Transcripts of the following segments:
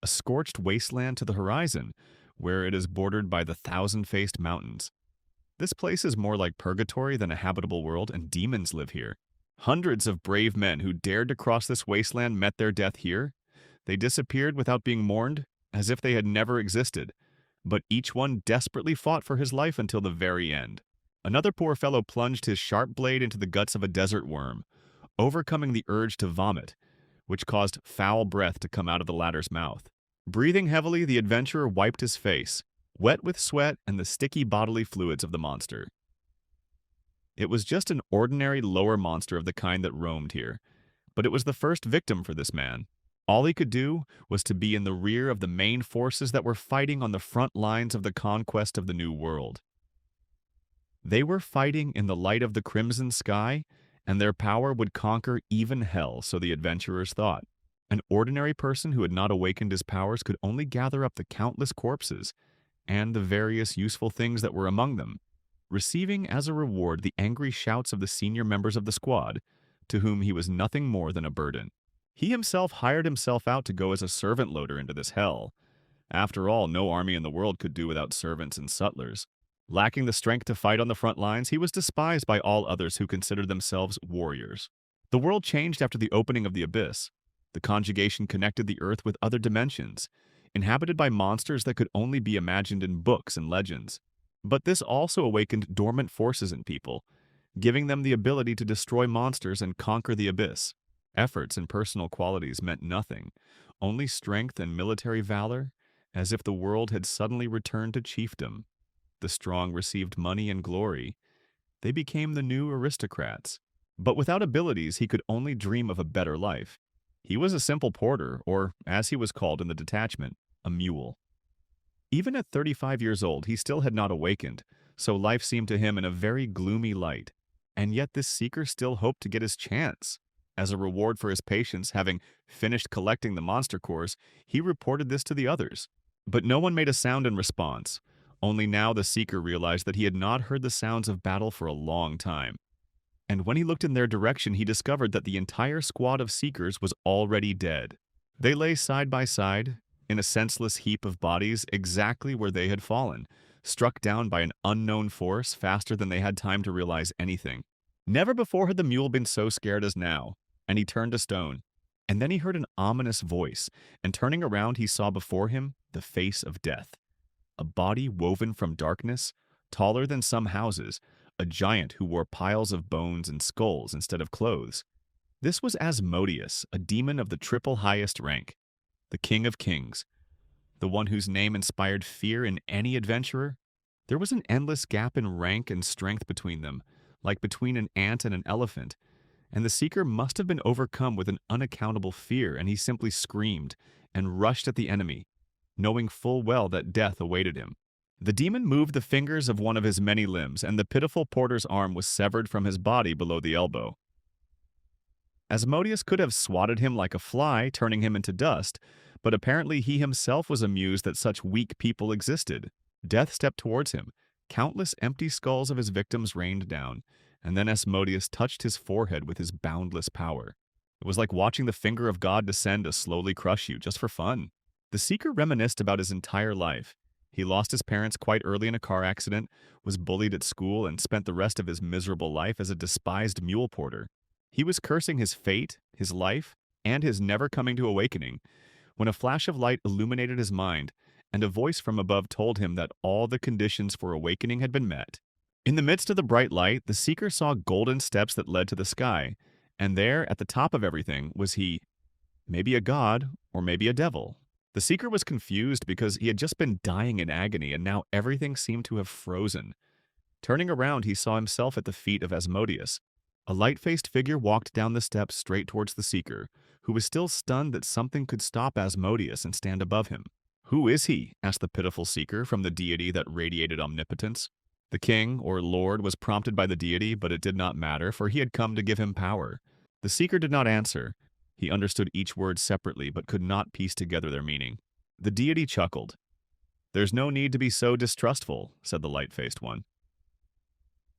a scorched wasteland to the horizon, where it is bordered by the thousand-faced mountains. This place is more like purgatory than a habitable world, and demons live here. Hundreds of brave men who dared to cross this wasteland met their death here. They disappeared without being mourned, as if they had never existed, but each one desperately fought for his life until the very end. Another poor fellow plunged his sharp blade into the guts of a desert worm, overcoming the urge to vomit, which caused foul breath to come out of the latter's mouth. Breathing heavily, the adventurer wiped his face, wet with sweat and the sticky bodily fluids of the monster. It was just an ordinary lower monster of the kind that roamed here, but it was the first victim for this man. All he could do was to be in the rear of the main forces that were fighting on the front lines of the conquest of the New World. They were fighting in the light of the crimson sky, and their power would conquer even hell, so the adventurers thought. An ordinary person who had not awakened his powers could only gather up the countless corpses and the various useful things that were among them, receiving as a reward the angry shouts of the senior members of the squad, to whom he was nothing more than a burden. He himself hired himself out to go as a servant loader into this hell. After all, no army in the world could do without servants and sutlers. Lacking the strength to fight on the front lines, he was despised by all others who considered themselves warriors. The world changed after the opening of the abyss. The conjugation connected the earth with other dimensions, inhabited by monsters that could only be imagined in books and legends. But this also awakened dormant forces in people, giving them the ability to destroy monsters and conquer the abyss. Efforts and personal qualities meant nothing, only strength and military valor, as if the world had suddenly returned to chiefdom. The strong received money and glory. They became the new aristocrats. But without abilities, he could only dream of a better life. He was a simple porter, or, as he was called in the detachment, a mule. Even at 35 years old, he still had not awakened, so life seemed to him in a very gloomy light. And yet this seeker still hoped to get his chance. As a reward for his patience, having finished collecting the monster cores, he reported this to the others. But no one made a sound in response. Only now the seeker realized that he had not heard the sounds of battle for a long time. And when he looked in their direction, he discovered that the entire squad of seekers was already dead. They lay side by side, in a senseless heap of bodies exactly where they had fallen, struck down by an unknown force faster than they had time to realize anything. Never before had the mule been so scared as now, and he turned to stone. And then he heard an ominous voice, and turning around he saw before him the face of death. A body woven from darkness, taller than some houses, a giant who wore piles of bones and skulls instead of clothes. This was Asmodeus, a demon of the triple highest rank, the king of kings, the one whose name inspired fear in any adventurer. There was an endless gap in rank and strength between them, like between an ant and an elephant, and the seeker must have been overcome with an unaccountable fear, and he simply screamed and rushed at the enemy, knowing full well that death awaited him. The demon moved the fingers of one of his many limbs, and the pitiful porter's arm was severed from his body below the elbow. Asmodeus could have swatted him like a fly, turning him into dust, but apparently he himself was amused that such weak people existed. Death stepped towards him. Countless empty skulls of his victims rained down, and then Asmodeus touched his forehead with his boundless power. It was like watching the finger of God descend to slowly crush you, just for fun. The seeker reminisced about his entire life. He lost his parents quite early in a car accident, was bullied at school, and spent the rest of his miserable life as a despised mule porter. He was cursing his fate, his life, and his never coming to awakening, when a flash of light illuminated his mind, and a voice from above told him that all the conditions for awakening had been met. In the midst of the bright light, the seeker saw golden steps that led to the sky, and there, at the top of everything, was he. Maybe a god, or maybe a devil. The seeker was confused because he had just been dying in agony, and now everything seemed to have frozen. Turning around, he saw himself at the feet of Asmodeus. A light-faced figure walked down the steps straight towards the seeker, who was still stunned that something could stop Asmodeus and stand above him. "Who is he?" asked the pitiful seeker from the deity that radiated omnipotence. The king, or lord, was prompted by the deity, but it did not matter, for he had come to give him power. The seeker did not answer. He understood each word separately, but could not piece together their meaning. The deity chuckled. "There's no need to be so distrustful," said the light-faced one.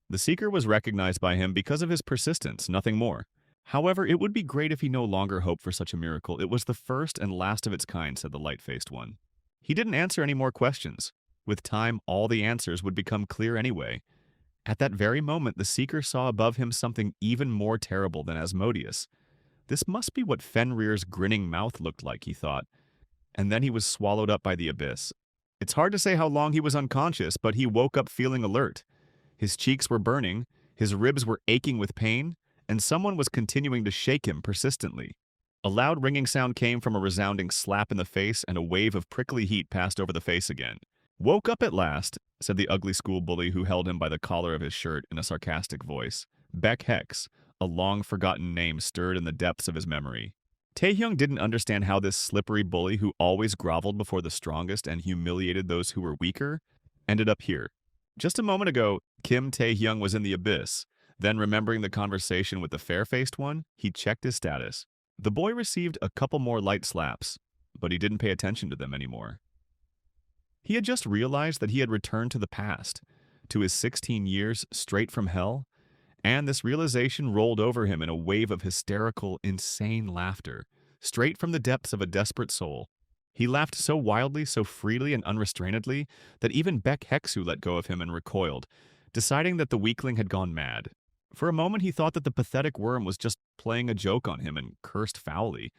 The seeker was recognized by him because of his persistence, nothing more. However, it would be great if he no longer hoped for such a miracle. It was the first and last of its kind, said the light-faced one. He didn't answer any more questions. With time, all the answers would become clear anyway. At that very moment, the Seeker saw above him something even more terrible than Asmodeus. This must be what Fenrir's grinning mouth looked like, he thought. And then he was swallowed up by the abyss. It's hard to say how long he was unconscious, but he woke up feeling alert. His cheeks were burning, his ribs were aching with pain, and someone was continuing to shake him persistently. A loud ringing sound came from a resounding slap in the face, and a wave of prickly heat passed over the face again. "Woke up at last," said the ugly school bully who held him by the collar of his shirt in a sarcastic voice. Beck Hex, a long-forgotten name stirred in the depths of his memory. Taehyung didn't understand how this slippery bully who always groveled before the strongest and humiliated those who were weaker ended up here. Just a moment ago, Kim Taehyung was in the abyss. Then, remembering the conversation with the fair-faced one, he checked his status. The boy received a couple more light slaps, but he didn't pay attention to them anymore. He had just realized that he had returned to the past, to his 16 years straight from hell, and this realization rolled over him in a wave of hysterical, insane laughter, straight from the depths of a desperate soul. He laughed so wildly, so freely and unrestrainedly, that even Beck Hexu let go of him and recoiled, deciding that the weakling had gone mad. For a moment he thought that the pathetic worm was just playing a joke on him and cursed foully,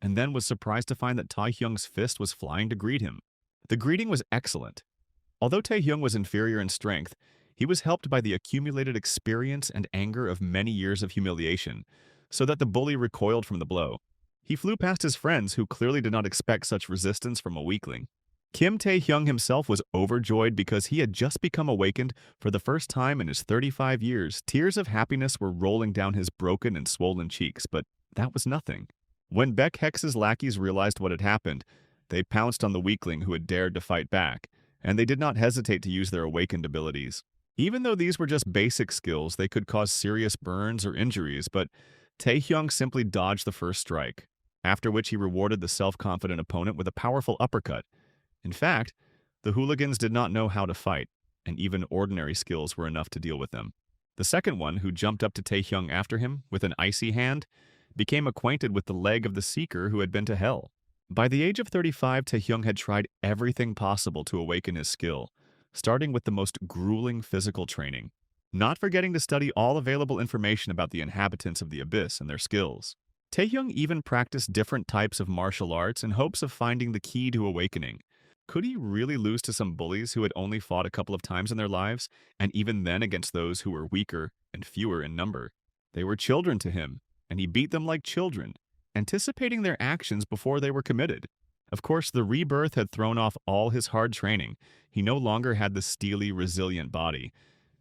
and then was surprised to find that Taehyung's fist was flying to greet him. The greeting was excellent. Although Taehyung was inferior in strength, he was helped by the accumulated experience and anger of many years of humiliation, so that the bully recoiled from the blow. He flew past his friends, who clearly did not expect such resistance from a weakling. Kim Taehyung himself was overjoyed because he had just become awakened for the first time in his 35 years. Tears of happiness were rolling down his broken and swollen cheeks, but that was nothing. When Beck Hex's lackeys realized what had happened, they pounced on the weakling who had dared to fight back, and they did not hesitate to use their awakened abilities. Even though these were just basic skills, they could cause serious burns or injuries, but Taehyung simply dodged the first strike, after which he rewarded the self-confident opponent with a powerful uppercut. In fact, the hooligans did not know how to fight, and even ordinary skills were enough to deal with them. The second one, who jumped up to Taehyung after him with an icy hand, became acquainted with the leg of the Seeker who had been to hell. By the age of 35, Taehyung had tried everything possible to awaken his skill, starting with the most grueling physical training, not forgetting to study all available information about the inhabitants of the abyss and their skills. Taehyung even practiced different types of martial arts in hopes of finding the key to awakening. Could he really lose to some bullies who had only fought a couple of times in their lives, and even then against those who were weaker and fewer in number? They were children to him, and he beat them like children, anticipating their actions before they were committed. Of course, the rebirth had thrown off all his hard training. He no longer had the steely, resilient body,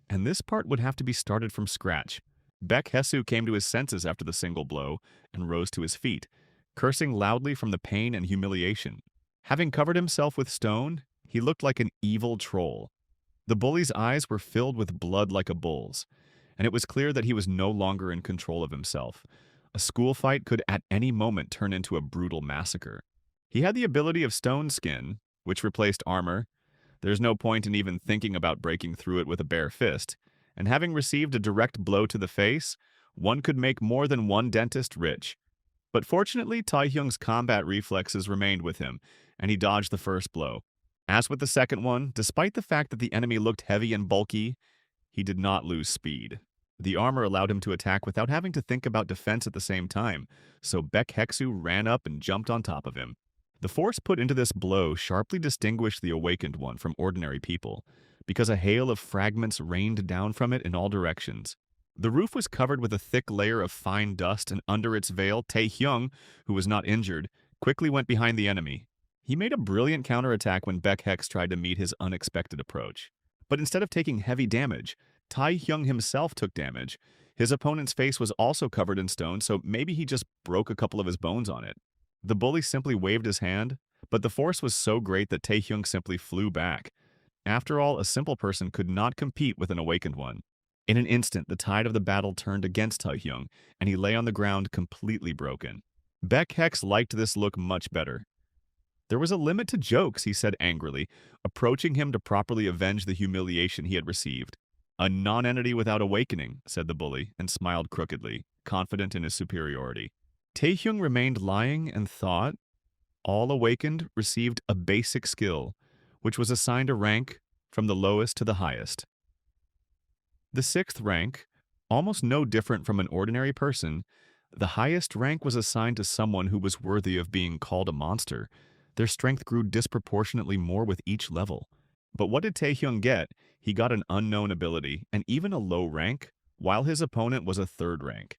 and this part would have to be started from scratch. Beck Hesu came to his senses after the single blow and rose to his feet, cursing loudly from the pain and humiliation. Having covered himself with stone, he looked like an evil troll. The bully's eyes were filled with blood like a bull's, and it was clear that he was no longer in control of himself. A school fight could at any moment turn into a brutal massacre. He had the ability of stone skin, which replaced armor. There's no point in even thinking about breaking through it with a bare fist, and having received a direct blow to the face, one could make more than one dentist rich. But fortunately, Taehyung's combat reflexes remained with him, and he dodged the first blow. As with the second one, despite the fact that the enemy looked heavy and bulky, he did not lose speed. The armor allowed him to attack without having to think about defense at the same time, so Beck Hexu ran up and jumped on top of him. The force put into this blow sharply distinguished the awakened one from ordinary people, because a hail of fragments rained down from it in all directions. The roof was covered with a thick layer of fine dust, and under its veil, Taehyung, who was not injured, quickly went behind the enemy. He made a brilliant counterattack when Beck Hex tried to meet his unexpected approach. But instead of taking heavy damage, Taehyung himself took damage. His opponent's face was also covered in stone, so maybe he just broke a couple of his bones on it. The bully simply waved his hand, but the force was so great that Taehyung simply flew back. After all, a simple person could not compete with an awakened one. In an instant, the tide of the battle turned against Taehyung, and he lay on the ground completely broken. Beck Hex liked this look much better. There was a limit to jokes, he said angrily, approaching him to properly avenge the humiliation he had received. "A non-entity without awakening," said the bully, and smiled crookedly, confident in his superiority. Taehyung remained lying and thought. All awakened received a basic skill, which was assigned a rank from the lowest to the highest. The sixth rank, almost no different from an ordinary person, the highest rank was assigned to someone who was worthy of being called a monster. Their strength grew disproportionately more with each level. But what did Taehyung get? He got an unknown ability, and even a low rank, while his opponent was a third rank.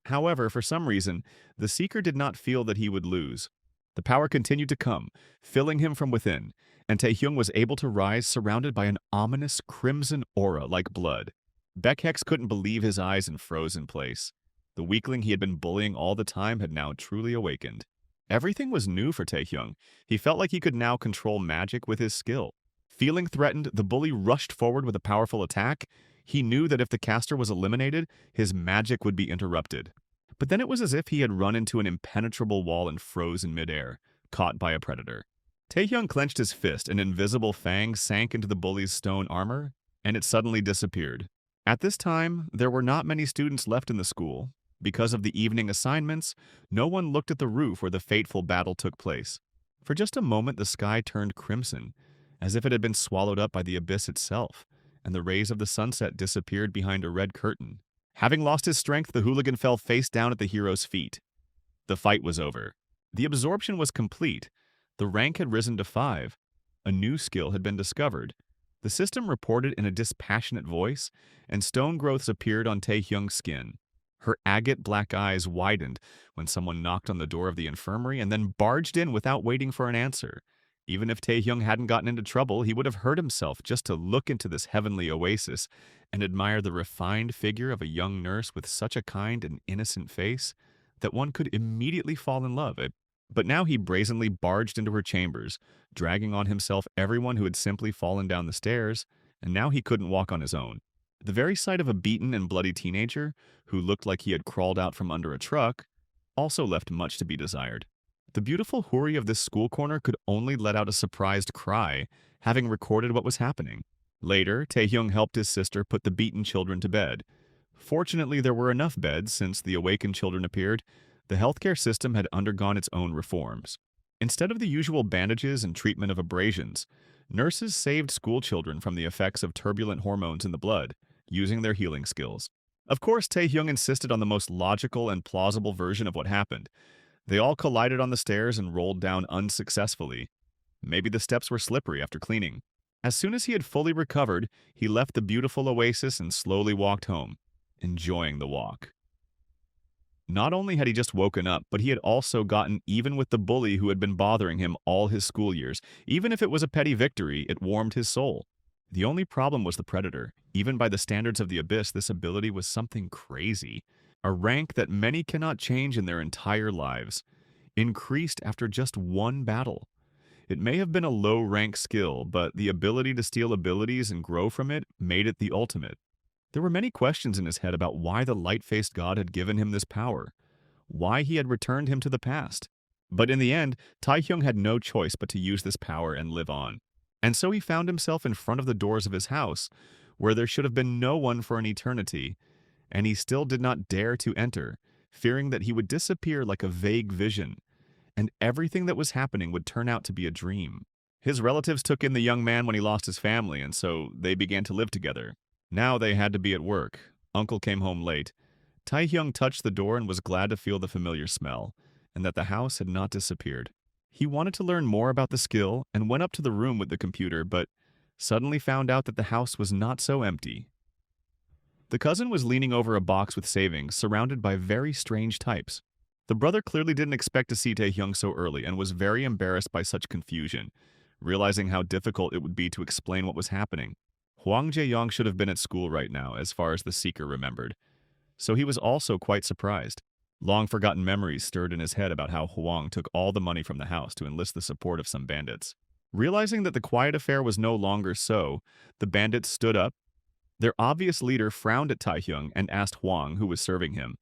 However, for some reason, the Seeker did not feel that he would lose. The power continued to come, filling him from within, and Taehyung was able to rise surrounded by an ominous crimson aura like blood. Baekhex couldn't believe his eyes and froze in place. The weakling he had been bullying all the time had now truly awakened. Everything was new for Taehyung. He felt like he could now control magic with his skill. Feeling threatened, the bully rushed forward with a powerful attack. He knew that if the caster was eliminated, his magic would be interrupted. But then it was as if he had run into an impenetrable wall and froze in midair, caught by a predator. Taehyung clenched his fist, an invisible fang sank into the bully's stone armor, and it suddenly disappeared. At this time, there were not many students left in the school. Because of the evening assignments, no one looked at the roof where the fateful battle took place. For just a moment, the sky turned crimson, as if it had been swallowed up by the abyss itself, and the rays of the sunset disappeared behind a red curtain. Having lost his strength, the hooligan fell face down at the hero's feet. The fight was over. The absorption was complete. The rank had risen to 5. A new skill had been discovered. The system reported in a dispassionate voice, and stone growths appeared on Taehyung's skin. Her agate black eyes widened when someone knocked on the door of the infirmary and then barged in without waiting for an answer. Even if Taehyung hadn't gotten into trouble, he would have hurt himself just to look into this heavenly oasis and admire the refined figure of a young nurse with such a kind and innocent face that one could immediately fall in love. But now he brazenly barged into her chambers, dragging on himself everyone who had simply fallen down the stairs, and now he couldn't walk on his own. The very sight of a beaten and bloody teenager, who looked like he had crawled out from under a truck, also left much to be desired. The beautiful houri of this school corner could only let out a surprised cry, having recorded what was happening. Later, Taehyung helped his sister put the beaten children to bed. Fortunately, there were enough beds since the awakened children appeared. The healthcare system had undergone its own reforms. Instead of the usual bandages and treatment of abrasions, nurses saved school children from the effects of turbulent hormones in the blood, using their healing skills. Of course, Taehyung insisted on the most logical and plausible version of what happened. They all collided on the stairs and rolled down unsuccessfully. Maybe the steps were slippery after cleaning. As soon as he had fully recovered, he left the beautiful oasis and slowly walked home, enjoying the walk. Not only had he just woken up, but he had also gotten even with the bully who had been bothering him all his school years. Even if it was a petty victory, it warmed his soul. The only problem was the predator. Even by the standards of the abyss, this ability was something crazy. A rank that many cannot change in their entire lives. Increased after just one battle. It may have been a low-rank skill, but the ability to steal abilities and grow from it made it the ultimate. There were many questions in his head about why the light-faced god had given him this power, why he had returned him to the past. But in the end, Taehyung had no choice but to use this power and live on. And so he found himself in front of the doors of his house, where there should have been no one for an eternity, and he still did not dare to enter, fearing that he would disappear like a vague vision, and everything that was happening would turn out to be a dream. His relatives took in the young man when he lost his family, and so they began to live together. Now they had to be at work. Uncle came home late. Taehyung touched the door and was glad to feel the familiar smell, and that the house had not disappeared. He wanted to learn more about the skill and went up to the room with the computer, but suddenly found out that the house was not so empty. The cousin was leaning over a box with savings, surrounded by very strange types. The brother clearly didn't expect to see Taehyung so early and was very embarrassed by such confusion, realizing how difficult it would be to explain what was happening. Hwang Jae-yong should have been at school right now, as far as the Seeker remembered. So he was also quite surprised. Long-forgotten memories stirred in his head about how Hwang took all the money from the house to enlist the support of some bandits. Realizing that the quiet affair was no longer so, the bandits stood up. Their obvious leader frowned at Taehyung and asked Hwang, who was serving him,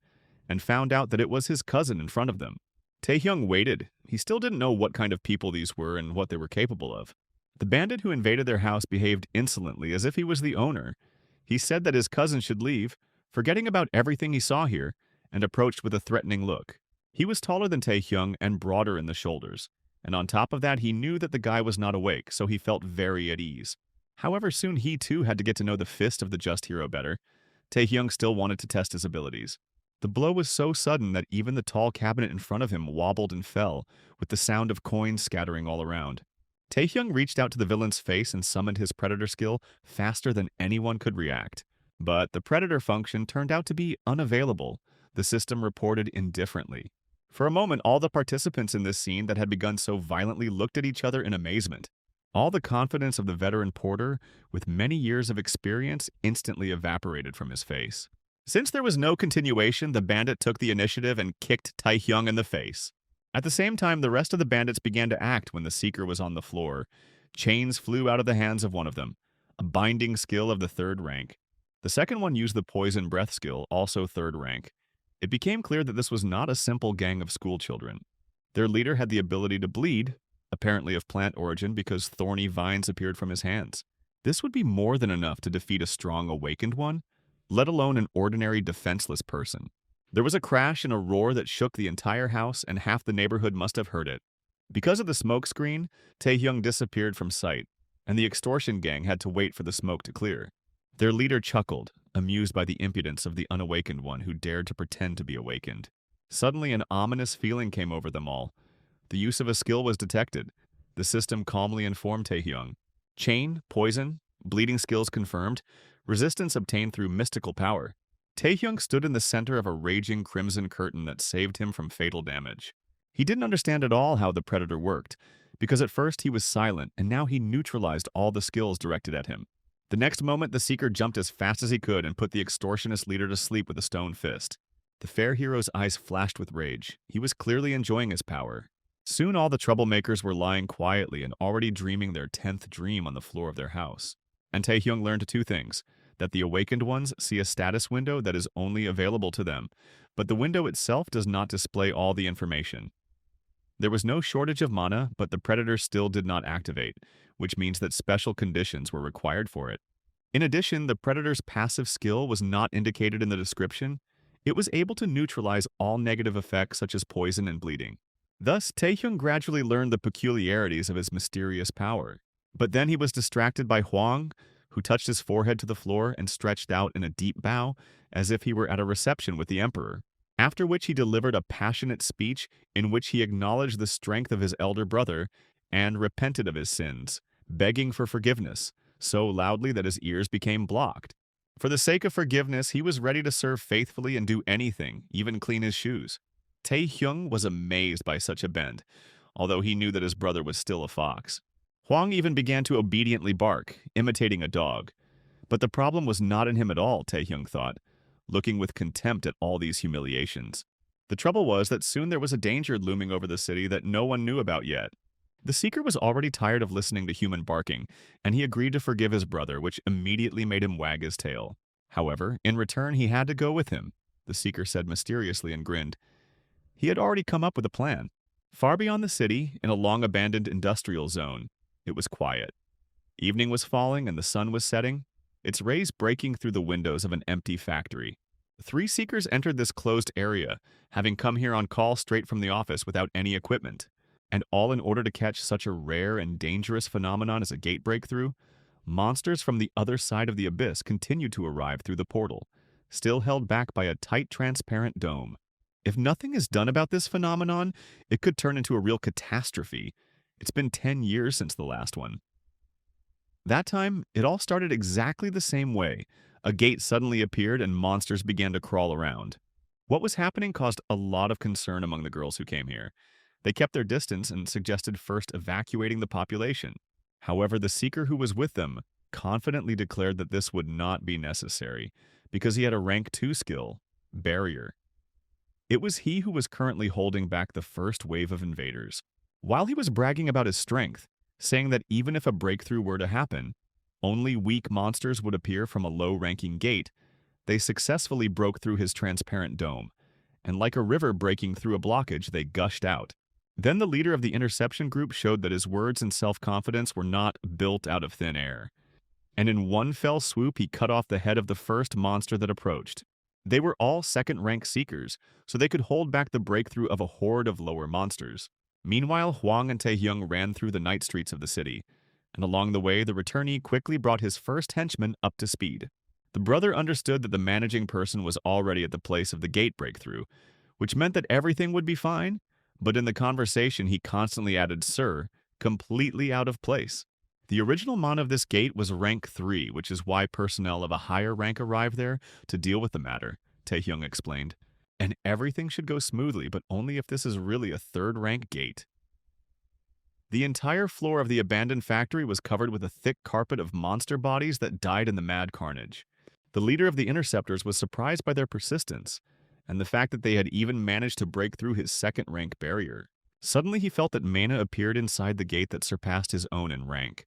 and found out that it was his cousin in front of them. Taehyung waited. He still didn't know what kind of people these were and what they were capable of. The bandit who invaded their house behaved insolently as if he was the owner, He said that his cousin should leave, forgetting about everything he saw here, and approached with a threatening look. He was taller than Taehyung and broader in the shoulders, and on top of that he knew that the guy was not awake, so he felt very at ease. However, soon he too had to get to know the fist of the just hero better. Taehyung still wanted to test his abilities. The blow was so sudden that even the tall cabinet in front of him wobbled and fell, with the sound of coins scattering all around. Taehyung reached out to the villain's face and summoned his predator skill faster than anyone could react. But the predator function turned out to be unavailable. The system reported indifferently. For a moment, all the participants in this scene that had begun so violently looked at each other in amazement. All the confidence of the veteran porter, with many years of experience, instantly evaporated from his face. Since there was no continuation, the bandit took the initiative and kicked Taehyung in the face. At the same time, the rest of the bandits began to act when the seeker was on the floor. Chains flew out of the hands of one of them, a binding skill of the 3rd rank. The second one used the poison breath skill, also 3rd rank. It became clear that this was not a simple gang of schoolchildren. Their leader had the ability to bleed, apparently of plant origin because thorny vines appeared from his hands. This would be more than enough to defeat a strong awakened one, let alone an ordinary defenseless person. There was a crash and a roar that shook the entire house, and half the neighborhood must have heard it. Because of the smoke screen, Taehyung disappeared from sight, and the extortion gang had to wait for the smoke to clear. Their leader chuckled, amused by the impudence of the unawakened one who dared to pretend to be awakened. Suddenly, an ominous feeling came over them all. The use of a skill was detected. The system calmly informed Taehyung. Chain, poison, bleeding skills confirmed, resistance obtained through mystical power. Taehyung stood in the center of a raging crimson curtain that saved him from fatal damage. He didn't understand at all how the predator worked, because at first he was silent and now he neutralized all the skills directed at him. The next moment, the seeker jumped as fast as he could and put the extortionist leader to sleep with a stone fist. The fair hero's eyes flashed with rage. He was clearly enjoying his power. Soon all the troublemakers were lying quietly and already dreaming their 10th dream on the floor of their house. And Taehyung learned 2 things: that the awakened ones see a status window that is only available to them, but the window itself does not display all the information. There was no shortage of mana, but the predator still did not activate, which means that special conditions were required for it. In addition, the predator's passive skill was not indicated in the description. It was able to neutralize all negative effects such as poison and bleeding. Thus, Taehyung gradually learned the peculiarities of his mysterious power. But then he was distracted by Hwang, who touched his forehead to the floor and stretched out in a deep bow, as if he were at a reception with the emperor. After which he delivered a passionate speech in which he acknowledged the strength of his elder brother and repented of his sins, begging for forgiveness, so loudly that his ears became blocked. For the sake of forgiveness, he was ready to serve faithfully and do anything, even clean his shoes. Taehyung was amazed by such a bend, although he knew that his brother was still a fox. Hwang even began to obediently bark, imitating a dog. But the problem was not in him at all, Taehyung thought, looking with contempt at all these humiliations. The trouble was that soon there was a danger looming over the city that no one knew about yet. The seeker was already tired of listening to human barking, and he agreed to forgive his brother, which immediately made him wag his tail. However, in return he had to go with him, the seeker said mysteriously and grinned. He had already come up with a plan. Far beyond the city, in a long-abandoned industrial zone, it was quiet. Evening was falling and the sun was setting, its rays breaking through the windows of an empty factory. 3 seekers entered this closed area, having come here on call straight from the office without any equipment, and all in order to catch such a rare and dangerous phenomenon as a gate breakthrough. Monsters from the other side of the abyss continued to arrive through the portal, still held back by a tight, transparent dome. If nothing is done about this phenomenon, it could turn into a real catastrophe. It's been 10 years since the last one. That time, it all started exactly the same way. A gate suddenly appeared and monsters began to crawl around. What was happening caused a lot of concern among the girls who came here. They kept their distance and suggested first evacuating the population. However, the seeker who was with them confidently declared that this would not be necessary, because he had a rank 2 skill, Barrier. It was he who was currently holding back the first wave of invaders. While he was bragging about his strength, saying that even if a breakthrough were to happen, only weak monsters would appear from a low-ranking gate, they successfully broke through his transparent dome, and like a river breaking through a blockage, they gushed out. Then the leader of the interception group showed that his words and self-confidence were not built out of thin air. and in one fell swoop he cut off the head of the first monster that approached. They were all second-rank seekers, so they could hold back the breakthrough of a horde of lower monsters. Meanwhile, Huang and Taehyung ran through the night streets of the city, and along the way the returnee quickly brought his first henchman up to speed. The brother understood that the managing person was already at the place of the gate breakthrough, which meant that everything would be fine, but in the conversation he constantly added "sir," completely out of place. The original mon of this gate was rank 3, which is why personnel of a higher rank arrived there to deal with the matter, Taehyung explained. And everything should go smoothly, but only if this is really a third-rank gate. The entire floor of the abandoned factory was covered with a thick carpet of monster bodies that died in the mad carnage. The leader of the interceptors was surprised by their persistence, and the fact that they had even managed to break through his second-rank barrier. Suddenly he felt that mana appeared inside the gate that surpassed his own in rank.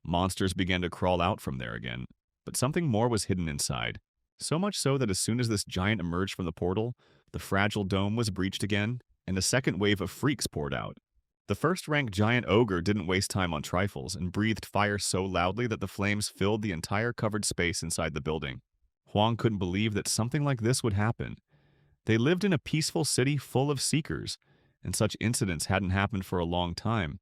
Monsters began to crawl out from there again, but something more was hidden inside. So much so that as soon as this giant emerged from the portal, the fragile dome was breached again, and a second wave of freaks poured out. The first-rank giant ogre didn't waste time on trifles and breathed fire so loudly that the flames filled the entire covered space inside the building. Huang couldn't believe that something like this would happen. They lived in a peaceful city full of seekers, and such incidents hadn't happened for a long time.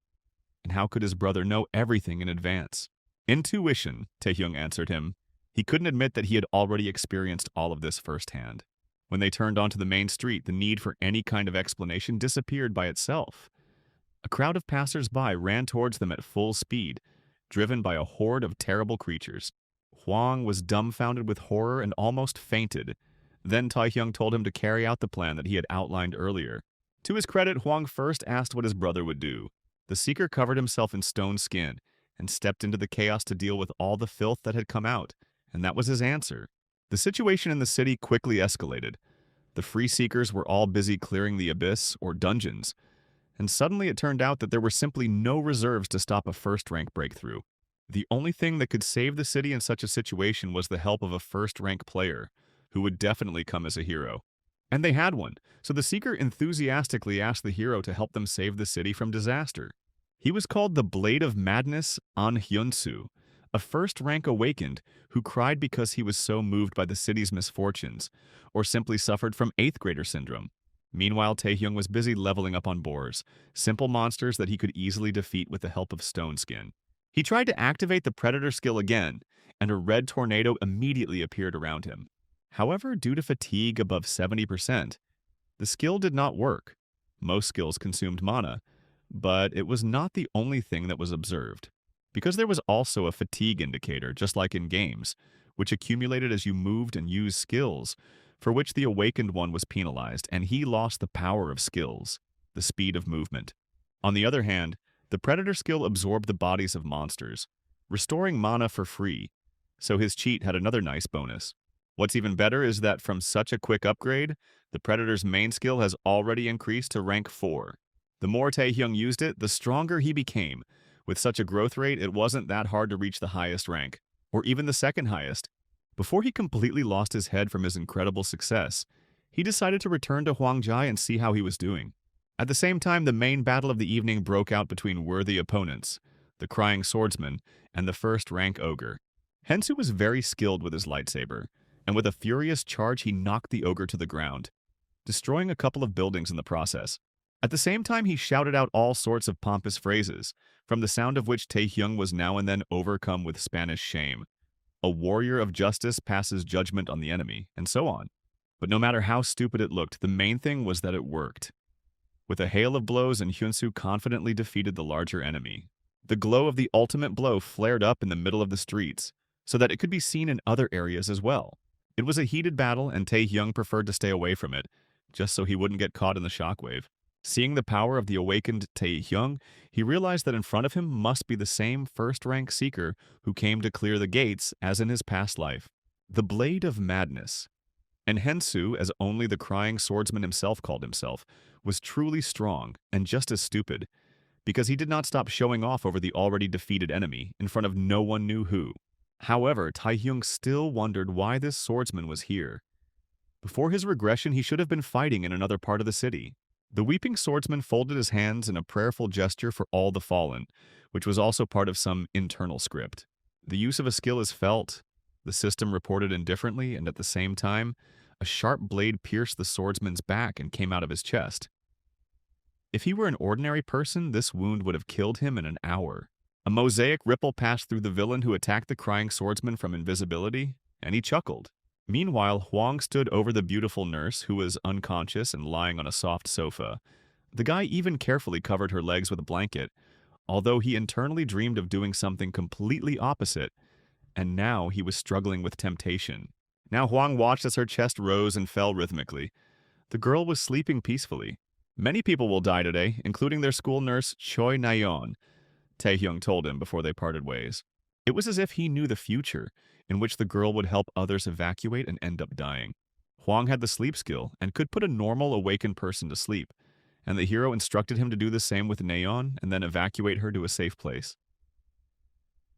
And how could his brother know everything in advance? Intuition, Taehyung answered him. He couldn't admit that he had already experienced all of this firsthand. When they turned onto the main street, the need for any kind of explanation disappeared by itself. A crowd of passers-by ran towards them at full speed, driven by a horde of terrible creatures. Huang was dumbfounded with horror and almost fainted. Then Taehyung told him to carry out the plan that he had outlined earlier. To his credit, Huang first asked what his brother would do. The seeker covered himself in stone skin and stepped into the chaos to deal with all the filth that had come out, and that was his answer. The situation in the city quickly escalated. The free seekers were all busy clearing the abyss, or dungeons, and suddenly it turned out that there were simply no reserves to stop a first-rank breakthrough. The only thing that could save the city in such a situation was the help of a first-rank player, who would definitely come as a hero. And they had one, so the seeker enthusiastically asked the hero to help them save the city from disaster. He was called the Blade of Madness An Hyunsu, a first-rank awakened who cried because he was so moved by the city's misfortunes, or simply suffered from 8th grader syndrome. Meanwhile, Taehyung was busy leveling up on boars, simple monsters that he could easily defeat with the help of stone skin. He tried to activate the Predator skill again, and a red tornado immediately appeared around him. However, due to fatigue above 70%, the skill did not work. Most skills consumed mana, but it was not the only thing that was observed, because there was also a fatigue indicator, just like in games, which accumulated as you moved and used skills, for which the awakened one was penalized, and he lost the power of skills, the speed of movement. On the other hand, the Predator skill absorbed the bodies of monsters, restoring mana for free, so his cheat had another nice bonus. What's even better is that from such a quick upgrade, the Predator's main skill has already increased to rank 4. The more Taehyung used it, the stronger he became. With such a growth rate, it wasn't that hard to reach the highest rank, or even the second highest. Before he completely lost his head from his incredible success, he decided to return to Huangjai and see how he was doing. At the same time, the main battle of the evening broke out between worthy opponents, the Crying Swordsman and the first-rank ogre. Hensu was very skilled with his lightsaber, and with a furious charge he knocked the ogre to the ground, destroying a couple of buildings in the process. At the same time, he shouted out all sorts of pompous phrases, from the sound of which Taehyung was now and then overcome with Spanish shame. A warrior of justice passes judgment on the enemy, and so on. But no matter how stupid it looked, the main thing was that it worked. With a hail of blows, and Hyunsu confidently defeated the larger enemy. The glow of the ultimate blow flared up in the middle of the streets, so that it could be seen in other areas as well. It was a heated battle, and Taehyung preferred to stay away from it, just so he wouldn't get caught in the shockwave. Seeing the power of the awakened Taehyung, he realized that in front of him must be the same first-rank seeker who came to clear the gates as in his past life. The Blade of Madness. And Hensu, as only the Crying Swordsman himself called himself, was truly strong and just as stupid, because he did not stop showing off over the already defeated enemy in front of no one knew who. However, Taehyung still wondered why this swordsman was here. Before his regression, he should have been fighting in another part of the city. The weeping swordsman folded his hands in a prayerful gesture for all the fallen, which was also part of some internal script. The use of a skill is felt. The system reported indifferently, and at the same time, a sharp blade pierced the swordsman's back and came out of his chest. If he were an ordinary person, this wound would have killed him in an hour. A mosaic ripple passed through the villain who attacked the crying swordsman from invisibility, and he chuckled. Meanwhile, Huang stood over the beautiful nurse, who was unconscious and lying on a soft sofa. The guy even carefully covered her legs with a blanket, although he internally dreamed of doing something completely opposite, and now he was struggling with temptation. Now Huang watched as her chest rose and fell rhythmically. The girl was sleeping peacefully. Many people will die today, including their school nurse Choi Nayeon, Taehyung told him before they parted ways. It was as if he knew the future, in which the girl would help others evacuate and end up dying. Huang had the sleep skill and could put a normal awakened person to sleep, and the hero instructed him to do the same with Nayeon and then evacuate her to a safe place.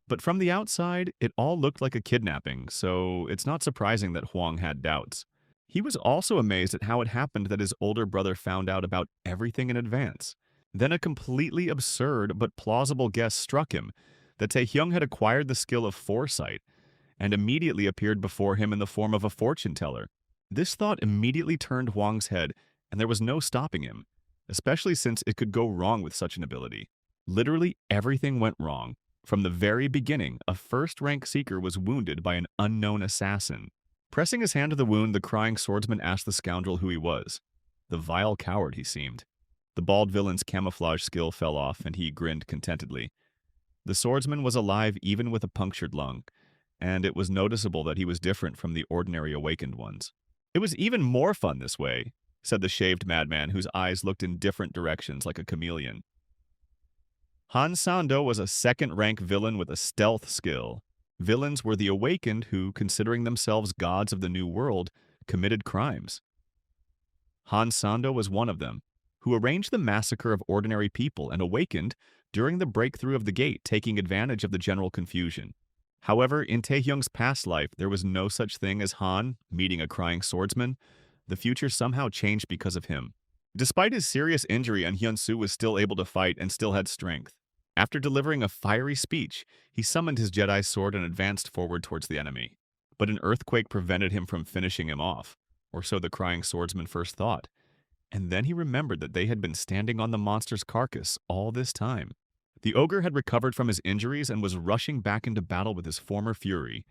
But from the outside, it all looked like a kidnapping, so it's not surprising that Huang had doubts. He was also amazed at how it happened that his older brother found out about everything in advance. Then a completely absurd but plausible guess struck him, that Taehyung had acquired the skill of foresight and immediately appeared before him in the form of a fortune teller. This thought immediately turned Huang's head, and there was no stopping him, especially since it could go wrong with such an ability. Literally everything went wrong. From the very beginning, a first-rank seeker was wounded by an unknown assassin. Pressing his hand to the wound, the crying swordsman asked the scoundrel who he was. The vile coward he seemed. The bald villain's camouflage skill fell off, and he grinned contentedly. The swordsman was alive even with a punctured lung, and it was noticeable that he was different from the ordinary awakened ones. "It was even more fun this way," said the shaved madman whose eyes looked in different directions like a chameleon. Han Sando was a second-rank villain with a stealth skill. Villains were the awakened who, considering themselves gods of the new world, committed crimes. Han Sando was one of them, who arranged the massacre of ordinary people and awakened during the breakthrough of the gate, taking advantage of the general confusion. However, in Taehyung's past life, there was no such thing as Han meeting a crying swordsman. The future somehow changed because of him. Despite his serious injury, An Hyun-soo was still able to fight and still had strength. After delivering a fiery speech, he summoned his Jedi sword and advanced forward towards the enemy. But an earthquake prevented him from finishing him off, or so the crying swordsman first thought. And then he remembered that they had been standing on the monster's carcass all this time. The ogre had recovered from his injuries and was rushing back into battle with his former fury.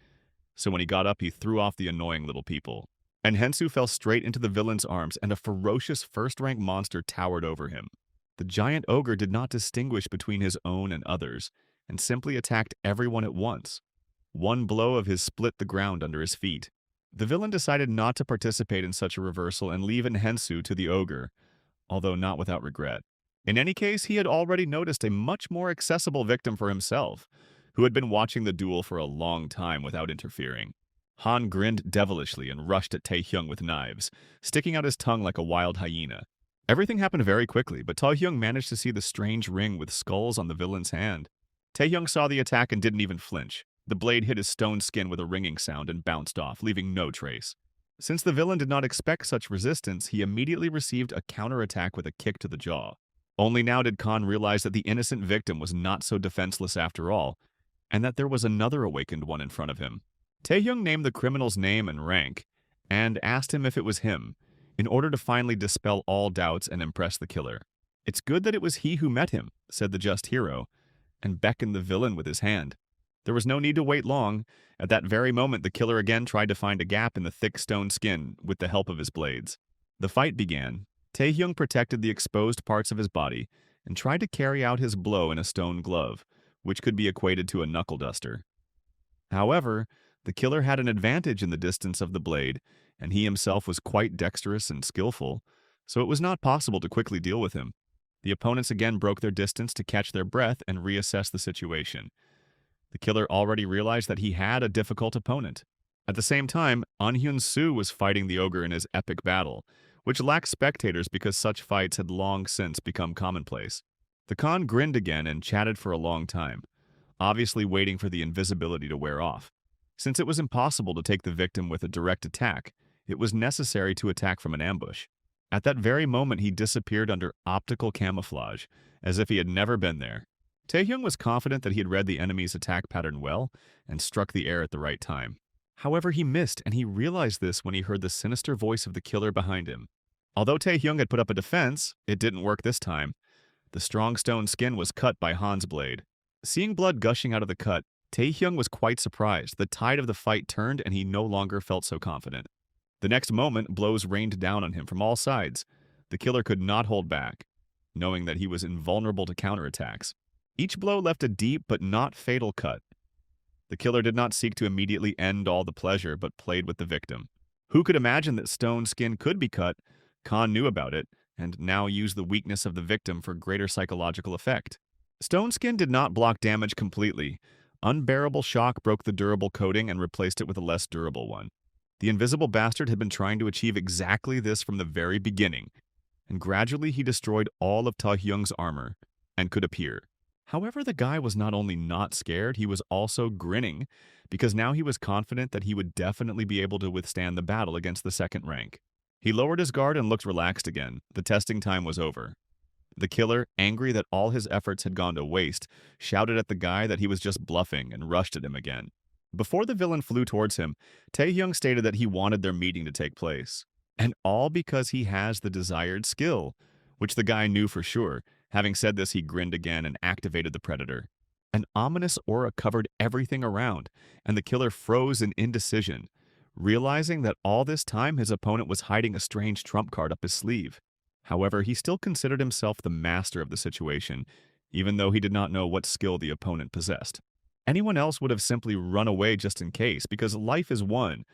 So when he got up, he threw off the annoying little people. And Hensu fell straight into the villain's arms, and a ferocious first-rank monster towered over him. The giant ogre did not distinguish between his own and others, and simply attacked everyone at once. One blow of his split the ground under his feet. The villain decided not to participate in such a reversal and leave Hensu to the ogre, although not without regret. In any case, he had already noticed a much more accessible victim for himself, who had been watching the duel for a long time without interfering. Han grinned devilishly and rushed at Taehyung with knives, sticking out his tongue like a wild hyena. Everything happened very quickly, but Taehyung managed to see the strange ring with skulls on the villain's hand. Taehyung saw the attack and didn't even flinch. The blade hit his stone skin with a ringing sound and bounced off, leaving no trace. Since the villain did not expect such resistance, he immediately received a counterattack with a kick to the jaw. Only now did Khan realize that the innocent victim was not so defenseless after all, and that there was another awakened one in front of him. Taehyung named the criminal's name and rank, and asked him if it was him, in order to finally dispel all doubts and impress the killer. "It's good that it was he who met him," said the just hero, and beckoned the villain with his hand. There was no need to wait long. At that very moment, the killer again tried to find a gap in the thick stone skin with the help of his blades. The fight began. Taehyung protected the exposed parts of his body and tried to carry out his blow in a stone glove, which could be equated to a knuckle duster. However, the killer had an advantage in the distance of the blade, and he himself was quite dexterous and skillful, so it was not possible to quickly deal with him. The opponents again broke their distance to catch their breath and reassess the situation. The killer already realized that he had a difficult opponent. At the same time, An Hyun-soo was fighting the ogre in his epic battle, which lacked spectators because such fights had long since become commonplace. The Khan grinned again and chatted for a long time, obviously waiting for the invisibility to wear off. Since it was impossible to take the victim with a direct attack, it was necessary to attack from an ambush. At that very moment, he disappeared under optical camouflage, as if he had never been there. Taehyung was confident that he had read the enemy's attack pattern well and struck the air at the right time. However, he missed, and he realized this when he heard the sinister voice of the killer behind him. Although Taehyung had put up a defense, it didn't work this time. The strong stone skin was cut by Han's blade. Seeing blood gushing out of the cut, Taehyung was quite surprised. The tide of the fight turned, and he no longer felt so confident. The next moment, blows rained down on him from all sides. The killer could not hold back, knowing that he was invulnerable to counterattacks. Each blow left a deep but not fatal cut. The killer did not seek to immediately end all the pleasure, but played with the victim. Who could imagine that stone skin could be cut? Khan knew about it, and now used the weakness of the victim for greater psychological effect. Stone skin did not block damage completely. Unbearable shock broke the durable coating and replaced it with a less durable one. The invisible bastard had been trying to achieve exactly this from the very beginning, and gradually he destroyed all of Taehyung's armor and could appear. However, the guy was not only not scared, he was also grinning, because now he was confident that he would definitely be able to withstand the battle against the second rank. He lowered his guard and looked relaxed again. The testing time was over. The killer, angry that all his efforts had gone to waste, shouted at the guy that he was just bluffing and rushed at him again. Before the villain flew towards him, Taehyung stated that he wanted their meeting to take place. And all because he has the desired skill, which the guy knew for sure. Having said this, he grinned again and activated the predator. An ominous aura covered everything around, and the killer froze in indecision, realizing that all this time his opponent was hiding a strange trump card up his sleeve. However, he still considered himself the master of the situation, even though he did not know what skill the opponent possessed. Anyone else would have simply run away just in case, because life is one,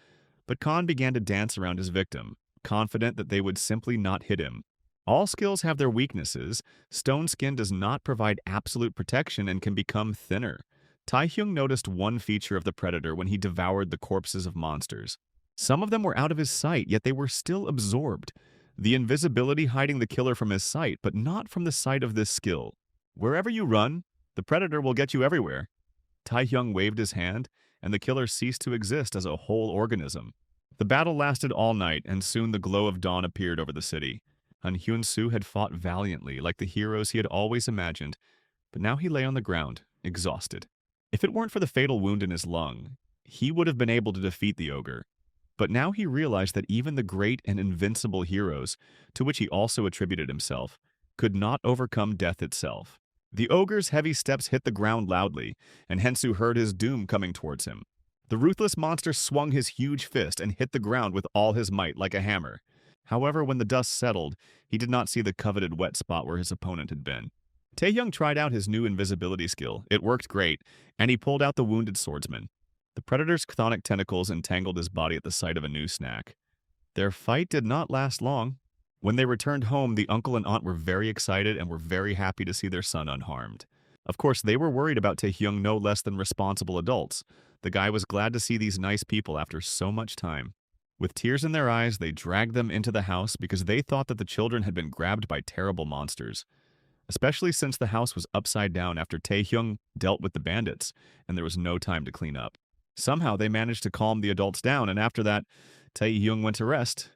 but Khan began to dance around his victim, confident that they would simply not hit him. All skills have their weaknesses. Stone skin does not provide absolute protection and can become thinner. Taehyung noticed one feature of the predator when he devoured the corpses of monsters. Some of them were out of his sight, yet they were still absorbed. The invisibility hiding the killer from his sight, but not from the sight of this skill. Wherever you run, the predator will get you everywhere. Taehyung waved his hand, and the killer ceased to exist as a whole organism. The battle lasted all night, and soon the glow of dawn appeared over the city. Han Hyun-soo had fought valiantly, like the heroes he had always imagined, but now he lay on the ground, exhausted. If it weren't for the fatal wound in his lung, he would have been able to defeat the ogre. But now he realized that even the great and invincible heroes, to which he also attributed himself, could not overcome death itself. The ogre's heavy steps hit the ground loudly, and Hensu heard his doom coming towards him. The ruthless monster swung his huge fist and hit the ground with all his might like a hammer. However, when the dust settled, he did not see the coveted wet spot where his opponent had been. Taehyung tried out his new invisibility skill. It worked great, and he pulled out the wounded swordsman. The predator's chthonic tentacles entangled his body at the sight of a new snack. Their fight did not last long. When they returned home, the uncle and aunt were very excited and were very happy to see their son unharmed. Of course, they were worried about Taehyung no less than responsible adults. The guy was glad to see these nice people after so much time. With tears in their eyes, they dragged them into the house because they thought that the children had been grabbed by terrible monsters. Especially since the house was upside down after Taehyung dealt with the bandits, and there was no time to clean up. Somehow they managed to calm the adults down, and after that, Taehyung went to rest.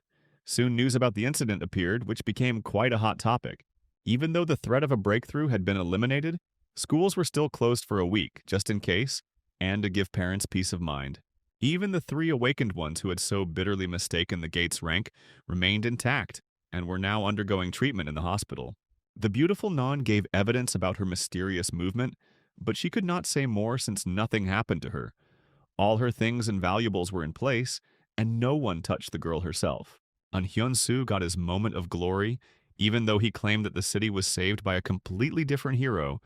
Soon news about the incident appeared, which became quite a hot topic. Even though the threat of a breakthrough had been eliminated, schools were still closed for a week, just in case, and to give parents peace of mind. Even the 3 awakened ones who had so bitterly mistaken the gate's rank remained intact and were now undergoing treatment in the hospital. The beautiful Non gave evidence about her mysterious movement, but she could not say more since nothing happened to her. All her things and valuables were in place, and no one touched the girl herself. An Hyun-soo got his moment of glory, even though he claimed that the city was saved by a completely different hero.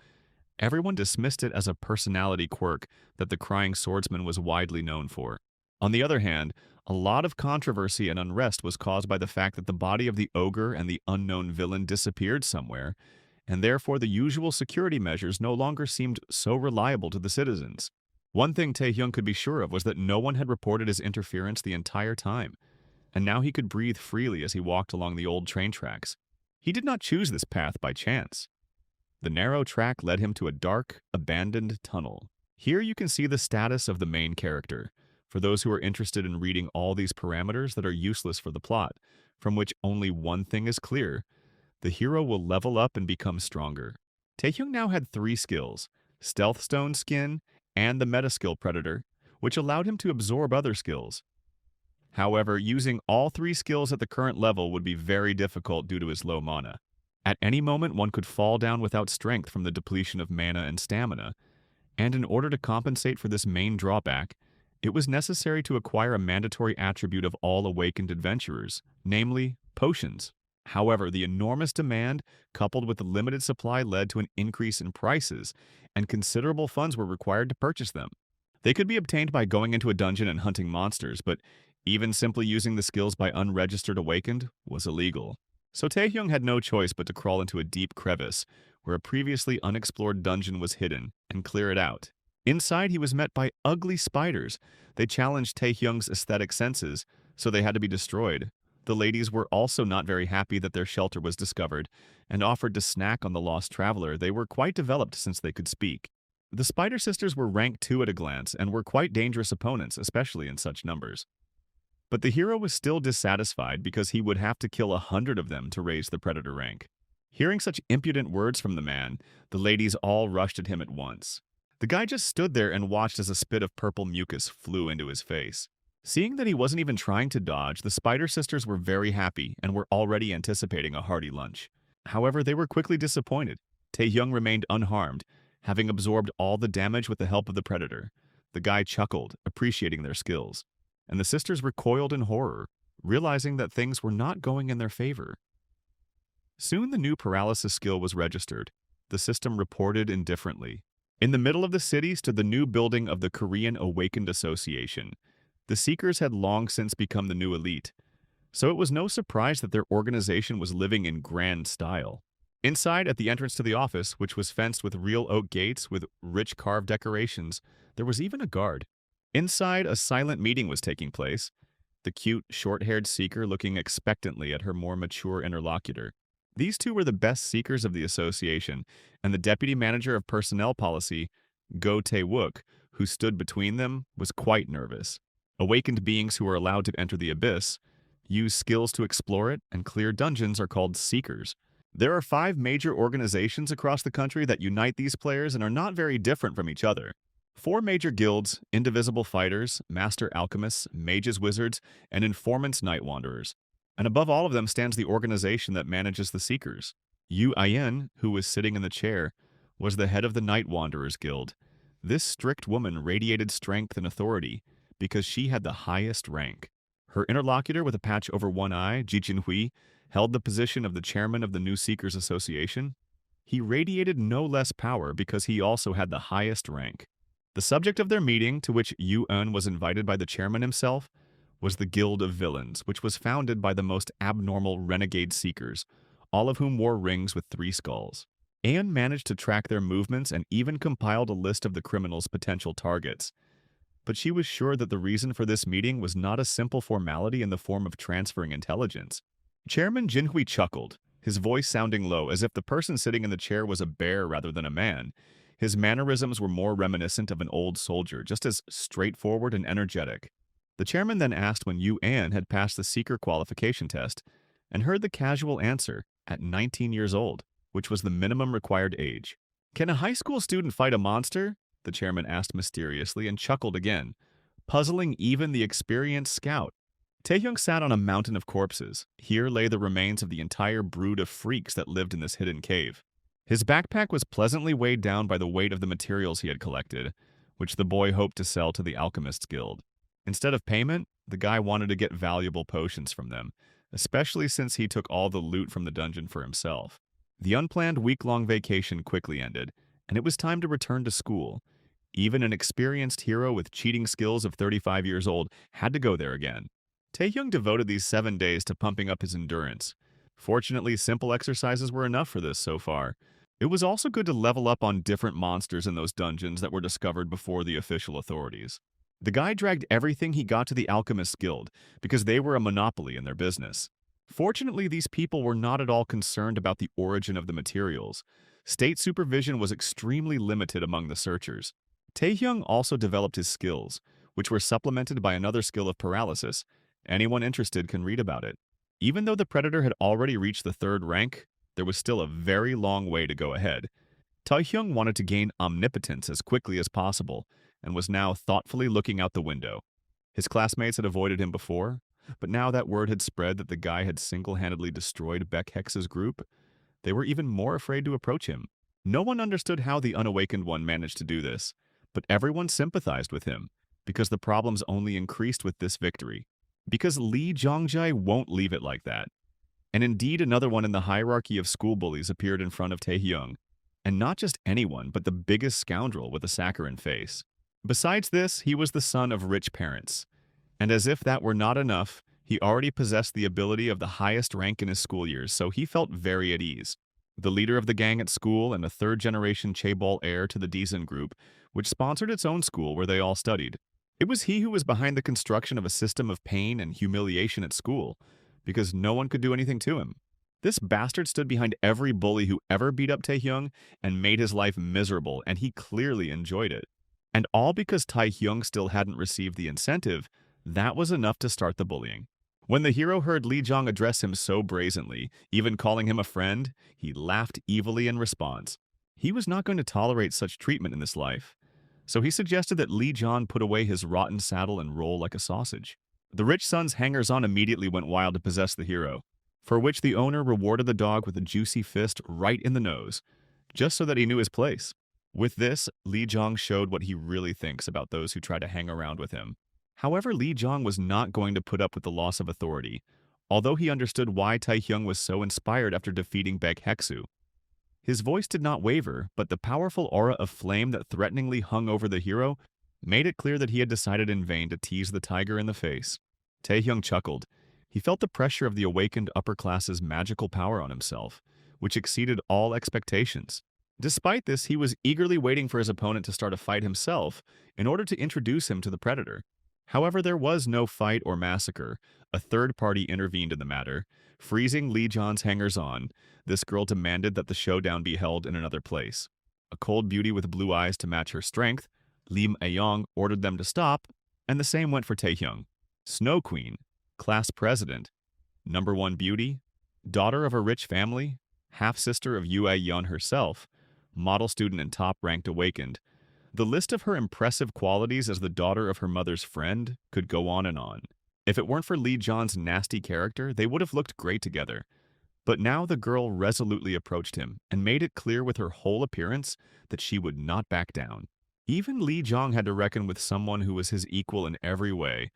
Everyone dismissed it as a personality quirk that the crying swordsman was widely known for. On the other hand, a lot of controversy and unrest was caused by the fact that the body of the ogre and the unknown villain disappeared somewhere, and therefore the usual security measures no longer seemed so reliable to the citizens. One thing Taehyung could be sure of was that no one had reported his interference the entire time, and now he could breathe freely as he walked along the old train tracks. He did not choose this path by chance. The narrow track led him to a dark, abandoned tunnel. Here you can see the status of the main character, for those who are interested in reading all these parameters that are useless for the plot, from which only one thing is clear: the hero will level up and become stronger. Taehyung now had three skills: Stealth Stone Skin and the Meta Skill Predator, which allowed him to absorb other skills. However, using all three skills at the current level would be very difficult due to his low mana. At any moment, one could fall down without strength from the depletion of mana and stamina, and in order to compensate for this main drawback, it was necessary to acquire a mandatory attribute of all awakened adventurers, namely potions. However, the enormous demand, coupled with the limited supply, led to an increase in prices, and considerable funds were required to purchase them. They could be obtained by going into a dungeon and hunting monsters, but even simply using the skills by unregistered awakened was illegal. So Taehyung had no choice but to crawl into a deep crevice, where a previously unexplored dungeon was hidden, and clear it out. Inside, he was met by ugly spiders. They challenged Taehyung's aesthetic senses, so they had to be destroyed. The ladies were also not very happy that their shelter was discovered, and offered to snack on the lost traveler. They were quite developed since they could speak. The Spider Sisters were rank 2 at a glance, and were quite dangerous opponents, especially in such numbers. But the hero was still dissatisfied because he would have to kill 100 of them to raise the Predator rank. Hearing such impudent words from the man, the ladies all rushed at him at once. The guy just stood there and watched as a spit of purple mucus flew into his face. Seeing that he wasn't even trying to dodge, the Spider Sisters were very happy and were already anticipating a hearty lunch. However, they were quickly disappointed. Taehyung remained unharmed, having absorbed all the damage with the help of the Predator. The guy chuckled, appreciating their skills, and the sisters recoiled in horror, realizing that things were not going in their favor. Soon the new paralysis skill was registered. The system reported indifferently. In the middle of the city stood the new building of the Korean Awakened Association. The Seekers had long since become the new elite, so it was no surprise that their organization was living in grand style. Inside, at the entrance to the office, which was fenced with real oak gates with rich carved decorations, there was even a guard. Inside, a silent meeting was taking place, the cute, short-haired seeker looking expectantly at her more mature interlocutor. These two were the best seekers of the association, and the deputy manager of personnel policy, Go Tae-wook, who stood between them, was quite nervous. Awakened beings who are allowed to enter the abyss, use skills to explore it, and clear dungeons are called seekers. There are 5 major organizations across the country that unite these players and are not very different from each other. 4 major guilds: Indivisible Fighters, Master Alchemists, Mages Wizards, and Informants Night Wanderers. And above all of them stands the organization that manages the Seekers. Yu Ayen, who was sitting in the chair, was the head of the Night Wanderers Guild. This strict woman radiated strength and authority because she had the highest rank. Her interlocutor with a patch over one eye, Ji Jin-hui, held the position of the chairman of the New Seekers Association. He radiated no less power because he also had the highest rank. The subject of their meeting, to which Yu Eun was invited by the chairman himself, was the Guild of Villains, which was founded by the most abnormal renegade seekers, all of whom wore rings with 3 skulls. Aeon managed to track their movements and even compiled a list of the criminals' potential targets. But she was sure that the reason for this meeting was not a simple formality in the form of transferring intelligence. Chairman Jinhui chuckled, his voice sounding low, as if the person sitting in the chair was a bear rather than a man. His mannerisms were more reminiscent of an old soldier, just as straightforward and energetic. The chairman then asked when Yu An had passed the Seeker qualification test, and heard the casual answer, at 19 years old, which was the minimum required age. "Can a high school student fight a monster?" the chairman asked mysteriously, and chuckled again, puzzling even the experienced scout. Taehyung sat on a mountain of corpses. Here lay the remains of the entire brood of freaks that lived in this hidden cave. His backpack was pleasantly weighed down by the weight of the materials he had collected, which the boy hoped to sell to the Alchemists Guild. Instead of payment, the guy wanted to get valuable potions from them, especially since he took all the loot from the dungeon for himself. The unplanned week-long vacation quickly ended, and it was time to return to school. Even an experienced hero with cheating skills of 35 years old had to go there again. Taehyung devoted these 7 days to pumping up his endurance. Fortunately, simple exercises were enough for this so far. It was also good to level up on different monsters in those dungeons that were discovered before the official authorities. The guy dragged everything he got to the Alchemists Guild because they were a monopoly in their business. Fortunately, these people were not at all concerned about the origin of the materials. State supervision was extremely limited among the searchers. Taehyung also developed his skills, which were supplemented by another skill of paralysis. Anyone interested can read about it. Even though the Predator had already reached the 3rd rank, there was still a very long way to go ahead. Taehyung wanted to gain omnipotence as quickly as possible and was now thoughtfully looking out the window. His classmates had avoided him before, but now that word had spread that the guy had single-handedly destroyed Beck Hex's group, they were even more afraid to approach him. No one understood how the unawakened one managed to do this, but everyone sympathized with him, because the problems only increased with this victory. Because Lee Jongjae won't leave it like that. And indeed, another one in the hierarchy of school bullies appeared in front of Taehyung, and not just anyone, but the biggest scoundrel with a saccharine face. Besides this, he was the son of rich parents, and as if that were not enough, he already possessed the ability of the highest rank in his school years, so he felt very at ease. The leader of the gang at school and a third-generation chaebol heir to the Dizon group, which sponsored its own school where they all studied. It was he who was behind the construction of a system of pain and humiliation at school, because no one could do anything to him. This bastard stood behind every bully who ever beat up Taehyung and made his life miserable, and he clearly enjoyed it. And all because Taehyung still hadn't received the incentive, that was enough to start the bullying. When the hero heard Lee Jong address him so brazenly, even calling him a friend, he laughed evilly in response. He was not going to tolerate such treatment in this life, so he suggested that Lee Jong put away his rotten saddle and roll like a sausage. The rich son's hangers-on immediately went wild to possess the hero, for which the owner rewarded the dog with a juicy fist right in the nose, just so that he knew his place. With this, Lee Jong showed what he really thinks about those who try to hang around with him. However, Lee Jong was not going to put up with the loss of authority, although he understood why Taehyung was so inspired after defeating Baek Heksu. His voice did not waver, but the powerful aura of flame that threateningly hung over the hero made it clear that he had decided in vain to tease the tiger in the face. Taehyung chuckled. He felt the pressure of the awakened upper class's magical power on himself, which exceeded all expectations. Despite this, he was eagerly waiting for his opponent to start a fight himself in order to introduce him to the predator. However, there was no fight or massacre. A third party intervened in the matter. Freezing Lee Jong's hangers-on, this girl demanded that the showdown be held in another place. A cold beauty with blue eyes to match her strength, Lim Aeyong ordered them to stop, and the same went for Taehyung. Snow Queen, class president, number one beauty, daughter of a rich family, half-sister of Yue Yun herself, model student and top-ranked awakened. The list of her impressive qualities as the daughter of her mother's friend could go on and on. If it weren't for Lee John's nasty character, they would have looked great together. But now the girl resolutely approached him and made it clear with her whole appearance that she would not back down. Even Lee Jong had to reckon with someone who was his equal in every way,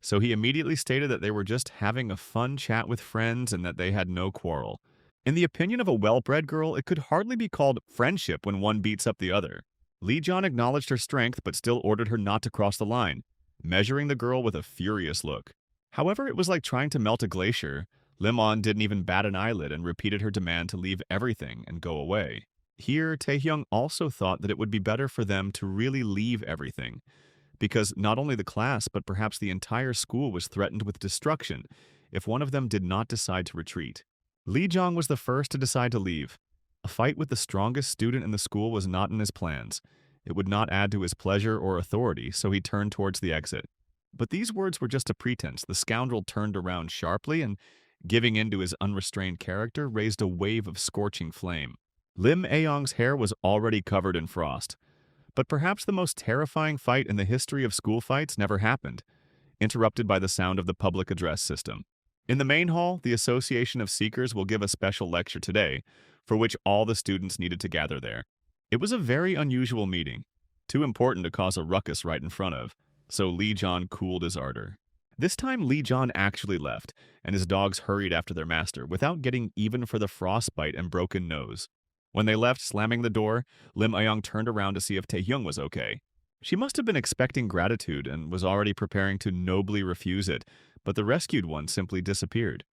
so he immediately stated that they were just having a fun chat with friends and that they had no quarrel. In the opinion of a well-bred girl, it could hardly be called friendship when one beats up the other. Lee Jong acknowledged her strength but still ordered her not to cross the line, measuring the girl with a furious look. However, it was like trying to melt a glacier. Lim On didn't even bat an eyelid and repeated her demand to leave everything and go away. Here, Taehyung also thought that it would be better for them to really leave everything, because not only the class but perhaps the entire school was threatened with destruction if one of them did not decide to retreat. Lee Jong was the first to decide to leave. A fight with the strongest student in the school was not in his plans. It would not add to his pleasure or authority, so he turned towards the exit. But these words were just a pretense. The scoundrel turned around sharply and, giving in to his unrestrained character, raised a wave of scorching flame. Lim Aeyong's hair was already covered in frost. But perhaps the most terrifying fight in the history of school fights never happened, interrupted by the sound of the public address system. In the main hall, the Association of Seekers will give a special lecture today, for which all the students needed to gather there. It was a very unusual meeting, too important to cause a ruckus right in front of, so Lee Jong cooled his ardor. This time Lee Jong actually left, and his dogs hurried after their master, without getting even for the frostbite and broken nose. When they left, slamming the door, Lim Aeyong turned around to see if Taehyung was okay. She must have been expecting gratitude and was already preparing to nobly refuse it, but the rescued one simply disappeared.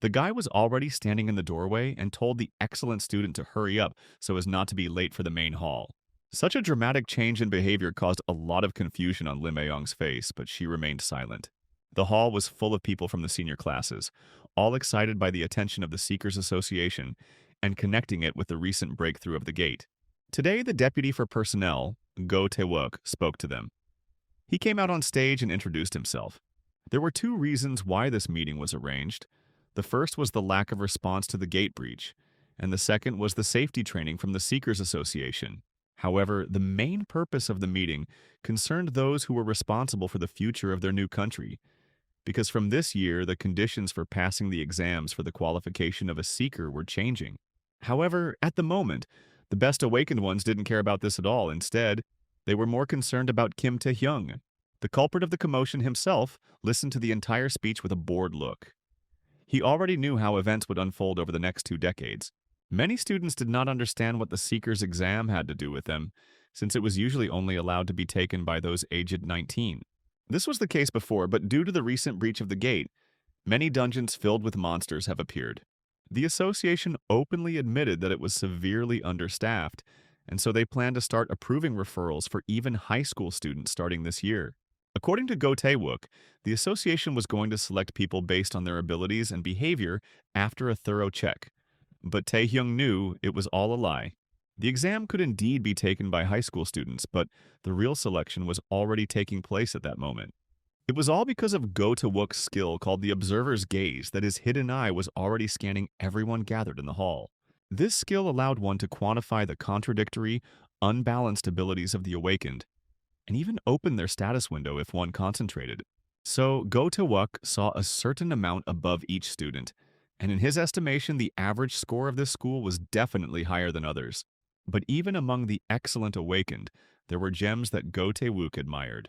The guy was already standing in the doorway and told the excellent student to hurry up so as not to be late for the main hall. Such a dramatic change in behavior caused a lot of confusion on Lim Aeyong's face, but she remained silent. The hall was full of people from the senior classes, all excited by the attention of the Seekers Association and connecting it with the recent breakthrough of the gate. Today, the deputy for personnel, Go Tae-wook, spoke to them. He came out on stage and introduced himself. There were two reasons why this meeting was arranged. The first was the lack of response to the gate breach, and the second was the safety training from the Seekers Association. However, the main purpose of the meeting concerned those who were responsible for the future of their new country, because from this year, the conditions for passing the exams for the qualification of a Seeker were changing. However, at the moment, the best awakened ones didn't care about this at all. Instead, they were more concerned about Kim Tae-hyung. The culprit of the commotion himself listened to the entire speech with a bored look. He already knew how events would unfold over the next 2 decades. Many students did not understand what the Seeker's exam had to do with them, since it was usually only allowed to be taken by those aged 19. This was the case before, but due to the recent breach of the gate, many dungeons filled with monsters have appeared. The association openly admitted that it was severely understaffed, and so they plan to start approving referrals for even high school students starting this year. According to Go Tae-wook, the association was going to select people based on their abilities and behavior after a thorough check. But Tae-hyung knew it was all a lie. The exam could indeed be taken by high school students, but the real selection was already taking place at that moment. It was all because of Go Tae-wook's skill called the Observer's Gaze that his hidden eye was already scanning everyone gathered in the hall. This skill allowed one to quantify the contradictory, unbalanced abilities of the awakened, and even open their status window if one concentrated. So Go Tae-wook saw a certain amount above each student, and in his estimation the average score of this school was definitely higher than others. But even among the excellent awakened, there were gems that Go Tae-wook admired.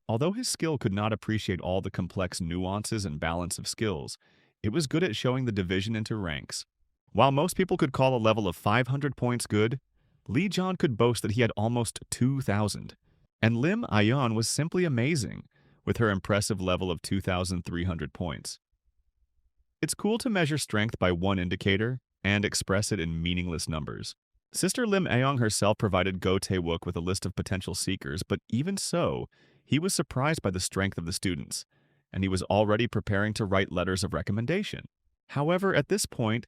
Although his skill could not appreciate all the complex nuances and balance of skills, it was good at showing the division into ranks. While most people could call a level of 500 points good, Lee John could boast that he had almost 2,000. And Lim Ayeon was simply amazing, with her impressive level of 2,300 points. It's cool to measure strength by one indicator and express it in meaningless numbers. Sister Lim Ayeon herself provided Go Tae-wook with a list of potential seekers, but even so, he was surprised by the strength of the students, and he was already preparing to write letters of recommendation. However, at this point,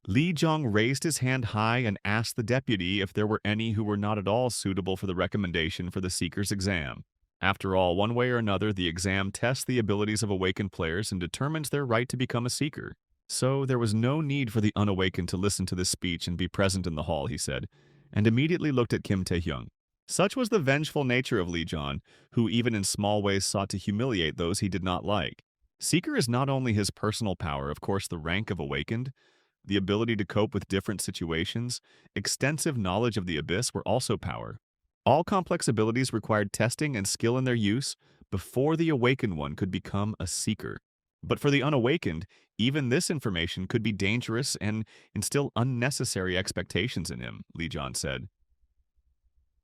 Lee Jong raised his hand high and asked the deputy if there were any who were not at all suitable for the recommendation for the Seeker's exam. After all, one way or another, the exam tests the abilities of awakened players and determines their right to become a Seeker. So there was no need for the unawakened to listen to this speech and be present in the hall, he said, and immediately looked at Kim Tae-hyung. Such was the vengeful nature of Lee John, who even in small ways sought to humiliate those he did not like. Seeker is not only his personal power, of course the rank of awakened, the ability to cope with different situations, extensive knowledge of the abyss were also power. All complex abilities required testing and skill in their use before the awakened one could become a Seeker. But for the unawakened, even this information could be dangerous and instill unnecessary expectations in him, Lee John said.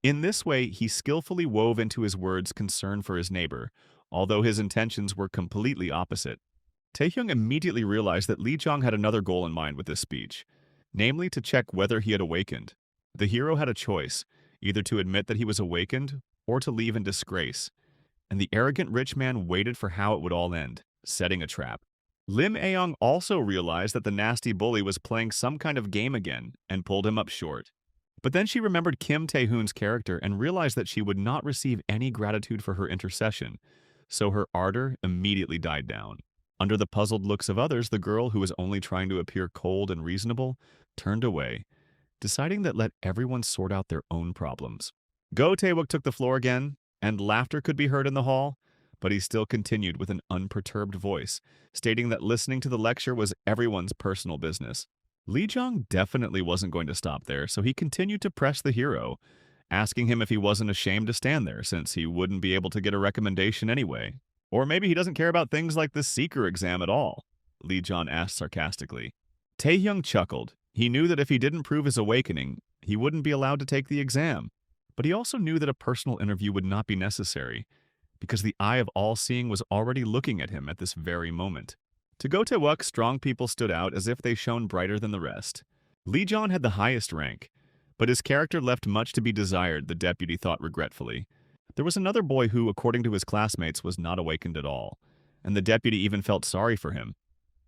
In this way, he skillfully wove into his words concern for his neighbor, although his intentions were completely opposite. Taehyung immediately realized that Lee Jong had another goal in mind with this speech, namely to check whether he had awakened. The hero had a choice, either to admit that he was awakened or to leave in disgrace, and the arrogant rich man waited for how it would all end, setting a trap. Lim Aeong also realized that the nasty bully was playing some kind of game again and pulled him up short. But then she remembered Kim Tae-hoon's character and realized that she would not receive any gratitude for her intercession, so her ardor immediately died down. Under the puzzled looks of others, the girl, who was only trying to appear cold and reasonable, turned away, deciding that let everyone sort out their own problems. Go Tae-wook took the floor again, and laughter could be heard in the hall, but he still continued with an unperturbed voice, stating that listening to the lecture was everyone's personal business. Lee Jong definitely wasn't going to stop there, so he continued to press the hero, asking him if he wasn't ashamed to stand there since he wouldn't be able to get a recommendation anyway. Or maybe he doesn't care about things like the Seeker exam at all, Lee Jong asked sarcastically. Taehyung chuckled. He knew that if he didn't prove his awakening, he wouldn't be allowed to take the exam. But he also knew that a personal interview would not be necessary, because the eye of all-seeing was already looking at him at this very moment. To Go Tae-wook, strong people stood out as if they shone brighter than the rest. Lee Jong had the highest rank, but his character left much to be desired, the deputy thought regretfully. There was another boy who, according to his classmates, was not awakened at all, and the deputy even felt sorry for him.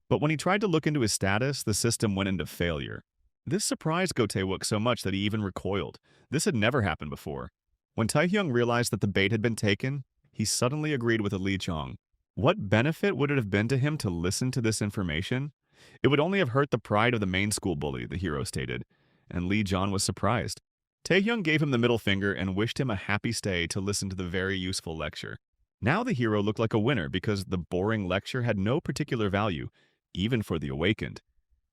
But when he tried to look into his status, the system went into failure. This surprised Go Tae-wook so much that he even recoiled. This had never happened before. When Taehyung realized that the bait had been taken, he suddenly agreed with Lee Jong. What benefit would it have been to him to listen to this information? It would only have hurt the pride of the main school bully, the hero stated, and Lee John was surprised. Taehyung gave him the middle finger and wished him a happy stay to listen to the very useful lecture. Now the hero looked like a winner because the boring lecture had no particular value, even for the awakened.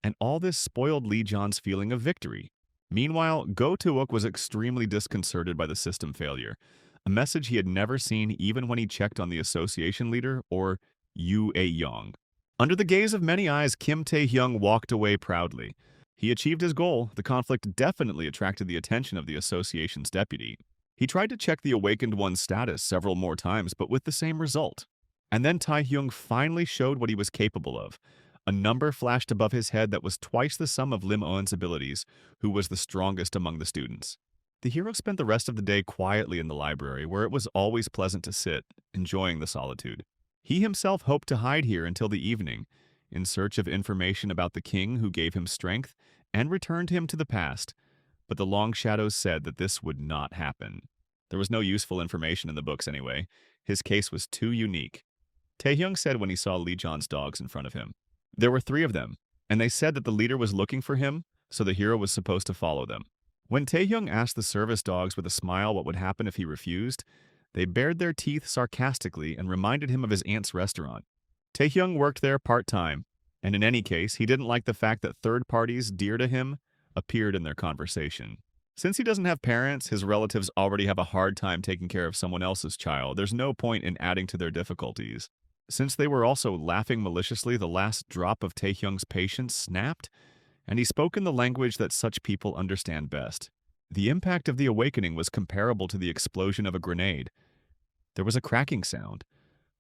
And all this spoiled Lee John's feeling of victory. Meanwhile, Go Taewook was extremely disconcerted by the system failure, a message he had never seen even when he checked on the association leader, or Yu A-young. Under the gaze of many eyes, Kim Tae-hyung walked away proudly. He achieved his goal. The conflict definitely attracted the attention of the association's deputy. He tried to check the awakened one's status several more times, but with the same result. And then Tae-hyung finally showed what he was capable of. A number flashed above his head that was twice the sum of Lim Owen's abilities, who was the strongest among the students. The hero spent the rest of the day quietly in the library, where it was always pleasant to sit, enjoying the solitude. He himself hoped to hide here until the evening, in search of information about the king who gave him strength and returned him to the past. But the long shadows said that this would not happen. There was no useful information in the books anyway. His case was too unique. Taehyung said when he saw Lee John's dogs in front of him. There were 3 of them, and they said that the leader was looking for him, so the hero was supposed to follow them. When Taehyung asked the service dogs with a smile what would happen if he refused, they bared their teeth sarcastically and reminded him of his aunt's restaurant. Taehyung worked there part-time, and in any case, he didn't like the fact that third parties dear to him appeared in their conversation. Since he doesn't have parents, his relatives already have a hard time taking care of someone else's child. There's no point in adding to their difficulties. Since they were also laughing maliciously, the last drop of Taehyung's patience snapped, and he spoke in the language that such people understand best. The impact of the awakening was comparable to the explosion of a grenade. There was a cracking sound,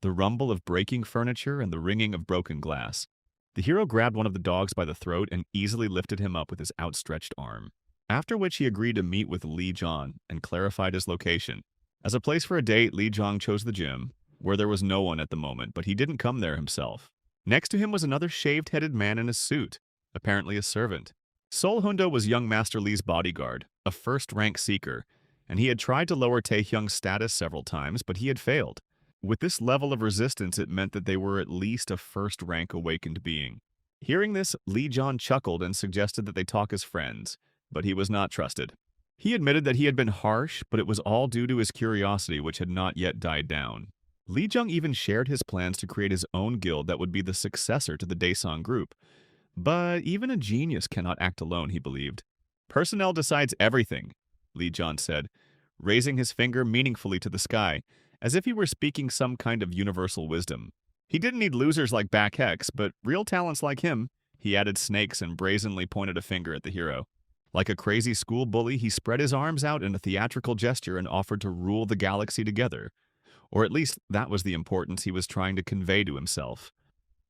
the rumble of breaking furniture and the ringing of broken glass. The hero grabbed one of the dogs by the throat and easily lifted him up with his outstretched arm, after which he agreed to meet with Lee John and clarified his location. As a place for a date, Lee Jong chose the gym, where there was no one at the moment, but he didn't come there himself. Next to him was another shaved-headed man in a suit, apparently a servant. Sol Hundo was young Master Lee's bodyguard, a first-rank seeker, and he had tried to lower Taehyung's status several times, but he had failed. With this level of resistance, it meant that they were at least a first-rank awakened being. Hearing this, Lee John chuckled and suggested that they talk as friends, but he was not trusted. He admitted that he had been harsh, but it was all due to his curiosity, which had not yet died down. Lee Jung even shared his plans to create his own guild that would be the successor to the Daesung group. But even a genius cannot act alone, he believed. Personnel decides everything, Lee John said, raising his finger meaningfully to the sky, as if he were speaking some kind of universal wisdom. He didn't need losers like Back Hex, but real talents like him. He added snakes and brazenly pointed a finger at the hero. Like a crazy school bully, he spread his arms out in a theatrical gesture and offered to rule the galaxy together. Or at least that was the importance he was trying to convey to himself.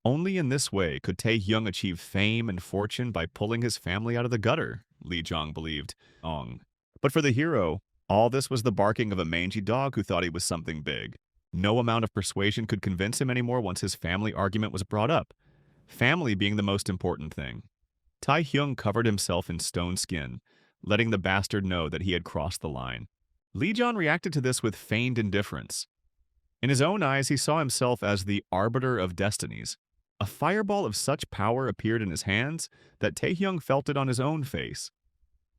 Only in this way could Taehyung achieve fame and fortune by pulling his family out of the gutter, Lee Jong believed. But for the hero, all this was the barking of a mangy dog who thought he was something big. No amount of persuasion could convince him anymore once his family argument was brought up, family being the most important thing. Taehyung covered himself in stone skin, letting the bastard know that he had crossed the line. Lee Jong reacted to this with feigned indifference. In his own eyes, he saw himself as the arbiter of destinies. A fireball of such power appeared in his hands that Taehyung felt it on his own face.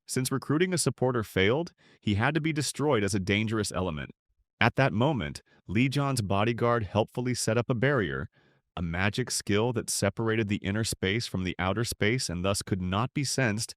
Since recruiting a supporter failed, he had to be destroyed as a dangerous element. At that moment, Lee Jong's bodyguard helpfully set up a barrier, a magic skill that separated the inner space from the outer space and thus could not be sensed.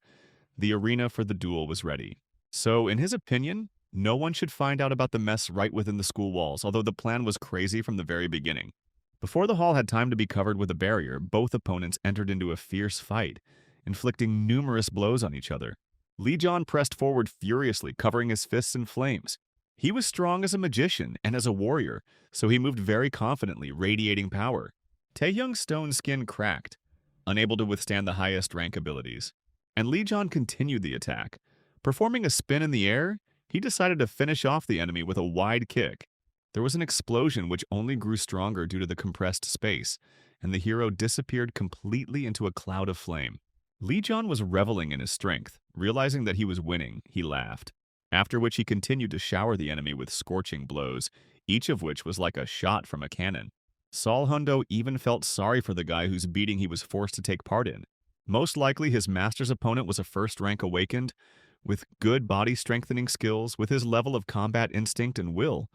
The arena for the duel was ready. So, in his opinion, no one should find out about the mess right within the school walls, although the plan was crazy from the very beginning. Before the hall had time to be covered with a barrier, both opponents entered into a fierce fight, inflicting numerous blows on each other. Lee Jong pressed forward furiously, covering his fists in flames. He was strong as a magician and as a warrior, so he moved very confidently, radiating power. Taehyung's stone skin cracked, unable to withstand the highest rank abilities. And Lee Jong continued the attack. Performing a spin in the air, he decided to finish off the enemy with a wide kick. There was an explosion which only grew stronger due to the compressed space, and the hero disappeared completely into a cloud of flame. Lee Jong was reveling in his strength. Realizing that he was winning, he laughed, after which he continued to shower the enemy with scorching blows, each of which was like a shot from a cannon. Saul Hundo even felt sorry for the guy whose beating he was forced to take part in. Most likely, his master's opponent was a first-rank awakened, with good body strengthening skills, with his level of combat instinct and will.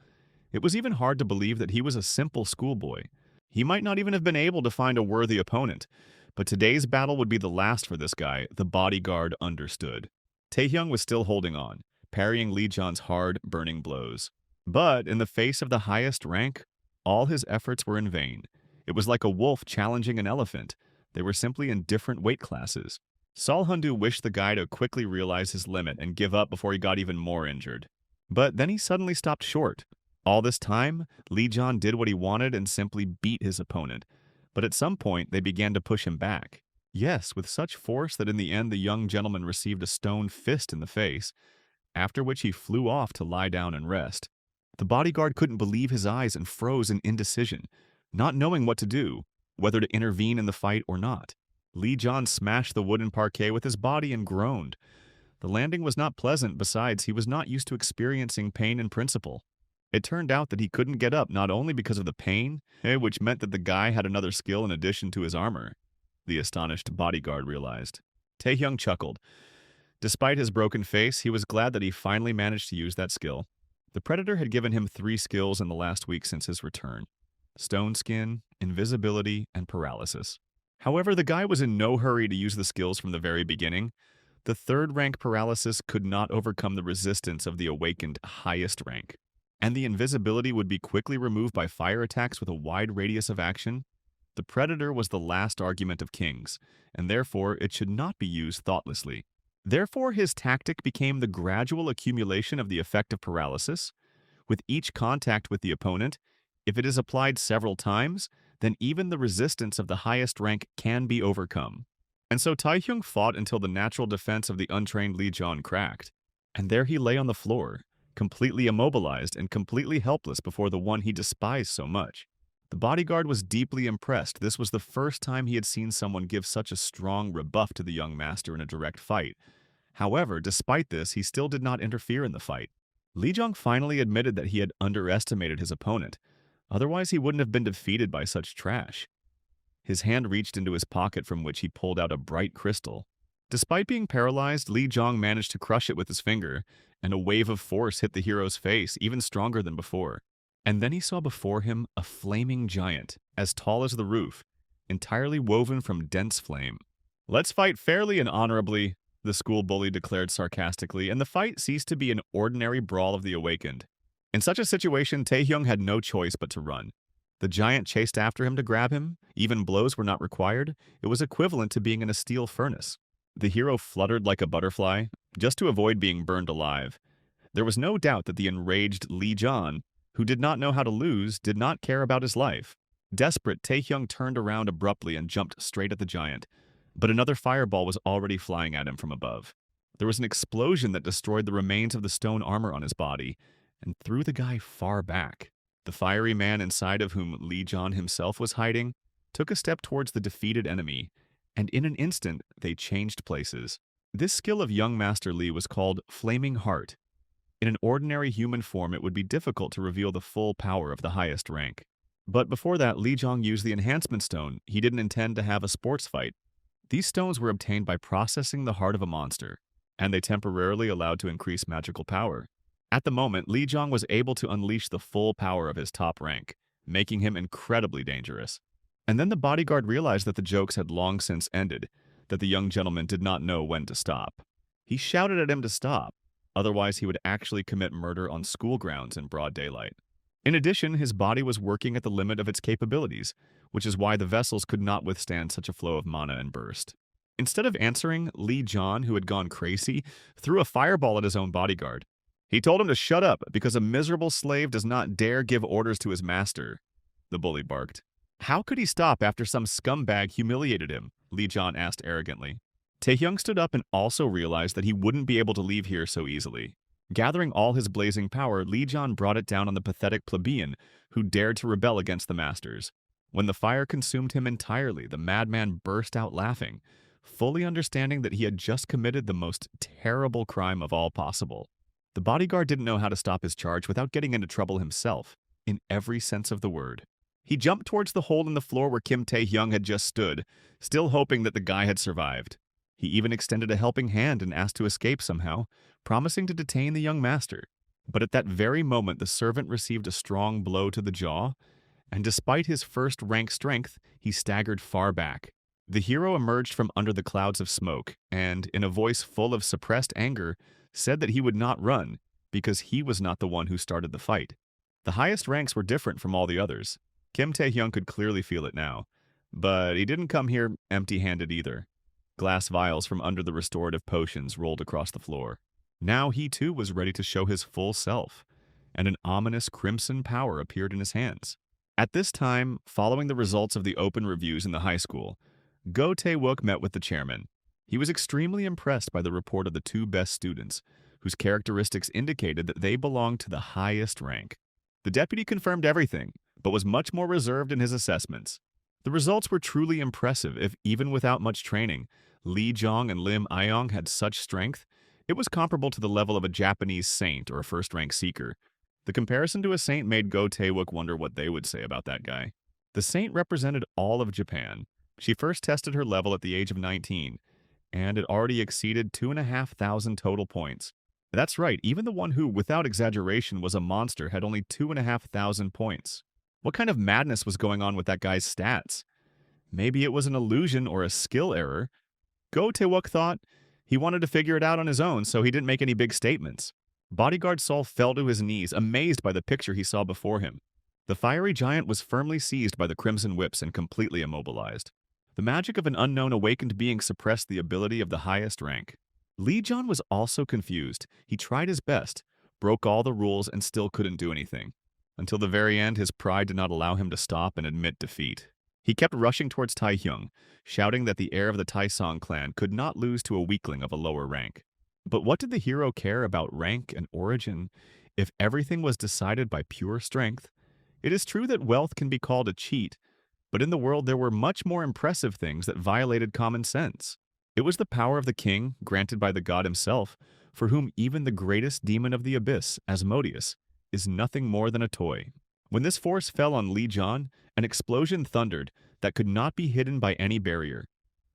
It was even hard to believe that he was a simple schoolboy. He might not even have been able to find a worthy opponent, but today's battle would be the last for this guy, the bodyguard understood. Taehyung was still holding on, parrying Lee Jon's hard, burning blows. But in the face of the highest rank, all his efforts were in vain. It was like a wolf challenging an elephant. They were simply in different weight classes. Saul Hundu wished the guy to quickly realize his limit and give up before he got even more injured. But then he suddenly stopped short. All this time, Lee Jon did what he wanted and simply beat his opponent. But at some point, they began to push him back. Yes, with such force that in the end the young gentleman received a stone fist in the face, after which he flew off to lie down and rest. The bodyguard couldn't believe his eyes and froze in indecision, not knowing what to do, whether to intervene in the fight or not. Lee Jon smashed the wooden parquet with his body and groaned. The landing was not pleasant, besides he was not used to experiencing pain in principle. It turned out that he couldn't get up not only because of the pain, which meant that the guy had another skill in addition to his armor, the astonished bodyguard realized. Taehyung chuckled. Despite his broken face, he was glad that he finally managed to use that skill. The Predator had given him 3 skills in the last week since his return: stone skin, invisibility, and paralysis. However, the guy was in no hurry to use the skills from the very beginning. The 3rd rank paralysis could not overcome the resistance of the awakened highest rank, and the invisibility would be quickly removed by fire attacks with a wide radius of action. The Predator was the last argument of kings, and therefore it should not be used thoughtlessly. Therefore, his tactic became the gradual accumulation of the effect of paralysis. With each contact with the opponent, if it is applied several times, then even the resistance of the highest rank can be overcome. And so Taehyung fought until the natural defense of the untrained Lee Jon cracked. And there he lay on the floor, completely immobilized and completely helpless before the one he despised so much. The bodyguard was deeply impressed. This was the first time he had seen someone give such a strong rebuff to the young master in a direct fight. However, despite this, he still did not interfere in the fight. Lee Jong finally admitted that he had underestimated his opponent. Otherwise, he wouldn't have been defeated by such trash. His hand reached into his pocket from which he pulled out a bright crystal. Despite being paralyzed, Lee Jong managed to crush it with his finger, and a wave of force hit the hero's face, even stronger than before. And then he saw before him a flaming giant, as tall as the roof, entirely woven from dense flame. "Let's fight fairly and honorably," the school bully declared sarcastically, and the fight ceased to be an ordinary brawl of the awakened. In such a situation, Taehyung had no choice but to run. The giant chased after him to grab him. Even blows were not required. It was equivalent to being in a steel furnace. The hero fluttered like a butterfly, just to avoid being burned alive. There was no doubt that the enraged Lee Jon, who did not know how to lose, did not care about his life. Desperate, Taehyung turned around abruptly and jumped straight at the giant. But another fireball was already flying at him from above. There was an explosion that destroyed the remains of the stone armor on his body, and threw the guy far back. The fiery man inside of whom Lee Jon himself was hiding took a step towards the defeated enemy, and in an instant they changed places. This skill of young Master Lee was called Flaming Heart. In an ordinary human form, it would be difficult to reveal the full power of the highest rank. But before that, Lee Jong used the enhancement stone. He didn't intend to have a sports fight. These stones were obtained by processing the heart of a monster, and they temporarily allowed to increase magical power. At the moment, Lee Jong was able to unleash the full power of his top rank, making him incredibly dangerous. And then the bodyguard realized that the jokes had long since ended, that the young gentleman did not know when to stop. He shouted at him to stop, otherwise he would actually commit murder on school grounds in broad daylight. In addition, his body was working at the limit of its capabilities, which is why the vessels could not withstand such a flow of mana and burst. Instead of answering, Lee Jon, who had gone crazy, threw a fireball at his own bodyguard. He told him to shut up because a miserable slave does not dare give orders to his master, the bully barked. How could he stop after some scumbag humiliated him? Lee Jon asked arrogantly. Taehyung stood up and also realized that he wouldn't be able to leave here so easily. Gathering all his blazing power, Lee Jon brought it down on the pathetic plebeian who dared to rebel against the masters. When the fire consumed him entirely, the madman burst out laughing, fully understanding that he had just committed the most terrible crime of all possible. The bodyguard didn't know how to stop his charge without getting into trouble himself, in every sense of the word. He jumped towards the hole in the floor where Kim Tae-hyung had just stood, still hoping that the guy had survived. He even extended a helping hand and asked to escape somehow, promising to detain the young master. But at that very moment, the servant received a strong blow to the jaw, and despite his first-rank strength, he staggered far back. The hero emerged from under the clouds of smoke and, in a voice full of suppressed anger, said that he would not run because he was not the one who started the fight. The highest ranks were different from all the others. Kim Tae-hyung could clearly feel it now, but he didn't come here empty-handed either. Glass vials from under the restorative potions rolled across the floor. Now he too was ready to show his full self, and an ominous crimson power appeared in his hands. At this time, following the results of the open reviews in the high school, Go Tae-wook met with the chairman. He was extremely impressed by the report of the two best students, whose characteristics indicated that they belonged to the highest rank. The deputy confirmed everything, but was much more reserved in his assessments. The results were truly impressive if, even without much training, Lee Jong and Lim Ayong had such strength. It was comparable to the level of a Japanese saint or a first-rank seeker. The comparison to a saint made Go Tae-wook wonder what they would say about that guy. The saint represented all of Japan. She first tested her level at the age of 19, and it already exceeded 2,500 total points. That's right, even the one who, without exaggeration, was a monster had only 2,500 points. What kind of madness was going on with that guy's stats? Maybe it was an illusion or a skill error. Go Tae-wook thought he wanted to figure it out on his own, so he didn't make any big statements. Bodyguard Saul fell to his knees, amazed by the picture he saw before him. The fiery giant was firmly seized by the crimson whips and completely immobilized. The magic of an unknown awakened being suppressed the ability of the highest rank. Lee John was also confused. He tried his best, broke all the rules, and still couldn't do anything. Until the very end, his pride did not allow him to stop and admit defeat. He kept rushing towards Tae-hyung, shouting that the heir of the Taesong clan could not lose to a weakling of a lower rank. But what did the hero care about rank and origin if everything was decided by pure strength? It is true that wealth can be called a cheat, but in the world there were much more impressive things that violated common sense. It was the power of the king, granted by the god himself, for whom even the greatest demon of the abyss, Asmodeus, is nothing more than a toy. When this force fell on Lee John, an explosion thundered that could not be hidden by any barrier.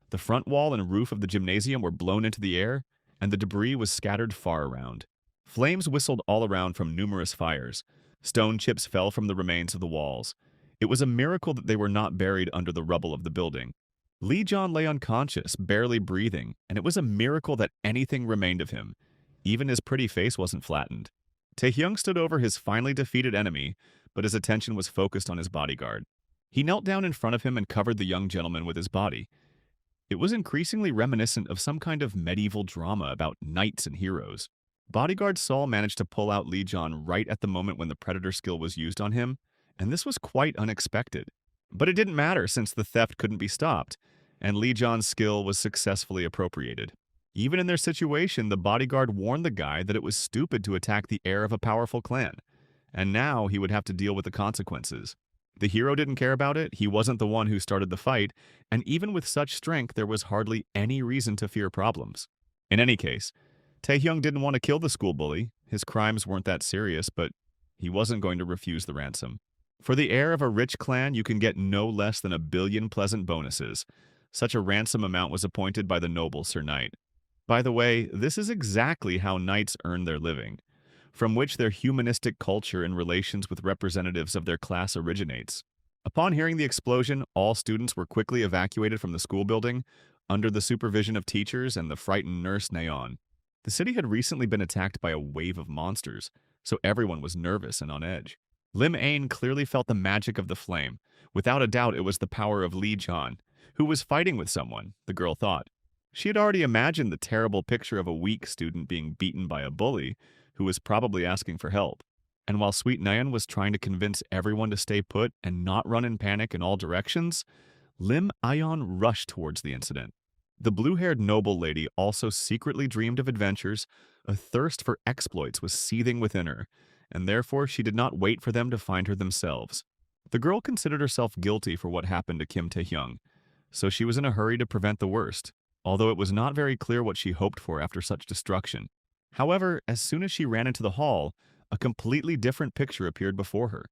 The front wall and roof of the gymnasium were blown into the air, and the debris was scattered far around. Flames whistled all around from numerous fires. Stone chips fell from the remains of the walls. It was a miracle that they were not buried under the rubble of the building. Lee John lay unconscious, barely breathing, and it was a miracle that anything remained of him. Even his pretty face wasn't flattened. Tae-hyung stood over his finally defeated enemy, but his attention was focused on his bodyguard. He knelt down in front of him and covered the young gentleman with his body. It was increasingly reminiscent of some kind of medieval drama about knights and heroes. Bodyguard Saul managed to pull out Lee John right at the moment when the predator skill was used on him, and this was quite unexpected. But it didn't matter since the theft couldn't be stopped, and Lee John's skill was successfully appropriated. Even in their situation, the bodyguard warned the guy that it was stupid to attack the heir of a powerful clan, and now he would have to deal with the consequences. The hero didn't care about it, he wasn't the one who started the fight, and even with such strength there was hardly any reason to fear problems. In any case, Tae-hyung didn't want to kill the school bully. His crimes weren't that serious, but he wasn't going to refuse the ransom. For the heir of a rich clan, you can get no less than 1 billion pleasant bonuses. Such a ransom amount was appointed by the noble Sir Knight. By the way, this is exactly how knights earn their living, from which their humanistic culture and relations with representatives of their class originates. Upon hearing the explosion, all students were quickly evacuated from the school building, under the supervision of teachers and the frightened nurse Naeon. The city had recently been attacked by a wave of monsters, so everyone was nervous and on edge. Lim Ain clearly felt the magic of the flame. Without a doubt, it was the power of Lee John, who was fighting with someone, the girl thought. She had already imagined the terrible picture of a weak student being beaten by a bully, who was probably asking for help. And while Sweet Nayan was trying to convince everyone to stay put and not run in panic in all directions, Lim Ayon rushed towards the incident. The blue-haired noble lady also secretly dreamed of adventures. A thirst for exploits was seething within her, and therefore she did not wait for them to find her themselves. The girl considered herself guilty for what happened to Kim Tae-hyung, so she was in a hurry to prevent the worst, although it was not very clear what she hoped for after such destruction. However, as soon as she ran into the hall, a completely different picture appeared before her.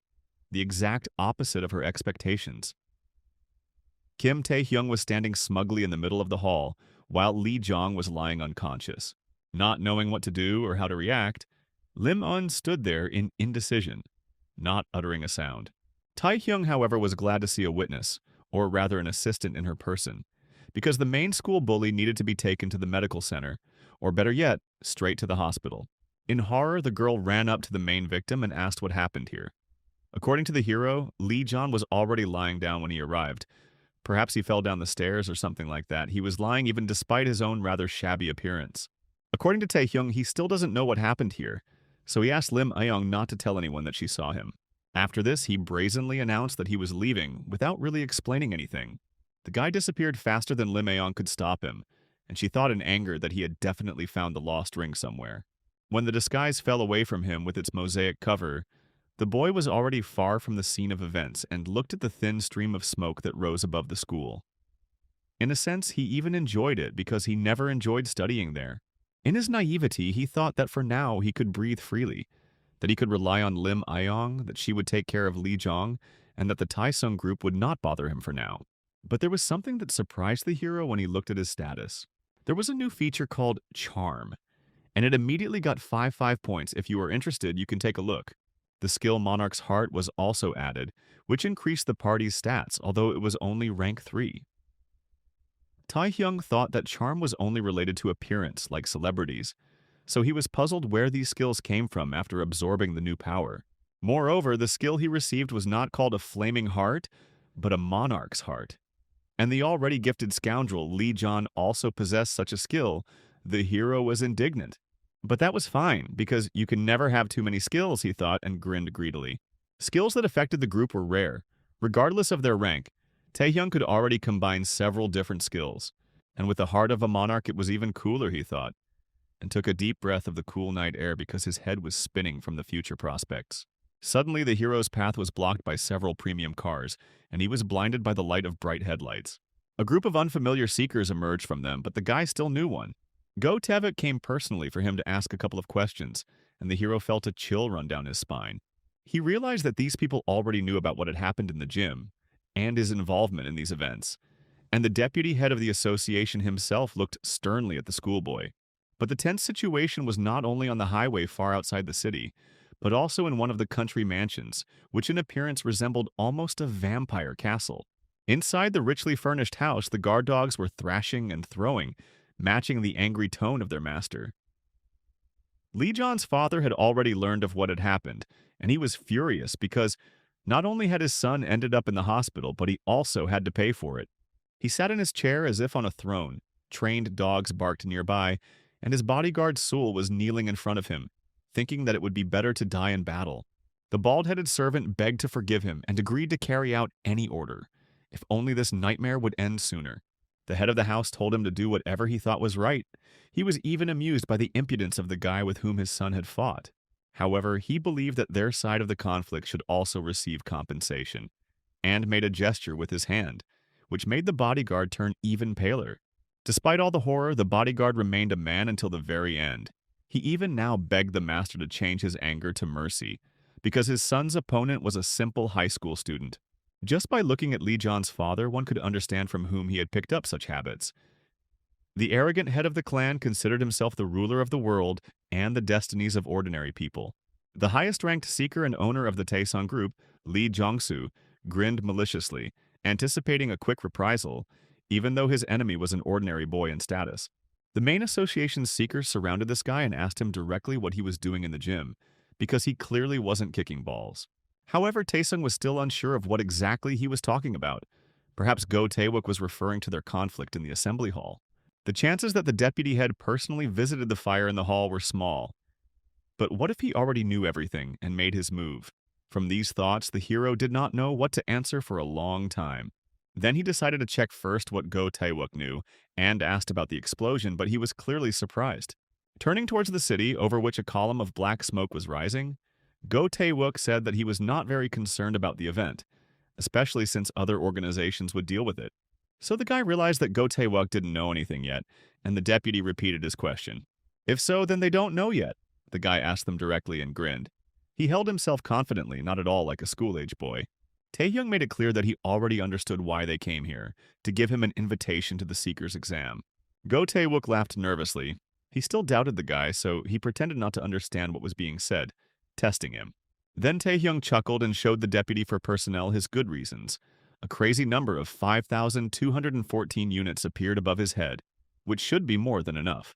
the exact opposite of her expectations. Kim Tae-hyung was standing smugly in the middle of the hall, while Lee Jong was lying unconscious. Not knowing what to do or how to react, Lim Un stood there in indecision, not uttering a sound. Tae-hyung, however, was glad to see a witness, or rather an assistant in her person, because the main school bully needed to be taken to the medical center, or better yet, straight to the hospital. In horror, the girl ran up to the main victim and asked what happened here. According to the hero, Lee Jong was already lying down when he arrived. Perhaps he fell down the stairs or something like that. He was lying even despite his own rather shabby appearance. According to Tae-hyung, he still doesn't know what happened here, so he asked Lim Ayoung not to tell anyone that she saw him. After this, he brazenly announced that he was leaving without really explaining anything. The guy disappeared faster than Lim Ayoung could stop him, and she thought in anger that he had definitely found the lost ring somewhere. When the disguise fell away from him with its mosaic cover, the boy was already far from the scene of events and looked at the thin stream of smoke that rose above the school. In a sense, he even enjoyed it because he never enjoyed studying there. In his naivety, he thought that for now he could breathe freely, that he could rely on Lim Ayoung, that she would take care of Lee Jong, and that the Taesung group would not bother him for now. But there was something that surprised the hero when he looked at his status. There was a new feature called Charm, and it immediately got 5 points. If you are interested, you can take a look. The skill Monarch's Heart was also added, which increased the party's stats, although it was only rank 3. Tae-hyung thought that charm was only related to appearance, like celebrities, so he was puzzled where these skills came from after absorbing the new power. Moreover, the skill he received was not called a flaming heart, but a monarch's heart. And the already gifted scoundrel Lee Jong also possessed such a skill. The hero was indignant. But that was fine, because you can never have too many skills, he thought, and grinned greedily. Skills that affected the group were rare. Regardless of their rank, Taehyung could already combine several different skills. And with the heart of a monarch, it was even cooler, he thought, and took a deep breath of the cool night air because his head was spinning from the future prospects. Suddenly, the hero's path was blocked by several premium cars, and he was blinded by the light of bright headlights. A group of unfamiliar seekers emerged from them, but the guy still knew one. Go Tevik came personally for him to ask a couple of questions, and the hero felt a chill run down his spine. He realized that these people already knew about what had happened in the gym, and his involvement in these events, and the deputy head of the association himself looked sternly at the schoolboy. But the tense situation was not only on the highway far outside the city, but also in one of the country mansions, which in appearance resembled almost a vampire castle. Inside the richly furnished house, the guard dogs were thrashing and throwing, matching the angry tone of their master. Lee Jong's father had already learned of what had happened, and he was furious because not only had his son ended up in the hospital, but he also had to pay for it. He sat in his chair as if on a throne. Trained dogs barked nearby, and his bodyguard Sul was kneeling in front of him, thinking that it would be better to die in battle. The bald-headed servant begged to forgive him and agreed to carry out any order, if only this nightmare would end sooner. The head of the house told him to do whatever he thought was right. He was even amused by the impudence of the guy with whom his son had fought. However, he believed that their side of the conflict should also receive compensation, and made a gesture with his hand, which made the bodyguard turn even paler. Despite all the horror, the bodyguard remained a man until the very end. He even now begged the master to change his anger to mercy, because his son's opponent was a simple high school student. Just by looking at Lee Jong's father, one could understand from whom he had picked up such habits. The arrogant head of the clan considered himself the ruler of the world and the destinies of ordinary people. The highest-ranked seeker and owner of the Taesung group, Lee Jong-soo, grinned maliciously, anticipating a quick reprisal, even though his enemy was an ordinary boy in status. The main association's seekers surrounded this guy and asked him directly what he was doing in the gym, because he clearly wasn't kicking balls. However, Taesung was still unsure of what exactly he was talking about. Perhaps Go Taewook was referring to their conflict in the assembly hall. The chances that the deputy head personally visited the fire in the hall were small. But what if he already knew everything and made his move? From these thoughts, the hero did not know what to answer for a long time. Then he decided to check first what Go Taewook knew, and asked about the explosion, but he was clearly surprised. Turning towards the city, over which a column of black smoke was rising, Go Taewook said that he was not very concerned about the event, especially since other organizations would deal with it. So the guy realized that Go Taewook didn't know anything yet, and the deputy repeated his question. If so, then they don't know yet, the guy asked them directly and grinned. He held himself confidently, not at all like a school-age boy. Taehyung made it clear that he already understood why they came here, to give him an invitation to the Seeker's exam. Go Taewook laughed nervously. He still doubted the guy, so he pretended not to understand what was being said, testing him. Then Taehyung chuckled and showed the deputy for personnel his good reasons. A crazy number of 5,214 units appeared above his head, which should be more than enough.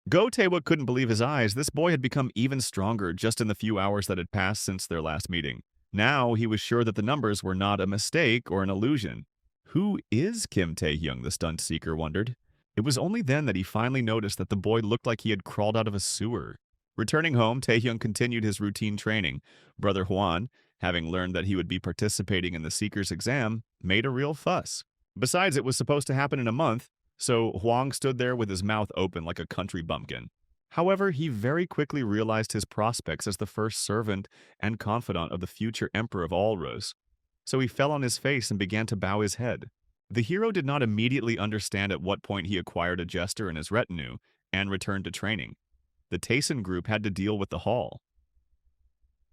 Go Taewook couldn't believe his eyes. This boy had become even stronger just in the few hours that had passed since their last meeting. Now he was sure that the numbers were not a mistake or an illusion. Who is Kim Taehyung, the stunt seeker wondered. It was only then that he finally noticed that the boy looked like he had crawled out of a sewer. Returning home, Taehyung continued his routine training. Brother Hwan, having learned that he would be participating in the Seeker's exam, made a real fuss. Besides, it was supposed to happen in a month, so Huang stood there with his mouth open like a country bumpkin. However, he very quickly realized his prospects as the first servant and confidant of the future emperor of Allros. So he fell on his face and began to bow his head. The hero did not immediately understand at what point he acquired a jester in his retinue and returned to training. The Tayson group had to deal with the hall.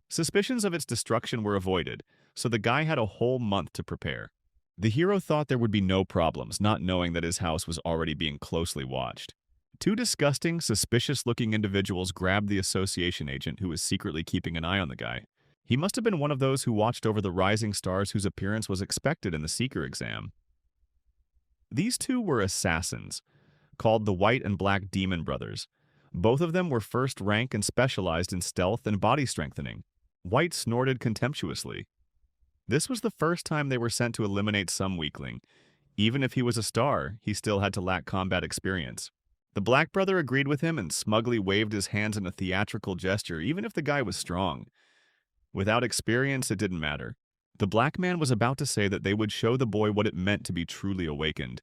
Suspicions of its destruction were avoided, so the guy had a whole month to prepare. The hero thought there would be no problems, not knowing that his house was already being closely watched. Two disgusting, suspicious-looking individuals grabbed the association agent who was secretly keeping an eye on the guy. He must have been one of those who watched over the rising stars whose appearance was expected in the Seeker exam. These two were assassins, called the White and Black Demon Brothers. Both of them were first rank and specialized in stealth and body strengthening. White snorted contemptuously. This was the first time they were sent to eliminate some weakling. Even if he was a star, he still had to lack combat experience. The Black Brother agreed with him and smugly waved his hands in a theatrical gesture, even if the guy was strong. Without experience, it didn't matter. The Black Man was about to say that they would show the boy what it meant to be truly awakened.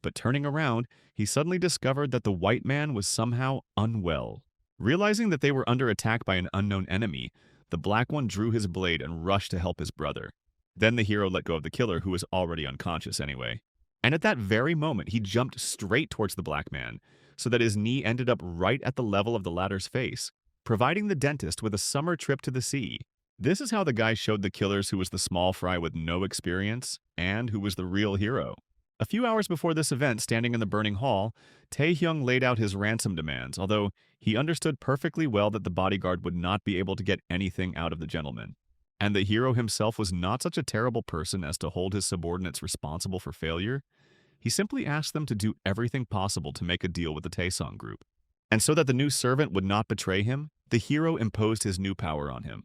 But turning around, he suddenly discovered that the White Man was somehow unwell. Realizing that they were under attack by an unknown enemy, the Black One drew his blade and rushed to help his brother. Then the hero let go of the killer, who was already unconscious anyway. And at that very moment, he jumped straight towards the Black Man, so that his knee ended up right at the level of the latter's face, providing the dentist with a summer trip to the sea. This is how the guy showed the killers who was the small fry with no experience, and who was the real hero. A few hours before this event, standing in the burning hall, Taehyung laid out his ransom demands, although he understood perfectly well that the bodyguard would not be able to get anything out of the gentleman. And the hero himself was not such a terrible person as to hold his subordinates responsible for failure. He simply asked them to do everything possible to make a deal with the Taesong group. And so that the new servant would not betray him, the hero imposed his new power on him.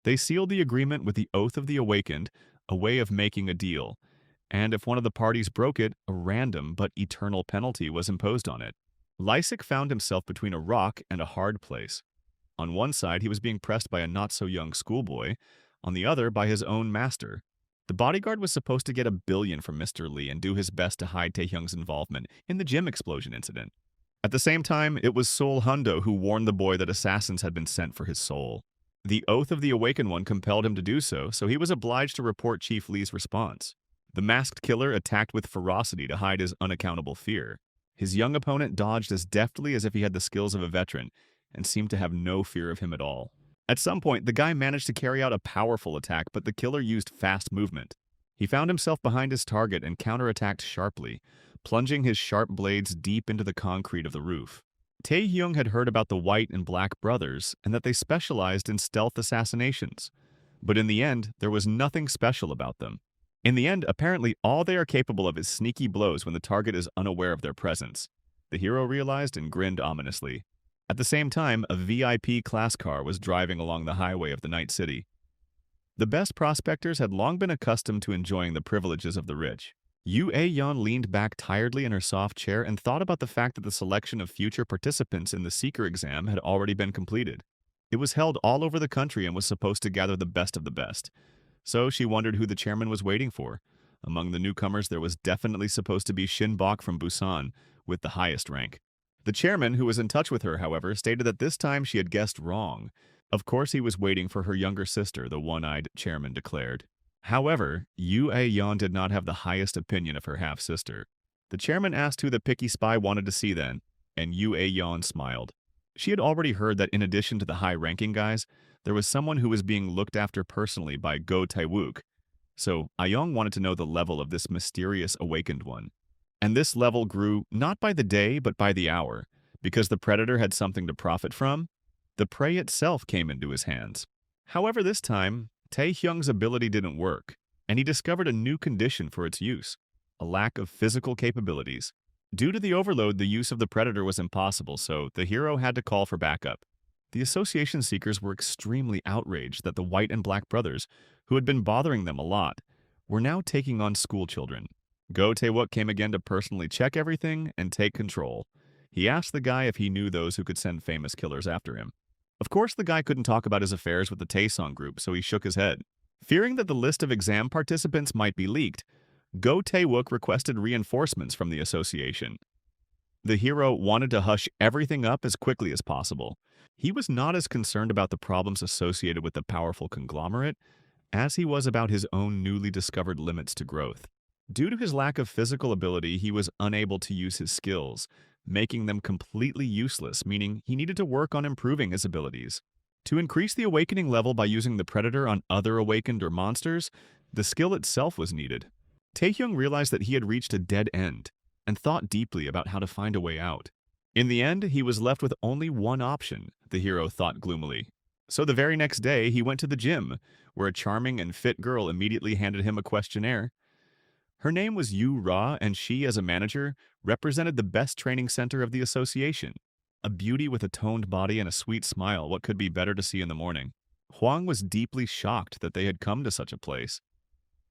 They sealed the agreement with the Oath of the Awakened, a way of making a deal, and if one of the parties broke it, a random but eternal penalty was imposed on it. Lysik found himself between a rock and a hard place. On one side, he was being pressed by a not-so-young schoolboy, on the other by his own master. The bodyguard was supposed to get $1 billion from Mr. Lee and do his best to hide Taehyung's involvement in the gym explosion incident. At the same time, it was Sol Hundo who warned the boy that assassins had been sent for his soul. The Oath of the Awakened One compelled him to do so, so he was obliged to report Chief Lee's response. The masked killer attacked with ferocity to hide his unaccountable fear. His young opponent dodged as deftly as if he had the skills of a veteran, and seemed to have no fear of him at all. At some point, the guy managed to carry out a powerful attack, but the killer used fast movement. He found himself behind his target and counterattacked sharply, plunging his sharp blades deep into the concrete of the roof. Taehyung had heard about the White and Black Brothers, and that they specialized in stealth assassinations. But in the end, there was nothing special about them. In the end, apparently all they are capable of is sneaky blows when the target is unaware of their presence. The hero realized and grinned ominously. At the same time, a VIP class car was driving along the highway of the Night City. The best prospectors had long been accustomed to enjoying the privileges of the rich. Yu A-yeon leaned back tiredly in her soft chair and thought about the fact that the selection of future participants in the Seeker exam had already been completed. It was held all over the country and was supposed to gather the best of the best. So she wondered who the chairman was waiting for. Among the newcomers, there was definitely supposed to be Shin Bok from Busan, with the highest rank. The chairman, who was in touch with her, however, stated that this time she had guessed wrong. Of course he was waiting for her younger sister, the one-eyed chairman declared. However, Yu A-yeon did not have the highest opinion of her half-sister. The chairman asked who the picky spy wanted to see then, and Yu A-yeon smiled. She had already heard that in addition to the high-ranking guys, there was someone who was being looked after personally by Go Taewook, so Ayong wanted to know the level of this mysterious awakened one. And this level grew not by the day but by the hour, because the predator had something to profit from. The prey itself came into his hands. However, this time, Taehyung's ability didn't work, and he discovered a new condition for its use: a lack of physical capabilities. Due to the overload, the use of the predator was impossible, so the hero had to call for backup. The association seekers were extremely outraged that the white and black brothers, who had been bothering them a lot, were now taking on school children. Go Taewook came again to personally check everything and take control. He asked the guy if he knew those who could send famous killers after him. Of course, the guy couldn't talk about his affairs with the Taesong group, so he shook his head. Fearing that the list of exam participants might be leaked, Go Taewook requested reinforcements from the association. The hero wanted to hush everything up as quickly as possible. He was not as concerned about the problems associated with the powerful conglomerate as he was about his own newly discovered limits to growth. Due to his lack of physical ability, he was unable to use his skills, making them completely useless, meaning he needed to work on improving his abilities. To increase the awakening level by using the predator on other awakened or monsters, the skill itself was needed. Taehyung realized that he had reached a dead end and thought deeply about how to find a way out. In the end, he was left with only one option, the hero thought gloomily. So the very next day, he went to the gym, where a charming and fit girl immediately handed him a questionnaire. Her name was Yu Ra, and she, as a manager, represented the best training center of the association. A beauty with a toned body and a sweet smile, what could be better to see in the morning? Huang was deeply shocked that they had come to such a place.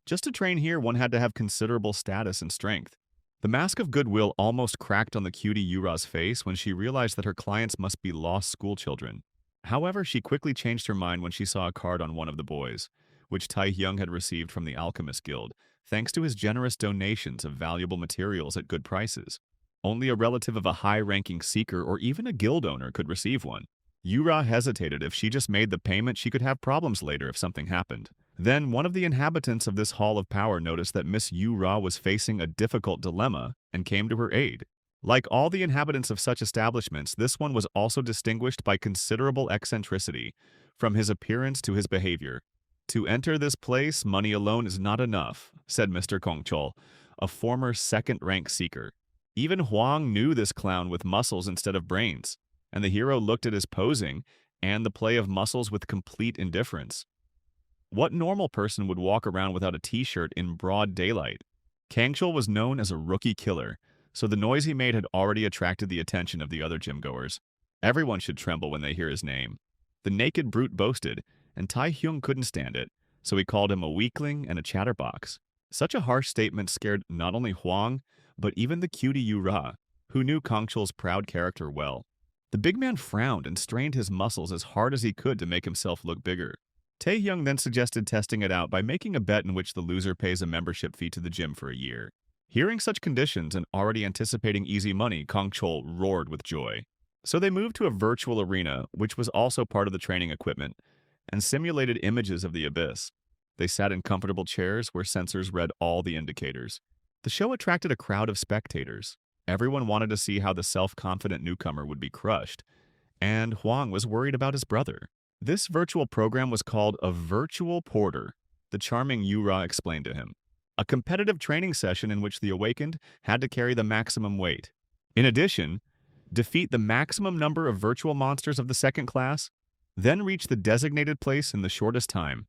Just to train here, one had to have considerable status and strength. The mask of goodwill almost cracked on the cutie Yura's face when she realized that her clients must be lost schoolchildren. However, she quickly changed her mind when she saw a card on one of the boys, which Taehyung had received from the Alchemist Guild, thanks to his generous donations of valuable materials at good prices. Only a relative of a high-ranking seeker or even a guild owner could receive one. Yura hesitated. If she just made the payment, she could have problems later if something happened. Then one of the inhabitants of this Hall of Power noticed that Miss Yura was facing a difficult dilemma and came to her aid. Like all the inhabitants of such establishments, this one was also distinguished by considerable eccentricity, from his appearance to his behavior. "To enter this place, money alone is not enough," said Mr. Kongchol, a former second-rank seeker. Even Huang knew this clown with muscles instead of brains, and the hero looked at his posing and the play of muscles with complete indifference. What normal person would walk around without a t-shirt in broad daylight? Kangchul was known as a rookie killer, so the noise he made had already attracted the attention of the other gym-goers. Everyone should tremble when they hear his name. The naked brute boasted, and Taehyung couldn't stand it, so he called him a weakling and a chatterbox. Such a harsh statement scared not only Huang, but even the cutie Yura, who knew Kangchul's proud character well. The big man frowned and strained his muscles as hard as he could to make himself look bigger. Taehyung then suggested testing it out by making a bet in which the loser pays a membership fee to the gym for a year. Hearing such conditions and already anticipating easy money, Kangchul roared with joy. So they moved to a virtual arena, which was also part of the training equipment, and simulated images of the abyss. They sat in comfortable chairs where sensors read all the indicators. The show attracted a crowd of spectators. Everyone wanted to see how the self-confident newcomer would be crushed, and Huang was worried about his brother. This virtual program was called a virtual porter, the charming Yura explained to him. A competitive training session in which the awakened had to carry the maximum weight. In addition, defeat the maximum number of virtual monsters of the second class, then reach the designated place in the shortest time.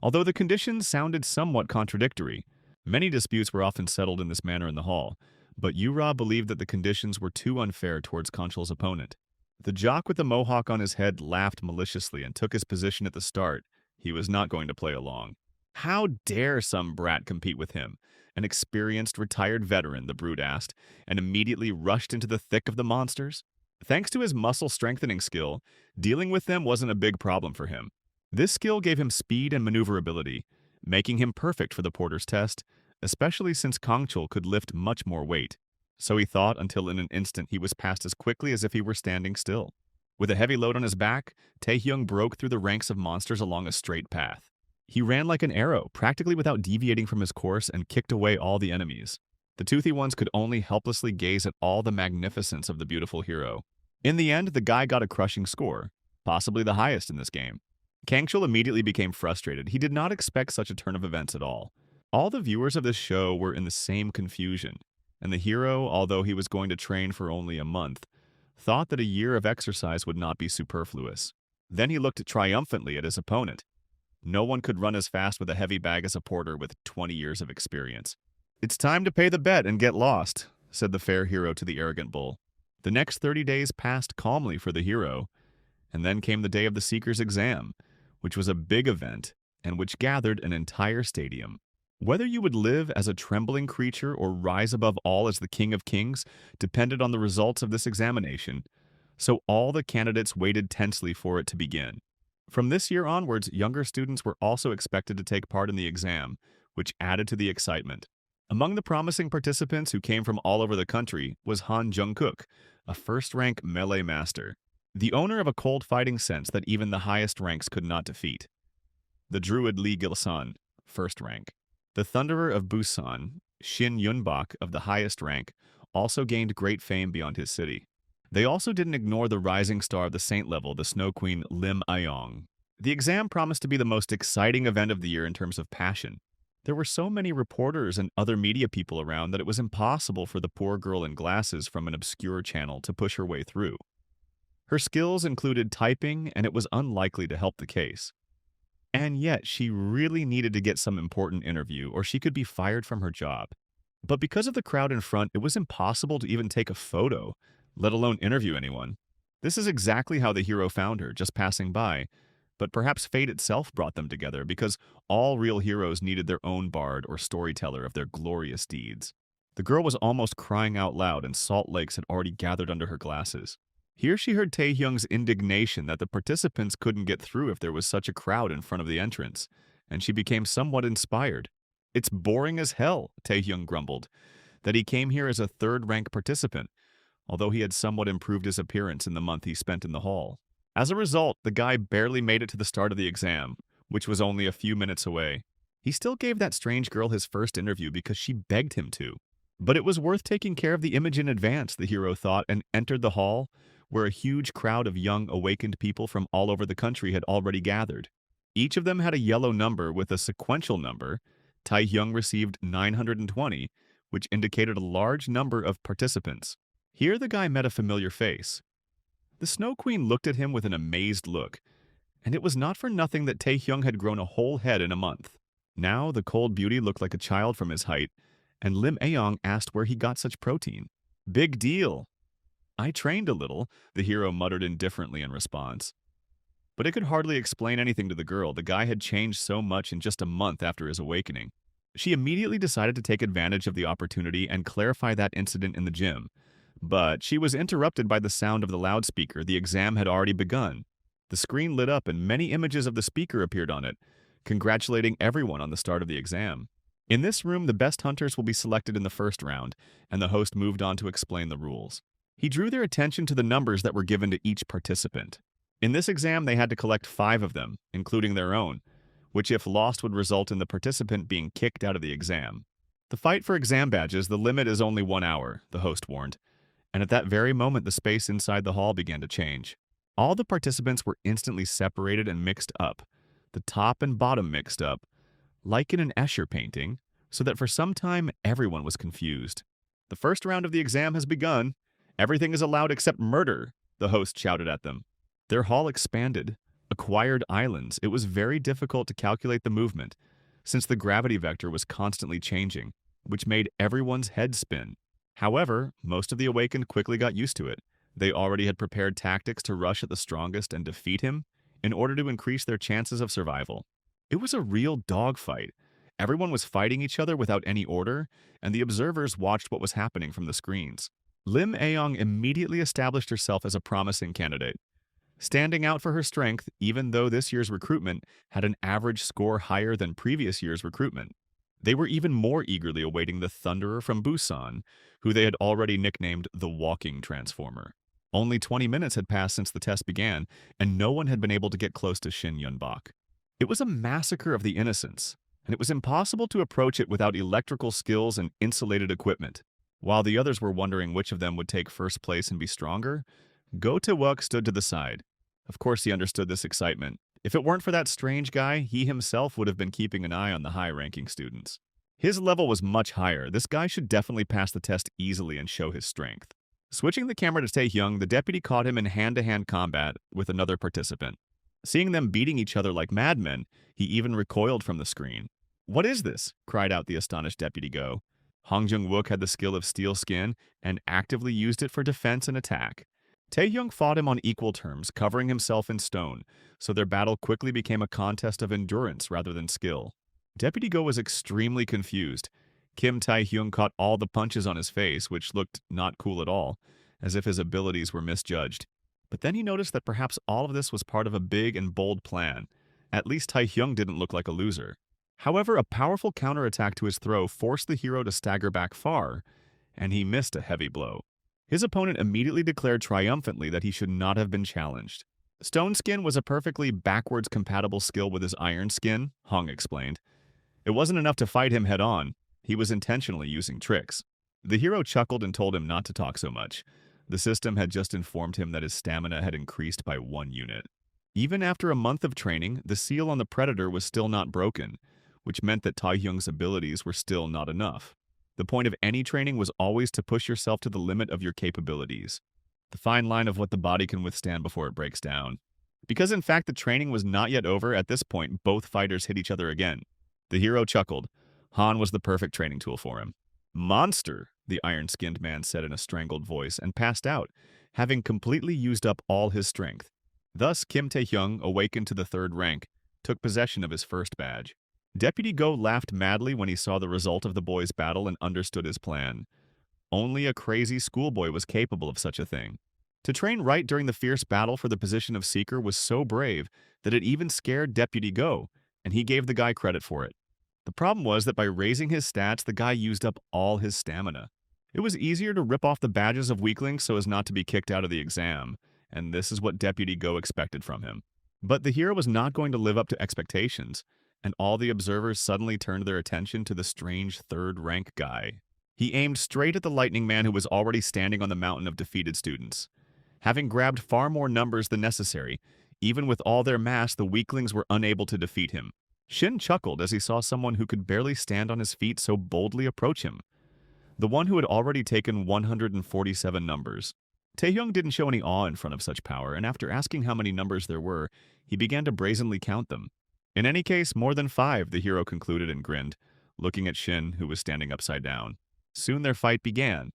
Although the conditions sounded somewhat contradictory, many disputes were often settled in this manner in the hall, but Yura believed that the conditions were too unfair towards Kangchul's opponent. The jock with the mohawk on his head laughed maliciously and took his position at the start. He was not going to play along. How dare some brat compete with him? An experienced, retired veteran, the brute asked, and immediately rushed into the thick of the monsters. Thanks to his muscle-strengthening skill, dealing with them wasn't a big problem for him. This skill gave him speed and maneuverability, making him perfect for the porter's test, especially since Kangchul could lift much more weight. So he thought until in an instant he was passed as quickly as if he were standing still. With a heavy load on his back, Taehyung broke through the ranks of monsters along a straight path. He ran like an arrow, practically without deviating from his course, and kicked away all the enemies. The toothy ones could only helplessly gaze at all the magnificence of the beautiful hero. In the end, the guy got a crushing score, possibly the highest in this game. Kangshul immediately became frustrated. He did not expect such a turn of events at all. All the viewers of this show were in the same confusion, and the hero, although he was going to train for only a month, thought that a year of exercise would not be superfluous. Then he looked triumphantly at his opponent. No one could run as fast with a heavy bag as a porter with 20 years of experience. "It's time to pay the bet and get lost," said the fair hero to the arrogant bull. The next 30 days passed calmly for the hero, and then came the day of the Seeker's exam, which was a big event and which gathered an entire stadium. Whether you would live as a trembling creature or rise above all as the King of Kings depended on the results of this examination, so all the candidates waited tensely for it to begin. From this year onwards, younger students were also expected to take part in the exam, which added to the excitement. Among the promising participants who came from all over the country was Han Jungkook, a first-rank melee master, the owner of a cold fighting sense that even the highest ranks could not defeat. The druid Lee Gilsan, first rank. The thunderer of Busan, Shin Yunbok of the highest rank, also gained great fame beyond his city. They also didn't ignore the rising star of the saint level, the Snow Queen Lim Ayong. The exam promised to be the most exciting event of the year in terms of passion. There were so many reporters and other media people around that it was impossible for the poor girl in glasses from an obscure channel to push her way through. Her skills included typing, and it was unlikely to help the case. And yet, she really needed to get some important interview, or she could be fired from her job. But because of the crowd in front, it was impossible to even take a photo, let alone interview anyone. This is exactly how the hero found her, just passing by. But perhaps fate itself brought them together, because all real heroes needed their own bard or storyteller of their glorious deeds. The girl was almost crying out loud, and salt lakes had already gathered under her glasses. Here she heard Taehyung's indignation that the participants couldn't get through if there was such a crowd in front of the entrance, and she became somewhat inspired. "It's boring as hell," Taehyung grumbled, that he came here as a third-rank participant, although he had somewhat improved his appearance in the month he spent in the hall. As a result, the guy barely made it to the start of the exam, which was only a few minutes away. He still gave that strange girl his first interview because she begged him to. But it was worth taking care of the image in advance, the hero thought, and entered the hall, where a huge crowd of young, awakened people from all over the country had already gathered. Each of them had a yellow number with a sequential number. Taehyung received 920, which indicated a large number of participants. Here the guy met a familiar face. The Snow Queen looked at him with an amazed look, and it was not for nothing that Taehyung had grown a whole head in a month. Now the cold beauty looked like a child from his height, and Lim Ayong asked where he got such protein. "Big deal." "I trained a little," the hero muttered indifferently in response. But it could hardly explain anything to the girl. The guy had changed so much in just a month after his awakening. She immediately decided to take advantage of the opportunity and clarify that incident in the gym. But she was interrupted by the sound of the loudspeaker. The exam had already begun. The screen lit up and many images of the speaker appeared on it, congratulating everyone on the start of the exam. In this room, the best hunters will be selected in the first round, and the host moved on to explain the rules. He drew their attention to the numbers that were given to each participant. In this exam, they had to collect 5 of them, including their own, which if lost would result in the participant being kicked out of the exam. The fight for exam badges, the limit is only 1 hour, the host warned. And at that very moment, the space inside the hall began to change. All the participants were instantly separated and mixed up, the top and bottom mixed up, like in an Escher painting, so that for some time everyone was confused. "The first round of the exam has begun. Everything is allowed except murder," the host shouted at them. Their hall expanded, acquired islands. It was very difficult to calculate the movement, since the gravity vector was constantly changing, which made everyone's head spin. However, most of the awakened quickly got used to it. They already had prepared tactics to rush at the strongest and defeat him in order to increase their chances of survival. It was a real dogfight. Everyone was fighting each other without any order, and the observers watched what was happening from the screens. Lim Ayong immediately established herself as a promising candidate, standing out for her strength even though this year's recruitment had an average score higher than previous year's recruitment. They were even more eagerly awaiting the Thunderer from Busan, who they had already nicknamed the Walking Transformer. Only 20 minutes had passed since the test began, and no one had been able to get close to Shin Yunbok. It was a massacre of the innocents, and it was impossible to approach it without electrical skills and insulated equipment. While the others were wondering which of them would take first place and be stronger, Go Tae-wook stood to the side. Of course he understood this excitement. If it weren't for that strange guy, he himself would have been keeping an eye on the high-ranking students. His level was much higher. This guy should definitely pass the test easily and show his strength. Switching the camera to Taehyung, the deputy caught him in hand-to-hand combat with another participant. Seeing them beating each other like madmen, he even recoiled from the screen. "What is this?" cried out the astonished Deputy Go. Hong Jung-wook had the skill of steel skin and actively used it for defense and attack. Taehyung fought him on equal terms, covering himself in stone, so their battle quickly became a contest of endurance rather than skill. Deputy Go was extremely confused. Kim Taehyung caught all the punches on his face, which looked not cool at all, as if his abilities were misjudged. But then he noticed that perhaps all of this was part of a big and bold plan. At least Taehyung didn't look like a loser. However, a powerful counterattack to his throw forced the hero to stagger back far, and he missed a heavy blow. His opponent immediately declared triumphantly that he should not have been challenged. Stone Skin was a perfectly backwards compatible skill with his Iron Skin, Hong explained. It wasn't enough to fight him head-on. He was intentionally using tricks. The hero chuckled and told him not to talk so much. The system had just informed him that his stamina had increased by 1 unit. Even after a month of training, the seal on the Predator was still not broken, which meant that Taehyung's abilities were still not enough. The point of any training was always to push yourself to the limit of your capabilities. The fine line of what the body can withstand before it breaks down. Because in fact the training was not yet over, at this point both fighters hit each other again. The hero chuckled. Han was the perfect training tool for him. "Monster," the iron-skinned man said in a strangled voice and passed out, having completely used up all his strength. Thus Kim Taehyung, awakened to the 3rd rank, took possession of his first badge. Deputy Go laughed madly when he saw the result of the boy's battle and understood his plan. Only a crazy schoolboy was capable of such a thing. To train right during the fierce battle for the position of Seeker was so brave that it even scared Deputy Go, and he gave the guy credit for it. The problem was that by raising his stats, the guy used up all his stamina. It was easier to rip off the badges of weaklings so as not to be kicked out of the exam, and this is what Deputy Go expected from him. But the hero was not going to live up to expectations, and all the observers suddenly turned their attention to the strange 3rd rank guy. He aimed straight at the lightning man who was already standing on the mountain of defeated students. Having grabbed far more numbers than necessary, even with all their mass, the weaklings were unable to defeat him. Shin chuckled as he saw someone who could barely stand on his feet so boldly approach him. The one who had already taken 147 numbers. Taehyung didn't show any awe in front of such power, and after asking how many numbers there were, he began to brazenly count them. In any case, more than 5, the hero concluded and grinned, looking at Shin, who was standing upside down. Soon their fight began,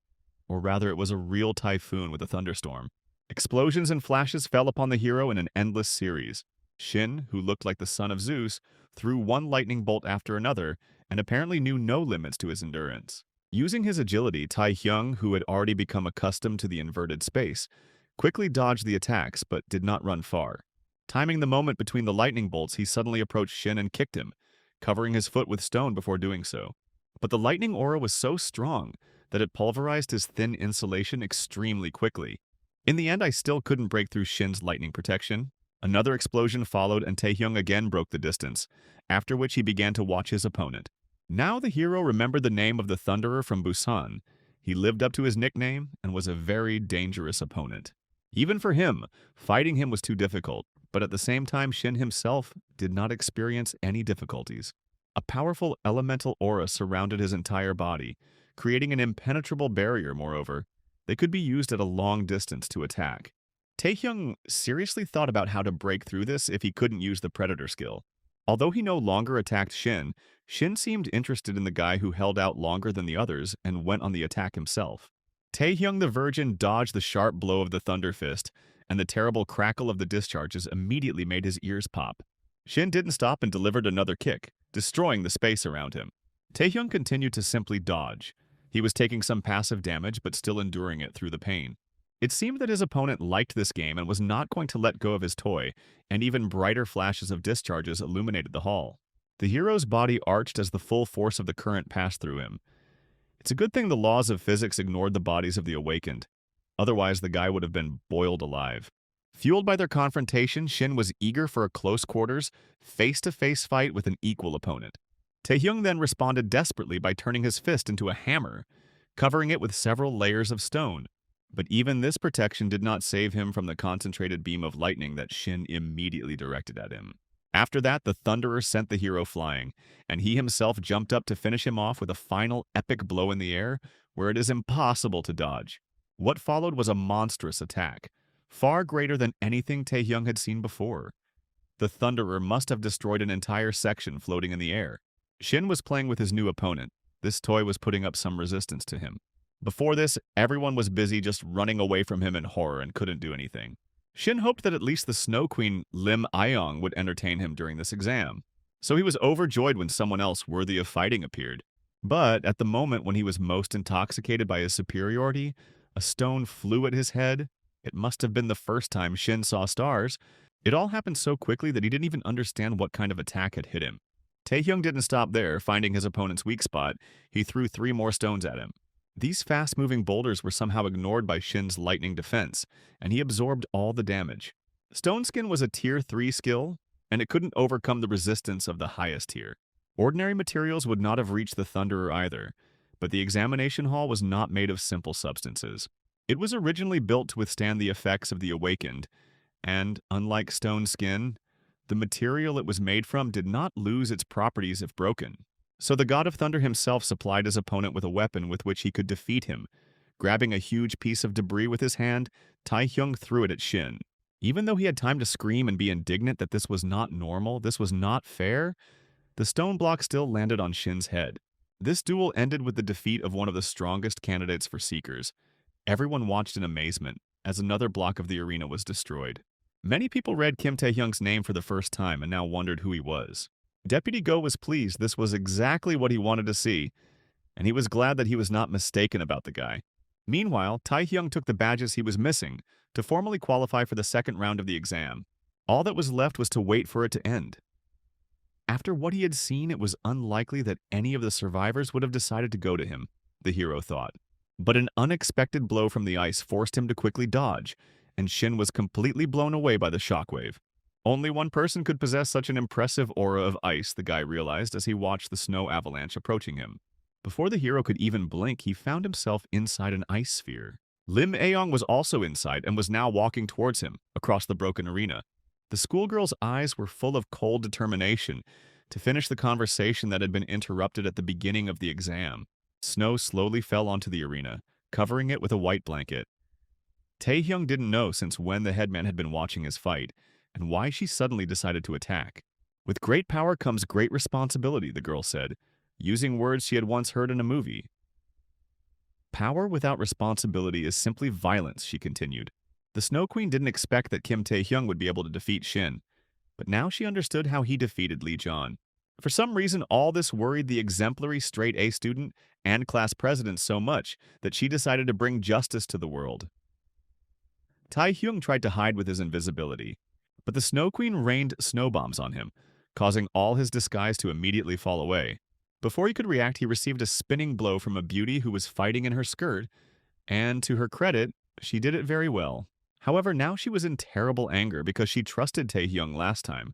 or rather it was a real typhoon with a thunderstorm. Explosions and flashes fell upon the hero in an endless series. Shin, who looked like the son of Zeus, threw one lightning bolt after another, and apparently knew no limits to his endurance. Using his agility, Taehyung, who had already become accustomed to the inverted space, quickly dodged the attacks but did not run far. Timing the moment between the lightning bolts, he suddenly approached Shin and kicked him, covering his foot with stone before doing so. But the lightning aura was so strong that it pulverized his thin insulation extremely quickly. In the end, I still couldn't break through Shin's lightning protection. Another explosion followed and Taehyung again broke the distance, after which he began to watch his opponent. Now the hero remembered the name of the Thunderer from Busan. He lived up to his nickname and was a very dangerous opponent. Even for him, fighting him was too difficult, but at the same time Shin himself did not experience any difficulties. A powerful elemental aura surrounded his entire body, creating an impenetrable barrier, moreover. They could be used at a long distance to attack. Taehyung seriously thought about how to break through this if he couldn't use the Predator skill. Although he no longer attacked Shin, Shin seemed interested in the guy who held out longer than the others and went on the attack himself. Taehyung the Virgin dodged the sharp blow of the Thunder Fist, and the terrible crackle of the discharges immediately made his ears pop. Shin didn't stop and delivered another kick, destroying the space around him. Taehyung continued to simply dodge. He was taking some passive damage but still enduring it through the pain. It seemed that his opponent liked this game and was not going to let go of his toy, and even brighter flashes of discharges illuminated the hall. The hero's body arched as the full force of the current passed through him. It's a good thing the laws of physics ignored the bodies of the awakened. Otherwise, the guy would have been boiled alive. Fueled by their confrontation, Shin was eager for a close-quarters, face-to-face fight with an equal opponent. Taehyung then responded desperately by turning his fist into a hammer, covering it with several layers of stone. But even this protection did not save him from the concentrated beam of lightning that Shin immediately directed at him. After that, the Thunderer sent the hero flying, and he himself jumped up to finish him off with a final epic blow in the air where it is impossible to dodge. What followed was a monstrous attack, far greater than anything Taehyung had seen before. The Thunderer must have destroyed an entire section floating in the air. Shin was playing with his new opponent. This toy was putting up some resistance to him. Before this, everyone was busy just running away from him in horror and couldn't do anything. Shin hoped that at least the Snow Queen Lim Ayong would entertain him during this exam, so he was overjoyed when someone else worthy of fighting appeared. But at the moment when he was most intoxicated by his superiority, a stone flew at his head. It must have been the first time Shin saw stars. It all happened so quickly that he didn't even understand what kind of attack had hit him. Taehyung didn't stop there. Finding his opponent's weak spot, he threw 3 more stones at him. These fast-moving boulders were somehow ignored by Shin's lightning defense, and he absorbed all the damage. Stone Skin was a Tier 3 skill, and it couldn't overcome the resistance of the highest tier. Ordinary materials would not have reached the Thunderer either, but the examination hall was not made of simple substances. It was originally built to withstand the effects of the Awakened, and, unlike Stone Skin, the material it was made from did not lose its properties if broken. So the God of Thunder himself supplied his opponent with a weapon with which he could defeat him. Grabbing a huge piece of debris with his hand, Taehyung threw it at Shin. Even though he had time to scream and be indignant that this was not normal, this was not fair, the stone block still landed on Shin's head. This duel ended with the defeat of one of the strongest candidates for Seekers. Everyone watched in amazement as another block of the arena was destroyed. Many people read Kim Taehyung's name for the first time and now wondered who he was. Deputy Go was pleased. This was exactly what he wanted to see, and he was glad that he was not mistaken about the guy. Meanwhile, Taehyung took the badges he was missing to formally qualify for the second round of the exam. All that was left was to wait for it to end. After what he had seen, it was unlikely that any of the survivors would have decided to go to him, the hero thought. But an unexpected blow from the ice forced him to quickly dodge, and Shin was completely blown away by the shockwave. Only one person could possess such an impressive aura of ice, the guy realized as he watched the snow avalanche approaching him. Before the hero could even blink, he found himself inside an ice sphere. Lim Ayong was also inside and was now walking towards him, across the broken arena. The schoolgirl's eyes were full of cold determination to finish the conversation that had been interrupted at the beginning of the exam. Snow slowly fell onto the arena, covering it with a white blanket. Taehyung didn't know since when the headman had been watching his fight, and why she suddenly decided to attack. With great power comes great responsibility, the girl said, using words she had once heard in a movie. Power without responsibility is simply violence, she continued. The Snow Queen didn't expect that Kim Taehyung would be able to defeat Shin, but now she understood how he defeated Lee John. For some reason, all this worried the exemplary straight A student and class president so much that she decided to bring justice to the world. Taehyung tried to hide with his invisibility, but the Snow Queen rained snow bombs on him, causing all his disguise to immediately fall away. Before he could react, he received a spinning blow from a beauty who was fighting in her skirt, and to her credit, she did it very well. However, now she was in terrible anger because she trusted Taehyung last time,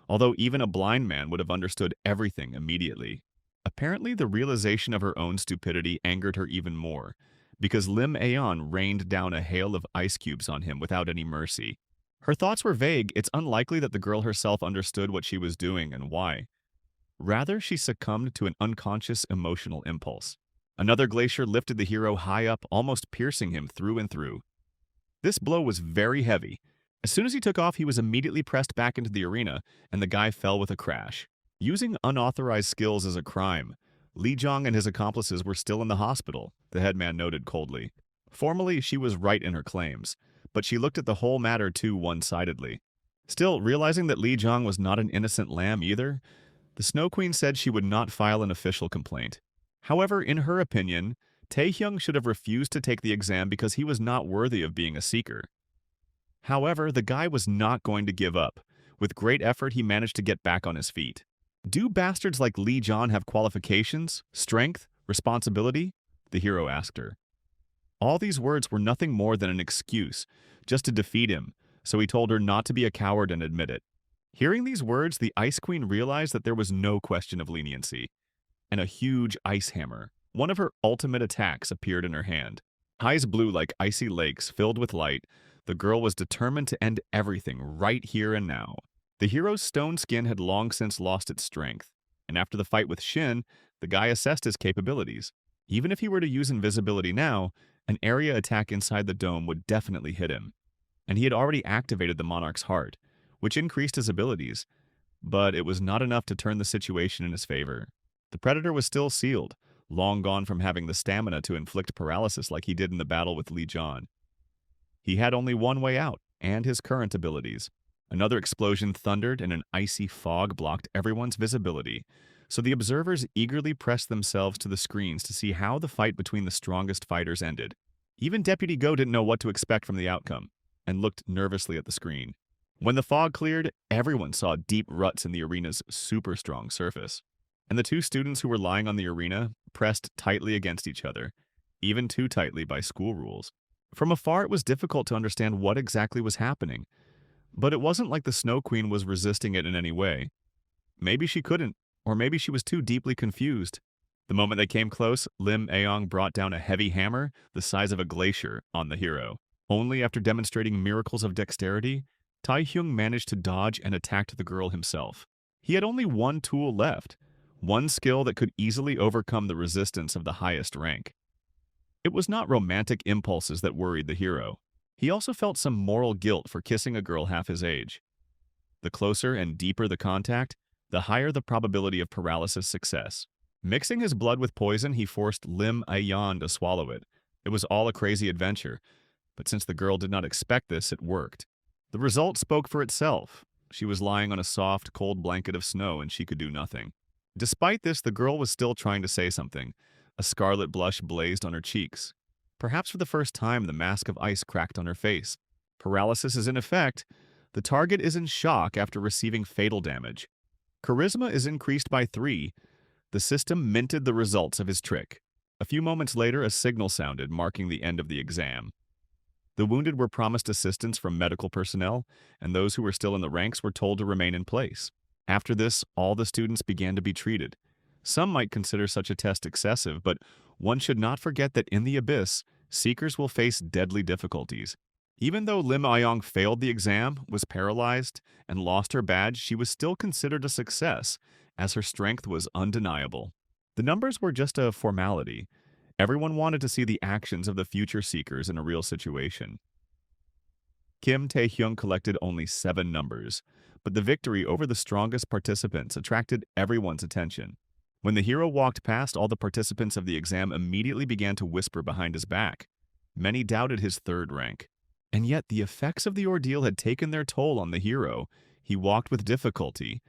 although even a blind man would have understood everything immediately. Apparently, the realization of her own stupidity angered her even more, because Lim Aeon rained down a hail of ice cubes on him without any mercy. Her thoughts were vague. It's unlikely that the girl herself understood what she was doing and why. Rather, she succumbed to an unconscious emotional impulse. Another glacier lifted the hero high up, almost piercing him through and through. This blow was very heavy. As soon as he took off, he was immediately pressed back into the arena, and the guy fell with a crash. Using unauthorized skills is a crime. Lee Jong and his accomplices were still in the hospital, the headman noted coldly. Formally, she was right in her claims, but she looked at the whole matter too one-sidedly. Still, realizing that Lee Jong was not an innocent lamb either, the Snow Queen said she would not file an official complaint. However, in her opinion, Taehyung should have refused to take the exam because he was not worthy of being a seeker. However, the guy was not going to give up. With great effort, he managed to get back on his feet. Do bastards like Lee John have qualifications, strength, responsibility? The hero asked her. All these words were nothing more than an excuse, just to defeat him, so he told her not to be a coward and admit it. Hearing these words, the Ice Queen realized that there was no question of leniency, and a huge ice hammer, one of her ultimate attacks, appeared in her hand. Eyes blue like icy lakes filled with light, the girl was determined to end everything right here and now. The hero's stone skin had long since lost its strength, and after the fight with Shin, the guy assessed his capabilities. Even if he were to use invisibility now, an area attack inside the dome would definitely hit him. And he had already activated the Monarch's heart, which increased his abilities, but it was not enough to turn the situation in his favor. The Predator was still sealed, long gone from having the stamina to inflict paralysis like he did in the battle with Li John. He had only one way out, and his current abilities. Another explosion thundered and an icy fog blocked everyone's visibility, so the observers eagerly pressed themselves to the screens to see how the fight between the strongest fighters ended. Even Deputy Go didn't know what to expect from the outcome, and looked nervously at the screen. When the fog cleared, everyone saw deep ruts in the arena's super strong surface, and the two students who were lying on the arena pressed tightly against each other, even too tightly by school rules. From afar, it was difficult to understand what exactly was happening, but it wasn't like the Snow Queen was resisting it in any way. Maybe she couldn't, or maybe she was too deeply confused. The moment they came close, Lim Aong brought down a heavy hammer the size of a glacier on the hero. Only after demonstrating miracles of dexterity, Tai Hyung managed to dodge and attacked the girl himself. He had only one tool left, one skill that could easily overcome the resistance of the highest rank. It was not romantic impulses that worried the hero. He also felt some moral guilt for kissing a girl half his age. The closer and deeper the contact, the higher the probability of paralysis success. Mixing his blood with poison, he forced Lim Ayan to swallow it. It was all a crazy adventure, but since the girl did not expect this, it worked. The result spoke for itself. She was lying on a soft, cold blanket of snow and she could do nothing. Despite this, the girl was still trying to say something. A scarlet blush blazed on her cheeks. Perhaps for the first time, the mask of ice cracked on her face. Paralysis is in effect. The target is in shock after receiving fatal damage. Charisma is increased by 3. The system minted the results of his trick. A few moments later, a signal sounded, marking the end of the exam. The wounded were promised assistance from medical personnel, and those who were still in the ranks were told to remain in place. After this, all the students began to be treated. Some might consider such a test excessive, but one should not forget that in the abyss, seekers will face deadly difficulties. Even though Lim Ayong failed the exam, was paralyzed, and lost her badge, she was still considered a success, as her strength was undeniable. The numbers were just a formality. Everyone wanted to see the actions of the future seekers in a real situation. Kim Tae-hyung collected only 7 numbers, but the victory over the strongest participants attracted everyone's attention. When the hero walked past, all the participants of the exam immediately began to whisper behind his back. Many doubted his 3rd rank. And yet the effects of the ordeal had taken their toll on the hero. He walked with difficulty,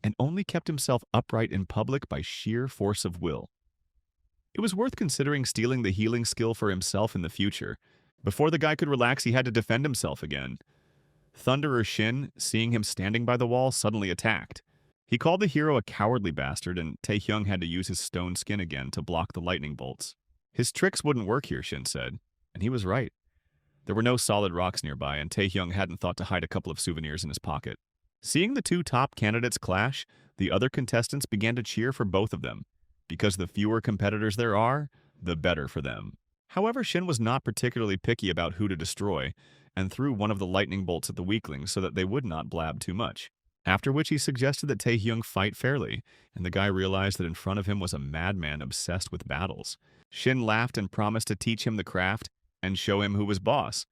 and only kept himself upright in public by sheer force of will. It was worth considering stealing the healing skill for himself in the future. Before the guy could relax, he had to defend himself again. Thunderer Shin, seeing him standing by the wall, suddenly attacked. He called the hero a cowardly bastard, and Tae-hyung had to use his stone skin again to block the lightning bolts. His tricks wouldn't work here, Shin said, and he was right. There were no solid rocks nearby, and Tae-hyung hadn't thought to hide a couple of souvenirs in his pocket. Seeing the two top candidates clash, the other contestants began to cheer for both of them, because the fewer competitors there are, the better for them. However, Shin was not particularly picky about who to destroy, and threw one of the lightning bolts at the weaklings so that they would not blab too much. After which he suggested that Tae-hyung fight fairly, and the guy realized that in front of him was a madman obsessed with battles. Shin laughed and promised to teach him the craft and show him who was boss.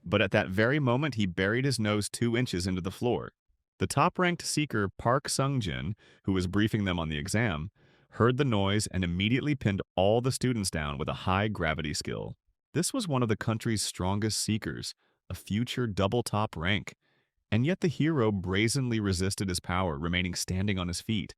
But at that very moment, he buried his nose 2 inches into the floor. The top-ranked seeker Park Sung-jin, who was briefing them on the exam, heard the noise and immediately pinned all the students down with a high-gravity skill. This was one of the country's strongest seekers, a future double-top rank. And yet the hero brazenly resisted his power, remaining standing on his feet.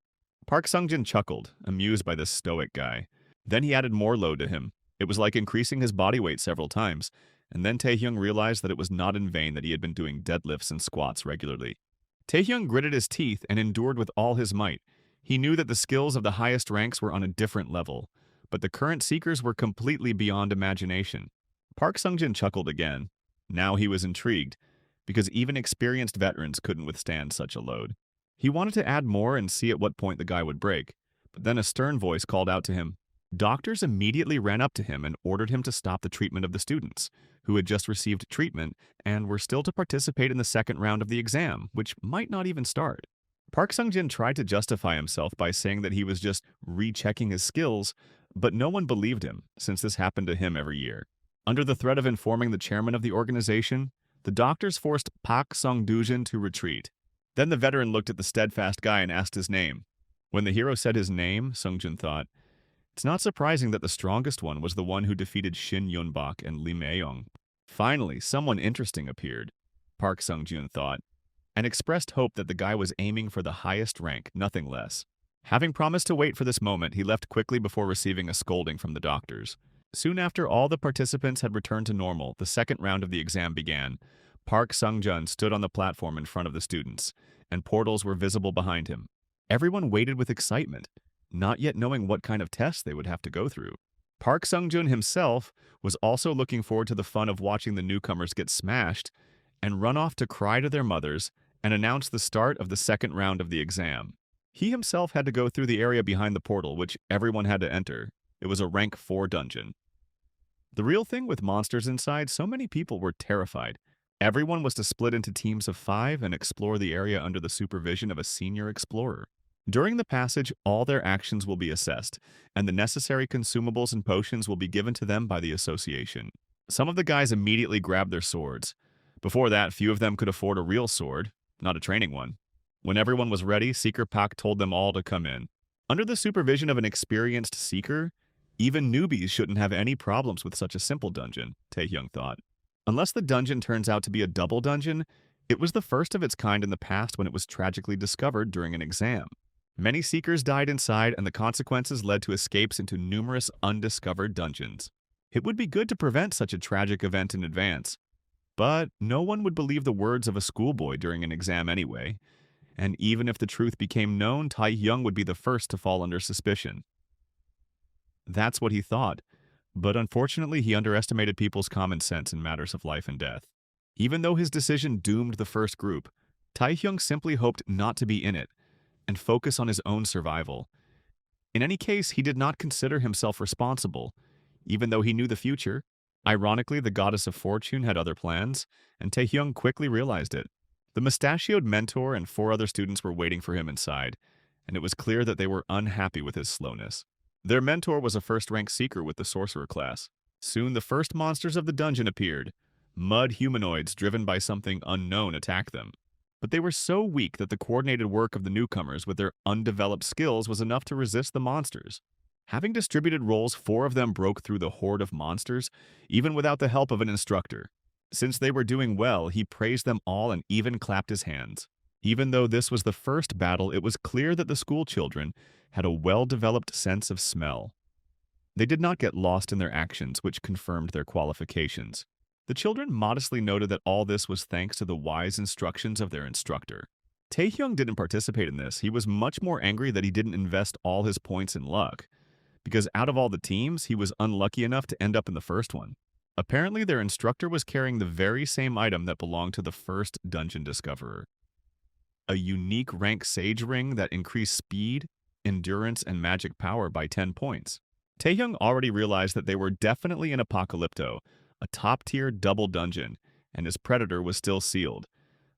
Park Sung-jin chuckled, amused by this stoic guy. Then he added more load to him. It was like increasing his body weight several times, and then Tae-hyung realized that it was not in vain that he had been doing deadlifts and squats regularly. Tae-hyung gritted his teeth and endured with all his might. He knew that the skills of the highest ranks were on a different level, but the current seekers were completely beyond imagination. Park Sung-jin chuckled again. Now he was intrigued, because even experienced veterans couldn't withstand such a load. He wanted to add more and see at what point the guy would break, but then a stern voice called out to him, Doctors immediately ran up to him and ordered him to stop the treatment of the students, who had just received treatment and were still to participate in the second round of the exam, which might not even start. Park Sung-jin tried to justify himself by saying that he was just rechecking his skills, but no one believed him, since this happened to him every year. Under the threat of informing the chairman of the organization, the doctors forced Park Sung-doo-jin to retreat. Then the veteran looked at the steadfast guy and asked his name. When the hero said his name, Sung-jin thought, it's not surprising that the strongest one was the one who defeated Shin Yun-bak and Lim Aeong. Finally, someone interesting appeared, Park Sung-jin thought, and expressed hope that the guy was aiming for the highest rank, nothing less. Having promised to wait for this moment, he left quickly before receiving a scolding from the doctors. Soon after all the participants had returned to normal, the second round of the exam began. Park Sung-jun stood on the platform in front of the students, and portals were visible behind him. Everyone waited with excitement, not yet knowing what kind of tests they would have to go through. Park Sung-jun himself was also looking forward to the fun of watching the newcomers get smashed and run off to cry to their mothers and announce the start of the second round of the exam. He himself had to go through the area behind the portal, which everyone had to enter. It was a rank 4 dungeon. The real thing with monsters inside, so many people were terrified. Everyone was to split into teams of 5 and explore the area under the supervision of a senior explorer. During the passage, all their actions will be assessed, and the necessary consumables and potions will be given to them by the association. Some of the guys immediately grabbed their swords. Before that, few of them could afford a real sword, not a training one. When everyone was ready, Seeker Pak told them all to come in. Under the supervision of an experienced seeker, even newbies shouldn't have any problems with such a simple dungeon, Taehyung thought. Unless the dungeon turns out to be a double dungeon, it was the first of its kind in the past when it was tragically discovered during an exam. Many seekers died inside, and the consequences led to escapes into numerous undiscovered dungeons. It would be good to prevent such a tragic event in advance. But no one would believe the words of a schoolboy during an exam anyway, and even if the truth became known, Taehyung would be the first to fall under suspicion. That's what he thought, but unfortunately he underestimated people's common sense in matters of life and death. Even though his decision doomed the first group, Taehyung simply hoped not to be in it, and focus on his own survival. In any case, he did not consider himself responsible, even though he knew the future. Ironically, the goddess of fortune had other plans, and Taehyung quickly realized it. The mustachioed mentor and 4 other students were waiting for him inside, and it was clear that they were unhappy with his slowness. Their mentor was a first-rank seeker with the sorcerer class. Soon the first monsters of the dungeon appeared. Mud humanoids driven by something unknown attacked them. But they were so weak that the coordinated work of the newcomers with their undeveloped skills was enough to resist the monsters. Having distributed roles, 4 of them broke through the horde of monsters, even without the help of an instructor. Since they were doing well, he praised them all and even clapped his hands. Even though this was the first battle, it was clear that the school children had a well-developed sense of smell. They did not get lost in their actions, which confirmed their qualifications. The children modestly noted that all this was thanks to the wise instructions of their instructor. Taehyung didn't participate in this. He was much more angry that he didn't invest all his points in luck, because out of all the teams, he was unlucky enough to end up in the first one. Apparently, their instructor was carrying the very same item that belonged to the first dungeon discoverer. A unique rank sage ring that increased speed, endurance, and magic power by 10 points. Taehyung already realized that they were definitely in Apocalypto, a top-tier double dungeon, and his predator was still sealed.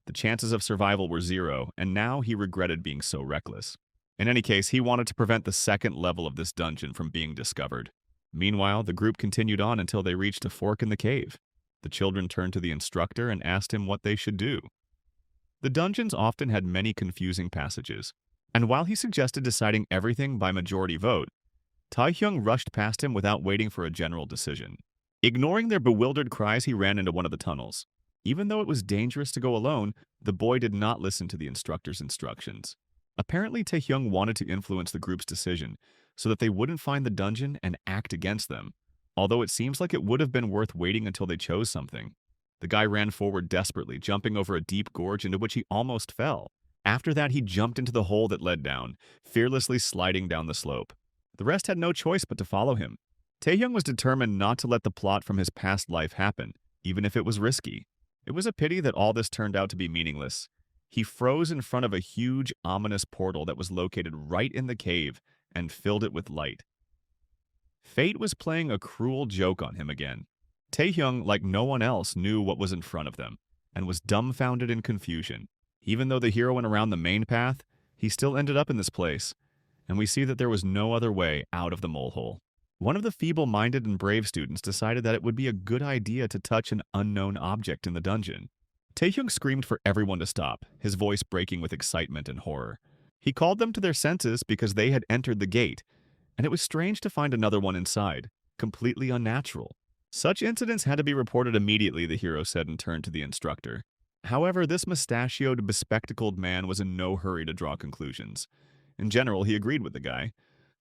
The chances of survival were 0, and now he regretted being so reckless. In any case, he wanted to prevent the second level of this dungeon from being discovered. Meanwhile, the group continued on until they reached a fork in the cave. The children turned to the instructor and asked him what they should do. The dungeons often had many confusing passages, and while he suggested deciding everything by majority vote, Taehyung rushed past him without waiting for a general decision. Ignoring their bewildered cries, he ran into one of the tunnels. Even though it was dangerous to go alone, the boy did not listen to the instructor's instructions. Apparently, Taehyung wanted to influence the group's decision so that they wouldn't find the dungeon and act against them, although it seems like it would have been worth waiting until they chose something. The guy ran forward desperately, jumping over a deep gorge into which he almost fell. After that, he jumped into the hole that led down, fearlessly sliding down the slope. The rest had no choice but to follow him. Taehyung was determined not to let the plot from his past life happen, even if it was risky. It was a pity that all this turned out to be meaningless. He froze in front of a huge, ominous portal that was located right in the cave and filled it with light. Fate was playing a cruel joke on him again. Taehyung, like no one else, knew what was in front of them, and was dumbfounded in confusion. Even though the hero went around the main path, he still ended up in this place, and we see that there was no other way out of the molehole. One of the feeble-minded and brave students decided that it would be a good idea to touch an unknown object in the dungeon. Taehyung screamed for everyone to stop, his voice breaking with excitement and horror. He called them to their senses because they had entered the gate, and it was strange to find another one inside, completely unnatural. Such incidents had to be reported immediately, the hero said and turned to the instructor. However, this mustachioed, bespectacled man was in no hurry to draw conclusions. In general, he agreed with the guy.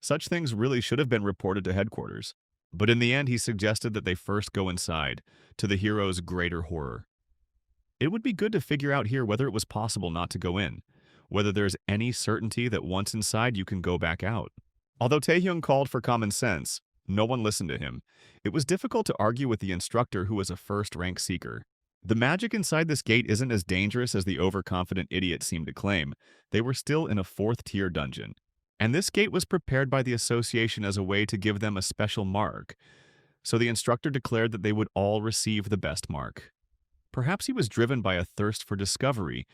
Such things really should have been reported to headquarters. But in the end, he suggested that they first go inside, to the hero's greater horror. It would be good to figure out here whether it was possible not to go in, whether there's any certainty that once inside you can go back out. Although Taehyung called for common sense, no one listened to him. It was difficult to argue with the instructor who was a first-rank seeker. The magic inside this gate isn't as dangerous as the overconfident idiot seemed to claim. They were still in a fourth-tier dungeon. And this gate was prepared by the association as a way to give them a special mark. So the instructor declared that they would all receive the best mark. Perhaps he was driven by a thirst for discovery,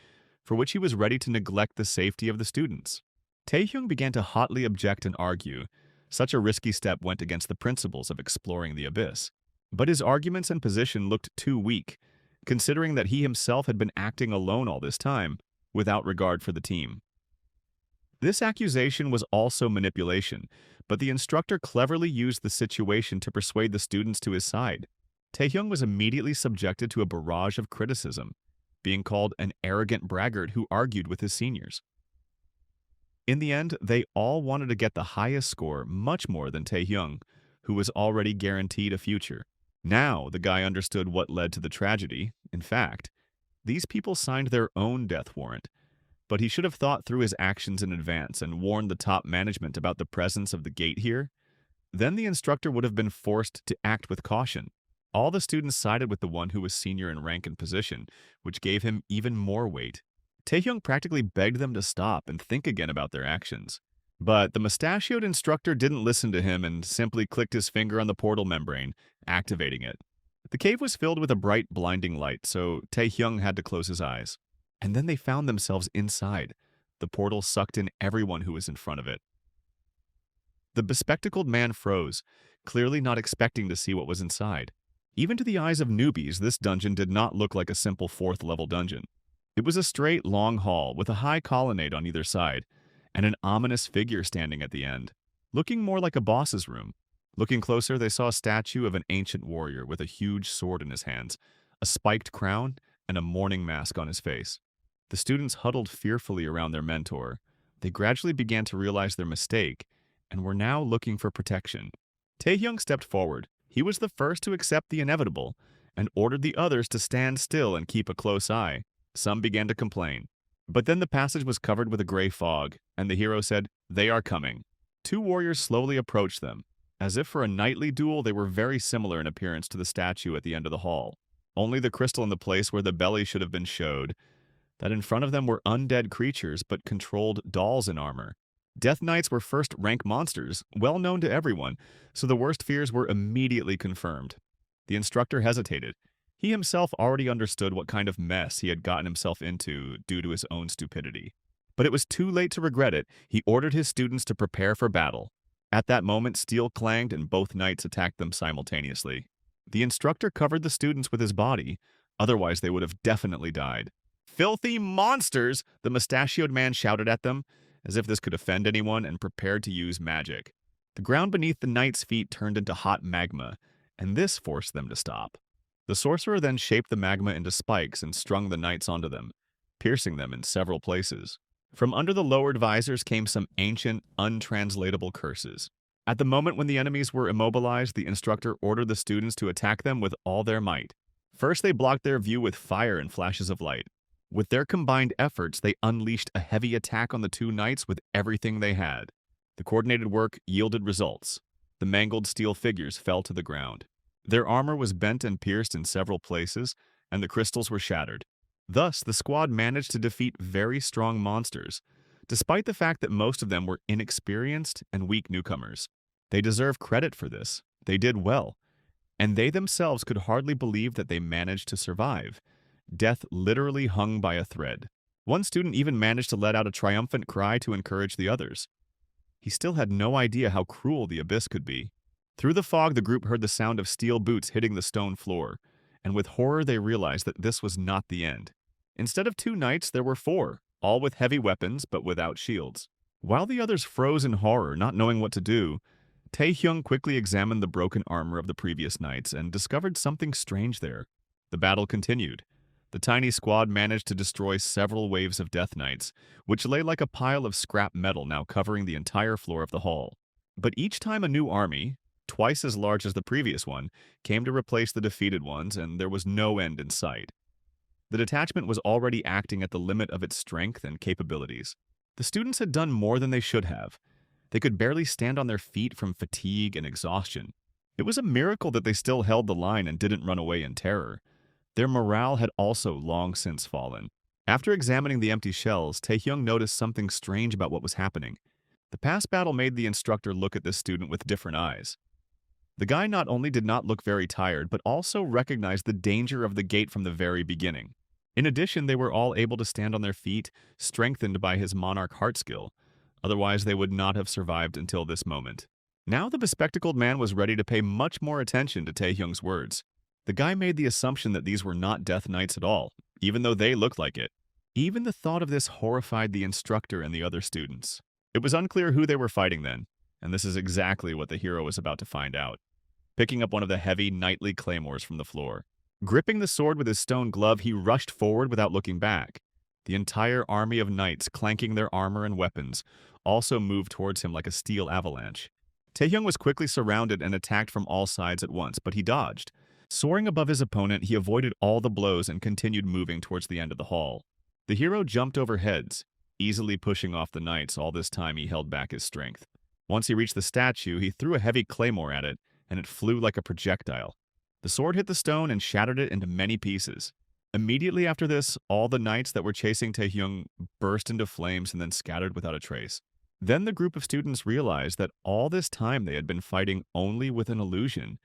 for which he was ready to neglect the safety of the students. Taehyung began to hotly object and argue. Such a risky step went against the principles of exploring the abyss. But his arguments and position looked too weak, considering that he himself had been acting alone all this time, without regard for the team. This accusation was also manipulation, but the instructor cleverly used the situation to persuade the students to his side. Taehyung was immediately subjected to a barrage of criticism, being called an arrogant braggart who argued with his seniors. In the end, they all wanted to get the highest score, much more than Taehyung, who was already guaranteed a future. Now, the guy understood what led to the tragedy. In fact, these people signed their own death warrant, but he should have thought through his actions in advance and warned the top management about the presence of the gate here. Then the instructor would have been forced to act with caution. All the students sided with the one who was senior in rank and position, which gave him even more weight. Taehyung practically begged them to stop and think again about their actions. But the mustachioed instructor didn't listen to him and simply clicked his finger on the portal membrane, activating it. The cave was filled with a bright, blinding light, so Taehyung had to close his eyes. And then they found themselves inside. The portal sucked in everyone who was in front of it. The bespectacled man froze, clearly not expecting to see what was inside. Even to the eyes of newbies, this dungeon did not look like a simple fourth-level dungeon. It was a straight, long hall with a high colonnade on either side, and an ominous figure standing at the end, looking more like a boss's room. Looking closer, they saw a statue of an ancient warrior with a huge sword in his hands, a spiked crown, and a mourning mask on his face. The students huddled fearfully around their mentor. They gradually began to realize their mistake, and were now looking for protection. Taehyung stepped forward. He was the first to accept the inevitable, and ordered the others to stand still and keep a close eye. Some began to complain. But then the passage was covered with a gray fog, and the hero said, "They are coming." Two warriors slowly approached them. As if for a knightly duel, they were very similar in appearance to the statue at the end of the hall. Only the crystal in the place where the belly should have been showed that in front of them were undead creatures but controlled dolls in armor. Death Knights were first-rank monsters, well known to everyone, so the worst fears were immediately confirmed. The instructor hesitated. He himself already understood what kind of mess he had gotten himself into due to his own stupidity. But it was too late to regret it. He ordered his students to prepare for battle. At that moment, steel clanged and both knights attacked them simultaneously. The instructor covered the students with his body, otherwise they would have definitely died. "Filthy monsters!" the mustachioed man shouted at them, as if this could offend anyone, and prepared to use magic. The ground beneath the knights' feet turned into hot magma, and this forced them to stop. The sorcerer then shaped the magma into spikes and strung the knights onto them, piercing them in several places. From under the lowered visors came some ancient, untranslatable curses. At the moment when the enemies were immobilized, the instructor ordered the students to attack them with all their might. First, they blocked their view with fire and flashes of light. With their combined efforts, they unleashed a heavy attack on the two knights with everything they had. The coordinated work yielded results. The mangled steel figures fell to the ground. Their armor was bent and pierced in several places, and the crystals were shattered. Thus, the squad managed to defeat very strong monsters, despite the fact that most of them were inexperienced and weak newcomers. They deserve credit for this. They did well, and they themselves could hardly believe that they managed to survive. Death literally hung by a thread. One student even managed to let out a triumphant cry to encourage the others. He still had no idea how cruel the abyss could be. Through the fog, the group heard the sound of steel boots hitting the stone floor, and with horror they realized that this was not the end. Instead of 2 knights, there were 4, all with heavy weapons but without shields. While the others froze in horror, not knowing what to do, Taehyung quickly examined the broken armor of the previous knights and discovered something strange there. The battle continued. The tiny squad managed to destroy several waves of Death Knights, which lay like a pile of scrap metal now covering the entire floor of the hall. But each time a new army, twice as large as the previous one, came to replace the defeated ones, and there was no end in sight. The detachment was already acting at the limit of its strength and capabilities. The students had done more than they should have. They could barely stand on their feet from fatigue and exhaustion. It was a miracle that they still held the line and didn't run away in terror. Their morale had also long since fallen. After examining the empty shells, Taehyung noticed something strange about what was happening. The past battle made the instructor look at this student with different eyes. The guy not only did not look very tired, but also recognized the danger of the gate from the very beginning. In addition, they were all able to stand on their feet, strengthened by his monarch heart skill. Otherwise, they would not have survived until this moment. Now the bespectacled man was ready to pay much more attention to Taehyung's words. The guy made the assumption that these were not Death Knights at all, even though they looked like it. Even the thought of this horrified the instructor and the other students. It was unclear who they were fighting then, and this is exactly what the hero was about to find out. Picking up one of the heavy, knightly claymores from the floor. Gripping the sword with his stone glove, he rushed forward without looking back. The entire army of knights, clanking their armor and weapons, also moved towards him like a steel avalanche. Taehyung was quickly surrounded and attacked from all sides at once, but he dodged. Soaring above his opponent, he avoided all the blows and continued moving towards the end of the hall. The hero jumped over heads, easily pushing off the knights. All this time he held back his strength. Once he reached the statue, he threw a heavy claymore at it, and it flew like a projectile. The sword hit the stone and shattered it into many pieces. Immediately after this, all the knights that were chasing Taehyung burst into flames and then scattered without a trace. Then the group of students realized that all this time they had been fighting only with an illusion,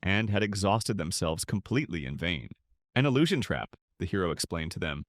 and had exhausted themselves completely in vain. An illusion trap, the hero explained to them.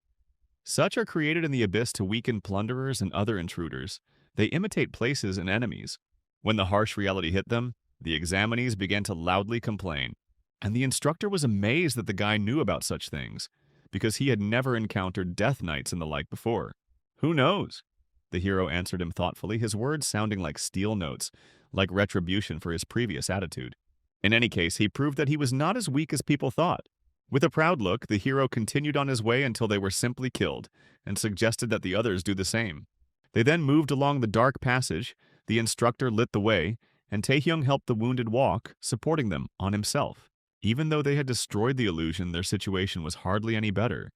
Such are created in the abyss to weaken plunderers and other intruders. They imitate places and enemies. When the harsh reality hit them, the examinees began to loudly complain, and the instructor was amazed that the guy knew about such things, because he had never encountered Death Knights and the like before. Who knows? The hero answered him thoughtfully, his words sounding like steel notes, like retribution for his previous attitude. In any case, he proved that he was not as weak as people thought. With a proud look, the hero continued on his way until they were simply killed, and suggested that the others do the same. They then moved along the dark passage, the instructor lit the way, and Taehyung helped the wounded walk, supporting them on himself. Even though they had destroyed the illusion, their situation was hardly any better.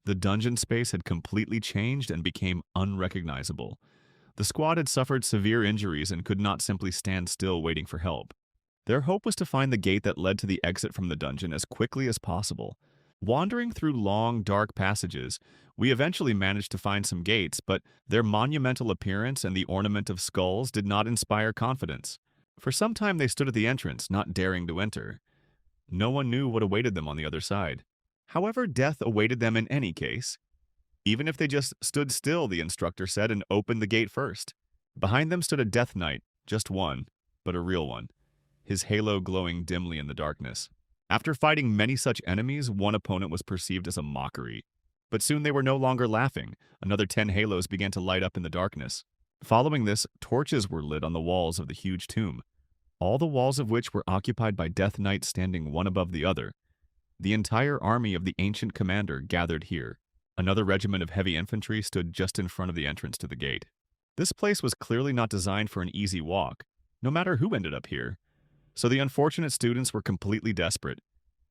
The dungeon space had completely changed and became unrecognizable. The squad had suffered severe injuries and could not simply stand still waiting for help. Their hope was to find the gate that led to the exit from the dungeon as quickly as possible. Wandering through long, dark passages, we eventually managed to find some gates, but their monumental appearance and the ornament of skulls did not inspire confidence. For some time they stood at the entrance, not daring to enter. No one knew what awaited them on the other side. However, death awaited them in any case. Even if they just stood still, the instructor said, and opened the gate first. Behind them stood a Death Knight, just one, but a real one, his halo glowing dimly in the darkness. After fighting many such enemies, one opponent was perceived as a mockery. But soon they were no longer laughing. Another 10 halos began to light up in the darkness. Following this, torches were lit on the walls of the huge tomb, all the walls of which were occupied by Death Knights standing one above the other. The entire army of the ancient commander gathered here. Another regiment of heavy infantry stood just in front of the entrance to the gate. This place was clearly not designed for an easy walk, no matter who ended up here. So the unfortunate students were completely desperate.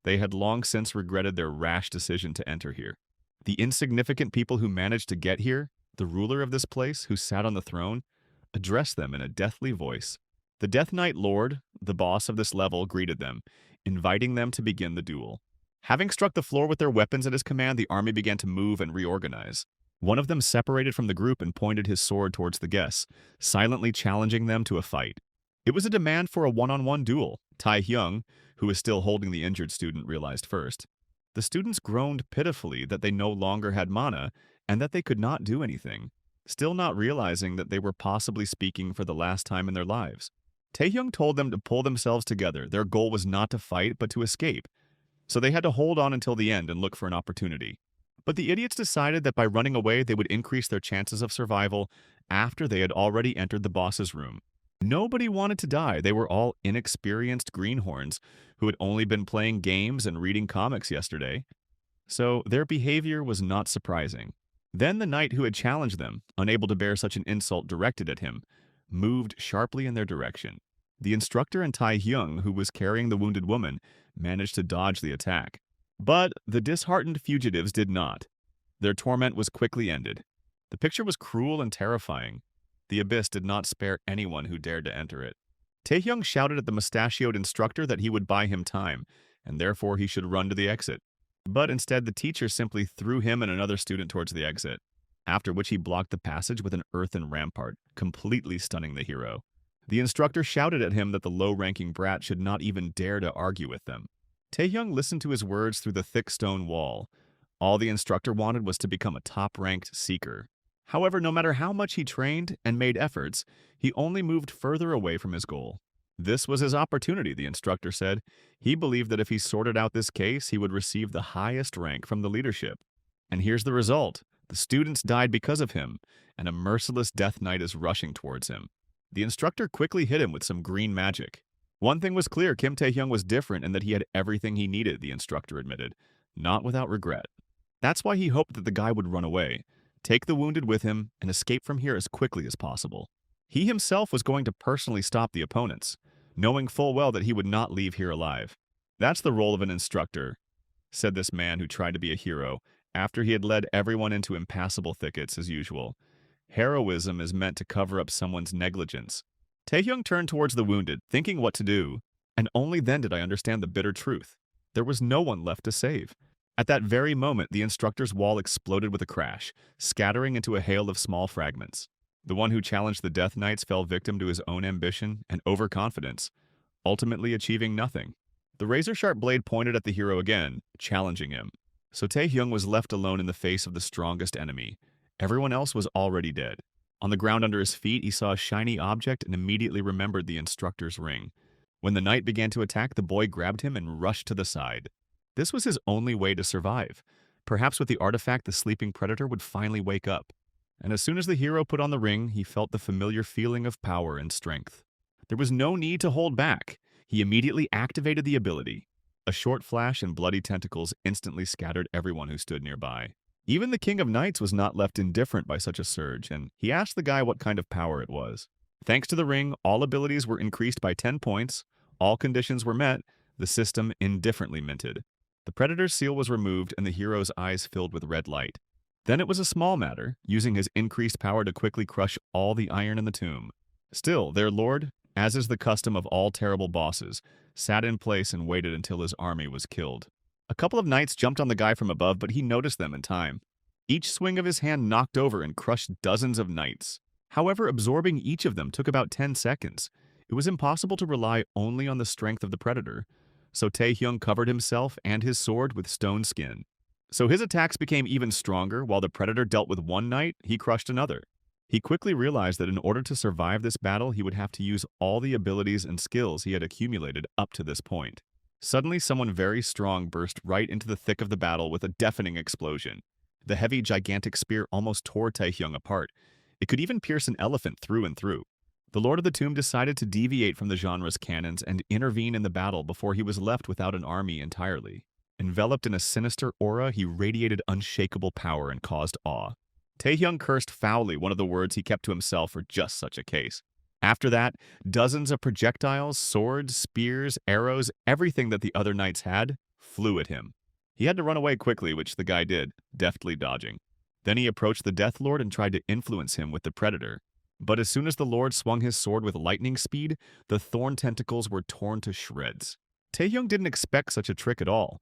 They had long since regretted their rash decision to enter here. The insignificant people who managed to get here, the ruler of this place who sat on the throne, addressed them in a deathly voice. The Death Knight Lord, the boss of this level, greeted them, inviting them to begin the duel. Having struck the floor with their weapons at his command, the army began to move and reorganize. One of them separated from the group and pointed his sword towards the guests, silently challenging them to a fight. It was a demand for a one-on-one duel. Tae-hyung, who was still holding the injured student, realized first. The students groaned pitifully that they no longer had mana and that they could not do anything, still not realizing that they were possibly speaking for the last time in their lives. Tae-hyung told them to pull themselves together. Their goal was not to fight, but to escape. So they had to hold on until the end and look for an opportunity. But the idiots decided that by running away, they would increase their chances of survival after they had already entered the boss's room. Nobody wanted to die. They were all inexperienced greenhorns who had only been playing games and reading comics yesterday. So their behavior was not surprising. Then the knight who had challenged them, unable to bear such an insult directed at him, moved sharply in their direction. The instructor and Tae-hyung, who was carrying the wounded woman, managed to dodge the attack. But the disheartened fugitives did not. Their torment was quickly ended. The picture was cruel and terrifying. The abyss did not spare anyone who dared to enter it. Tae-hyung shouted at the mustachioed instructor that he would buy him time, and therefore he should run to the exit. But instead, the teacher simply threw him and another student towards the exit, after which he blocked the passage with an earthen rampart, completely stunning the hero. The instructor shouted at him that the low-ranking brat should not even dare to argue with them. Tae-hyung listened to his words through the thick stone wall. All the instructor wanted was to become a top-ranked seeker. However, no matter how much he trained and made efforts, he only moved further away from his goal. This was his opportunity, the instructor said. He believed that if he sorted out this case, he would receive the highest rank from the leadership. And here's the result. The students died because of him, and a merciless death knight is rushing towards him. The instructor quickly hit him with some green magic. One thing was clear, Kim Tae-hyung was different and that he had everything he needed, the instructor admitted, not without regret. That's why he hoped that the guy would run away, take the wounded with him, and escape from here as quickly as possible. He himself was going to personally stop the opponents, knowing full well that he would not leave here alive. That's the role of an instructor, said this man who tried to be a hero, after he had led everyone into impassable thickets as usual. Heroism is meant to cover up someone's negligence. Tae-hyung turned towards the wounded, thinking what to do, and only then did I understand the bitter truth. There was no one left to save. At that very moment, the instructor's wall exploded with a crash, scattering into a hail of small fragments. The one who challenged the Death Knights fell victim to his own ambition and overconfidence, ultimately achieving nothing. The razor-sharp blade pointed at the hero again, challenging him. So Tae-hyung was left alone in the face of the strongest enemy. Everyone else was already dead. On the ground under his feet, he saw a shiny object and immediately remembered the instructor's ring. When the knight began to attack, the boy grabbed him and rushed to the side. This was his only way to survive. Perhaps with the artifact, the sleeping predator would finally wake up. And as soon as the hero put on the ring, he felt the familiar feeling of power and strength. There was no need to hold back. He immediately activated the ability. A short flash and bloody tentacles instantly scattered everyone who stood nearby. Even the King of Knights was not left indifferent by such a surge, and he asked the guy what kind of power it was. Thanks to the ring, all abilities were increased by 10 points, all conditions were met, the system indifferently minted. The Predator's seal was removed and the hero's eyes filled with red light. Then it was a small matter, using his increased power to quickly crush all the iron in the tomb. Still, their lord, as is the custom of all terrible bosses, sat in place and waited until his army was killed. A couple of knights jumped on the guy from above, but he noticed them in time. Each swing of his hand knocked over and crushed dozens of knights. However, absorbing each of them took about 10 seconds. It was impossible to rely only on the strength of the Predator, so Tae-hyung covered himself and his sword with stone skin. So his attacks became even stronger. While the Predator dealt with one knight, he crushed another. He quickly realized that in order to survive this battle, he would have to use all the abilities and skills he had accumulated up to this point. Suddenly, someone very strong burst right into the thick of the battle with a deafening explosion. The heavy, gigantic spear almost tore Tae-hyung apart. It could even pierce an elephant through and through. The Lord of the Tomb decided to deviate from the genre's canons and intervene in the battle before he was left without an army entirely. Enveloped in a sinister aura, he radiated unshakable power and caused awe. Tae-hyung cursed foully, one of the words he kept to himself for just such a case. After that, dozens of projectiles, swords, spears, arrows, everything that the other knights had, flew at him. He had to run away quickly, which the guy did, deftly dodging. Then he approached the Death Lord and tried to influence him with the Predator. But as soon as the Lord swung his sword with lightning speed, the thorn tentacles were torn to shreds. Tae-hyung didn't expect such a trick at all.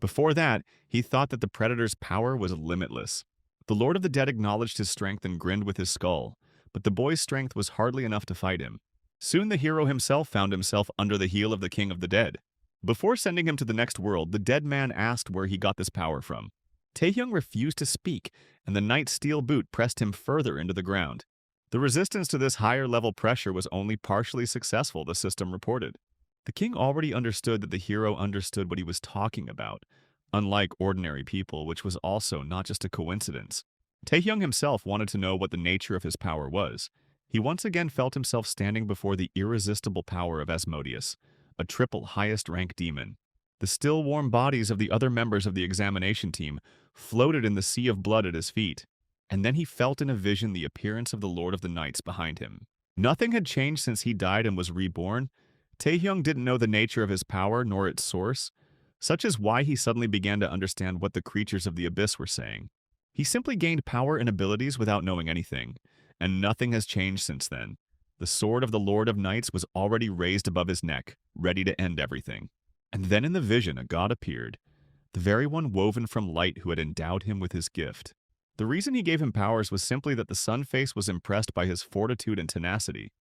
Before that, he thought that the Predator's power was limitless. The Lord of the Dead acknowledged his strength and grinned with his skull, but the boy's strength was hardly enough to fight him. Soon the hero himself found himself under the heel of the king of the dead. Before sending him to the next world, the dead man asked where he got this power from. Taehyung refused to speak, and the knight's steel boot pressed him further into the ground. The resistance to this higher-level pressure was only partially successful, the system reported. The king already understood that the hero understood what he was talking about, unlike ordinary people, which was also not just a coincidence. Taehyung himself wanted to know what the nature of his power was. He once again felt himself standing before the irresistible power of Asmodeus, a triple highest-rank demon. The still warm bodies of the other members of the examination team floated in the sea of blood at his feet, and then he felt in a vision the appearance of the Lord of the Knights behind him. Nothing had changed since he died and was reborn. Taehyung didn't know the nature of his power nor its source, such is why he suddenly began to understand what the creatures of the abyss were saying. He simply gained power and abilities without knowing anything, and nothing has changed since then. The sword of the Lord of Knights was already raised above his neck, ready to end everything. And then in the vision a god appeared, the very one woven from light who had endowed him with his gift. The reason he gave him powers was simply that the sun face was impressed by his fortitude and tenacity.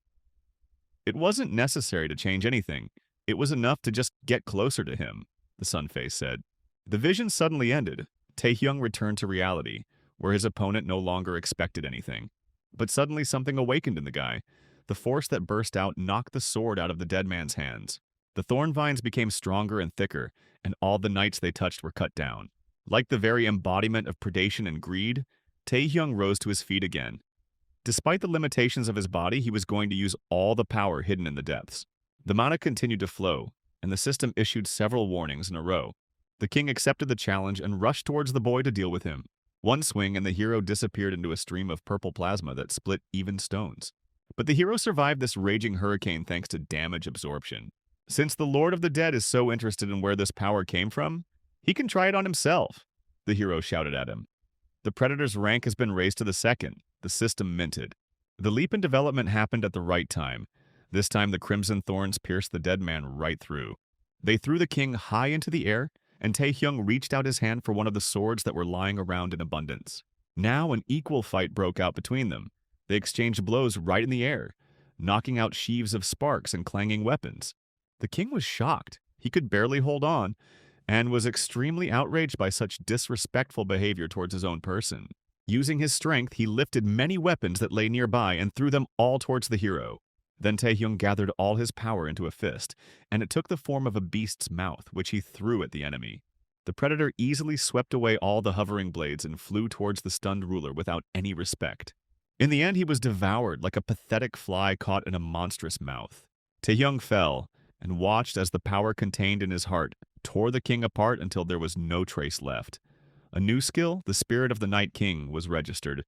It wasn't necessary to change anything. It was enough to just get closer to him, the sun face said. The vision suddenly ended. Taehyung returned to reality, where his opponent no longer expected anything. But suddenly something awakened in the guy. The force that burst out knocked the sword out of the dead man's hands. The thorn vines became stronger and thicker, and all the knights they touched were cut down. Like the very embodiment of predation and greed, Taehyung rose to his feet again. Despite the limitations of his body, he was going to use all the power hidden in the depths. The mana continued to flow, and the system issued several warnings in a row. The king accepted the challenge and rushed towards the boy to deal with him. One swing and the hero disappeared into a stream of purple plasma that split even stones. But the hero survived this raging hurricane thanks to damage absorption. Since the Lord of the Dead is so interested in where this power came from, he can try it on himself, the hero shouted at him. The Predator's rank has been raised to the second, the system minted. The leap in development happened at the right time. This time the crimson thorns pierced the dead man right through. They threw the king high into the air, and Taehyung reached out his hand for one of the swords that were lying around in abundance. Now an equal fight broke out between them. They exchanged blows right in the air, knocking out sheaves of sparks and clanging weapons. The king was shocked. He could barely hold on, and was extremely outraged by such disrespectful behavior towards his own person. Using his strength, he lifted many weapons that lay nearby and threw them all towards the hero. Then Taehyung gathered all his power into a fist, and it took the form of a beast's mouth, which he threw at the enemy. The predator easily swept away all the hovering blades and flew towards the stunned ruler without any respect. In the end, he was devoured like a pathetic fly caught in a monstrous mouth. Taehyung fell, and watched as the power contained in his heart tore the king apart until there was no trace left. A new skill, the Spirit of the Night King, was registered.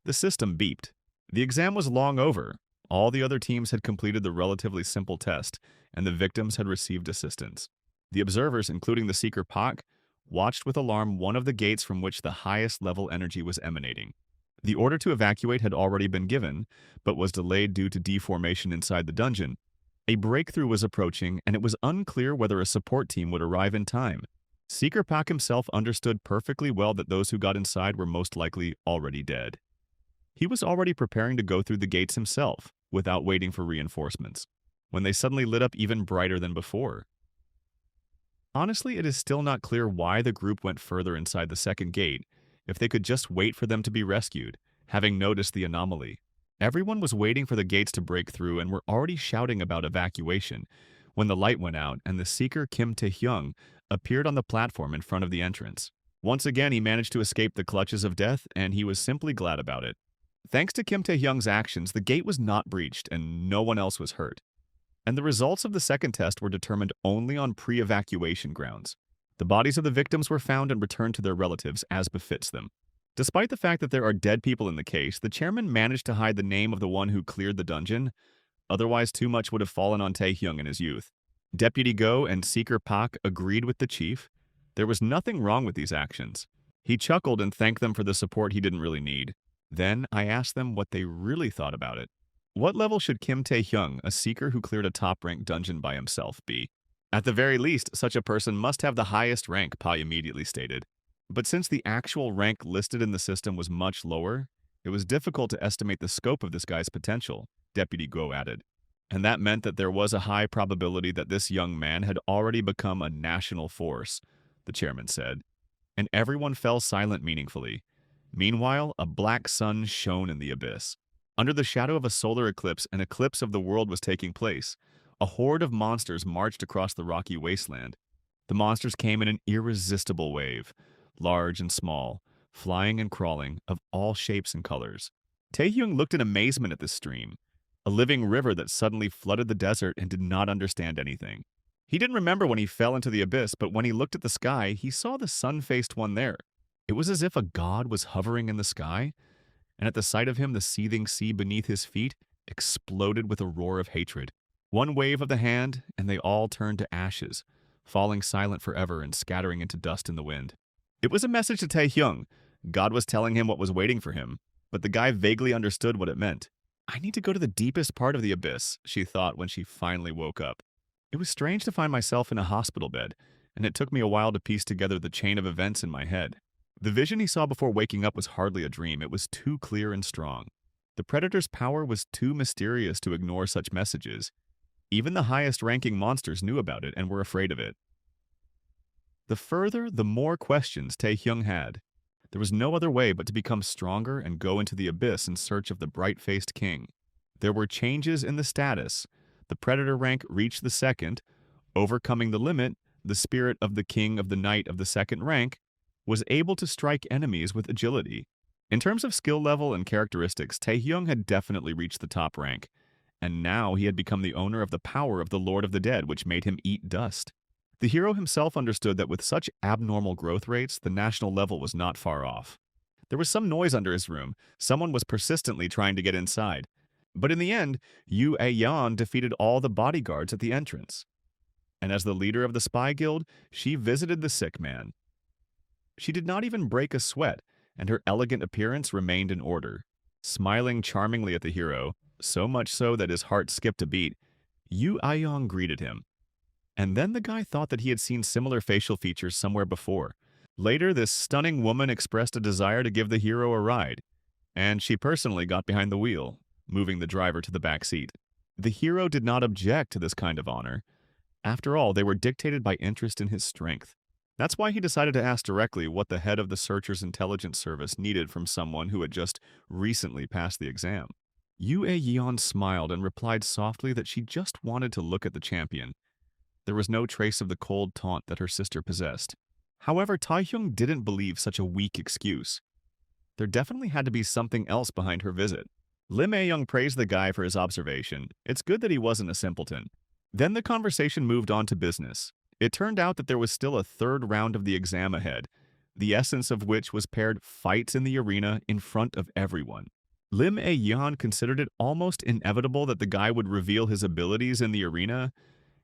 The system beeped. The exam was long over. All the other teams had completed the relatively simple test, and the victims had received assistance. The observers, including the Seeker Pak, watched with alarm one of the gates from which the highest level energy was emanating. The order to evacuate had already been given, but was delayed due to deformation inside the dungeon. A breakthrough was approaching, and it was unclear whether a support team would arrive in time. Seeker Pak himself understood perfectly well that those who got inside were most likely already dead. He was already preparing to go through the gates himself, without waiting for reinforcements, when they suddenly lit up even brighter than before. Honestly, it is still not clear why the group went further inside the second gate, if they could just wait for them to be rescued, having noticed the anomaly. Everyone was waiting for the gates to break through and were already shouting about evacuation when the light went out and the seeker Kim Taehyung appeared on the platform in front of the entrance. Once again, he managed to escape the clutches of death, and he was simply glad about it. Thanks to Kim Taehyung's actions, the gate was not breached and no one else was hurt. And the results of the second test were determined only on pre-evacuation grounds. The bodies of the victims were found and returned to their relatives as befits them. Despite the fact that there are dead people in the case, the chairman managed to hide the name of the one who cleared the dungeon. Otherwise, too much would have fallen on Taehyung in his youth. Deputy Go and Seeker Pak agreed with the chief. There was nothing wrong with these actions. He chuckled and thanked them for the support he didn't really need. Then I asked them what they really thought about it. What level should Kim Taehyung, a seeker who cleared a top-ranked dungeon by himself, be? At the very least, such a person must have the highest rank, Pai immediately stated. But since the actual rank listed in the system was much lower, it was difficult to estimate the scope of this guy's potential, Deputy Go added. and that meant that there was a high probability that this young man had already become a national force, the chairman said, and everyone fell silent meaningfully. Meanwhile, a black sun shone in the abyss. Under the shadow of a solar eclipse, an eclipse of the world was taking place. A horde of monsters marched across the rocky wasteland. The monsters came in an irresistible wave, large and small, flying and crawling, of all shapes and colors. Taehyung looked in amazement at this stream, a living river that suddenly flooded the desert and did not understand anything. He didn't remember when he fell into the abyss, but when he looked at the sky, he saw the sun-faced one there. It was as if a god was hovering in the sky, and at the sight of him, the seething sea beneath his feet exploded with a roar of hatred. One wave of the hand, and they all turned to ashes, falling silent forever and scattering into dust in the wind. It was a message to Taehyung. God was telling him what was waiting for him, but the guy vaguely understood what it meant. I need to go to the deepest part of the abyss, she thought when she finally woke up. It was strange to find myself in a hospital bed, and it took me a while to piece together the chain of events in my head. The vision he saw before waking up was hardly a dream. It was too clear and strong. The Predator's power was too mysterious to ignore such messages. Even the highest-ranking monsters knew about it and were afraid of it. The further, the more questions Taehyung had. There was no other way but to become stronger and go into the abyss in search of the bright-faced king. There were changes in the status. The Predator rank reached the second. Overcoming the limit, the spirit of the king of the night of the second rank was able to strike enemies with agility. In terms of skill level and characteristics, Taehyung had definitely reached the top rank, and now he had become the owner of the power of the Lord of the Dead, which made him eat dust. The hero himself understood that with such abnormal growth rates, the national level was not far off. There was some noise under his room. Someone was persistently trying to get inside. But in the end, Yu Ayan defeated all the bodyguards at the entrance. And as the leader of the spy guild, she visited the sick man. She did not even break a sweat, and her elegant appearance remained in order. Smiling charmingly at the hero, so much so that his heart skipped a beat, Yu Ayan greeted him. And then the guy thought that he had seen similar facial features somewhere before. Later, this stunning woman expressed a desire to give the hero a ride, and she personally got behind the wheel, moving the driver to the back seat. The hero did not object to this kind of honor. After all, they were dictated by interest in his strength. That's why he decided to ask directly what the head of the Searcher's intelligence service needed from someone who had just recently passed the exam. Yu Yeon smiled and replied softly that she just wanted to look at the champion. There was no trace of the cold taunt that her sister possessed. However, Taehyung didn't believe such a weak excuse. There definitely had to be something else behind her visit. Lim Ae-young praised the guy for his observation. It's good that he wasn't a simpleton. Then the conversation moved on to business. It turned out that there was still a third round of the exam ahead, the essence of which was paired fights in the arena in front of everyone. Lim Ae-yeon considered it almost inevitable that the guy would reveal his abilities in the arena,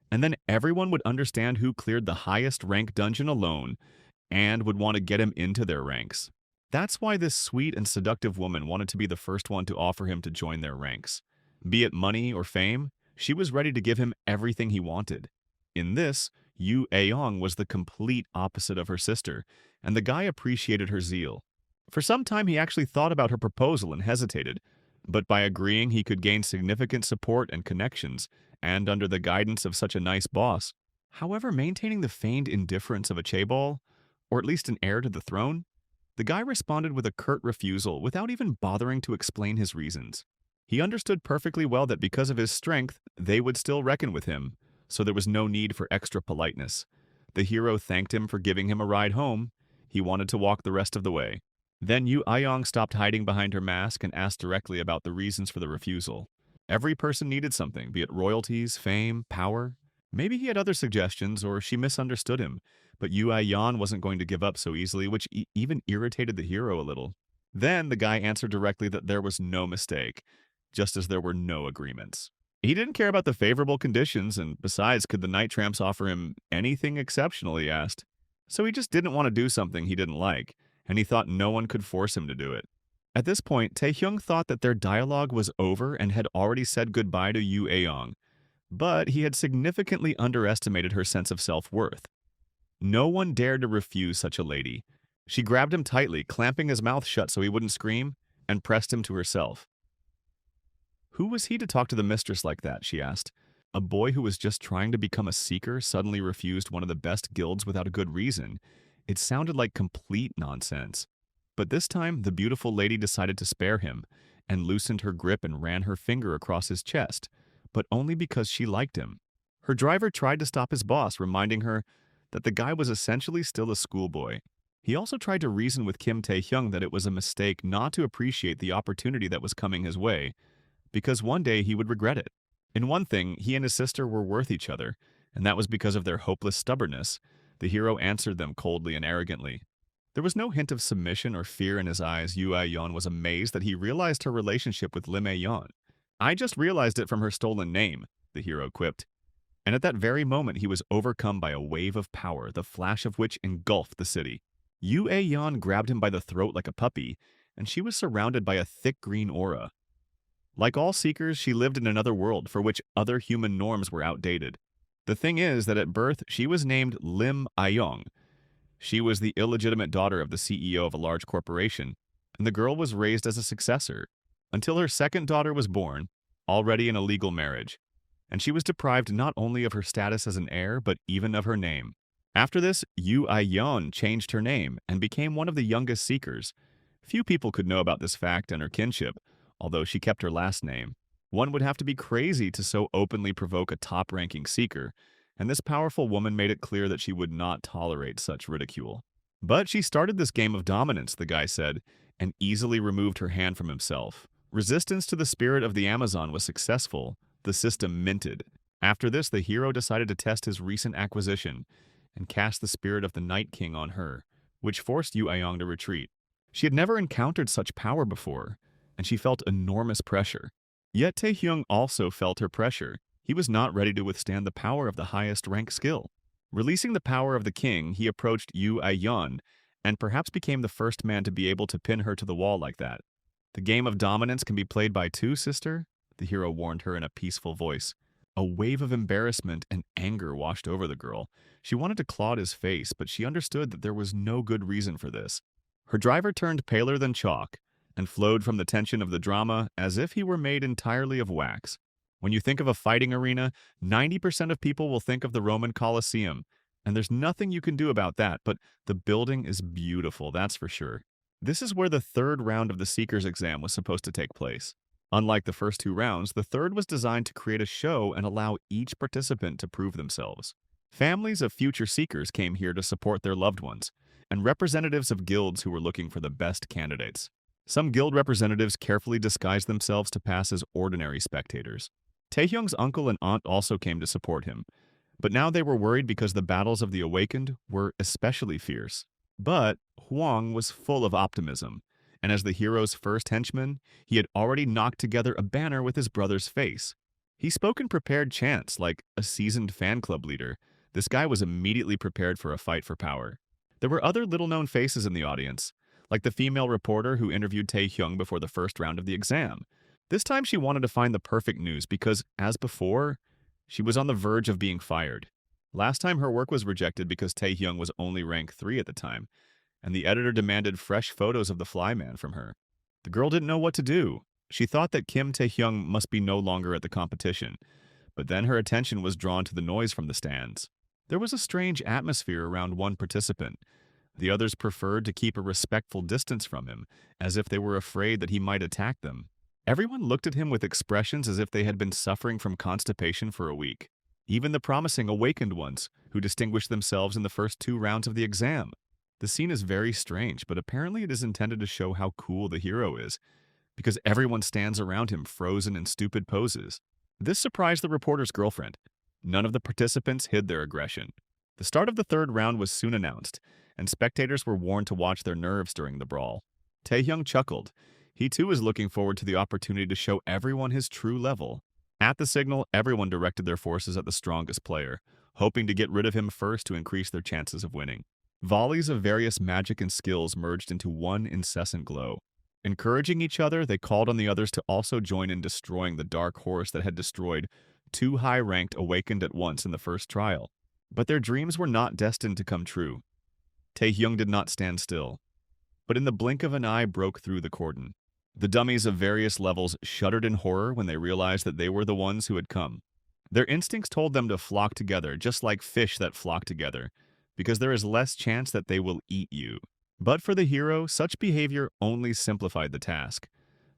and then everyone would understand who cleared the highest rank dungeon alone and would want to get him into their ranks. That's why this sweet and seductive woman wanted to be the first one to offer him to join their ranks. Be it money or fame, she was ready to give him everything he wanted. In this, Yu Ae-young was the complete opposite of her sister, and the guy appreciated her zeal. For some time he actually thought about her proposal and hesitated, but by agreeing he could gain significant support and connections, and under the guidance of such a nice boss. However, maintaining the feigned indifference of a chaebol, or at least an heir to the throne, the guy responded with a curt refusal without even bothering to explain his reasons. He understood perfectly well that because of his strength, they would still reckon with him, so there was no need for extra politeness. The hero thanked him for giving him a ride home. He wanted to walk the rest of the way. Then Yu Ae-young stopped hiding behind her mask and asked directly about the reasons for the refusal. Every person needed something, be it royalties, fame, power. Maybe he had other suggestions, or she misunderstood him, but Yu Ae-yeon wasn't going to give up so easily, which even irritated the hero a little. Then the guy answered directly that there was no mistake, just as there were no agreements. He didn't care about the favorable conditions, and besides, could the Night Tramps offer him anything exceptional, he asked. So he just didn't want to do something he didn't like, and he thought no one could force him to do it. At this point, Taehyung thought that their dialogue was over and had already said goodbye to Yu Ae-young, but he had significantly underestimated her sense of self-worth. No one dared to refuse such a lady. She grabbed him tightly, clamping his mouth shut so he wouldn't scream, and pressed him to herself. Who was he to talk to the mistress like that, she asked. A boy who was just trying to become a seeker suddenly refused one of the best guilds without a good reason. It sounded like complete nonsense. But this time, the beautiful lady decided to spare him, and loosened her grip and ran her finger across his chest, but only because she liked him. Her driver tried to stop his boss, reminding her that the guy was essentially still a schoolboy. He also tried to reason with Kim Tae-hyung that it was a mistake not to appreciate the opportunity that was coming his way, because one day he would regret it. In one thing, he and his sister were worth each other, and that was because of their hopeless stubbornness. The hero answered them coldly and arrogantly. There was no hint of submission or fear in his eyes. Yoo Ah-yeon was amazed that he realized her relationship with Lim A-yeon. I just realized it from her stolen name, the hero quipped. And at that very moment, he was overcome by a wave of power, the flash of which engulfed the city. Yoo A-yeon grabbed him by the throat like a puppy, and she was surrounded by a thick green aura. Like all seekers, she lived in another world for which other human norms were outdated. The thing is that at birth, she was named Lim Ah-yeon. She was the illegitimate daughter of the CEO of a large corporation, and the girl was raised as a successor, until her second daughter was born, already in a legal marriage, and she was deprived not only of her status as an heir, but even of her name. After this, Yoo Ah-yeon changed her name and became one of the youngest seekers. Few people could know about this fact and her kinship, although she kept her last name. One would have to be crazy to so openly provoke a top-ranking seeker, and this powerful woman made it clear that she would not tolerate such ridicule. But she started this game of dominance, the guy said, and easily removed her hand from himself. Resistance to the spirit of the Amazon was successful. The system minted. After this, the hero decided to test his recent acquisition and cast the spirit of the Night King on her, which forced Yoo Ah-yeon to retreat. She had never encountered such power before, and she felt enormous pressure. Yet Tae-hyung also felt her pressure. He was not ready to withstand the power of the highest rank skill. Releasing the power of the king, he approached Yoo Ah-yeon and perhaps became the first man to be able to pin her to the wall like that. The game of dominance can be played by two, sister, the hero warned her in a peaceful voice. A wave of embarrassment and anger washed over the girl. She wanted to claw at his face, but she understood that there was no good reason for this. Her driver turned paler than chalk and flowed from the tension of the drama as if he were made entirely of wax. When you think of a fighting arena, 90% of people will think of the Roman Colosseum, and there's nothing you can do about that, but the building is beautiful, that's for sure. This is where the third round of the Seeker's exam was supposed to take place. Unlike the first two rounds, the third was designed to create a show and allow each participant to prove themselves. Families of future Seekers came here to support their loved ones, and representatives of guilds who were looking for the best candidates. Some guild representatives carefully disguised themselves to pass as ordinary spectators. Taehyung's uncle and aunt also came to support him, but now they were worried because the battles of the Awakened were especially fierce. But Hwang was full of optimism, and as the hero's first henchman, he had already knocked together a banner with his brother's face. He spoke in prepared chants like a seasoned fan club leader. This guy was immediately prepared for a fight for power. There were other little-known faces in the audience, like the female reporter who interviewed Tae-hyung before the first round of the exam. This time she wanted to find the perfect news because, as before, she was on the verge of being fired. Last time her work was rejected because Tae-hyung was only rank 3 at the time, and the editor demanded fresh photos of the flyman from her. The girl didn't know what to do. She thought that Kim Tae-hyung must be no longer at the competition, but then her attention was drawn to the noise from the stands. There was a strange atmosphere around one participant. The others preferred to keep a respectful distance from him, as if they were afraid that he might attack them. Everyone looked at him with expressions as if they had been suffering from constipation for a week. Even the promising awakened ones, who distinguished themselves in the first 2 rounds of the exam. The scene is very strange, but apparently it is intended to show how cool the hero is, because everyone stands around him frozen in stupid poses. This surprised the reporter's girlfriend. None of the participants hid their aggression. The start of the third round was soon announced, and spectators were warned to watch their nerves during the brawl. Taehyung chuckled. He too was looking forward to the opportunity to show everyone his true level. At the signal, everyone directed their forces at the strongest player, hoping to get rid of him first to increase their chances of winning. Volleys of various magic and skills merged into one incessant glow. Encouraging each other, they called on the others to also join in destroying the dark horse that had destroyed 2 high-ranked awakened at once in the first trial. But their dreams were not destined to come true. Taehyung did not stand still, but in the blink of an eye broke through the cordon. The dummies of various levels shuddered in horror when they realized that they were the ones who had come. Their instincts told them to flock together, just like fish that flock together, because there is less chance that they will eat you. But for the hero, such behavior only simplified the task.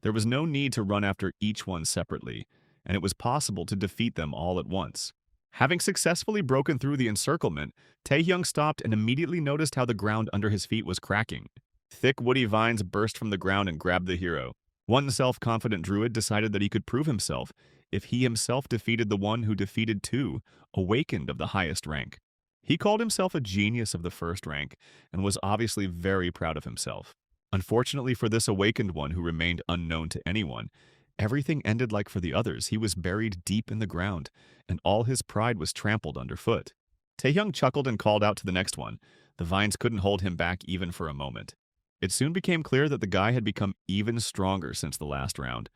There was no need to run after each one separately, and it was possible to defeat them all at once. Having successfully broken through the encirclement, Taehyung stopped and immediately noticed how the ground under his feet was cracking. Thick woody vines burst from the ground and grabbed the hero. One self-confident druid decided that he could prove himself if he himself defeated the one who defeated two, awakened of the highest rank. He called himself a genius of the first rank and was obviously very proud of himself. Unfortunately for this awakened one who remained unknown to anyone, everything ended like for the others. He was buried deep in the ground, and all his pride was trampled underfoot. Taehyung chuckled and called out to the next one. The vines couldn't hold him back even for a moment. It soon became clear that the guy had become even stronger since the last round.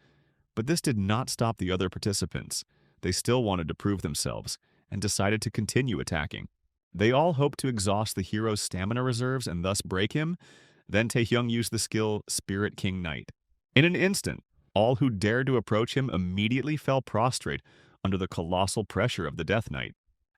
But this did not stop the other participants. They still wanted to prove themselves, and decided to continue attacking. They all hoped to exhaust the hero's stamina reserves and thus break him. Then Taehyung used the skill Spirit King Knight. In an instant, all who dared to approach him immediately fell prostrate under the colossal pressure of the Death Knight.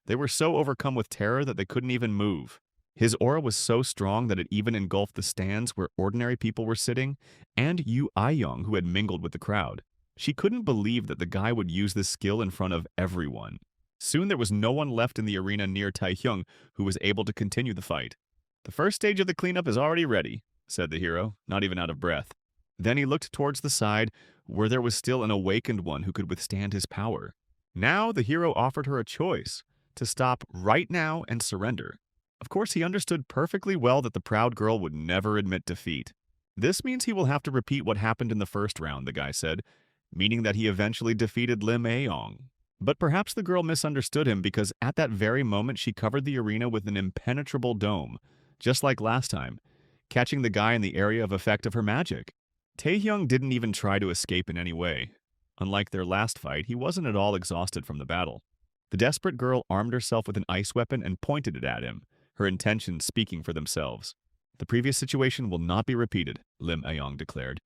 They were so overcome with terror that they couldn't even move. His aura was so strong that it even engulfed the stands where ordinary people were sitting, and Yu Aiyong, who had mingled with the crowd. She couldn't believe that the guy would use this skill in front of everyone. Soon there was no one left in the arena near Taehyung who was able to continue the fight. "The first stage of the cleanup is already ready," said the hero, not even out of breath. Then he looked towards the side, where there was still an awakened one who could withstand his power. Now the hero offered her a choice, to stop right now and surrender. Of course, he understood perfectly well that the proud girl would never admit defeat. "This means he will have to repeat what happened in the first round," the guy said, meaning that he eventually defeated Lim Aeong. But perhaps the girl misunderstood him because at that very moment she covered the arena with an impenetrable dome, just like last time, catching the guy in the area of effect of her magic. Taehyung didn't even try to escape in any way. Unlike their last fight, he wasn't at all exhausted from the battle. The desperate girl armed herself with an ice weapon and pointed it at him, her intentions speaking for themselves. "The previous situation will not be repeated," Lim Aeong declared,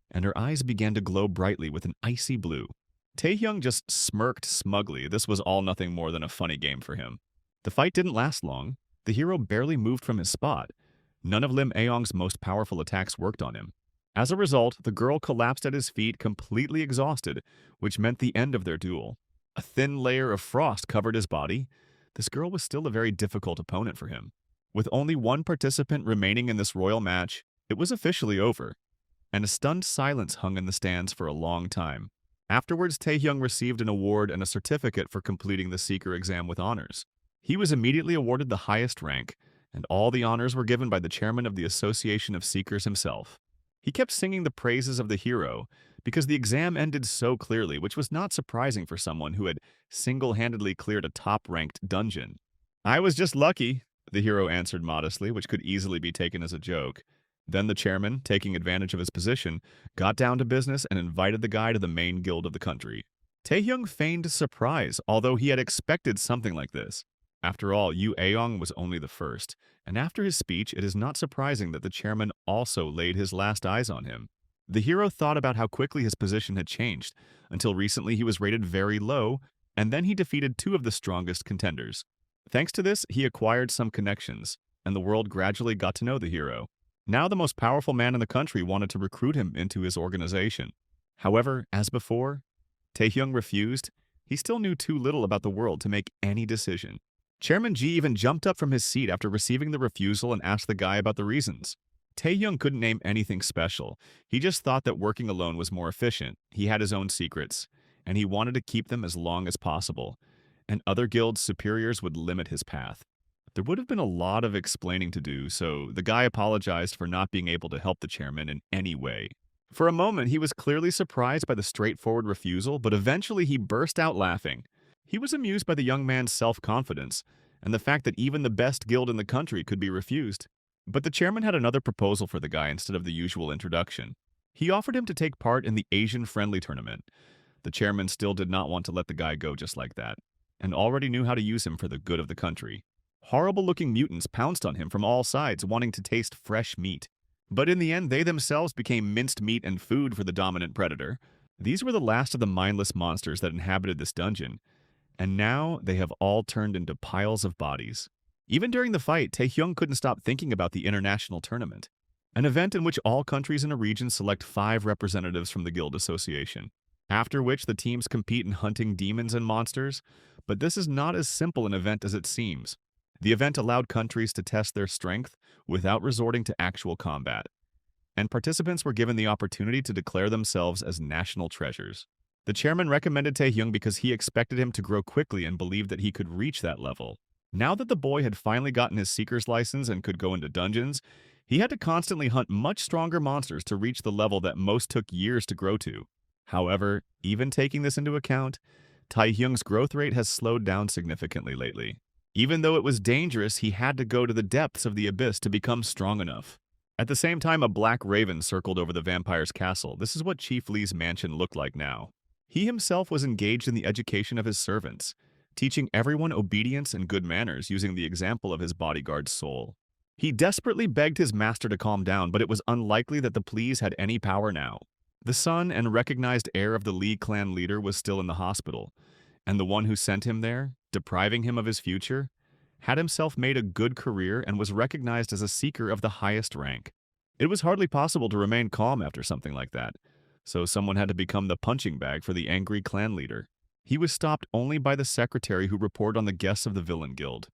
and her eyes began to glow brightly with an icy blue. Taehyung just smirked smugly. This was all nothing more than a funny game for him. The fight didn't last long. The hero barely moved from his spot. None of Lim Aeong's most powerful attacks worked on him. As a result, the girl collapsed at his feet completely exhausted, which meant the end of their duel. A thin layer of frost covered his body. This girl was still a very difficult opponent for him. With only one participant remaining in this royal match, it was officially over, and a stunned silence hung in the stands for a long time. Afterwards, Taehyung received an award and a certificate for completing the Seeker exam with honors. He was immediately awarded the highest rank, and all the honors were given by the chairman of the Association of Seekers himself. He kept singing the praises of the hero because the exam ended so clearly, which was not surprising for someone who had single-handedly cleared a top-ranked dungeon. "I was just lucky," the hero answered modestly, which could easily be taken as a joke. Then the chairman, taking advantage of his position, got down to business and invited the guy to the main guild of the country. Taehyung feigned surprise, although he had expected something like this. After all, Yu Aeong was only the first, and after his speech, it is not surprising that the chairman also laid his last eyes on him. The hero thought about how quickly his position had changed. Until recently, he was rated very low, and then he defeated two of the strongest contenders. Thanks to this, he acquired some connections, and the world gradually got to know the hero. Now the most powerful man in the country wanted to recruit him into his organization. However, as before, Taehyung refused. He still knew too little about the world to make any decision. Chairman Ji even jumped up from his seat after receiving the refusal and asked the guy about the reasons. Taehyung couldn't name anything special. He just thought that working alone was more efficient. He had his own secrets, and he wanted to keep them as long as possible, and other guilds' superiors would limit his path. There would have been a lot of explaining to do, so the guy apologized for not being able to help the chairman in any way. For a moment, he was clearly surprised by the straightforward refusal, but eventually he burst out laughing. He was amused by the young man's self-confidence and the fact that even the best guild in the country could be refused. But the chairman had another proposal for the guy instead of the usual introduction. He offered him to take part in the Asian-friendly tournament. The chairman still did not want to let the guy go just like that, and already knew how to use him for the good of the country. Horrible-looking mutants pounced on him from all sides, wanting to taste fresh meat. But in the end, they themselves became minced meat and food for the dominant predator. These were the last of the mindless monsters that inhabited this dungeon, and now they have all turned into piles of bodies. Even during the fight, Taehyung couldn't stop thinking about the international tournament, an event in which all countries in a region select 5 representatives from the guild association, after which the teams compete in hunting demons and monsters. But this is not as simple an event as it seems. The event allowed countries to test their strength without resorting to actual combat, and participants were given the opportunity to declare themselves as national treasures. The chairman recommended Taehyung because he expected him to grow quickly and believed that he could reach that level. Now that the boy had finally gotten his seeker's license and could go into dungeons, he had to constantly hunt much stronger monsters to reach the level that most took years to grow to. However, even taking this into account, Taehyung's growth rate has slowed down significantly lately. Even though it was dangerous, he had to go to the depths of the abyss to become strong enough. At the same time, a black raven circled over the vampire's castle. This is what Chief Lee's mansion looked like now. He himself was engaged in the education of his servants, teaching everyone obedience and good manners using the example of his bodyguard's soul. He desperately begged his master to calm down, but it was unlikely that the pleas had any power now. The son and recognized heir of the Lee clan leader was still in the hospital, and the one who sent him there, depriving him of his future, had himself made a good career and was recognized as a seeker of the highest rank. It was hardly possible to remain calm after something like that, so someone had to become the punching bag for the angry clan leader. He was stopped only by the secretary who reported on the guests of the villain guild.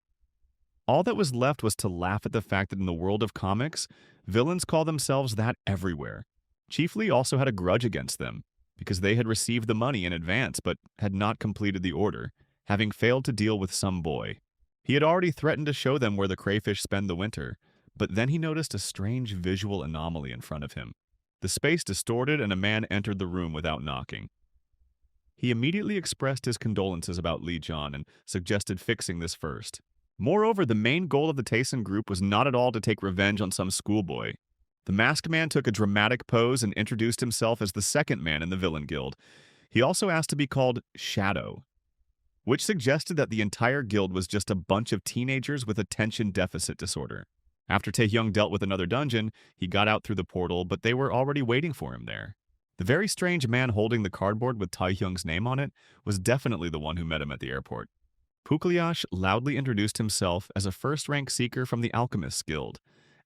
All that was left was to laugh at the fact that in the world of comics, villains call themselves that everywhere. Chief Lee also had a grudge against them, because they had received the money in advance but had not completed the order, having failed to deal with some boy. He had already threatened to show them where the crayfish spend the winter, but then he noticed a strange visual anomaly in front of him. The space distorted and a man entered the room without knocking. He immediately expressed his condolences about Lee John and suggested fixing this first. Moreover, the main goal of the Tayson group was not at all to take revenge on some schoolboy. The masked man took a dramatic pose and introduced himself as the second man in the villain guild. He also asked to be called Shadow, which suggested that the entire guild was just a bunch of teenagers with attention deficit disorder. After Taehyung dealt with another dungeon, he got out through the portal, but they were already waiting for him there. The very strange man holding the cardboard with Taehyung's name on it was definitely the one who met him at the airport. Pukliash loudly introduced himself as a first-rank seeker from the Alchemist's Guild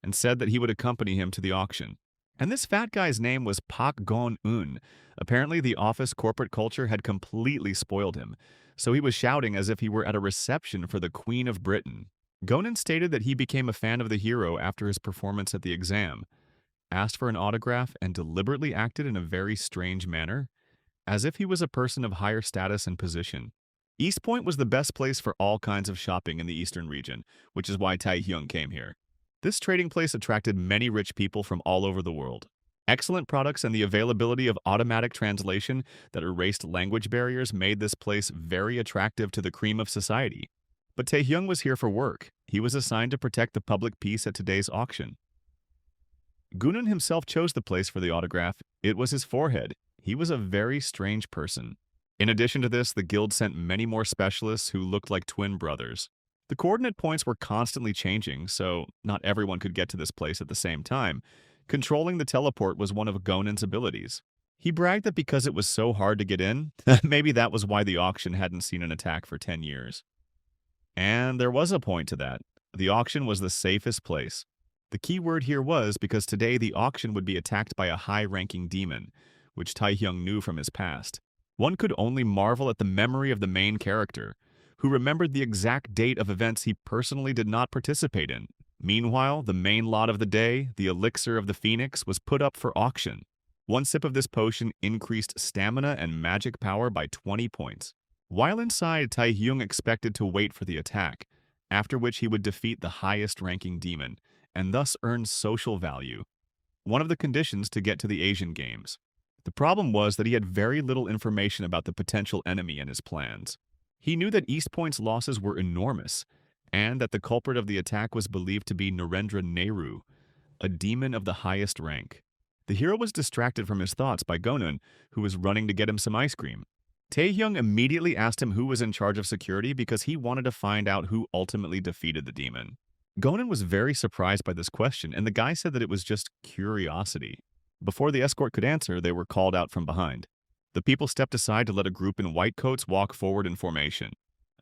and said that he would accompany him to the auction. And this fat guy's name was Pak Gon-un. Apparently, the office corporate culture had completely spoiled him, so he was shouting as if he were at a reception for the Queen of Britain. Gonan stated that he became a fan of the hero after his performance at the exam, asked for an autograph, and deliberately acted in a very strange manner, as if he was a person of higher status and position. East Point was the best place for all kinds of shopping in the eastern region, which is why Taehyung came here. This trading place attracted many rich people from all over the world. Excellent products and the availability of automatic translation that erased language barriers made this place very attractive to the cream of society. But Taehyung was here for work. He was assigned to protect the public peace at today's auction. Gunan himself chose the place for the autograph. It was his forehead. He was a very strange person. In addition to this, the guild sent many more specialists who looked like twin brothers. The coordinate points were constantly changing, so not everyone could get to this place at the same time. Controlling the teleport was one of Gonan's abilities. He bragged that because it was so hard to get in, maybe that was why the auction hadn't seen an attack for 10 years. And there was a point to that. The auction was the safest place. The key word here was because today the auction would be attacked by a high-ranking demon, which Taehyung knew from his past. One could only marvel at the memory of the main character, who remembered the exact date of events he personally did not participate in. Meanwhile, the main lot of the day, the elixir of the phoenix, was put up for auction. One sip of this potion increased stamina and magic power by 20 points. While inside, Taehyung expected to wait for the attack, after which he would defeat the highest-ranking demon, and thus earn social value, one of the conditions to get to the Asian Games. The problem was that he had very little information about the potential enemy and his plans. He knew that East Point's losses were enormous, and that the culprit of the attack was believed to be Narendra Nehru, a demon of the highest rank. The hero was distracted from his thoughts by Gonan, who was running to get him some ice cream. Taehyung immediately asked him who was in charge of security because he wanted to find out who ultimately defeated the demon. Gonen was very surprised by this question, and the guy said that it was just curiosity. Before the escort could answer, they were called out from behind. The people stepped aside to let a group in white coats walk forward in formation.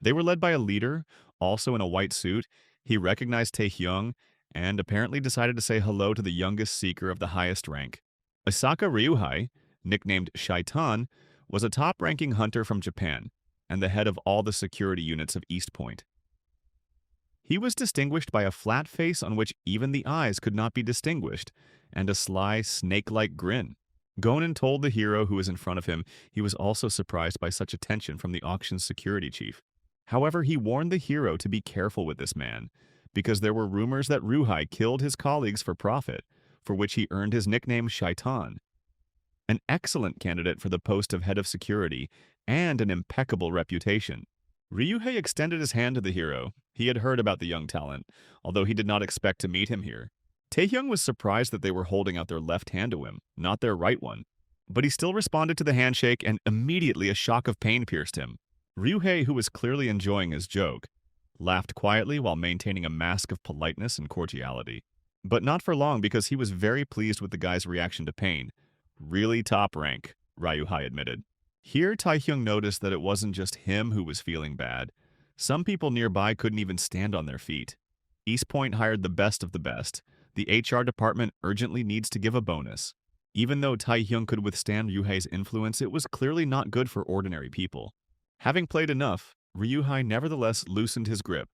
They were led by a leader, also in a white suit. He recognized Taehyung and apparently decided to say hello to the youngest seeker of the highest rank. Asaka Ryuhei, nicknamed Shaitan, was a top-ranking hunter from Japan and the head of all the security units of East Point. He was distinguished by a flat face on which even the eyes could not be distinguished, and a sly, snake-like grin. Gonen told the hero who was in front of him he was also surprised by such attention from the auction's security chief. However, he warned the hero to be careful with this man, because there were rumors that Ryuhei killed his colleagues for profit, for which he earned his nickname Shaitan. An excellent candidate for the post of head of security, and an impeccable reputation. Ryuhei extended his hand to the hero. He had heard about the young talent, although he did not expect to meet him here. Taehyung was surprised that they were holding out their left hand to him, not their right one. But he still responded to the handshake, and immediately a shock of pain pierced him. Ryuhei, who was clearly enjoying his joke, laughed quietly while maintaining a mask of politeness and cordiality. But not for long, because he was very pleased with the guy's reaction to pain. Really top rank, Ryuhei admitted. Here, Taehyung noticed that it wasn't just him who was feeling bad. Some people nearby couldn't even stand on their feet. East Point hired the best of the best. The HR department urgently needs to give a bonus. Even though Taehyung could withstand Ryuhei's influence, it was clearly not good for ordinary people. Having played enough, Ryuhei nevertheless loosened his grip,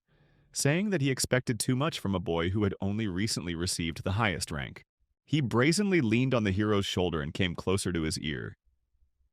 saying that he expected too much from a boy who had only recently received the highest rank. He brazenly leaned on the hero's shoulder and came closer to his ear.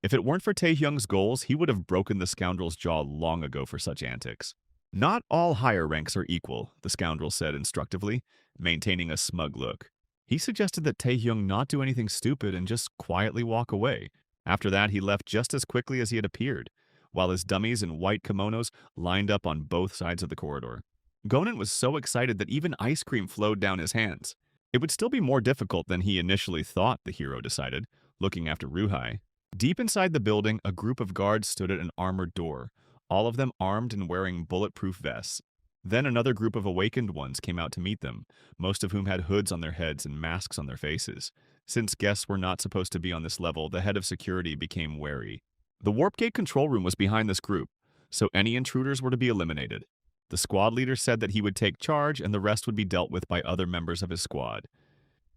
If it weren't for Taehyung's goals, he would have broken the scoundrel's jaw long ago for such antics. Not all higher ranks are equal, the scoundrel said instructively, maintaining a smug look. He suggested that Taehyung not do anything stupid and just quietly walk away. After that, he left just as quickly as he had appeared, while his dummies in white kimonos lined up on both sides of the corridor. Gonen was so excited that even ice cream flowed down his hands. It would still be more difficult than he initially thought, the hero decided, looking after Ryuhei. Deep inside the building, a group of guards stood at an armored door, all of them armed and wearing bulletproof vests. Then another group of awakened ones came out to meet them, most of whom had hoods on their heads and masks on their faces. Since guests were not supposed to be on this level, the head of security became wary. The warp gate control room was behind this group, so any intruders were to be eliminated. The squad leader said that he would take charge and the rest would be dealt with by other members of his squad.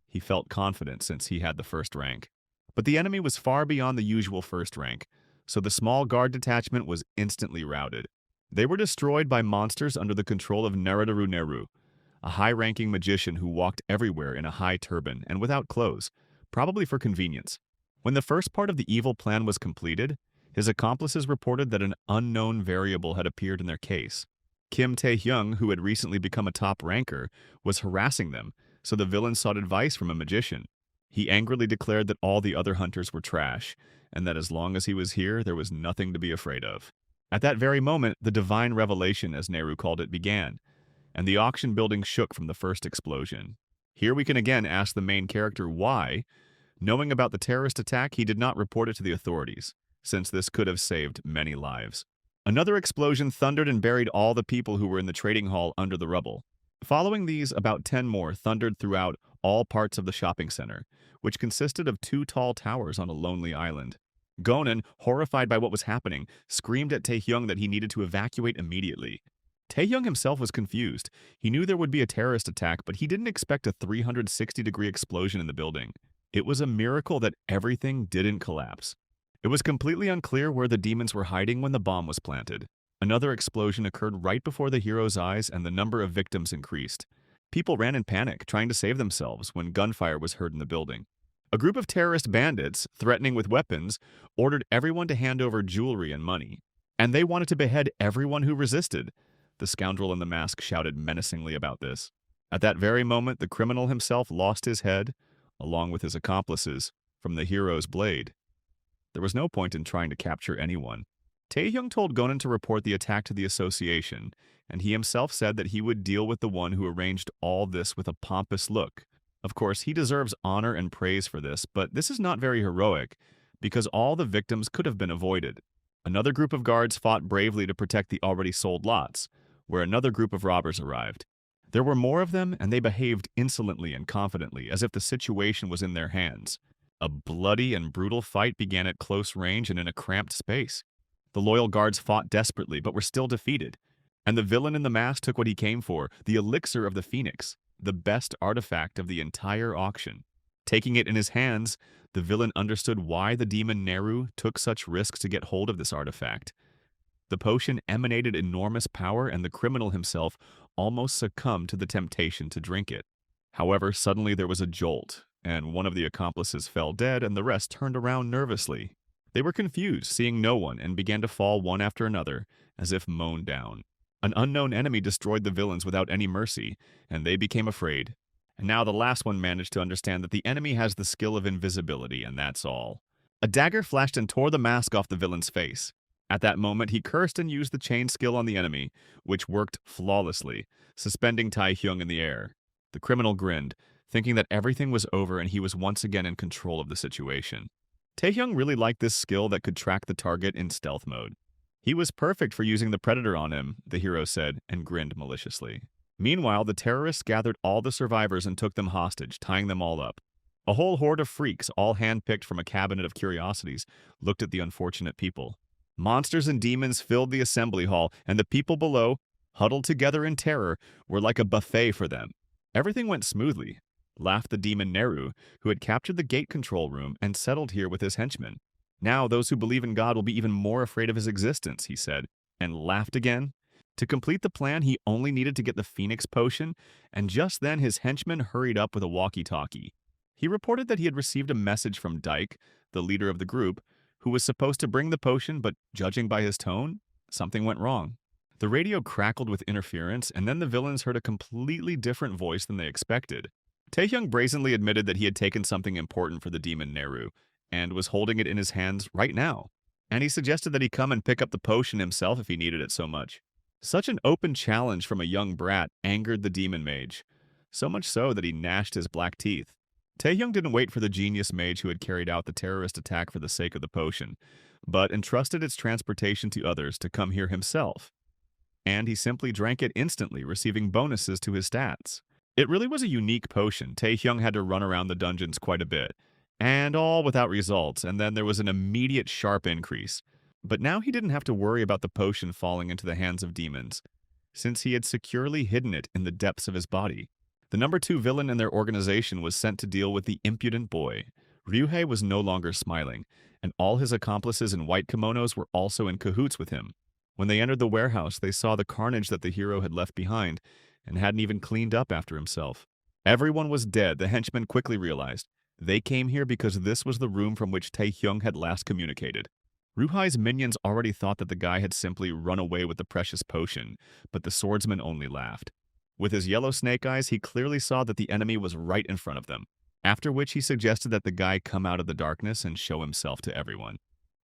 He felt confident since he had the first rank. But the enemy was far beyond the usual first rank, so the small guard detachment was instantly routed. They were destroyed by monsters under the control of Neradaru Neru, a high-ranking magician who walked everywhere in a high turban and without clothes, probably for convenience. When the first part of the evil plan was completed, his accomplices reported that an unknown variable had appeared in their case. Kim Taehyung, who had recently become a top ranker, was harassing them, so the villain sought advice from a magician. He angrily declared that all the other hunters were trash, and that as long as he was here, there was nothing to be afraid of. At that very moment, the divine revelation, as Neru called it, began, and the auction building shook from the first explosion. Here we can again ask the main character why, knowing about the terrorist attack, he did not report it to the authorities, since this could have saved many lives. Another explosion thundered and buried all the people who were in the trading hall under the rubble. Following these, about 10 more thundered throughout all parts of the shopping center, which consisted of 2 tall towers on a lonely island. Gonen, horrified by what was happening, screamed at Taehyung that he needed to evacuate immediately. Taehyung himself was confused. He knew there would be a terrorist attack, but he didn't expect a 360-degree explosion in the building. It was a miracle that everything didn't collapse. It was completely unclear where the demons were hiding when the bomb was planted. Another explosion occurred right before the hero's eyes, and the number of victims increased. People ran in panic, trying to save themselves, when gunfire was heard in the building. A group of terrorist bandits, threatening with weapons, ordered everyone to hand over jewelry and money. And they wanted to behead everyone who resisted. The scoundrel in the mask shouted menacingly about this. At that very moment, the criminal himself lost his head, along with his accomplices, from the hero's blade. There was no point in trying to capture anyone. Taehyung told Gonen to report the attack to the association, and he himself said that he would deal with the one who arranged all this with a pompous look. Of course, he deserves honor and praise for this, but this is not very heroic, because all the victims could have been avoided. Another group of guards fought bravely to protect the already sold lots, where another group of robbers arrived. There were more of them, and they behaved insolently and confidently, as if the situation was in their hands. A bloody and brutal fight began at close range and in a cramped space. The loyal guards fought desperately, but were still defeated. And the villain in the mask took what he came for, the elixir of the phoenix, the best artifact of the entire auction. Taking it in his hands, the villain understood why the demon Neru took such risks to get hold of this artifact. The potion emanated enormous power, and the criminal himself almost succumbed to the temptation to drink it. However, suddenly there was a jolt, and one of the accomplices fell dead, and the rest turned around nervously. They were confused, seeing no one, and began to fall one after another, as if mown down. An unknown enemy destroyed the villains without any mercy, and they became afraid. And now the last one managed to understand that the enemy has the skill of invisibility, and that's all. A dagger flashed and tore the mask off the villain's face. At that moment, he cursed and used the chain skill on the enemy, which worked flawlessly, suspending Tai-hyung in the air. The criminal grinned, thinking that everything was over and he was once again in control of the situation. Taehyung really liked this skill that could track the target in stealth mode. He was perfect for using the predator on him, the hero said, and grinned maliciously. Meanwhile, the terrorists gathered all the survivors and took them hostage, tying them all up. A whole horde of freaks, all handpicked from a cabinet of curiosities, looked at the unfortunate people. Monsters and demons filled the assembly hall, and the people below, huddled together in terror, were like a buffet for them. Everything went smoothly, laughed the demon Neru, who had captured the gate control room and settled here with his henchmen. Now those who believe in God will be even more afraid of his existence, he said, and laughed again. To complete the plan, he only needed to get the Phoenix potion, and just then his henchman hurried up with a walkie-talkie. He reported that he had received a message from Dyke, the leader of the group, who was supposed to bring the potion, but judging by his tone, something went wrong. The radio crackled with interference, and then the villains heard a completely different voice than they expected. Taehyung brazenly admitted that he had taken something important for the demon Neru, and was holding it in his hands right now. And he suggested that he come and pick up the potion himself if he needed it so much. Such an open challenge from a young brat angered the demon mage, so much so that he gnashed his black teeth. Taehyung didn't wait for the genius mage who had carried out the terrorist attack for the sake of the potion, but entrusted its transportation to others to come here himself. And he simply drank it instantly, receiving bonuses to his stats. It really was a unique potion. Taehyung had to run around the dungeons quite a bit, and all without results, and then there was an immediate sharp increase. But now he didn't have to worry about the potion falling into the hands of demons, since he had securely hidden it in the depths of his body. The number 2 villain in their organization was sent to deal with the impudent boy. Ryuhei was no longer smiling, and all his accomplices in white kimonos were also in cahoots with him. When they entered the warehouse, they saw the carnage that the hero had left behind, and hadn't even cleaned up after himself. Everyone was dead, the henchmen quickly realized. They came here because this was the room from which Taehyung had last communicated. Ryuhei's minions already thought that the guy had simply run away with the precious potion, but the swordsman only laughed. With his yellow snake eyes, he clearly saw that the enemy was right in front of them, after which he suggested that the guy come out of the darkness and show himself to everyone.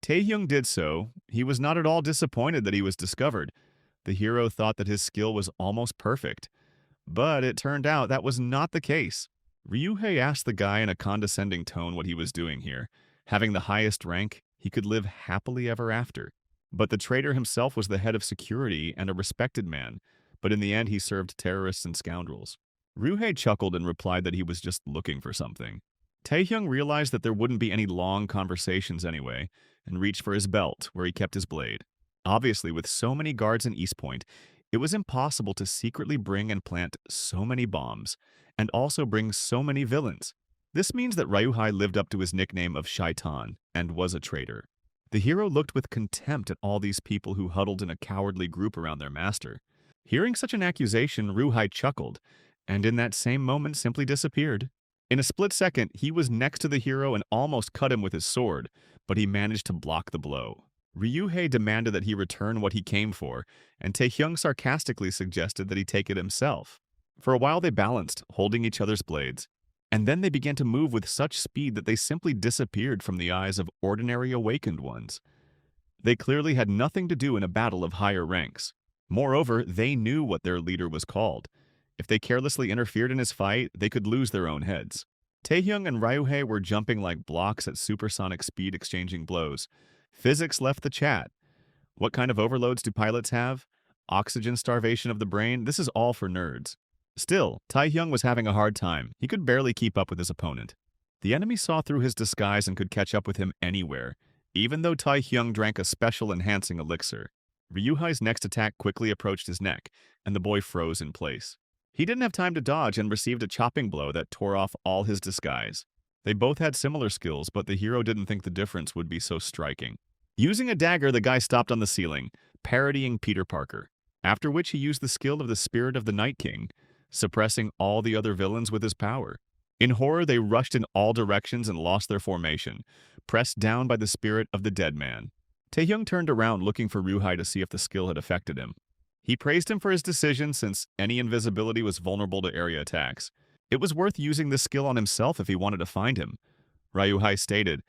Taehyung did so. He was not at all disappointed that he was discovered. The hero thought that his skill was almost perfect, but it turned out that was not the case. Ryuhei asked the guy in a condescending tone what he was doing here. Having the highest rank, he could live happily ever after. But the traitor himself was the head of security and a respected man, but in the end he served terrorists and scoundrels. Ryuhei chuckled and replied that he was just looking for something. Taehyung realized that there wouldn't be any long conversations anyway, and reached for his belt, where he kept his blade. Obviously, with so many guards in East Point, it was impossible to secretly bring and plant so many bombs, and also bring so many villains. This means that Ryuhei lived up to his nickname of Shaitan, and was a traitor. The hero looked with contempt at all these people who huddled in a cowardly group around their master. Hearing such an accusation, Ryuhei chuckled, and in that same moment simply disappeared. In a split second, he was next to the hero and almost cut him with his sword, but he managed to block the blow. Ryuhei demanded that he return what he came for, and Taehyung sarcastically suggested that he take it himself. For a while they balanced, holding each other's blades, and then they began to move with such speed that they simply disappeared from the eyes of ordinary awakened ones. They clearly had nothing to do in a battle of higher ranks. Moreover, they knew what their leader was called. If they carelessly interfered in his fight, they could lose their own heads. Taehyung and Ryuhei were jumping like blocks at supersonic speed, exchanging blows. Physics left the chat. What kind of overloads do pilots have? Oxygen starvation of the brain? This is all for nerds. Still, Taehyung was having a hard time. He could barely keep up with his opponent. The enemy saw through his disguise and could catch up with him anywhere, even though Taehyung drank a special enhancing elixir. Ryuhai's next attack quickly approached his neck, and the boy froze in place. He didn't have time to dodge and received a chopping blow that tore off all his disguise. They both had similar skills, but the hero didn't think the difference would be so striking. Using a dagger, the guy stopped on the ceiling, parodying Peter Parker, after which he used the skill of the Spirit of the Night King, suppressing all the other villains with his power. In horror, they rushed in all directions and lost their formation, pressed down by the spirit of the dead man. Taehyung turned around looking for Ryuhai to see if the skill had affected him. He praised him for his decision since any invisibility was vulnerable to area attacks. It was worth using this skill on himself if he wanted to find him, Ryuhai stated,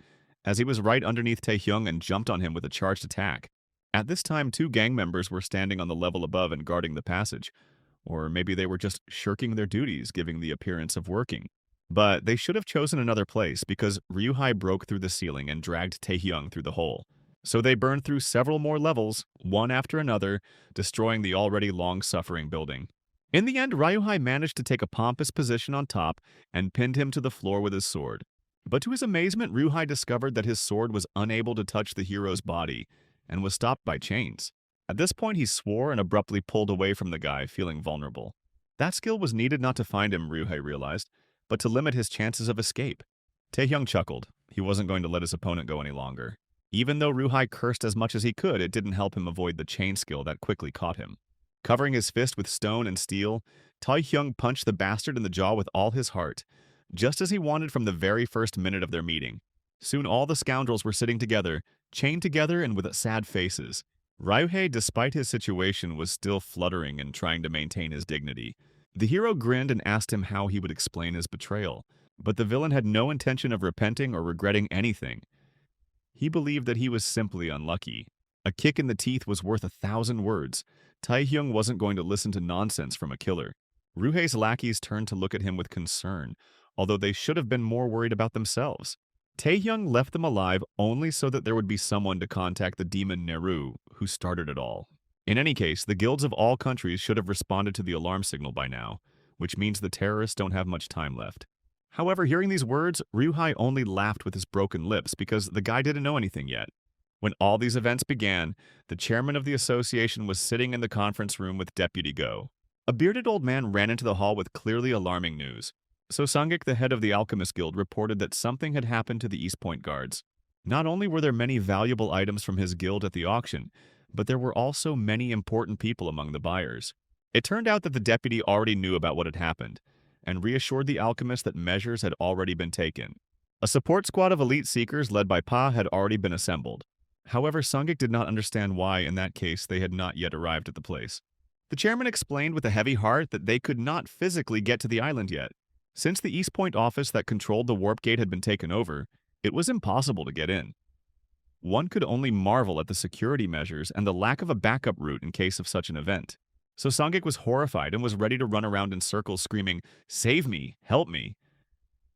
as he was right underneath Taehyung and jumped on him with a charged attack. At this time, two gang members were standing on the level above and guarding the passage. Or maybe they were just shirking their duties, giving the appearance of working. But they should have chosen another place because Ryuhai broke through the ceiling and dragged Taehyung through the hole. So they burned through several more levels, one after another, destroying the already long-suffering building. In the end, Ryuhai managed to take a pompous position on top and pinned him to the floor with his sword. But to his amazement, Ryuhai discovered that his sword was unable to touch the hero's body and was stopped by chains. At this point, he swore and abruptly pulled away from the guy, feeling vulnerable. That skill was needed not to find him, Ryuhei realized, but to limit his chances of escape. Taehyung chuckled. He wasn't going to let his opponent go any longer. Even though Ryuhei cursed as much as he could, it didn't help him avoid the chain skill that quickly caught him. Covering his fist with stone and steel, Taehyung punched the bastard in the jaw with all his heart, just as he wanted from the very first minute of their meeting. Soon all the scoundrels were sitting together, chained together and with sad faces. Ryuhei, despite his situation, was still fluttering and trying to maintain his dignity. The hero grinned and asked him how he would explain his betrayal, but the villain had no intention of repenting or regretting anything. He believed that he was simply unlucky. A kick in the teeth was worth 1,000 words. Taehyung wasn't going to listen to nonsense from a killer. Ryuhei's lackeys turned to look at him with concern, although they should have been more worried about themselves. Taehyung left them alive only so that there would be someone to contact the demon Neru, who started it all. In any case, the guilds of all countries should have responded to the alarm signal by now, which means the terrorists don't have much time left. However, hearing these words, Ryuhei only laughed with his broken lips because the guy didn't know anything yet. When all these events began, the chairman of the association was sitting in the conference room with Deputy Go. A bearded old man ran into the hall with clearly alarming news. So Sangik, the head of the Alchemist Guild, reported that something had happened to the East Point guards. Not only were there many valuable items from his guild at the auction, but there were also many important people among the buyers. It turned out that the deputy already knew about what had happened, and reassured the alchemist that measures had already been taken. A support squad of elite seekers led by Pa had already been assembled. However, Sangik did not understand why, in that case, they had not yet arrived at the place. The chairman explained with a heavy heart that they could not physically get to the island yet. Since the East Point office that controlled the warp gate had been taken over, it was impossible to get in. One could only marvel at the security measures and the lack of a backup route in case of such an event. So Sangik was horrified and was ready to run around in circles screaming, "Save me! Help me!"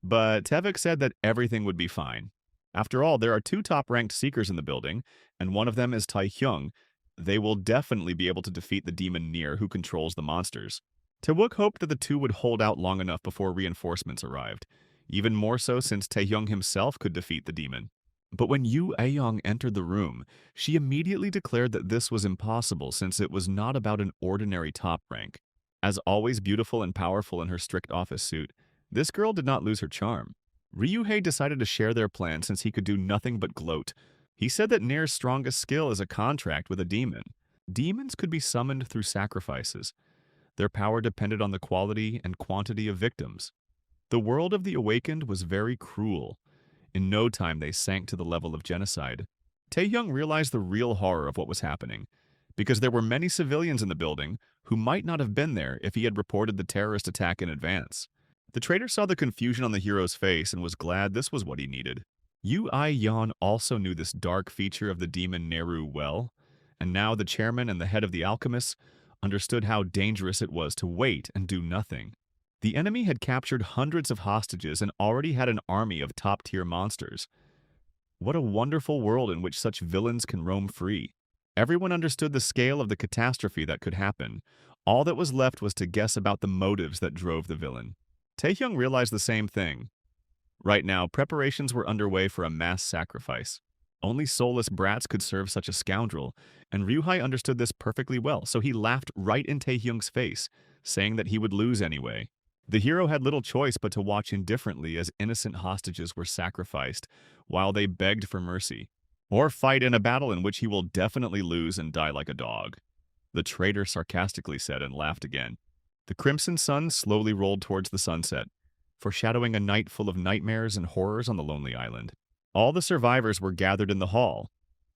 But Tevik said that everything would be fine. After all, there are two top-ranked seekers in the building, and one of them is Taehyung. They will definitely be able to defeat the demon Nier who controls the monsters. Taewook hoped that the two would hold out long enough before reinforcements arrived, even more so since Taehyung himself could defeat the demon. But when Yu Aeyong entered the room, she immediately declared that this was impossible since it was not about an ordinary top rank. As always beautiful and powerful in her strict office suit, this girl did not lose her charm. Ryuhei decided to share their plan since he could do nothing but gloat. He said that Nier's strongest skill is a contract with a demon. Demons could be summoned through sacrifices. Their power depended on the quality and quantity of victims. The world of the Awakened was very cruel. In no time, they sank to the level of genocide. Taehyung realized the real horror of what was happening, because there were many civilians in the building who might not have been there if he had reported the terrorist attack in advance. The traitor saw the confusion on the hero's face and was glad this was what he needed. Yu Ai-yon also knew this dark feature of the demon Neru well, and now the chairman and the head of the alchemists understood how dangerous it was to wait and do nothing. The enemy had captured hundreds of hostages and already had an army of top-tier monsters. What a wonderful world in which such villains can roam free. Everyone understood the scale of the catastrophe that could happen. All that was left was to guess about the motives that drove the villain. Taehyung realized the same thing. Right now, preparations were underway for a mass sacrifice. Only soulless brats could serve such a scoundrel, and Ryuhei understood this perfectly well, so he laughed right in Taehyung's face, saying that he would lose anyway. The hero had little choice but to watch indifferently as innocent hostages were sacrificed, while they begged for mercy, or fight in a battle in which he will definitely lose and die like a dog. The traitor sarcastically said and laughed again. The crimson sun slowly rolled towards the sunset, foreshadowing a night full of nightmares and horrors on the lonely island. All the survivors were gathered in the hall.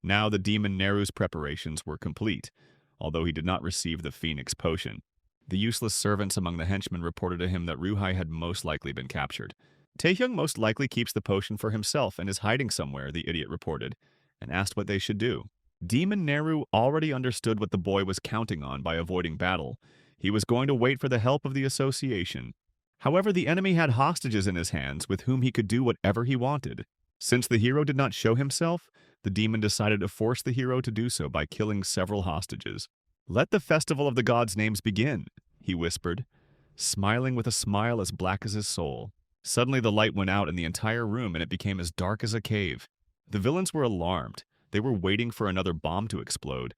Now the demon Neru's preparations were complete, although he did not receive the Phoenix potion. The useless servants among the henchmen reported to him that Ryuhei had most likely been captured. Taehyung most likely keeps the potion for himself and is hiding somewhere, the idiot reported, and asked what they should do. Demon Neru already understood what the boy was counting on by avoiding battle. He was going to wait for the help of the association. However, the enemy had hostages in his hands with whom he could do whatever he wanted. Since the hero did not show himself, the demon decided to force the hero to do so by killing several hostages. "Let the festival of the gods' names begin," he whispered, smiling with a smile as black as his soul. Suddenly the light went out in the entire room and it became as dark as a cave. The villains were alarmed. They were waiting for another bomb to explode.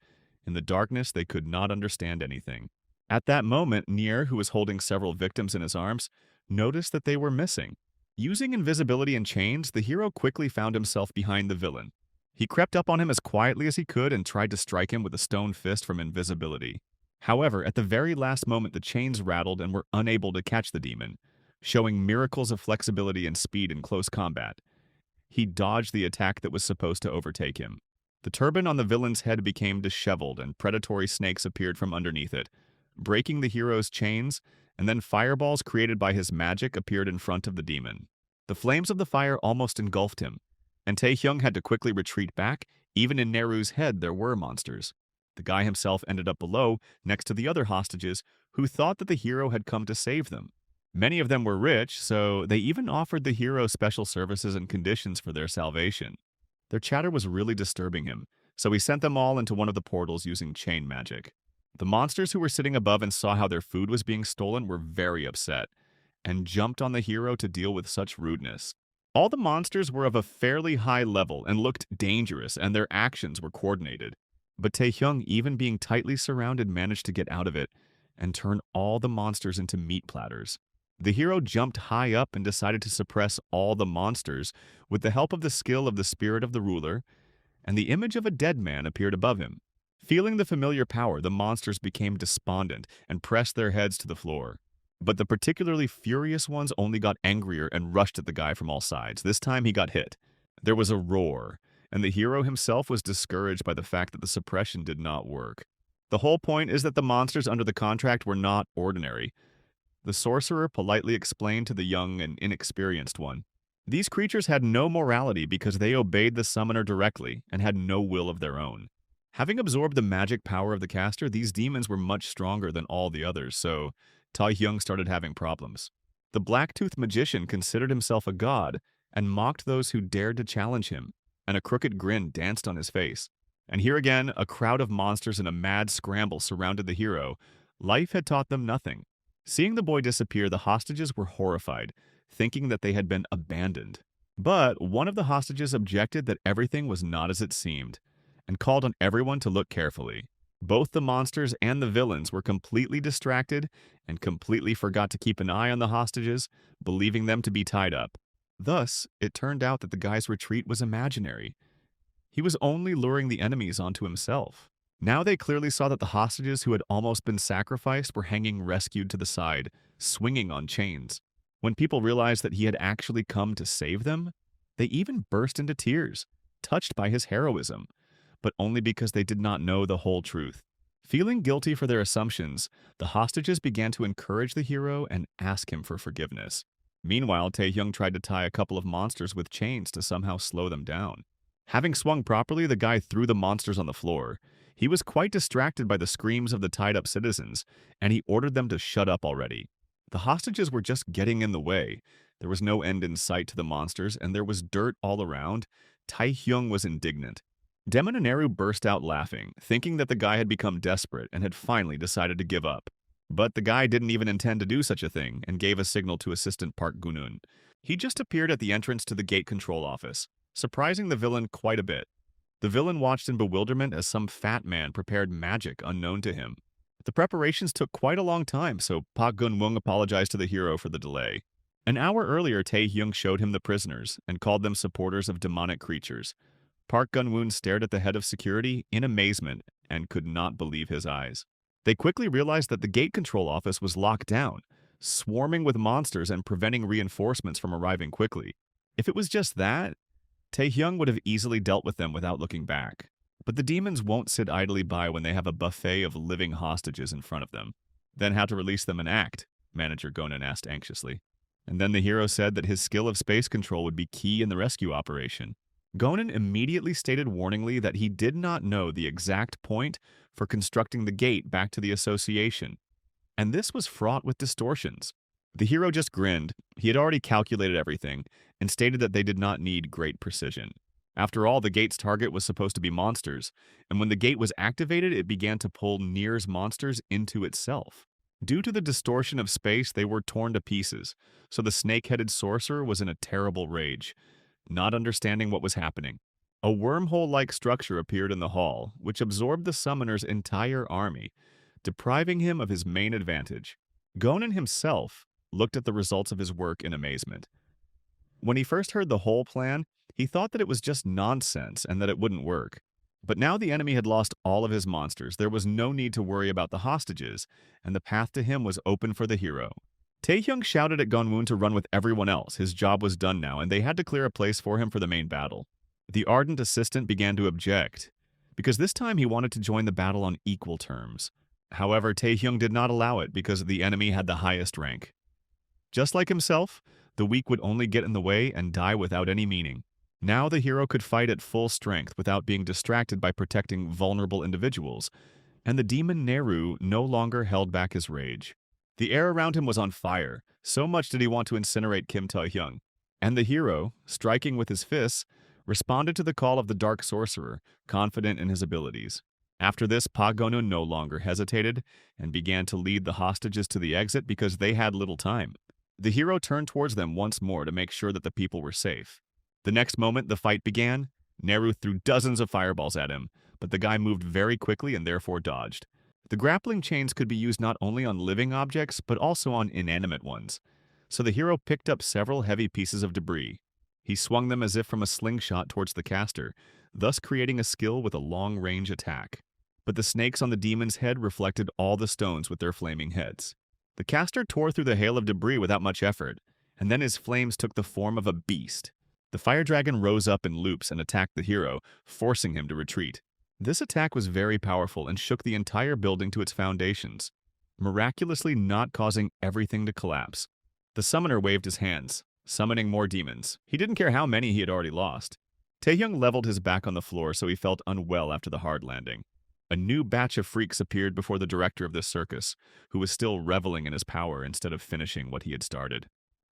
In the darkness, they could not understand anything. At that moment, Nier, who was holding several victims in his arms, noticed that they were missing. Using invisibility and chains, the hero quickly found himself behind the villain. He crept up on him as quietly as he could and tried to strike him with a stone fist from invisibility. However, at the very last moment, the chains rattled and were unable to catch the demon, showing miracles of flexibility and speed in close combat. He dodged the attack that was supposed to overtake him. The turban on the villain's head became disheveled and predatory snakes appeared from underneath it, breaking the hero's chains, and then fireballs created by his magic appeared in front of the demon. The flames of the fire almost engulfed him, and Taehyung had to quickly retreat back. Even in Neru's head there were monsters. The guy himself ended up below, next to the other hostages, who thought that the hero had come to save them. Many of them were rich, so they even offered the hero special services and conditions for their salvation. Their chatter was really disturbing him, so he sent them all into one of the portals using chain magic. The monsters who were sitting above and saw how their food was being stolen were very upset, and jumped on the hero to deal with such rudeness. All the monsters were of a fairly high level and looked dangerous, and their actions were coordinated. But Taehyung, even being tightly surrounded, managed to get out of it and turn all the monsters into meat platters. The hero jumped high up and decided to suppress all the monsters with the help of the skill of the spirit of the ruler, and the image of a dead man appeared above him. Feeling the familiar power, the monsters became despondent and pressed their heads to the floor. But the particularly furious ones only got angrier and rushed at the guy from all sides. This time he got hit. There was a roar, and the hero himself was discouraged by the fact that the suppression did not work. The whole point is that the monsters under the contract were not ordinary. The sorcerer politely explained to the young and inexperienced one. These creatures had no morality because they obeyed the summoner directly and had no will of their own. Having absorbed the magic power of the caster, these demons were much stronger than all the others, so Taehyung started having problems. The black-toothed magician considered himself a god and mocked those who dared to challenge him, and a crooked grin danced on his face. And here again, a crowd of monsters in a mad scramble surrounded the hero. Life had taught them nothing. Seeing the boy disappear, the hostages were horrified, thinking that they had been abandoned. But one of the hostages objected that everything was not as it seemed, and called on everyone to look carefully. Both the monsters and the villains were completely distracted and completely forgot to keep an eye on the hostages, believing them to be tied up. Thus, it turned out that the guy's retreat was imaginary. He was only luring the enemies onto himself. Now they clearly saw that the hostages who had almost been sacrificed were hanging rescued to the side, swinging on chains. When people realized that he had actually come to save them, they even burst into tears, touched by his heroism, but only because they did not know the whole truth. Feeling guilty for their assumptions, the hostages began to encourage the hero and ask him for forgiveness. Meanwhile, Taehyung tried to tie a couple of monsters with chains to somehow slow them down. Having swung properly, the guy threw the monsters on the floor. He was quite distracted by the screams of the tied-up citizens, and he ordered them to shut up already. The hostages were just getting in the way. There was no end in sight to the monsters, and there was dirt all around. Taehyung was indignant. Demon and Neru burst out laughing, thinking that the guy had become desperate and had finally decided to give up. But the guy didn't even intend to do such a thing and gave a signal to Assistant Park Gunun. He just appeared at the entrance to the gate control office, surprising the villain quite a bit. The villain watched in bewilderment as some fat man prepared magic unknown to him. The preparations took quite a long time, so Park Gun-woong apologized to the hero for the delay. An hour earlier, Tae-hyung showed him the prisoners and called them supporters of demonic creatures. Park Gun-woon stared at the head of security in amazement and could not believe his eyes. They quickly realized that the gate control office was locked down, swarming with monsters and preventing reinforcements from arriving quickly. If it was just that, Tae-hyung would have easily dealt with them without looking back. But the demons won't sit idly by when they have a buffet of living hostages in front of them. Then how to release them and act? Manager Gonan asked anxiously. And then the hero said that his skill of space control would be key in the rescue operation. Gonan immediately stated warningly that he did not know the exact point for constructing the gate back to the association. And this was fraught with distortions. The hero just grinned. He had already calculated everything and stated that they did not need great precision. After all, the gate's target was supposed to be monsters, and when the gate was activated, it began to pull Nier's monsters into itself. Due to the distortion of space, they were torn to pieces, so the snake-headed sorcerer was in a terrible rage, not understanding what was happening. A wormhole-like structure appeared in the hall, which absorbed the summoner's entire army, depriving him of his main advantage. Gonan himself looked at the results of his work in amazement. When he first heard the whole plan, he thought that it was just nonsense and that it wouldn't work. But now the enemy had lost all of his monsters, there was no need to worry about the hostages, and the path to him was open for the hero. Tae-hyung shouted at Gunwoon to run with everyone else. His job was done now, and they had to clear a place for him for the main battle. The ardent assistant began to object, because this time he wanted to join the battle on equal terms. However, Tae-hyung did not allow it because the enemy had the highest rank. Just like himself, the weak would only get in the way and die without any meaning. Now the hero could fight at full strength without being distracted by protecting vulnerable individuals, and the demon Neru no longer held back his rage. The air around him was on fire, so much did he want to incinerate Kim Tae-hyung. And the hero, striking with his fists, responded to the call of the dark sorcerer, confident in his abilities. After this, Pa Gonun no longer hesitated and began to lead the hostages to the exit because they had little time. The hero turned towards them once more to make sure that the people were safe. The next moment the fight began, Neru threw dozens of fireballs at him, but the guy moved very quickly and therefore dodged. The grappling chains could be used not only on living objects, but also on inanimate ones. So the hero picked up several heavy pieces of debris. He swung them as if from a slingshot towards the caster, thus creating a skill with a long-range attack. But the snakes on the demon's head reflected all the stones with their flaming heads. The caster tore through the hail of debris without much effort, and then his flames took the form of a beast. The fire dragon rose up in loops and attacked the hero, forcing him to retreat. This attack was very powerful and shook the entire building to its foundations, miraculously not causing everything to collapse. The summoner waved his hands, summoning more demons. He didn't care how many he had already lost. Taehyung leveled his back on the floor so he felt unwell after the hard landing. A new batch of freaks appeared before the director of this circus, who was still reveling in his power instead of finishing what he had started.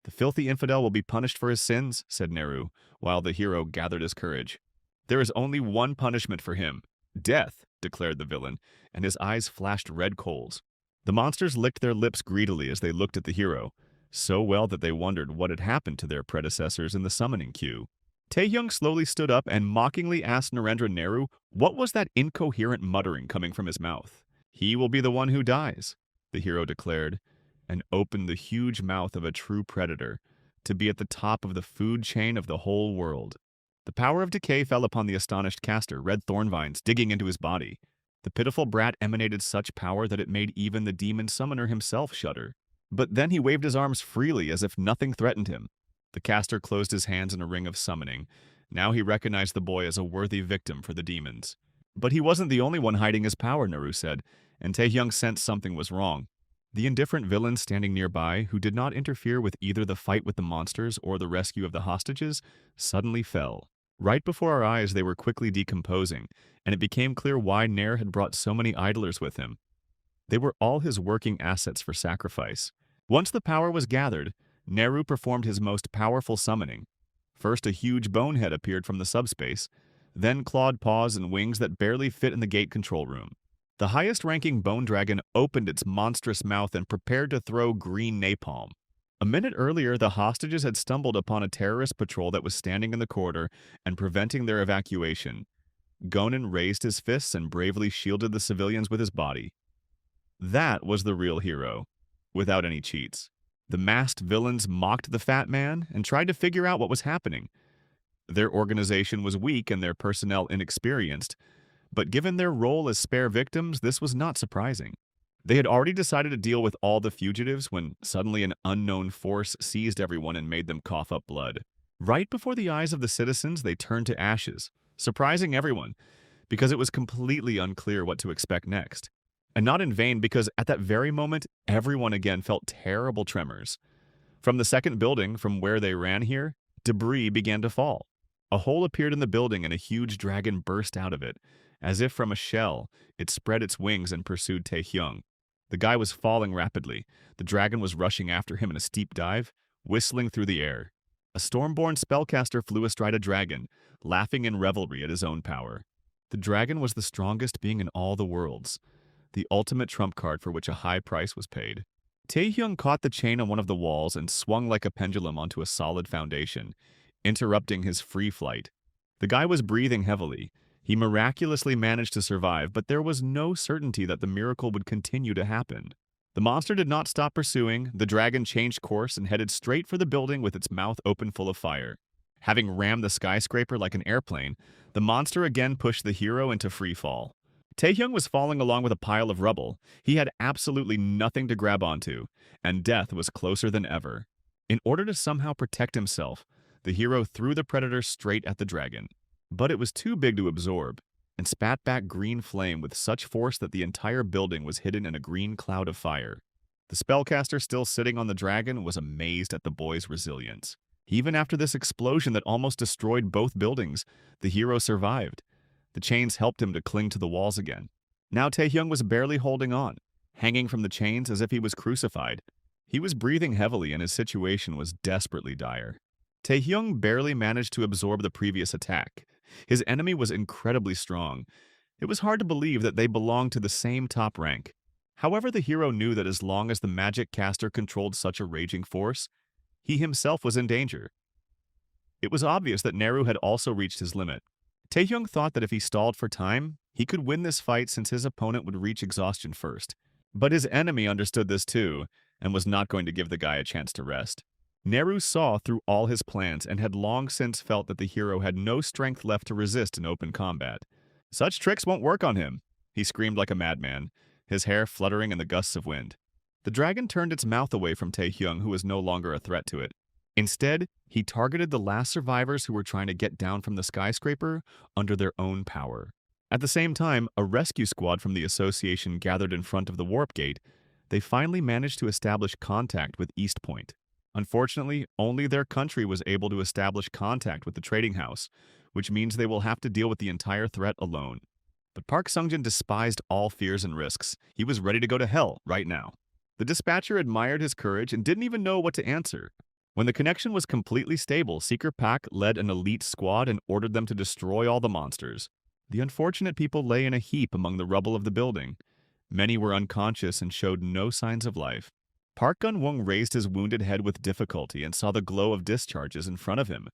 "The filthy infidel will be punished for his sins," said Neru, while the hero gathered his courage. "There is only one punishment for him. Death," declared the villain, and his eyes flashed red coals. The monsters licked their lips greedily as they looked at the hero, so well that they wondered what had happened to their predecessors in the summoning queue. Taehyung slowly stood up and mockingly asked Narendra Neru what was that incoherent muttering coming from his mouth. "He will be the one who dies," the hero declared, and opened the huge mouth of a true predator to be at the top of the food chain of the whole world. The power of decay fell upon the astonished caster, red thorn vines digging into his body. The pitiful brat emanated such power that it made even the demon summoner himself shudder. But then he waved his arms freely as if nothing threatened him. The caster closed his hands in a ring of summoning. Now he recognized the boy as a worthy victim for the demons. But he wasn't the only one hiding his power, Naru said, and Taehyung sensed something was wrong. The indifferent villain standing nearby, who did not interfere with either the fight with the monsters or the rescue of the hostages, suddenly fell. Right before our eyes they were quickly decomposing, and it became clear why Nair had brought so many idlers with him. They were all his working assets for sacrifice. Once the power was gathered, Neru performed his most powerful summoning. First a huge bonehead appeared from the subspace, then clawed paws and wings that barely fit in the gate control room. The highest-ranking bone dragon opened its monstrous mouth and prepared to throw green napalm. A minute earlier, the hostages had stumbled upon a terrorist patrol that was standing in the corridor and preventing their evacuation. Gonin raised his fists and bravely shielded the civilians with his body. That was the real hero, without any cheats. The masked villains mocked the fat man and tried to figure out what was happening. Their organization was weak and their personnel inexperienced, but given their role as spare victims, this was not surprising. They had already decided to deal with all the fugitives when suddenly an unknown force seized everyone and made them cough up blood. Right before the eyes of the citizens, they turned to ashes, surprising everyone, because it was completely unclear what to expect next. And not in vain, because at that very moment, everyone again felt terrible tremors. From the second building, from where they ran here, debris began to fall. A hole appeared in the building and a huge dragon burst out of it. As if from a shell, it spread its wings and pursued Taehyung. The guy was falling rapidly. The dragon was rushing after him in a steep dive, whistling through the air. A stormborn spellcaster flew astride a dragon, laughing in revelry at his own power. The dragon was the strongest being in all the worlds, the ultimate trump card for which a high price was paid. Taehyung caught the chain on one of the walls and swung like a pendulum onto a solid foundation, interrupting his free flight. The guy was breathing heavily. He miraculously managed to survive, but there was no certainty that the miracle would continue to happen. The monster did not stop pursuing. The dragon changed course and headed straight for the building with its mouth open full of fire. Having rammed the skyscraper like an airplane, the monster again pushed the hero into free fall. Taehyung was falling along with a pile of rubble. He had absolutely nothing to grab onto, and death was closer than ever. In order to somehow protect himself, the hero threw the predator straight at the dragon. But it was too big to absorb, and spat back green flame with such force that the entire building was hidden in a green cloud of fire. The spellcaster still sitting on the dragon was amazed at the boy's resilience. Even after this explosion that almost destroyed both buildings, the hero survived. The chains helped him to cling to the walls again. Now Taehyung was barely holding on, hanging from the chains as if he was crucified. He was breathing heavily and his situation was desperately dire. Taehyung barely managed to absorb the previous attack. His enemy was incredibly strong. It was hard to believe that they belonged to the same top rank. However, the hero knew that as long as the magic caster controlled such a raging force, he himself was in danger. It was obvious that Neru had also reached his limit. Taehyung thought that if he stalled for time, he could win this fight since his opponent would reach exhaustion first. But his enemy understood this too, and was not going to give the guy a chance to rest. Neru saw through all his plans and had long since felt that the hero had no strength left to resist in open combat. Such tricks won't work on him, he screamed like a madman, his hair fluttering in the gusts of wind. The dragon turned its mouth away from Taehyung, who was no longer a threat to it. Instead, he targeted the last survivors who were trying to get down from the skyscraper under their own power. At the same time, a rescue squad from the Association gathered in front of the warp gate. They finally managed to establish contact with East Point. Unfortunately, only their country was able to establish contact with the trading house, which means they will have to deal with the entire threat alone. But Park Sungjin despised all fears and risks. He was ready to go to hell right now. The dispatcher admired his courage and didn't even know what to answer. When the connection was completely stable, Seeker Pak led an elite squad and ordered them to destroy all the monsters. The unfortunate people lay in a heap among the rubble of the building. Many were unconscious and showed no signs of life. Park Gun-wung raised his wounded head with difficulty and saw the glow of discharges in front of him,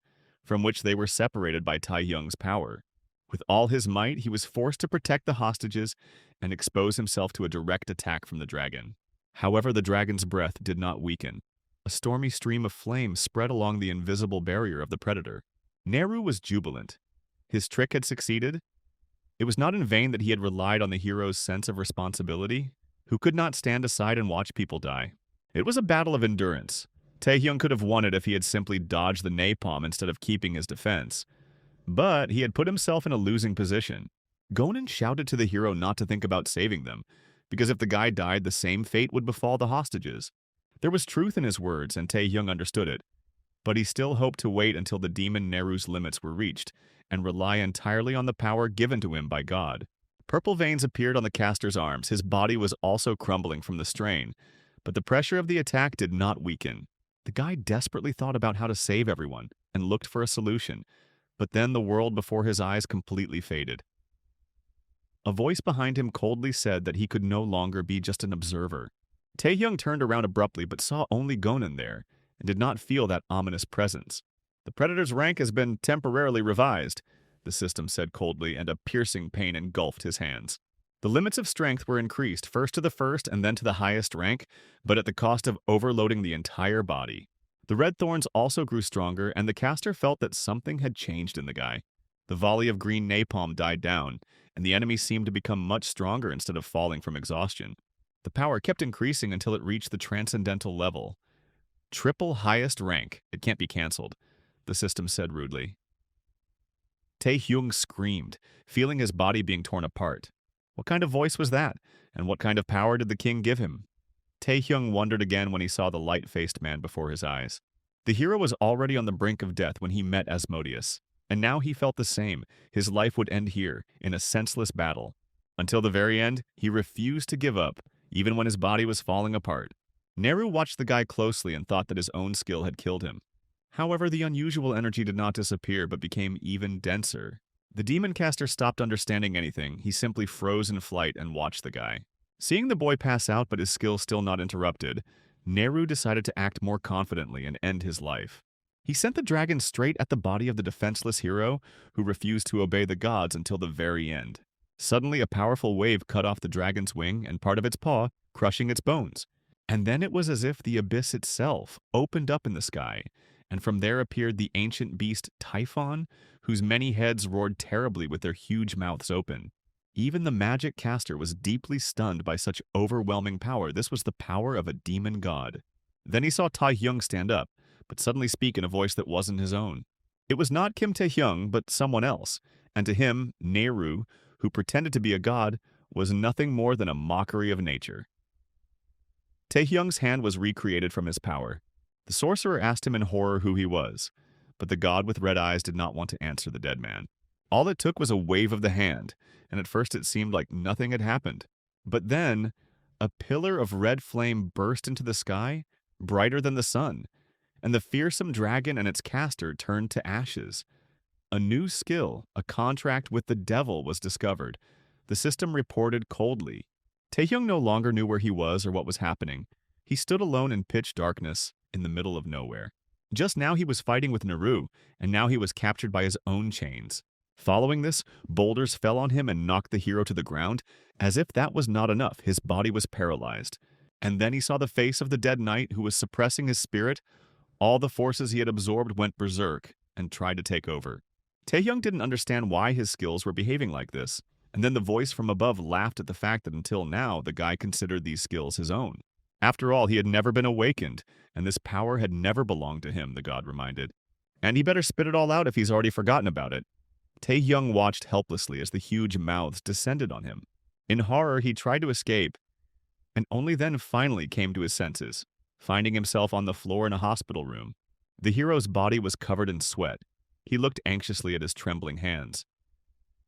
from which they were separated by Taehyung's power. With all his might, he was forced to protect the hostages and expose himself to a direct attack from the dragon. However, the dragon's breath did not weaken. A stormy stream of flame spread along the invisible barrier of the predator. Neru was jubilant. His trick had succeeded. It was not in vain that he had relied on the hero's sense of responsibility, who could not stand aside and watch people die. It was a battle of endurance. Taehyung could have won it if he had simply dodged the napalm instead of keeping his defense. But he had put himself in a losing position. Gonin shouted to the hero not to think about saving them, because if the guy died, the same fate would befall the hostages. There was truth in his words, and Taehyung understood it. But he still hoped to wait until the demon Neru's limits were reached, and rely entirely on the power given to him by God. Purple veins appeared on the caster's arms. His body was also crumbling from the strain, but the pressure of the attack did not weaken. The guy desperately thought about how to save everyone, and looked for a solution, but then the world before his eyes completely faded. A voice behind him coldly said that he could no longer be just an observer. Taehyung turned around abruptly but saw only Gonan there, and did not feel that ominous presence. "The Predator's rank has been temporarily revised," the system said coldly, and a piercing pain engulfed his hands. The limits of strength were increased, first to the first and then to the highest rank, but at the cost of overloading the entire body. The red thorns also grew stronger, and the caster felt that something had changed in the guy. The volley of green napalm died down, and the enemy seemed to become much stronger instead of falling from exhaustion. The power kept increasing until it reached the transcendental level. "Triple highest rank. It can't be cancelled," the system said rudely. Taehyung screamed, feeling his body being torn apart. What kind of voice was that, and what kind of power did the king give him? Taehyung wondered again when he saw the light-faced man before his eyes. The hero was already on the brink of death when he met Asmodeus, and now he felt the same. His life would end here, in a senseless battle. Until the very end, he refused to give up, even when his body was falling apart. Neru watched the guy closely and thought that his own skill had killed him. However, the unusual energy did not disappear but became even denser. The demon caster stopped understanding anything. He simply froze in flight and watched the guy. Seeing the boy pass out but his skill still not interrupted, Neru decided to act more confidently and end his life. He sent the dragon straight at the body of the defenseless hero who refused to obey the gods until the very end. Suddenly, a powerful wave cut off the dragon's wing and part of its paw, crushing its bones. And then it was as if the abyss itself opened up in the sky, and from there appeared the ancient beast Typhon, whose many heads roared terribly with their huge mouths open. Even the magic caster was deeply stunned by such overwhelming power. This was the power of a demon god. Then he saw Taehyung stand up, but suddenly speak in a voice that wasn't his own. It was not Kim Taehyung, but someone else, and to him, Neru, who pretended to be a god, was nothing more than a mockery of nature. Taehyung's hand was recreated from his power. The sorcerer asked him in horror who he was, but the god with red eyes did not want to answer the dead man. All it took was a wave of the hand, and at first it seemed like nothing had happened. But then, a pillar of red flame burst into the sky, brighter than the sun, and the fearsome dragon and its caster turned to ashes. A new skill, a contract with the devil, was discovered. The system reported coldly. Taehyung no longer knew where he was or what was happening. He stood alone in pitch darkness, in the middle of nowhere. Just now he was fighting with Neru, and now he was captured by his own chains. Following this, boulders fell on him and knocked the hero to the ground. As if that was not enough, his body was paralyzed. And then he saw the face of the dead knight who was suppressing his spirit. All the forces he had absorbed went berserk and tried to take over. Taehyung didn't understand why his skills were behaving like this, and then the voice from above laughed at the fact that until now the guy considered these skills his own. After all, he had never been awakened, and this power had never belonged to him, the god reminded. And he better spit it all out if he's already forgotten about it. Taehyung watched helplessly as the huge mouths descended on him. In horror, he tried to escape, and only then finally came to his senses, finding himself on the floor in a hospital room. The hero's body was covered in sweat. He looked anxiously at his trembling hands.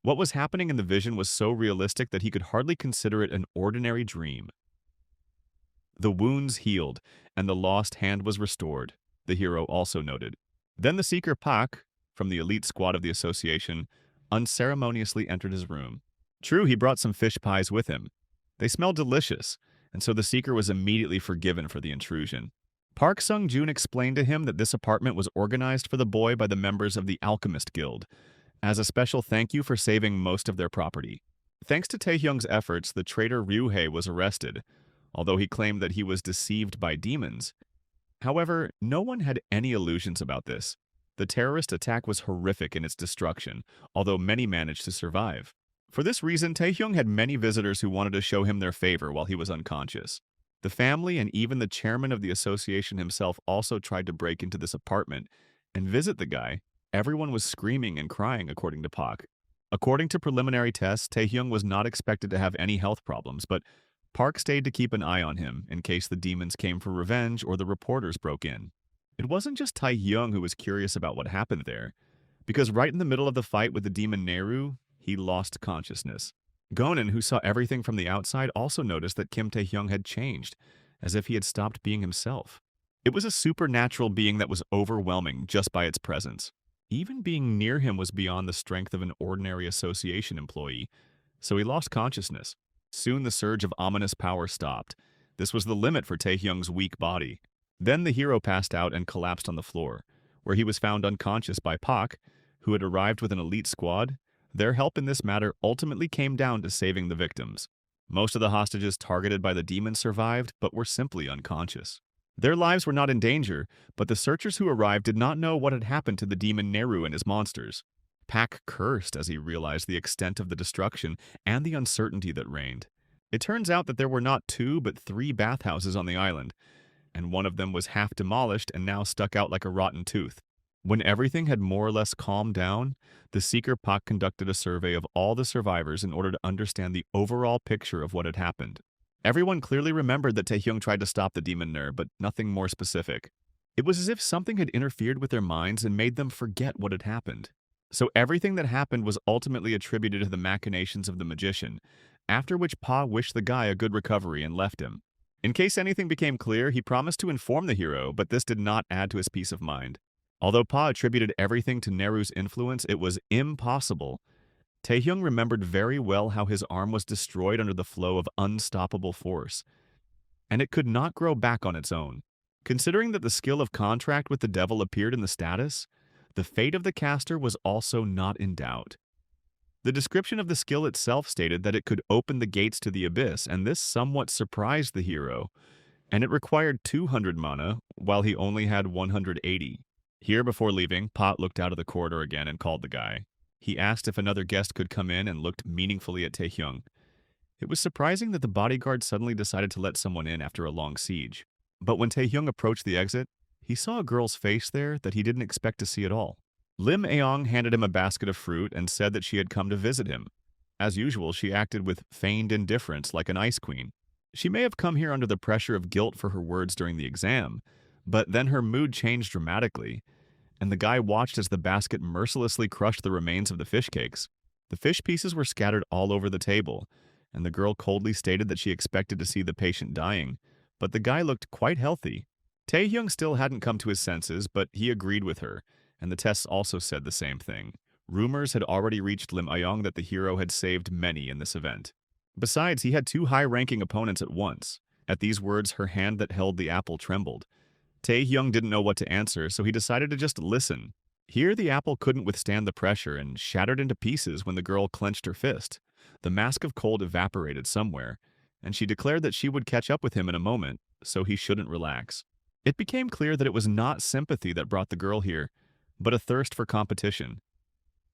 What was happening in the vision was so realistic that he could hardly consider it an ordinary dream. The wounds healed, and the lost hand was restored, the hero also noted. Then the seeker Pak, from the elite squad of the association, unceremoniously entered his room. True, he brought some fish pies with him. They smelled delicious, and so the seeker was immediately forgiven for the intrusion. Park Sung-joon explained to him that this apartment was organized for the boy by the members of the Alchemist Guild, as a special thank you for saving most of their property. Thanks to Taehyung's efforts, the traitor Ryuhei was arrested, although he claimed that he was deceived by demons. However, no one had any illusions about this. The terrorist attack was horrific in its destruction, although many managed to survive. For this reason, Taehyung had many visitors who wanted to show him their favor while he was unconscious. The family and even the chairman of the association himself also tried to break into this apartment and visit the guy. Everyone was screaming and crying, according to Pak. According to preliminary tests, Taehyung was not expected to have any health problems, but Park stayed to keep an eye on him in case the demons came for revenge or the reporters broke in. It wasn't just Taehyung who was curious about what happened there, because right in the middle of the fight with the demon Neru, he lost consciousness. Gonan, who saw everything from the outside, also noticed that Kim Taehyung had changed, as if he had stopped being himself. It was a supernatural being that was overwhelming just by its presence. Even being near him was beyond the strength of an ordinary association employee. so he lost consciousness. Soon the surge of ominous power stopped. This was the limit for Taehyung's weak body. Then the hero passed out and collapsed on the floor, where he was found unconscious by Pak, who had arrived with an elite squad. Their help in this matter ultimately came down to saving the victims. Most of the hostages targeted by the demons survived, but were simply unconscious. Their lives were not in danger, but the searchers who arrived did not know what had happened to the demon Neru and his monsters. Pak cursed as he realized the extent of the destruction and the uncertainty that reigned. It turns out that there were not 2 but 3 bathhouses on the island, and one of them was half demolished and now stuck out like a rotten tooth. When everything had more or less calmed down, the seeker Pak conducted a survey of all the survivors in order to understand the overall picture of what had happened. Everyone clearly remembered that Taehyung tried to stop the demon Ner, but nothing more specific. It was as if something had interfered with their minds and made them forget what had happened. So everything that happened was ultimately attributed to the machinations of the magician, after which Pa wished the guy a good recovery and left him. In case anything became clear, he promised to inform the hero, but this did not add to his peace of mind. Although Pa attributed everything to Neru's influence, it was impossible. Taehyung remembered very well how his arm was destroyed under the flow of unstoppable force, and it could not grow back on its own. Considering that the skill of contract with the devil appeared in the status, the fate of the caster was also not in doubt. The description of the skill itself stated that it could open the gates to the abyss, and this somewhat surprised the hero, and it required 200 mana, while he only had 180. Here, before leaving, Pot looked out of the corridor again and called the guy. He asked if another guest could come in and looked meaningfully at Taehyung. It was surprising that the bodyguard suddenly decided to let someone in after a long siege. But when Taehyung approached the exit, he saw a girl's face there that he didn't expect to see at all. Lim Aeong handed him a basket of fruit and said that she had come to visit him. As usual, she acted with feigned indifference like an ice queen. She may have come here under the pressure of guilt for her words during the exam, but then her mood changed dramatically, and the guy watched as the basket mercilessly crushed the remains of the fish cakes. The fish pieces were scattered all over the table, and the girl coldly stated that she expected to see the patient dying, but the guy looked quite healthy. Taehyung still hadn't come to his senses, but he agreed with her, and the tests also said the same thing. Rumors had already reached Lim Ayong that the hero had saved many in this event. Besides, he had 2 high-ranking opponents at once. At these words, her hand that held the apple trembled. Taehyung didn't know what to answer, so he decided to just listen. Here, the apple couldn't withstand the pressure and shattered into pieces when the girl clenched her fist. The mask of cold evaporated somewhere, and she declared that she would catch up with him in a moment, so he shouldn't relax. It became clear that it was not sympathy that brought the girl here, but a thirst for competition.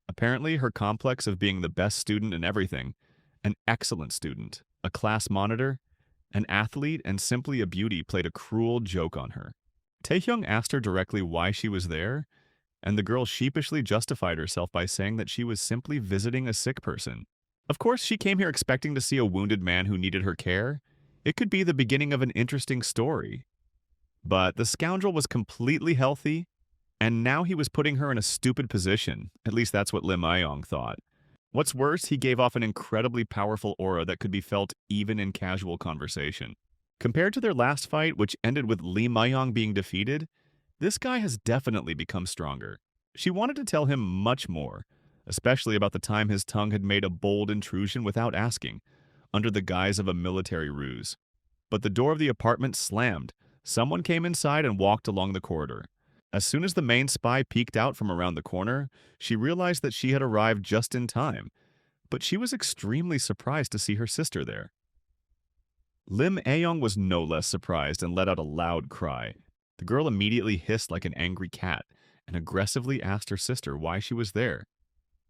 Apparently, her complex of being the best student in everything, an excellent student, a class monitor, an athlete, and simply a beauty played a cruel joke on her. Taehyung asked her directly why she was there, and the girl sheepishly justified herself by saying that she was simply visiting a sick person. Of course, she came here expecting to see a wounded man who needed her care. It could be the beginning of an interesting story. But the scoundrel was completely healthy, and now he was putting her in a stupid position. At least that's what Lim Ayong thought. What's worse, he gave off an incredibly powerful aura that could be felt even in casual conversation. Compared to their last fight, which ended with Lee Mayong being defeated, this guy has definitely become stronger. She wanted to tell him much more, especially about the time his tongue had made a bold intrusion without asking, under the guise of a military ruse. But the door of the apartment slammed. Someone came inside and walked along the corridor. As soon as the main spy peeked out from around the corner, she realized that she had arrived just in time, but she was extremely surprised to see her sister there. Lim Aeong was no less surprised and let out a loud cry. The girl immediately hissed like an angry cat and aggressively asked her sister why she was there.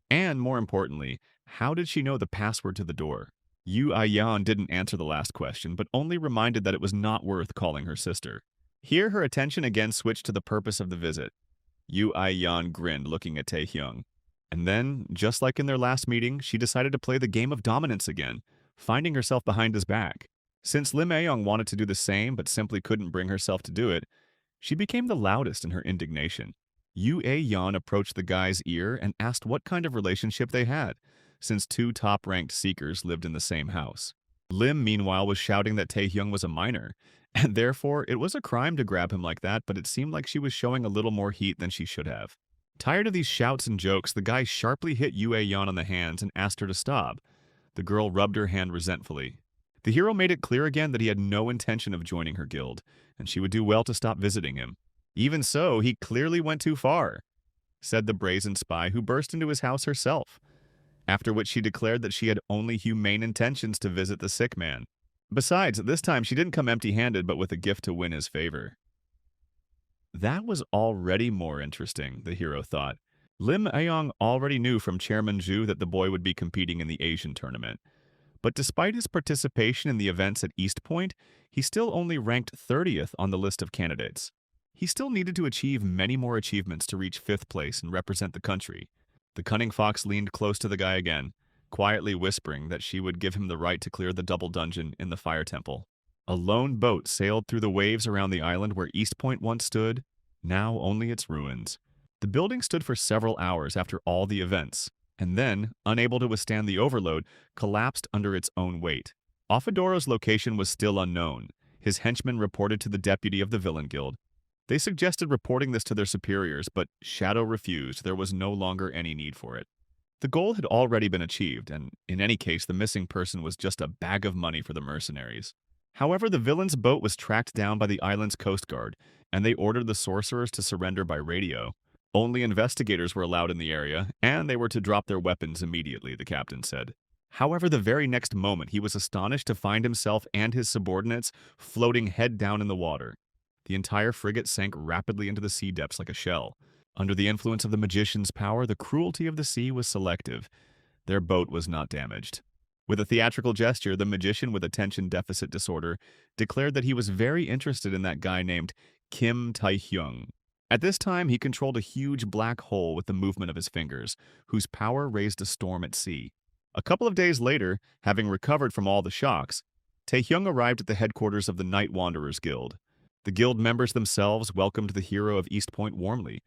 And, more importantly, how did she know the password to the door? Yu Ayan didn't answer the last question, but only reminded that it was not worth calling her sister. Here, her attention again switched to the purpose of the visit. Yu Ayan grinned, looking at Taehyung. And then, just like in their last meeting, she decided to play the game of dominance again, finding herself behind his back. Since Lim Aeong wanted to do the same but simply couldn't bring herself to do it, she became the loudest in her indignation. Yu Ayan approached the guy's ear and asked what kind of relationship they had, since 2 top-ranked seekers lived in the same house. Lim, meanwhile, was shouting that Taehyung was a minor, and therefore it was a crime to grab him like that, but it seemed like she was showing a little more heat than she should have. Tired of these shouts and jokes, the guy sharply hit Yu Ayan on the hands and asked her to stop. The girl rubbed her hand resentfully. The hero made it clear again that he had no intention of joining her guild, and she would do well to stop visiting him. Even so, he clearly went too far, said the brazen spy who burst into his house herself, after which she declared that she had only humane intentions to visit the sick man. Besides, this time she didn't come empty-handed but with a gift to win his favor. That was already more interesting, the hero thought. Lim Aeyong already knew from Chairman Zhu that the boy would be competing in the Asian tournament. But despite his participation in the events at East Point, he still only ranked 30th on the list of candidates. He still needed to achieve many more achievements to reach 5th place and represent the country. The cunning fox leaned close to the guy again, quietly whispering that she would give him the right to clear the double dungeon in the Fire Temple. A lone boat sailed through the waves around the island where East Point once stood, now only its ruins. The building stood for several hours after all the events, and then, unable to withstand the overload, collapsed under its own weight. Offadoro's location was still unknown. His henchmen reported to the deputy of the Villain Guild. They suggested reporting this to their superiors, but Shadow refused. There was no longer any need for it. The goal had already been achieved, and in any case, the missing person was just a bag of money for the mercenaries. However, the villain's boat was tracked down by the island's coast guard, and they ordered the sorcerers to surrender by radio. Only investigators were allowed in the area, and they were to drop their weapons immediately, the captain said. However, the very next moment, he was astonished to find himself and his subordinates floating head down in the water. The entire frigate sank rapidly into the sea depths like a shell. Under the influence of the magician's power, the cruelty of the sea was selective. Their boat was not damaged. With a theatrical gesture, the magician with attention deficit disorder declared that he was very interested in that guy named Kim Tae-hyung. At this time, he controlled a huge black hole with the movement of his fingers, whose power raised a storm at sea. A couple of days later, having recovered from all the shocks, Tae-hyung arrived at the headquarters of the Night Wanderers Guild. The guild members themselves welcomed the hero of East Point warmly,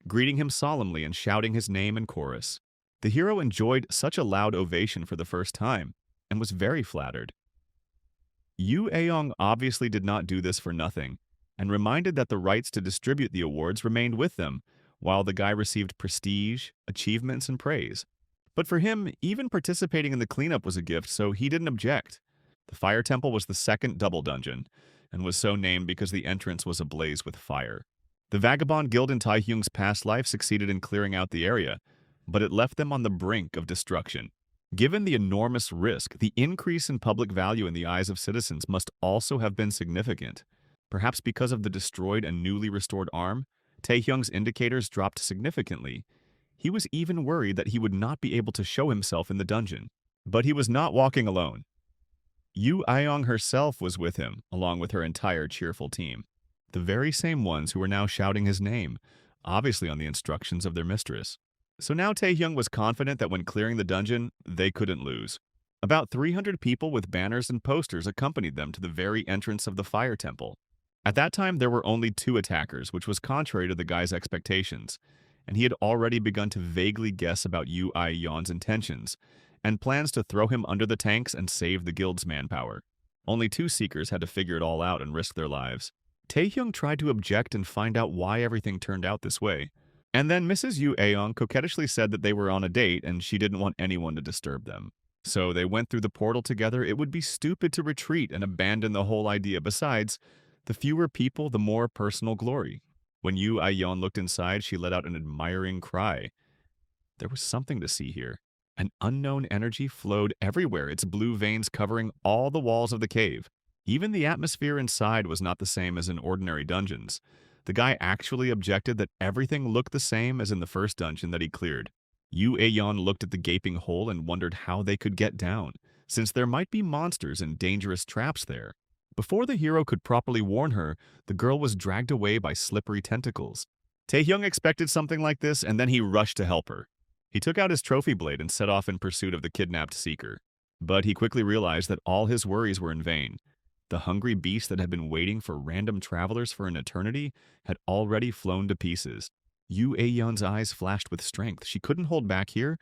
greeting him solemnly and shouting his name in chorus. The hero enjoyed such a loud ovation for the first time, and was very flattered. Yu Aeyong obviously did not do this for nothing, and reminded that the rights to distribute the awards remained with them, while the guy received prestige, achievements, and praise. But for him, even participating in the cleanup was a gift, so he didn't object. The Fire Temple was the second double dungeon, and was so named because the entrance was ablaze with fire. The Vagabond Guild in Tae-hyung's past life succeeded in clearing out the area, but it left them on the brink of destruction. Given the enormous risk, the increase in public value in the eyes of citizens must also have been significant. Perhaps because of the destroyed and newly restored arm, Tae-hyung's indicators dropped significantly. He was even worried that he would not be able to show himself in the dungeon. But he was not walking alone. Yu Aeyong herself was with him, along with her entire cheerful team. The very same ones who were now shouting his name, obviously on the instructions of their mistress. So now Tae-hyung was confident that when clearing the dungeon, they couldn't lose. About 300 people with banners and posters accompanied them to the very entrance of the Fire Temple. At that time, there were only 2 attackers, which was contrary to the guy's expectations, and he had already begun to vaguely guess about Yu Aeyong's intentions, and plans to throw him under the tanks and save the guild's manpower. Only 2 seekers had to figure it all out and risk their lives. Tae-hyung tried to object and find out why everything turned out this way. And then Mrs. Yu Aeyong coquettishly said that they were on a date and she didn't want anyone to disturb them. So they went through the portal together. It would be stupid to retreat and abandon the whole idea. Besides, the fewer people, the more personal glory. When Yu Aeyong looked inside, she let out an admiring cry. There was something to see here. An unknown energy flowed everywhere, its blue veins covering all the walls of the cave. Even the atmosphere inside was not the same as in ordinary dungeons. The guy actually objected that everything looked the same as in the first dungeon that he cleared. Yu Aeyong looked at the gaping hole and wondered how they could get down, since there might be monsters and dangerous traps there. Before the hero could properly warn her, the girl was dragged away by slippery tentacles. Tae-hyung expected something like this, and then he rushed to help her. He took out his trophy blade and set off in pursuit of the kidnapped seeker. But he quickly realized that all his worries were in vain. The hungry beast that had been waiting for random travelers for an eternity had already flown to pieces. Yu Aeyong's eyes flashed with strength. She couldn't hold back here,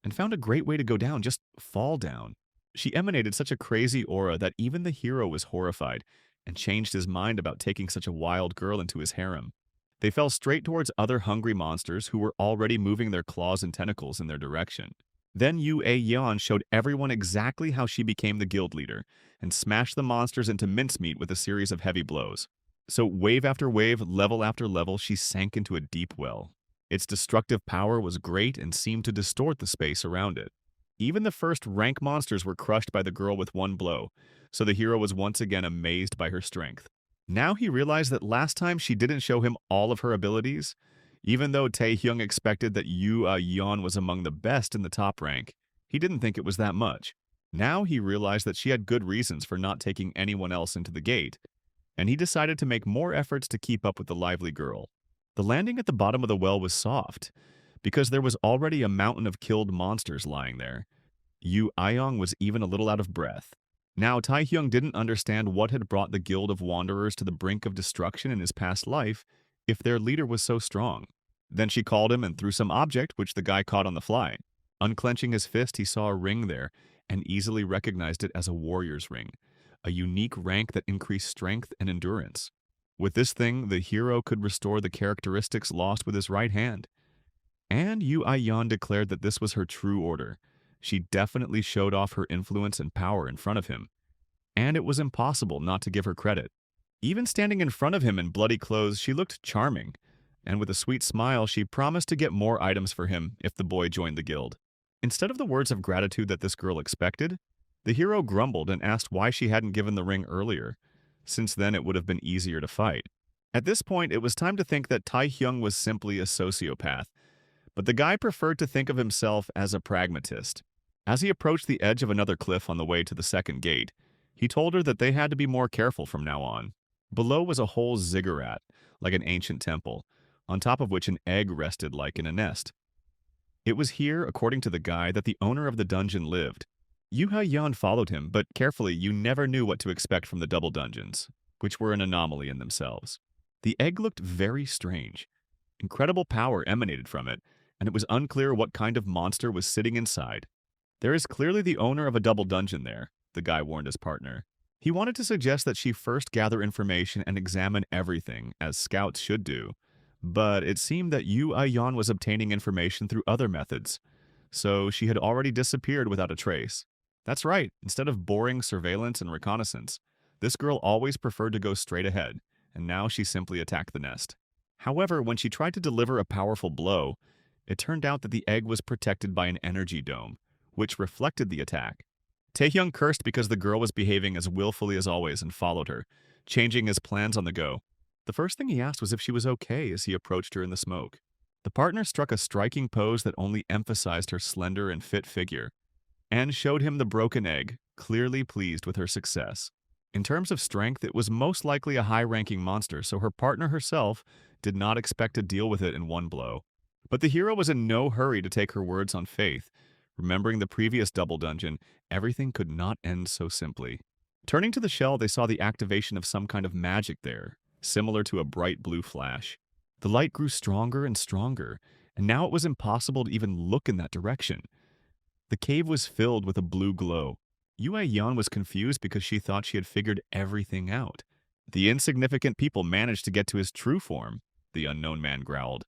and found a great way to go down, just fall down. She emanated such a crazy aura that even the hero was horrified, and changed his mind about taking such a wild girl into his harem. They fell straight towards other hungry monsters who were already moving their claws and tentacles in their direction. Then Yu A-yeon showed everyone exactly how she became the guild leader, and smashed the monsters into mincemeat with a series of heavy blows. So wave after wave, level after level, she sank into a deep well. Its destructive power was great and seemed to distort the space around it. Even the first rank monsters were crushed by the girl with one blow, so the hero was once again amazed by her strength. Now he realized that last time she didn't show him all of her abilities. Even though Taehyung expected that Yu Yeon was among the best in the top rank, he didn't think it was that much. Now he realized that she had good reasons for not taking anyone else into the gate, and he decided to make more efforts to keep up with the lively girl. The landing at the bottom of the well was soft, because there was already a mountain of killed monsters lying there. Yu Ayong was even a little out of breath. Now, Taehyung didn't understand what had brought the Guild of Wanderers to the brink of destruction in his past life if their leader was so strong. Then she called him and threw some object, which the guy caught on the fly. Unclenching his fist, he saw a ring there and easily recognized it as a warrior's ring, a unique rank that increased strength and endurance. With this thing, the hero could restore the characteristics lost with his right hand. And Yu Ayan declared that this was her true order. She definitely showed off her influence and power in front of him, and it was impossible not to give her credit. Even standing in front of him in bloody clothes, she looked charming, and with a sweet smile, she promised to get more items for him if the boy joined the guild. Instead of the words of gratitude that this girl expected, the hero grumbled and asked why she hadn't given the ring earlier, since then it would have been easier to fight. At this point, it was time to think that Taehyung was simply a sociopath, but the guy preferred to think of himself as a pragmatist. As he approached the edge of another cliff on the way to the second gate, he told her that they had to be more careful from now on. Below was a whole ziggurat, like an ancient temple, on top of which an egg rested like in a nest. It was here, according to the guy, that the owner of the dungeon lived. Yu Ha-yeon followed him, but carefully you never knew what to expect from the double dungeons, which were an anomaly in themselves. The egg looked very strange. Incredible power emanated from it, and it was unclear what kind of monster was sitting inside. There is clearly the owner of a double dungeon there, the guy warned his partner. He wanted to suggest that she first gather information and examine everything, as scouts should do, but it seemed that Yu Ayan was obtaining information through other methods, so she had already disappeared without a trace. That's right, instead of boring surveillance and reconnaissance, this girl always preferred to go straight ahead, and now she simply attacked the nest. However, when she tried to deliver a powerful blow, it turned out that the egg was protected by an energy dome, which reflected the attack. Taehyung cursed because the girl was behaving as willfully as always and followed her, changing his plans on the go. The first thing he asked was if she was okay as he approached her in the smoke. The partner struck a striking pose that only emphasized her slender and fit figure, and showed him the broken egg, clearly pleased with her success. In terms of strength, it was most likely a high-ranking monster, so her partner herself did not expect to deal with it in one blow. But the hero was in no hurry to take her words on faith. Remembering the previous double dungeon, everything could not end so simply. Turning to the shell, they saw the activation of some kind of magic there, similar to a bright blue flash. The light grew stronger and stronger, and now it was impossible to even look in that direction. The cave was filled with a blue glow. Yu Yan was confused because she thought she had figured everything out. The insignificant people managed to get to his true form, the unknown man growled,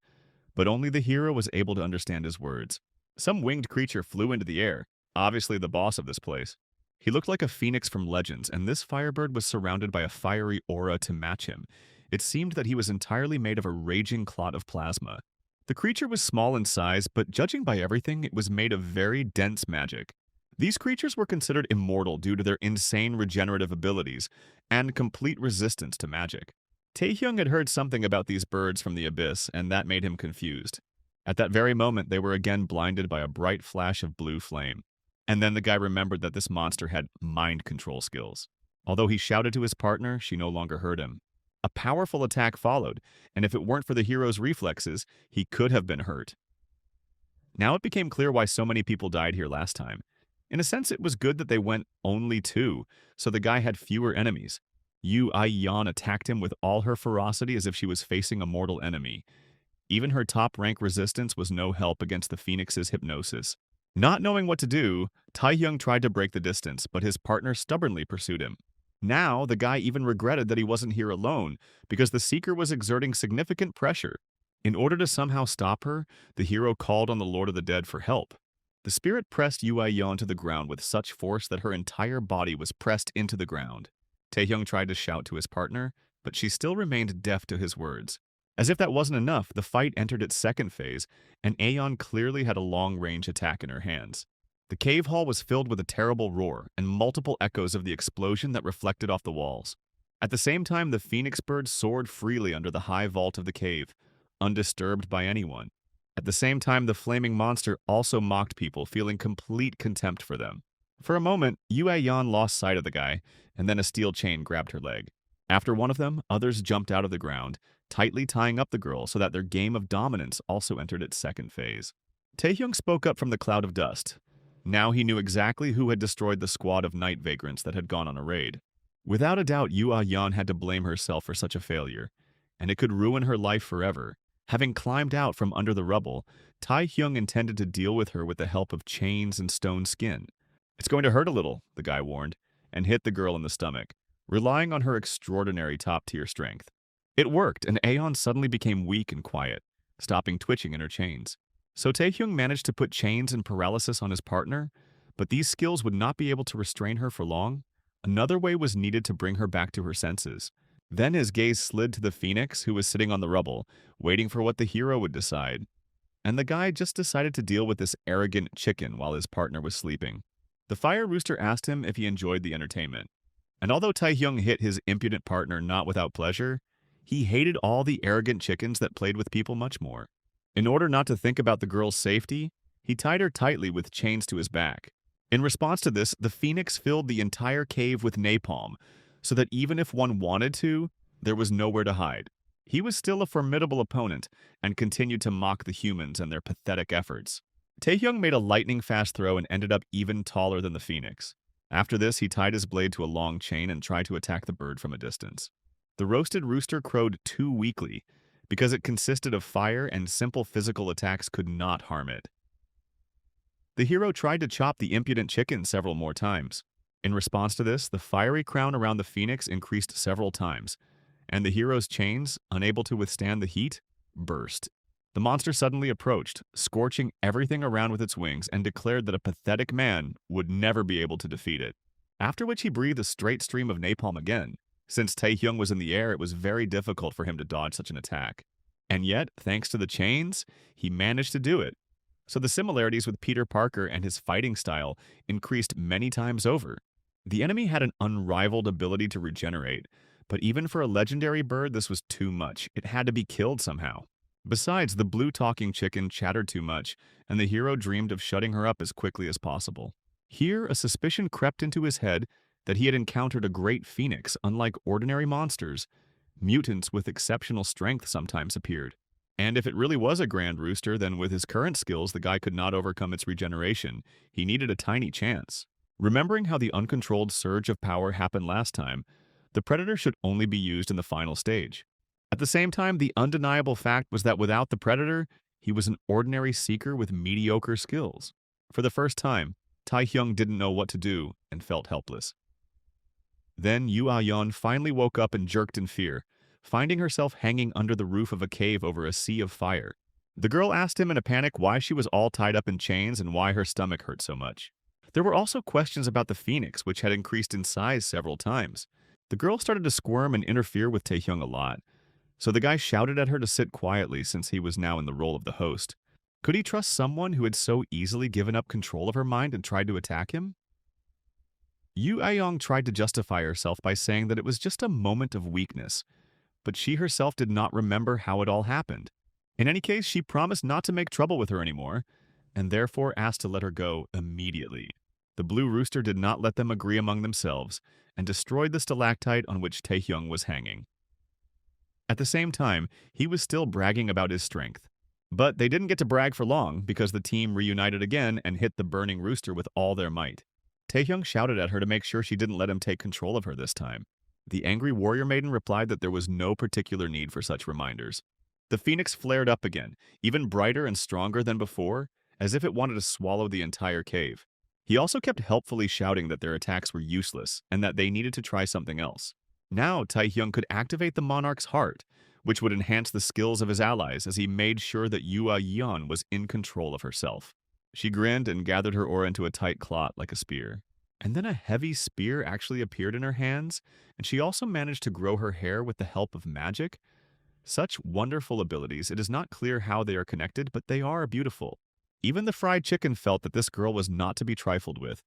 but only the hero was able to understand his words. Some winged creature flew into the air, obviously the boss of this place. He looked like a phoenix from Legends, and this firebird was surrounded by a fiery aura to match him. It seemed that he was entirely made of a raging clot of plasma. The creature was small in size, but judging by everything, it was made of very dense magic. These creatures were considered immortal due to their insane regenerative abilities and complete resistance to magic. Taehyung had heard something about these birds from the abyss, and that made him confused. At that very moment, they were again blinded by a bright flash of blue flame. And then the guy remembered that this monster had mind control skills. Although he shouted to his partner, she no longer heard him. A powerful attack followed, and if it weren't for the hero's reflexes, he could have been hurt. Now it became clear why so many people died here last time. In a sense, it was good that they went only two, so the guy had fewer enemies. Yu Aiyan attacked him with all her ferocity as if she was facing a mortal enemy. Even her top-rank resistance was no help against the Phoenix's hypnosis. Not knowing what to do, Taehyung tried to break the distance, but his partner stubbornly pursued him. Now, the guy even regretted that he wasn't here alone, because the Seeker was exerting significant pressure. In order to somehow stop her, the hero called on the Lord of the Dead for help. The The spirit pressed Yuayeon to the ground with such force that her entire body was pressed into the ground. Taehyung tried to shout to his partner, but she still remained deaf to his words. As if that wasn't enough, the fight entered its second phase, and Aeon clearly had a long-range attack in her hands. The cave hall was filled with a terrible roar and multiple echoes of the explosion that reflected off the walls. At the same time, the phoenix bird soared freely under the high vault of the cave, undisturbed by anyone. At the same time, the flaming monster also mocked people, feeling complete contempt for them. For a moment, Yue Yan lost sight of the guy, and then a steel chain grabbed her leg. After one of them, others jumped out of the ground, tightly tying up the girl so that their game of dominance also entered its second phase. Taehyung spoke up from the cloud of dust. Now he knew exactly who had destroyed the squad of night vagrants that had gone on a raid. Without a doubt, Yue Yan had to blame herself for such a failure, and it could ruin her life forever. Having climbed out from under the rubble, Taehyung intended to deal with her with the help of chains and stone skin. "It's going to hurt a little," the guy warned, and hit the girl in the stomach, relying on her extraordinary top-tier strength. It worked, and Aeon suddenly became weak and quiet, stopping twitching in her chains. So Taehyung managed to put chains and paralysis on his partner, but these skills would not be able to restrain her for long. Another way was needed to bring her back to her senses. Then his gaze slid to the phoenix, who was sitting on the rubble, waiting for what the hero would decide. And the guy just decided to deal with this arrogant chicken while his partner was sleeping. The fire rooster asked him if he enjoyed the entertainment. And although Taehyung hit his impudent partner not without pleasure, he hated all the arrogant chickens that played with people much more. In order not to think about the girl's safety, he tied her tightly with chains to his back. In response to this, the phoenix filled the entire cave with napalm, so that even if one wanted to, there was nowhere to hide. He was still a formidable opponent and continued to mock the humans and their pathetic efforts. Taehyung made a lightning-fast throw and ended up even taller than the phoenix. After this, he tied his blade to a long chain and tried to attack the bird from a distance. The roasted rooster crowed too weakly, because it consisted of fire and simple physical attacks could not harm it. The hero tried to chop the impudent chicken several more times. In response to this, the fiery crown around the phoenix increased several times, and the hero's chains, unable to withstand the heat, burst. The monster suddenly approached, scorching everything around with its wings, and declared that a pathetic man would never be able to defeat it. After which he breathed a straight stream of napalm again. Since Taehyung was in the air, it was very difficult for him to dodge such an attack. And yet, thanks to the chains, he managed to do it. So the similarities with Peter Parker and his fighting style increased many times over. The enemy had an unrivaled ability to regenerate, but even for a legendary bird, this was too much. It had to be killed somehow. Besides, the blue talking chicken chattered too much, and the hero dreamed of shutting her up as quickly as possible. Here, a suspicion crept into his head that he had encountered a great phoenix. Unlike ordinary monsters, mutants with exceptional strength sometimes appeared. And if it really was a grand rooster, then with his current skills, the guy could not overcome its regeneration. He needed a tiny chance. Remembering how the uncontrolled surge of power happened last time, the predator should only be used in the final stage. At the same time, the undeniable fact was that without the predator, he was an ordinary seeker with mediocre skills. For the first time, Taehyung didn't know what to do and felt helpless. Then Yue Yan finally woke up and jerked in fear, finding herself hanging under the roof of a cave over a sea of fire. The girl asked him in a panic why she was all tied up in chains and why her stomach hurt so much. There were also questions about the phoenix, which had increased in size several times. The girl started to squirm and interfere with Taehyung a lot, so the guy shouted at her to sit quietly since he was now in the role of the host. Could he trust someone who had so easily given up control of her mind and tried to attack him? Yu Aiyong tried to justify herself by saying that it was just a moment of weakness, but she herself did not remember how it all happened. In any case, she promised not to make trouble with her anymore, and therefore asked to let her go immediately. The blue rooster did not let them agree among themselves, and destroyed the stalactite on which Taehyung was hanging. At the same time, he was still bragging about his strength. But they didn't get to brag for long, because the team reunited again and hit the burning rooster with all their might. Taehyung shouted at her to make sure she didn't let him take control of her this time. The angry warrior maiden replied that there was no particular need for such reminders. The phoenix flared up again, even brighter and stronger than before, as if it wanted to swallow the entire cave. He also kept helpfully shouting that their attacks were useless and that they needed to try something else. Now Taehyung could activate the monarch's heart, which would enhance the skills of his allies as he made sure that Yue Yan was in control of herself. She grinned and gathered her aura into a tight clot like a spear. And then a heavy spear actually appeared in her hands, and she also managed to grow her hair with the help of magic. Such wonderful abilities, it is not clear how they are connected, but they are beautiful. Even the fried chicken felt that this girl was not to be trifled with,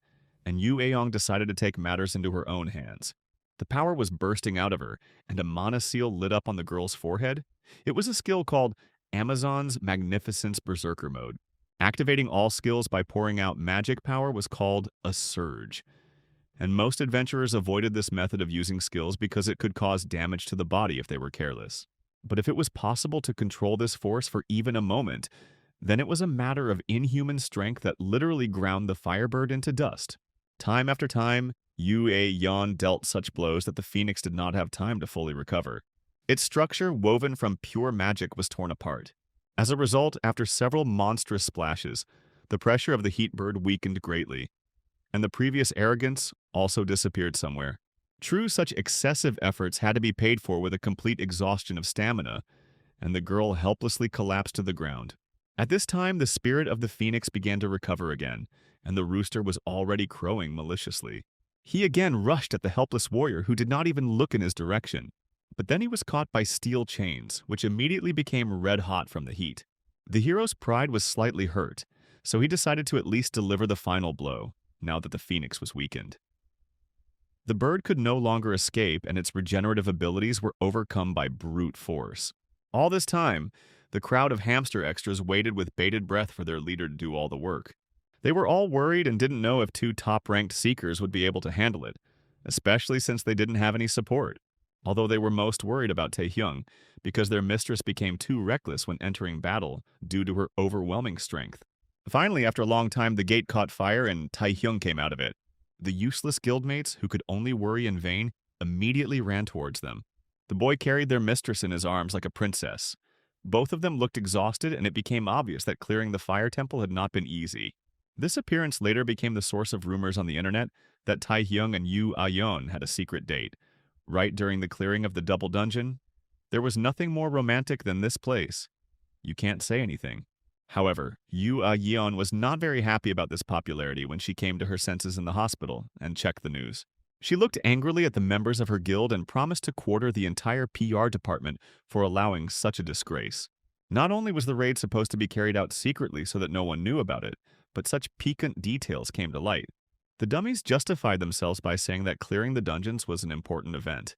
and Yu Aeyong decided to take matters into her own hands. The power was bursting out of her, and a mana seal lit up on the girl's forehead. It was a skill called Amazon's Magnificence Berserker Mode. Activating all skills by pouring out magic power was called a surge, and most adventurers avoided this method of using skills because it could cause damage to the body if they were careless. But if it was possible to control this force for even a moment, then it was a matter of inhuman strength that literally ground the Firebird into dust. Time after time, Yu Aeon dealt such blows that the Phoenix did not have time to fully recover. Its structure, woven from pure magic, was torn apart. As a result, after several monstrous splashes, the pressure of the heat bird weakened greatly, and the previous arrogance also disappeared somewhere. True, such excessive efforts had to be paid for with a complete exhaustion of stamina, and the girl helplessly collapsed to the ground. At this time, the spirit of the phoenix began to recover again, and the rooster was already crowing maliciously. He again rushed at the helpless warrior who did not even look in his direction. But then he was caught by steel chains, which immediately became red-hot from the heat. The hero's pride was slightly hurt, so he decided to at least deliver the final blow, now that the phoenix was weakened. The bird could no longer escape, and its regenerative abilities were overcome by brute force. All this time, the crowd of hamster extras waited with bated breath for their leader to do all the work. They were all worried and didn't know if two top-ranked seekers would be able to handle it, especially since they didn't have any support. Although they were most worried about Taehyung, because their mistress became too reckless when entering battle due to her overwhelming strength. Finally, after a long time, the gate caught fire and Taehyung came out of it. The useless guildmates, who could only worry in vain, immediately ran towards them. The boy carried their mistress in his arms like a princess. Both of them looked exhausted, and it became obvious that clearing the fire temple had not been easy. This appearance later became the source of rumors on the internet that Taehyung and Yu Aeon had a secret date. Right during the clearing of the double dungeon, there was nothing more romantic than this place. You can't say anything. However, Yu Yeon was not very happy about this popularity when she came to her senses in the hospital and checked the news. She looked angrily at the members of her guild and promised to quarter the entire PR department for allowing such a disgrace. Not only was the raid supposed to be carried out secretly so that no one knew about it, but such piquant details came to light. The dummies justified themselves by saying that clearing the dungeons was an important event,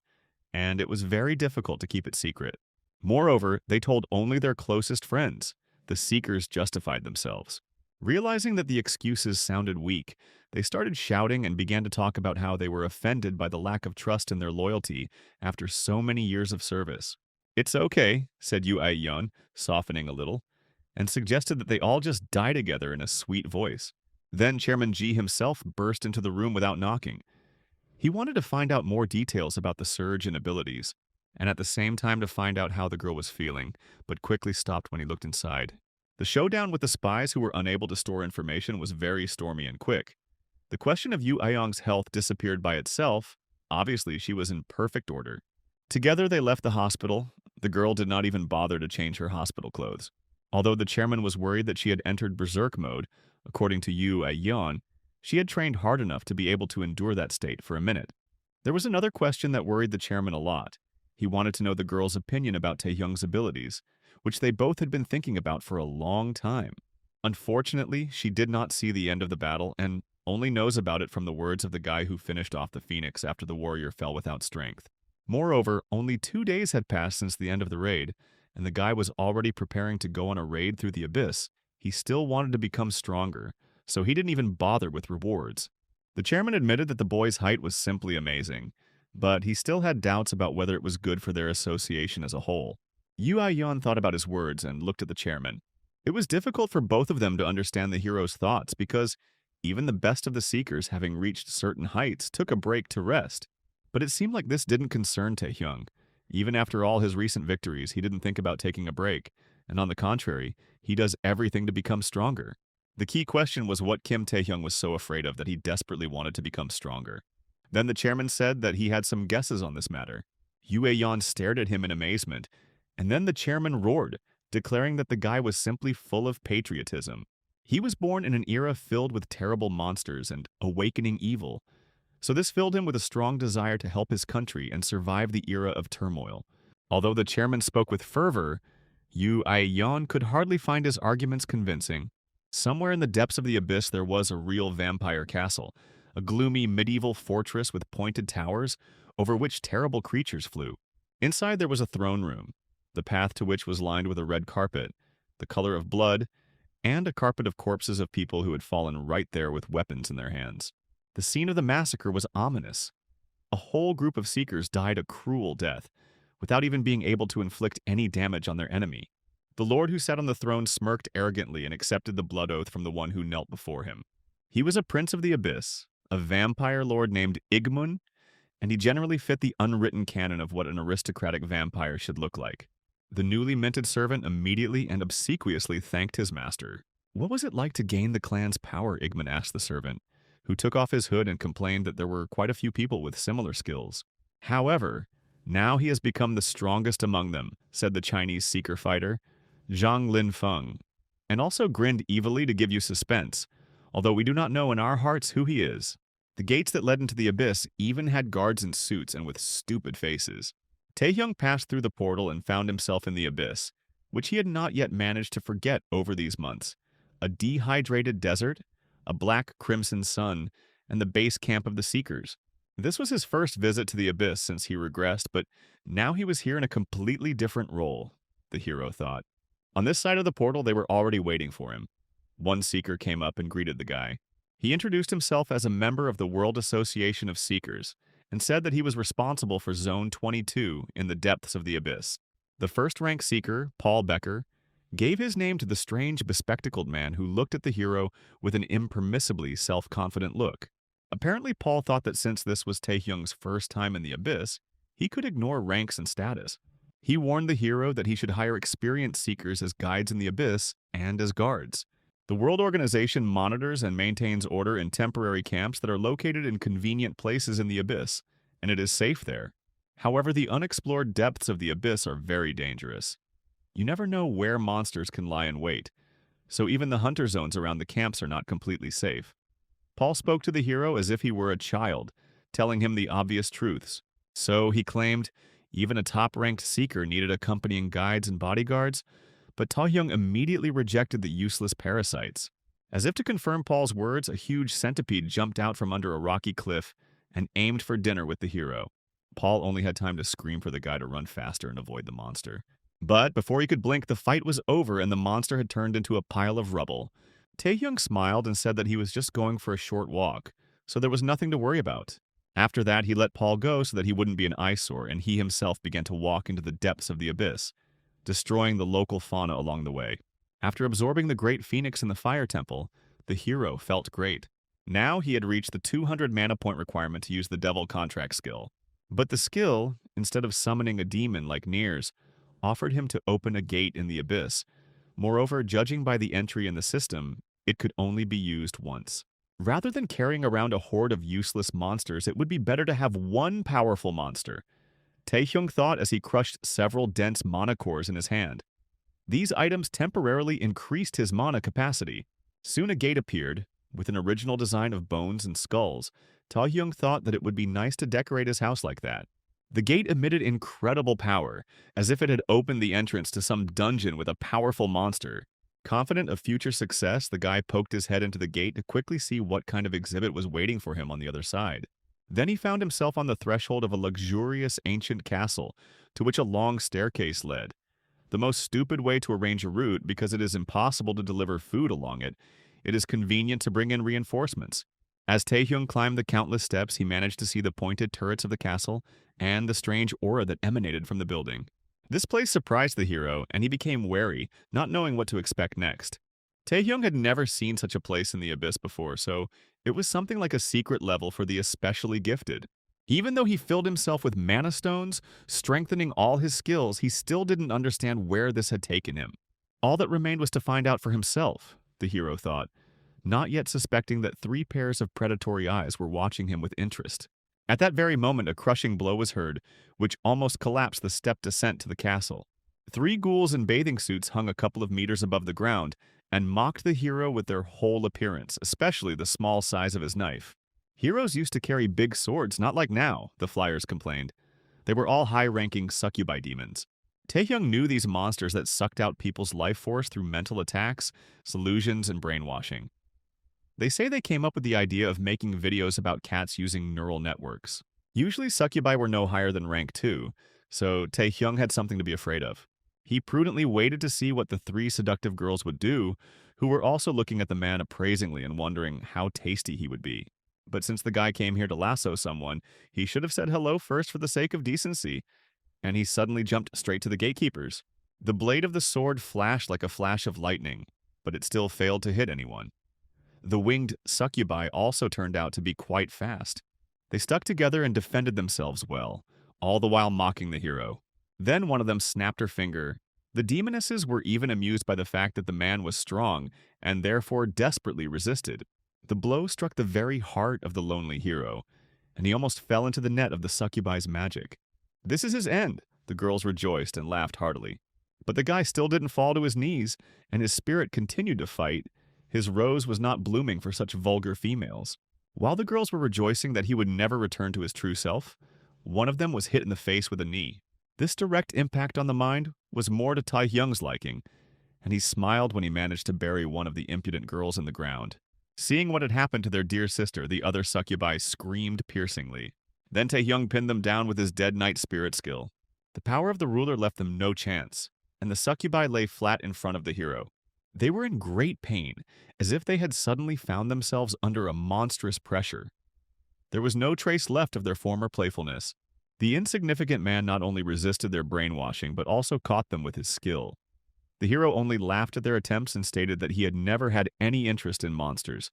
and it was very difficult to keep it secret. Moreover, they told only their closest friends. The seekers justified themselves. Realizing that the excuses sounded weak, they started shouting and began to talk about how they were offended by the lack of trust in their loyalty after so many years of service. "It's okay," said Yu Aeon, softening a little, and suggested that they all just die together in a sweet voice. Then Chairman Ji himself burst into the room without knocking. He wanted to find out more details about the surge in abilities, and at the same time to find out how the girl was feeling, but quickly stopped when he looked inside. The showdown with the spies who were unable to store information was very stormy and quick. The question of Yu Aeyong's health disappeared by itself. Obviously, she was in perfect order. Together they left the hospital. The girl did not even bother to change her hospital clothes. Although the chairman was worried that she had entered berserk mode, according to Yu Aeon, she had trained hard enough to be able to endure that state for a minute. There was another question that worried the chairman a lot. He wanted to know the girl's opinion about Taehyung's abilities, which they both had been thinking about for a long time. Unfortunately, she did not see the end of the battle and only knows about it from the words of the guy who finished off the phoenix after the warrior fell without strength. Moreover, only 2 days had passed since the end of the raid, and the guy was already preparing to go on a raid through the abyss. He still wanted to become stronger, so he didn't even bother with rewards. The chairman admitted that the boy's height was simply amazing, but he still had doubts about whether it was good for their association as a whole. Yu Aeon thought about his words and looked at the chairman. It was difficult for both of them to understand the hero's thoughts because even the best of the seekers, having reached certain heights, took a break to rest. But it seemed like this didn't concern Taehyung. Even after all his recent victories, he didn't think about taking a break, and on the contrary, he does everything to become stronger. The key question was what Kim Taehyung was so afraid of that he desperately wanted to become stronger. Then the chairman said that he had some guesses on this matter. Yu Aeon stared at him in amazement, and then the chairman roared, declaring that the guy was simply full of patriotism. He was born in an era filled with terrible monsters and awakening evil, so this filled him with a strong desire to help his country and survive the era of turmoil. Although the chairman spoke with fervor, Yu Aiyon could hardly find his arguments convincing. Somewhere in the depths of the abyss there was a real vampire castle, a gloomy medieval fortress with pointed towers over which terrible creatures flew. Inside there was a throne room, the path to which was lined with a red carpet, the color of blood, and a carpet of corpses of people who had fallen right there with weapons in their hands. The scene of the massacre was ominous. A whole group of seekers died a cruel death, without even being able to inflict any damage on their enemy. The lord who sat on the throne smirked arrogantly and accepted the blood oath from the one who knelt before him. He was a prince of the abyss, a vampire lord named Igmun, and he generally fit the unwritten canon of what an aristocratic vampire should look like. The newly minted servant immediately and obsequiously thanked his master. What was it like to gain the clan's power, Igmun asked the servant, who took off his hood and complained that there were quite a few people with similar skills. However, now he has become the strongest among them, said the Chinese seeker fighter, Zhang Linfeng, and also grinned evilly to give you suspense, although we do not know in our hearts who he is. The gates that led into the abyss even had guards in suits and with stupid faces. Taehyung passed through the portal and found himself in the abyss, which he had not yet managed to forget over these months. A dehydrated desert, a black crimson sun, and the base camp of the Seekers. This was his first visit to the abyss since he regressed, but now he was here in a completely different role, the hero thought. On this side of the portal, they were already waiting for him. One Seeker came up and greeted the guy. He introduced himself as a member of the World Association of Seekers and said that he was responsible for Zone 22 in the depths of the abyss. The first-rank Seeker, Paul Becker, gave his name to the strange, bespectacled man who looked at the hero with an impermissibly self-confident look. Apparently, Paul thought that since this was Taehyung's first time in the abyss, he could ignore ranks and status. He warned the hero that he should hire experienced seekers as guides in the abyss and as guards. The World Organization monitors and maintains order in temporary camps that are located in convenient places in the abyss, and it is safe there. However, the unexplored depths of the abyss are very dangerous. You never know where monsters can lie in wait, so even the hunter zones around the camps are not completely safe. Paul spoke to the hero as if he were a child, telling him the obvious truths. So, he claimed, even a top-ranked seeker needed accompanying guides and bodyguards, but Taehyung immediately rejected the useless parasites. As if to confirm Paul's words, a huge centipede jumped out from under a rocky cliff and aimed for dinner with the hero. Paul only had time to scream for the guy to run faster and avoid the monster. But before he could blink, the fight was over and the monster had turned into a pile of rubble. Taehyung smiled and said that he was just going for a short walk, so there was nothing to worry about. After that, he let Paul go so that he wouldn't be an eyesore, and he himself began to walk into the depths of the abyss, destroying the local fauna along the way. After absorbing the Great Phoenix in the Fire Temple, the hero felt great. Now he had reached the 200 mana point requirement to use the Devil Contract skill. But the skill, instead of summoning a demon like Nier's, offered him to open a gate in the abyss. Moreover, judging by the entry in the system, it could only be used once. Rather than carrying around a horde of useless monsters, it would be better to have one powerful monster. Taehyung thought as he crushed several dense mana cores in his hand. These items temporarily increased his mana capacity. Soon a gate appeared, with an original design of bones and skulls. Taehyung thought that it would be nice to decorate his house like that. The gate emitted incredible power, as if it had opened the entrance to some dungeon with a powerful monster. Confident of future success, the guy poked his head into the gate to quickly see what kind of exhibit was waiting for him on the other side. Then he found himself on the threshold of a luxurious ancient castle, to which a long staircase led. The most stupid way to arrange a route because it is impossible to deliver food along it. It is convenient to bring in reinforcements. As Taehyung climbed the countless steps, he managed to see the pointed turrets of the castle and the strange aura that emanated from the building. This place surprised the hero, and he became wary, not knowing what to expect next. Taehyung had never seen such a place in the abyss before, so it was something like a secret level for the especially gifted. Even though he filled himself with mana stones, strengthening all his skills, he still didn't understand where this had taken him. All that remained was to find out for himself, the hero thought, not yet suspecting that 3 pairs of predatory eyes were watching him with interest. At that very moment, a crushing blow was heard, which almost collapsed the step descent to the castle. 3 ghouls in bathing suits hung a couple of meters above the ground, and mocked the hero with their whole appearance, especially the small size of his knife. Heroes used to carry big swords, not like now, the flyers complained. They were all high-ranking succubi demons. Taehyung knew these monsters that sucked out people's life force through mental attacks, illusions, and brainwashing. They say they came up with the idea of making videos about cats using neural networks. Usually succubi were no higher than rank 2, so Taehyung had something to be afraid of. He prudently waited to see what the 3 seductive girls would do, who were also looking at the man appraisingly and wondering how tasty he would be. But since the guy came here to lasso someone, he should have said hello first for the sake of decency, and he suddenly jumped straight to the gatekeepers. The blade of the sword flashed like a flash of lightning, but it still failed to hit anyone. The winged succubi also turned out to be quite fast. They stuck together and defended themselves well, all the while mocking the hero. Then one of them snapped her finger. The demonesses were even amused by the fact that the man was strong and therefore desperately resisted. The blow struck the very heart of the lonely hero, and he almost fell into the net of the succubi's magic. "This is his end," the girls rejoiced and laughed heartily. But the guy still didn't fall to his knees, and his spirit continued to fight. His rose was not blooming for such vulgar females. While the girls were rejoicing that he would never return to his true self, one of them was hit in the face with a knee. This direct impact on the mind was more to Taehyung's liking, and he smiled when he managed to bury one of the impudent girls in the ground. Seeing what had happened to their dear sister, the other succubi screamed piercingly. Then Taehyung pinned them down with his dead knight spirit skill. The power of the ruler left them no chance, and the succubi lay flat in front of the hero. They were in great pain, as if they had suddenly found themselves under a monstrous pressure. There was no trace left of their former playfulness. The insignificant man not only resisted their brainwashing, but also caught them with his skill. The hero only laughed at their attempts and stated that he had never had any interest in monsters,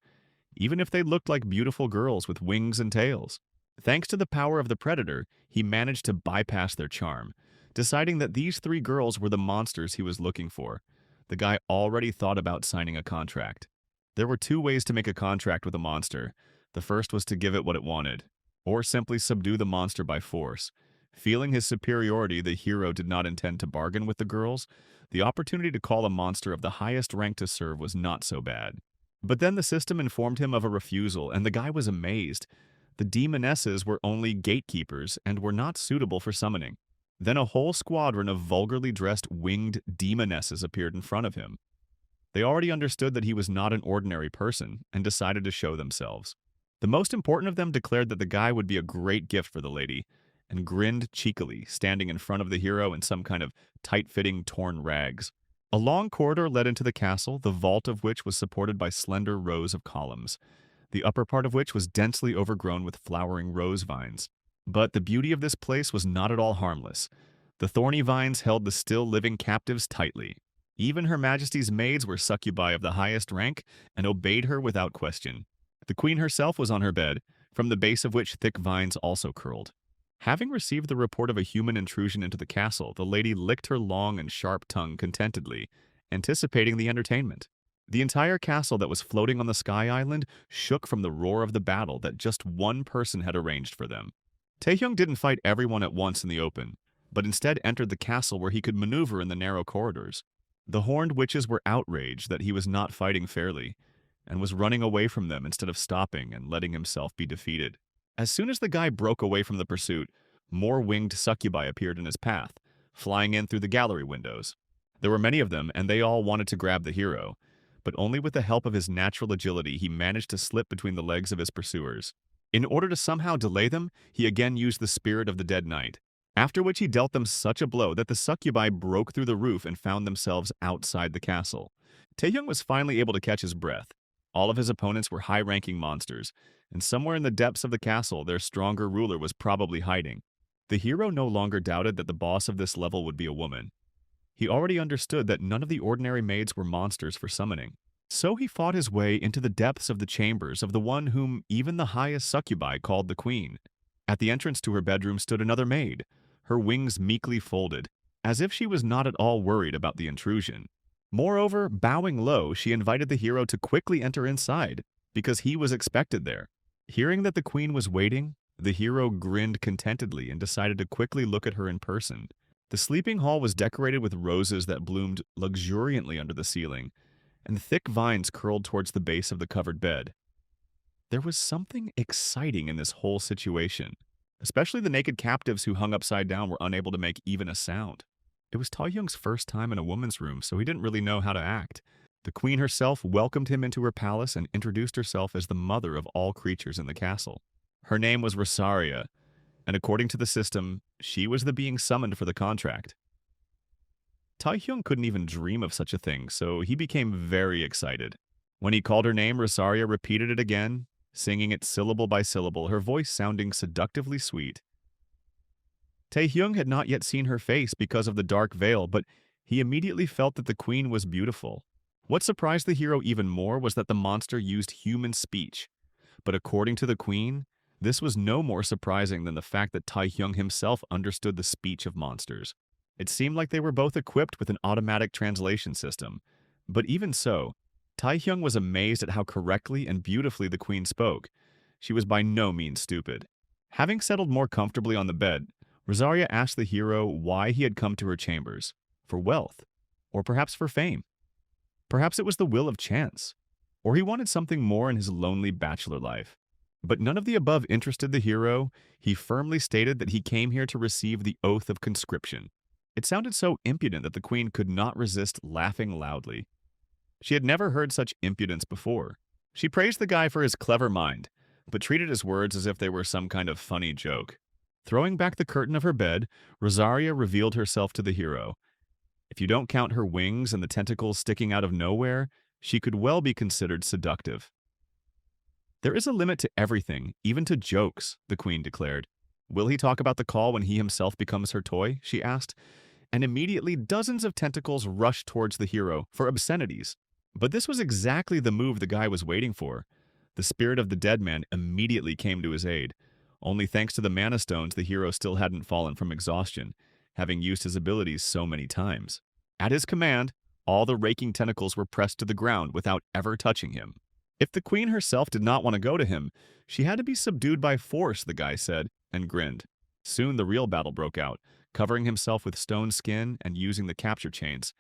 even if they looked like beautiful girls with wings and tails. Thanks to the power of the predator, he managed to bypass their charm, deciding that these 3 girls were the monsters he was looking for. The guy already thought about signing a contract. There were 2 ways to make a contract with a monster. The first was to give it what it wanted, or simply subdue the monster by force. Feeling his superiority, the hero did not intend to bargain with the girls. The opportunity to call a monster of the highest rank to serve was not so bad. But then the system informed him of a refusal, and the guy was amazed. The demonesses were only gatekeepers and were not suitable for summoning. Then a whole squadron of vulgarly dressed winged demonesses appeared in front of him. They already understood that he was not an ordinary person and decided to show themselves. The most important of them declared that the guy would be a great gift for the lady, and grinned cheekily, standing in front of the hero in some kind of tight-fitting torn rags. A long corridor led into the castle, the vault of which was supported by slender rows of columns, the upper part of which was densely overgrown with flowering rose vines. But the beauty of this place was not at all harmless. The thorny vines held the still-living captives tightly. Even Her Majesty's maids were succubi of the highest rank and obeyed her without question. The queen herself was on her bed, from the base of which thick vines also curled. Having received the report of a human intrusion into the castle, the lady licked her long and sharp tongue contentedly, anticipating the entertainment. The entire castle that was floating on the Sky Island shook from the roar of the battle that just one person had arranged for them. Taehyung didn't fight everyone at once in the open, but instead entered the castle where he could maneuver in the narrow corridors. The horned witches were outraged that he was not fighting fairly, and was running away from them instead of stopping and letting himself be defeated. As soon as the guy broke away from the pursuit, more winged succubi appeared in his path, flying in through the gallery windows. There were many of them, and they all wanted to grab the hero, but only with the help of his natural agility he managed to slip between the legs of his pursuers. In order to somehow delay them, he again used the spirit of the dead knight, after which he dealt them such a blow that the succubi broke through the roof and found themselves outside the castle. Taehyung was finally able to catch his breath. All of his opponents were high-ranking monsters, and somewhere in the depths of the castle their stronger ruler was probably hiding. The hero no longer doubted that the boss of this level would be a woman. He already understood that none of the ordinary maids were monsters for summoning. So he fought his way into the depths of the chambers of the one whom even the highest succubi called the queen. At the entrance to her bedroom stood another maid, her wings meekly folded, as if she was not at all worried about the intrusion. Moreover, bowing low, she invited the hero to quickly enter inside, because he was expected there. Hearing that the queen was waiting, the hero grinned contentedly and decided to quickly look at her in person. The sleeping hall was decorated with roses that bloomed luxuriantly under the ceiling, and thick vines curled towards the base of the covered bed. There was something exciting in this whole situation. Especially the naked captives who hung upside down were unable to make even a sound. It was Taehyung's first time in a woman's room, so he didn't really know how to act. The queen herself welcomed him into her palace and introduced herself as the mother of all creatures in the castle. Her name was Rosaria, and according to the system, she was the being summoned for the contract. Taehyung couldn't even dream of such a thing, so he became very excited. When he called her name, Rosaria repeated it again, singing it syllable by syllable, her voice sounding seductively sweet. Taehyung had not yet seen her face because of the dark veil, but he immediately felt that the queen was beautiful. What surprised the hero even more was that the monster used human speech. But according to the queen, this was no more surprising than the fact that Taehyung himself understood the speech of monsters. It seemed like they were both equipped with an automatic translation system. But even so, Taehyung was amazed at how correctly and beautifully the queen spoke. She was by no means stupid. Having settled more comfortably on the bed, Rosaria asked the hero why he had come to her chambers. For wealth, or perhaps for fame. Perhaps it was the will of chance, or he wanted something more in his lonely bachelor life. But none of the above interested the hero. He firmly stated that he came here to receive the oath of conscription. It sounded so impudent that the queen could not resist laughing loudly. She had never heard such impudence before. She praised the guy for his clever mind, but treated his words as if they were some kind of funny joke. Throwing back the curtain of her bed, Rosaria revealed herself to the hero. If you don't count her wings and the tentacles sticking out of nowhere, she could well be considered seductive. There is a limit to everything, even to jokes, the queen declared. Will he talk about the call when he himself becomes her toy? She asked. And immediately dozens of tentacles rushed towards the hero for obscenities. But this was exactly the move the guy was waiting for. The spirit of the dead man immediately came to his aid. Only thanks to the mana stones, the hero still hadn't fallen from exhaustion, having used his abilities so many times. At his command, all the raking tentacles were pressed to the ground without ever touching him. If the queen herself did not want to go to him, she had to be subdued by force, the guy said, and grinned. Soon the real battle broke out. Covering himself with stone skin and using the capture chains,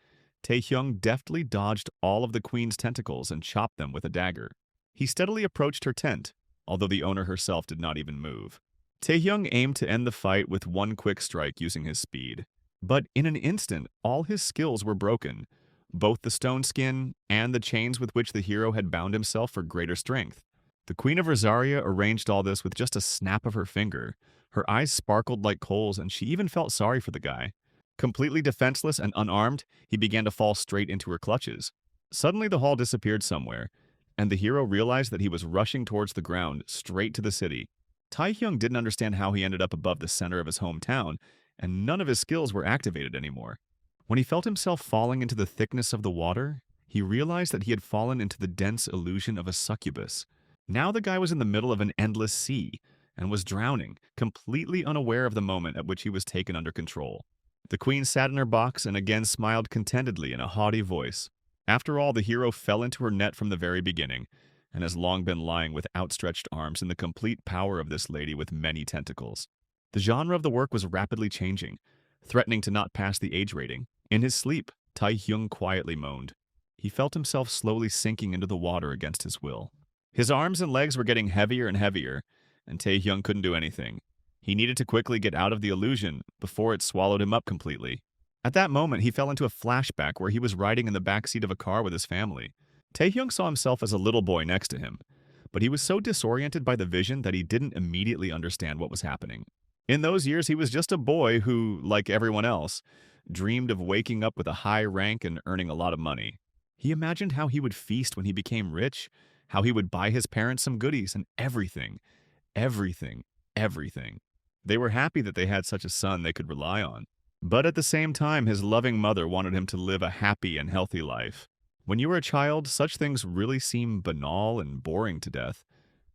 Taehyung deftly dodged all of the queen's tentacles and chopped them with a dagger. He steadily approached her tent, although the owner herself did not even move. Taehyung aimed to end the fight with one quick strike using his speed. But in an instant, all his skills were broken, both the stone skin and the chains with which the hero had bound himself for greater strength. The Queen of Rosaria arranged all this with just a snap of her finger. Her eyes sparkled like coals, and she even felt sorry for the guy. Completely defenseless and unarmed, he began to fall straight into her clutches. Suddenly the hall disappeared somewhere, and the hero realized that he was rushing towards the ground, straight to the city. Taehyung didn't understand how he ended up above the center of his hometown, and none of his skills were activated anymore. When he felt himself falling into the thickness of the water, he realized that he had fallen into the dense illusion of a succubus. Now the guy was in the middle of an endless sea, and was drowning, completely unaware of the moment at which he was taken under control. The queen sat in her box and again smiled contentedly in a haughty voice. After all, the hero fell into her net from the very beginning, and has long been lying with outstretched arms in the complete power of this lady with many tentacles. The genre of the work was rapidly changing, threatening to not pass the age rating. In his sleep, Taehyung quietly moaned. He felt himself slowly sinking into the water against his will. His arms and legs were getting heavier and heavier, and Taehyung couldn't do anything. He needed to quickly get out of the illusion before it swallowed him up completely. At that moment, he fell into a flashback where he was riding in the backseat of a car with his family. Taehyung saw himself as a little boy next to him, but he was so disoriented by the vision that he didn't immediately understand what was happening. In those years, he was just a boy who, like everyone else, dreamed of waking up with a high rank and earning a lot of money. He imagined how he would feast when he became rich, how he would buy his parents some goodies, and everything. They were happy that they had such a son they could rely on. But at the same time, his loving mother wanted him to live a happy and healthy life. When you are a child, such things really seem banal and boring to death.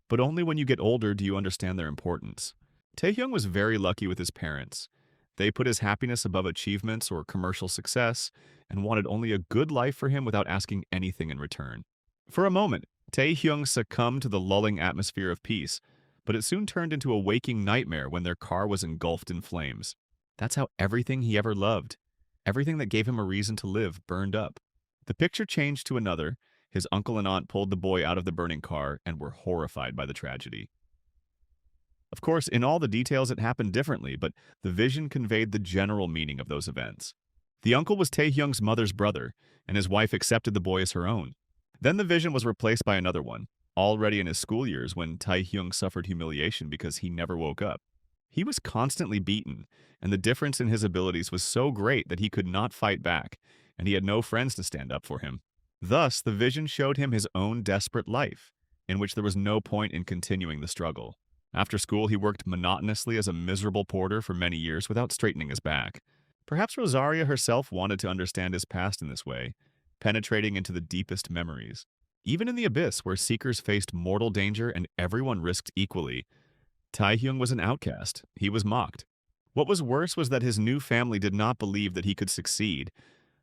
But only when you get older do you understand their importance. Taehyung was very lucky with his parents. They put his happiness above achievements or commercial success and wanted only a good life for him without asking anything in return. For a moment, Taehyung succumbed to the lulling atmosphere of peace, but it soon turned into a waking nightmare when their car was engulfed in flames. That's how everything he ever loved, everything that gave him a reason to live, burned up. The picture changed to another. His uncle and aunt pulled the boy out of the burning car and were horrified by the tragedy. Of course, in all the details it happened differently, but the vision conveyed the general meaning of those events. The uncle was Taehyung's mother's brother, and his wife accepted the boy as her own. Then the vision was replaced by another one, already in his school years when Taehyung suffered humiliation because he never woke up. He was constantly beaten, and the difference in his abilities was so great that he could not fight back, and he had no friends to stand up for him. Thus, the vision showed him his own desperate life, in which there was no point in continuing the struggle. After school, he worked monotonously as a miserable porter for many years without straightening his back. Perhaps Rosaria herself wanted to understand his past in this way, penetrating into the deepest memories. Even in the abyss, where seekers faced mortal danger and everyone risked equally, Taehyung was an outcast. He was mocked. What was worse was that his new family did not believe that he could succeed.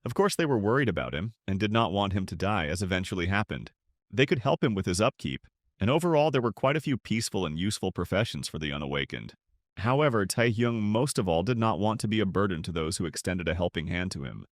Of course, they were worried about him and did not want him to die, as eventually happened. They could help him with his upkeep, and overall there were quite a few peaceful and useful professions for the unawakened. However, Taehyung most of all did not want to be a burden to those who extended a helping hand to him,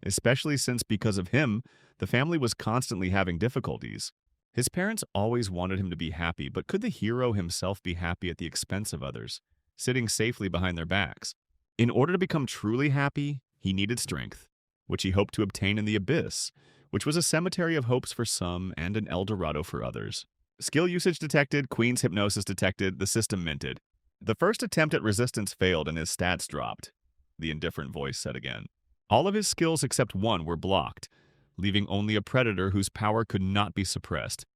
especially since because of him, the family was constantly having difficulties. His parents always wanted him to be happy, but could the hero himself be happy at the expense of others, sitting safely behind their backs? In order to become truly happy, he needed strength, which he hoped to obtain in the Abyss, which was a cemetery of hopes for some and an El Dorado for others. Skill usage detected, Queen's hypnosis detected, the system minted. The first attempt at resistance failed and his stats dropped, the indifferent voice said again. All of his skills except one were blocked, leaving only a predator whose power could not be suppressed.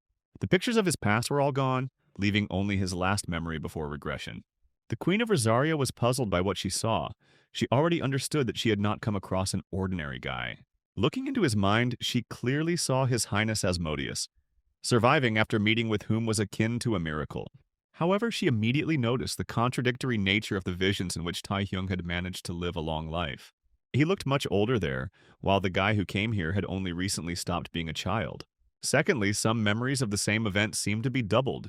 The pictures of his past were all gone, leaving only his last memory before regression. The Queen of Rosaria was puzzled by what she saw. She already understood that she had not come across an ordinary guy. Looking into his mind, she clearly saw His Highness Asmodeus, surviving after meeting with whom was akin to a miracle. However, she immediately noticed the contradictory nature of the visions in which Taehyung had managed to live a long life. He looked much older there, while the guy who came here had only recently stopped being a child. Secondly, some memories of the same event seemed to be doubled,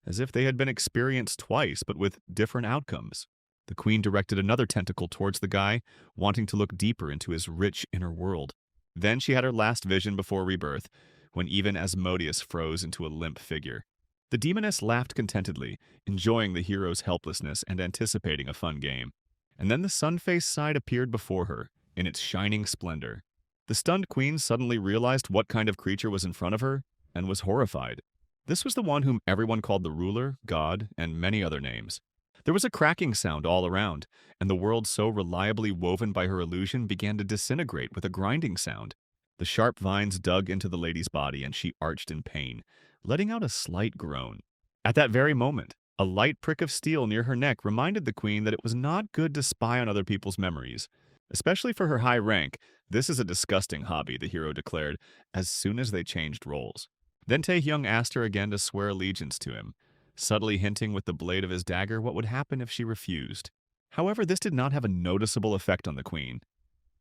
as if they had been experienced twice but with different outcomes. The Queen directed another tentacle towards the guy, wanting to look deeper into his rich inner world. Then she had her last vision before rebirth, when even Asmodeus froze into a limp figure. The demoness laughed contentedly, enjoying the hero's helplessness and anticipating a fun game. And then the sun-faced side appeared before her, in its shining splendor. The stunned queen suddenly realized what kind of creature was in front of her, and was horrified. This was the one whom everyone called the ruler, god, and many other names. There was a cracking sound all around, and the world so reliably woven by her illusion began to disintegrate with a grinding sound. The sharp vines dug into the lady's body, and she arched in pain, letting out a slight groan. At that very moment, a light prick of steel near her neck reminded the queen that it was not good to spy on other people's memories. Especially for her high rank, this is a disgusting hobby, the hero declared, as soon as they changed roles. Then Taehyung asked her again to swear allegiance to him, subtly hinting with the blade of his dagger what would happen if she refused. However, this did not have a noticeable effect on the queen.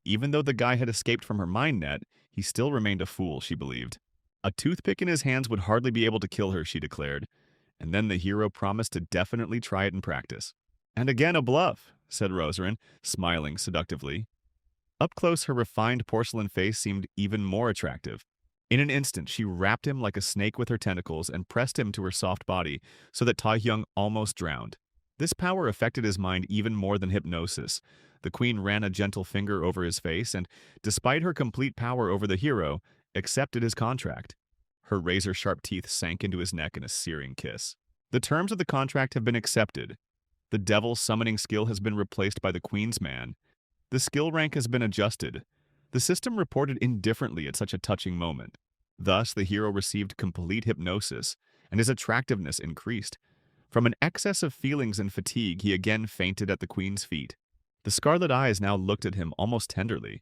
Even though the guy had escaped from her mind net, he still remained a fool, she believed. A toothpick in his hands would hardly be able to kill her, she declared. And then the hero promised to definitely try it in practice. And again a bluff, said Rosarin, smiling seductively. Up close, her refined porcelain face seemed even more attractive. In an instant, she wrapped him like a snake with her tentacles and pressed him to her soft body so that Taehyung almost drowned. This power affected his mind even more than hypnosis. The queen ran a gentle finger over his face and, despite her complete power over the hero, accepted his contract. Her razor-sharp teeth sank into his neck in a searing kiss. The terms of the contract have been accepted. The devil's summoning skill has been replaced by the queen's man. The skill rank has been adjusted. The system reported indifferently at such a touching moment. Thus, the hero received complete hypnosis, and his attractiveness increased. From an excess of feelings and fatigue, he again fainted at the queen's feet. The scarlet eyes now looked at him almost tenderly.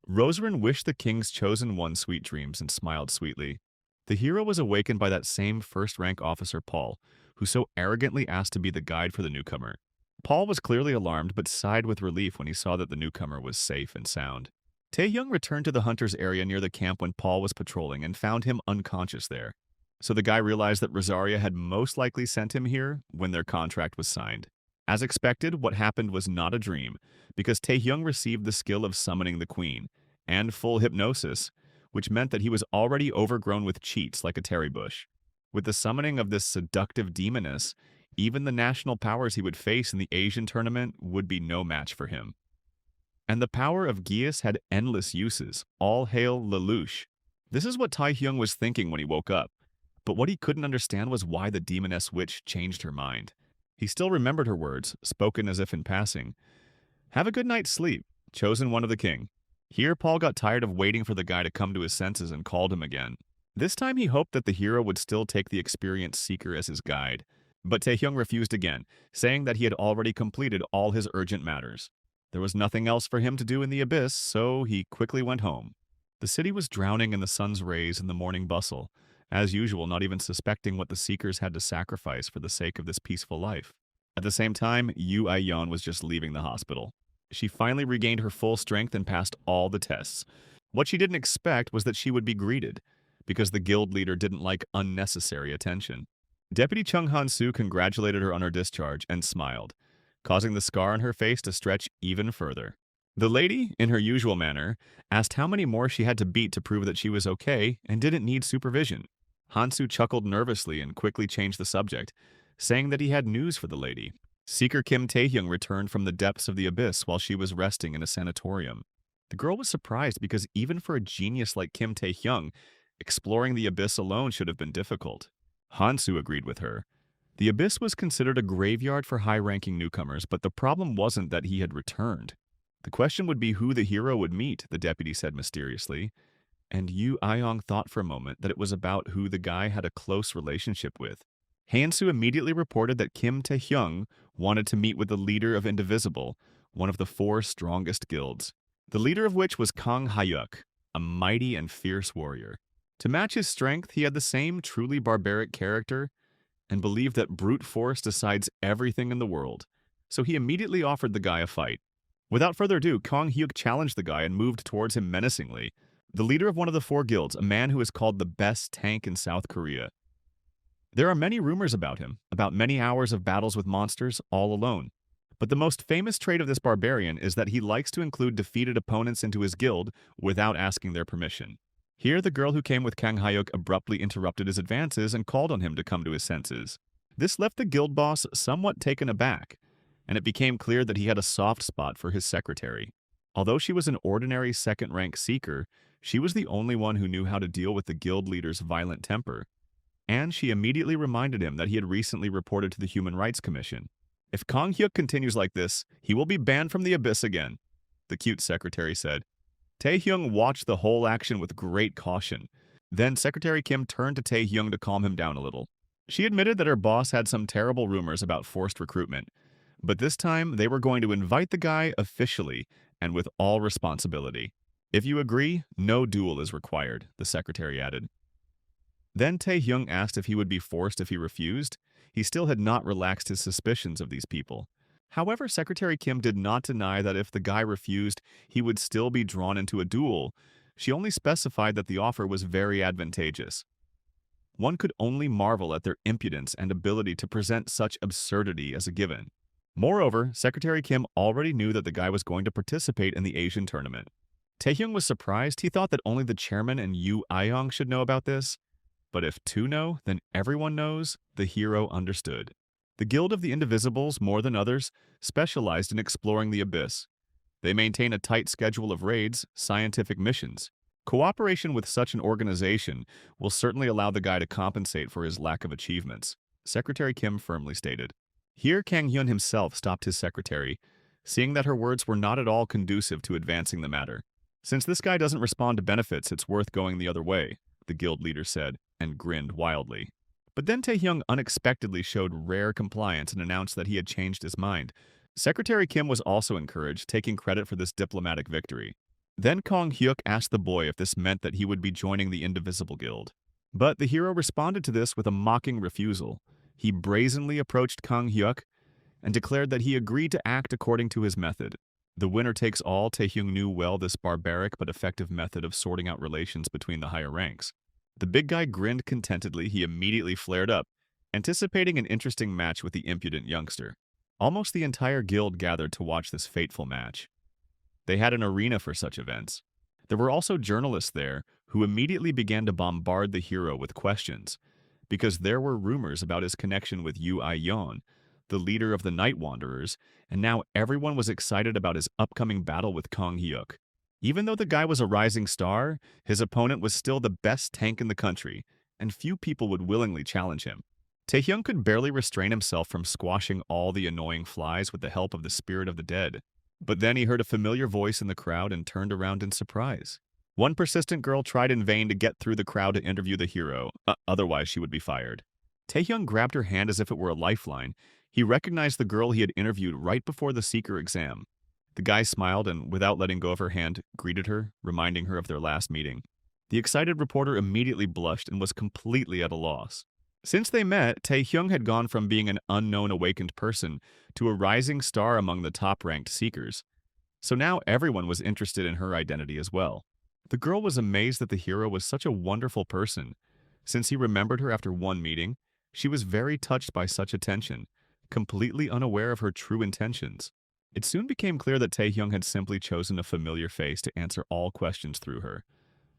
Rosarin wished the king's chosen one sweet dreams and smiled sweetly. The hero was awakened by that same first-rank officer Paul, who so arrogantly asked to be the guide for the newcomer. Paul was clearly alarmed, but sighed with relief when he saw that the newcomer was safe and sound. Taehyung returned to the hunter's area near the camp when Paul was patrolling and found him unconscious there. So the guy realized that Rosaria had most likely sent him here when their contract was signed. As expected, what happened was not a dream, because Taehyung received the skill of summoning the queen, and full hypnosis, which meant that he was already overgrown with cheats like a terry bush. With the summoning of this seductive demoness, even the national powers he would face in the Asian tournament would be no match for him. And the power of Geas had endless uses. All hail Lelouch. This is what Taehyung was thinking when he woke up. But what he couldn't understand was why the demoness witch changed her mind. He still remembered her words, spoken as if in passing. Have a good night's sleep. Chosen one of the king. Here Paul got tired of waiting for the guy to come to his senses and called him again. This time he hoped that the hero would still take the experienced seeker as his guide. But Taehyung refused again, saying that he had already completed all his urgent matters. There was nothing else for him to do in the abyss, so he quickly went home. The city was drowning in the sun's rays and the morning bustle, as usual, not even suspecting what the seekers had to sacrifice for the sake of this peaceful life. At the same time, Yu Aiyon was just leaving the hospital. She finally regained her full strength and passed all the tests. What she didn't expect was that she would be greeted, because the guild leader didn't like unnecessary attention. Deputy Chung Han-soo congratulated her on her discharge and smiled, causing the scar on her face to stretch even further. The lady, in her usual manner, asked how many more she had to beat to prove that she was okay and didn't need supervision. Han-soo chuckled nervously and quickly changed the subject, saying that he had news for the lady. Seeker Kim Taehyung returned from the depths of the abyss while she was resting in a sanatorium. The girl was surprised because even for a genius like Kim Taehyung, exploring the abyss alone should have been difficult. Han-soo agreed with her. The abyss was considered a graveyard for high-ranking newcomers, but the problem wasn't that he had returned. The question would be who the hero would meet, the deputy said mysteriously, and Yu Ayong thought for a moment that it was about who the guy had a close relationship with. Han-soo immediately reported that Kim Taehyung wanted to meet with the leader of Indivisible, one of the 4 strongest guilds, the leader of which was Kang Hyuk, a mighty and fierce warrior. To match his strength, he had the same truly barbaric character and believed that brute force decides everything in the world, so he immediately offered the guy a fight. Without further ado, Kang Hyuk challenged the guy and moved towards him menacingly. The leader of one of the 4 guilds, a man who is called the best tank in South Korea. There are many rumors about him, about many hours of battles with monsters, all alone. But the most famous trait of this barbarian is that he likes to include defeated opponents into his guild without asking their permission. Here, the girl who came with Kang Hyuk abruptly interrupted his advances and called on him to come to his senses. This left the guild boss somewhat taken aback, and it became clear that he had a soft spot for his secretary. Although she was an ordinary second-rank seeker, she was the only one who knew how to deal with the guild leader's violent temper. And she immediately reminded him that he had recently reported to the Human Rights Commission. If Kang Hyuk continues like this, he will be banned from the abyss again, the cute secretary said. Taehyung watched the whole action with great caution. Then Secretary Kim turned to Taehyung to calm him down a little. She admitted that her boss had some terrible rumors about forced recruitment, but this time they were going to invite the guy officially and with all responsibility. If you agree, no duel is required, the secretary added. Then Taehyung asked if he would be forced if he refused. He still had not relaxed his suspicions of these people. However, Secretary Kim did not deny that if the guy refused, he would still be drawn into a duel. She only specified that the offer was very advantageous. One could only marvel at their impudence and ability to present such absurdity as a given. Moreover, Secretary Kim already knew that the guy was going to participate in the Asian tournament. Taehyung was surprised. He thought that only the chairman and Yu Ayong should know about this. But if 2 know, then everyone knows. The hero understood. The Guild of the Indivisibles, more than others, specialized in exploring the abyss. They maintain a tight schedule of raids, scientific missions. Cooperation with such an organization will certainly allow the guy to compensate for his lack of achievements, Secretary Kim firmly stated. Here Kang Hyun himself stopped his secretary, seeing that her words were not at all conducive to advancing the matter. Since this guy doesn't respond to benefits, it's worth going the other way, the guild leader said, and grinned wildly. But then Taehyung unexpectedly showed rare compliance and announced that he had changed his mind. Secretary Kim was also encouraged, taking credit for this diplomatic victory. Then Kang Hyuk asked the boy if this meant that he would be joining the Indivisible Guild. But the hero responded to this with a mocking refusal. He brazenly approached Kang Hyuk and declared that he agreed to act according to his method. The winner takes all. Taehyung knew well this barbaric but effective method of sorting out relations between the higher ranks. The big guy grinned contentedly. He immediately flared up, anticipating an interesting match with the impudent youngster. Almost the entire guild gathered to watch this fateful match. They had an arena for such events. There were also journalists there who immediately began to bombard the hero with questions, because there were rumors about his connection with Yu Ai-yon, the leader of the Night Wanderers, and now everyone was excited about his upcoming battle with Kang Hyuk. Even though the guy was a rising star, his opponent was still the best tank in the country, and few people would willingly challenge him. Taehyung could barely restrain himself from squashing all the annoying flies with the help of the spirit of the dead. But then he heard a familiar voice in the crowd and turned around in surprise. One persistent girl tried in vain to get through the crowd to interview the hero, otherwise she would be fired. Taehyung grabbed her hand as if it were a lifeline. He recognized the girl he had interviewed right before the Seeker exam. The guy smiled and, without letting go of her hand, greeted her, reminding her of their last meeting. The excited reporter immediately blushed and was completely at a loss. Since they met, Taehyung had gone from being an unknown awakened person to a rising star among the top-ranked Seekers. So now everyone was interested in her identity as well. The girl was amazed that the hero was such a wonderful person. Since he remembered her after one meeting, she was very touched by such attention, completely unaware of her true intentions. It soon became clear that Taehyung had simply chosen a familiar face to answer all questions through her,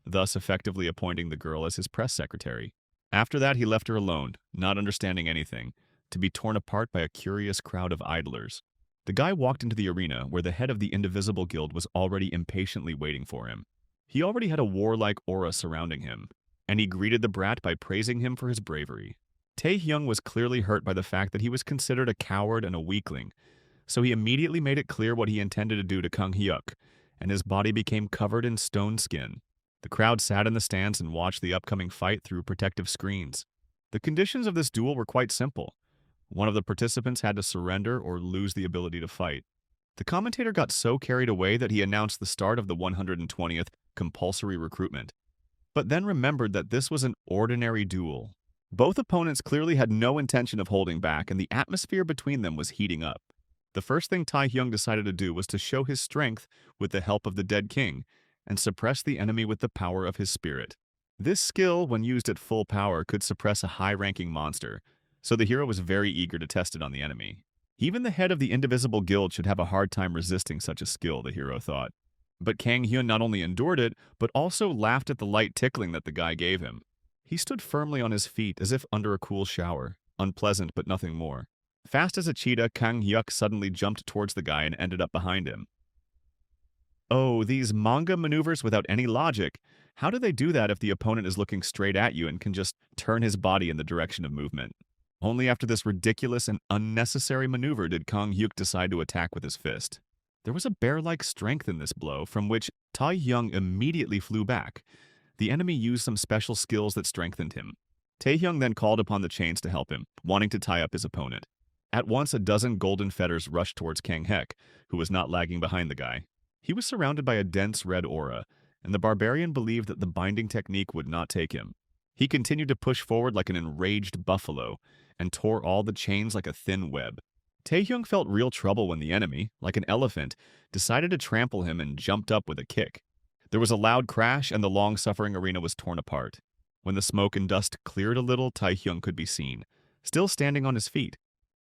thus effectively appointing the girl as his press secretary. After that, he left her alone, not understanding anything, to be torn apart by a curious crowd of idlers. The guy walked into the arena where the head of the Indivisible Guild was already impatiently waiting for him. He already had a warlike aura surrounding him, and he greeted the brat by praising him for his bravery. Taehyung was clearly hurt by the fact that he was considered a coward and a weakling, so he immediately made it clear what he intended to do to Kang Hyuk, and his body became covered in stone skin. The crowd sat in the stands and watched the upcoming fight through protective screens. The conditions of this duel were quite simple. One of the participants had to surrender or lose the ability to fight. The commentator got so carried away that he announced the start of the 120th compulsory recruitment, but then remembered that this was an ordinary duel. Both opponents clearly had no intention of holding back, and the atmosphere between them was heating up. The first thing Taehyung decided to do was to show his strength with the help of the dead king, and suppress the enemy with the power of his spirit. This skill, when used at full power, could suppress a high-ranking monster, so the hero was very eager to test it on the enemy. Even the head of the Indivisible Guild should have a hard time resisting such a skill, the hero thought. But Kang Hyun not only endured it, but also laughed at the light tickling that the guy gave him. He stood firmly on his feet as if under a cool shower, unpleasant but nothing more. Fast as a cheetah, Kang Hyuk suddenly jumped towards the guy and ended up behind him. Oh, these manga maneuvers without any logic. How do they do that if the opponent is looking straight at you and can just turn his body in the direction of movement? Only after this ridiculous and unnecessary maneuver did Kang Hyuk decide to attack with his fist. There was a bear-like strength in this blow, from which Taehyung immediately flew back. The enemy used some special skills that strengthened him. Taehyung then called upon the chains to help him, wanting to tie up his opponent. At once, a dozen golden fetters rushed towards Kang Hyuk, who was not lagging behind the guy. He was surrounded by a dense red aura, and the barbarian believed that the binding technique would not take him. He continued to push forward like an enraged buffalo, and tore all the chains like a thin web. Taehyung felt real trouble when the enemy, like an elephant, decided to trample him and jumped up with a kick. There was a loud crash, and the long-suffering arena was torn apart. When the smoke and dust cleared a little, Taehyung could be seen, still standing on his feet.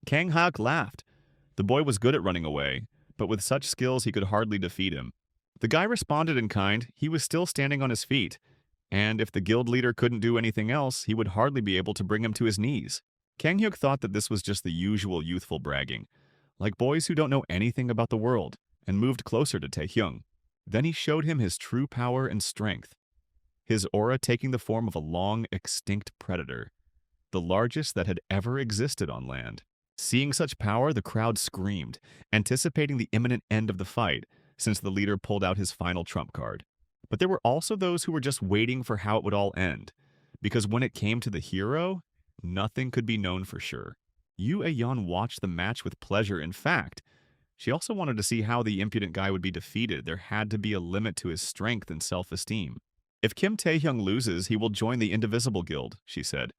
Kang Hyuk laughed. The boy was good at running away, but with such skills he could hardly defeat him. The guy responded in kind. He was still standing on his feet, and if the guild leader couldn't do anything else, he would hardly be able to bring him to his knees. Kang Hyuk thought that this was just the usual youthful bragging, like boys who don't know anything about the world, and moved closer to Taehyung. Then he showed him his true power and strength, his aura taking the form of a long, extinct predator, the largest that had ever existed on land. Seeing such power, the crowd screamed, anticipating the imminent end of the fight, since the leader pulled out his final trump card. But there were also those who were just waiting for how it would all end, because when it came to the hero, nothing could be known for sure. Yu Ai-yon watched the match with pleasure. In fact, she also wanted to see how the impudent guy would be defeated. There had to be a limit to his strength and self-esteem. If Kim Taehyung loses, he will join the Indivisible Guild, she said.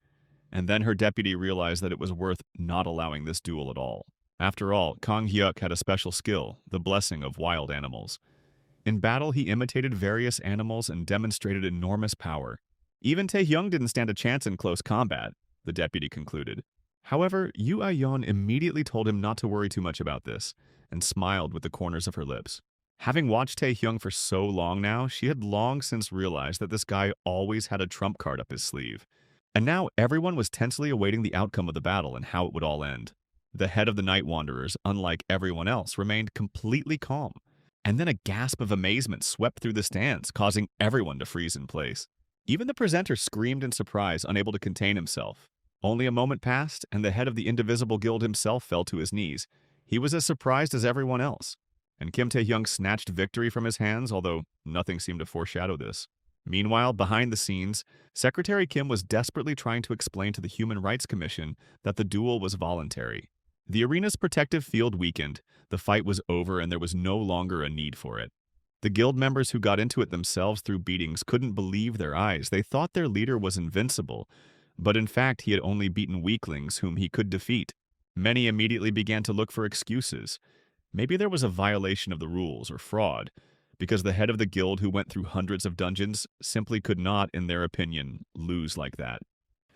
And then her deputy realized that it was worth not allowing this duel at all. After all, Kang Hyuk had a special skill, the blessing of wild animals. In battle, he imitated various animals and demonstrated enormous power. Even Taehyung didn't stand a chance in close combat, the deputy concluded. However, Yu Ai-yon immediately told him not to worry too much about this, and smiled with the corners of her lips. Having watched Taehyung for so long now, she had long since realized that this guy always had a trump card up his sleeve. And now everyone was tensely awaiting the outcome of the battle and how it would all end. The head of the Night Wanderers, unlike everyone else, remained completely calm. And then a gasp of amazement swept through the stands, causing everyone to freeze in place. Even the presenter screamed in surprise, unable to contain himself. Only a moment passed, and the head of the Indivisible Guild himself fell to his knees. He was as surprised as everyone else. And Kim Tae-hyung snatched victory from his hands, although nothing seemed to foreshadow this. Meanwhile, behind the scenes, Secretary Kim was desperately trying to explain to the Human Rights Commission that the duel was voluntary. The arena's protective field weakened, the fight was over, and there was no longer a need for it. The guild members who got into it themselves through beatings couldn't believe their eyes. They thought their leader was invincible, but in fact he had only beaten weaklings whom he could defeat. Many immediately began to look for excuses. Maybe there was a violation of the rules or fraud, because the head of the guild who went through hundreds of dungeons simply could not, in their opinion, lose like that.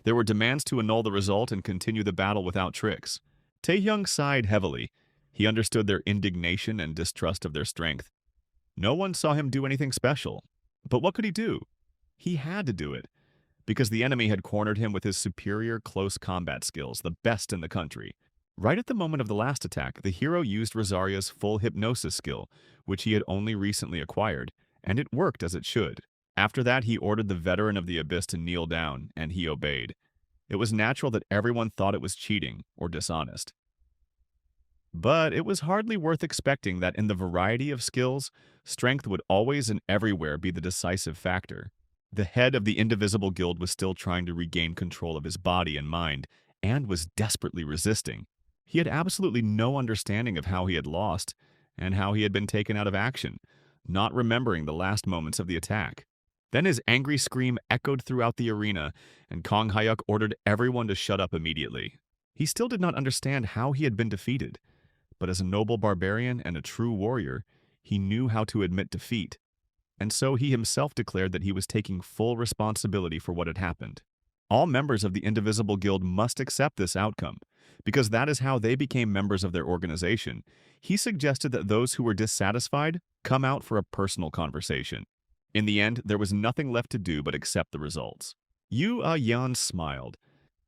There were demands to annul the result and continue the battle without tricks. Taehyung sighed heavily. He understood their indignation and distrust of their strength. No one saw him do anything special. But what could he do? He had to do it, because the enemy had cornered him with his superior close combat skills, the best in the country. Right at the moment of the last attack, the hero used Rosaria's full hypnosis skill, which he had only recently acquired, and it worked as it should. After that, he ordered the veteran of the Abyss to kneel down, and he obeyed. It was natural that everyone thought it was cheating or dishonest. But it was hardly worth expecting that in the variety of skills, strength would always and everywhere be the decisive factor. The head of the Indivisible Guild was still trying to regain control of his body and mind, and was desperately resisting. He had absolutely no understanding of how he had lost, and how he had been taken out of action, not remembering the last moments of the attack. Then his angry scream echoed throughout the arena, and Kong Hyuk ordered everyone to shut up immediately. He still did not understand how he had been defeated, but as a noble barbarian and a true warrior, he knew how to admit defeat, and so he himself declared that he was taking full responsibility for what had happened. All members of the Indivisible Guild must accept this outcome, because that is how they became members of their organization. He suggested that those who were dissatisfied come out for a personal conversation. In the end, there was nothing left to do but accept the results. Yu Yan smiled.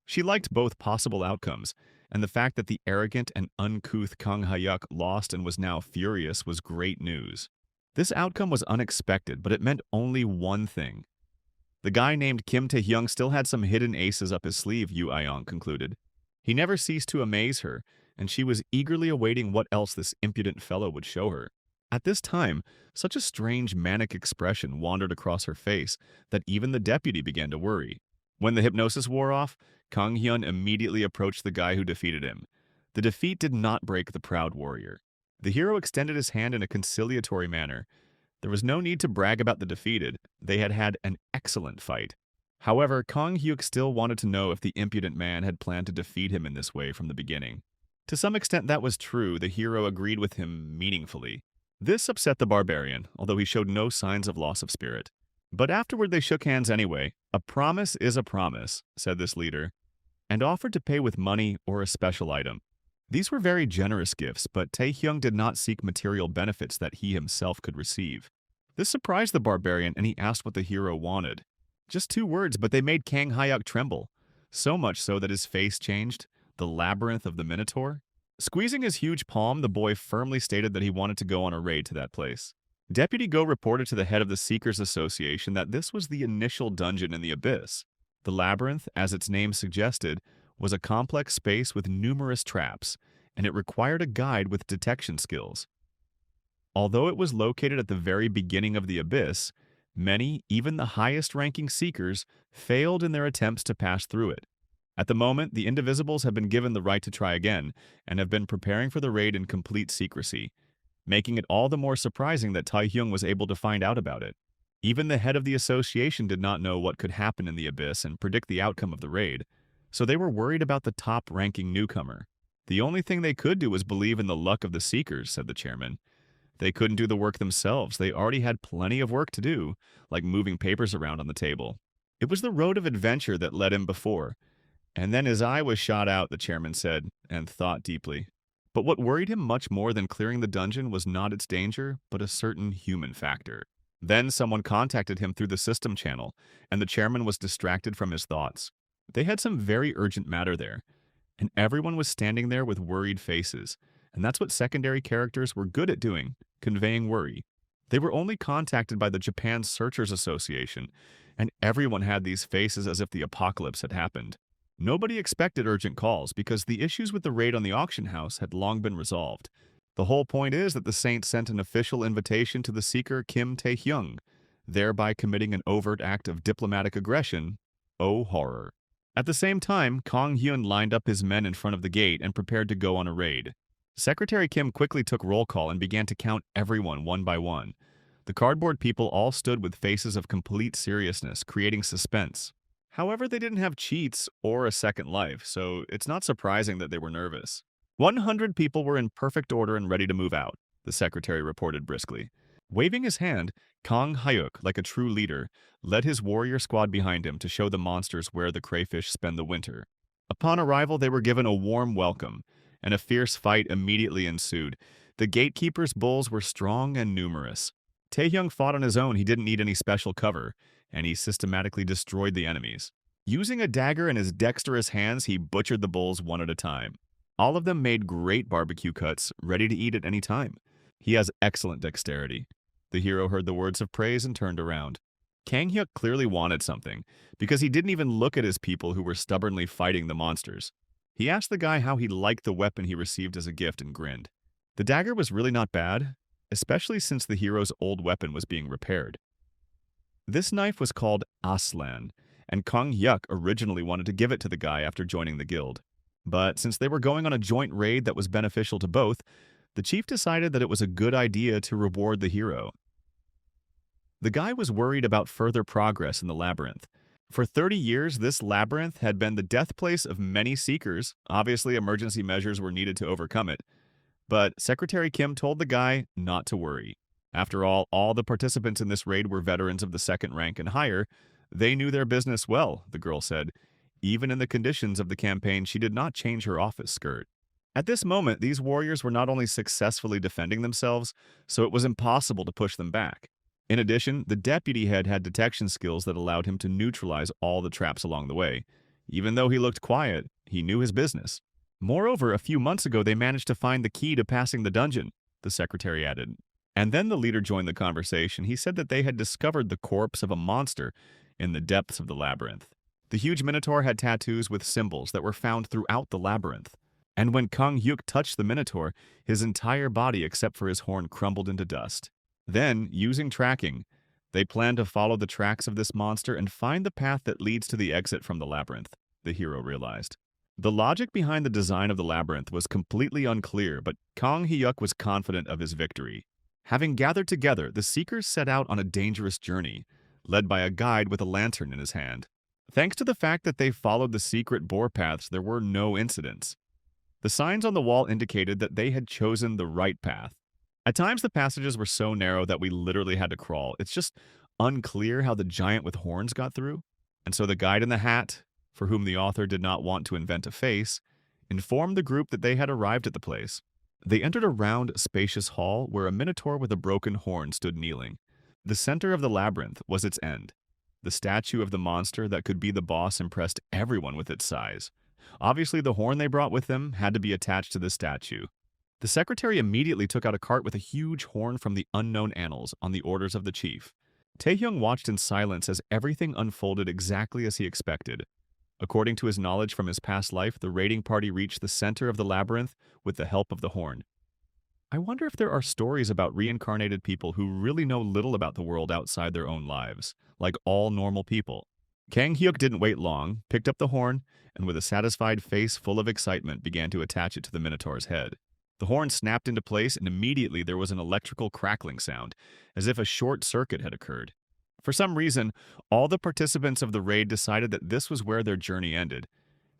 She liked both possible outcomes, and the fact that the arrogant and uncouth Kang Hyuk lost and was now furious was great news. This outcome was unexpected, but it meant only one thing. The guy named Kim Tae-hyung still had some hidden aces up his sleeve, Yu Ayong concluded. He never ceased to amaze her, and she was eagerly awaiting what else this impudent fellow would show her. At this time, such a strange manic expression wandered across her face that even the deputy began to worry. When the hypnosis wore off, Kang Hyun immediately approached the guy who defeated him. The defeat did not break the proud warrior. The hero extended his hand in a conciliatory manner. There was no need to brag about the defeated. They had had an excellent fight. However, Kang Hyuk still wanted to know if the impudent man had planned to defeat him in this way from the beginning. To some extent that was true. The hero agreed with him meaningfully. This upset the barbarian, although he showed no signs of loss of spirit. But afterward they shook hands anyway. "A promise is a promise," said this leader, and offered to pay with money or a special item. These were very generous gifts, but Tae-hyung did not seek material benefits that he himself could receive. This surprised the barbarian, and he asked what the hero wanted. Just 2 words, but they made Kang Hyuk tremble, so much so that his face changed, the labyrinth of the Minotaur. Squeezing his huge palm, the boy firmly stated that he wanted to go on a raid to that place. Deputy Go reported to the head of the Seekers Association that this was the initial dungeon in the Abyss. The labyrinth, as its name suggested, was a complex space with numerous traps, and it required a guide with detection skills. Although it was located at the very beginning of the Abyss, many, even the highest-ranking Seekers, failed in their attempts to pass through it. At the moment, the Indivisibles have been given the right to try again, and have been preparing for the raid in complete secrecy, making it all the more surprising that Tae-hyung was able to find out about it. Even the head of the association did not know what could happen in the Abyss and predict the outcome of the raid, so they were worried about the top-ranking newcomer. The only thing they could do was believe in the luck of the Seekers, said the chairman. They couldn't do the work themselves. They already had plenty of work to do, like moving papers around on the table. It was the road of adventure that led him before. And then his eye was shot out, the chairman said, and thought deeply. But what worried him much more than clearing the dungeon was not its danger, but a certain human factor. Then someone contacted him through the system channel, and the chairman was distracted from his thoughts. They had some very urgent matter there, and everyone was standing there with worried faces. And that's what secondary characters were good at doing, conveying worry. They were only contacted by the Japan Searchers Association, and everyone had these faces as if the apocalypse had happened. Nobody expected urgent calls because the issues with the raid on the auction house had long been resolved. The whole point is that the Saint sent an official invitation to the seeker Kim Tae-hyung, thereby committing an overt act of diplomatic aggression. Oh horror. At the same time, Kang Hyun lined up his men in front of the gate and prepared to go on a raid. Secretary Kim quickly took roll call and began to count everyone one by one. The cardboard people all stood with faces of complete seriousness, creating suspense. However, they didn't have cheats or a second life, so it's not surprising that they were nervous. 100 people were in perfect order and ready to move out, the secretary reported briskly. Waving his hand, Kang Hyuk, like a true leader, led his warrior squad behind him to show the monsters where the crayfish spend the winter. Upon arrival, they were given a warm welcome, and a fierce fight immediately ensued. The gatekeepers' bulls were strong and numerous. Taehyung fought on his own. He didn't need any special cover, and he systematically destroyed the enemies. Using a dagger in his dexterous hands, he butchered the bulls one at a time. All of them made great barbecue cuts, ready to eat at any time. He has excellent dexterity. The hero heard the words of praise and turned around. Kang Hyuk clearly wanted something, because he didn't even look at his people who were stubbornly fighting the monsters. He asked the guy how he liked the weapon he received as a gift and grinned. The dagger was really not bad, especially since the hero's old weapon was being repaired. This knife was called Aslan, and Kang Hyuk originally wanted to give it to the guy after joining the guild. But since they were going on a joint raid that was beneficial to both, the chief decided that it was a good idea to reward the hero. The guy was worried about further progress in the labyrinth. For 30 years, this labyrinth had been the death place of many seekers. Obviously, emergency measures were needed to overcome it. But Secretary Kim told the guy not to worry. After all the participants in this raid were veterans of the second rank and higher. They knew their business well, the girl said. Even in the conditions of the campaign, she did not change her office skirt. At this moment, these warriors were not only successfully defending themselves, so it was impossible to push them back. In addition, the deputy head had detection skills that allowed him to neutralize all the traps along the way. Even though he looked quiet, he knew his business. Moreover, a few months ago they managed to find the key to passing the dungeon, the secretary added. And then the leader joined the conversation. He said that they had discovered the corpse of a monster in the depths of the labyrinth. The huge minotaur had tattoos with symbols that were found throughout the labyrinth. And when Kang Hyuk touched the minotaur, his entire body except for his horn crumbled into dust. Then, using tracking, they planned to follow the tracks of this monster and find the path that leads to the exit from the labyrinth, the hero realized. The logic behind the design of the labyrinth was completely unclear, but Kang Hyuk was confident of his victory. Having gathered together, the seekers set out on a dangerous journey, led by a guide with a lantern in his hand. Thanks to the fact that they followed the secret boar paths, there were no incidents. The signs on the wall indicated that they had chosen the right path. At times, the passages were so narrow that we literally had to crawl. It's just unclear how the giant with horns got through. And so the guide in the hat, for whom the author did not want to invent a face, informed the group that they had arrived at the place. They entered a round, spacious hall where a minotaur with a broken horn stood kneeling. The center of the labyrinth was its end. The statue of the monster that could be the boss impressed everyone with its size. Obviously, the horn they brought with them had to be attached to the statue. The secretary immediately took out a cart with a huge horn from the unknown annals on the orders of the chief. Taehyung watched in silence as everything unfolded exactly as he expected. According to his knowledge from his past life, the raiding party reached the center of the labyrinth with the help of the horn. I wonder if there are stories about reincarnated people who really know little about the world outside their own lives, like all normal people. Kang Hyuk didn't wait long, picked up the horn, and with a satisfied face full of excitement began to attach it to the minotaur's head. The horn snapped into place, and immediately there was an electrical crackling sound, as if a short circuit had occurred. For some reason, all the participants of the raid decided that this was where their journey ended,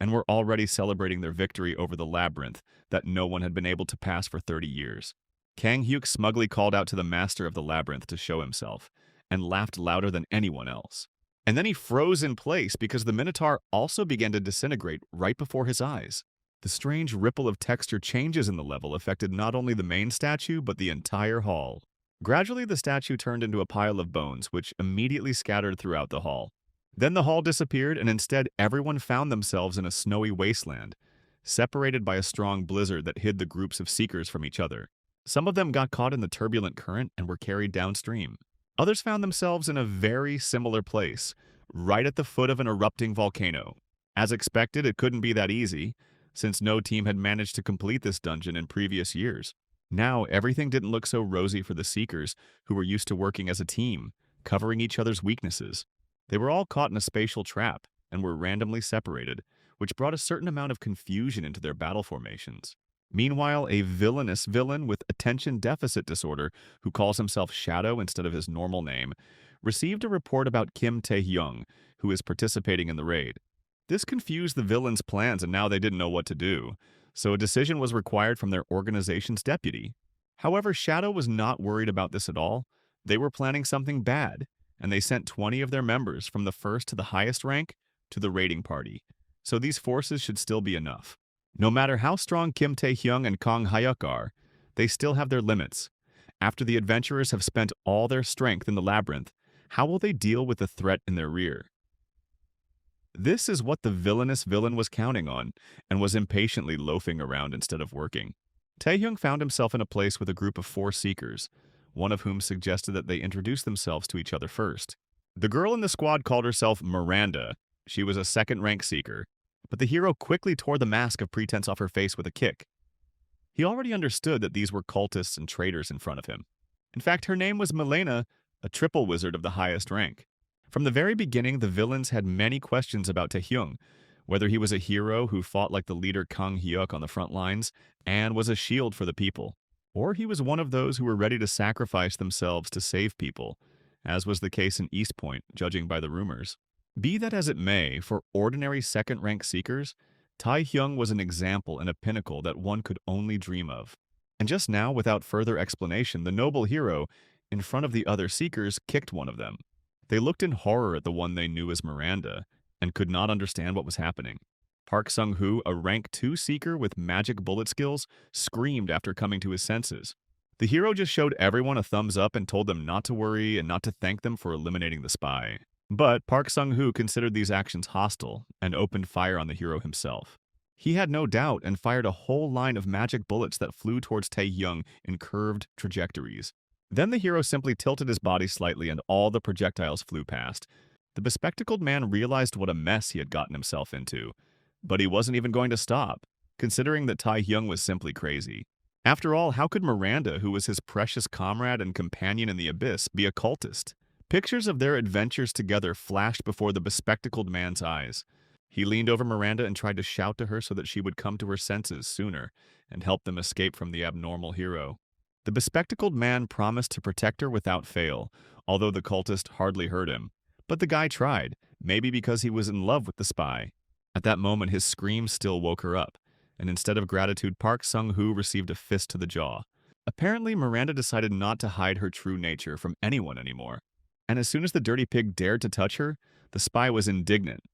and were already celebrating their victory over the labyrinth that no one had been able to pass for 30 years. Kang Hyuk smugly called out to the master of the labyrinth to show himself, and laughed louder than anyone else. And then he froze in place because the minotaur also began to disintegrate right before his eyes. The strange ripple of texture changes in the level affected not only the main statue, but the entire hall. Gradually, the statue turned into a pile of bones, which immediately scattered throughout the hall. Then the hall disappeared, and instead everyone found themselves in a snowy wasteland, separated by a strong blizzard that hid the groups of seekers from each other. Some of them got caught in the turbulent current and were carried downstream. Others found themselves in a very similar place, right at the foot of an erupting volcano. As expected, it couldn't be that easy, since no team had managed to complete this dungeon in previous years. Now, everything didn't look so rosy for the Seekers, who were used to working as a team, covering each other's weaknesses. They were all caught in a spatial trap and were randomly separated, which brought a certain amount of confusion into their battle formations. Meanwhile, a villainous villain with attention deficit disorder, who calls himself Shadow instead of his normal name, received a report about Kim Tae-hyung, who is participating in the raid. This confused the villain's plans, and now they didn't know what to do, so a decision was required from their organization's deputy. However, Shadow was not worried about this at all. They were planning something bad, and they sent 20 of their members from the first to the highest rank to the raiding party, so these forces should still be enough. No matter how strong Kim Tae-hyung and Kang Hyuk are, they still have their limits. After the adventurers have spent all their strength in the labyrinth, how will they deal with the threat in their rear? This is what the villainous villain was counting on, and was impatiently loafing around instead of working. Taehyung found himself in a place with a group of 4 seekers, one of whom suggested that they introduce themselves to each other first. The girl in the squad called herself Miranda. She was a second-rank seeker, but the hero quickly tore the mask of pretense off her face with a kick. He already understood that these were cultists and traitors in front of him. In fact, her name was Milena, a triple wizard of the highest rank. From the very beginning, the villains had many questions about Taehyung, whether he was a hero who fought like the leader Kang Hyuk on the front lines and was a shield for the people, or he was one of those who were ready to sacrifice themselves to save people, as was the case in East Point, judging by the rumors. Be that as it may, for ordinary second-rank seekers, Taehyung was an example and a pinnacle that one could only dream of. And just now, without further explanation, the noble hero, in front of the other seekers, kicked one of them. They looked in horror at the one they knew as Miranda, and could not understand what was happening. Park Sung-hoo, a rank 2 seeker with magic bullet skills, screamed after coming to his senses. The hero just showed everyone a thumbs up and told them not to worry and not to thank them for eliminating the spy. But Park Sung-hoo considered these actions hostile and opened fire on the hero himself. He had no doubt and fired a whole line of magic bullets that flew towards Taehyung in curved trajectories. Then the hero simply tilted his body slightly and all the projectiles flew past. The bespectacled man realized what a mess he had gotten himself into, but he wasn't even going to stop, considering that Taehyung was simply crazy. After all, how could Miranda, who was his precious comrade and companion in the abyss, be a cultist? Pictures of their adventures together flashed before the bespectacled man's eyes. He leaned over Miranda and tried to shout to her so that she would come to her senses sooner and help them escape from the abnormal hero. The bespectacled man promised to protect her without fail, although the cultist hardly heard him. But the guy tried, maybe because he was in love with the spy. At that moment, his scream still woke her up, and instead of gratitude, Park Sung-hoo received a fist to the jaw. Apparently, Miranda decided not to hide her true nature from anyone anymore. And as soon as the dirty pig dared to touch her, the spy was indignant.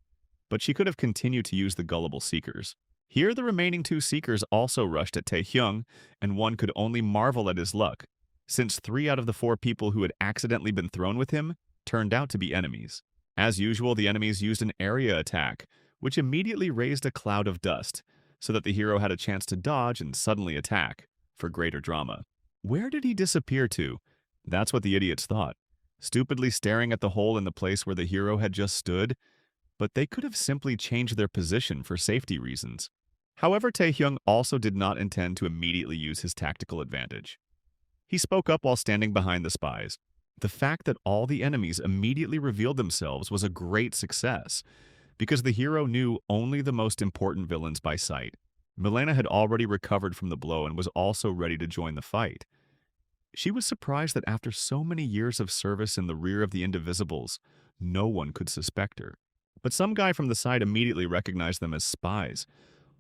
But she could have continued to use the gullible seekers. Here, the remaining 2 seekers also rushed at Taehyung, and one could only marvel at his luck, since 3 out of the 4 people who had accidentally been thrown with him turned out to be enemies. As usual, the enemies used an area attack, which immediately raised a cloud of dust, so that the hero had a chance to dodge and suddenly attack, for greater drama. Where did he disappear to? That's what the idiots thought, stupidly staring at the hole in the place where the hero had just stood, but they could have simply changed their position for safety reasons. However, Taehyung also did not intend to immediately use his tactical advantage. He spoke up while standing behind the spies. The fact that all the enemies immediately revealed themselves was a great success, because the hero knew only the most important villains by sight. Milena had already recovered from the blow and was also ready to join the fight. She was surprised that after so many years of service in the rear of the Indivisibles, no one could suspect her. But some guy from the side immediately recognized them as spies.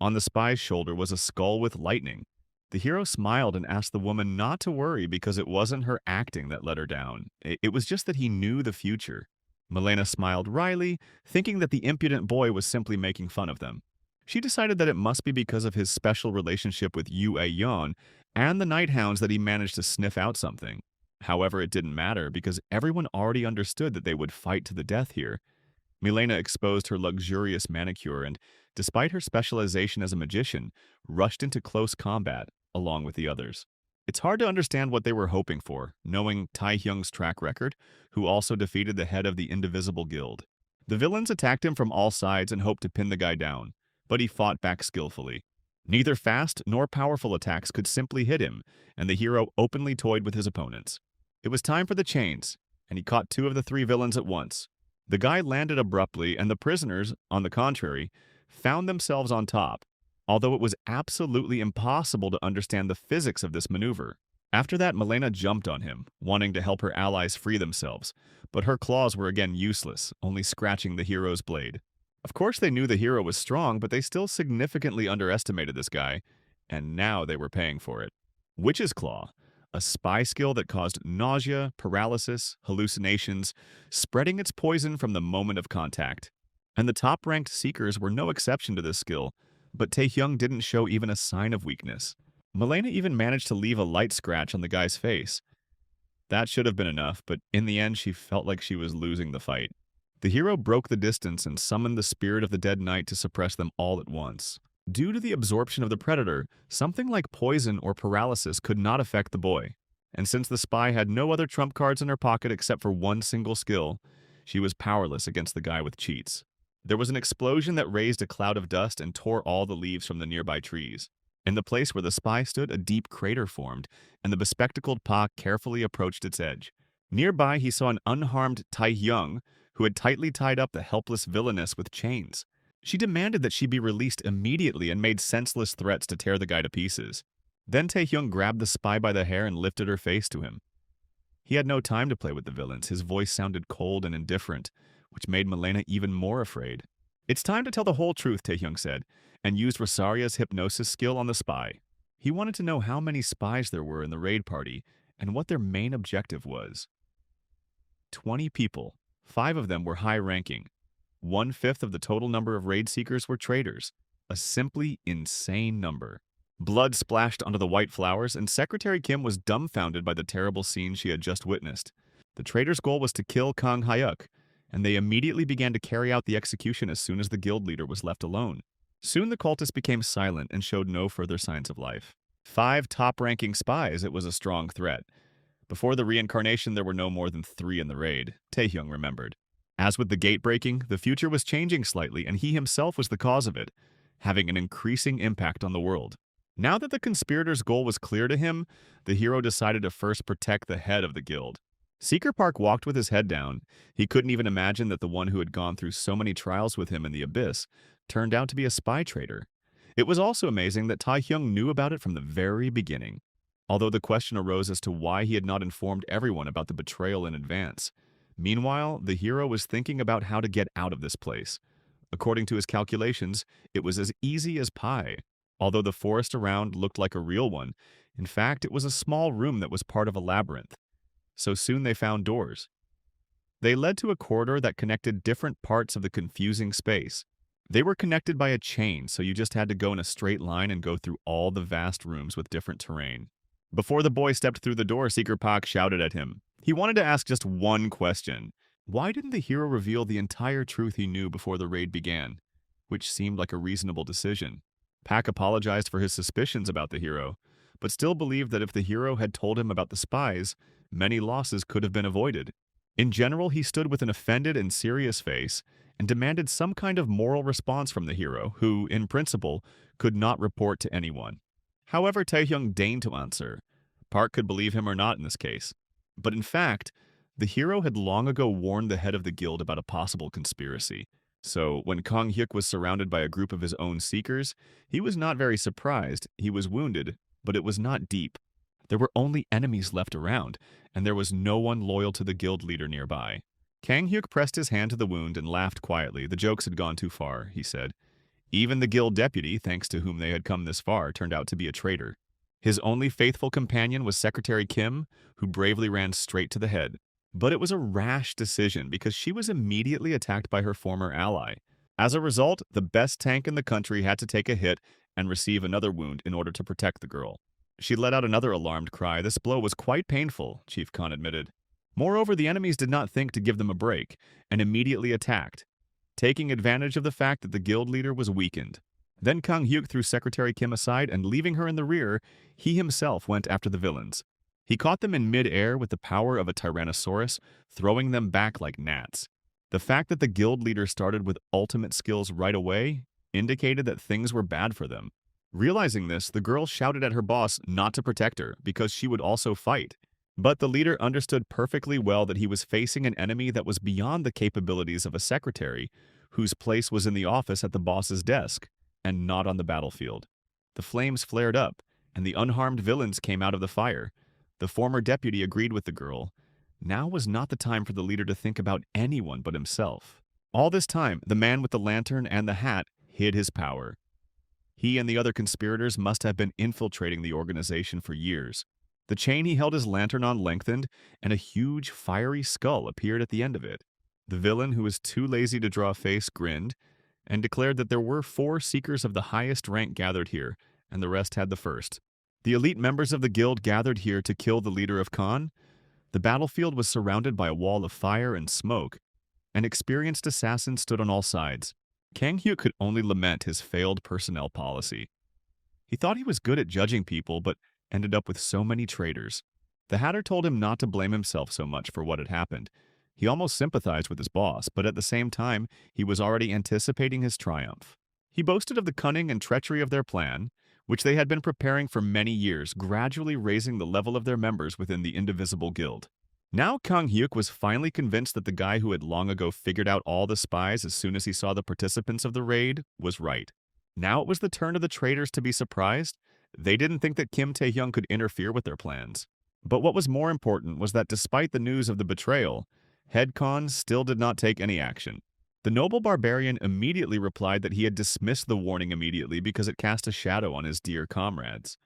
On the spy's shoulder was a skull with lightning. The hero smiled and asked the woman not to worry because it wasn't her acting that let her down. It was just that he knew the future. Milena smiled wryly, thinking that the impudent boy was simply making fun of them. She decided that it must be because of his special relationship with Yu A-yeon and the Night Hounds that he managed to sniff out something. However, it didn't matter because everyone already understood that they would fight to the death here. Milena exposed her luxurious manicure and, despite her specialization as a magician, rushed into close combat along with the others. It's hard to understand what they were hoping for, knowing Taehyung's track record, who also defeated the head of the Indivisible Guild. The villains attacked him from all sides and hoped to pin the guy down, but he fought back skillfully. Neither fast nor powerful attacks could simply hit him, and the hero openly toyed with his opponents. It was time for the chains, and he caught two of the three villains at once. The guy landed abruptly, and the prisoners, on the contrary, found themselves on top, although it was absolutely impossible to understand the physics of this maneuver. After that, Milena jumped on him, wanting to help her allies free themselves, but her claws were again useless, only scratching the hero's blade. Of course they knew the hero was strong, but they still significantly underestimated this guy, and now they were paying for it. Witch's Claw, a spy skill that caused nausea, paralysis, hallucinations, spreading its poison from the moment of contact. And the top-ranked Seekers were no exception to this skill, but Taehyung didn't show even a sign of weakness. Milena even managed to leave a light scratch on the guy's face. That should have been enough, but in the end she felt like she was losing the fight. The hero broke the distance and summoned the spirit of the dead knight to suppress them all at once. Due to the absorption of the predator, something like poison or paralysis could not affect the boy. And since the spy had no other trump cards in her pocket except for one single skill, she was powerless against the guy with cheats. There was an explosion that raised a cloud of dust and tore all the leaves from the nearby trees. In the place where the spy stood, a deep crater formed, and the bespectacled Pa carefully approached its edge. Nearby, he saw an unharmed Taehyung, who had tightly tied up the helpless villainess with chains. She demanded that she be released immediately and made senseless threats to tear the guy to pieces. Then Taehyung grabbed the spy by the hair and lifted her face to him. He had no time to play with the villains. His voice sounded cold and indifferent, which made Milena even more afraid. "It's time to tell the whole truth," Taehyung said, and used Rosaria's hypnosis skill on the spy. He wanted to know how many spies there were in the raid party and what their main objective was. 20 people. 5 of them were high-ranking. 1/5 of the total number of raid seekers were traitors. A simply insane number. Blood splashed onto the white flowers, and Secretary Kim was dumbfounded by the terrible scene she had just witnessed. The traitors' goal was to kill Kang Hyuk, and they immediately began to carry out the execution as soon as the guild leader was left alone. Soon the cultists became silent and showed no further signs of life. 5 top-ranking spies, it was a strong threat. Before the reincarnation, there were no more than 3 in the raid, Taehyung remembered. As with the gate breaking, the future was changing slightly, and he himself was the cause of it, having an increasing impact on the world. Now that the conspirators' goal was clear to him, the hero decided to first protect the head of the guild. Seeker Park walked with his head down. He couldn't even imagine that the one who had gone through so many trials with him in the abyss turned out to be a spy traitor. It was also amazing that Taehyung knew about it from the very beginning, although the question arose as to why he had not informed everyone about the betrayal in advance. Meanwhile, the hero was thinking about how to get out of this place. According to his calculations, it was as easy as pie. Although the forest around looked like a real one, in fact, it was a small room that was part of a labyrinth. So soon they found doors. They led to a corridor that connected different parts of the confusing space. They were connected by a chain, so you just had to go in a straight line and go through all the vast rooms with different terrain. Before the boy stepped through the door, Seeker Pak shouted at him. He wanted to ask just one question. Why didn't the hero reveal the entire truth he knew before the raid began? Which seemed like a reasonable decision. Pak apologized for his suspicions about the hero, but still believed that if the hero had told him about the spies, many losses could have been avoided. In general, he stood with an offended and serious face and demanded some kind of moral response from the hero, who, in principle, could not report to anyone. However, Taehyung deigned to answer. Park could believe him or not in this case. But in fact, the hero had long ago warned the head of the guild about a possible conspiracy. So, when Kang Hyuk was surrounded by a group of his own seekers, he was not very surprised. He was wounded, but it was not deep. There were only enemies left around, and there was no one loyal to the guild leader nearby. Kang Hyuk pressed his hand to the wound and laughed quietly. The jokes had gone too far, he said. Even the guild deputy, thanks to whom they had come this far, turned out to be a traitor. His only faithful companion was Secretary Kim, who bravely ran straight to the head. But it was a rash decision because she was immediately attacked by her former ally. As a result, the best tank in the country had to take a hit and receive another wound in order to protect the girl. She let out another alarmed cry. This blow was quite painful, Chief Khan admitted. Moreover, the enemies did not think to give them a break and immediately attacked, taking advantage of the fact that the guild leader was weakened. Then Kang Hyuk threw Secretary Kim aside and, leaving her in the rear, he himself went after the villains. He caught them in mid-air with the power of a Tyrannosaurus, throwing them back like gnats. The fact that the guild leader started with ultimate skills right away indicated that things were bad for them. Realizing this, the girl shouted at her boss not to protect her because she would also fight. But the leader understood perfectly well that he was facing an enemy that was beyond the capabilities of a secretary, whose place was in the office at the boss's desk, and not on the battlefield. The flames flared up, and the unharmed villains came out of the fire. The former deputy agreed with the girl. Now was not the time for the leader to think about anyone but himself. All this time, the man with the lantern and the hat hid his power. He and the other conspirators must have been infiltrating the organization for years. The chain he held his lantern on lengthened, and a huge, fiery skull appeared at the end of it. The villain, who was too lazy to draw a face, grinned, and declared that there were 4 seekers of the highest rank gathered here, and the rest had the first. The elite members of the guild gathered here to kill the leader of Khan. The battlefield was surrounded by a wall of fire and smoke. An experienced assassin stood on all sides. Kang Hyuk could only lament his failed personnel policy. He thought he was good at judging people, but ended up with so many traitors. The Hatter told him not to blame himself so much for what had happened. He almost sympathized with his boss, but at the same time, he was already anticipating his triumph. He boasted of the cunning and treachery of their plan, which they had been preparing for many years, gradually raising the level of their members within the indivisible guild. Now Kang Hyuk was finally convinced that the guy who had long ago figured out all the spies as soon as he saw the participants of the raid was right. Now it was the turn of the traitors to be surprised. They didn't think that Kim Tae-hyung could interfere with their plans. But what was more important was that despite the news of the betrayal, Head Khan still did not take any action. The noble barbarian immediately replied that he had dismissed the warning immediately because it cast a shadow on his dear comrades.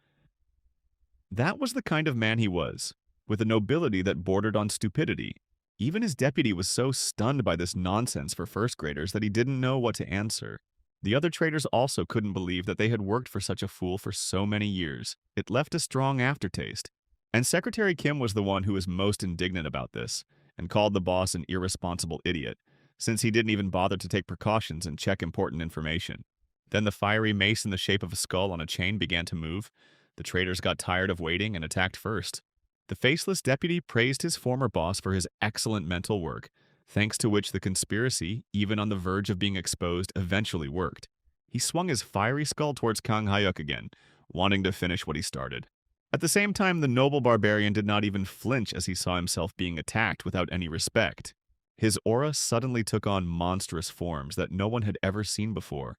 That was the kind of man he was, with a nobility that bordered on stupidity. Even his deputy was so stunned by this nonsense for first graders that he didn't know what to answer. The other traitors also couldn't believe that they had worked for such a fool for so many years. It left a strong aftertaste. And Secretary Kim was the one who was most indignant about this, and called the boss an irresponsible idiot, since he didn't even bother to take precautions and check important information. Then the fiery mace in the shape of a skull on a chain began to move. The traitors got tired of waiting and attacked first. The faceless deputy praised his former boss for his excellent mental work, thanks to which the conspiracy, even on the verge of being exposed, eventually worked. He swung his fiery skull towards Kang Hyuk again, wanting to finish what he started. At the same time, the noble barbarian did not even flinch as he saw himself being attacked without any respect. His aura suddenly took on monstrous forms that no one had ever seen before.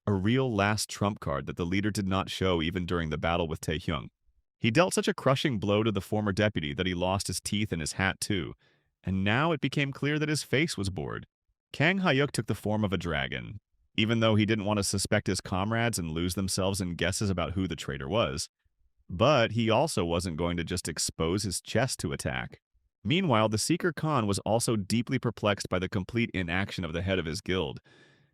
A real last trump card that the leader did not show even during the battle with Tae-hyung. He dealt such a crushing blow to the former deputy that he lost his teeth and his hat too, and now it became clear that his face was bored. Kang Hyuk took the form of a dragon. Even though he didn't want to suspect his comrades and lose themselves in guesses about who the traitor was. But he also wasn't going to just expose his chest to attack. Meanwhile, the Seeker Khan was also deeply perplexed by the complete inaction of the head of his guild,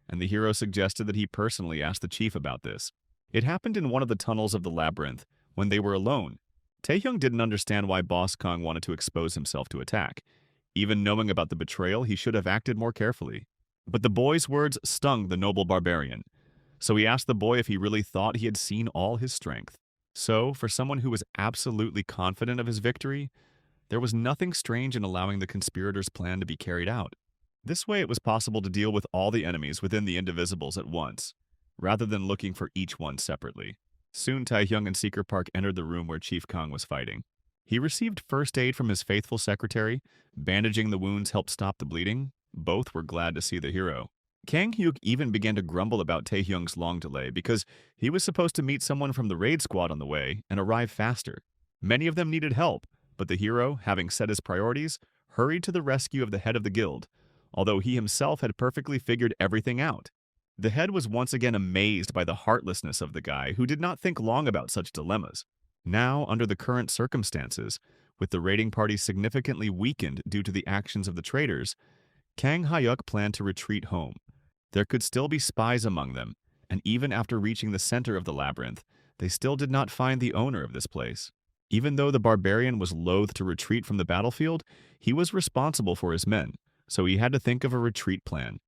and the hero suggested that he personally ask the chief about this. It happened in one of the tunnels of the labyrinth, when they were alone. Tae-hyung didn't understand why Boss Kong wanted to expose himself to attack. Even knowing about the betrayal, he should have acted more carefully. But the boy's words stung the noble barbarian, so he asked the boy if he really thought he had seen all his strength. So, for someone who was absolutely confident of his victory, there was nothing strange in allowing the conspirators' plan to be carried out. This way it was possible to deal with all the enemies within the Indivisibles at once, rather than looking for each one separately. Soon Tae-hyung and Seeker Park entered the room where Chief Kong was fighting. He received first aid from his faithful secretary. Bandaging the wounds helped stop the bleeding. Both were glad to see the hero. Kang Hyuk even began to grumble about Tae-hyung's long delay because he was supposed to meet someone from the raid squad on the way and arrive faster. Many of them needed help, but the hero, having set his priorities, hurried to the rescue of the head of the guild, although he himself had perfectly figured everything out. The head was once again amazed by the heartlessness of the guy who did not think long about such dilemmas. Now, under the current circumstances, with the raiding party significantly weakened due to the actions of the traitors, Kang Hyuk planned to retreat home. There could still be spies among them, and even after reaching the center of the labyrinth, they still did not find the owner of this place. Even though the barbarian was loath to retreat from the battlefield, he was responsible for his men, so he had to think of a retreat plan.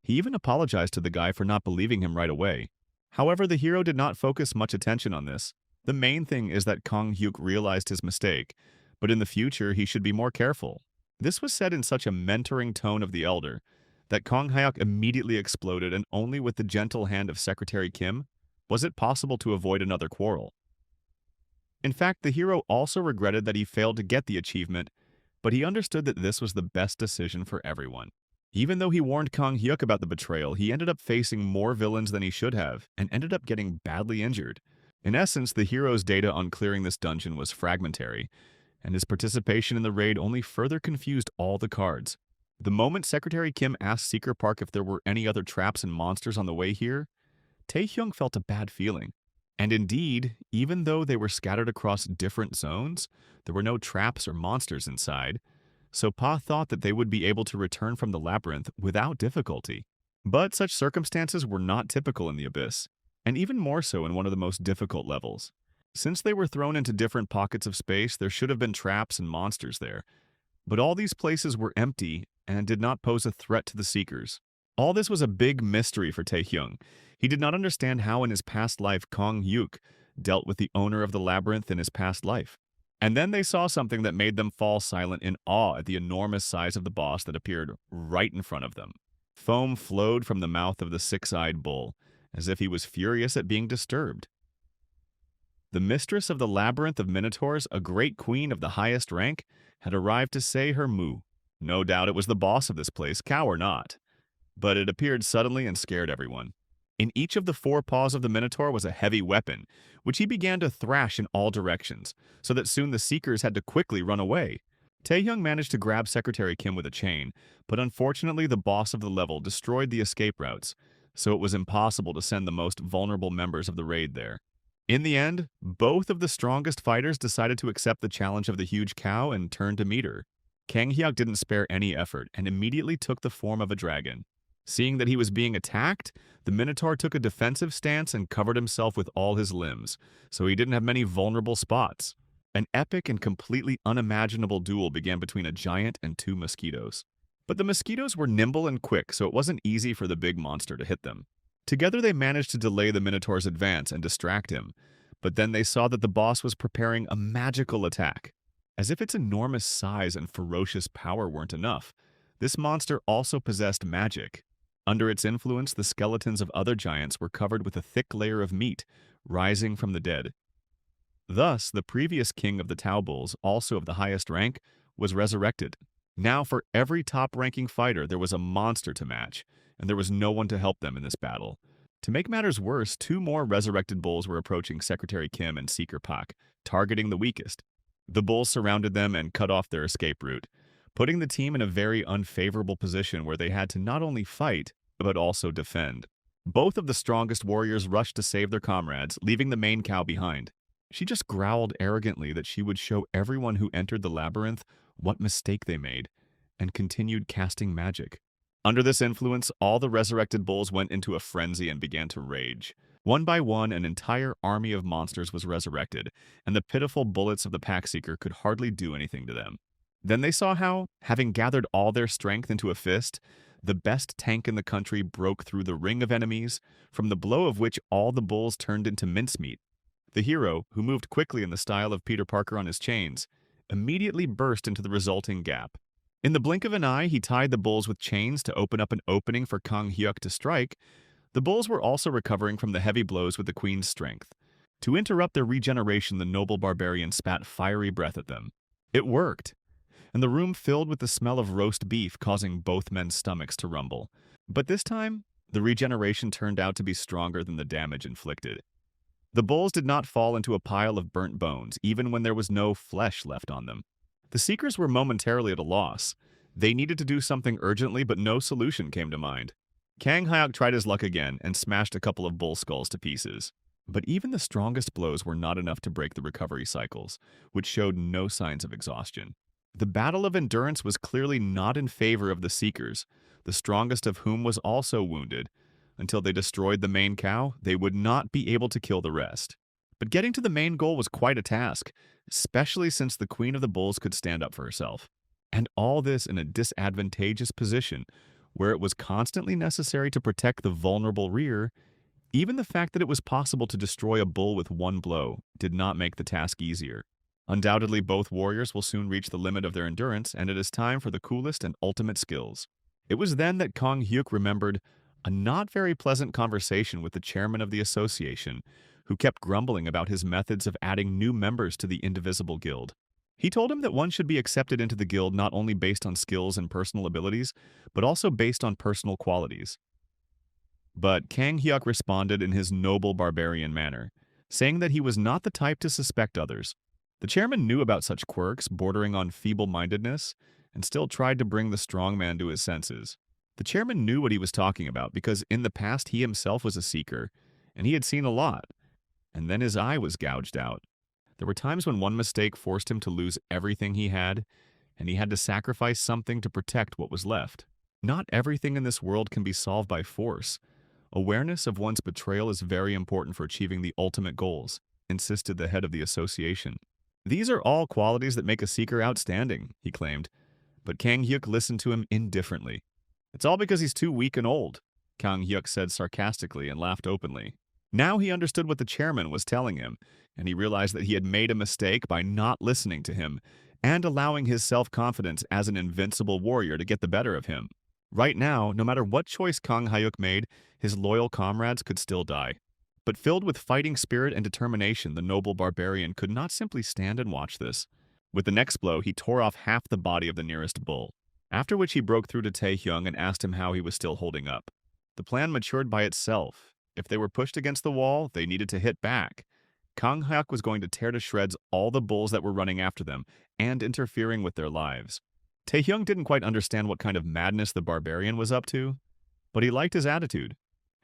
He even apologized to the guy for not believing him right away. However, the hero did not focus much attention on this. The main thing is that Kang Hyuk realized his mistake, but in the future he should be more careful. This was said in such a mentoring tone of the elder that Kang Hyuk immediately exploded, and only with the gentle hand of Secretary Kim was it possible to avoid another quarrel. In fact, the hero also regretted that he failed to get the achievement, but he understood that this was the best decision for everyone. Even though he warned Kang Hyuk about the betrayal, he ended up facing more villains than he should have, and ended up getting badly injured. In essence, the hero's data on clearing this dungeon was fragmentary, and his participation in the raid only further confused all the cards. The moment Secretary Kim asked Seeker Park if there were any other traps and monsters on the way here, Taehyung felt a bad feeling. And indeed, even though they were scattered across different zones, there were no traps or monsters inside, so Pa thought that they would be able to return from the labyrinth without difficulty. But such circumstances were not typical in the Abyss, and even more so in one of the most difficult levels. Since they were thrown into different pockets of space, there should have been traps and monsters there. But all these places were empty and did not pose a threat to the Seekers. All this was a big mystery for Taehyung. He did not understand how in his past life Kang Hyuk dealt with the owner of the labyrinth in his past life. And then they saw something that made them fall silent in awe at the enormous size of the boss that appeared right in front of them. Foam flowed from the mouth of the six-eyed bull, as if he was furious at being disturbed. The mistress of the labyrinth of minotaurs, a great queen of the highest rank, had arrived to say her moo. No doubt it was the boss of this place, cow or not. But it appeared suddenly and scared everyone. In each of the four paws of the Minotaur was a heavy weapon, which he began to thrash in all directions, so that soon the Seekers had to quickly run away. Taehyung managed to grab Secretary Kim with a chain, but unfortunately the boss of the level destroyed the escape routes, so it was impossible to send the most vulnerable members of the raid there. In the end, both of the strongest fighters decided to accept the challenge of the huge cow and turn to meet her. Kang Hyuk didn't spare any effort and immediately took the form of a dragon. Seeing that he was being attacked, the Minotaur took a defensive stance and covered himself with all his limbs, so he didn't have many vulnerable spots. An epic and completely unimaginable duel began between a giant and two mosquitoes. But the mosquitoes were nimble and quick, so it wasn't easy for the big monster to hit them. Together they managed to delay the Minotaur's advance and distract him, but then they saw that the boss was preparing a magical attack. As if its enormous size and ferocious power weren't enough, this monster also possessed magic. Under its influence, the skeletons of other giants were covered with a thick layer of meat, rising from the dead. Thus, the previous king of the Tau Bulls, also of the highest rank, was resurrected. Now for every top-ranking fighter there was a monster to match, and there was no one to help them in this battle. To make matters worse, two more resurrected bulls were approaching Secretary Kim and Seeker Pak, targeting the weakest. The bulls surrounded them and cut off their escape route, putting the team in a very unfavorable position where they had to not only fight, but also defend. Both of the strongest warriors rushed to save their comrades, leaving the main cow behind. She just growled arrogantly that she would show everyone who entered the labyrinth what mistake they made, and continued casting magic. Under this influence, all the resurrected bulls went into a frenzy and began to rage. One by one, an entire army of monsters was resurrected, and the pitiful bullets of the Packseeker could hardly do anything to them. Then they saw how, having gathered all their strength into a fist, the best tank in the country broke through the ring of enemies, from the blow of which all the bulls turned into mincemeat. The hero, who moved quickly in the style of Peter Parker on his chains, immediately burst into the resulting gap. In the blink of an eye, he tied the bulls with chains to open up an opening for Kang Hyuk to strike. The bulls were also recovering from the heavy blows with the queen's strength. To interrupt their regeneration, the noble barbarian spat fiery breath at them. It worked, and the room filled with the smell of roast beef, causing both men's stomachs to rumble. But this time, the regeneration turned out to be stronger than the damage inflicted. The bulls did not fall into a pile of burnt bones, even when there was no flesh left on them. The Seekers were momentarily at a loss. They needed to do something urgently, but no solution came to mind. Kang Hyuk tried his luck again and smashed a couple of bull skulls to pieces. But even the strongest blows were not enough to break the recovery cycles, which showed no signs of exhaustion. The battle of endurance was clearly not in favor of the Seekers. the strongest of whom was also wounded. Until they destroyed the main cow, they would not be able to kill the rest. But getting to the main goal was quite a task, especially since the Queen of the Bulls could stand up for herself. And all this in a disadvantageous position, where it was constantly necessary to protect the vulnerable rear. Even the fact that it was possible to destroy a bull with one blow did not make the task easier. Undoubtedly, both warriors will soon reach the limit of their endurance, and it is time for the coolest and ultimate skills. It was then that Kang Hyuk remembered a not very pleasant conversation with the chairman of the association, who kept grumbling about his methods of adding new members to the Indivisible Guild. He told him that one should be accepted into the guild not only based on skills and personal abilities, but also based on personal qualities. But Kang Hyuk responded in his noble barbarian manner, saying that he was not the type to suspect others. The chairman knew about such quirks bordering on feeble-mindedness and still tried to bring the strong man to his senses. The chairman knew what he was talking about because in the past he himself was a seeker, and he had seen a lot. And then his eye was gouged out. There were times when one mistake forced him to lose everything he had, and he had to sacrifice something to protect what was left. Not everything in this world can be solved by force. Awareness of one's betrayal is very important for achieving the ultimate goals, insisted the head of the association. These are all qualities that make a seeker outstanding, he claimed, but Kang Hyuk listened to him indifferently. It's all because he's too weak and old, Kang Hyuk said sarcastically and laughed openly. Now he understood what the chairman was telling him, and he realized that he had made a mistake by not listening to him and allowing his self-confidence as an invincible warrior to get the better of him. Right now, no matter what choice Kang Hyuk made, his loyal comrades could still die. But filled with fighting spirit and determination, the noble barbarian could not simply stand and watch this. With the next blow, he tore off half the body of the nearest bull, after which he broke through to Taehyung and asked him how he was still holding up. The plan matured by itself. If they were pushed against the wall, they needed to hit back. Kang Hyuk was going to tear to shreds all the bulls that were running after them and interfering with their lives. Taehyung didn't quite understand what kind of madness the barbarian was up to, but he liked his attitude,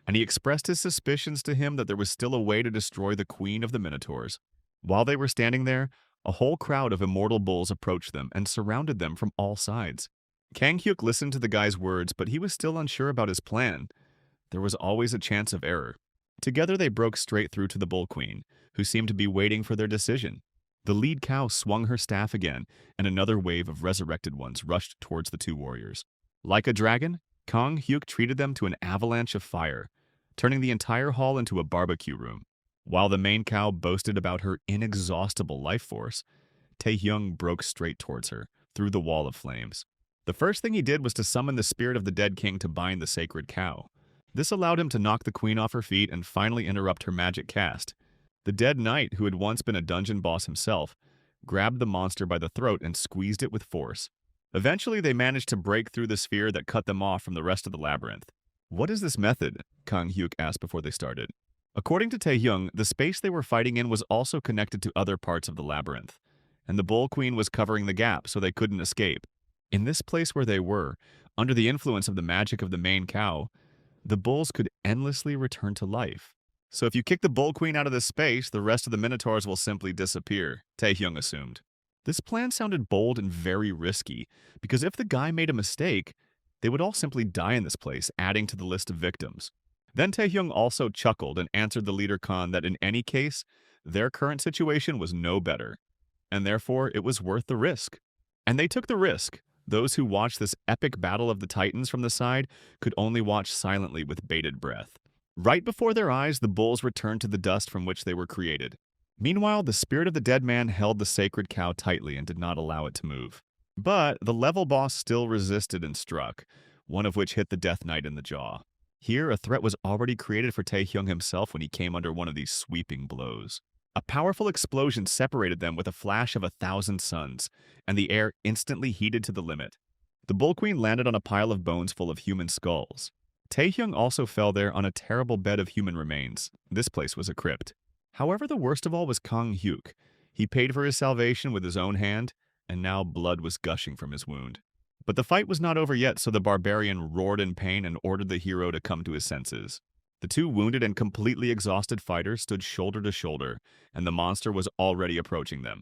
and he expressed his suspicions to him that there was still a way to destroy the queen of the Minotaurs. While they were standing there, a whole crowd of immortal bulls approached them and surrounded them from all sides. Kang Hyuk listened to the guy's words, but he was still unsure about his plan. There was always a chance of error. Together they broke straight through to the bull queen, who seemed to be waiting for their decision. The lead cow swung her staff again, and another wave of resurrected ones rushed towards the two warriors. Like a dragon, Kang Hyuk treated them to an avalanche of fire, turning the entire hall into a barbecue room. While the main cow boasted about her inexhaustible life force, Taehyung broke straight towards her, through the wall of flames. The first thing he did was to summon the spirit of the dead king to bind the sacred cow. This allowed him to knock the queen off her feet and finally interrupt her magic cast. The dead knight, who had once been a dungeon boss himself, grabbed the monster by the throat and squeezed it with force. Eventually, they managed to break through the sphere that cut them off from the rest of the labyrinth. What is this method? Kang Hyuk asked before they started. According to Taehyung, the space they were fighting in was also connected to other parts of the labyrinth, and the bull queen was covering the gap so they couldn't escape. In this place where they were, under the influence of the magic of the main cow, the bulls could endlessly return to life. So if you kick the bull queen out of this space, the rest of the minotaurs will simply disappear, Taehyung assumed. This plan sounded bold and very risky, because if the guy made a mistake, they would all simply die in this place, adding to the list of victims. Then Taehyung also chuckled and answered the leader Khan that in any case, their current situation was no better, and therefore it was worth the risk. And they took the risk. Those who watched this epic battle of the titans from the side could only watch silently with bated breath. Right before their eyes, the bulls returned to the dust from which they were created. Meanwhile, the spirit of the dead man held the sacred cow tightly and did not allow it to move. But the level boss still resisted and struck, one of which hit the Death Knight in the jaw. Here, a threat was already created for Taehyung himself when he came under one of these sweeping blows. A powerful explosion separated them with a flash of 1,000 suns, and the air instantly heated to the limit. The Bull Queen landed on a pile of bones full of human skulls. Taehyung also fell there on a terrible bed of human remains. This place was a crypt. However, the worst of all was Kang Hyuk. He paid for his salvation with his own hand, and now blood was gushing from his wound. But the fight was not over yet, so the barbarian roared in pain and ordered the hero to come to his senses. The two wounded and completely exhausted fighters stood shoulder to shoulder, and the monster was already approaching them.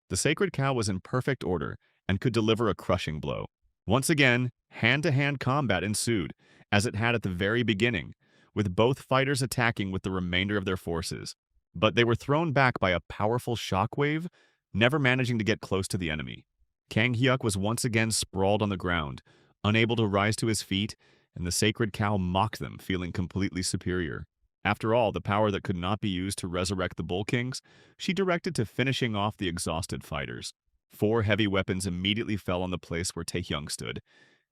The sacred cow was in perfect order and could deliver a crushing blow. Once again, hand-to-hand combat ensued, as it had at the very beginning, with both fighters attacking with the remainder of their forces. But they were thrown back by a powerful shockwave, never managing to get close to the enemy. Kang Hyuk was once again sprawled on the ground, unable to rise to his feet, and the sacred cow mocked them, feeling completely superior. After all, the power that could not be used to resurrect the Bull Kings, she directed to finishing off the exhausted fighters. 4 heavy weapons immediately fell on the place where Taehyung stood,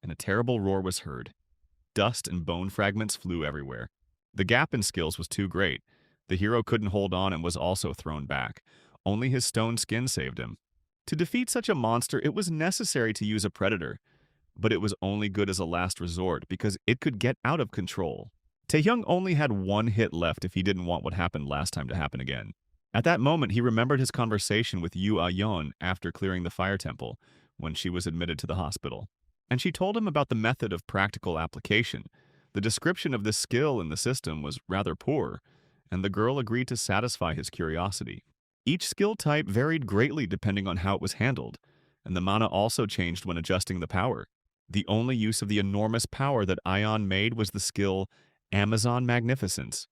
and a terrible roar was heard. Dust and bone fragments flew everywhere. The gap in skills was too great. The hero couldn't hold on and was also thrown back. Only his stone skin saved him. To defeat such a monster, it was necessary to use a predator, but it was only good as a last resort because it could get out of control. Taehyung only had 1 hit left if he didn't want what happened last time to happen again. At that moment, he remembered his conversation with Yu Ah-yeon after clearing the fire temple, when she was admitted to the hospital. And she told him about the method of practical application. The description of this skill in the system was rather poor, and the girl agreed to satisfy his curiosity. Each skill type varied greatly depending on how it was handled, and the mana also changed when adjusting the power. The only use of the enormous power that Ion made was the skill Amazon Magnificence.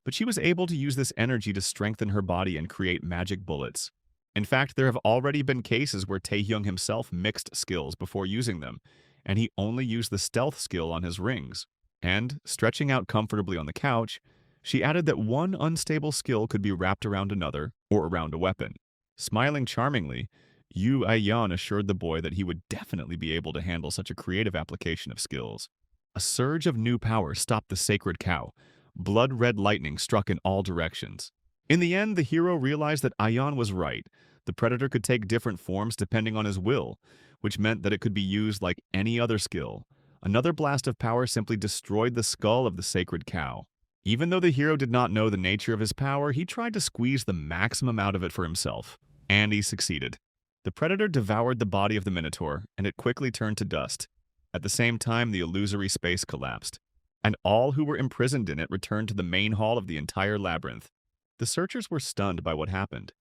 But she was able to use this energy to strengthen her body and create magic bullets. In fact, there have already been cases where Taehyung himself mixed skills before using them, and he only used the stealth skill on his rings. And, stretching out comfortably on the couch, she added that one unstable skill could be wrapped around another, or around a weapon. Smiling charmingly, Yu Ah-yeon assured the boy that he would definitely be able to handle such a creative application of skills. A surge of new power stopped the sacred cow. Blood-red lightning struck in all directions. In the end, the hero realized that Ion was right. The predator could take different forms depending on his will, which meant that it could be used like any other skill. Another blast of power simply destroyed the skull of the sacred cow. Even though the hero did not know the nature of his power, he tried to squeeze the maximum out of it for himself. And he succeeded. The predator devoured the body of the minotaur, and it quickly turned to dust. At the same time, the illusory space collapsed, and all who were imprisoned in it returned to the main hall of the entire labyrinth. The searchers were stunned by what happened.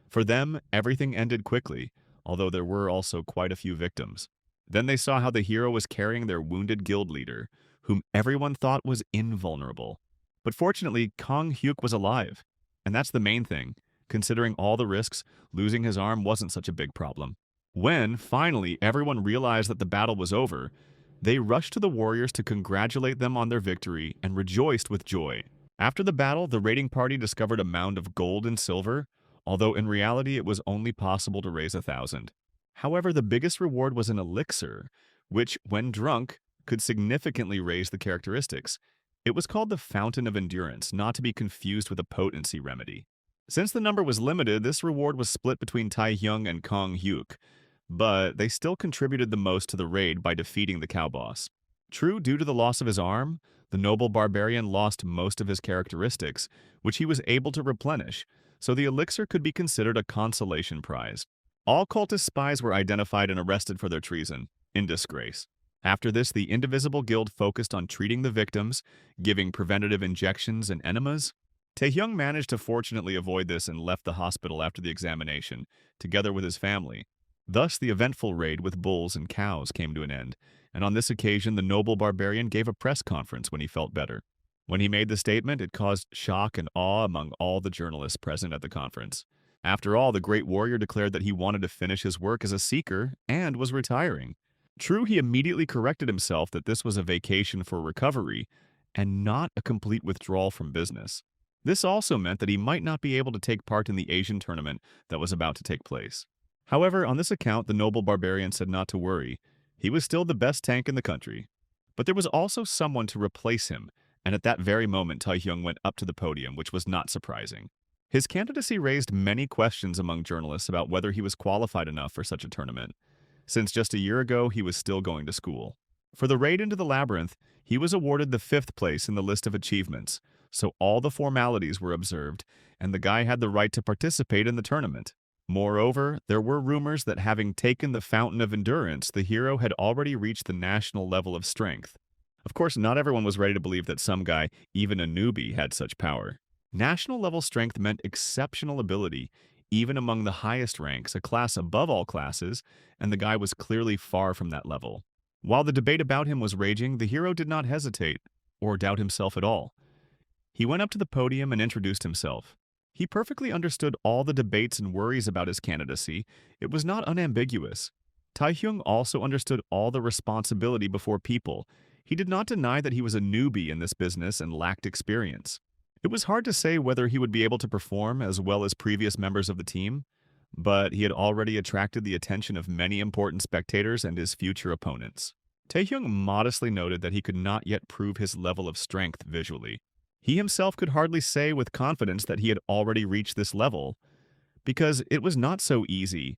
For them, everything ended quickly, although there were also quite a few victims. Then they saw how the hero was carrying their wounded guild leader, whom everyone thought was invulnerable. But fortunately, Kang Hyuk was alive, and that's the main thing. Considering all the risks, losing his arm wasn't such a big problem. When, finally, everyone realized that the battle was over, they rushed to the warriors to congratulate them on their victory and rejoiced with joy. After the battle, the raiding party discovered a mound of gold and silver, although in reality it was only possible to raise 1,000. However, the biggest reward was an elixir, which, when drunk, could significantly raise the characteristics. It was called the Fountain of Endurance, not to be confused with a potency remedy. Since the number was limited, this reward was split between Taehyung and Kang Hyuk, but they still contributed the most to the raid by defeating the cow boss. True, due to the loss of his arm, the noble barbarian lost most of his characteristics, which he was able to replenish, so the elixir could be considered a consolation prize. All cultist spies were identified and arrested for their treason, in disgrace. After this, the Indivisible Guild focused on treating the victims, giving preventative injections and enemas. Taehyung managed to fortunately avoid this and left the hospital after the examination, together with his family. Thus, the eventful raid with bulls and cows came to an end, and on this occasion the noble barbarian gave a press conference when he felt better. When he made the statement, it caused shock and awe among all the journalists present at the conference. After all, the great warrior declared that he wanted to finish his work as a seeker and was retiring. True, he immediately corrected himself that this was a vacation for recovery and not a complete withdrawal from business. This also meant that he might not be able to take part in the Asian tournament that was about to take place. However, on this account, the noble barbarian said not to worry. He was still the best tank in the country. But there was also someone to replace him, and at that very moment Taehyung went up to the podium, which was not surprising. His candidacy raised many questions among journalists about whether he was qualified enough for such a tournament, since just a year ago he was still going to school. For the raid into the labyrinth, he was awarded the 5th place in the list of achievements, so all the formalities were observed, and the guy had the right to participate in the tournament. Moreover, there were rumors that having taken the Fountain of Endurance, the hero had already reached the national level of strength. Of course, not everyone was ready to believe that some guy, even a newbie, had such power. National level strength meant exceptional ability, even among the highest ranks, a class above all classes, and the guy was clearly far from that level. While the debate about him was raging, the hero did not hesitate or doubt himself at all. He went up to the podium and introduced himself. He perfectly understood all the debates and worries about his candidacy. It was not unambiguous. Taehyung also understood all the responsibility before people. He did not deny that he was a newbie in this business and lacked experience. It was hard to say whether he would be able to perform as well as previous members of the team, but he had already attracted the attention of many important spectators and his future opponents. Taehyung modestly noted that he could not yet prove his level of strength visually. He himself could hardly say with confidence that he had already reached this level, because it was not so easy.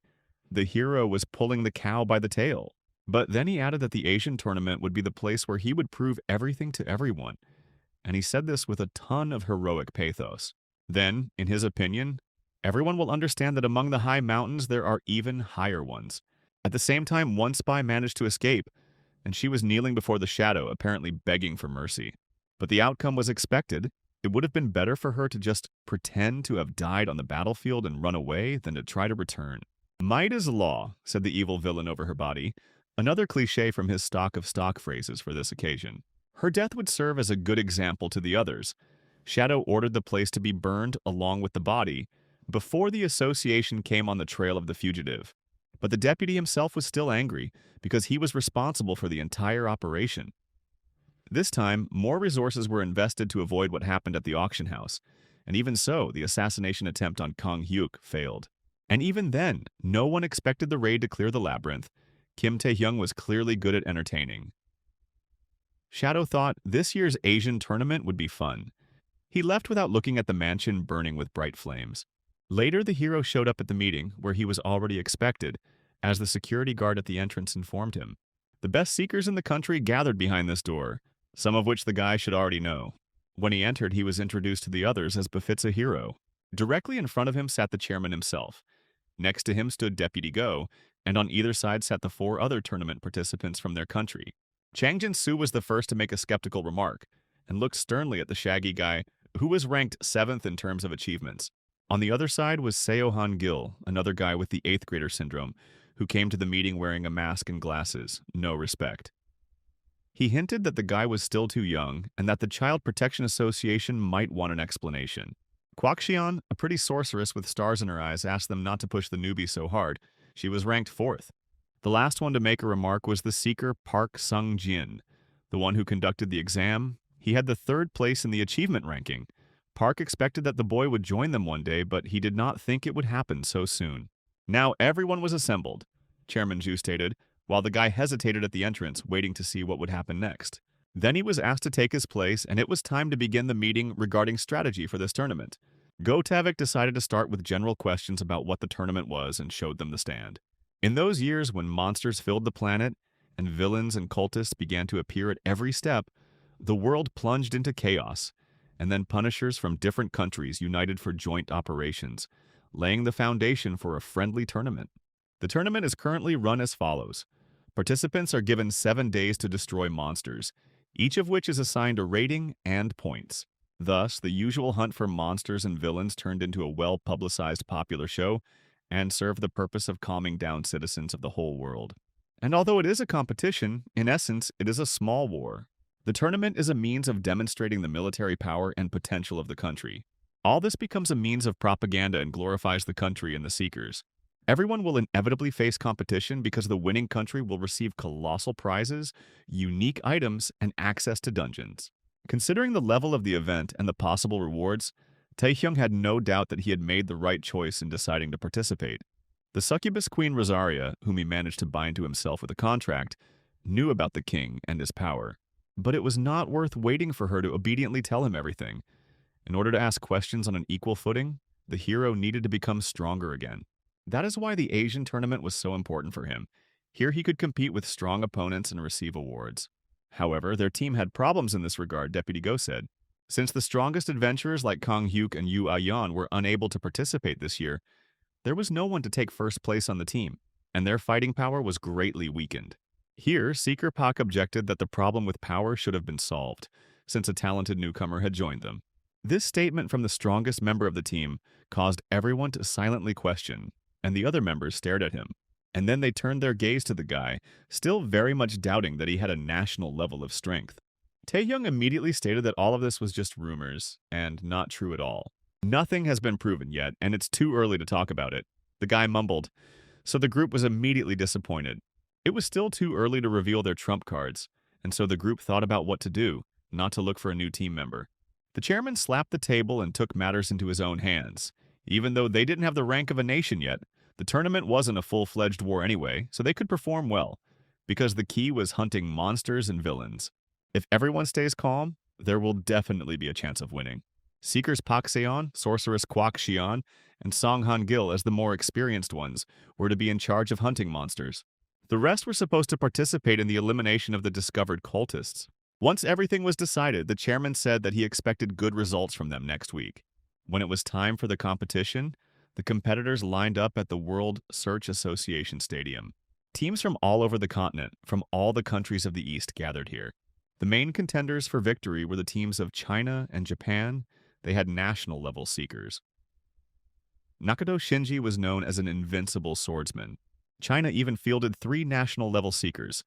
The hero was pulling the cow by the tail. But then he added that the Asian tournament would be the place where he would prove everything to everyone, and he said this with a ton of heroic pathos. Then, in his opinion, everyone will understand that among the high mountains there are even higher ones. At the same time, one spy managed to escape, and she was kneeling before the shadow, apparently begging for mercy. But the outcome was expected. It would have been better for her to just pretend to have died on the battlefield and run away than to try to return. "Might is law," said the evil villain over her body, another cliché from his stock of stock phrases for this occasion. Her death would serve as a good example to the others. Shadow ordered the place to be burned along with the body before the association came on the trail of the fugitive. But the deputy himself was still angry because he was responsible for the entire operation. This time, more resources were invested to avoid what happened at the auction house, and even so, the assassination attempt on Kang Hyuk failed. And even then, no one expected the raid to clear the labyrinth. Kim Taehyung was clearly good at entertaining. Shadow thought this year's Asian tournament would be fun. He left without looking at the mansion burning with bright flames. Later, the hero showed up at the meeting, where he was already expected, as the security guard at the entrance informed him. The best seekers in the country gathered behind this door, some of which the guy should already know. When he entered, he was introduced to the others as befits a hero. Directly in front of him sat the chairman himself. Next to him stood Deputy Go, and on either side sat the 4 other tournament participants from their country. Chang Jin-soo was the first to make a skeptical remark, and looked sternly at the shaggy guy, who was ranked 7th in terms of achievements. On the other side was Seo Han-gil, another guy with the 8th grader syndrome, who came to the meeting wearing a mask and glasses, no respect. He hinted that the guy was still too young, and that the Child Protection Association might want an explanation. Kwak Xian, a pretty sorceress with stars in her eyes, asked them not to push the newbie so hard. She was ranked 4th. The last one to make a remark was the seeker Park Sung-jin, the one who conducted the exam. He had the 3rd place in the achievement ranking. Park expected that the boy would join them one day, but he did not think it would happen so soon. Now everyone was assembled, Chairman Ju stated, while the guy hesitated at the entrance, waiting to see what would happen next. Then he was asked to take his place, and it was time to begin the meeting regarding strategy for this tournament. Go Tavik decided to start with general questions about what the tournament was and showed them the stand. In those years when monsters filled the planet and villains and cultists began to appear at every step, the world plunged into chaos, and then punishers from different countries united for joint operations, laying the foundation for a friendly tournament. The tournament is currently run as follows. Participants are given 7 days to destroy monsters, each of which is assigned a rating and points. Thus, the usual hunt for monsters and villains turned into a well-publicized popular show and served the purpose of calming down citizens of the whole world. And although it is a competition, in essence, it is a small war. The tournament is a means of demonstrating the military power and potential of the country. All this becomes a means of propaganda and glorifies the country and the seekers. Everyone will inevitably face competition because the winning country will receive colossal prizes, unique items, and access to dungeons. Considering the level of the event and the possible rewards, Taehyung had no doubt that he had made the right choice in deciding to participate. The succubus queen Rosaria, whom he managed to bind to himself with a contract, knew about the king and his power. But it was not worth waiting for her to obediently tell him everything. In order to ask questions on an equal footing, the hero needed to become stronger again. That is why the Asian tournament was so important for him. Here he could compete with strong opponents and receive awards. However, their team had problems in this regard, Deputy Go said. Since the strongest adventurers like Kang Hyuk and Yu Ayan were unable to participate this year, there was no one to take first place on the team, and their fighting power was greatly weakened. Here, Seeker Pak objected that the problem with power should have been solved, since a talented newcomer had joined them. This statement from the strongest member of the team caused everyone to silently question, and the other members stared at him. And then they turned their gaze to the guy, still very much doubting that he had a national level of strength. Taehyung immediately stated that all of this was just rumors, and not true at all. Nothing has been proven yet, and it's too early to talk about it. The guy mumbled, so the group was immediately disappointed. It was still too early to reveal their trump cards, and so the group thought about what to do, not to look for a new team member. The chairman slapped the table and took matters into his own hands. Even though they didn't have the rank of a nation yet, the tournament wasn't a full-fledged war anyway, so they could perform well, because the key was hunting monsters and villains. If everyone stays calm, there will definitely be a chance of winning. Seekers Pak Seon, Sorceress Kwak Xian, and Song Han Gil as the more experienced ones were to be in charge of hunting monsters. The rest were supposed to participate in the elimination of the discovered cultists. Once everything was decided, the chairman said that he expected good results from them next week. When it was time for the competition, the competitors lined up at the World Search Association Stadium. Teams from all over the continent, from all the countries of the East, gathered here. The main contenders for victory were the teams of China and Japan. They had national-level seekers. Nakato Shinji was known as an invincible swordsman. China even fielded 3 national-level seekers,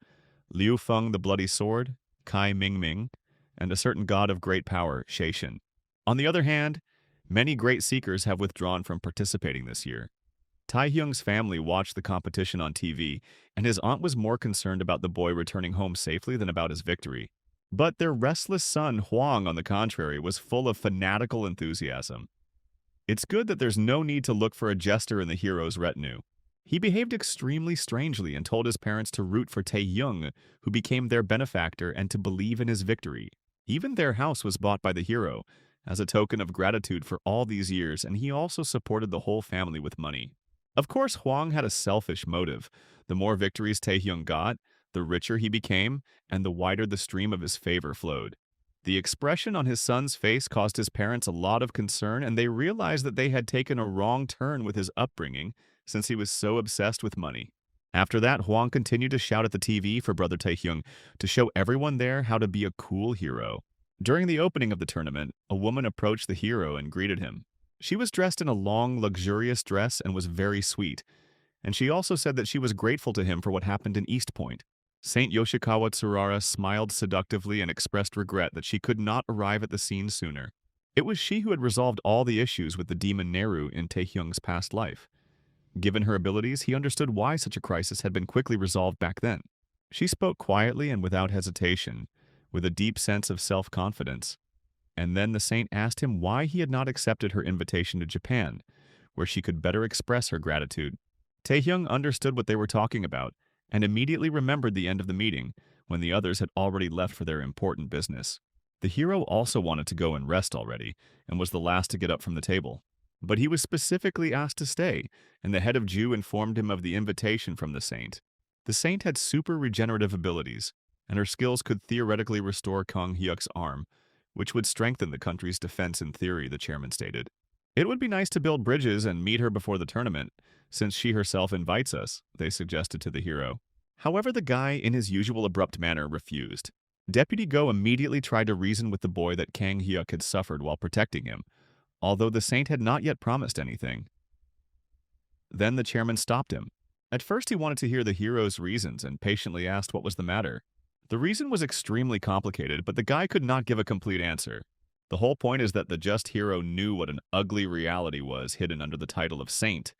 Liu Feng the Bloody Sword, Kai Mingming, and a certain god of great power, Sheishin. On the other hand, many great seekers have withdrawn from participating this year. Taehyung's family watched the competition on TV, and his aunt was more concerned about the boy returning home safely than about his victory. But their restless son, Huang, on the contrary, was full of fanatical enthusiasm. It's good that there's no need to look for a jester in the hero's retinue. He behaved extremely strangely and told his parents to root for Taehyung, who became their benefactor, and to believe in his victory. Even their house was bought by the hero, as a token of gratitude for all these years, and he also supported the whole family with money. Of course, Huang had a selfish motive. The more victories Taehyung got, the richer he became, and the wider the stream of his favor flowed. The expression on his son's face caused his parents a lot of concern, and they realized that they had taken a wrong turn with his upbringing, since he was so obsessed with money. After that, Huang continued to shout at the TV for brother Taehyung to show everyone there how to be a cool hero. During the opening of the tournament, a woman approached the hero and greeted him. She was dressed in a long, luxurious dress and was very sweet, and she also said that she was grateful to him for what happened in East Point. Saint Yoshikawa Tsurara smiled seductively and expressed regret that she could not arrive at the scene sooner. It was she who had resolved all the issues with the demon Neru in Taehyung's past life. Given her abilities, he understood why such a crisis had been quickly resolved back then. She spoke quietly and without hesitation, with a deep sense of self-confidence. And then the saint asked him why he had not accepted her invitation to Japan, where she could better express her gratitude. Taehyung understood what they were talking about, and immediately remembered the end of the meeting, when the others had already left for their important business. The hero also wanted to go and rest already, and was the last to get up from the table. But he was specifically asked to stay, and the head of Ju informed him of the invitation from the saint. The saint had super regenerative abilities, and her skills could theoretically restore Kang Hyuk's arm, which would strengthen the country's defense in theory, the chairman stated. It would be nice to build bridges and meet her before the tournament, since she herself invites us, they suggested to the hero. However, the guy, in his usual abrupt manner, refused. Deputy Go immediately tried to reason with the boy that Kang Hyuk had suffered while protecting him, although the saint had not yet promised anything. Then the chairman stopped him. At first he wanted to hear the hero's reasons and patiently asked what was the matter. The reason was extremely complicated, but the guy could not give a complete answer. The whole point is that the just hero knew what an ugly reality was hidden under the title of saint,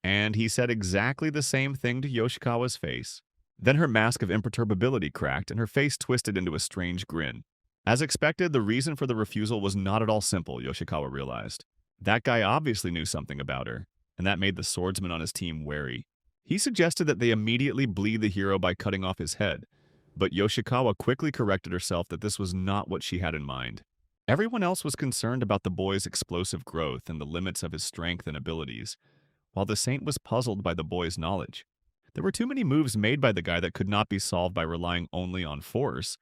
and he said exactly the same thing to Yoshikawa's face. Then her mask of imperturbability cracked and her face twisted into a strange grin. As expected, the reason for the refusal was not at all simple, Yoshikawa realized. That guy obviously knew something about her, and that made the swordsman on his team wary. He suggested that they immediately bleed the hero by cutting off his head, but Yoshikawa quickly corrected herself that this was not what she had in mind. Everyone else was concerned about the boy's explosive growth and the limits of his strength and abilities, while the saint was puzzled by the boy's knowledge. There were too many moves made by the guy that could not be solved by relying only on force.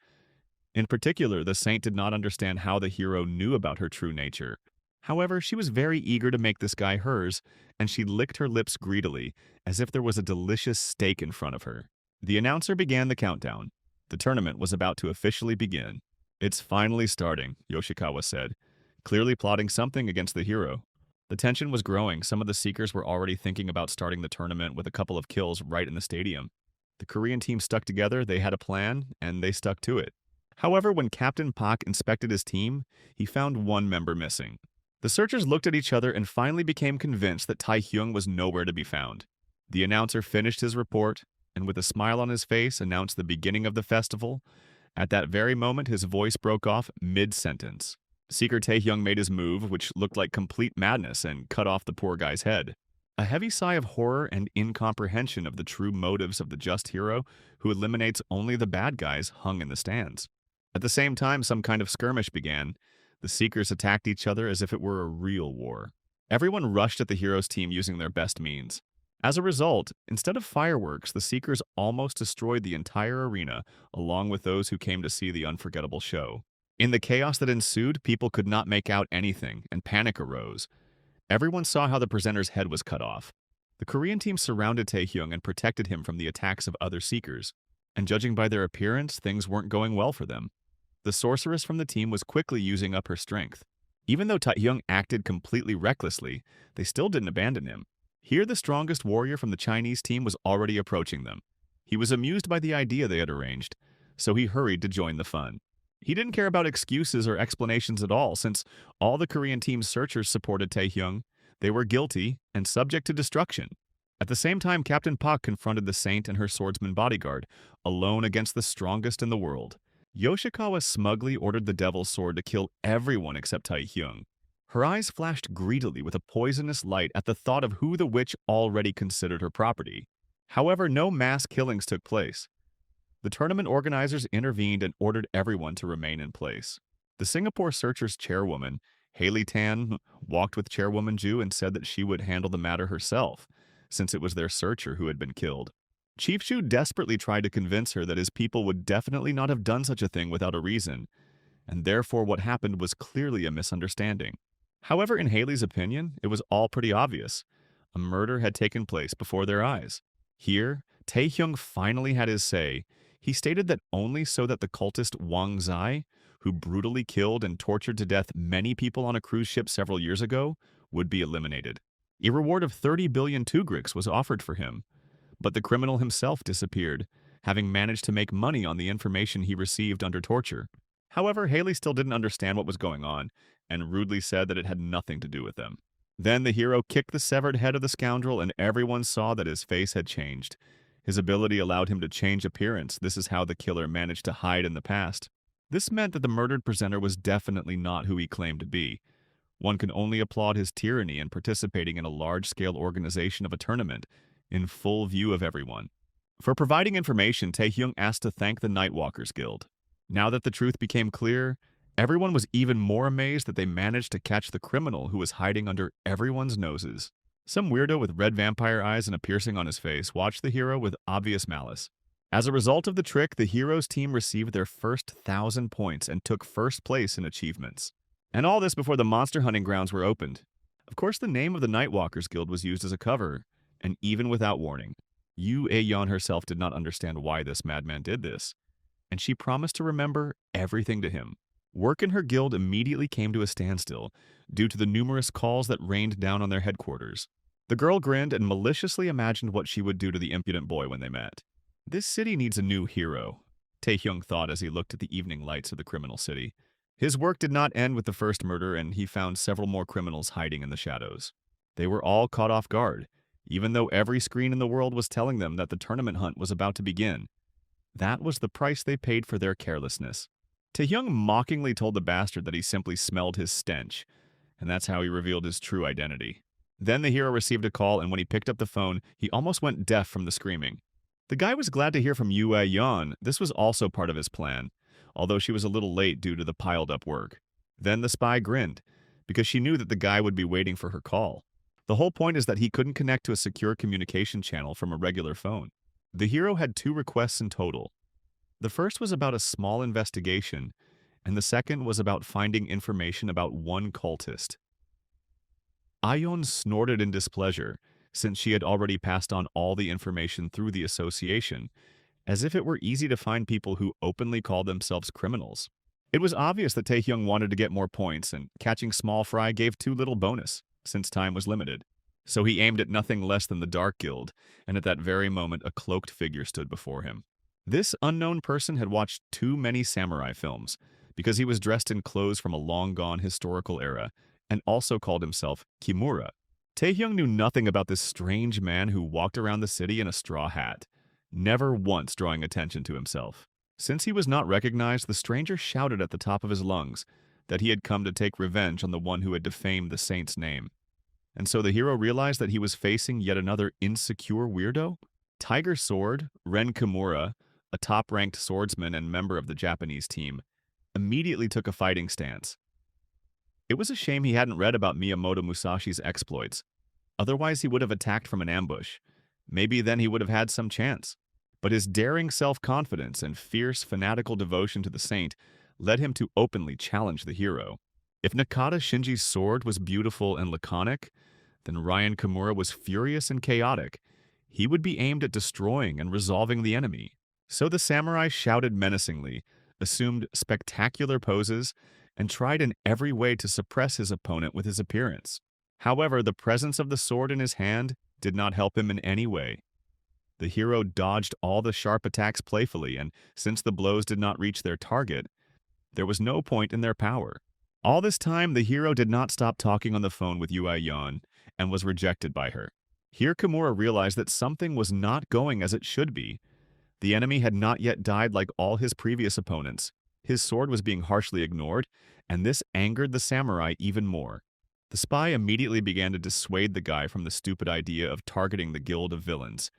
In particular, the saint did not understand how the hero knew about her true nature. However, she was very eager to make this guy hers, and she licked her lips greedily, as if there was a delicious steak in front of her. The announcer began the countdown. The tournament was about to officially begin. "It's finally starting," Yoshikawa said, clearly plotting something against the hero. The tension was growing. Some of the Seekers were already thinking about starting the tournament with a couple of kills right in the stadium. The Korean team stuck together, they had a plan, and they stuck to it. However, when Captain Pak inspected his team, he found one member missing. The searchers looked at each other and finally became convinced that Tai Hyung was nowhere to be found. The announcer finished his report, and with a smile on his face announced the beginning of the festival. At that very moment, his voice broke off mid-sentence. Seeker Taehyung made his move, which looked like complete madness, and cut off the poor guy's head. A heavy sigh of horror and incomprehension of the true motives of the just hero who eliminates only the bad guys hung in the stands. At the same time, some kind of skirmish began. The Seekers attacked each other as if it were a real war. Everyone rushed at the hero's team using their best means. As a result, instead of fireworks, the Seekers almost destroyed the entire arena, along with those who came to see the unforgettable show. In the chaos that ensued, people could not make out anything, and panic arose. Everyone saw how the presenter's head was cut off. The Korean team surrounded Taehyung and protected him from the attacks of other Seekers. And judging by their appearance, things weren't going well for them. The sorceress from the team was quickly using up her strength. Even though Taehyung acted completely recklessly, they still didn't abandon him. Here, the strongest warrior from the Chinese team was already approaching them. He was amused by the idea they had arranged, so he hurried to join the fun. He didn't care about excuses or explanations at all, since all the Korean team's searchers supported Taehyung. They were guilty and subject to destruction. At the same time, Captain Pak confronted the saint and her swordsman bodyguard, alone against the strongest in the world. Yoshikawa smugly ordered the Devil's Sword to kill everyone except Taehyung. Her eyes flashed greedily with a poisonous light at the thought of who the witch already considered her property. However, no mass killings took place. The tournament organizers intervened and ordered everyone to remain in place. The Singapore Searchers chairwoman, Haley Tan, walked with Chairwoman Ju and said that she would handle the matter herself, since it was their searcher who had been killed. Chief Chu desperately tried to convince her that his people would definitely not have done such a thing without a reason, and therefore what happened was clearly a misunderstanding. However, in Haley's opinion, it was all pretty obvious. A murder had taken place before their eyes. Here, Taehyung finally had his say. He stated that only so that the cultist Wang Zai, who brutally killed and tortured to death many people on a cruise ship several years ago, would be eliminated. A reward of 30 billion tugriks was offered for him, but the criminal himself disappeared, having managed to make money on the information he received under torture. However, Haley still didn't understand what was going on, and rudely said that it had nothing to do with them. Then the hero kicked the severed head of the scoundrel, and everyone saw that his face had changed. His ability allowed him to change appearance. This is how the killer managed to hide in the past. This meant that the murdered presenter was definitely not who he claimed to be. One can only applaud his tyranny in participating in a large-scale organization of a tournament, in full view of everyone. For providing information, Taehyung asked to thank the Nightwalkers Guild. Now that the truth became clear, everyone was even more amazed that they managed to catch the criminal who was hiding under everyone's noses. Some weirdo with red vampire eyes and a piercing on his face watched the hero with obvious malice. As a result of the trick, the hero's team received their first 1,000 points and took first place in achievements. And all this before the monster hunting grounds were opened. Of course, the name of the Nightwalkers Guild was used as a cover, and even without warning. Yu Aeon herself did not understand why this madman did this, and she promised to remember everything to him. Work in her guild immediately came to a standstill due to the numerous calls that rained down on their headquarters. The girl grinned and maliciously imagined what she would do to the impudent boy when they met. This city needs a new hero, Taehyung thought as he looked at the evening lights of the criminal city. His work did not end with the first murder, and he found several more criminals hiding in the shadows. They were all caught off guard, even though every screen in the world was telling them that the tournament hunt was about to begin. That was the price they paid for their carelessness. Taehyung mockingly told the bastard that he simply smelled his stench, and that's how he revealed his true identity. Then the hero received a call, and when he picked up the phone, he almost went deaf from the screaming. The guy was glad to hear from Yue Yan. This was also part of his plan, although she was a little late due to the piled-up work. Then the spy grinned, because she knew that the guy would be waiting for her call. The whole point is that he couldn't connect to a secure communication channel from a regular phone. The hero had 2 requests in total. The first was about a small investigation, and the second was about finding information about one cultist. Ayon snorted in displeasure, since she had already passed on all the information through the association, as if it were easy to find people who openly called themselves criminals. It was obvious that Taehyung wanted to get more points, and catching small fry gave too little bonus. since time was limited. So he aimed at nothing less than the Dark Guild, and at that very moment a cloaked figure stood before him. This unknown person had watched too many samurai films, because he was dressed in clothes from a long-gone historical era, and also called himself Kimura. Taehyung knew nothing about this strange man who walked around the city in a straw hat, never once drawing attention to himself. Since he was not recognized, the stranger shouted at the top of his lungs that he had come to take revenge on the one who had defamed the saint's name. And so the hero realized that he was facing yet another insecure weirdo? Tiger Sword, Ren Kimura, a top-ranked swordsman and member of the Japanese team, immediately took a fighting stance. It was a shame he hadn't read about Miyamoto Musashi's exploits. Otherwise, he would have attacked from an ambush. Maybe then he would have had some chance. But his daring self-confidence and fierce, fanatical devotion to the saint led him to openly challenge the hero. If Nakata Shinji's sword was beautiful and laconic, then Ryan Kimura was furious and chaotic. He would be aimed at destroying and resolving the enemy. So the samurai shouted menacingly, assumed spectacular poses, and tried in every way to suppress his opponent with his appearance. However, the presence of the sword in his hand did not help him in any way. The hero dodged all the sharp attacks playfully, and since the blows did not reach their target, there was no point in their power. All this time, the hero did not stop talking on the phone with Yue Yon and was rejected by her. Here Kimura realized that something was not going as it should be. The enemy had not yet died like all his previous opponents. His sword was being harshly ignored, and this angered the samurai even more. The spy immediately began to dissuade the guy from the stupid idea of targeting the guild of villains,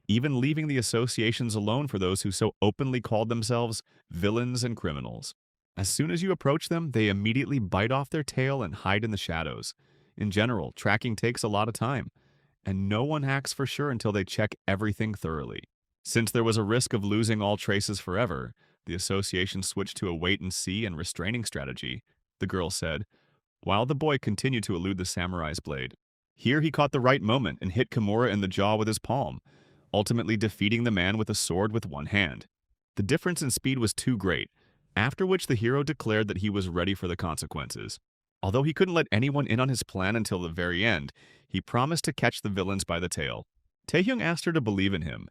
even leaving the associations alone for those who so openly called themselves villains and criminals. As soon as you approach them, they immediately bite off their tail and hide in the shadows. In general, tracking takes a lot of time, and no one acts for sure until they check everything thoroughly. Since there was a risk of losing all traces forever, the association switched to a wait-and-see and restraining strategy, the girl said, while the boy continued to elude the samurai's blade. Here he caught the right moment and hit Kimura in the jaw with his palm, ultimately defeating the man with a sword with one hand. The difference in speed was too great, after which the hero declared that he was ready for the consequences. Although he couldn't let anyone in on his plan until the very end, he promised to catch the villains by the tail. Taehyung asked her to believe in him,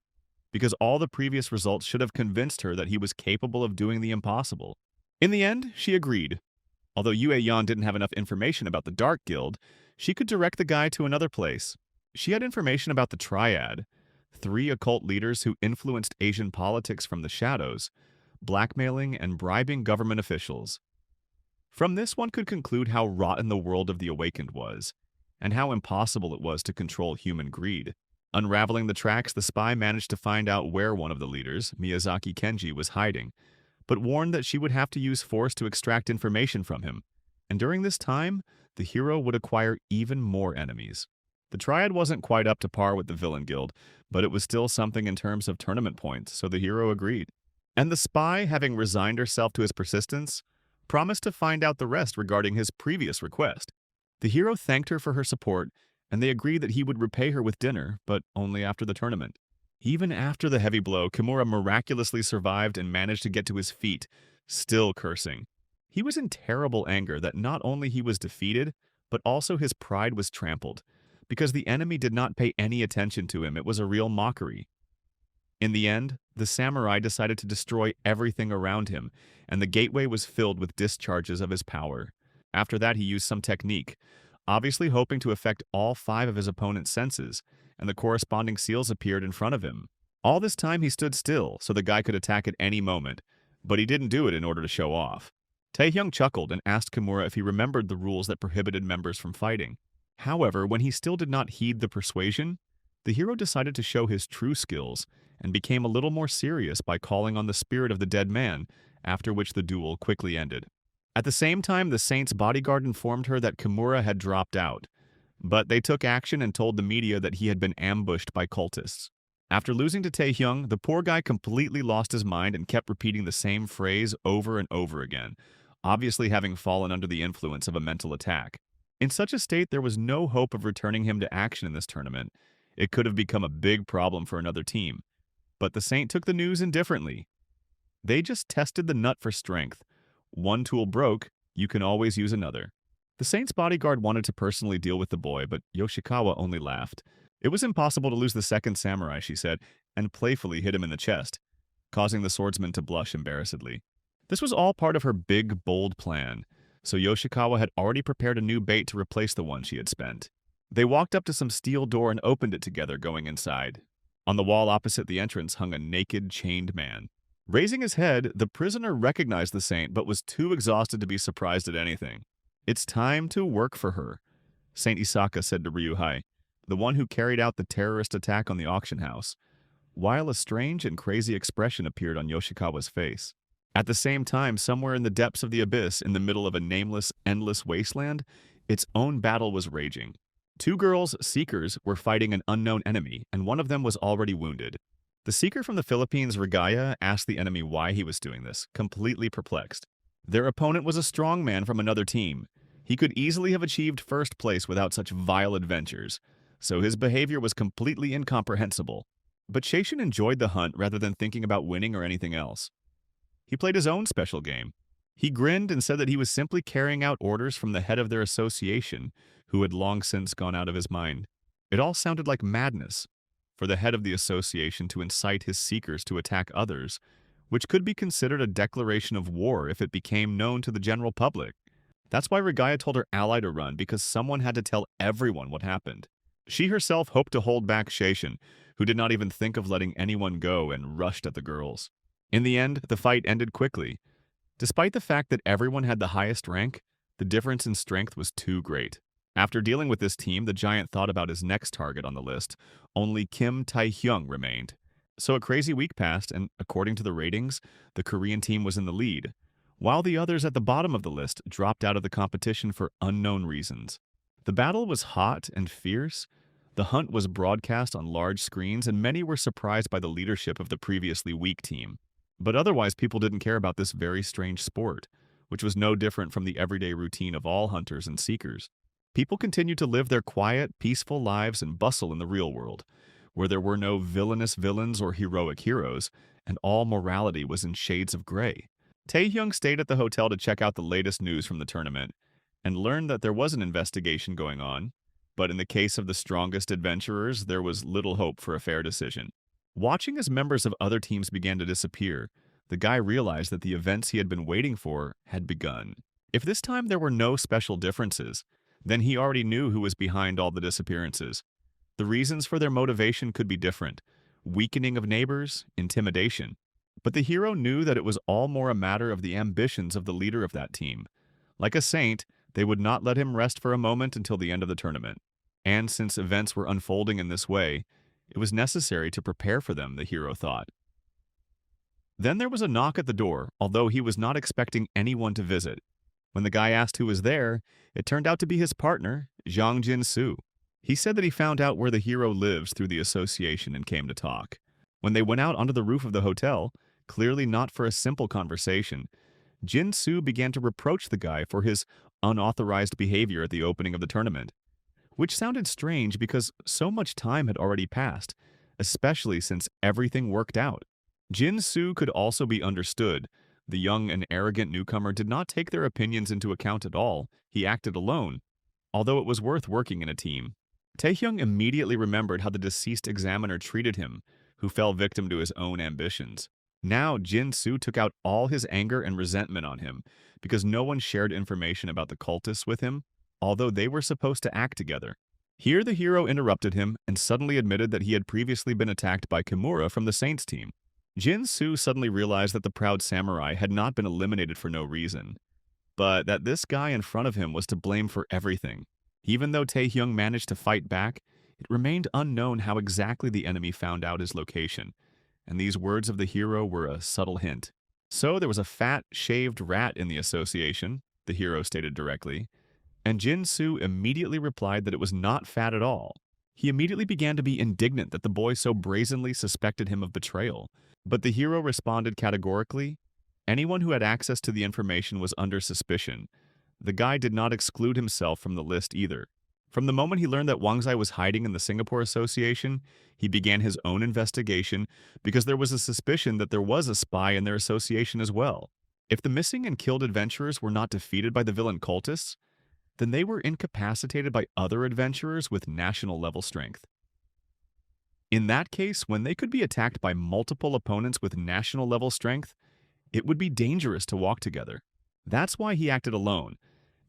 because all the previous results should have convinced her that he was capable of doing the impossible. In the end, she agreed. Although Yue Yan didn't have enough information about the Dark Guild, she could direct the guy to another place. She had information about the Triad, 3 occult leaders who influenced Asian politics from the shadows, blackmailing and bribing government officials. From this, one could conclude how rotten the world of the Awakened was, and how impossible it was to control human greed. Unraveling the tracks, the spy managed to find out where one of the leaders, Miyazaki Kenji, was hiding, but warned that she would have to use force to extract information from him. And during this time, the hero would acquire even more enemies. The Triad wasn't quite up to par with the Villain Guild, but it was still something in terms of tournament points, so the hero agreed. And the spy, having resigned herself to his persistence, promised to find out the rest regarding his previous request. The hero thanked her for her support, and they agreed that he would repay her with dinner, but only after the tournament. Even after the heavy blow, Kimura miraculously survived and managed to get to his feet, still cursing. He was in terrible anger that not only he was defeated, but also his pride was trampled, because the enemy did not pay any attention to him. It was a real mockery. In the end, the samurai decided to destroy everything around him, and the gateway was filled with discharges of his power. After that, he used some technique, obviously hoping to affect all 5 of his opponent's senses, and the corresponding seals appeared in front of him. All this time he stood still, so the guy could attack at any moment, but he didn't do it in order to show off. Taehyung chuckled and asked Kimura if he remembered the rules that prohibited members from fighting. However, when he still did not heed the persuasion, the hero decided to show his true skills and became a little more serious by calling on the spirit of the dead man, after which the duel quickly ended. At the same time, the saint's bodyguard informed her that Kimura had dropped out, but they took action and told the media that he had been ambushed by cultists. After losing to Taehyung, the poor guy completely lost his mind and kept repeating the same phrase over and over again, obviously having fallen under the influence of a mental attack. In such a state, there was no hope of returning him to action in this tournament. It could have become a big problem for another team. But the saint took the news indifferently. They just tested the nut for strength. One tool broke, you can always use another. The saint's bodyguard wanted to personally deal with the boy, but Yoshikawa only laughed. It was impossible to lose the second samurai, she said, and playfully hit him in the chest, causing the swordsman to blush embarrassedly. This was all part of her big, bold plan, so Yoshikawa had already prepared a new bait to replace the one she had spent. They walked up to some steel door and opened it together, going inside. On the wall opposite the entrance hung a naked, chained man. Raising his head, the prisoner recognized the saint but was too exhausted to be surprised at anything. "It's time to work for her," Saint Isaka said to Ryuhei, the one who carried out the terrorist attack on the auction house, while a strange and crazy expression appeared on Yoshikawa's face. At the same time, somewhere in the depths of the abyss, in the middle of a nameless, endless wasteland, its own battle was raging. Two girls, seekers, were fighting an unknown enemy, and one of them was already wounded. The seeker from the Philippines, Regaya, asked the enemy why he was doing this, completely perplexed. Their opponent was a strong man from another team. He could easily have achieved first place without such vile adventures, so his behavior was completely incomprehensible. But Seishin enjoyed the hunt rather than thinking about winning or anything else. He played his own special game. He grinned and said that he was simply carrying out orders from the head of their association, who had long since gone out of his mind. It all sounded like madness, for the head of the association to incite his seekers to attack others, which could be considered a declaration of war if it became known to the general public. That's why Regaya told her ally to run, because someone had to tell everyone what happened. She herself hoped to hold back Seishin, who did not even think of letting anyone go and rushed at the girls. In the end, the fight ended quickly. Despite the fact that everyone had the highest rank, the difference in strength was too great. After dealing with this team, the giant thought about his next target on the list. Only Kim Tae-hyung remained. So a crazy week passed, and according to the ratings, the Korean team was in the lead, while the others at the bottom of the list dropped out of the competition for unknown reasons. The battle was hot and fierce. The hunt was broadcast on large screens, and many were surprised by the leadership of the previously weak team. But otherwise, people didn't care about this very strange sport, which was no different from the everyday routine of all hunters and seekers. People continued to live their quiet, peaceful lives and bustle in the real world, where there were no villainous villains or heroic heroes, and all morality was in shades of gray. Taehyung stayed at the hotel to check out the latest news from the tournament, and learned that there was an investigation going on, but in the case of the strongest adventurers, there was little hope for a fair decision. Watching as members of other teams began to disappear, the guy realized that the events he had been waiting for had begun. If this time there were no special differences, then he already knew who was behind all the disappearances. The reasons for their motivation could be different: weakening of neighbors, intimidation. But the hero knew that it was all more a matter of the ambitions of the leader of that team. Like a saint, they would not let him rest for a moment until the end of the tournament. And since events were unfolding in this way, it was necessary to prepare for them, the hero thought. Then there was a knock at the door, although he was not expecting anyone to visit. When the guy asked who was there, it turned out to be his partner, Zhang Jin-soo. He said that he found out where the hero lives through the association and came to talk. When they went out onto the roof of the hotel, clearly not for a simple conversation, Jin-soo began to reproach the guy for his unauthorized behavior at the opening of the tournament, which sounded strange because so much time had already passed, especially since everything worked out. Jin-soo could also be understood. The young and arrogant newcomer did not take their opinions into account at all. He acted alone, although it was worth working in a team. Taehyung immediately remembered how the deceased examiner treated him, who fell victim to his own ambitions. Now Jin-soo took out all his anger and resentment on him, because no one shared information about the cultists with him, although they were supposed to act together. Here the hero interrupted him and suddenly admitted that he had previously been attacked by Kimura from the Saints team. Jin-soo suddenly realized that the proud samurai had not been eliminated for no reason, but that this guy in front of him was to blame for everything. Even though Taehyung managed to fight back, it remained unknown how exactly the enemy found out his location, and these words of the hero were a subtle hint. So there was a fat, shaved rat in the association, the hero stated directly, and Jin-soo immediately replied that it was not fat at all. He immediately began to be indignant that the boy so brazenly suspected him of betrayal, but the hero responded categorically. Anyone who had access to the information was under suspicion. The guy did not exclude himself from the list either. From the moment he learned that Wang Zai was hiding in the Singapore Association, he began his own investigation because there was a suspicion that there was a spy in their association as well. If the missing and killed adventurers were not defeated by the villain cultists, then they were incapacitated by other adventurers with national level strength. In that case, when they could be attacked by multiple opponents with national level strength, it would be dangerous to walk together. That's why he acted alone,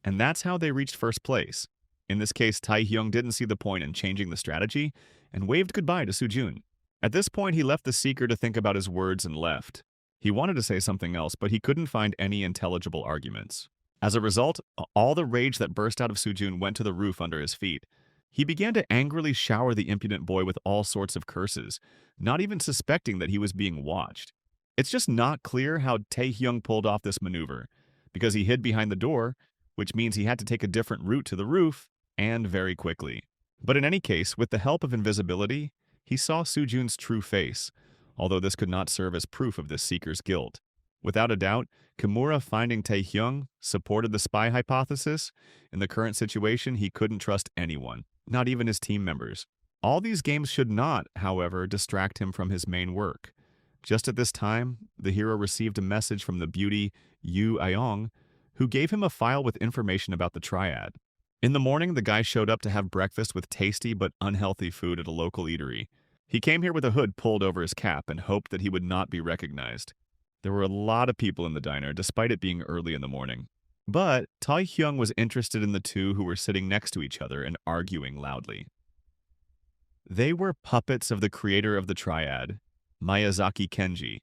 and that's how they reached first place. In this case, Taehyung didn't see the point in changing the strategy and waved goodbye to Sujun. At this point, he left the Seeker to think about his words and left. He wanted to say something else, but he couldn't find any intelligible arguments. As a result, all the rage that burst out of Sujun went to the roof under his feet. He began to angrily shower the impudent boy with all sorts of curses, not even suspecting that he was being watched. It's just not clear how Taehyung pulled off this maneuver, because he hid behind the door, which means he had to take a different route to the roof, and very quickly. But in any case, with the help of invisibility, he saw Sujun's true face, although this could not serve as proof of this seeker's guilt. Without a doubt, Kimura finding Taehyung supported the spy hypothesis. In the current situation, he couldn't trust anyone, not even his team members. All these games should not, however, distract him from his main work. Just at this time, the hero received a message from the beauty Yu Ayong, who gave him a file with information about the Triad. In the morning, the guy showed up to have breakfast with tasty but unhealthy food at a local eatery. He came here with a hood pulled over his cap and hoped that he would not be recognized. There were a lot of people in the diner, despite it being early in the morning. But Taehyung was interested in the two who were sitting next to each other and arguing loudly. They were puppets of the creator of the Triad, Miyazaki Kenji.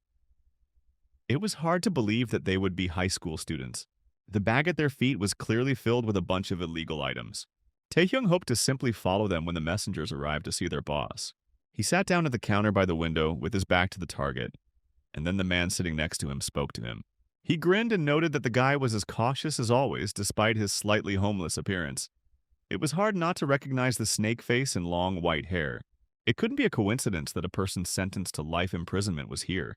It was hard to believe that they would be high school students. The bag at their feet was clearly filled with a bunch of illegal items. Taehyung hoped to simply follow them when the messengers arrived to see their boss. He sat down at the counter by the window with his back to the target, and then the man sitting next to him spoke to him. He grinned and noted that the guy was as cautious as always despite his slightly homeless appearance. It was hard not to recognize the snake face and long white hair. It couldn't be a coincidence that a person sentenced to life imprisonment was here.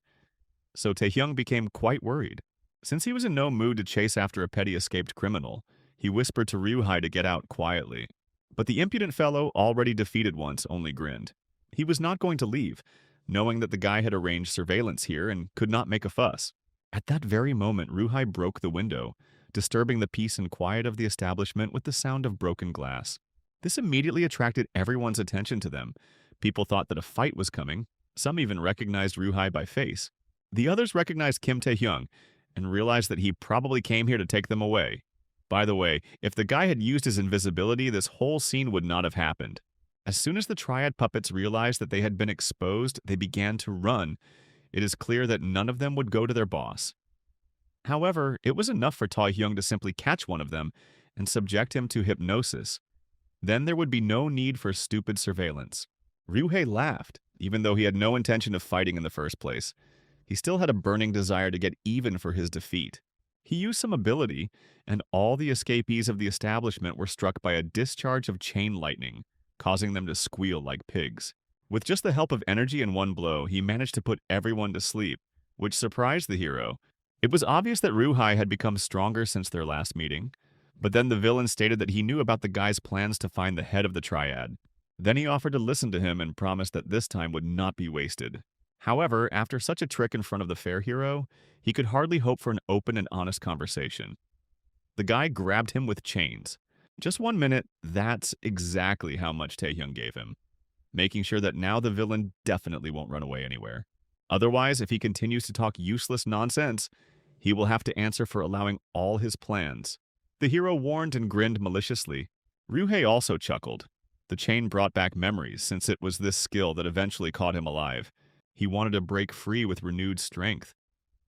So Taehyung became quite worried. Since he was in no mood to chase after a petty escaped criminal, he whispered to Ryuhei to get out quietly. But the impudent fellow, already defeated once, only grinned. He was not going to leave, knowing that the guy had arranged surveillance here and could not make a fuss. At that very moment, Ryuhei broke the window, disturbing the peace and quiet of the establishment with the sound of broken glass. This immediately attracted everyone's attention to them. People thought that a fight was coming. Some even recognized Ryuhei by face. The others recognized Kim Taehyung and realized that he probably came here to take them away. By the way, if the guy had used his invisibility, this whole scene would not have happened. As soon as the Triad puppets realized that they had been exposed, they began to run. It is clear that none of them would go to their boss. However, it was enough for Taehyung to simply catch one of them and subject him to hypnosis. Then there would be no need for stupid surveillance. Ryuhei laughed, even though he had no intention of fighting in the first place. He still had a burning desire to get even for his defeat. He used some ability, and all the escapees of the establishment were struck by a discharge of chain lightning, causing them to squeal like pigs. With just the help of energy in one blow, he managed to put everyone to sleep, which surprised the hero. It was obvious that Ryuhei had become stronger since their last meeting, but then the villain stated that he knew about the guy's plans to find the head of the Triad. Then he offered to listen to him and promised that this time would not be wasted. However, after such a trick in front of the fair hero, he could hardly hope for an open and honest conversation. The guy grabbed him with chains. Just 1 minute, that's exactly how much Taehyung gave him, making sure that now the villain definitely won't run away anywhere. Otherwise, if he continues to talk useless nonsense, he will have to answer for allowing all his plans. The hero warned and grinned maliciously. Ryuhei also chuckled. The chain brought back memories, since it was this skill that eventually caught him alive. He wanted to break free with renewed strength.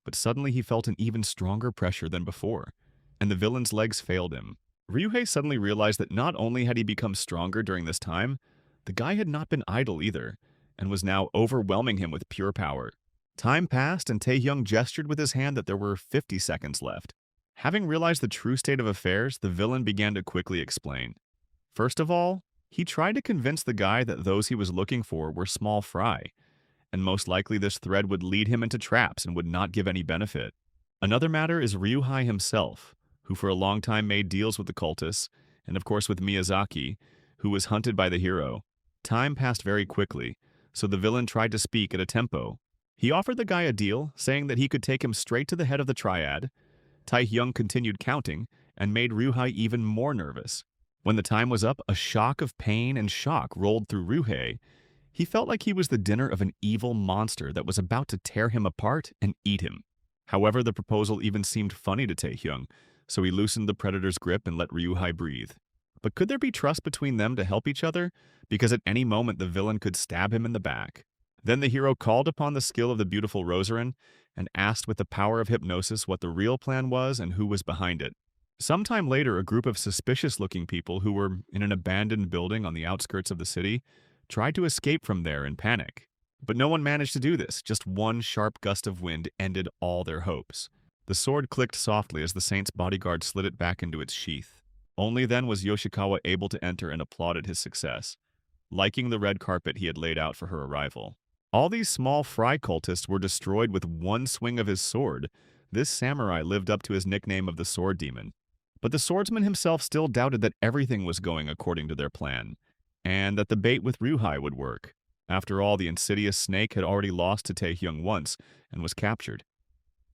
But suddenly he felt an even stronger pressure than before, and the villain's legs failed him. Ryuhei suddenly realized that not only had he become stronger during this time, the guy had not been idle either, and was now overwhelming him with pure power. Time passed, and Taehyung gestured with his hand that there were 50 seconds left. Having realized the true state of affairs, the villain began to quickly explain. First of all, he tried to convince the guy that those he was looking for were small fry, and most likely this thread would lead him into traps and would not give any benefit. Another matter is Ryuhei himself, who for a long time made deals with the cultists, and of course with Miyazaki, who was hunted by the hero. Time passed very quickly, so the villain tried to speak at a tempo. He offered the guy a deal, saying that he could take him straight to the head of the Triad, Taehyung continued counting and made Ryuhei even more nervous. When the time was up, a shock of pain and shock rolled through Ryuhei. He felt like he was the dinner of an evil monster that was about to tear him apart and eat him. However, the proposal even seemed funny to Taehyung, so he loosened the predator's grip and let Ryuhei breathe. But could there be trust between them to help each other? Because at any moment the villain could stab him in the back. Then the hero called upon the skill of the beautiful Rosarin and asked with the power of hypnosis what the real plan was and who was behind it. Sometime later, a group of suspicious-looking people who were in an abandoned building on the outskirts of the city tried to escape from there in panic. But no one managed to do this. Just one sharp gust of wind ended all their hopes. The sword clicked softly as the saint's bodyguard slid it back into its sheath. Only then was Yoshikawa able to enter and applauded his success, liking the red carpet he had laid out for her arrival. All these small fry cultists were destroyed with one swing of his sword. This samurai lived up to his nickname of the Sword Demon. But the swordsman himself still doubted that everything was going according to their plan, and that the bait with Ryuhei would work. After all, the insidious snake had already lost to Taehyung once and was captured.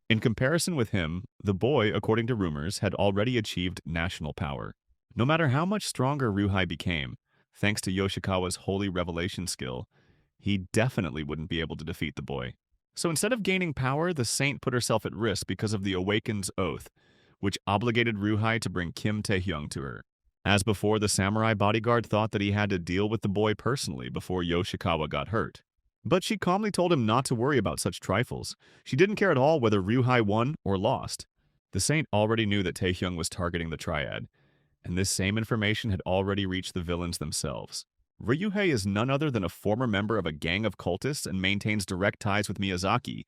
In comparison with him, the boy, according to rumors, had already achieved national power. No matter how much stronger Ryuhei became, thanks to Yoshikawa's holy revelation skill, he definitely wouldn't be able to defeat the boy. So instead of gaining power, the saint put herself at risk because of the Awakened's oath, which obligated Ryuhei to bring Kim Taehyung to her. As before, the samurai bodyguard thought that he had to deal with the boy personally before Yoshikawa got hurt. But she calmly told him not to worry about such trifles. She didn't care at all whether Ryuhei won or lost. The saint already knew that Taehyung was targeting the Triad, and this same information had already reached the villains themselves. Ryuhei is none other than a former member of a gang of cultists and maintains direct ties with Miyazaki,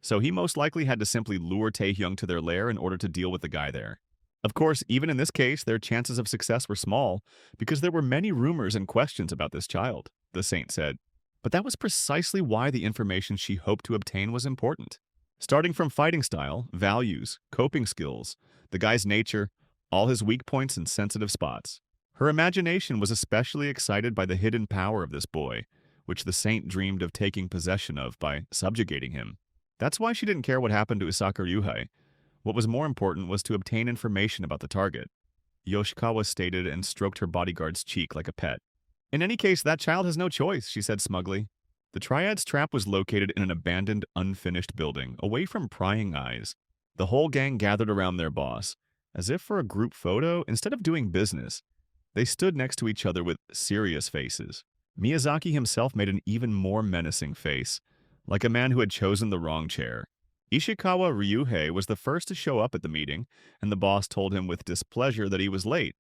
so he most likely had to simply lure Taehyung to their lair in order to deal with the guy there. Of course, even in this case, their chances of success were small, because there were many rumors and questions about this child, the saint said. But that was precisely why the information she hoped to obtain was important. Starting from fighting style, values, coping skills, the guy's nature, all his weak points and sensitive spots. Her imagination was especially excited by the hidden power of this boy, which the saint dreamed of taking possession of by subjugating him. That's why she didn't care what happened to Isaka Ryuhei. What was more important was to obtain information about the target. Yoshikawa stated and stroked her bodyguard's cheek like a pet. In any case, that child has no choice, she said smugly. The Triad's trap was located in an abandoned, unfinished building, away from prying eyes. The whole gang gathered around their boss. As if for a group photo, instead of doing business, they stood next to each other with serious faces. Miyazaki himself made an even more menacing face, like a man who had chosen the wrong chair. Ishikawa Ryuhei was the first to show up at the meeting, and the boss told him with displeasure that he was late,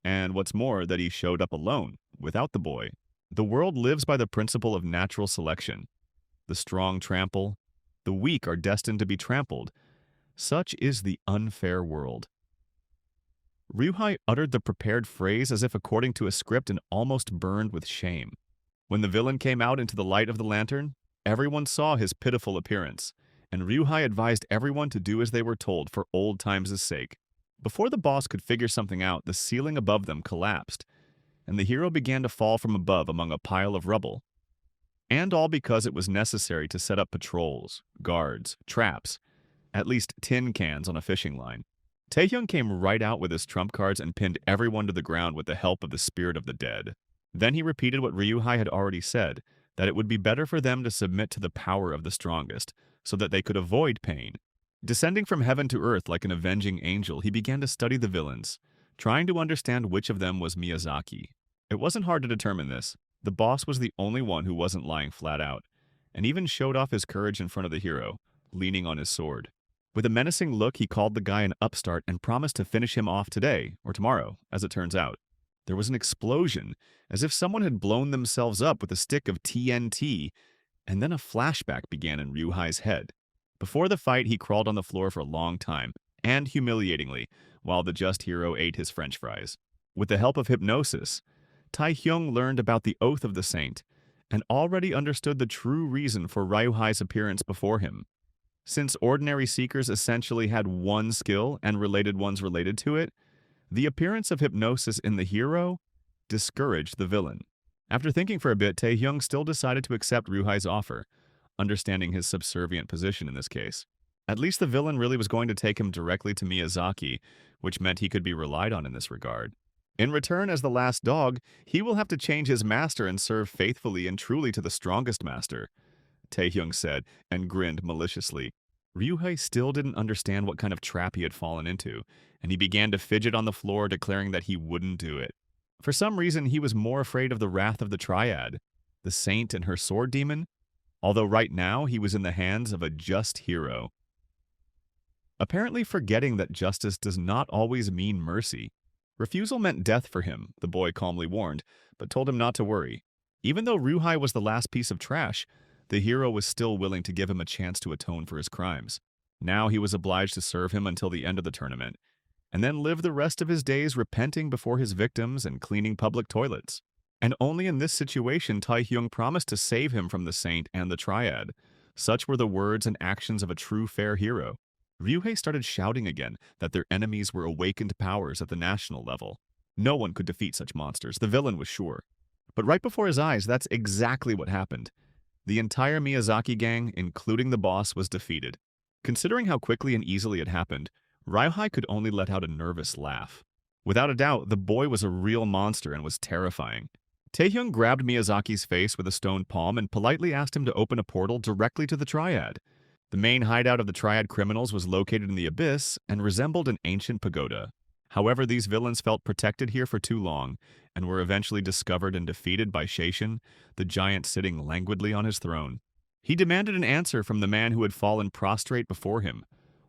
and what's more, that he showed up alone, without the boy. The world lives by the principle of natural selection. The strong trample, the weak are destined to be trampled. Such is the unfair world. Ryuhei uttered the prepared phrase as if according to a script and almost burned with shame. When the villain came out into the light of the lantern, everyone saw his pitiful appearance, and Ryuhei advised everyone to do as they were told for old times' sake. Before the boss could figure something out, the ceiling above them collapsed, and the hero began to fall from above among a pile of rubble. And all because it was necessary to set up patrols, guards, traps, at least tin cans on a fishing line. Taehyung came right out with his trump cards and pinned everyone to the ground with the help of the spirit of the dead. Then he repeated what Ryuhei had already said, that it would be better for them to submit to the power of the strongest, so that they could avoid pain. Descending from heaven to earth like an avenging angel, he began to study the villains, trying to understand which of them was Miyazaki. It wasn't hard to determine this. The boss was the only one who wasn't lying flat out, and even showed off his courage in front of the hero, leaning on his sword. With a menacing look, he called the guy an upstart and promised to finish him off today, or tomorrow, as it turns out. There was an explosion, as if someone had blown themselves up with a stick of TNT, and then a flashback began in Ryuhei's head. Before the fight, he crawled on the floor for a long time, and humiliatingly, while the just hero ate his french fries. With the help of hypnosis, Taehyung learned about the oath of the saint, and already understood the true reason for Ryuhei's appearance before him. Since ordinary seekers essentially had one skill and related ones related to it, the appearance of hypnosis in the hero discouraged the villain. After thinking for a bit, Taehyung still decided to accept Ryuhei's offer, understanding his subservient position in this case. At least the villain really was going to take him directly to Miyazaki, which meant he could be relied on in this regard. In return, as the last dog, he will have to change his master and serve faithfully and truly to the strongest master, Taehyung said, and grinned maliciously. Ryuhei still didn't understand what kind of trap he had fallen into, and he began to fidget on the floor, declaring that he wouldn't do it. For some reason, he was more afraid of the wrath of the Triad, the saint and her sword demon, although right now he was in the hands of a just hero. Apparently forgetting that justice does not always mean mercy. Refusal meant death for him, the boy calmly warned, but told him not to worry. Even though Ryuhei was the last piece of trash, the hero was still willing to give him a chance to atone for his crimes. Now he was obliged to serve him until the end of the tournament, and then live the rest of his days repenting before his victims and cleaning public toilets. And only in this situation Taehyung promised to save him from the saint and the Triad. Such were the words and actions of a true fair hero. Ryuhei started shouting again that their enemies were awakened powers at the national level. No one could defeat such monsters, the villain was sure. But right before his eyes, that's exactly what happened. The entire Miyazaki gang, including the boss, was defeated. Considering how quickly and easily it happened, Ryuhei could only let out a nervous laugh. Without a doubt, the boy was a real monster and was terrifying. Taehyung grabbed Miyazaki's face with a stone palm and politely asked him to open a portal directly to the Triad. The main hideout of the Triad criminals was located in the abyss and resembled an ancient pagoda. However, these villains felt protected here for too long and were eventually discovered and defeated by Shashin, the giant sitting languidly on his throne. He demanded an answer from the man who had fallen prostrate before him,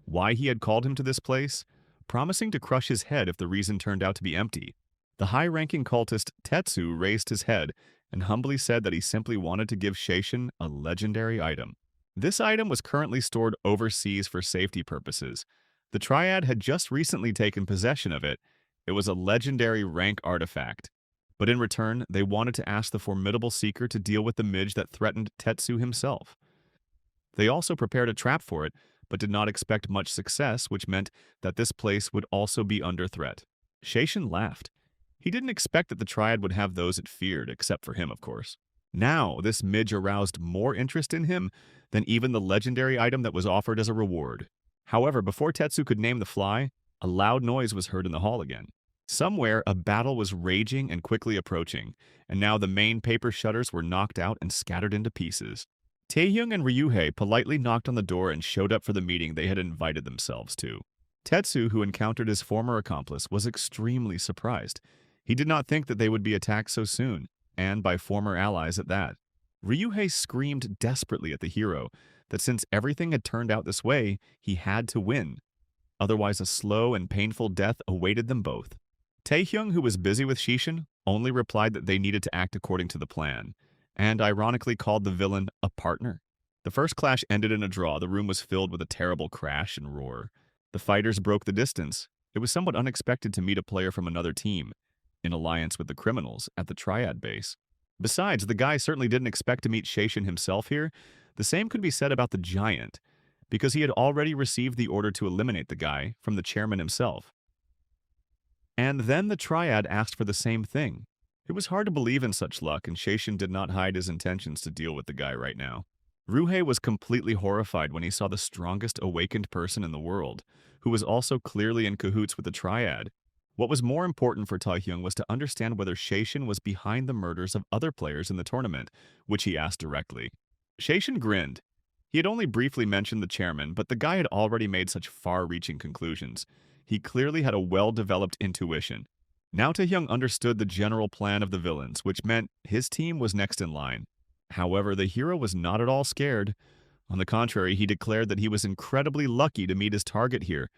why he had called him to this place, promising to crush his head if the reason turned out to be empty. The high-ranking cultist Tetsu raised his head and humbly said that he simply wanted to give Shashin a legendary item. This item was currently stored overseas for safety purposes. The Triad had just recently taken possession of it. It was a legendary rank artifact. But in return, they wanted to ask the formidable seeker to deal with the mage that threatened Tetsu himself. They also prepared a trap for it, but did not expect much success, which meant that this place would also be under threat. Shashin laughed. He didn't expect that the Triad would have those it feared, except for him, of course. Now, this midge aroused more interest in him than even the legendary item that was offered as a reward. However, before Tetsu could name the fly, a loud noise was heard in the hall again. Somewhere, a battle was raging and quickly approaching, and now the main paper shutters were knocked out and scattered into pieces. Taehyung and Ryuhei politely knocked on the door and showed up for the meeting they had invited themselves to. Tetsu, who encountered his former accomplice, was extremely surprised. He did not think that they would be attacked so soon, and by former allies at that. Ryuhei screamed desperately at the hero that since everything had turned out this way, he had to win. Otherwise, a slow and painful death awaited them both. Taehyung, who was busy with Shishin, only replied that they needed to act according to the plan, and ironically called the villain a partner. The first clash ended in a draw. The room was filled with a terrible crash and roar. The fighters broke the distance. It was somewhat unexpected to meet a player from another team, in alliance with the criminals, at the Triad base. Besides, the guy certainly didn't expect to meet Shashin himself here. The same could be said about the giant, because he had already received the order to eliminate the guy from the chairman himself. And then the Triad asked for the same thing. It was hard to believe in such luck, and Shashin did not hide his intentions to deal with the guy right now. Ryuhei was completely horrified when he saw the strongest awakened person in the world, who was also clearly in cahoots with the Triad. What was more important for Taehyung was to understand whether Shashin was behind the murders of other players in the tournament, which he asked directly. Shashin grinned. He had only briefly mentioned the chairman, but the guy had already made such far-reaching conclusions. He clearly had a well-developed intuition. Now Taehyung understood the general plan of the villains, which meant his team was next in line. However, the hero was not at all scared. On the contrary, he declared that he was incredibly lucky to meet his target here,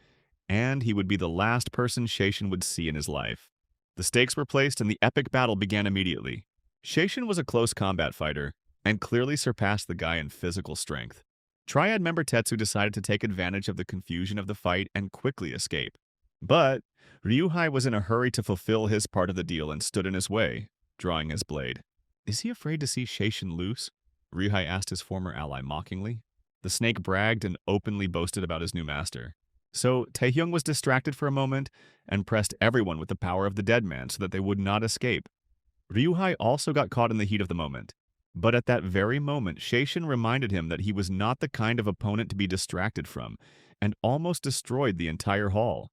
and he would be the last person Shashin would see in his life. The stakes were placed and the epic battle began immediately. Shashin was a close combat fighter, and clearly surpassed the guy in physical strength. Triad member Tetsu decided to take advantage of the confusion of the fight and quickly escape. But Ryuhei was in a hurry to fulfill his part of the deal and stood in his way, drawing his blade. "Is he afraid to see Shashin lose?" Ryuhei asked his former ally mockingly. The snake bragged and openly boasted about his new master. So Taehyung was distracted for a moment and pressed everyone with the power of the dead man so that they would not escape. Ryuhei also got caught in the heat of the moment. But at that very moment, Shaishin reminded him that he was not the kind of opponent to be distracted from, and almost destroyed the entire hall.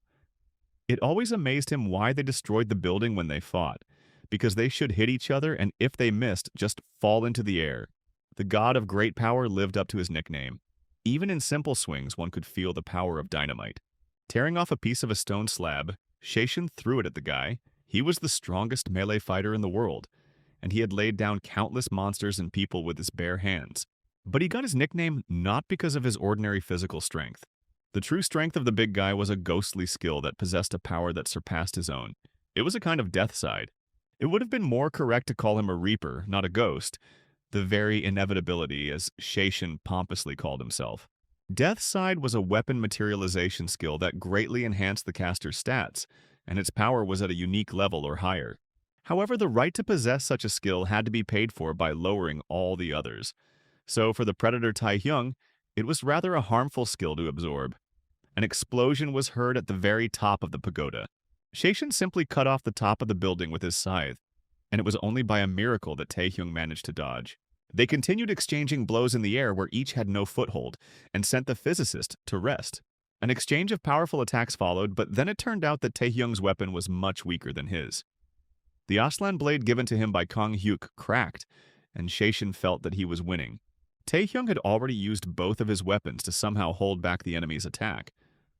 It always amazed him why they destroyed the building when they fought, because they should hit each other and if they missed, just fall into the air. The god of great power lived up to his nickname. Even in simple swings, one could feel the power of dynamite. Tearing off a piece of a stone slab, Shaishin threw it at the guy. He was the strongest melee fighter in the world, and he had laid down countless monsters and people with his bare hands. But he got his nickname not because of his ordinary physical strength. The true strength of the big guy was a ghostly skill that possessed a power that surpassed his own. It was a kind of death side. It would have been more correct to call him a reaper, not a ghost, the very inevitability, as Shaishin pompously called himself. Death side was a weapon materialization skill that greatly enhanced the caster's stats, and its power was at a unique level or higher. However, the right to possess such a skill had to be paid for by lowering all the others. So for the predator Tai Hyung, it was rather a harmful skill to absorb. An explosion was heard at the very top of the pagoda. Shaishin simply cut off the top of the building with his scythe, and it was only by a miracle that Tai Hyung managed to dodge. They continued exchanging blows in the air where each had no foothold, and sent the physicist to rest. An exchange of powerful attacks followed, but then it turned out that Tai Hyung's weapon was much weaker than his. The Aslan blade given to him by Kang Hyuk cracked, and Shaishin felt that he was winning. Tai Hyung had already used both of his weapons to somehow hold back the enemy's attack,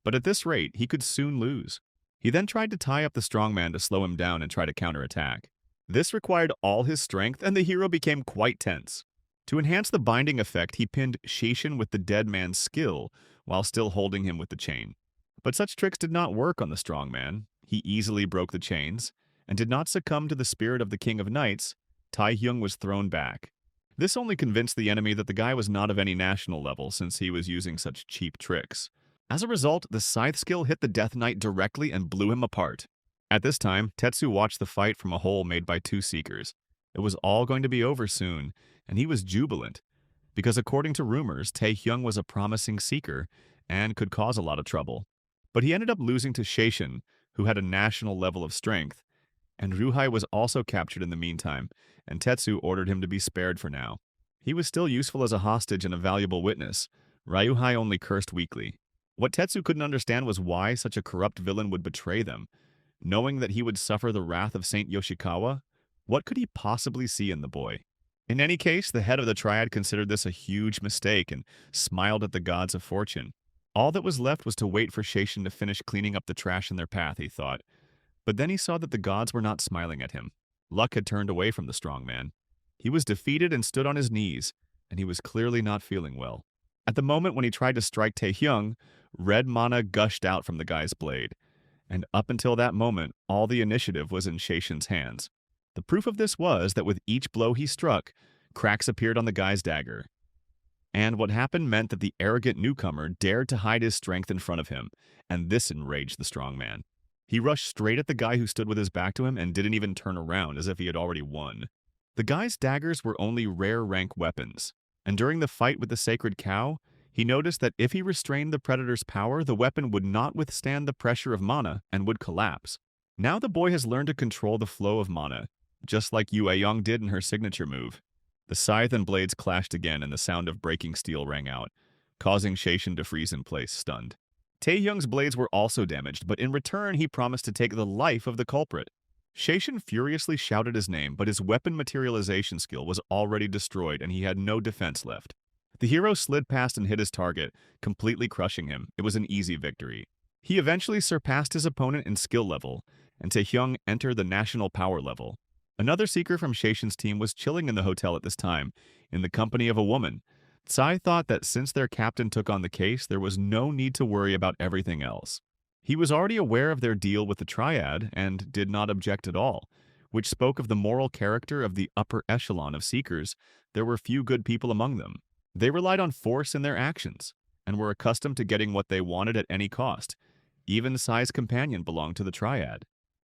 but at this rate, he could soon lose. He then tried to tie up the strongman to slow him down and try to counterattack. This required all his strength, and the hero became quite tense. To enhance the binding effect, he pinned Shaishin with the dead man's skill, while still holding him with the chain. But such tricks did not work on the strongman. He easily broke the chains, and did not succumb to the spirit of the King of Knights. Tai Hyung was thrown back. This only convinced the enemy that the guy was not of any national level, since he was using such cheap tricks. As a result, the scythe skill hit the Death Knight directly and blew him apart. At this time, Tetsu watched the fight from a hole made by two seekers. It was all going to be over soon, and he was jubilant, because according to rumors, Tai Hyung was a promising seeker and could cause a lot of trouble. But he ended up losing to Shaishin, who had a national level of strength, and Ruhai was also captured in the meantime, and Tetsu ordered him to be spared for now. He was still useful as a hostage and a valuable witness. Ryuhai only cursed weakly. What Tetsu couldn't understand was why such a corrupt villain would betray them. Knowing that he would suffer the wrath of Saint Yoshikawa, what could he possibly see in the boy? In any case, the head of the Triad considered this a huge mistake and smiled at the gods of fortune. All that was left was to wait for Shaishin to finish cleaning up the trash in their path, he thought. But then he saw that the gods were not smiling at him. Luck had turned away from the strong man. He was defeated and stood on his knees, and he was clearly not feeling well. At the moment when he tried to strike Tai Hyung, red mana gushed out from the guy's blade, and up until that moment, all the initiative was in Shaishin's hands. The proof of this was that with each blow he struck, cracks appeared on the guy's dagger. And what happened meant that the arrogant newcomer dared to hide his strength in front of him, and this enraged the strong man. He rushed straight at the guy who stood with his back to him and didn't even turn around as if he had already won. The guy's daggers were only rare rank weapons, and during the fight with the sacred cow, he noticed that if he restrained the predator's power, the weapon would not withstand the pressure of mana and would collapse. Now the boy has learned to control the flow of mana, just like Yue Yong did in her signature move. The scythe and blades clashed again and the sound of breaking steel rang out, causing Shaishin to freeze in place, stunned. Tai Hyung's blades were also damaged, but in return he promised to take the life of the culprit. Shaishin furiously shouted his name, but his weapon materialization skill was already destroyed and he had no defense left. The hero slid past and hit his target, completely crushing him. It was an easy victory. He eventually surpassed his opponent in skill level, and Tai Hyung entered the national power level. Another seeker from Shaishin's team was chilling in the hotel at this time, in the company of a woman. Tsai thought that since their captain took on the case, there was no need to worry about everything else. He was already aware of their deal with the Triad and did not object at all, which spoke of the moral character of the upper echelon of seekers. There were few good people among them. They relied on force in their actions, and were accustomed to getting what they wanted at any cost. Even Tsai's companion belonged to the Triad.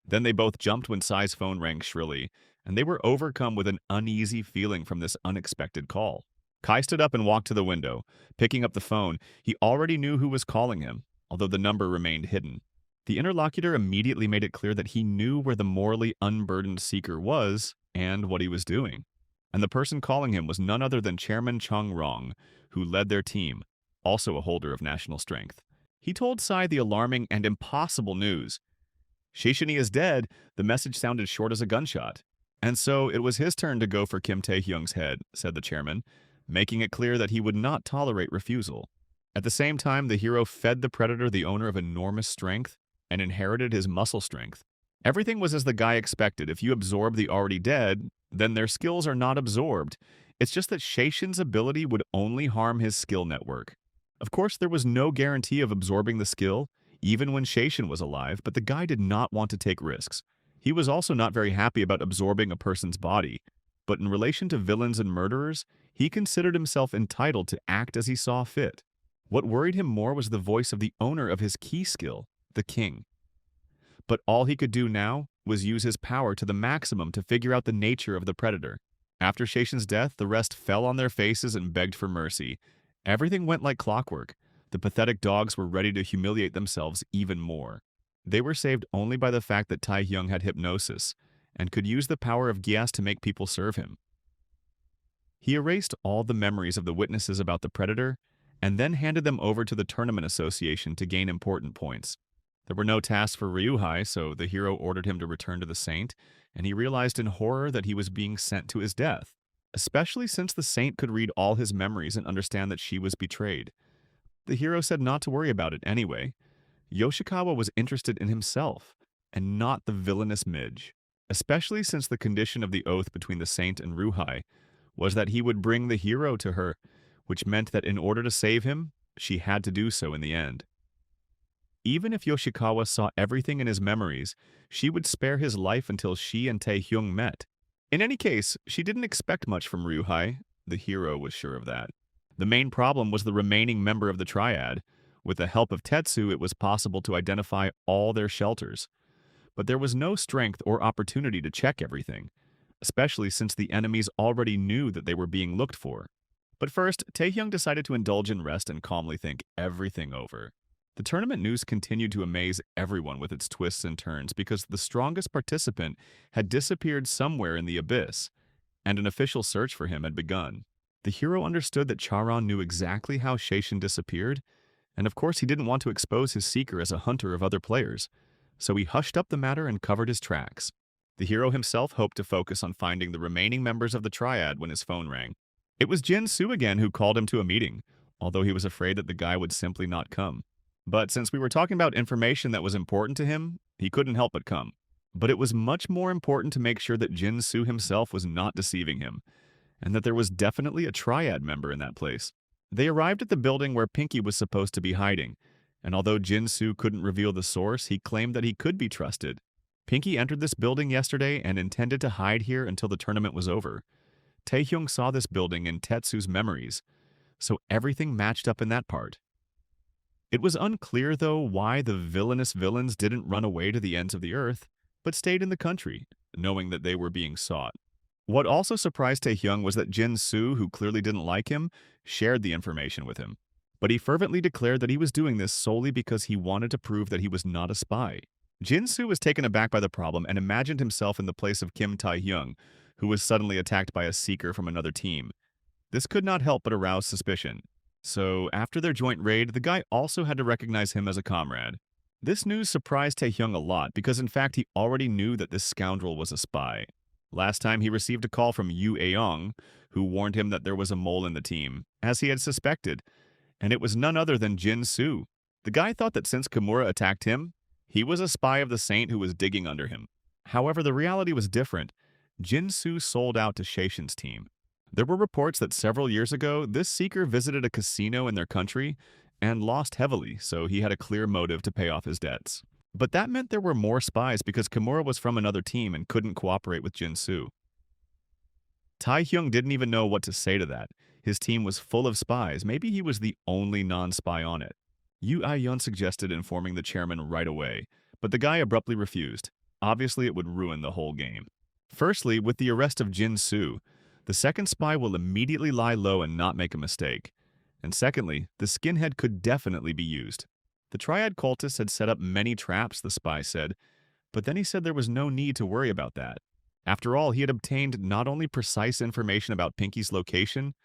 Then they both jumped when Tsai's phone rang shrilly, and they were overcome with an uneasy feeling from this unexpected call. Kai stood up and walked to the window. Picking up the phone, he already knew who was calling him, although the number remained hidden. The interlocutor immediately made it clear that he knew where the morally unburdened seeker was and what he was doing. and the person calling him was none other than Chairman Chung Rong, who led their team, also a holder of national strength. He told Sai the alarming and impossible news. Shishini is dead. The message sounded short as a gunshot. And so it was his turn to go for Kim Tae-hyung's head, said the chairman, making it clear that he would not tolerate refusal. At the same time, the hero fed the predator the owner of enormous strength and inherited his muscle strength. Everything was as the guy expected. If you absorb the already dead, then their skills are not absorbed. It's just that Shaishin's ability would only harm his skill network. Of course, there was no guarantee of absorbing the skill, even when Shaishin was alive, but the guy did not want to take risks. He was also not very happy about absorbing a person's body, but in relation to villains and murderers, he considered himself entitled to act as he saw fit. What worried him more was the voice of the owner of his key skill, the king. But all he could do now was use his power to the maximum to figure out the nature of the predator. After Shaishin's death, the rest fell on their faces and begged for mercy. Everything went like clockwork. The pathetic dogs were ready to humiliate themselves even more. They were saved only by the fact that Tae-hyung had hypnosis and could use the power of Gyas to make people serve him. He erased all the memories of the witnesses about the predator and then handed them over to the tournament association to gain important points. There were no tasks for Ryuhei, so the hero ordered him to return to the saint, and he realized in horror that he was being sent to his death, especially since the saint could read all his memories and understand that she was betrayed. The hero said not to worry about it anyway. Yoshikawa was interested in himself, and not the villainous mage, especially since the condition of the oath between the saint and Ryuhei was that he would bring the hero to her, which meant that in order to save him, she had to do so in the end. Even if Yoshikawa saw everything in his memories, she would spare his life until she and Tae-hyung met. In any case, she didn't expect much from Ryuhei. The hero was sure of that. The main problem was the remaining member of the Triad. With the help of Tetsu, it was possible to identify all their shelters. But there was no strength or opportunity to check everything, especially since the enemies already knew that they were being looked for. But first, Tae-hyung decided to indulge in rest and calmly think everything over. The tournament news continued to amaze everyone with its twists and turns because the strongest participant had disappeared somewhere in the abyss, and an official search for him had begun. The hero understood that Charon knew exactly how Shaishin disappeared, and of course he didn't want to expose his seeker as a hunter of other players, so he hushed up the matter and covered his tracks. The hero himself hoped to focus on finding the remaining members of the Triad when his phone rang. It was Jin Soo again who called him to a meeting, although he was afraid that the guy would simply not come. But since we were talking about information that was important to him, he couldn't help but come. But it was much more important to make sure that Jin Soo himself was not deceiving him, and that there was definitely a Triad member in that place. They arrived at the building where Pinky was supposed to be hiding, and although Jin Soo couldn't reveal the source, he claimed that he could be trusted. Pinky entered this building yesterday and intended to hide here until the tournament was over. Tae-hyung saw this building in Tetsu's memories, so everything matched up in that part. It was unclear, though, why the villainous villains didn't run away to the ends of the earth, but stayed in the country, knowing that they were being sought. What also surprised Tae-hyung was that Jin Soo, who clearly didn't like him, shared the information with him. But he fervently declared that he was doing this solely because he wanted to prove that he was not a spy. Jin Soo was taken aback by the problem and imagined himself in the place of Kim Tae-hyung, who was suddenly attacked by a seeker from another team. This could not help but arouse suspicion. So, after their joint raid, the guy also had to recognize him as a comrade. This news surprised Tae-hyung a lot because in fact he already knew that this scoundrel was a spy. Last time he received a call from Yu Aeong, who warned him that there was a mole in the team, as he had suspected, and it was none other than Jin Soo. The guy thought that since Kimura attacked him, he was a spy of the saint who was digging under him. However, the reality was different. Jin Soo sold out to Shaishin's team. There were reports that several years ago, this seeker visited a casino in their country and lost heavily, so he had a clear motive to pay off his debts. But that meant there were more spies because Kimura was from another team and couldn't cooperate with Jin Soo. Tae-hyung didn't even know what to say to that. His team was full of spies. Maybe he was the only non-spy on it. Yu Aeon suggested informing the chairman right away, but the guy abruptly refused. Obviously, it would ruin the whole game. Firstly, with the arrest of Jin Soo, the second spy will immediately lie low and not make a mistake. And secondly, the skinhead could definitely be used. The Triad cultists had set up many traps, the spy said, but then he said there was no need to worry about that. After all, he had obtained not only precise information about Pinky's location,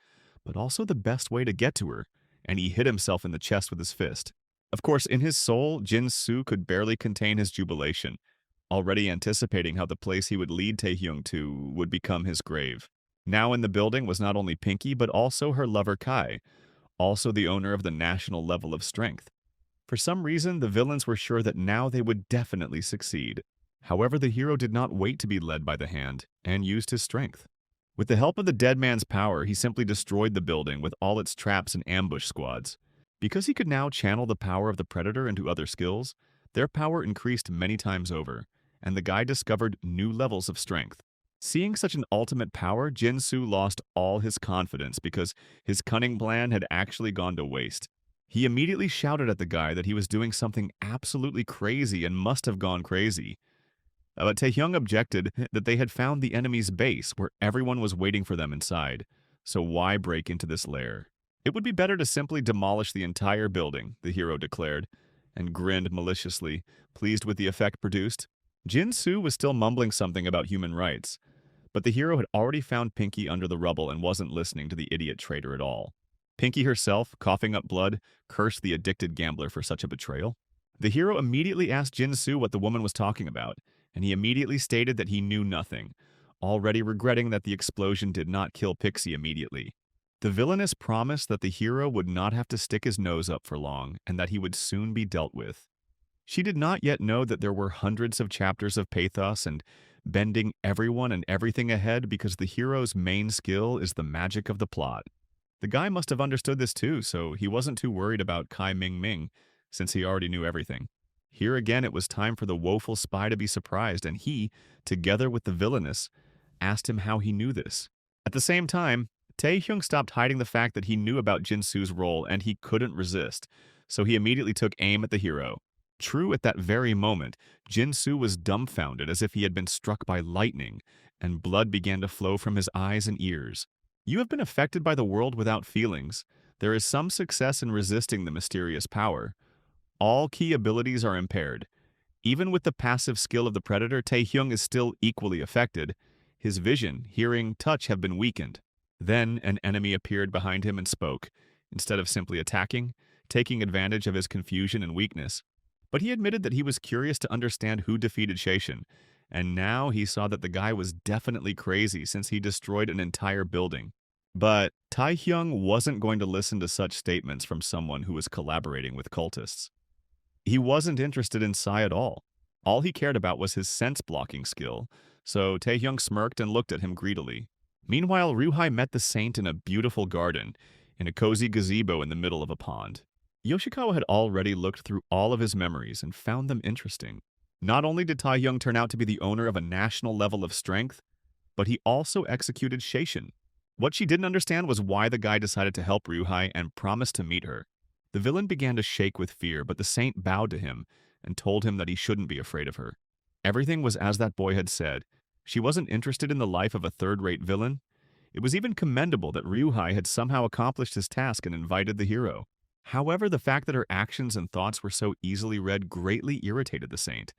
but also the best way to get to her, and he hit himself in the chest with his fist. Of course, in his soul, Jin-soo could barely contain his jubilation, already anticipating how the place he would lead Taehyung to would become his grave. Now in the building was not only Pinky, but also her lover Kai, also the owner of the national level of strength. For some reason, the villains were sure that now they would definitely succeed. However, the hero did not wait to be led by the hand, and used his strength. With the help of the dead man's power, he simply destroyed the building with all its traps and ambush squads. Because he could now channel the power of the Predator into other skills, their power increased many times over, and the guy discovered new levels of strength. Seeing such an ultimate power, Jin-soo lost all his confidence because his cunning plan had actually gone to waste. He immediately shouted at the guy that he was doing something absolutely crazy and must have gone crazy. But Taehyung objected that they had found the enemy's base where everyone was waiting for them inside, so why break into this lair? It would be better to simply demolish the entire building, the hero declared, and grinned maliciously, pleased with the effect produced. Jin-soo was still mumbling something about human rights, but the hero had already found Pinky under the rubble and wasn't listening to the idiot traitor at all. Pinky herself, coughing up blood, cursed the addicted gambler for such a betrayal. The hero immediately asked Jin-soo what the woman was talking about, and he immediately stated that he knew nothing, already regretting that the explosion did not kill Pixie immediately. The villainess promised that the hero would not have to stick his nose up for long, and that he would soon be dealt with. She did not yet know that there were hundreds of chapters of pathos and bending everyone and everything ahead because the hero's main skill is the magic of the plot. The guy must have understood this too, so he wasn't too worried about Kai Ming Ming, since he already knew everything. Here again it was time for the woeful spy to be surprised, and he, together with the villainess, asked him how he knew this. At the same time, Taehyung stopped hiding the fact that he knew about Jin-soo's role and he couldn't resist, so he immediately took aim at the hero. True, at that very moment, Jin-soo was dumbfounded as if he had been struck by lightning, and blood began to flow from his eyes and ears. You have been affected by the world without feelings. There is some success in resisting the mysterious power. All key abilities are impaired. Even with the passive skill of the Predator, Taehyung is still equally affected. His vision, hearing, touch have been weakened. Then an enemy appeared behind him and spoke, instead of simply attacking, taking advantage of his confusion and weakness. But he admitted that he was curious to understand who defeated Shaishin, and now he saw that the guy was definitely crazy since he destroyed an entire building. But Taehyung wasn't going to listen to such statements from someone who was collaborating with cultists. He wasn't interested in Psy at all. All he cared about was his sense-blocking skill, so Taehyung smirked and looked at him greedily. Meanwhile, Ryuhei met the saint in a beautiful garden, in a cozy gazebo in the middle of a pond. Yoshikawa had already looked through all of his memories and found them interesting. Not only did Taehyung turn out to be the owner of a national level of strength, but he also executed Shaishin. What she didn't understand was why the guy decided to help Ryuhei and promised to meet her. The villain began to shake with fear, but the saint bowed to him and told him that he shouldn't be afraid of her. Everything was as that boy had said. She wasn't interested in the life of a third-rate villain. It was even commendable that Ryuhei had somehow accomplished his task and invited the hero. However, the fact that her actions and thoughts were so easily read greatly irritated the saint,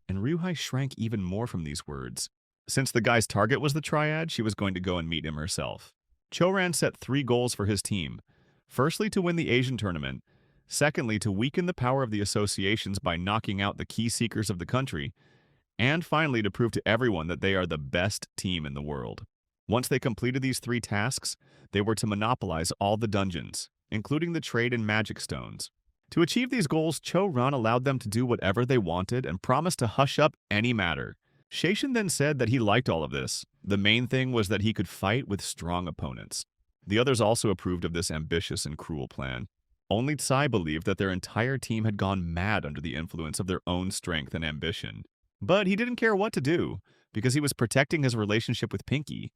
and Ryuhei shrank even more from these words. Since the guy's target was the Triad, she was going to go and meet him herself. Choran set 3 goals for his team. Firstly, to win the Asian tournament. Secondly, to weaken the power of the associations by knocking out the key seekers of the country. And finally, to prove to everyone that they are the best team in the world. Once they completed these 3 tasks, they were to monopolize all the dungeons, including the trade in magic stones. To achieve these goals, Cho-ran allowed them to do whatever they wanted and promised to hush up any matter. Shaishin then said that he liked all of this. The main thing was that he could fight with strong opponents. The others also approved of this ambitious and cruel plan. Only Tsai believed that their entire team had gone mad under the influence of their own strength and ambition. But he didn't care what to do, because he was protecting his relationship with Pinky.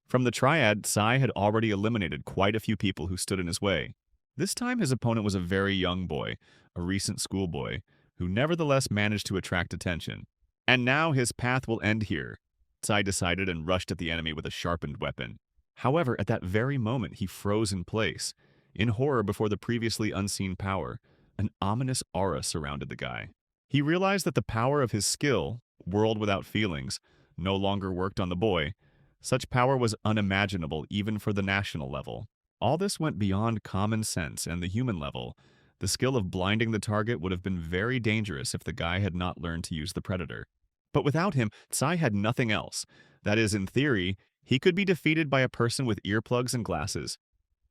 From the Triad, Tsai had already eliminated quite a few people who stood in his way. This time his opponent was a very young boy, a recent schoolboy, who nevertheless managed to attract attention. And now his path will end here, Tsai decided and rushed at the enemy with a sharpened weapon. However, at that very moment he froze in place. In horror before the previously unseen power, an ominous aura surrounded the guy. He realized that the power of his skill, World Without Feelings, no longer worked on the boy. Such power was unimaginable even for the national level. All this went beyond common sense and the human level. The skill of blinding the target would have been very dangerous if the guy had not learned to use the predator. But without him, Tsai had nothing else. That is, in theory, he could be defeated by a person with earplugs and glasses.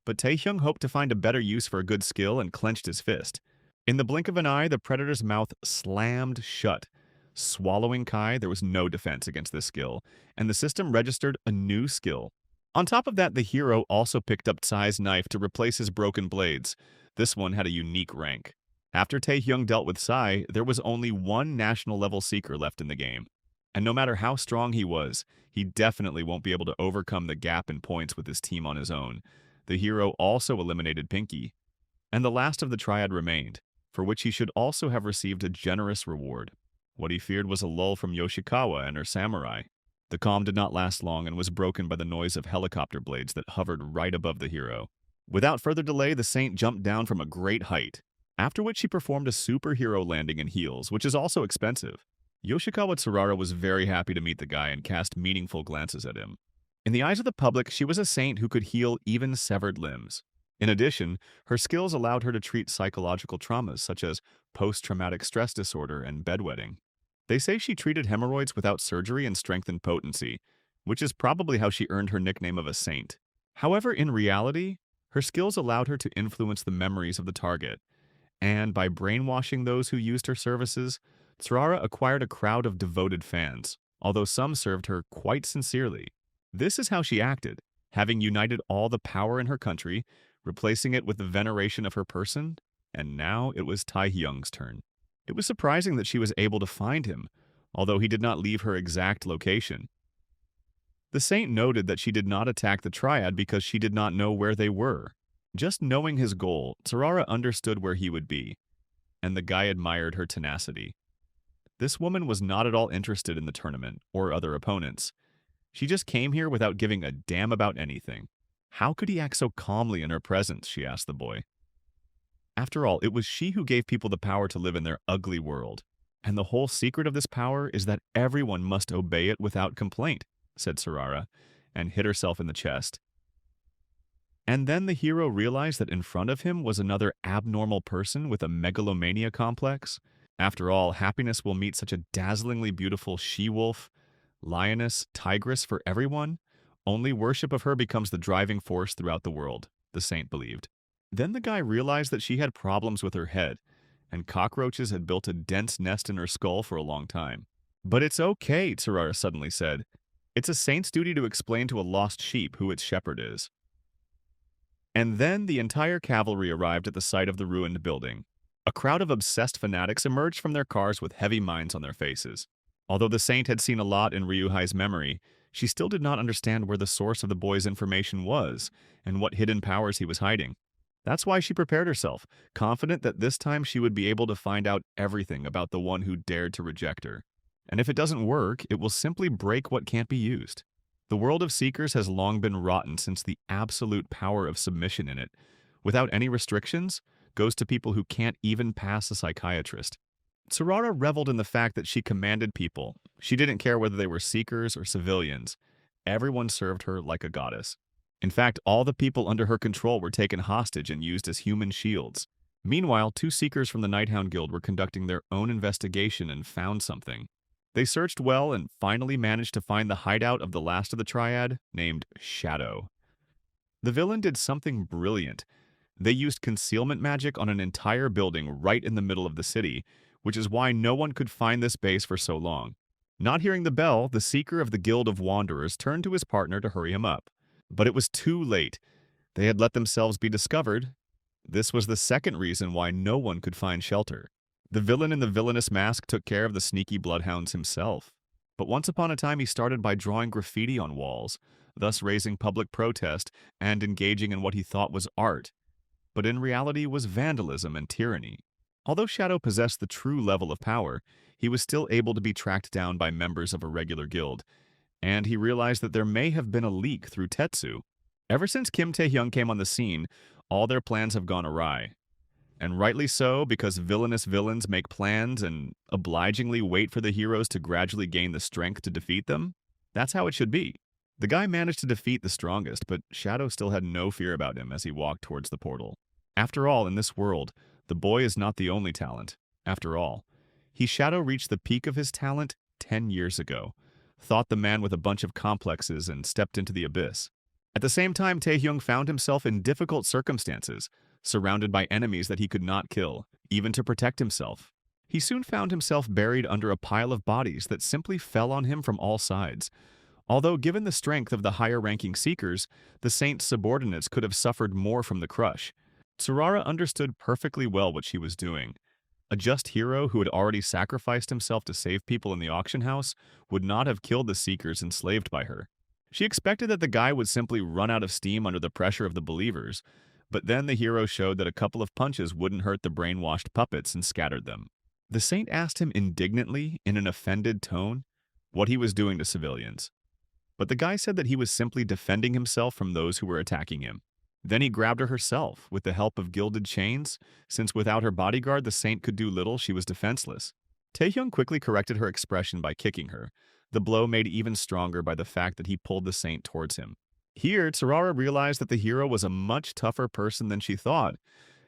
But Taehyung hoped to find a better use for a good skill and clenched his fist. In the blink of an eye, the predator's mouth slammed shut. Swallowing Kai, there was no defense against this skill, and the system registered a new skill. On top of that, the hero also picked up Tsai's knife to replace his broken blades. This one had a unique rank. After Taehyung dealt with Tsai, there was only one national-level seeker left in the game. And no matter how strong he was, he definitely won't be able to overcome the gap in points with his team on his own. The hero also eliminated Pinky. And the last of the Triad remained, for which he should also have received a generous reward. What he feared was a lull from Yoshikawa and her samurai. The calm did not last long and was broken by the noise of helicopter blades that hovered right above the hero. Without further delay, the saint jumped down from a great height, after which he performed a superhero landing in heels, which is also expensive. Yoshikawa Tsurara was very happy to meet the guy and cast meaningful glances at him. In the eyes of the public, she was a saint who could heal even severed limbs. In addition, her skills allowed her to treat psychological traumas such as post-traumatic stress disorder and bedwetting. They say she treated hemorrhoids without surgery and strengthened potency, which is probably how she earned her nickname of a saint. However, in reality, her skills allowed her to influence the memories of the target, and by brainwashing those who used her services, Tsurara acquired a crowd of devoted fans, although some served her quite sincerely. This is how she acted, having united all the power in her country, replacing it with the veneration of her person, and now it was Taehyung's turn. It was surprising that she was able to find him, although he did not leave her exact location. The saint noted that she did not attack the Triad because she did not know where they were. Just knowing his goal, Tsurara understood where he would be, and the guy admired her tenacity. This woman was not at all interested in the tournament or other opponents. She just came here without giving a damn about anything. How could he act so calmly in her presence, she asked the boy. After all, it was she who gave people the power to live in their ugly world. And the whole secret of this power is that everyone must obey it without complaint, said Tsurara, and hit herself in the chest. And then the hero realized that in front of him was another abnormal person with a megalomania complex. After all, happiness will meet such a dazzlingly beautiful she-wolf, lioness, tigress for everyone. Only worship of her becomes the driving force throughout the world, the saint believed. Then the guy realized that she had problems with her head, and cockroaches had built a dense nest in her skull for a long time. But it's okay, Tsurara suddenly said. It's a saint's duty to explain to a lost sheep who its shepherd is. And then the entire cavalry arrived at the site of the ruined building. A crowd of obsessed fanatics emerged from their cars with heavy minds on their faces. Although the saint had seen a lot in Ryuhai's memory, she still did not understand where the source of the boy's information was and what hidden powers he was hiding. That's why she prepared herself, confident that this time she would be able to find out everything about the one who dared to reject her. And if it doesn't work, it will simply break what can't be used. The world of Seekers has long been rotten since the absolute power of submission in it, without any restrictions, goes to people who can't even pass a psychiatrist. Tsurara reveled in the fact that she commanded people. She didn't care whether they were Seekers or civilians. Everyone served her like a goddess. In fact, all the people under her control were taken hostage and used as human shields. Meanwhile, 2 Seekers from the Nighthound Guild were conducting their own investigation and found something. They searched well and finally managed to find the hideout of the last of the Triad, named Shadow. The villain did something brilliant. They used concealment magic on an entire building right in the middle of the city, which is why no one could find this base for so long. Not hearing the bell, the Seeker of the Guild of Wanderers turned to his partner to hurry him up. But it was too late. They had let themselves be discovered. This was the second reason why no one could find shelter. The villain in the villainous mask took care of the sneaky bloodhounds himself. But once upon a time he started by drawing graffiti on walls, thus raising public protest and engaging in what he thought was art, but in reality was vandalism and tyranny. Although Shadow possessed the true level of power, he was still able to be tracked down by members of a regular guild, and he realized that there may have been a leak through Tetsu. Ever since Kim Taehyung came on the scene, all their plans have gone awry. And rightly so, because villainous villains make plans and obligingly wait for the heroes to gradually gain the strength to defeat them. That's how it should be. The guy managed to defeat the strongest, but Shadow still had no fear about him as he walked towards the portal. After all, in this world, the boy is not the only talent. After all, Shadow reached the peak of his talent 10 years ago, thought the man with a bunch of complexes, and stepped into the abyss. At the same time, Taehyung found himself in difficult circumstances, surrounded by enemies that he could not kill, even to protect himself. He soon found himself buried under a pile of bodies that simply fell on him from all sides. Although given the strength of the higher-ranking Seekers, the Saint's subordinates could have suffered more from the crush. Tsurara understood perfectly well what she was doing. A just hero who had already sacrificed himself to save people in the auction house would not have killed the Seekers enslaved by her. She expected that the guy would simply run out of steam under the pressure of the believers, but then the hero showed that a couple of punches wouldn't hurt the brainwashed puppets and scattered them. The Saint asked him indignantly, in an offended tone, what he was doing to civilians. But the guy said that he was simply defending himself from those who were attacking him. Then he grabbed her herself, with the help of gilded chains, since without her bodyguard the Saint could do little, she was defenseless. Taehyung quickly corrected her expression by kicking her, the blow made even stronger by the fact that he pulled the Saint towards him. Here, Tsurara realized that the hero was a much tougher person than she thought,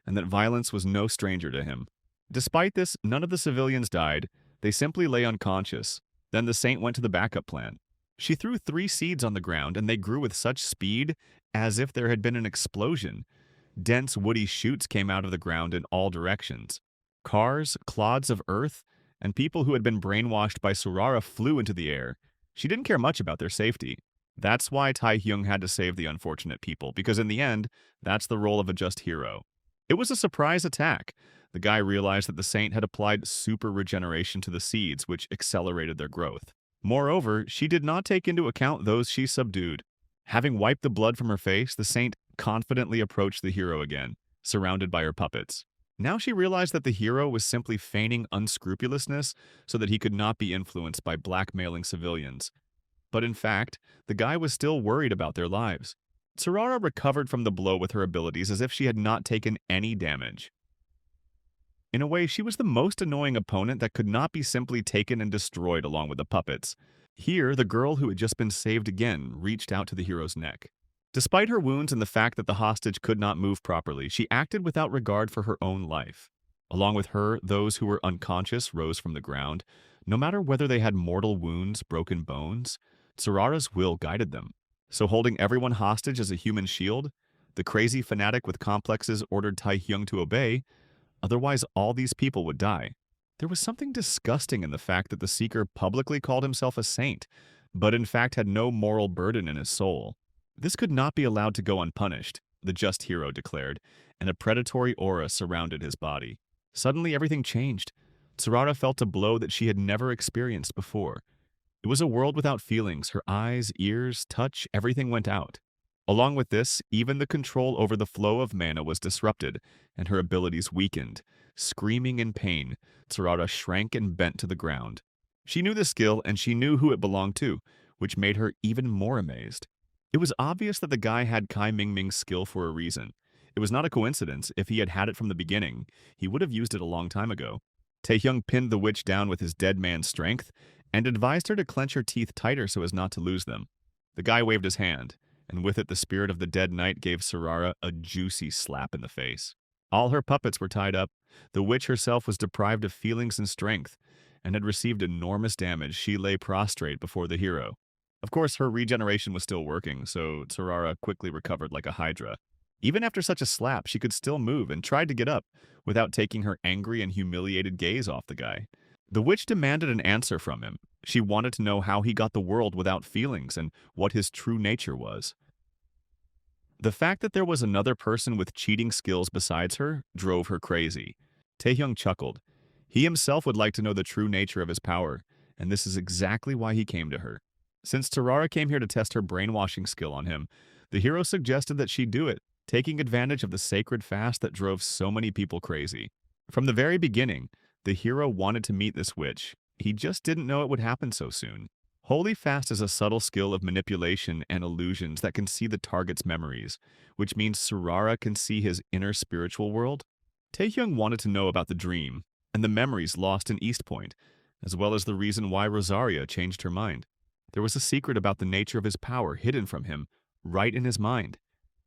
and that violence was no stranger to him. Despite this, none of the civilians died. They simply lay unconscious. Then the Saint went to the backup plan. She threw 3 seeds on the ground, and they grew with such speed as if there had been an explosion. Dense woody shoots came out of the ground in all directions. Cars, clods of earth, and people who had been brainwashed by Tsurara flew into the air. She didn't care much about their safety. That's why Taehyung had to save the unfortunate people, because in the end, that's the role of a just hero. It was a surprise attack. The guy realized that the Saint had applied super regeneration to the seeds, which accelerated their growth. Moreover, she did not take into account those she subdued. Having wiped the blood from her face, the Saint confidently approached the hero again, surrounded by her puppets. Now she realized that the hero was simply feigning unscrupulousness so that he could not be influenced by blackmailing civilians. But in fact, the guy was still worried about their lives. Tsurara recovered from the blow with her abilities as if she had not taken any damage. In a way, she was the most annoying opponent that could not be simply taken and destroyed along with the puppets. Here, the girl who had just been saved again reached out to the hero's neck. Despite her wounds and the fact that the hostage could not move properly, she acted without regard for her own life. Along with her, those who were unconscious rose from the ground. No matter whether they had mortal wounds, broken bones, Tsurara's will guided them. So holding everyone hostage as a human shield, the crazy fanatic with complexes ordered Taehyung to obey. Otherwise, all these people would die. There was something disgusting in the fact that the Seeker publicly called himself a saint, but in fact had no moral burden in his soul. This could not be allowed to go unpunished, the just hero declared, and a predatory aura surrounded his body. Suddenly, everything changed. Tsurara felt a blow that she had never experienced before. It was a world without feelings. Her eyes, ears, touch, everything went out. Along with this, even the control over the flow of mana was disrupted, and her abilities weakened. Screaming in pain, Tsurara shrank and bent to the ground. She knew the skill, and she knew who it belonged to, which made her even more amazed. It was obvious that the guy had Kai Mingming's skill for a reason. It was not a coincidence. If he had had it from the beginning, he would have used it a long time ago. Taehyung pinned the witch down with his dead man's strength, and advised her to clench her teeth tighter so as not to lose them. The guy waved his hand, and with it the spirit of the dead knight gave Tsurara a juicy slap in the face. All her puppets were tied up. The witch herself was deprived of feelings and strength, and had received enormous damage. She lay prostrate before the hero. Of course, her regeneration was still working, so Tsurara quickly recovered like a hydra. Even after such a slap, she could still move and tried to get up, without taking her angry and humiliated gaze off the guy. The witch demanded an answer from him. She wanted to know how he got the world without feelings and what his true nature was. The fact that there was another person with cheating skills besides her drove her crazy. Taehyung chuckled. He himself would like to know the true nature of his power, and this is exactly why he came to her. Since Tsurara came here to test her brainwashing skill on him, the hero suggested that she do it, taking advantage of the sacred fast that drove so many people crazy. From the very beginning, the hero wanted to meet this witch. He just didn't know it would happen so soon. Holy Fast is a subtle skill of manipulation and illusions that can see the target's memories, which means Tsurara can see his inner spiritual world. Taehyung wanted to know about the dream and the memories lost in East Point, as well as the reason why Rosaria changed her mind. There was a secret about the nature of his power hidden from him, right in his mind.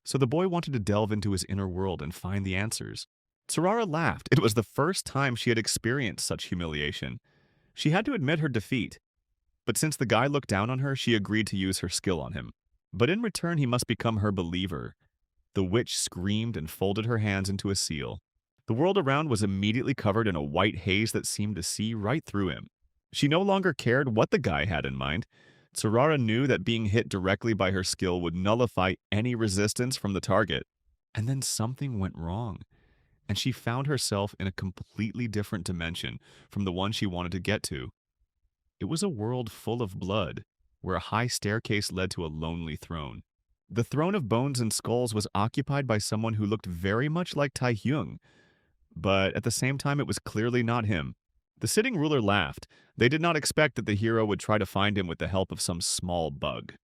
So the boy wanted to delve into his inner world and find the answers. Tsurara laughed. It was the first time she had experienced such humiliation. She had to admit her defeat, but since the guy looked down on her, she agreed to use her skill on him. But in return, he must become her believer. The witch screamed and folded her hands into a seal. The world around was immediately covered in a white haze that seemed to see right through him. She no longer cared what the guy had in mind. Tsurara knew that being hit directly by her skill would nullify any resistance from the target. And then something went wrong, and she found herself in a completely different dimension from the one she wanted to get to. It was a world full of blood, where a high staircase led to a lonely throne. The throne of bones and skulls was occupied by someone who looked very much like Taehyung, but at the same time it was clearly not him. The sitting ruler laughed. They did not expect that the hero would try to find him with the help of some small bug.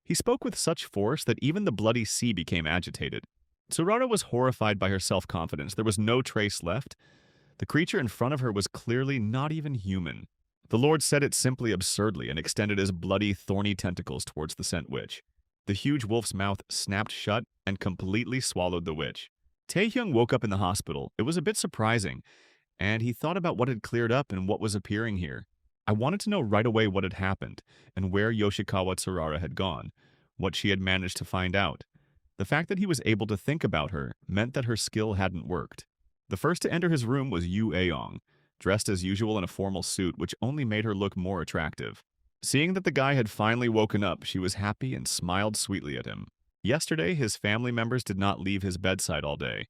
He spoke with such force that even the bloody sea became agitated. Tsurara was horrified by her self-confidence. There was no trace left. The creature in front of her was clearly not even human. The Lord said it simply absurdly and extended his bloody, thorny tentacles towards the Scent Witch. The huge wolf's mouth snapped shut and completely swallowed the witch. Taehyung woke up in the hospital. It was a bit surprising, and he thought about what had cleared up and what was appearing here. I wanted to know right away what had happened, and where Yoshikawa Tsurara had gone, what she had managed to find out. The fact that he was able to think about her meant that her skill hadn't worked. The first to enter his room was Yu Aong, dressed as usual in a formal suit which only made her look more attractive. Seeing that the guy had finally woken up, she was happy and smiled sweetly at him. Yesterday, his family members did not leave his bedside all day.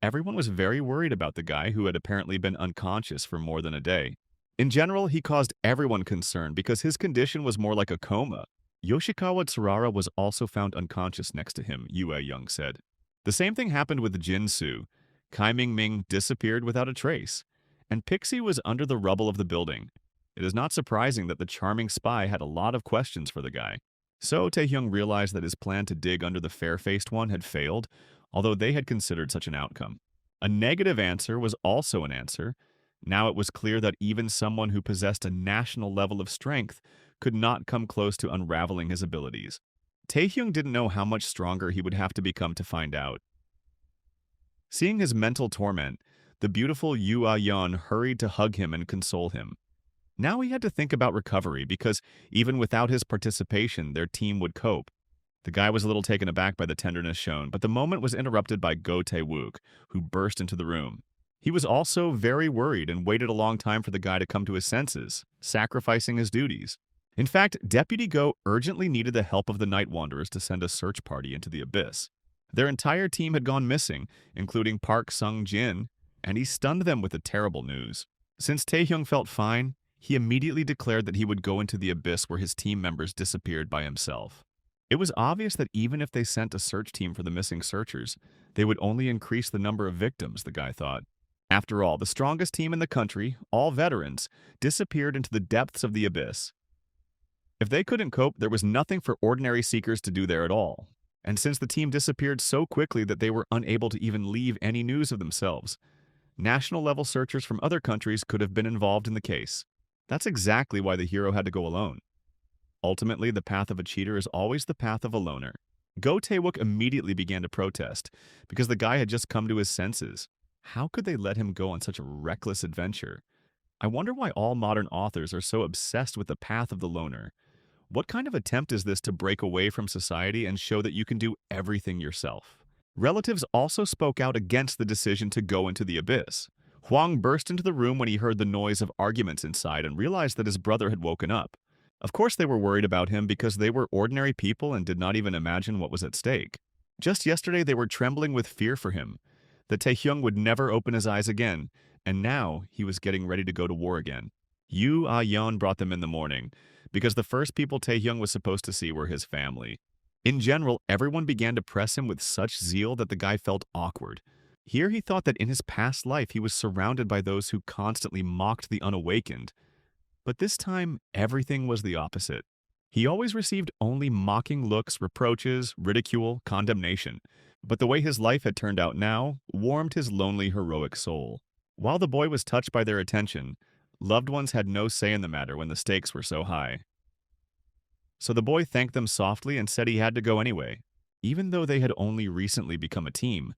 Everyone was very worried about the guy who had apparently been unconscious for more than a day. In general, he caused everyone concern because his condition was more like a coma. Yoshikawa Tsurara was also found unconscious next to him, Yue Young said. The same thing happened with Jinsu. Kai Ming disappeared without a trace, and Pixie was under the rubble of the building. It is not surprising that the charming spy had a lot of questions for the guy. So Taehyung realized that his plan to dig under the fair-faced one had failed, although they had considered such an outcome. A negative answer was also an answer. Now it was clear that even someone who possessed a national level of strength could not come close to unraveling his abilities. Taehyung didn't know how much stronger he would have to become to find out. Seeing his mental torment, the beautiful Yu Ah-yeon hurried to hug him and console him. Now he had to think about recovery because even without his participation, their team would cope. The guy was a little taken aback by the tenderness shown, but the moment was interrupted by Go Tae-wook, who burst into the room. He was also very worried and waited a long time for the guy to come to his senses, sacrificing his duties. In fact, Deputy Go urgently needed the help of the Night Wanderers to send a search party into the abyss. Their entire team had gone missing, including Park Sung-jin, and he stunned them with the terrible news. Since Taehyung felt fine, he immediately declared that he would go into the abyss where his team members disappeared by himself. It was obvious that even if they sent a search team for the missing searchers, they would only increase the number of victims, the guy thought. After all, the strongest team in the country, all veterans, disappeared into the depths of the abyss. If they couldn't cope, there was nothing for ordinary seekers to do there at all. And since the team disappeared so quickly that they were unable to even leave any news of themselves, national-level searchers from other countries could have been involved in the case. That's exactly why the hero had to go alone. Ultimately, the path of a cheater is always the path of a loner. Go Tae-wook immediately began to protest, because the guy had just come to his senses. How could they let him go on such a reckless adventure? I wonder why all modern authors are so obsessed with the path of the loner. What kind of attempt is this to break away from society and show that you can do everything yourself? Relatives also spoke out against the decision to go into the abyss. Huang burst into the room when he heard the noise of arguments inside and realized that his brother had woken up. Of course they were worried about him because they were ordinary people and did not even imagine what was at stake. Just yesterday they were trembling with fear for him, that Taehyung would never open his eyes again, and now he was getting ready to go to war again. Yu Ah-yeon brought them in the morning, because the first people Taehyung was supposed to see were his family. In general, everyone began to press him with such zeal that the guy felt awkward. Here he thought that in his past life he was surrounded by those who constantly mocked the unawakened. But this time, everything was the opposite. He always received only mocking looks, reproaches, ridicule, condemnation. But the way his life had turned out now warmed his lonely, heroic soul. While the boy was touched by their attention, loved ones had no say in the matter when the stakes were so high. So the boy thanked them softly and said he had to go anyway. Even though they had only recently become a team,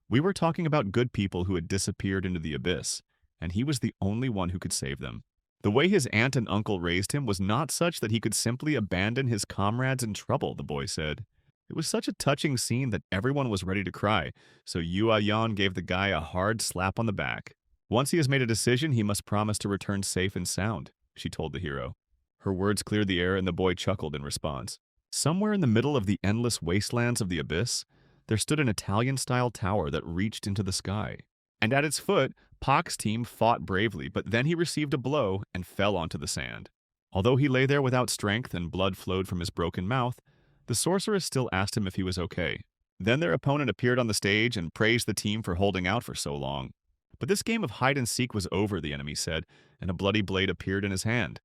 we were talking about good people who had disappeared into the abyss, and he was the only one who could save them. The way his aunt and uncle raised him was not such that he could simply abandon his comrades in trouble, the boy said. It was such a touching scene that everyone was ready to cry, so Yua Yan gave the guy a hard slap on the back. Once he has made a decision, he must promise to return safe and sound, she told the hero. Her words cleared the air and the boy chuckled in response. Somewhere in the middle of the endless wastelands of the abyss, there stood an Italian-style tower that reached into the sky. And at its foot, Pak's team fought bravely, but then he received a blow and fell onto the sand. Although he lay there without strength and blood flowed from his broken mouth, the sorceress still asked him if he was okay. Then their opponent appeared on the stage and praised the team for holding out for so long. But this game of hide-and-seek was over, the enemy said, and a bloody blade appeared in his hand.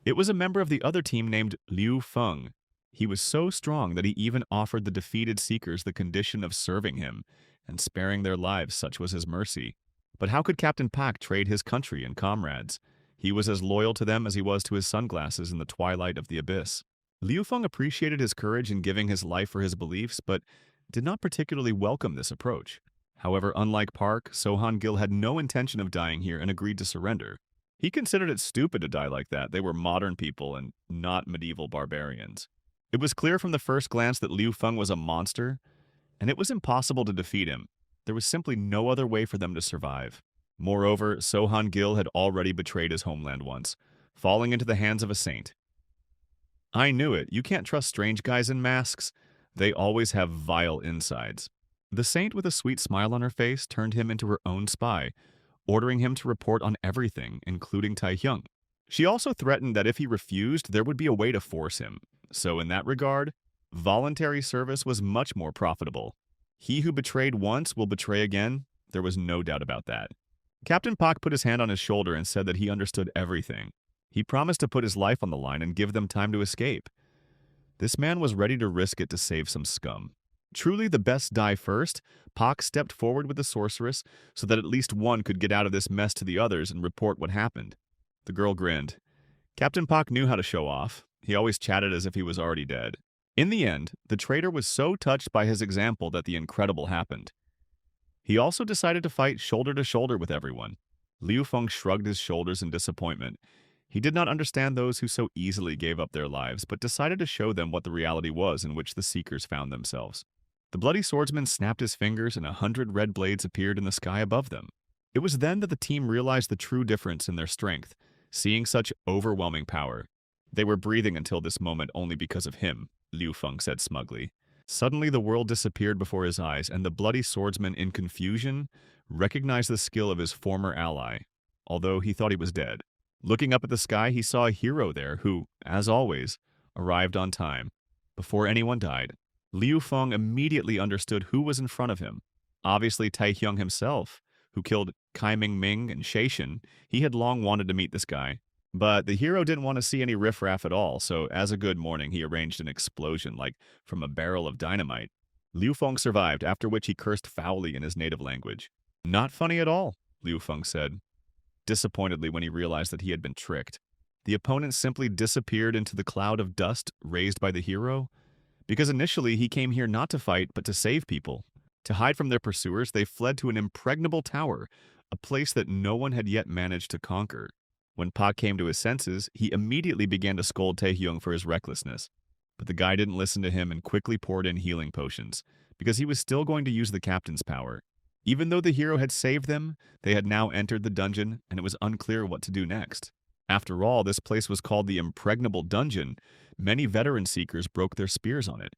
It was a member of the other team named Liu Feng. He was so strong that he even offered the defeated seekers the condition of serving him and sparing their lives, such was his mercy. But how could Captain Pak trade his country and comrades? He was as loyal to them as he was to his sunglasses in the twilight of the abyss. Liu Feng appreciated his courage in giving his life for his beliefs, but did not particularly welcome this approach. However, unlike Park, Sohan Gil had no intention of dying here and agreed to surrender. He considered it stupid to die like that. They were modern people and not medieval barbarians. It was clear from the first glance that Liu Feng was a monster, and it was impossible to defeat him. There was simply no other way for them to survive. Moreover, Sohan Gil had already betrayed his homeland once, falling into the hands of a saint. I knew it. You can't trust strange guys in masks. They always have vile insides. The saint, with a sweet smile on her face, turned him into her own spy, ordering him to report on everything, including Tai Hyung. She also threatened that if he refused, there would be a way to force him. So in that regard, voluntary service was much more profitable. He who betrayed once will betray again. There was no doubt about that. Captain Pak put his hand on his shoulder and said that he understood everything. He promised to put his life on the line and give them time to escape. This man was ready to risk it to save some scum. Truly the best die first, Pak stepped forward with the sorceress so that at least one could get out of this mess to the others and report what happened. The girl grinned. Captain Pak knew how to show off. He always chatted as if he was already dead. In the end, the traitor was so touched by his example that the incredible happened. He also decided to fight shoulder to shoulder with everyone. Liu Feng shrugged his shoulders in disappointment. He did not understand those who so easily gave up their lives, but decided to show them what the reality was in which the Seekers found themselves. The bloody swordsman snapped his fingers and 100 red blades appeared in the sky above them. It was then that the team realized the true difference in their strength, seeing such overwhelming power. They were breathing until this moment only because of him, Liu Feng said smugly. Suddenly the world disappeared before his eyes, and the bloody swordsman, in confusion, recognized the skill of his former ally, although he thought he was dead. Looking up at the sky, he saw a hero there who, as always, arrived on time, before anyone died. Liu Feng immediately understood who was in front of him. Obviously Tai Hyung himself, who killed Kai Ming and Shaishin. He had long wanted to meet this guy. But the hero didn't want to see any riffraff at all, so as a good morning, he arranged an explosion, like from a barrel of dynamite. Liu Feng survived, after which he cursed foully in his native language. Not funny at all, Liu Feng said, disappointedly when he realized that he had been tricked. The opponent simply disappeared into the cloud of dust raised by the hero, because initially he came here not to fight, but to save people. To hide from their pursuers, they fled to an impregnable tower, a place that no one had yet managed to conquer. When Pa came to his senses, he immediately began to scold Taehyung for his recklessness. But the guy didn't listen to him and quickly poured in healing potions, because he was still going to use the captain's power. Even though the hero had saved them, they had now entered the dungeon, and it was unclear what to do next. After all, this place was called the Impregnable Dungeon. Many veteran seekers broke their spears on it.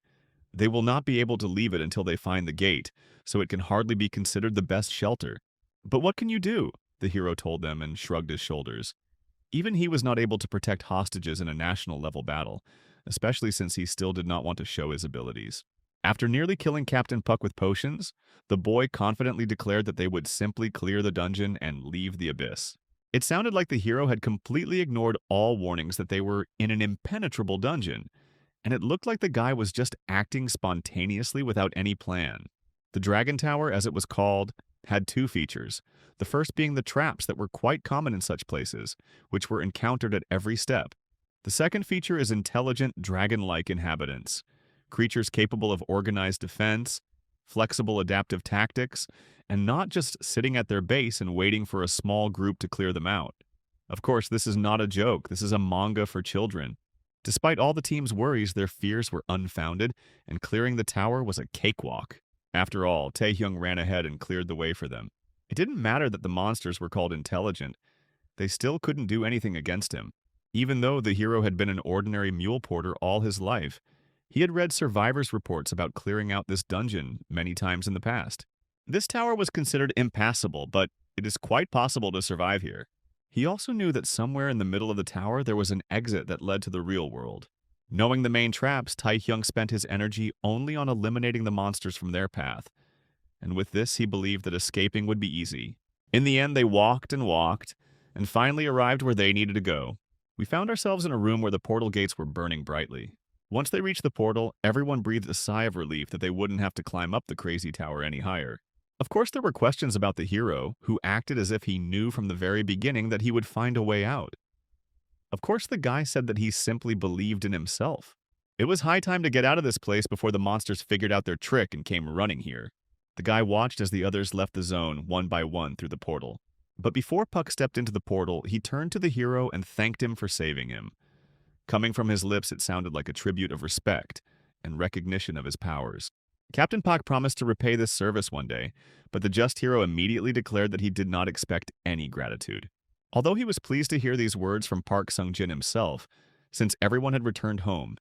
They will not be able to leave it until they find the gate, so it can hardly be considered the best shelter. But what can you do? The hero told them and shrugged his shoulders. Even he was not able to protect hostages in a national-level battle, especially since he still did not want to show his abilities. After nearly killing Captain Puck with potions, the boy confidently declared that they would simply clear the dungeon and leave the abyss. It sounded like the hero had completely ignored all warnings that they were in an impenetrable dungeon, and it looked like the guy was just acting spontaneously without any plan. The Dragon Tower, as it was called, had two features, the first being the traps that were quite common in such places, which were encountered at every step. The second feature is intelligent, dragon-like inhabitants. Creatures capable of organized defense, flexible adaptive tactics, and not just sitting at their base and waiting for a small group to clear them out. Of course, this is not a joke. This is a manga for children. Despite all the team's worries, their fears were unfounded, and clearing the tower was a cakewalk. After all, Taehyung ran ahead and cleared the way for them. It didn't matter that the monsters were called intelligent. They still couldn't do anything against him. Even though the hero had been an ordinary mule porter all his life, he had read survivors' reports about clearing out this dungeon many times in the past. This tower was considered impassable, but it is quite possible to survive here. He also knew that somewhere in the middle of the tower there was an exit that led to the real world. Knowing the main traps, Taehyung spent his energy only on eliminating the monsters from their path, and with this he believed that escaping would be easy. In the end, they walked, and finally arrived where they needed to go. We found ourselves in a room where the portal gates were burning brightly. Once they reached the portal, everyone breathed a sigh of relief that they wouldn't have to climb up the crazy tower any higher. Of course, there were questions about the hero, who acted as if he knew from the very beginning that he would find a way out. Of course, the guy said that he simply believed in himself. It was high time to get out of this place before the monsters figured out their trick and came running here. The guy watched as the others left the zone one by one through the portal. But before Puck stepped into the portal, he turned to the hero and thanked him for saving him. Coming from his lips, it sounded like a tribute of respect and recognition of his powers. Captain Puck promised to repay this service one day, but the just hero immediately declared that he did not expect any gratitude. Although he was pleased to hear these words from Park Sung-jin himself, since everyone had returned home,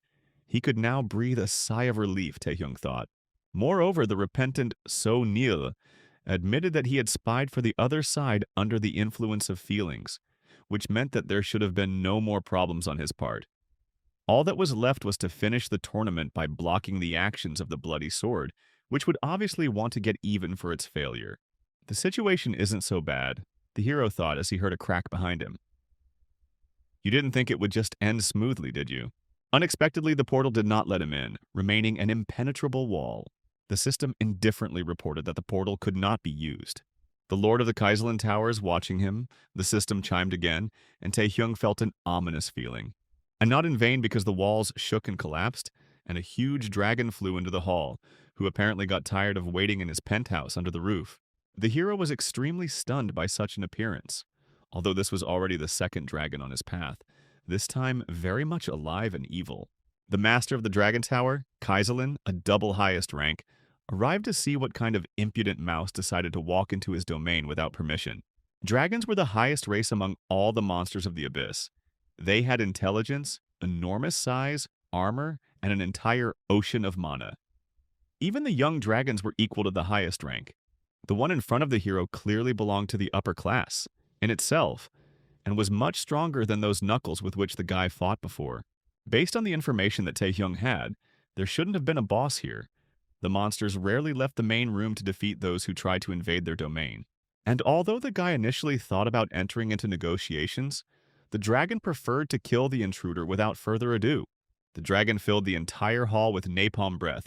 he could now breathe a sigh of relief, Taehyung thought. Moreover, the repentant So Nil admitted that he had spied for the other side under the influence of feelings, which meant that there should have been no more problems on his part. All that was left was to finish the tournament by blocking the actions of the Bloody Sword, which would obviously want to get even for its failure. The situation isn't so bad, the hero thought as he heard a crack behind him. You didn't think it would just end smoothly, did you? Unexpectedly, the portal did not let him in, remaining an impenetrable wall. The system indifferently reported that the portal could not be used. The Lord of the Kaiserland Towers watching him, the system chimed again, and Taehyung felt an ominous feeling. And not in vain, because the walls shook and collapsed, and a huge dragon flew into the hall, who apparently got tired of waiting in his penthouse under the roof. The hero was extremely stunned by such an appearance, although this was already the second dragon on his path, this time very much alive and evil. The master of the Dragon Tower, Kaiserland, a double highest rank, arrived to see what kind of impudent mouse decided to walk into his domain without permission. Dragons were the highest race among all the monsters of the abyss. They had intelligence, enormous size, armor, and an entire ocean of mana. Even the young dragons were equal to the highest rank. The one in front of the hero clearly belonged to the upper class, in itself, and was much stronger than those knuckles with which the guy fought before. Based on the information that Taehyung had, there shouldn't have been a boss here. The monsters rarely left the main room to defeat those who tried to invade their domain. And although the guy initially thought about entering into negotiations, the dragon preferred to kill the intruder without further ado. The dragon filled the entire hall with napalm breath,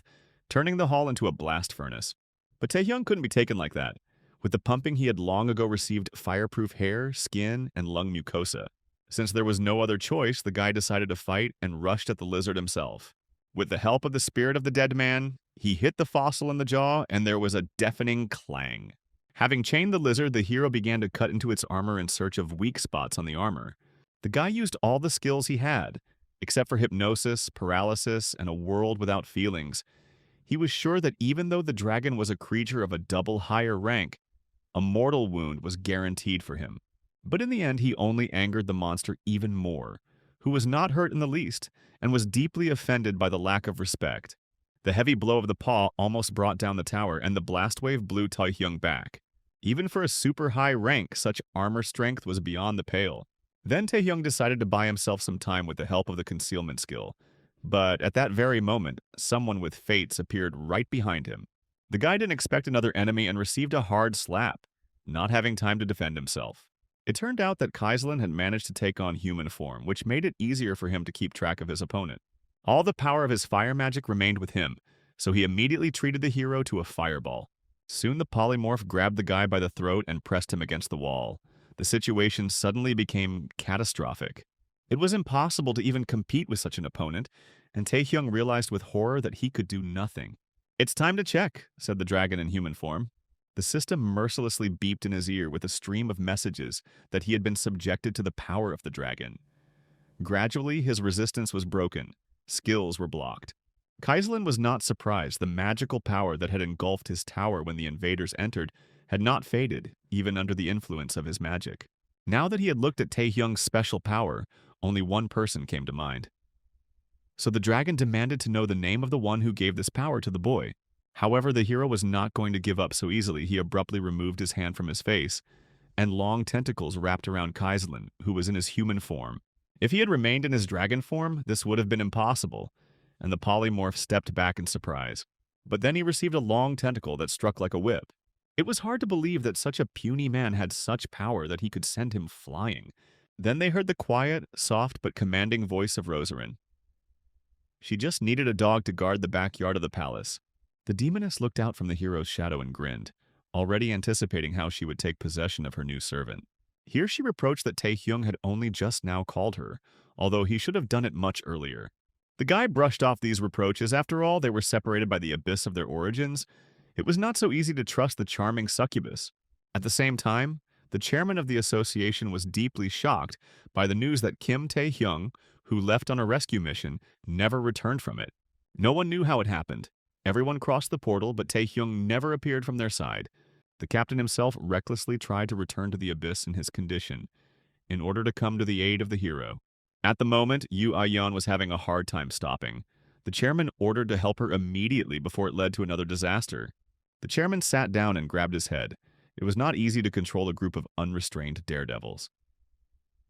turning the hall into a blast furnace. But Taehyung couldn't be taken like that. With the pumping, he had long ago received fireproof hair, skin, and lung mucosa. Since there was no other choice, the guy decided to fight and rushed at the lizard himself. With the help of the spirit of the dead man, he hit the fossil in the jaw, and there was a deafening clang. Having chained the lizard, the hero began to cut into its armor in search of weak spots on the armor. The guy used all the skills he had, except for hypnosis, paralysis, and a world without feelings. He was sure that even though the dragon was a creature of a double higher rank, a mortal wound was guaranteed for him. But in the end, he only angered the monster even more, who was not hurt in the least, and was deeply offended by the lack of respect. The heavy blow of the paw almost brought down the tower, and the blast wave blew Taehyung back. Even for a super high rank, such armor strength was beyond the pale. Then Taehyung decided to buy himself some time with the help of the concealment skill. But at that very moment, someone with fates appeared right behind him. The guy didn't expect another enemy and received a hard slap, not having time to defend himself. It turned out that Kaiserland had managed to take on human form, which made it easier for him to keep track of his opponent. All the power of his fire magic remained with him, so he immediately treated the hero to a fireball. Soon the polymorph grabbed the guy by the throat and pressed him against the wall. The situation suddenly became catastrophic. It was impossible to even compete with such an opponent, and Taehyung realized with horror that he could do nothing. "It's time to check," said the dragon in human form. The system mercilessly beeped in his ear with a stream of messages that he had been subjected to the power of the dragon. Gradually, his resistance was broken. Skills were blocked. Kaiselin was not surprised. The magical power that had engulfed his tower when the invaders entered had not faded, even under the influence of his magic. Now that he had looked at Taehyung's special power, only one person came to mind. So the dragon demanded to know the name of the one who gave this power to the boy. However, the hero was not going to give up so easily. He abruptly removed his hand from his face, and long tentacles wrapped around Kaiselin, who was in his human form. If he had remained in his dragon form, this would have been impossible, and the polymorph stepped back in surprise. But then he received a long tentacle that struck like a whip. It was hard to believe that such a puny man had such power that he could send him flying. Then they heard the quiet, soft but commanding voice of Rosarin. She just needed a dog to guard the backyard of the palace. The demoness looked out from the hero's shadow and grinned, already anticipating how she would take possession of her new servant. Here she reproached that Taehyung had only just now called her, although he should have done it much earlier. The guy brushed off these reproaches. After all, they were separated by the abyss of their origins. It was not so easy to trust the charming succubus. At the same time, the chairman of the association was deeply shocked by the news that Kim Taehyung, who left on a rescue mission, never returned from it. No one knew how it happened. Everyone crossed the portal, but Taehyung never appeared from their side. The captain himself recklessly tried to return to the abyss in his condition, in order to come to the aid of the hero. At the moment, Yu Ayan was having a hard time stopping. The chairman ordered to help her immediately before it led to another disaster. The chairman sat down and grabbed his head. It was not easy to control a group of unrestrained daredevils.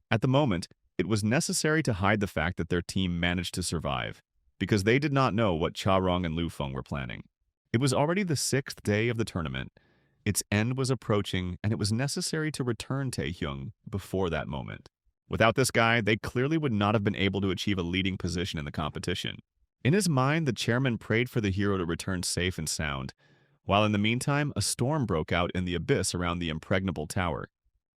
At the moment, it was necessary to hide the fact that their team managed to survive, because they did not know what Cha Rong and Lu Feng were planning. It was already the 6th day of the tournament. Its end was approaching, and it was necessary to return Taehyung before that moment. Without this guy, they clearly would not have been able to achieve a leading position in the competition. In his mind, the chairman prayed for the hero to return safe and sound, while in the meantime, a storm broke out in the abyss around the impregnable tower.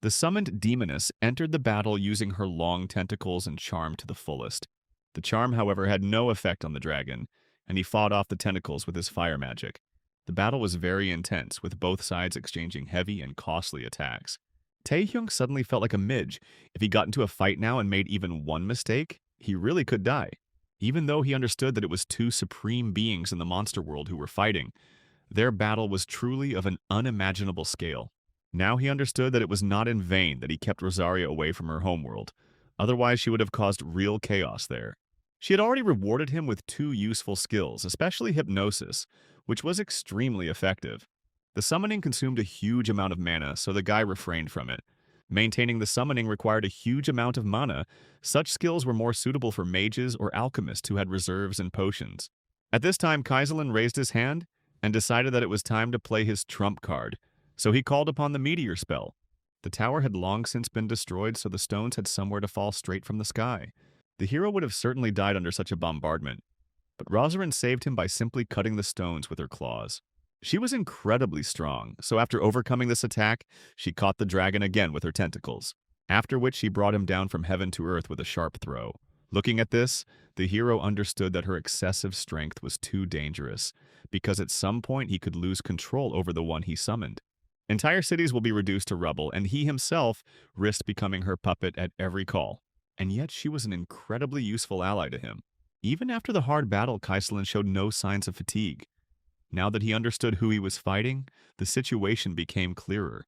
The summoned demoness entered the battle using her long tentacles and charm to the fullest. The charm, however, had no effect on the dragon, and he fought off the tentacles with his fire magic. The battle was very intense, with both sides exchanging heavy and costly attacks. Taehyung suddenly felt like a midge. If he got into a fight now and made even one mistake, he really could die. Even though he understood that it was two supreme beings in the monster world who were fighting, their battle was truly of an unimaginable scale. Now he understood that it was not in vain that he kept Rosaria away from her homeworld. Otherwise, she would have caused real chaos there. She had already rewarded him with 2 useful skills, especially hypnosis, which was extremely effective. The summoning consumed a huge amount of mana, so the guy refrained from it. Maintaining the summoning required a huge amount of mana. Such skills were more suitable for mages or alchemists who had reserves and potions. At this time, Kaiselin raised his hand and decided that it was time to play his trump card, so he called upon the meteor spell. The tower had long since been destroyed, so the stones had somewhere to fall straight from the sky. The hero would have certainly died under such a bombardment, but Rosarin saved him by simply cutting the stones with her claws. She was incredibly strong, so after overcoming this attack, she caught the dragon again with her tentacles, after which she brought him down from heaven to earth with a sharp throw. Looking at this, the hero understood that her excessive strength was too dangerous, because at some point he could lose control over the one he summoned. Entire cities will be reduced to rubble, and he himself risked becoming her puppet at every call. And yet she was an incredibly useful ally to him. Even after the hard battle, Kaiselin showed no signs of fatigue. Now that he understood who he was fighting, the situation became clearer.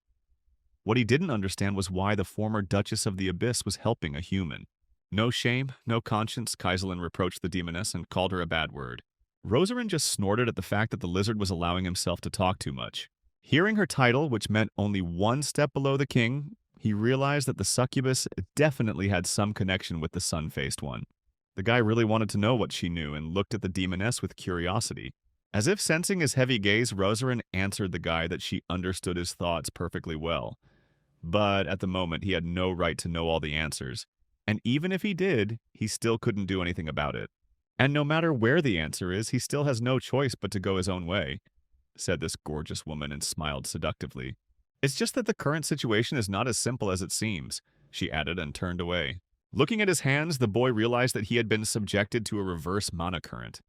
What he didn't understand was why the former Duchess of the Abyss was helping a human. No shame, no conscience, Kaiselin reproached the demoness and called her a bad word. Rosarin just snorted at the fact that the lizard was allowing himself to talk too much. Hearing her title, which meant only one step below the king, he realized that the succubus definitely had some connection with the sun-faced one. The guy really wanted to know what she knew and looked at the demoness with curiosity. As if sensing his heavy gaze, Rosarin answered the guy that she understood his thoughts perfectly well. But at the moment, he had no right to know all the answers. And even if he did, he still couldn't do anything about it. And no matter where the answer is, he still has no choice but to go his own way, said this gorgeous woman and smiled seductively. It's just that the current situation is not as simple as it seems, she added and turned away. Looking at his hands, the boy realized that he had been subjected to a reverse mana current.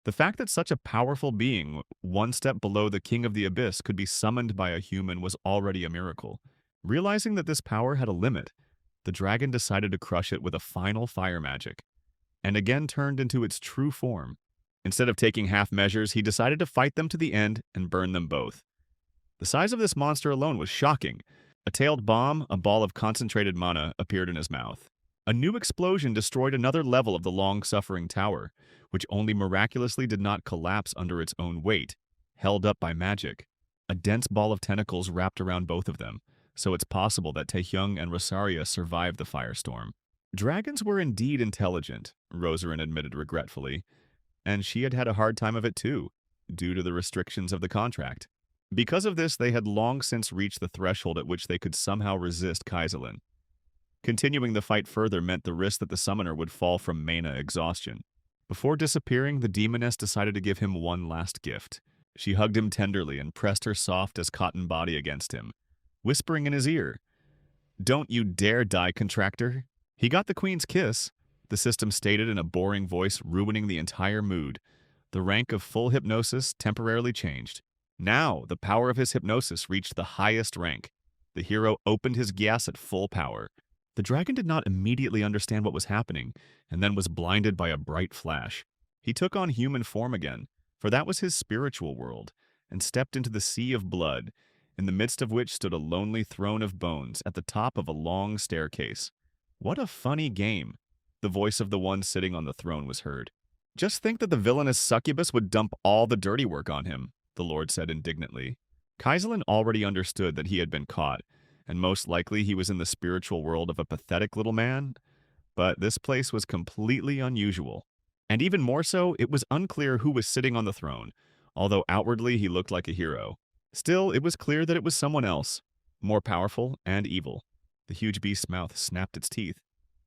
The fact that such a powerful being, one step below the King of the Abyss, could be summoned by a human was already a miracle. Realizing that this power had a limit, the dragon decided to crush it with a final fire magic, and again turned into its true form. Instead of taking half measures, he decided to fight them to the end and burn them both. The size of this monster alone was shocking. A tailed bomb, a ball of concentrated mana, appeared in his mouth. A new explosion destroyed another level of the long-suffering tower, which only miraculously did not collapse under its own weight, held up by magic. A dense ball of tentacles wrapped around both of them, so it's possible that Taehyung and Rosaria survived the firestorm. Dragons were indeed intelligent, Rosarin admitted regretfully, and she had had a hard time of it too, due to the restrictions of the contract. Because of this, they had long since reached the threshold at which they could somehow resist Kaiselin. Continuing the fight further meant the risk that the summoner would fall from mana exhaustion. Before disappearing, the demoness decided to give him one last gift. She hugged him tenderly and pressed her soft as cotton body against him, whispering in his ear, "Don't you dare die, contractor." He got the queen's kiss, the system stated in a boring voice, ruining the entire mood. The rank of full hypnosis temporarily changed. Now, the power of his hypnosis reached the highest rank. The hero opened his gas at full power. The dragon did not immediately understand what was happening, and then was blinded by a bright flash. He took on human form again, for that was his spiritual world, and stepped into the sea of blood, in the midst of which stood a lonely throne of bones at the top of a long staircase. What a funny game. The voice of the one sitting on the throne was heard. Just think that the villainous succubus would dump all the dirty work on him, the Lord said indignantly. Kaiselin already understood that he had been caught, and most likely he was in the spiritual world of a pathetic little man, but this place was completely unusual. And even more so, it was unclear who was sitting on the throne, although outwardly he looked like a hero. Still, it was clear that it was someone else, more powerful and evil. The huge beast's mouth snapped its teeth.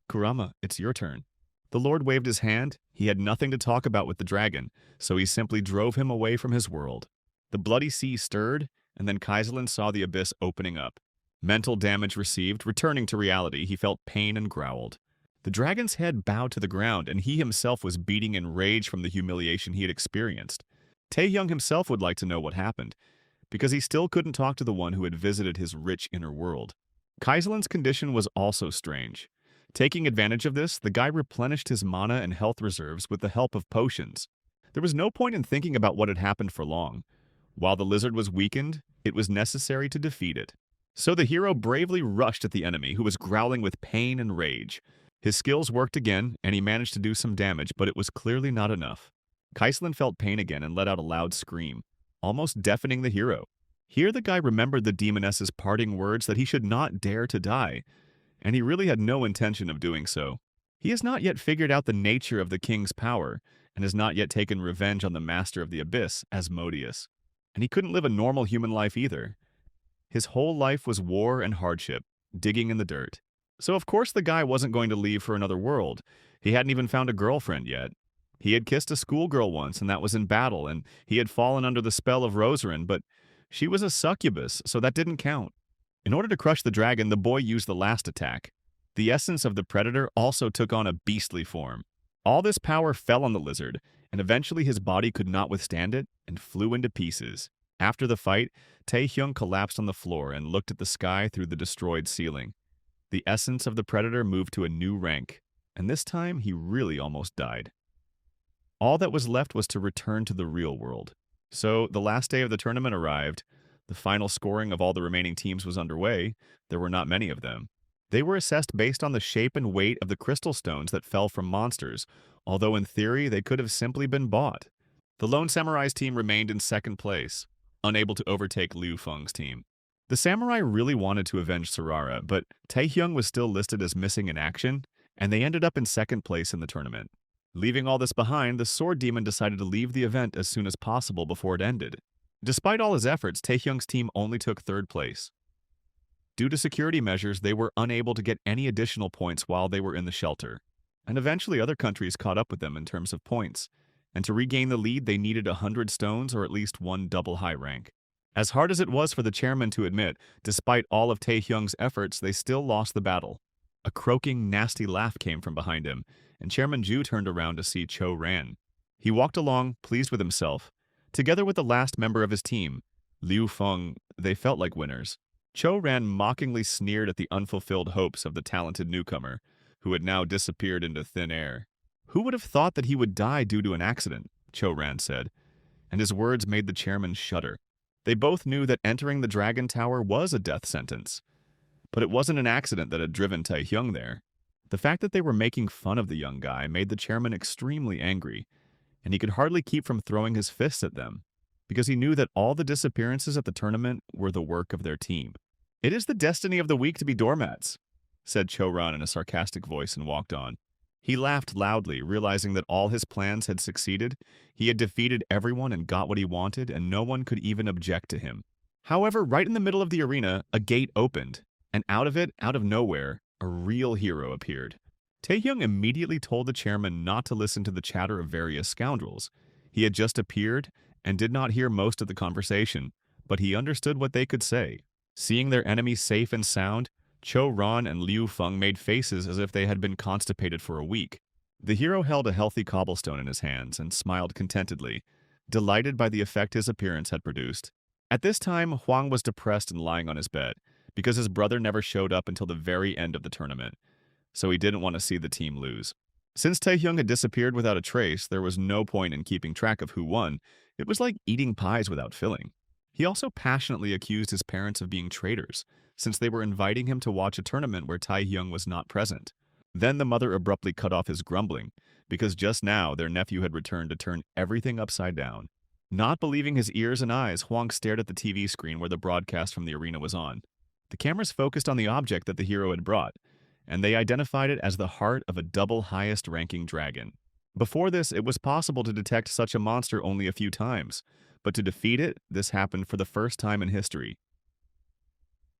"Kurama, it's your turn." The Lord waved his hand. He had nothing to talk about with the dragon, so he simply drove him away from his world. The bloody sea stirred, and then Kaiselin saw the abyss opening up. Mental damage received, returning to reality, he felt pain and growled. The dragon's head bowed to the ground, and he himself was beating in rage from the humiliation he had experienced. Taehyung himself would like to know what happened, because he still couldn't talk to the one who had visited his rich inner world. Kaiselin's condition was also strange. Taking advantage of this, the guy replenished his mana and health reserves with the help of potions. There was no point in thinking about what had happened for long. While the lizard was weakened, it was necessary to defeat it. So the hero bravely rushed at the enemy, who was growling with pain and rage. His skills worked again, and he managed to do some damage, but it was clearly not enough. Kaiselin felt pain again and let out a loud scream, almost deafening the hero. Here the guy remembered the demoness's parting words that he should not dare to die, and he really had no intention of doing so. He has not yet figured out the nature of the king's power, and has not yet taken revenge on the master of the abyss, Asmodeus. And he couldn't live a normal human life either. His whole life was war and hardship, digging in the dirt. So of course the guy wasn't going to leave for another world. He hadn't even found a girlfriend yet. He had kissed a schoolgirl once, and that was in battle, and he had fallen under the spell of Rosarin, but she was a succubus, so that didn't count. In order to crush the dragon, the boy used the last attack. The essence of the predator also took on a beastly form. All this power fell on the lizard, and eventually his body could not withstand it and flew into pieces. After the fight, Taehyung collapsed on the floor and looked at the sky through the destroyed ceiling. The essence of the predator moved to a new rank, and this time he really almost died. All that was left was to return to the real world. So the last day of the tournament arrived. The final scoring of all the remaining teams was underway. There were not many of them. They were assessed based on the shape and weight of the crystal stones that fell from monsters, although in theory they could have simply been bought. The Lone Samurai's team remained in second place, unable to overtake Liu Feng's team. The samurai really wanted to avenge Sarara, but Taehyung was still listed as missing in action, and they ended up in second place in the tournament. Leaving all this behind, the sword demon decided to leave the event as soon as possible before it ended. Despite all his efforts, Taehyung's team only took third place. Due to security measures, they were unable to get any additional points while they were in the shelter, and eventually other countries caught up with them in terms of points, and to regain the lead they needed 100 stones or at least one double high rank. As hard as it was for the chairman to admit, despite all of Taehyung's efforts, they still lost the battle. A croaking, nasty laugh came from behind him, and Chairman Ju turned around to see Cho Ran. He walked along, pleased with himself. Together with the last member of his team, Liu Feng, they felt like winners. Cho Ran mockingly sneered at the unfulfilled hopes of the talented newcomer, who had now disappeared into thin air. Who would have thought that he would die due to an accident? Cho Ran said, and his words made the chairman shudder. They both knew that entering the Dragon Tower was a death sentence. But it wasn't an accident that had driven Taehyung there. The fact that they were making fun of the young guy made the chairman extremely angry, and he could hardly keep from throwing his fists at them, because he knew that all the disappearances at the tournament were the work of their team. "It is the destiny of the weak to be doormats," said Choran in a sarcastic voice and walked on. He laughed loudly, realizing that all his plans had succeeded. He had defeated everyone and got what he wanted, and no one could even object to him. However, right in the middle of the arena, a gate opened, and out of it, out of nowhere, a real hero appeared. Taehyung immediately told the chairman not to listen to the chatter of various scoundrels. He had just appeared and did not hear most of the conversation, but he understood what they could say. Seeing their enemy safe and sound, Cho Ran and Liu Feng made faces as if they had been constipated for a week. The hero held a healthy cobblestone in his hands and smiled contentedly, delighted by the effect his appearance had produced. At this time, Huang was depressed and lying on his bed, because his brother never showed up until the very end of the tournament, so he didn't want to see the team lose. Since Taehyung had disappeared without a trace, there was no point in keeping track of who won. It was like eating pies without filling. He also passionately accused his parents of being traitors, since they were inviting him to watch a tournament where Taehyung was not present. Then the mother abruptly cut off his grumbling, because just now their nephew had returned to turn everything upside down. Not believing his ears and eyes, Huang stared at the TV screen where the broadcast from the arena was on. The cameras focused on the object that the hero had brought, and they identified it as the heart of a double highest-ranking dragon. Before this, it was possible to detect such a monster only a few times, but to defeat it, this happened for the first time in history.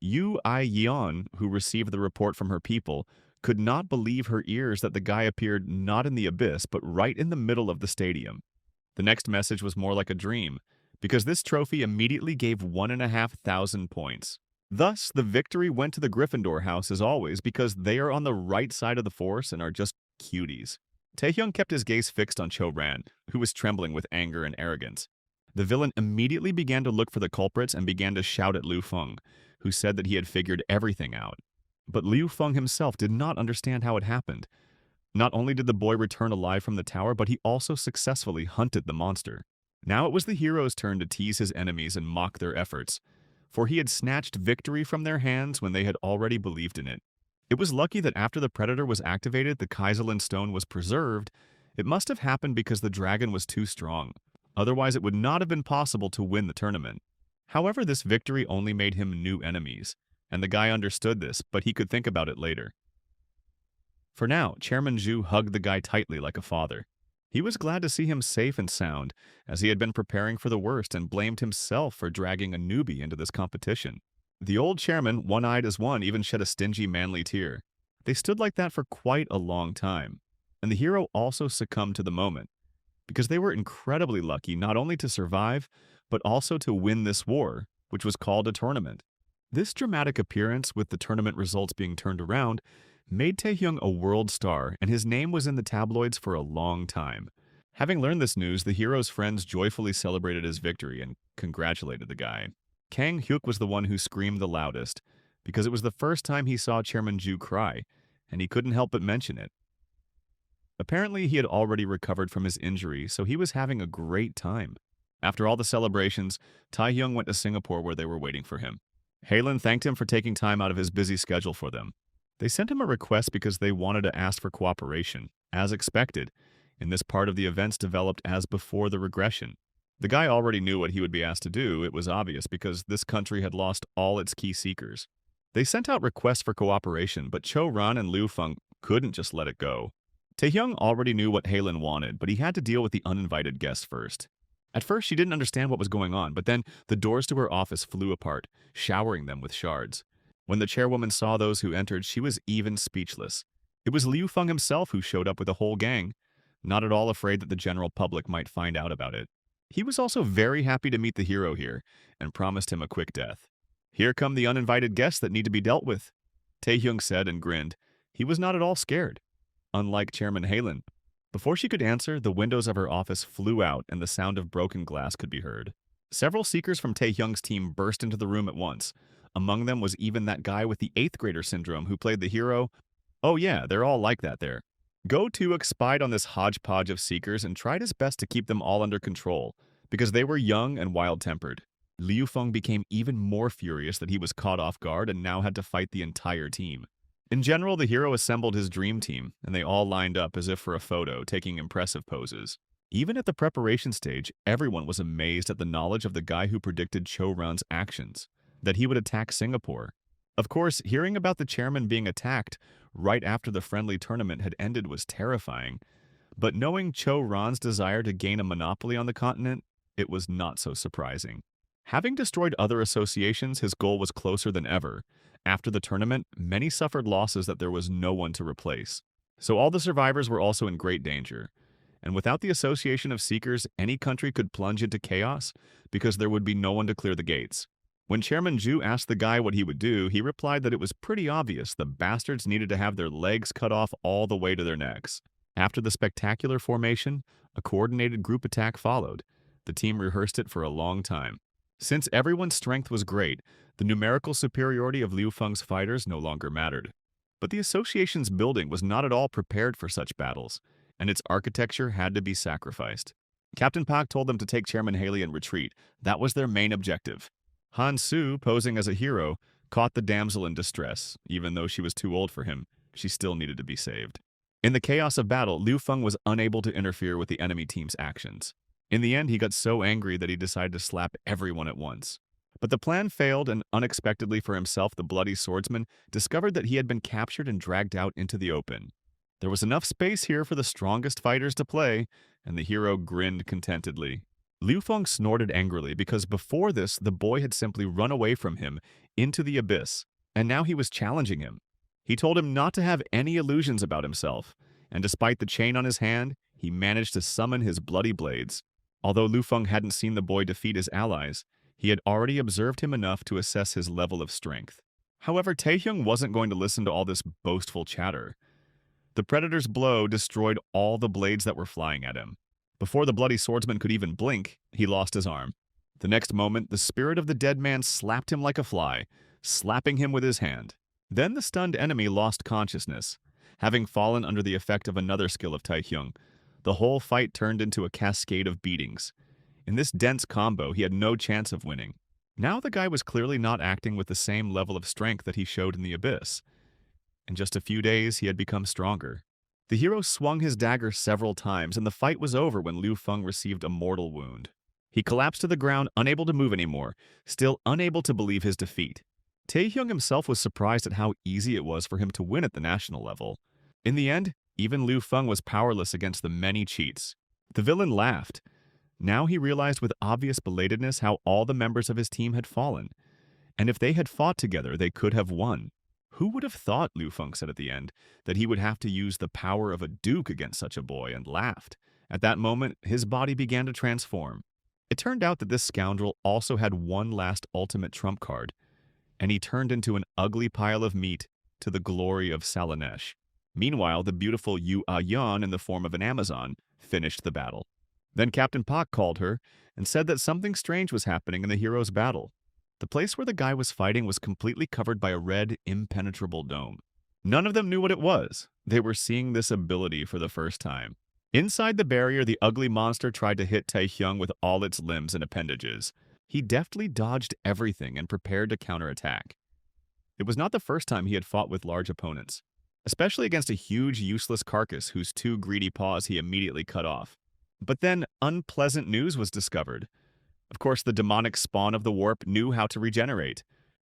Yu Ai-yeon, who received the report from her people, could not believe her ears that the guy appeared not in the abyss, but right in the middle of the stadium. The next message was more like a dream, because this trophy immediately gave 1,500 points. Thus, the victory went to the Gryffindor house as always, because they are on the right side of the force and are just cuties. Taehyung kept his gaze fixed on Cho Ran, who was trembling with anger and arrogance. The villain immediately began to look for the culprits and began to shout at Liu Feng, who said that he had figured everything out. But Liu Feng himself did not understand how it happened. Not only did the boy return alive from the tower, but he also successfully hunted the monster. Now it was the hero's turn to tease his enemies and mock their efforts, for he had snatched victory from their hands when they had already believed in it. It was lucky that after the Predator was activated, the Kaiserland Stone was preserved. It must have happened because the dragon was too strong. Otherwise, it would not have been possible to win the tournament. However, this victory only made him new enemies, and the guy understood this, but he could think about it later. For now, Chairman Zhu hugged the guy tightly like a father. He was glad to see him safe and sound, as he had been preparing for the worst and blamed himself for dragging a newbie into this competition. The old chairman, one-eyed as one, even shed a stingy manly tear. They stood like that for quite a long time, and the hero also succumbed to the moment, because they were incredibly lucky not only to survive, but also to win this war, which was called a tournament. This dramatic appearance, with the tournament results being turned around, made Taehyung a world star, and his name was in the tabloids for a long time. Having learned this news, the hero's friends joyfully celebrated his victory and congratulated the guy. Kang Hyuk was the one who screamed the loudest, because it was the first time he saw Chairman Ju cry, and he couldn't help but mention it. Apparently, he had already recovered from his injury, so he was having a great time. After all the celebrations, Taehyung went to Singapore where they were waiting for him. Halen thanked him for taking time out of his busy schedule for them. They sent him a request because they wanted to ask for cooperation, as expected, and this part of the events developed as before the regression. The guy already knew what he would be asked to do, it was obvious, because this country had lost all its key seekers. They sent out requests for cooperation, but Cho Ran and Liu Feng couldn't just let it go. Taehyung already knew what Halen wanted, but he had to deal with the uninvited guests first. At first, she didn't understand what was going on, but then the doors to her office flew apart, showering them with shards. When the chairwoman saw those who entered, she was even speechless. It was Liu Feng himself who showed up with a whole gang, not at all afraid that the general public might find out about it. He was also very happy to meet the hero here, and promised him a quick death. "Here come the uninvited guests that need to be dealt with," Taehyung said and grinned. He was not at all scared. Unlike Chairman Halen, before she could answer, the windows of her office flew out and the sound of broken glass could be heard. Several seekers from Taehyung's team burst into the room at once. Among them was even that guy with the 8th grader syndrome who played the hero. Oh yeah, they're all like that there. Go-To spied on this hodgepodge of seekers and tried his best to keep them all under control, because they were young and wild-tempered. Liu Feng became even more furious that he was caught off guard and now had to fight the entire team. In general, the hero assembled his dream team, and they all lined up as if for a photo, taking impressive poses. Even at the preparation stage, everyone was amazed at the knowledge of the guy who predicted Cho Ran's actions, that he would attack Singapore. Of course, hearing about the chairman being attacked right after the friendly tournament had ended was terrifying, but knowing Cho Ran's desire to gain a monopoly on the continent, it was not so surprising. Having destroyed other associations, his goal was closer than ever. After the tournament, many suffered losses that there was no one to replace. So all the survivors were also in great danger. And without the association of seekers, any country could plunge into chaos because there would be no one to clear the gates. When Chairman Zhu asked the guy what he would do, he replied that it was pretty obvious the bastards needed to have their legs cut off all the way to their necks. After the spectacular formation, a coordinated group attack followed. The team rehearsed it for a long time. Since everyone's strength was great, the numerical superiority of Liu Feng's fighters no longer mattered. But the association's building was not at all prepared for such battles, and its architecture had to be sacrificed. Captain Pak told them to take Chairman Haley and retreat. That was their main objective. Han Su, posing as a hero, caught the damsel in distress. Even though she was too old for him, she still needed to be saved. In the chaos of battle, Liu Feng was unable to interfere with the enemy team's actions. In the end, he got so angry that he decided to slap everyone at once. But the plan failed, and unexpectedly for himself, the bloody swordsman discovered that he had been captured and dragged out into the open. There was enough space here for the strongest fighters to play, and the hero grinned contentedly. Liu Feng snorted angrily because before this, the boy had simply run away from him into the abyss, and now he was challenging him. He told him not to have any illusions about himself, and despite the chain on his hand, he managed to summon his bloody blades. Although Liu Feng hadn't seen the boy defeat his allies, he had already observed him enough to assess his level of strength. However, Taehyung wasn't going to listen to all this boastful chatter. The predator's blow destroyed all the blades that were flying at him. Before the bloody swordsman could even blink, he lost his arm. The next moment, the spirit of the dead man slapped him like a fly, slapping him with his hand. Then the stunned enemy lost consciousness. Having fallen under the effect of another skill of Taehyung, the whole fight turned into a cascade of beatings. In this dense combo, he had no chance of winning. Now the guy was clearly not acting with the same level of strength that he showed in the abyss. In just a few days, he had become stronger. The hero swung his dagger several times, and the fight was over when Liu Feng received a mortal wound. He collapsed to the ground, unable to move anymore, still unable to believe his defeat. Taehyung himself was surprised at how easy it was for him to win at the national level. In the end, even Liu Feng was powerless against the many cheats. The villain laughed. Now he realized with obvious belatedness how all the members of his team had fallen. And if they had fought together, they could have won. Who would have thought, Liu Feng said at the end, that he would have to use the power of a duke against such a boy, and laughed. At that moment, his body began to transform. It turned out that this scoundrel also had one last ultimate trump card, and he turned into an ugly pile of meat to the glory of Salanesh. Meanwhile, the beautiful Yu Ayan, in the form of an Amazon, finished the battle. Then Captain Pak called her and said that something strange was happening in the hero's battle. The place where the guy was fighting was completely covered by a red, impenetrable dome. None of them knew what it was. They were seeing this ability for the first time. Inside the barrier, the ugly monster tried to hit Taehyung with all its limbs and appendages. He deftly dodged everything and prepared to counterattack. It was not the first time he had fought with large opponents, especially against a huge, useless carcass whose 2 greedy paws he immediately cut off. But then unpleasant news was discovered. Of course, the demonic spawn of the warp knew how to regenerate,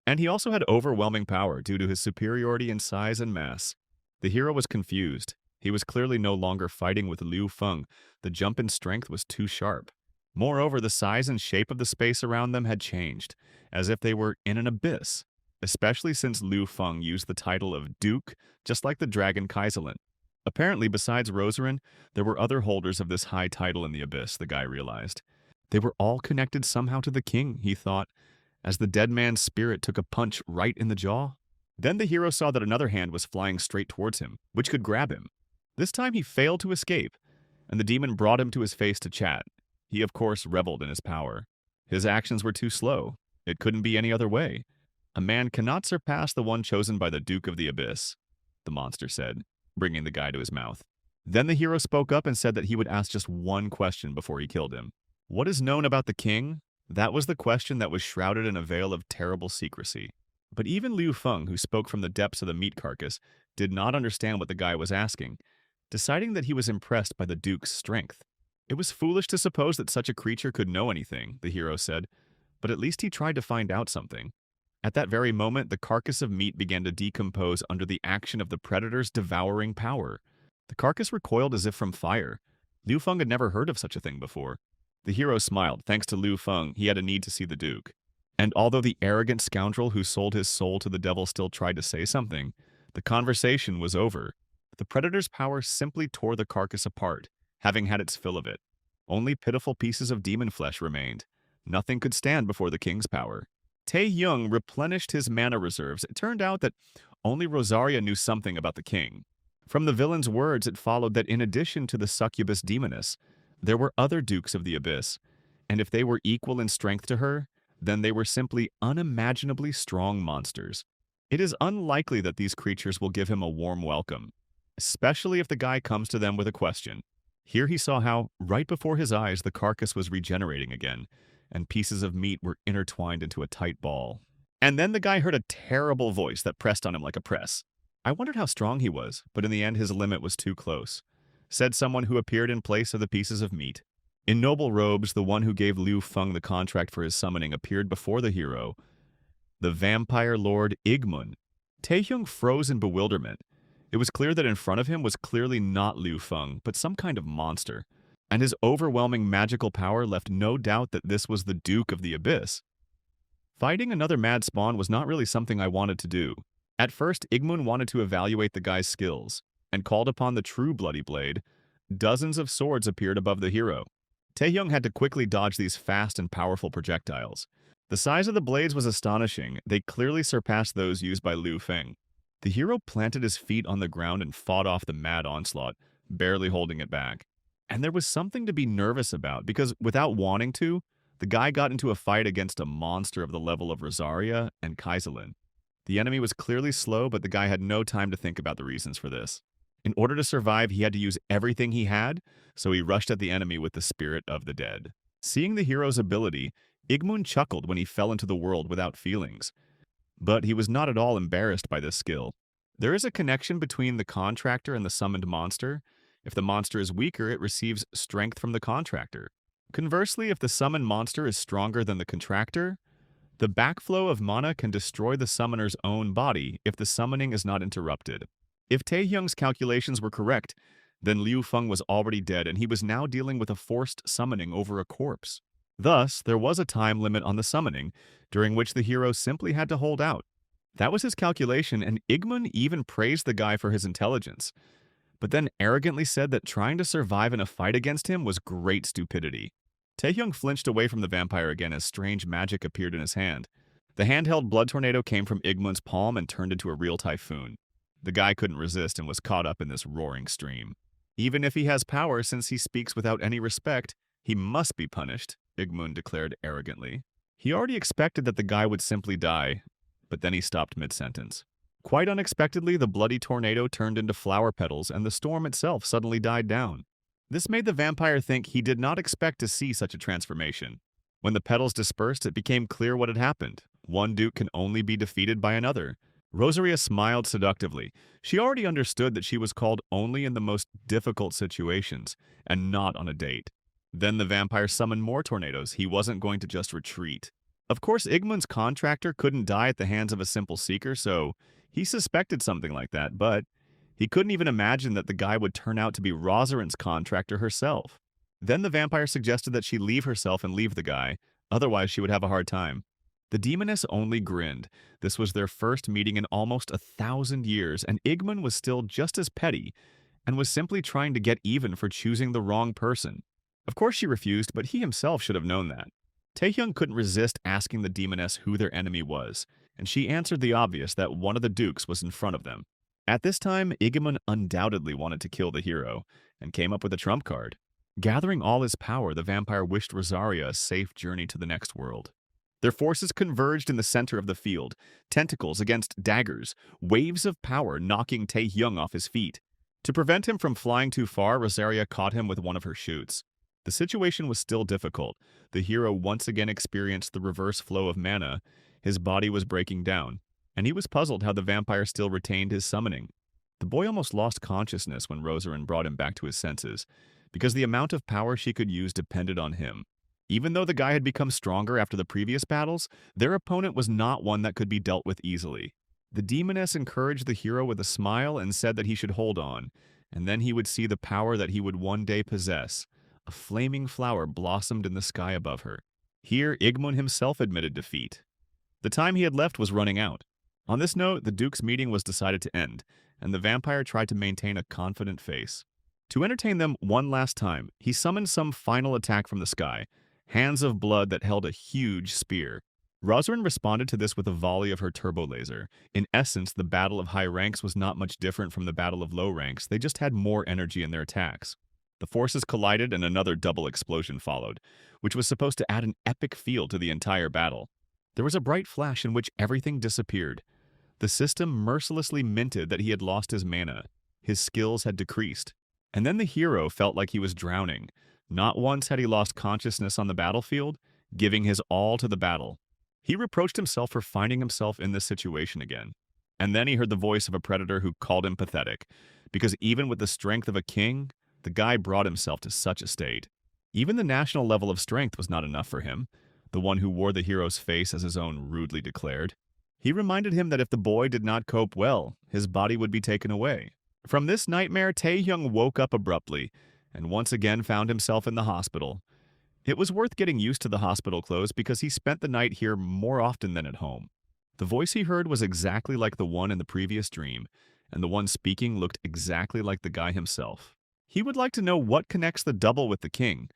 and he also had overwhelming power due to his superiority in size and mass. The hero was confused. He was clearly no longer fighting with Liu Feng. The jump in strength was too sharp. Moreover, the size and shape of the space around them had changed, as if they were in an abyss, especially since Liu Feng used the title of Duke, just like the dragon Kaiserlin. Apparently, besides Rosarin, there were other holders of this high title in the abyss, the guy realized. They were all connected somehow to the king, he thought, as the dead man's spirit took a punch right in the jaw. Then the hero saw that another hand was flying straight towards him, which could grab him. This time he failed to escape, and the demon brought him to his face to chat. He, of course, reveled in his power. His actions were too slow. It couldn't be any other way. A man cannot surpass the one chosen by the Duke of the Abyss, the monster said, bringing the guy to his mouth. Then the hero spoke up and said that he would ask just one question before he killed him. What is known about the king? That was the question that was shrouded in a veil of terrible secrecy. But even Liu Feng, who spoke from the depths of the meat carcass, did not understand what the guy was asking, deciding that he was impressed by the Duke's strength. It was foolish to suppose that such a creature could know anything, the hero said, but at least he tried to find out something. At that very moment, the carcass of meat began to decompose under the action of the predator's devouring power. The carcass recoiled as if from fire. Liu Feng had never heard of such a thing before. The hero smiled. Thanks to Liu Feng, he had a need to see the Duke. And although the arrogant scoundrel who sold his soul to the devil still tried to say something, the conversation was over. The predator's power simply tore the carcass apart, having had its fill of it. Only pitiful pieces of demon flesh remained. Nothing could stand before the king's power. Tae-hyung replenished his mana reserves. It turned out that only Rosaria knew something about the king. From the villain's words, it followed that in addition to the succubus demoness, there were other dukes of the abyss, and if they were equal in strength to her, then they were simply unimaginably strong monsters. It is unlikely that these creatures will give him a warm welcome, especially if the guy comes to them with a question. Here he saw how, right before his eyes, the carcass was regenerating again, and pieces of meat were intertwined into a tight ball. And then the guy heard a terrible voice that pressed on him like a press. I wondered how strong he was, but in the end his limit was too close, said someone who appeared in place of the pieces of meat. In noble robes, the one who gave Liu Feng the contract for his summoning appeared before the hero, the vampire lord Igmun. Taehyung froze in bewilderment. It was clear that in front of him was clearly not Liu Feng, but some kind of monster, and his overwhelming magical power left no doubt that this was the Duke of the Abyss. Fighting another mad spawn was not really something I wanted to do. At first, Igmun wanted to evaluate the guy's skills, and called upon the true Bloody Blade. Dozens of swords appeared above the hero. Taehyung had to quickly dodge these fast and powerful projectiles. The size of the blades was astonishing. They clearly surpassed those used by Liu Feng. The hero planted his feet on the ground and fought off the mad onslaught, barely holding it back. And there was something to be nervous about, because without wanting to, the guy got into a fight against a monster of the level of Rosaria and Kaiselin. The enemy was clearly slow, but the guy had no time to think about the reasons for this. In order to survive, he had to use everything he had, so he rushed at the enemy with the spirit of the dead. Seeing the hero's ability, Igmun chuckled when he fell into the world without feelings. But he was not at all embarrassed by this skill. There is a connection between the contractor and the summoned monster. If the monster is weaker, it receives strength from the contractor. Conversely, if the summoned monster is stronger than the contractor, the backflow of mana can destroy the summoner's own body if the summoning is not interrupted. If Taehyung's calculations were correct, then Liu Feng was already dead and he was now dealing with a forced summoning over a corpse. Thus, there was a time limit on the summoning, during which the hero simply had to hold out. That was his calculation, and Igmun even praised the guy for his intelligence, but then arrogantly said that trying to survive in a fight against him was great stupidity. Taehyung flinched away from the vampire again as strange magic appeared in his hand. The handheld blood tornado came from Igmun's palm and turned into a real typhoon. The guy couldn't resist and was caught up in this roaring stream. Even if he has power, since he speaks without any respect, he must be punished, Igmun declared arrogantly. He already expected that the guy would simply die, but then he stopped mid-sentence. Quite unexpectedly, the bloody tornado turned into flower petals and the storm itself suddenly died down. This made the vampire think he did not expect to see such a transformation. When the petals dispersed, it became clear what had happened. One duke can only be defeated by another. Rosaria smiled seductively. She already understood that she was called only in the most difficult situations, and not on a date. Then the vampire summoned more tornadoes. He wasn't going to just retreat. Of course, Igmun's contractor couldn't die at the hands of a simple seeker, so he suspected something like that, but he couldn't even imagine that the guy would turn out to be Rosarin's contractor herself. Then the vampire suggested that she leave herself and leave the guy, otherwise she would have a hard time. The demoness only grinned. This was their first meeting in almost 1,000 years, and Igmun was still just as petty, and was simply trying to get even for choosing the wrong person. Of course she refused, but he himself should have known that. Taehyung couldn't resist asking the demoness who their enemy was. and she answered the obvious that one of the dukes was in front of them. At this time, Igemon undoubtedly wanted to kill the hero, and came up with a trump card. Gathering all his power, the vampire wished Rosaria a safe journey to the next world. Their forces converged in the center of the field, tentacles against daggers, waves of power knocking Taehyung off his feet. To prevent him from flying too far, Rosaria caught him with one of her shoots. The situation was still difficult. The hero once again experienced the reverse flow of mana. His body was breaking down, and he was puzzled how the vampire still retained his summoning. The boy almost lost consciousness when Rosarin brought him back to his senses, because the amount of power she could use depended on him. Even though the guy had become stronger after the previous battles, their opponent was not one that could be dealt with easily. The demoness encouraged the hero with a smile and said that he should hold on, and then he would see the power that he would one day possess. A flaming flower blossomed in the sky above her. Here, Igmund himself admitted defeat. The time he had left was running out. On this note, the Duke's meeting was decided to end, and the vampire tried to maintain a confident face. To entertain them one last time, he summoned some final attack from the sky, hands of blood that held a huge spear. Rosarin responded to this with a volley of her turbo laser. In essence, the battle of high ranks was not much different from the battle of low ranks, they just had more energy in their attacks. The forces collided and another double explosion followed, which was supposed to add an epic feel to the entire battle. There was a bright flash in which everything disappeared. The system mercilessly minted that he had lost his mana. His skills had decreased. And then the hero felt like he was drowning. Not once had he lost consciousness on the battlefield, giving his all to the battle. He reproached himself for finding himself in this situation again. And then he heard the voice of a predator who called him pathetic, because even with the strength of a king, the guy brought himself to such a state. Even the national level of strength was not enough for him, the one who wore the hero's face as his own rudely declared. He reminded him that if the boy did not cope well, his body would be taken away. From this nightmare, Taehyung woke up abruptly, and once again found himself in the hospital. It was worth getting used to the hospital clothes because he spent the night here more often than at home. The voice he heard was exactly like the one in the previous dream, and the one speaking looked exactly like the guy himself. He would like to know what connects the double with the king,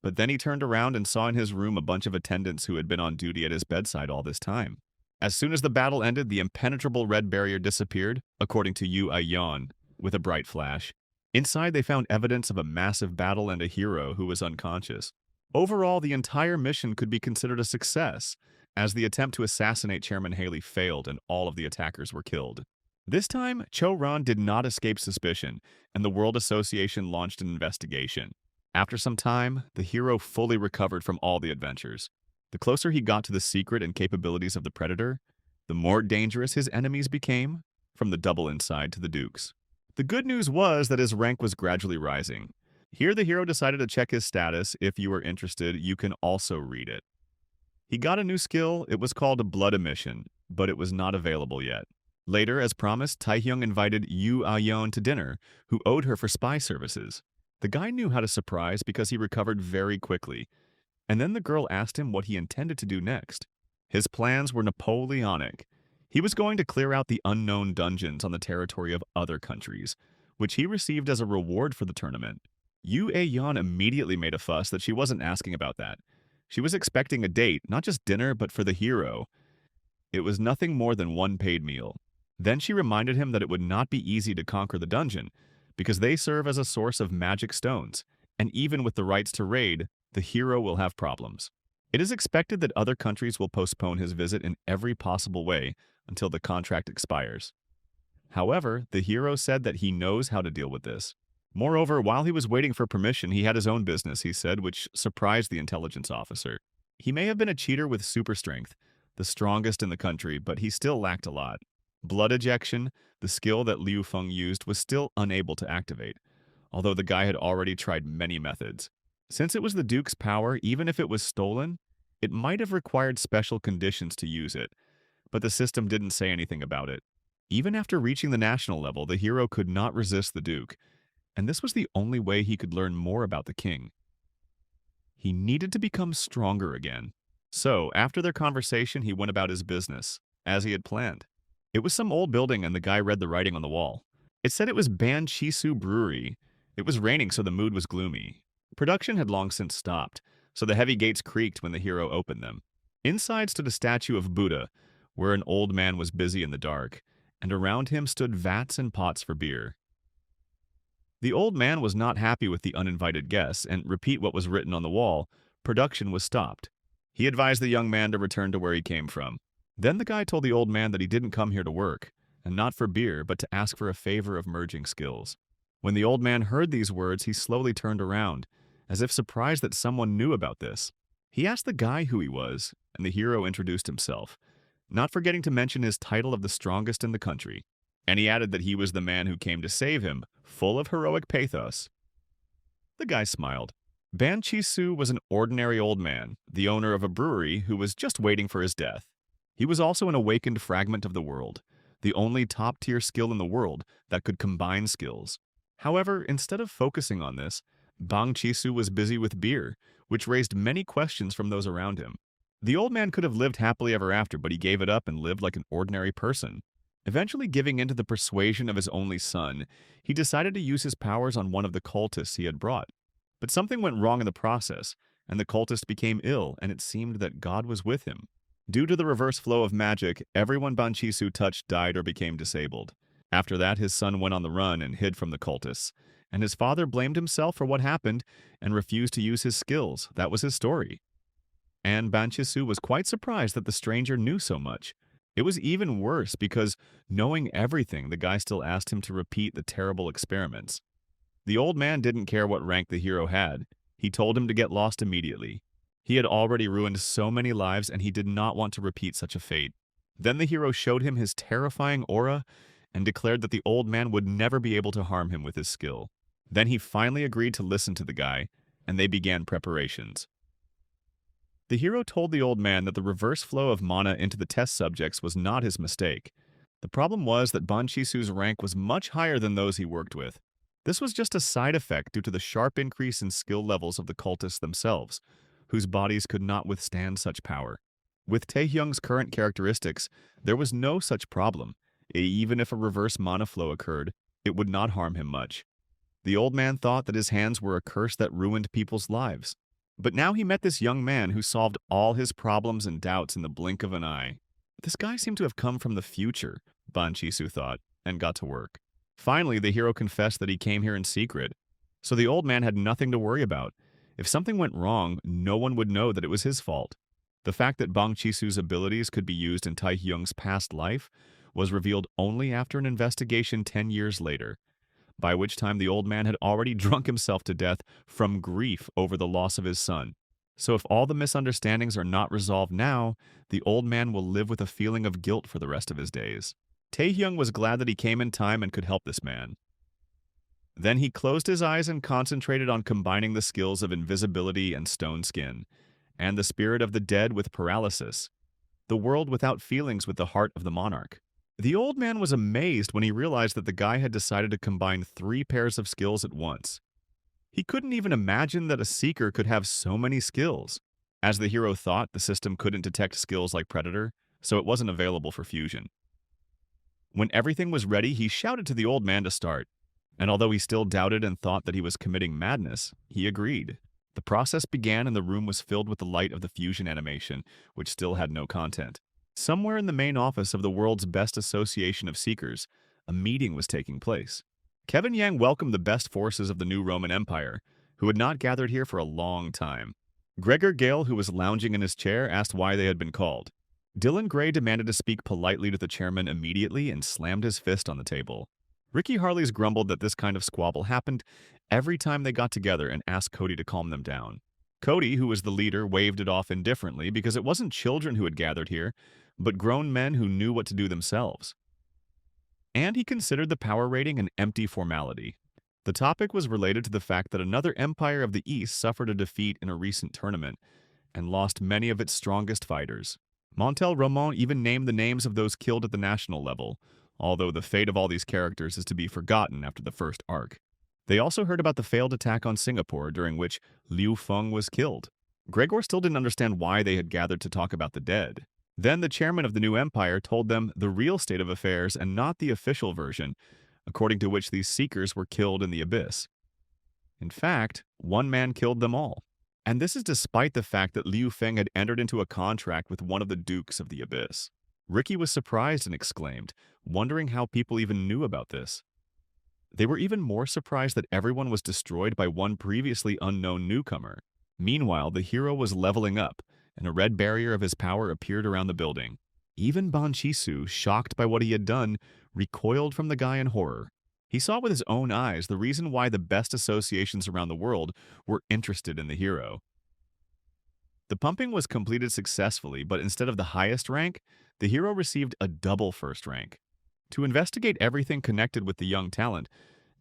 but then he turned around and saw in his room a bunch of attendants who had been on duty at his bedside all this time. As soon as the battle ended, the impenetrable red barrier disappeared, according to Yu Ayan, with a bright flash. Inside, they found evidence of a massive battle and a hero who was unconscious. Overall, the entire mission could be considered a success, as the attempt to assassinate Chairman Haley failed and all of the attackers were killed. This time, Cho-ran did not escape suspicion, and the World Association launched an investigation. After some time, the hero fully recovered from all the adventures. The closer he got to the secret and capabilities of the Predator, the more dangerous his enemies became, from the double inside to the Dukes. The good news was that his rank was gradually rising. Here the hero decided to check his status. If you are interested, you can also read it. He got a new skill. It was called Blood Emission, but it was not available yet. Later, as promised, Taehyung invited Yu Ayeon to dinner, who owed her for spy services. The guy knew how to surprise because he recovered very quickly. And then the girl asked him what he intended to do next. His plans were Napoleonic. He was going to clear out the unknown dungeons on the territory of other countries, which he received as a reward for the tournament. Yu Ayeon immediately made a fuss that she wasn't asking about that. She was expecting a date, not just dinner, but for the hero. It was nothing more than one paid meal. Then she reminded him that it would not be easy to conquer the dungeon, because they serve as a source of magic stones, and even with the rights to raid, the hero will have problems. It is expected that other countries will postpone his visit in every possible way until the contract expires. However, the hero said that he knows how to deal with this. Moreover, while he was waiting for permission, he had his own business, he said, which surprised the intelligence officer. He may have been a cheater with super strength, the strongest in the country, but he still lacked a lot. Blood ejection, the skill that Liu Feng used, was still unable to activate, although the guy had already tried many methods. Since it was the Duke's power, even if it was stolen, it might have required special conditions to use it, but the system didn't say anything about it. Even after reaching the national level, the hero could not resist the Duke, and this was the only way he could learn more about the king. He needed to become stronger again. So, after their conversation, he went about his business, as he had planned. It was some old building, and the guy read the writing on the wall. It said it was Ban Chisu Brewery. It was raining, so the mood was gloomy. Production had long since stopped, so the heavy gates creaked when the hero opened them. Inside stood a statue of Buddha, where an old man was busy in the dark, and around him stood vats and pots for beer. The old man was not happy with the uninvited guests, and repeat what was written on the wall. Production was stopped. He advised the young man to return to where he came from. Then the guy told the old man that he didn't come here to work, and not for beer, but to ask for a favor of merging skills. When the old man heard these words, he slowly turned around, as if surprised that someone knew about this. He asked the guy who he was, and the hero introduced himself, not forgetting to mention his title of the strongest in the country. And he added that he was the man who came to save him, full of heroic pathos. The guy smiled. Ban Chi-su was an ordinary old man, the owner of a brewery who was just waiting for his death. He was also an awakened fragment of the world, the only top-tier skill in the world that could combine skills. However, instead of focusing on this, Bang Chi-su was busy with beer, which raised many questions from those around him. The old man could have lived happily ever after, but he gave it up and lived like an ordinary person. Eventually giving in to the persuasion of his only son, he decided to use his powers on one of the cultists he had brought. But something went wrong in the process, and the cultist became ill, and it seemed that God was with him. Due to the reverse flow of magic, everyone Ban Chi-su touched died or became disabled. After that, his son went on the run and hid from the cultists, and his father blamed himself for what happened and refused to use his skills. That was his story. And Ban Chi-su was quite surprised that the stranger knew so much. It was even worse because, knowing everything, the guy still asked him to repeat the terrible experiments. The old man didn't care what rank the hero had. He told him to get lost immediately. He had already ruined so many lives, and he did not want to repeat such a fate. Then the hero showed him his terrifying aura and declared that the old man would never be able to harm him with his skill. Then he finally agreed to listen to the guy, and they began preparations. The hero told the old man that the reverse flow of mana into the test subjects was not his mistake. The problem was that Ban Chi-su's rank was much higher than those he worked with. This was just a side effect due to the sharp increase in skill levels of the cultists themselves, whose bodies could not withstand such power. With Taehyung's current characteristics, there was no such problem. Even if a reverse mana flow occurred, it would not harm him much. The old man thought that his hands were a curse that ruined people's lives. But now he met this young man who solved all his problems and doubts in the blink of an eye. This guy seemed to have come from the future, Ban Chi-su thought, and got to work. Finally, the hero confessed that he came here in secret. So the old man had nothing to worry about. If something went wrong, no one would know that it was his fault. The fact that Bang Chi-su's abilities could be used in Taehyung's past life was revealed only after an investigation 10 years later, by which time the old man had already drunk himself to death from grief over the loss of his son. So if all the misunderstandings are not resolved now, the old man will live with a feeling of guilt for the rest of his days. Taehyung was glad that he came in time and could help this man. Then he closed his eyes and concentrated on combining the skills of invisibility and stone skin, and the spirit of the dead with paralysis, the world without feelings with the heart of the monarch. The old man was amazed when he realized that the guy had decided to combine 3 pairs of skills at once. He couldn't even imagine that a seeker could have so many skills. As the hero thought, the system couldn't detect skills like Predator, so it wasn't available for fusion. When everything was ready, he shouted to the old man to start. And although he still doubted and thought that he was committing madness, he agreed. The process began and the room was filled with the light of the fusion animation, which still had no content. Somewhere in the main office of the world's best association of seekers, a meeting was taking place. Kevin Yang welcomed the best forces of the new Roman Empire, who had not gathered here for a long time. Gregor Gale, who was lounging in his chair, asked why they had been called. Dylan Gray demanded to speak politely to the chairman immediately and slammed his fist on the table. Ricky Harley's grumbled that this kind of squabble happened every time they got together and asked Cody to calm them down. Cody, who was the leader, waved it off indifferently because it wasn't children who had gathered here, but grown men who knew what to do themselves. And he considered the power rating an empty formality. The topic was related to the fact that another empire of the East suffered a defeat in a recent tournament and lost many of its strongest fighters. Montel Roman even named the names of those killed at the national level, although the fate of all these characters is to be forgotten after the first arc. They also heard about the failed attack on Singapore, during which Liu Feng was killed. Gregor still didn't understand why they had gathered to talk about the dead. Then the chairman of the new empire told them the real state of affairs and not the official version, according to which these seekers were killed in the abyss. In fact, one man killed them all. And this is despite the fact that Liu Feng had entered into a contract with one of the dukes of the abyss. Ricky was surprised and exclaimed, wondering how people even knew about this. They were even more surprised that everyone was destroyed by one previously unknown newcomer. Meanwhile, the hero was leveling up, and a red barrier of his power appeared around the building. Even Banchisu, shocked by what he had done, recoiled from the guy in horror. He saw with his own eyes the reason why the best associations around the world were interested in the hero. The pumping was completed successfully, but instead of the highest rank, the hero received a double first rank. To investigate everything connected with the young talent,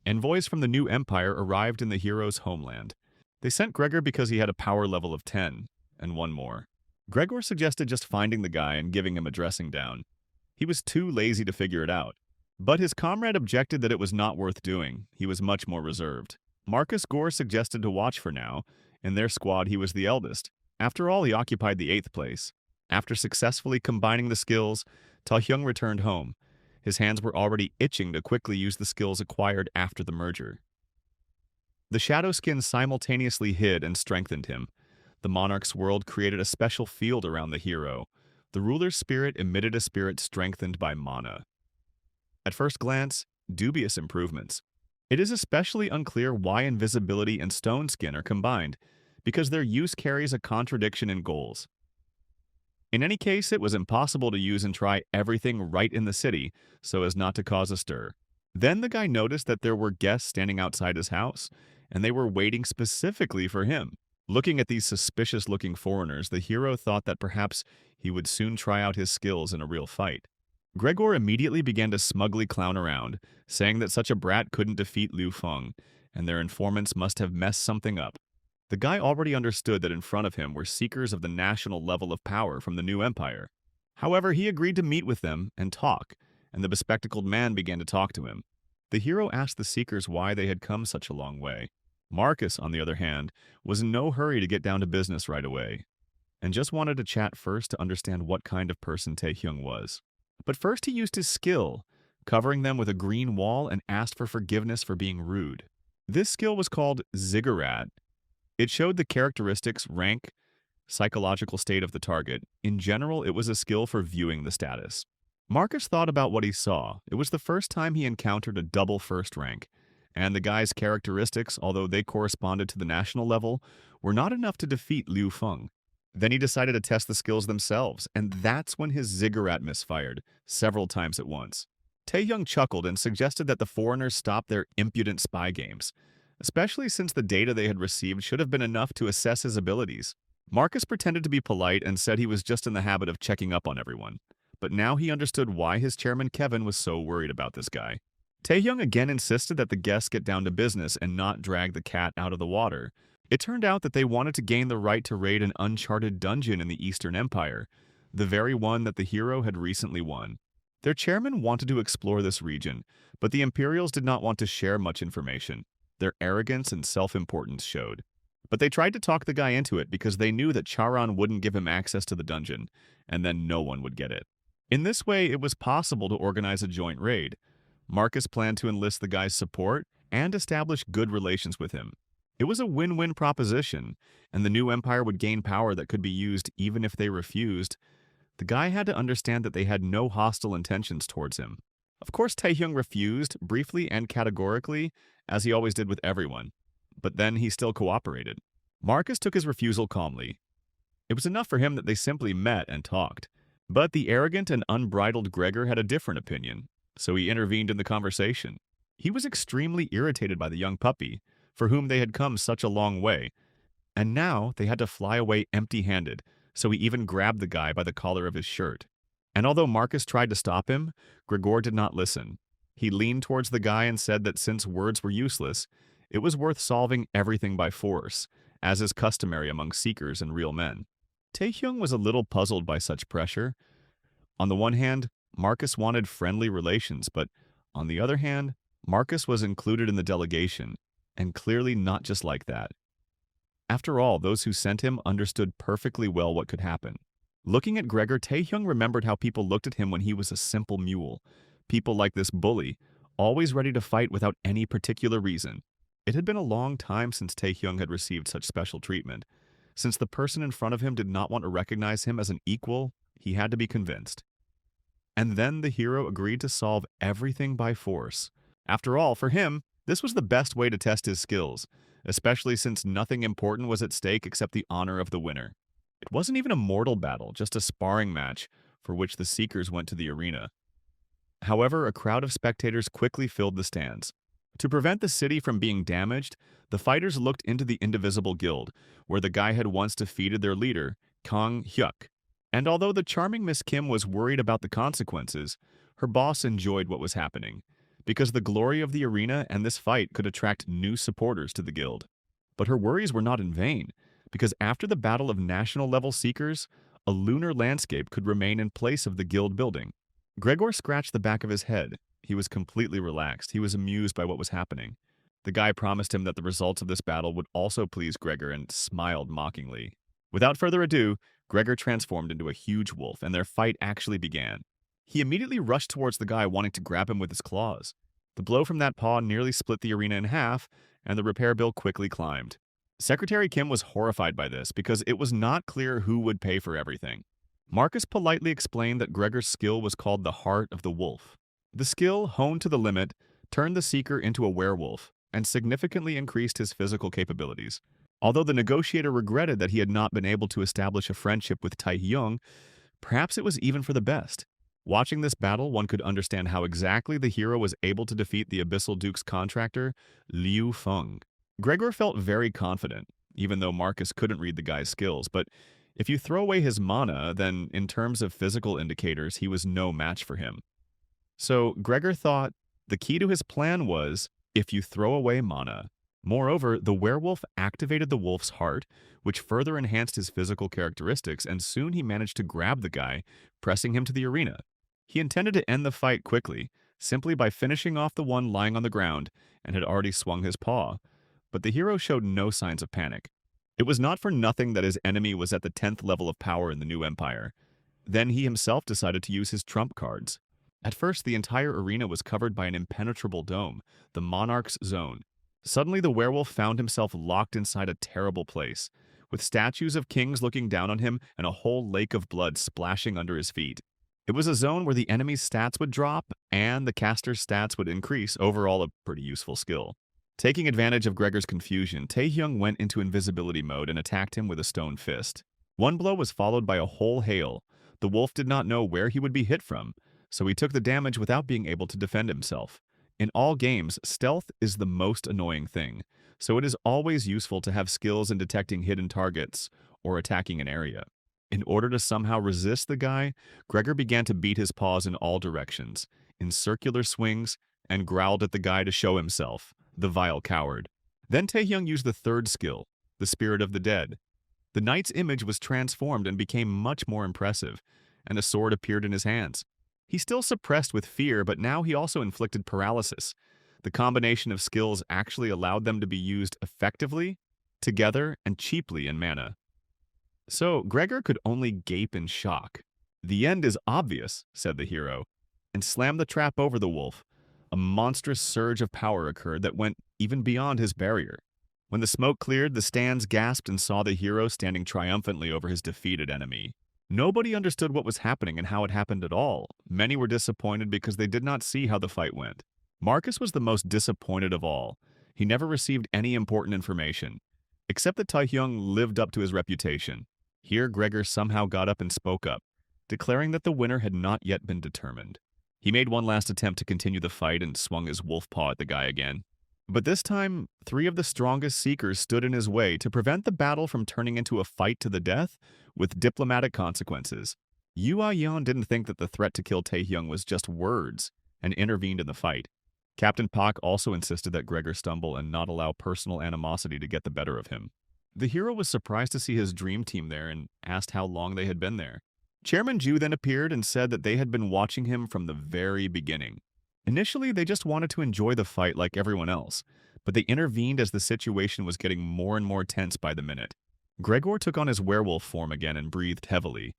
envoys from the new empire arrived in the hero's homeland. They sent Gregor because he had a power level of 10, and one more. Gregor suggested just finding the guy and giving him a dressing down. He was too lazy to figure it out. But his comrade objected that it was not worth doing. He was much more reserved. Marcus Gore suggested to watch for now. In their squad, he was the eldest. After all, he occupied the 8th place. After successfully combining the skills, Taehyung returned home. His hands were already itching to quickly use the skills acquired after the merger. The shadow skin simultaneously hid and strengthened him. The monarch's world created a special field around the hero. The ruler's spirit emitted a spirit strengthened by mana. At first glance, dubious improvements. It is especially unclear why invisibility and stone skin are combined, because their use carries a contradiction in goals. In any case, it was impossible to use and try everything right in the city so as not to cause a stir. Then the guy noticed that there were guests standing outside his house, and they were waiting specifically for him. Looking at these suspicious-looking foreigners, the hero thought that perhaps he would soon try out his skills in a real fight. Gregor immediately began to smugly clown around, saying that such a brat couldn't defeat Liu Feng, and their informants must have messed something up. The guy already understood that in front of him were seekers of the national level of power from the new empire. However, he agreed to meet with them and talk, and the bespectacled man began to talk to him. The hero asked the seekers why they had come such a long way. Marcus, on the other hand, was in no hurry to get down to business right away, and just wanted to chat first to understand what kind of person Taehyung was. But first he used his skill, covering them with a green wall, and asked for forgiveness for being rude. This skill was called Ziggurat. It showed the characteristics, rank, psychological state of the target. In general, it was a skill for viewing the status. Marcus thought about what he saw. It was the first time he encountered a double first rank, and the guy's characteristics, although they corresponded to the national level, were not enough to defeat Liu Feng. Then he decided to test the skills themselves, and that's when his ziggurat misfired, several times at once. Taehyung chuckled and suggested that the foreigners stop their impudent spy games, especially since the data they had received should have been enough to assess his abilities. Marcus pretended to be polite and said he was just in the habit of checking up on everyone. But now he understood why his chairman Kevin was so worried about this guy. Taehyung again insisted that the guests get down to business and not drag the cat out of the water. It turned out that they wanted to gain the right to raid an uncharted dungeon in the Eastern Empire, the very one that the hero had recently won. Their chairman wanted to explore this region, but the Imperials did not want to share much information. Their arrogance and self-importance showed. But they tried to talk the guy into it because they knew that Charon wouldn't give him access to the dungeon, and then no one would get it. In this way, it was possible to organize a joint raid. Marcus planned to enlist the guy's support and establish good relations with him. It was a win-win proposition, and the new empire would gain power that could be used even if they refused. The guy had to understand that they had no hostile intentions towards him. Of course, Taehyung refused, briefly and categorically, as he always did with everyone. But then he still cooperated. Marcus took his refusal calmly. It was enough for him that they simply met and talked. But the arrogant and unbridled Gregor had a different opinion, so he intervened in the conversation. He was extremely irritated by the young puppy, for whom they had come such a long way, and now they had to fly away empty-handed, so he even grabbed the guy by the collar of his shirt. And although Marcus tried to stop him, Gregor did not listen. He leaned towards the guy and said that since words were useless, it was worth solving everything by force, as is customary among seekers and real men. Taehyung was a little puzzled by such pressure. On the one hand, Marcus wanted friendly relations, but on the other hand, Marcus was included in the delegation, and clearly not just like that. After all, those who sent him understood perfectly well what could happen. Looking at Gregor, Taehyung remembered how people looked at him when he was a simple mule. People like this bully, always ready to fight without any particular reason. It had been a long time since Taehyung had received such special treatment. Since the person in front of him did not want to recognize him as an equal, he had to be convinced. And then the hero agreed to solve everything by force. After all, for him, this was the best way to test his skills, especially since nothing important was at stake except the honor of the winner. It wasn't even a mortal battle, just a sparring match for which the Seekers went to the arena. However, a crowd of spectators quickly filled the stands. To prevent the city from being damaged, the fighters looked into the Indivisible Guild, where the guy had once defeated their leader, Kang Hyuk. And although the charming Miss Kim was worried about the consequences, her boss enjoyed what was happening, because the glory of the arena and this fight could attract new supporters to the guild. But her worries were not in vain, because after the battle of national-level seekers, a lunar landscape could remain in place of the guild building. Gregor scratched the back of his head. He was completely relaxed. He was amused by what was happening. The guy promised him that the results of this battle would also please Gregor and smiled mockingly. Without further ado, Gregor transformed into a huge wolf, and their fight actually began. He immediately rushed towards the guy, wanting to grab him with his claws. The blow from that paw nearly split the arena in half, and the repair bill quickly climbed. Secretary Kim was horrified by this because it was not clear who would pay for everything. Marcus politely explained that Gregor's skill was called the Heart of the Wolf. The skill, honed to the limit, turned the Seeker into a werewolf and significantly increased his physical capabilities. Although the negotiator regretted that he had not been able to establish a friendship with Taehyung, perhaps it was even for the best. Watching this battle, one could understand how exactly the hero was able to defeat the Abyssal Duke's contractor, Liu Feng. Gregor felt very confident, even though Marcus couldn't read the guy's skills, but if you throw away his mana, then in terms of physical indicators, he was no match for him. So Gregor thought the key to his plan was, if you throw away mana. Moreover, the werewolf activated the wolf's heart, which further enhanced his physical characteristics, and soon he managed to grab the guy, pressing him to the arena. He intended to end the fight quickly, simply by finishing off the one lying on the ground, and had already swung his paw. But the hero showed no signs of panic. It was not for nothing that his enemy was at the 10th level of power in the new empire. Then he himself decided to use his trump cards. At first, the entire arena was covered by an impenetrable dome, the Monarch's Zone. Suddenly, the werewolf found himself locked inside a terrible place, with statues of kings looking down on him and a whole lake of blood splashing under his feet. It was a zone where the enemy's stats would drop and the caster's stats would increase, overall a pretty useful skill. Taking advantage of Gregor's confusion, Taehyung went into invisibility mode and attacked him with a stone fist. One blow was followed by a whole hail. The wolf did not know where he would be hit from, so he took the damage without being able to defend himself. In all games, stealth is the most annoying thing, so it is always useful to have skills in detecting hidden targets or attacking an area. In order to somehow resist the guy, Gregor began to beat his paws in all directions, in circular swings, and growled at the guy to show himself, the vile coward. Then Taehyung used the third skill, the Spirit of the Dead. The knight's image was transformed and became much more impressive, and a sword appeared in his hands. He still suppressed with fear, but now he also inflicted paralysis. The combination of skills actually allowed them to be used effectively, together, and cheaply in mana. So Gregor could only gape in shock. "The end is obvious," said the hero, and slammed the trap over the wolf. A monstrous surge of power occurred that went even beyond his barrier. When the smoke cleared, the stands gasped and saw the hero standing triumphantly over his defeated enemy. Nobody understood what was happening and how it happened at all. Many were disappointed because they did not see how the fight went. Marcus was the most disappointed of all. He never received any important information, except that Taehyung lived up to his reputation. Here Gregor somehow got up and spoke up, declaring that the winner had not yet been determined. He made one last attempt to continue the fight and swung his wolf paw at the guy again. But this time, 3 of the strongest seekers stood in his way to prevent the battle from turning into a fight to the death with diplomatic consequences. Yua Yan didn't think that the threat to kill Taehyung was just words and intervened in the fight. Captain Pak also insisted that Gregor stumble and not allow personal animosity to get the better of him. The hero was surprised to see his dream team there and asked how long they had been there. Chairman Ju then appeared and said that they had been watching him from the very beginning. Initially, they just wanted to enjoy the fight like everyone else, but they intervened as the situation was getting more and more tense by the minute. Gregor took on his werewolf form again and breathed heavily.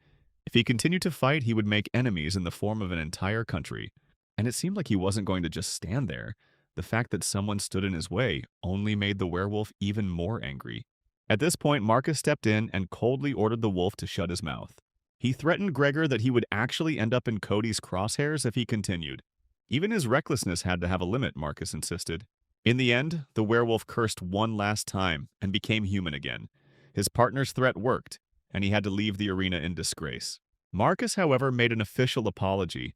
If he continued to fight, he would make enemies in the form of an entire country. And it seemed like he wasn't going to just stand there. The fact that someone stood in his way only made the werewolf even more angry. At this point, Marcus stepped in and coldly ordered the wolf to shut his mouth. He threatened Gregor that he would actually end up in Cody's crosshairs if he continued. Even his recklessness had to have a limit, Marcus insisted. In the end, the werewolf cursed one last time and became human again. His partner's threat worked, and he had to leave the arena in disgrace. Marcus, however, made an official apology,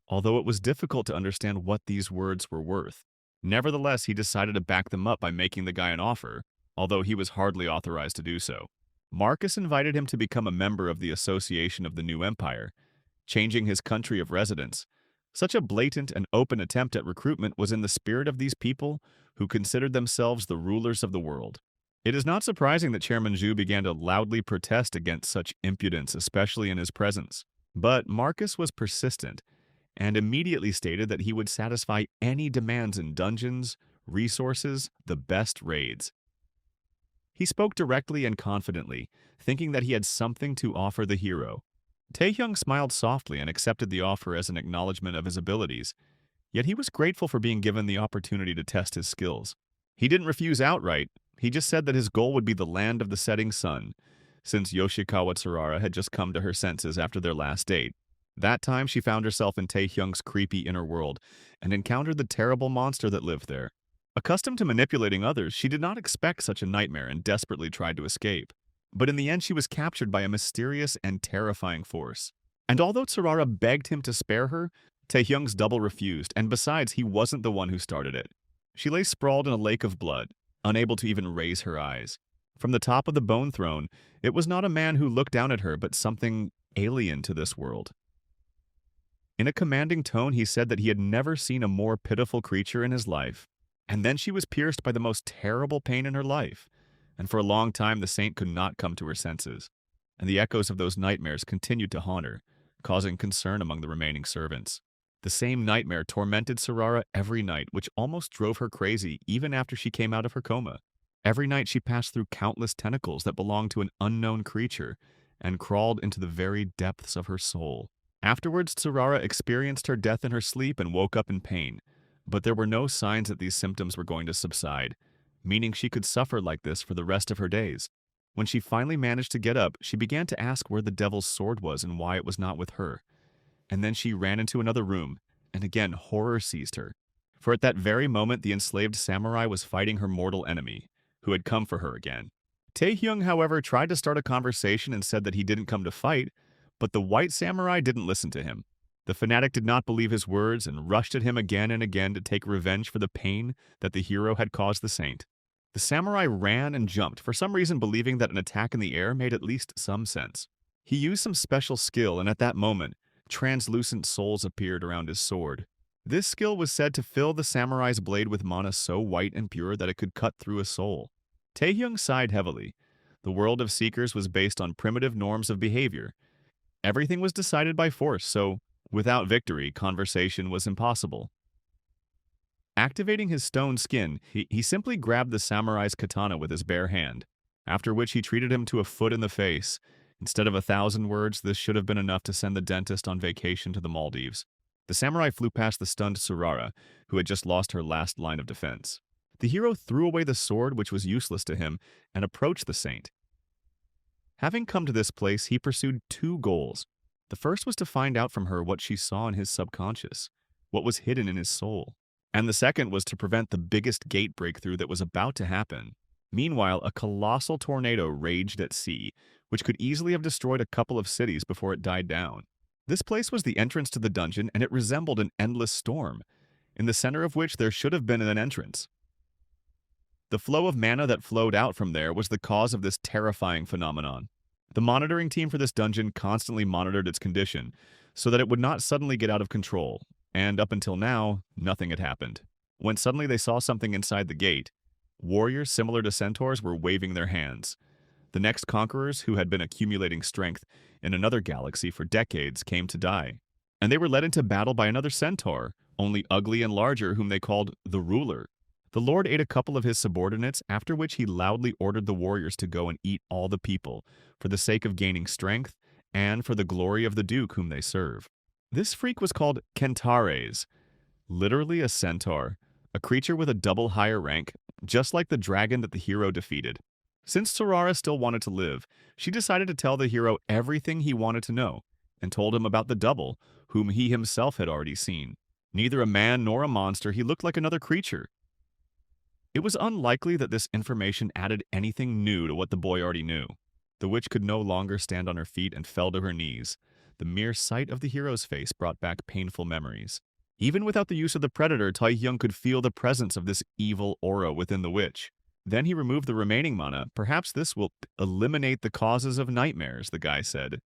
although it was difficult to understand what these words were worth. Nevertheless, he decided to back them up by making the guy an offer, although he was hardly authorized to do so. Marcus invited him to become a member of the Association of the New Empire, changing his country of residence. Such a blatant and open attempt at recruitment was in the spirit of these people who considered themselves the rulers of the world. It is not surprising that Chairman Zhu began to loudly protest against such impudence, especially in his presence. But Marcus was persistent and immediately stated that he would satisfy any demands in dungeons, resources, the best raids. He spoke directly and confidently, thinking that he had something to offer the hero. Taehyung smiled softly and accepted the offer as an acknowledgement of his abilities, yet he was grateful for being given the opportunity to test his skills. He didn't refuse outright, he just said that his goal would be the land of the setting sun, since Yoshikawa Tsurara had just come to her senses after their last date. That time she found herself in Taehyung's creepy inner world and encountered the terrible monster that lived there. Accustomed to manipulating others, she did not expect such a nightmare and desperately tried to escape. But in the end, she was captured by a mysterious and terrifying force. And although Tsurara begged him to spare her, Taehyung's double refused, and besides, he wasn't the one who started it. She lay sprawled in a lake of blood, unable to even raise her eyes. From the top of the bone throne, it was not a man who looked down at her, but something alien to this world. In a commanding tone, he said that he had never seen a more pitiful creature in his life. And then she was pierced by the most terrible pain in her life, and for a long time the saint could not come to her senses, and the echoes of those nightmares continued to haunt her, causing concern among the remaining servants. The same nightmare tormented Tsurara every night, which almost drove her crazy even after she came out of her coma. Every night she passed through countless tentacles that belonged to an unknown creature and crawled into the very depths of her soul. Afterwards, Tsurara experienced her death in her sleep and woke up in pain. But there were no signs that these symptoms were going to subside, meaning she could suffer like this for the rest of her days. When she finally managed to get up, she began to ask where the devil's sword was and why it was not with her. And then she ran into another room, and again horror seized her. For at that very moment the enslaved samurai was fighting her mortal enemy, who had come for her again. Taehyung, however, tried to start a conversation and said that he didn't come to fight, but the white samurai didn't listen to him. The fanatic did not believe his words and rushed at him again and again to take revenge for the pain that the hero had caused the saint. The samurai ran and jumped, for some reason believing that an attack in the air made at least some sense. He used some special skill, and at that moment, translucent souls appeared around his sword. This skill was said to fill the samurai's blade with mana so white and pure that it could cut through a soul. Taehyung sighed heavily. The world of Seekers was based on primitive norms of behavior. Everything was decided by force, so without victory, conversation was impossible. Activating his stone skin, he simply grabbed the samurai's katana with his bare hand, after which he treated him to a foot in the face. Instead of 1,000 words, this should have been enough to send the dentist on vacation to the Maldives. The samurai flew past the stunned Tsurara, who had just lost her last line of defense. The hero threw away the sword, which was useless to him, and approached the saint. Having come to this place, he pursued 2 goals. The first was to find out from her what she saw in his subconscious, what was hidden in his soul. And the second was to prevent the biggest gate breakthrough that was about to happen. Meanwhile, a colossal tornado raged at sea, which could easily have destroyed a couple of cities before it died down. This place was the entrance to the dungeon, and it resembled an endless storm, in the center of which there should have been an entrance. The flow of mana that flowed out from there was the cause of this terrifying phenomenon. The monitoring team for this dungeon constantly monitored its condition, so that it would not suddenly get out of control, and up until now, nothing had happened. When suddenly they saw something inside the gate, warriors similar to centaurs were waving their hands. The next conquerors, who had been accumulating strength in another galaxy for decades, came to die. And they were led into battle by another centaur, only ugly and larger, whom they called the Ruler. The Lord ate a couple of his subordinates, after which he loudly ordered the warriors to go and eat all the people, for the sake of gaining strength, and for the glory of the Duke whom they serve. This freak was called Kentares, literally a centaur, a creature with a double higher rank, just like the dragon that the hero defeated. Since Sorara still wanted to live, she decided to tell the hero everything he wanted to know, and told him about the double, whom he himself had already seen. Neither a man nor a monster, he looked like another creature. It was unlikely that this information added anything new to what the boy already knew. The witch could no longer stand on her feet and fell to her knees. The mere sight of the hero's face brought back painful memories. Even without the use of the predator, Taehyung could feel the presence of this evil aura within the witch. Then he removed the remaining mana. Perhaps this will eliminate the causes of nightmares, the guy said.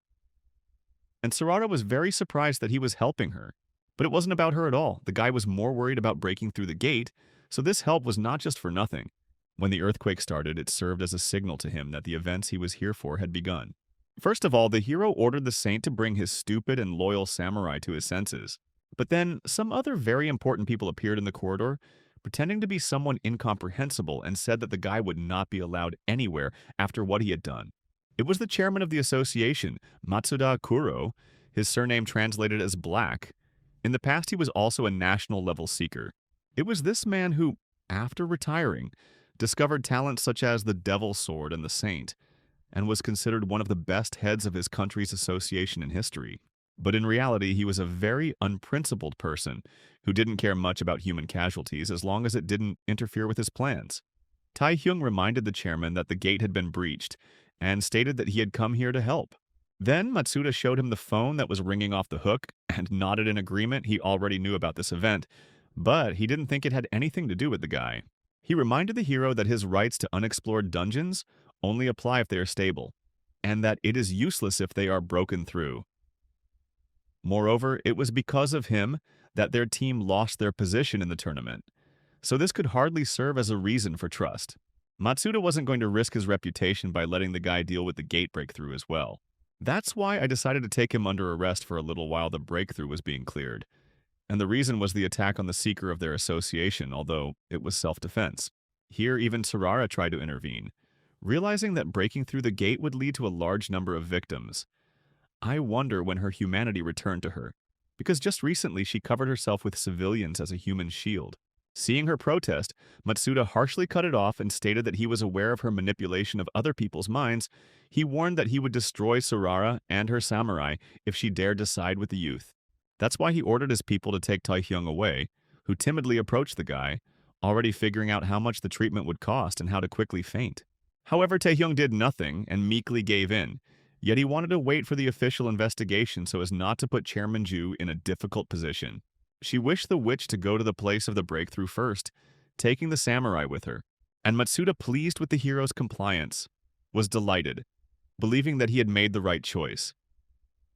And Sarada was very surprised that he was helping her. But it wasn't about her at all. The guy was more worried about breaking through the gate, so this help was not just for nothing. When the earthquake started, it served as a signal to him that the events he was here for had begun. First of all, the hero ordered the saint to bring his stupid and loyal samurai to his senses. But then, some other very important people appeared in the corridor, pretending to be someone incomprehensible, and said that the guy would not be allowed anywhere after what he had done. It was the chairman of the association, Matsuda Kuro, his surname translated as Black. In the past, he was also a national-level seeker. It was this man who, after retiring, discovered talents such as the Devil's Sword and the Saint, and was considered one of the best heads of his country's association in history. But in reality, he was a very unprincipled person who didn't care much about human casualties as long as it didn't interfere with his plans. Taehyung reminded the chairman that the gate had been breached and stated that he had come here to help. Then Matsuda showed him the phone that was ringing off the hook and nodded in agreement. He already knew about this event, but he didn't think it had anything to do with the guy. He reminded the hero that his rights to unexplored dungeons only apply if they are stable, and that it is useless if they are broken through. Moreover, it was because of him that their team lost their position in the tournament, so this could hardly serve as a reason for trust. Matsuda wasn't going to risk his reputation by letting the guy deal with the gate breakthrough as well. That's why I decided to take him under arrest for a little while the breakthrough was being cleared. And the reason was the attack on the seeker of their association, although it was self-defense. Here, even Sarara tried to intervene, realizing that breaking through the gate would lead to a large number of victims. I wonder when her humanity returned to her, because just recently she covered herself with civilians as a human shield. Seeing her protest, Matsuda harshly cut it off and stated that he was aware of her manipulation of other people's minds. He warned that he would destroy Sarara and her samurai if she dared to side with the youth. That's why he ordered his people to take Taehyung away, who timidly approached the guy, already figuring out how much the treatment would cost and how to quickly faint. However, Taehyung did nothing and meekly gave in, yet he wanted to wait for the official investigation so as not to put Chairman Ju in a difficult position. She wished the witch to go to the place of the breakthrough first, taking the samurai with her, and Matsuda, pleased with the hero's compliance, was delighted, believing that he had made the right choice.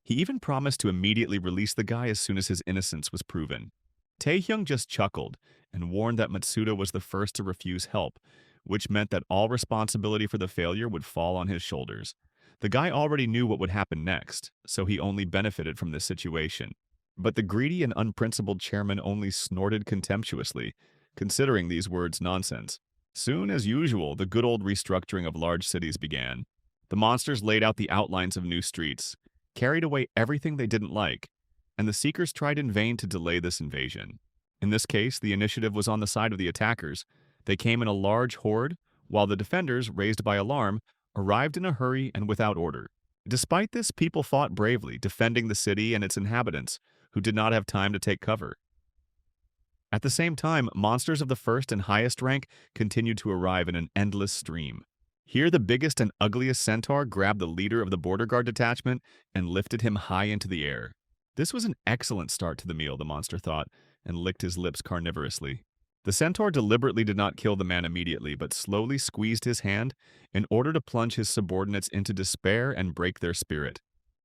He even promised to immediately release the guy as soon as his innocence was proven. Taehyung just chuckled and warned that Matsuda was the first to refuse help, which meant that all responsibility for the failure would fall on his shoulders. The guy already knew what would happen next, so he only benefited from this situation. But the greedy and unprincipled chairman only snorted contemptuously, considering these words nonsense. Soon, as usual, the good old restructuring of large cities began. The monsters laid out the outlines of new streets, carried away everything they didn't like, and the Seekers tried in vain to delay this invasion. In this case, the initiative was on the side of the attackers. They came in a large horde, while the defenders, raised by alarm, arrived in a hurry and without order. Despite this, people fought bravely, defending the city and its inhabitants, who did not have time to take cover. At the same time, monsters of the first and highest rank continued to arrive in an endless stream. Here, the biggest and ugliest centaur grabbed the leader of the border guard detachment and lifted him high into the air. This was an excellent start to the meal, the monster thought, and licked his lips carnivorously. The centaur deliberately did not kill the man immediately, but slowly squeezed his hand in order to plunge his subordinates into despair and break their spirit.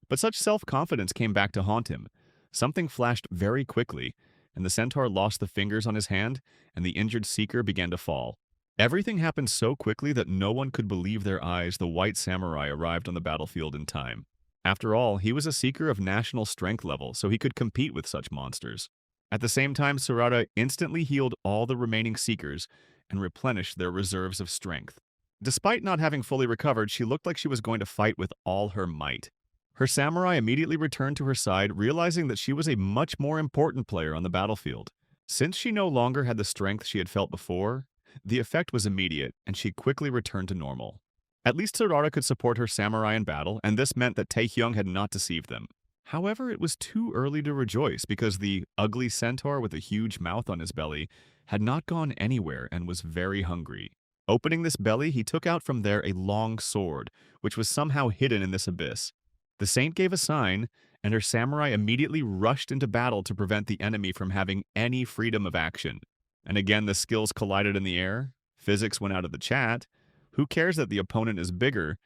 But such self-confidence came back to haunt him. Something flashed very quickly, and the centaur lost the fingers on his hand, and the injured seeker began to fall. Everything happened so quickly that no one could believe their eyes. The white samurai arrived on the battlefield in time. After all, he was a seeker of national strength level, so he could compete with such monsters. At the same time, Sarada instantly healed all the remaining seekers and replenished their reserves of strength. Despite not having fully recovered, she looked like she was going to fight with all her might. Her samurai immediately returned to her side, realizing that she was a much more important player on the battlefield. Since she no longer had the strength she had felt before, the effect was immediate, and she quickly returned to normal. At least Sorara could support her samurai in battle, and this meant that Taehyung had not deceived them. However, it was too early to rejoice because the ugly centaur with a huge mouth on his belly had not gone anywhere and was very hungry. Opening this belly, he took out from there a long sword, which was somehow hidden in this abyss. The saint gave a sign, and her samurai immediately rushed into battle to prevent the enemy from having any freedom of action. And again, the skills collided in the air, physics went out of the chat. Who cares that the opponent is bigger?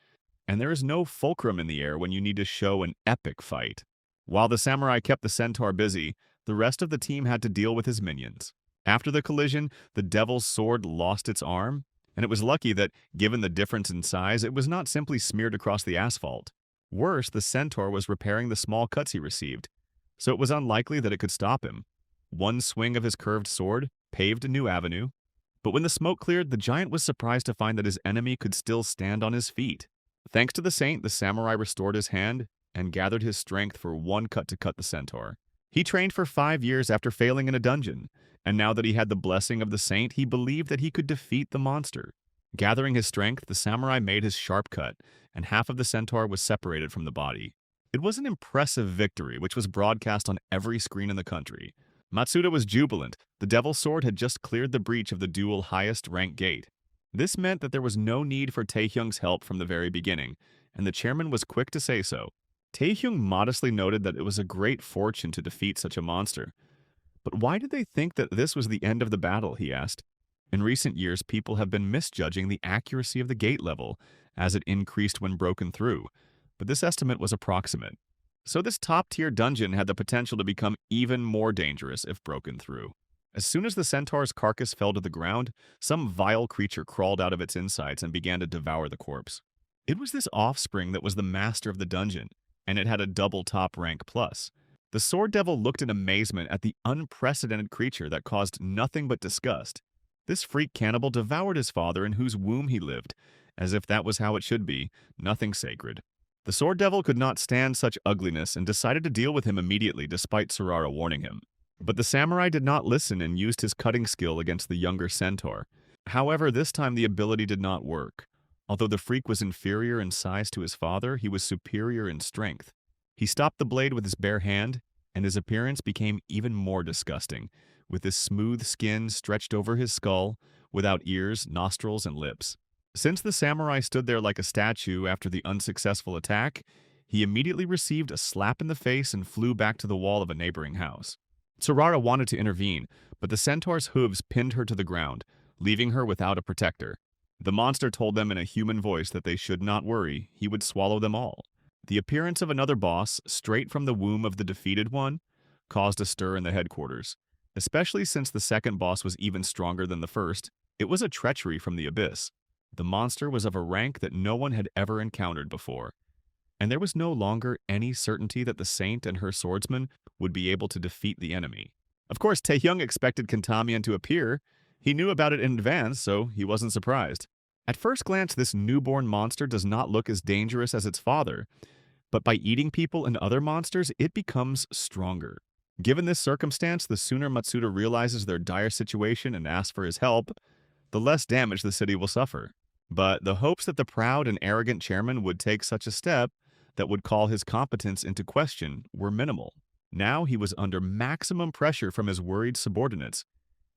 And there is no fulcrum in the air when you need to show an epic fight. While the samurai kept the centaur busy, the rest of the team had to deal with his minions. After the collision, the devil's sword lost its arm, and it was lucky that, given the difference in size, it was not simply smeared across the asphalt. Worse, the centaur was repairing the small cuts he received, so it was unlikely that it could stop him. One swing of his curved sword paved a new avenue, but when the smoke cleared, the giant was surprised to find that his enemy could still stand on his feet. Thanks to the saint, the samurai restored his hand and gathered his strength for one cut to cut the centaur. He trained for 5 years after failing in a dungeon, and now that he had the blessing of the saint, he believed that he could defeat the monster. Gathering his strength, the samurai made his sharp cut, and half of the centaur was separated from the body. It was an impressive victory, which was broadcast on every screen in the country. Matsuda was jubilant. The devil's sword had just cleared the breach of the duel highest rank gate. This meant that there was no need for Taehyung's help from the very beginning, and the chairman was quick to say so. Taehyung modestly noted that it was a great fortune to defeat such a monster. But why did they think that this was the end of the battle, he asked. In recent years, people have been misjudging the accuracy of the gate level, as it increased when broken through, but this estimate was approximate. So this top-tier dungeon had the potential to become even more dangerous if broken through. As soon as the centaur's carcass fell to the ground, some vile creature crawled out of its insides and began to devour the corpse. It was this offspring that was the master of the dungeon, and it had a double top rank plus. The sword devil looked in amazement at the unprecedented creature that caused nothing but disgust. This freak cannibal devoured his father in whose womb he lived, as if that was how it should be, nothing sacred. The sword devil could not stand such ugliness and decided to deal with him immediately despite Sorara warning him. But the samurai did not listen and used his cutting skill against the younger centaur. However, this time the ability did not work. Although the freak was inferior in size to his father, he was superior in strength. He stopped the blade with his bare hand, and his appearance became even more disgusting, with his smooth skin stretched over his skull, without ears, nostrils, and lips. Since the samurai stood there like a statue after the unsuccessful attack, he immediately received a slap in the face and flew back to the wall of a neighboring house. Sorara wanted to intervene, but the centaur's hooves pinned her to the ground, leaving her without a protector. The monster told them in a human voice that they should not worry, he would swallow them all. The appearance of another boss, straight from the womb of the defeated one, caused a stir in the headquarters. Especially since the second boss was even stronger than the first, it was a treachery from the abyss. The monster was of a rank that no one had ever encountered before, and there was no longer any certainty that the saint and her swordsman would be able to defeat the enemy. Of course, Taehyung expected Kentamian to appear. He knew about it in advance, so he wasn't surprised. At first glance, this newborn monster does not look as dangerous as its father, but by eating people and other monsters, it becomes stronger. Given this circumstance, the sooner Matsuda realizes their dire situation and asks for his help, the less damage the city will suffer. But the hopes that the proud and arrogant chairman would take such a step that would call his competence into question were minimal. Now he was under maximum pressure from his worried subordinates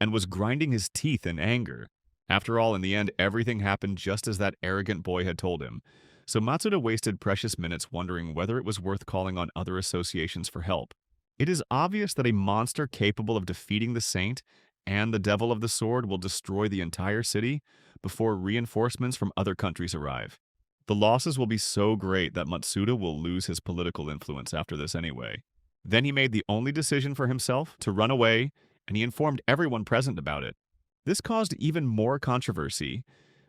and was grinding his teeth in anger. After all, in the end, everything happened just as that arrogant boy had told him. So Matsuda wasted precious minutes wondering whether it was worth calling on other associations for help. It is obvious that a monster capable of defeating the saint and the devil of the sword will destroy the entire city before reinforcements from other countries arrive. The losses will be so great that Matsuda will lose his political influence after this anyway. Then he made the only decision for himself to run away, and he informed everyone present about it. This caused even more controversy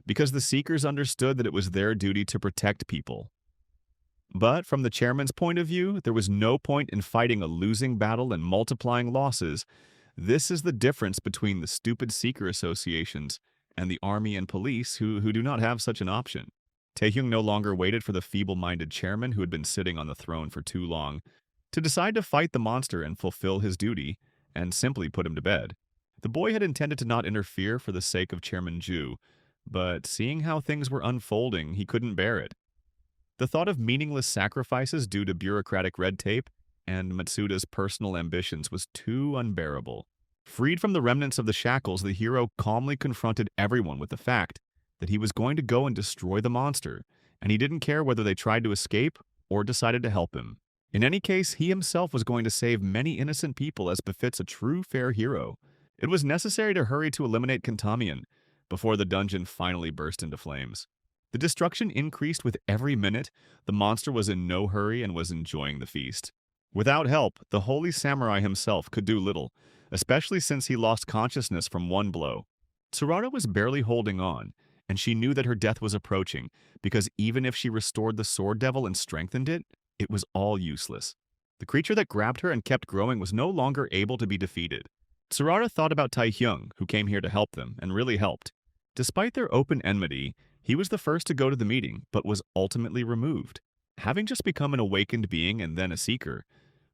because the Seekers understood that it was their duty to protect people. But from the chairman's point of view, there was no point in fighting a losing battle and multiplying losses. This is the difference between the stupid Seeker associations and the army and police who do not have such an option. Taehyung no longer waited for the feeble-minded chairman who had been sitting on the throne for too long to decide to fight the monster and fulfill his duty, and simply put him to bed. The boy had intended to not interfere for the sake of Chairman Ju, But seeing how things were unfolding, he couldn't bear it. The thought of meaningless sacrifices due to bureaucratic red tape and Matsuda's personal ambitions was too unbearable. Freed from the remnants of the shackles, the hero calmly confronted everyone with the fact that he was going to go and destroy the monster, and he didn't care whether they tried to escape or decided to help him. In any case, he himself was going to save many innocent people as befits a true fair hero. It was necessary to hurry to eliminate Kentamian before the dungeon finally burst into flames. The destruction increased with every minute. The monster was in no hurry and was enjoying the feast. Without help, the holy samurai himself could do little, especially since he lost consciousness from one blow. Tsurara was barely holding on, and she knew that her death was approaching, because even if she restored the sword devil and strengthened it, it was all useless. The creature that grabbed her and kept growing was no longer able to be defeated. Tsurara thought about Taehyung, who came here to help them, and really helped. Despite their open enmity, he was the first to go to the meeting, but was ultimately removed. Having just become an awakened being and then a seeker,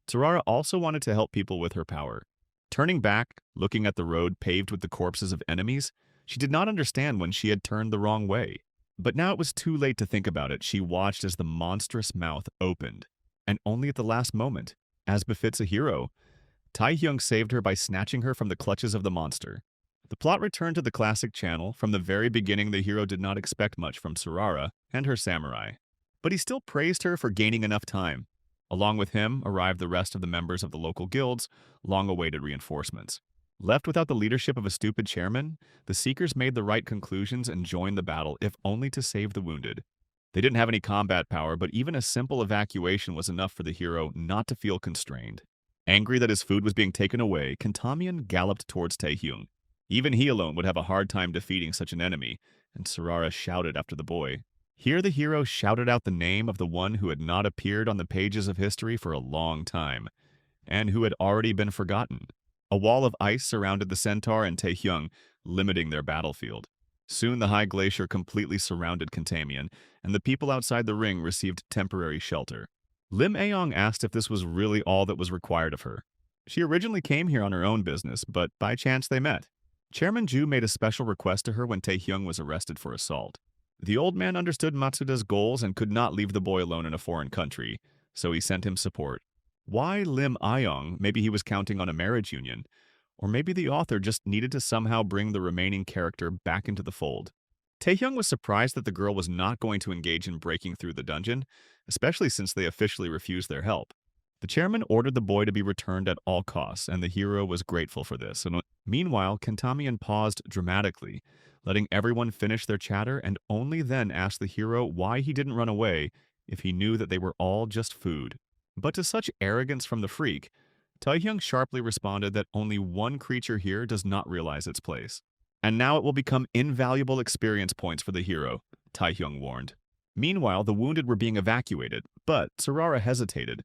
Tsurara also wanted to help people with her power. Turning back, looking at the road paved with the corpses of enemies, she did not understand when she had turned the wrong way. But now it was too late to think about it. She watched as the monstrous mouth opened. And only at the last moment, as befits a hero, Taehyung saved her by snatching her from the clutches of the monster. The plot returned to the classic channel. From the very beginning, the hero did not expect much from Tsurara and her samurai. But he still praised her for gaining enough time. Along with him arrived the rest of the members of the local guilds, long-awaited reinforcements. Left without the leadership of a stupid chairman, the Seekers made the right conclusions and joined the battle, if only to save the wounded. They didn't have any combat power, but even a simple evacuation was enough for the hero not to feel constrained. Angry that his food was being taken away, Kentamian galloped towards Taehyung. Even he alone would have a hard time defeating such an enemy, and Tsurara shouted after the boy. Here the hero shouted out the name of the one who had not appeared on the pages of history for a long time, and who had already been forgotten. A wall of ice surrounded the centaur and Taehyung, limiting their battlefield. Soon the high glacier completely surrounded Kentamian, and the people outside the ring received temporary shelter. Lim Aong asked if this was really all that was required of her. She originally came here on her own business, but by chance they met. Chairman Ju made a special request to her when Taehyung was arrested for assault. The old man understood Matsuda's goals and could not leave the boy alone in a foreign country, so he sent him support. Why Lim Ayong? Maybe he was counting on a marriage union. Or maybe the author just needed to somehow bring the remaining character back into the fold. Taehyung was surprised that the girl was not going to engage in breaking through the dungeon, especially since they officially refused their help. The chairman ordered the boy to be returned at all costs, and the hero was grateful for this. Meanwhile, Kentamian paused dramatically, letting everyone finish their chatter, and only then asked the hero why he didn't run away if he knew that they were all just food. But to such arrogance from the freak, Taehyung sharply responded that only one creature here does not realize its place. And now it will become invaluable experience points for the hero, Taehyung warned. Meanwhile, the wounded were being evacuated, but Tsurara hesitated,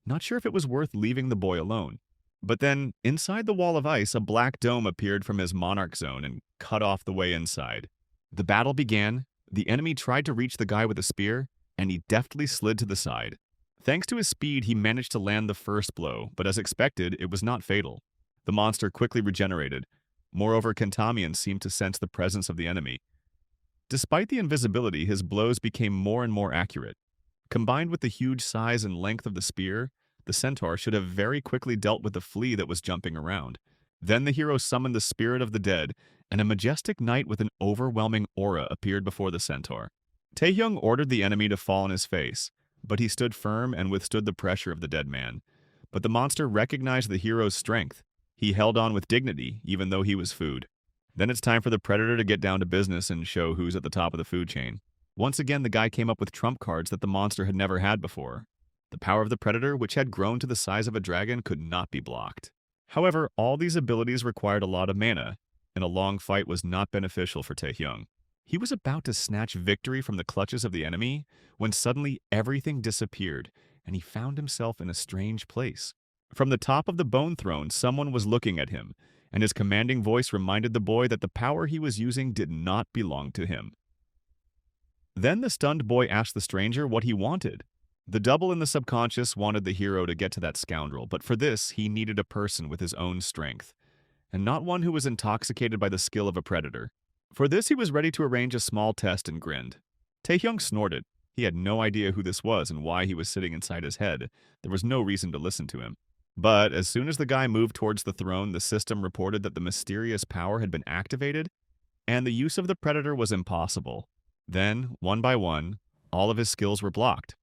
not sure if it was worth leaving the boy alone. But then, inside the wall of ice, a black dome appeared from his monarch zone and cut off the way inside. The battle began. The enemy tried to reach the guy with a spear, and he deftly slid to the side. Thanks to his speed, he managed to land the first blow, but as expected, it was not fatal. The monster quickly regenerated. Moreover, Kentamian seemed to sense the presence of the enemy. Despite the invisibility, his blows became more and more accurate. Combined with the huge size and length of the spear, the centaur should have very quickly dealt with the flea that was jumping around. Then the hero summoned the spirit of the dead, and a majestic knight with an overwhelming aura appeared before the centaur. Taehyung ordered the enemy to fall on his face, but he stood firm and withstood the pressure of the dead man. But the monster recognized the hero's strength. He held on with dignity, even though he was food. Then it's time for the predator to get down to business and show who's at the top of the food chain. Once again, the guy came up with trump cards that the monster had never had before. The power of the predator, which had grown to the size of a dragon, could not be blocked. However, all these abilities required a lot of mana, and a long fight was not beneficial for Taehyung. He was about to snatch victory from the clutches of the enemy when suddenly everything disappeared, and he found himself in a strange place. From the top of the bone throne, someone was looking at him, and his commanding voice reminded the boy that the power he was using did not belong to him. Then the stunned boy asked the stranger what he wanted. The double in the subconscious wanted the hero to get to that scoundrel, but for this he needed a person with his own strength, and not one who was intoxicated by the skill of a predator. For this, he was ready to arrange a small test and grinned. Taehyung snorted. He had no idea who this was and why he was sitting inside his head. There was no reason to listen to him. But as soon as the guy moved towards the throne, the system reported that the mysterious power had been activated, and the use of the predator was impossible. Then, one by one, all of his skills were blocked.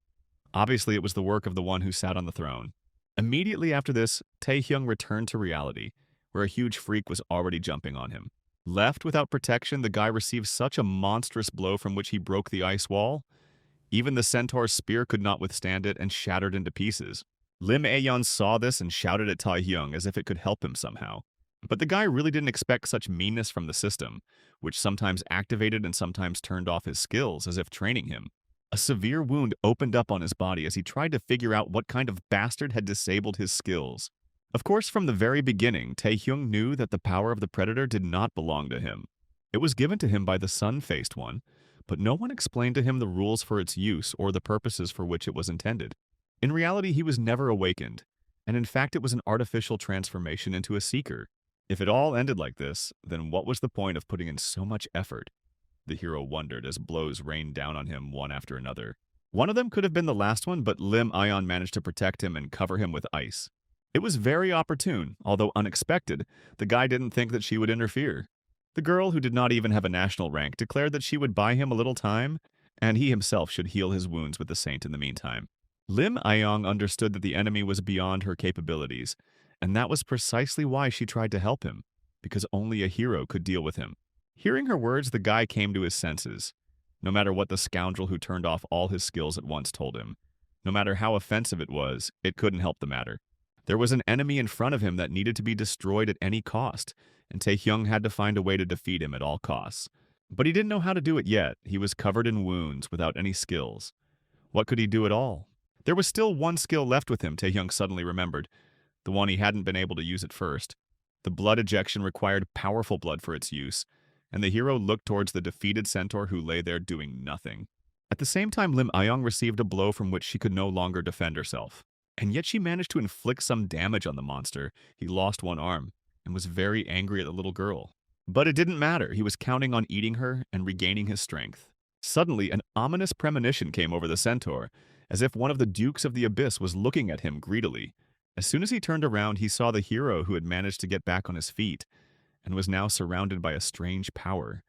Obviously, it was the work of the one who sat on the throne. Immediately after this, Taehyung returned to reality, where a huge freak was already jumping on him. Left without protection, the guy received such a monstrous blow from which he broke the ice wall. Even the centaur's spear could not withstand it and shattered into pieces. Lim Aeon saw this and shouted at Taehyung as if it could help him somehow. But the guy really didn't expect such meanness from the system, which sometimes activated and sometimes turned off his skills as if training him. A severe wound opened up on his body as he tried to figure out what kind of bastard had disabled his skills. Of course, from the very beginning, Taehyung knew that the power of the predator did not belong to him. It was given to him by the sun-faced one, but no one explained to him the rules for its use or the purposes for which it was intended. In reality, he was never awakened, and in fact it was an artificial transformation into a seeker. If it all ended like this, then what was the point of putting in so much effort? The hero wondered as blows rained down on him one after another. One of them could have been the last one, but Lim Aeon managed to protect him and cover him with ice. It was very opportune, although unexpected. The guy didn't think that she would interfere. The girl, who did not even have a national rank, declared that she would buy him a little time, and he himself should heal his wounds with the saint in the meantime. Lim Aeon understood that the enemy was beyond her capabilities, and that was precisely why she tried to help him, because only a hero could deal with him. Hearing her words, the guy came to his senses. No matter what the scoundrel who turned off all his skills at once told him, no matter how offensive it was, it couldn't help the matter. There was an enemy in front of him that needed to be destroyed at any cost, and Taehyung had to find a way to defeat him at all costs. But he didn't know how to do it yet. He was covered in wounds, without any skills. What could he do at all? There was still one skill left with him, Taehyung suddenly remembered, the one he hadn't been able to use at first. The blood ejection required powerful blood for its use, and the hero looked towards the defeated centaur who lay there doing nothing. At the same time, Lim Aeon received a blow from which she could no longer defend herself. And yet she managed to inflict some damage on the monster. He lost one arm, and was very angry at the little girl. But it didn't matter. He was counting on eating her and regaining his strength. Suddenly, an ominous premonition came over the centaur, as if one of the dukes of the abyss was looking at him greedily. As soon as he turned around, he saw the hero who had managed to get back on his feet, and was now surrounded by a strange power.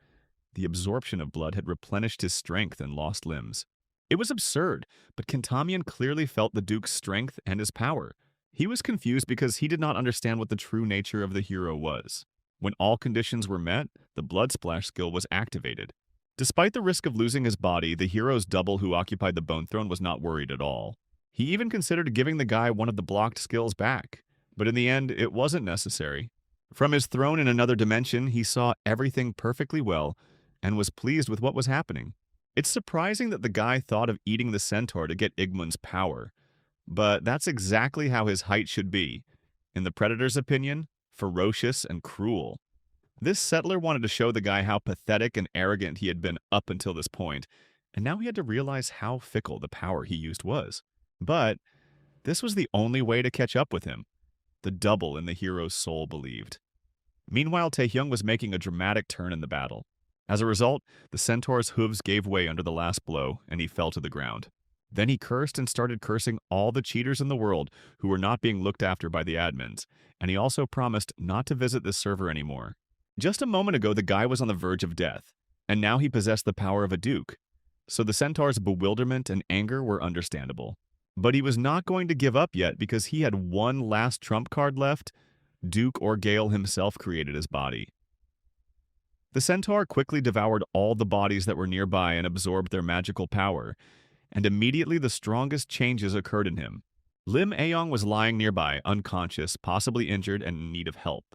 The absorption of blood had replenished his strength and lost limbs. It was absurd, but Kentamian clearly felt the Duke's strength and his power. He was confused because he did not understand what the true nature of the hero was. When all conditions were met, the blood splash skill was activated. Despite the risk of losing his body, the hero's double who occupied the bone throne was not worried at all. He even considered giving the guy one of the blocked skills back, but in the end, it wasn't necessary. From his throne in another dimension, he saw everything perfectly well and was pleased with what was happening. It's surprising that the guy thought of eating the centaur to get Igmund's power, but that's exactly how his height should be. In the Predator's opinion, ferocious and cruel. This settler wanted to show the guy how pathetic and arrogant he had been up until this point, and now he had to realize how fickle the power he used was. But this was the only way to catch up with him. The double in the hero's soul believed. Meanwhile, Taehyung was making a dramatic turn in the battle. As a result, the centaur's hooves gave way under the last blow, and he fell to the ground. Then he cursed and started cursing all the cheaters in the world who were not being looked after by the admins, and he also promised not to visit this server anymore. Just a moment ago, the guy was on the verge of death, and now he possessed the power of a duke. So the centaur's bewilderment and anger were understandable. But he was not going to give up yet because he had one last trump card left. Duke Orgale himself created his body. The centaur quickly devoured all the bodies that were nearby and absorbed their magical power, and immediately the strongest changes occurred in him. Lim Aeon was lying nearby, unconscious, possibly injured, and in need of help.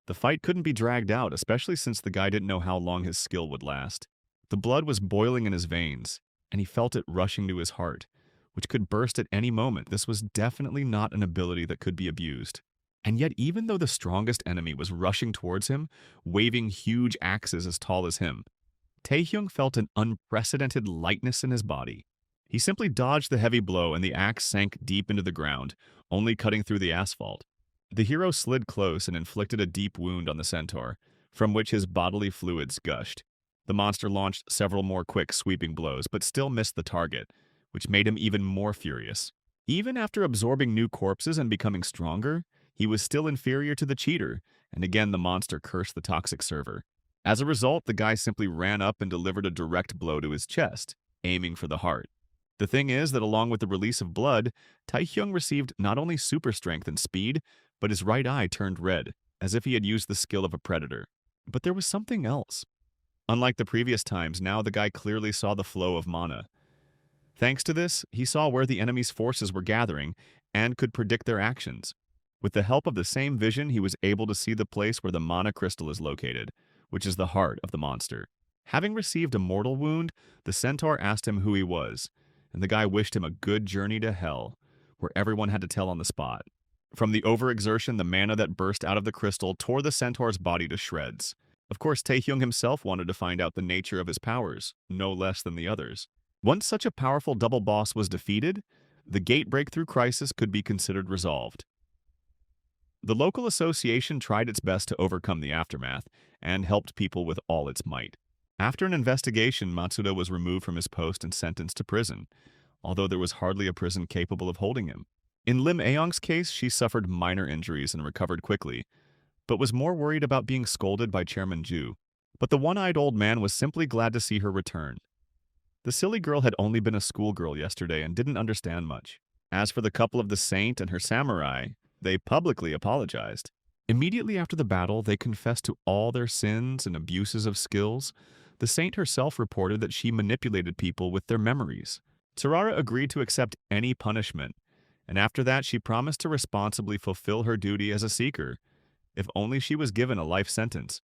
The fight couldn't be dragged out, especially since the guy didn't know how long his skill would last. The blood was boiling in his veins, and he felt it rushing to his heart, which could burst at any moment. This was definitely not an ability that could be abused. And yet, even though the strongest enemy was rushing towards him, waving huge axes as tall as him, Taehyung felt an unprecedented lightness in his body. He simply dodged the heavy blow and the axe sank deep into the ground, only cutting through the asphalt. The hero slid close and inflicted a deep wound on the centaur, from which his bodily fluids gushed. The monster launched several more quick, sweeping blows, but still missed the target, which made him even more furious. Even after absorbing new corpses and becoming stronger, he was still inferior to the cheater, and again the monster cursed the toxic server. As a result, the guy simply ran up and delivered a direct blow to his chest, aiming for the heart. The thing is that along with the release of blood, Taehyung received not only super strength and speed, but his right eye turned red, as if he had used the skill of a predator. But there was something else. Unlike the previous times, now the guy clearly saw the flow of mana. Thanks to this, he saw where the enemy's forces were gathering and could predict their actions. With the help of the same vision, he was able to see the place where the mana crystal is located, which is the heart of the monster. Having received a mortal wound, the centaur asked him who he was, and the guy wished him a good journey to hell, where everyone had to tell on the spot. From the overexertion, the mana that burst out of the crystal tore the centaur's body to shreds. Of course, Taehyung himself wanted to find out the nature of his powers, no less than the others. Once such a powerful double boss was defeated, the gate breakthrough crisis could be considered resolved. The local association tried its best to overcome the aftermath and helped people with all its might. After an investigation, Matsuda was removed from his post and sentenced to prison, although there was hardly a prison capable of holding him. In Lim Aeong's case, she suffered minor injuries and recovered quickly, but was more worried about being scolded by Chairman Ju. But the one-eyed old man was simply glad to see her return. The silly girl had only been a schoolgirl yesterday and didn't understand much. As for the couple of the saint and her samurai, they publicly apologized. Immediately after the battle, they confessed to all their sins and abuses of skills. The saint herself reported that she manipulated people with their memories. Tarara agreed to accept any punishment, and after that she promised to responsibly fulfill her duty as a seeker, if only she was given a life sentence.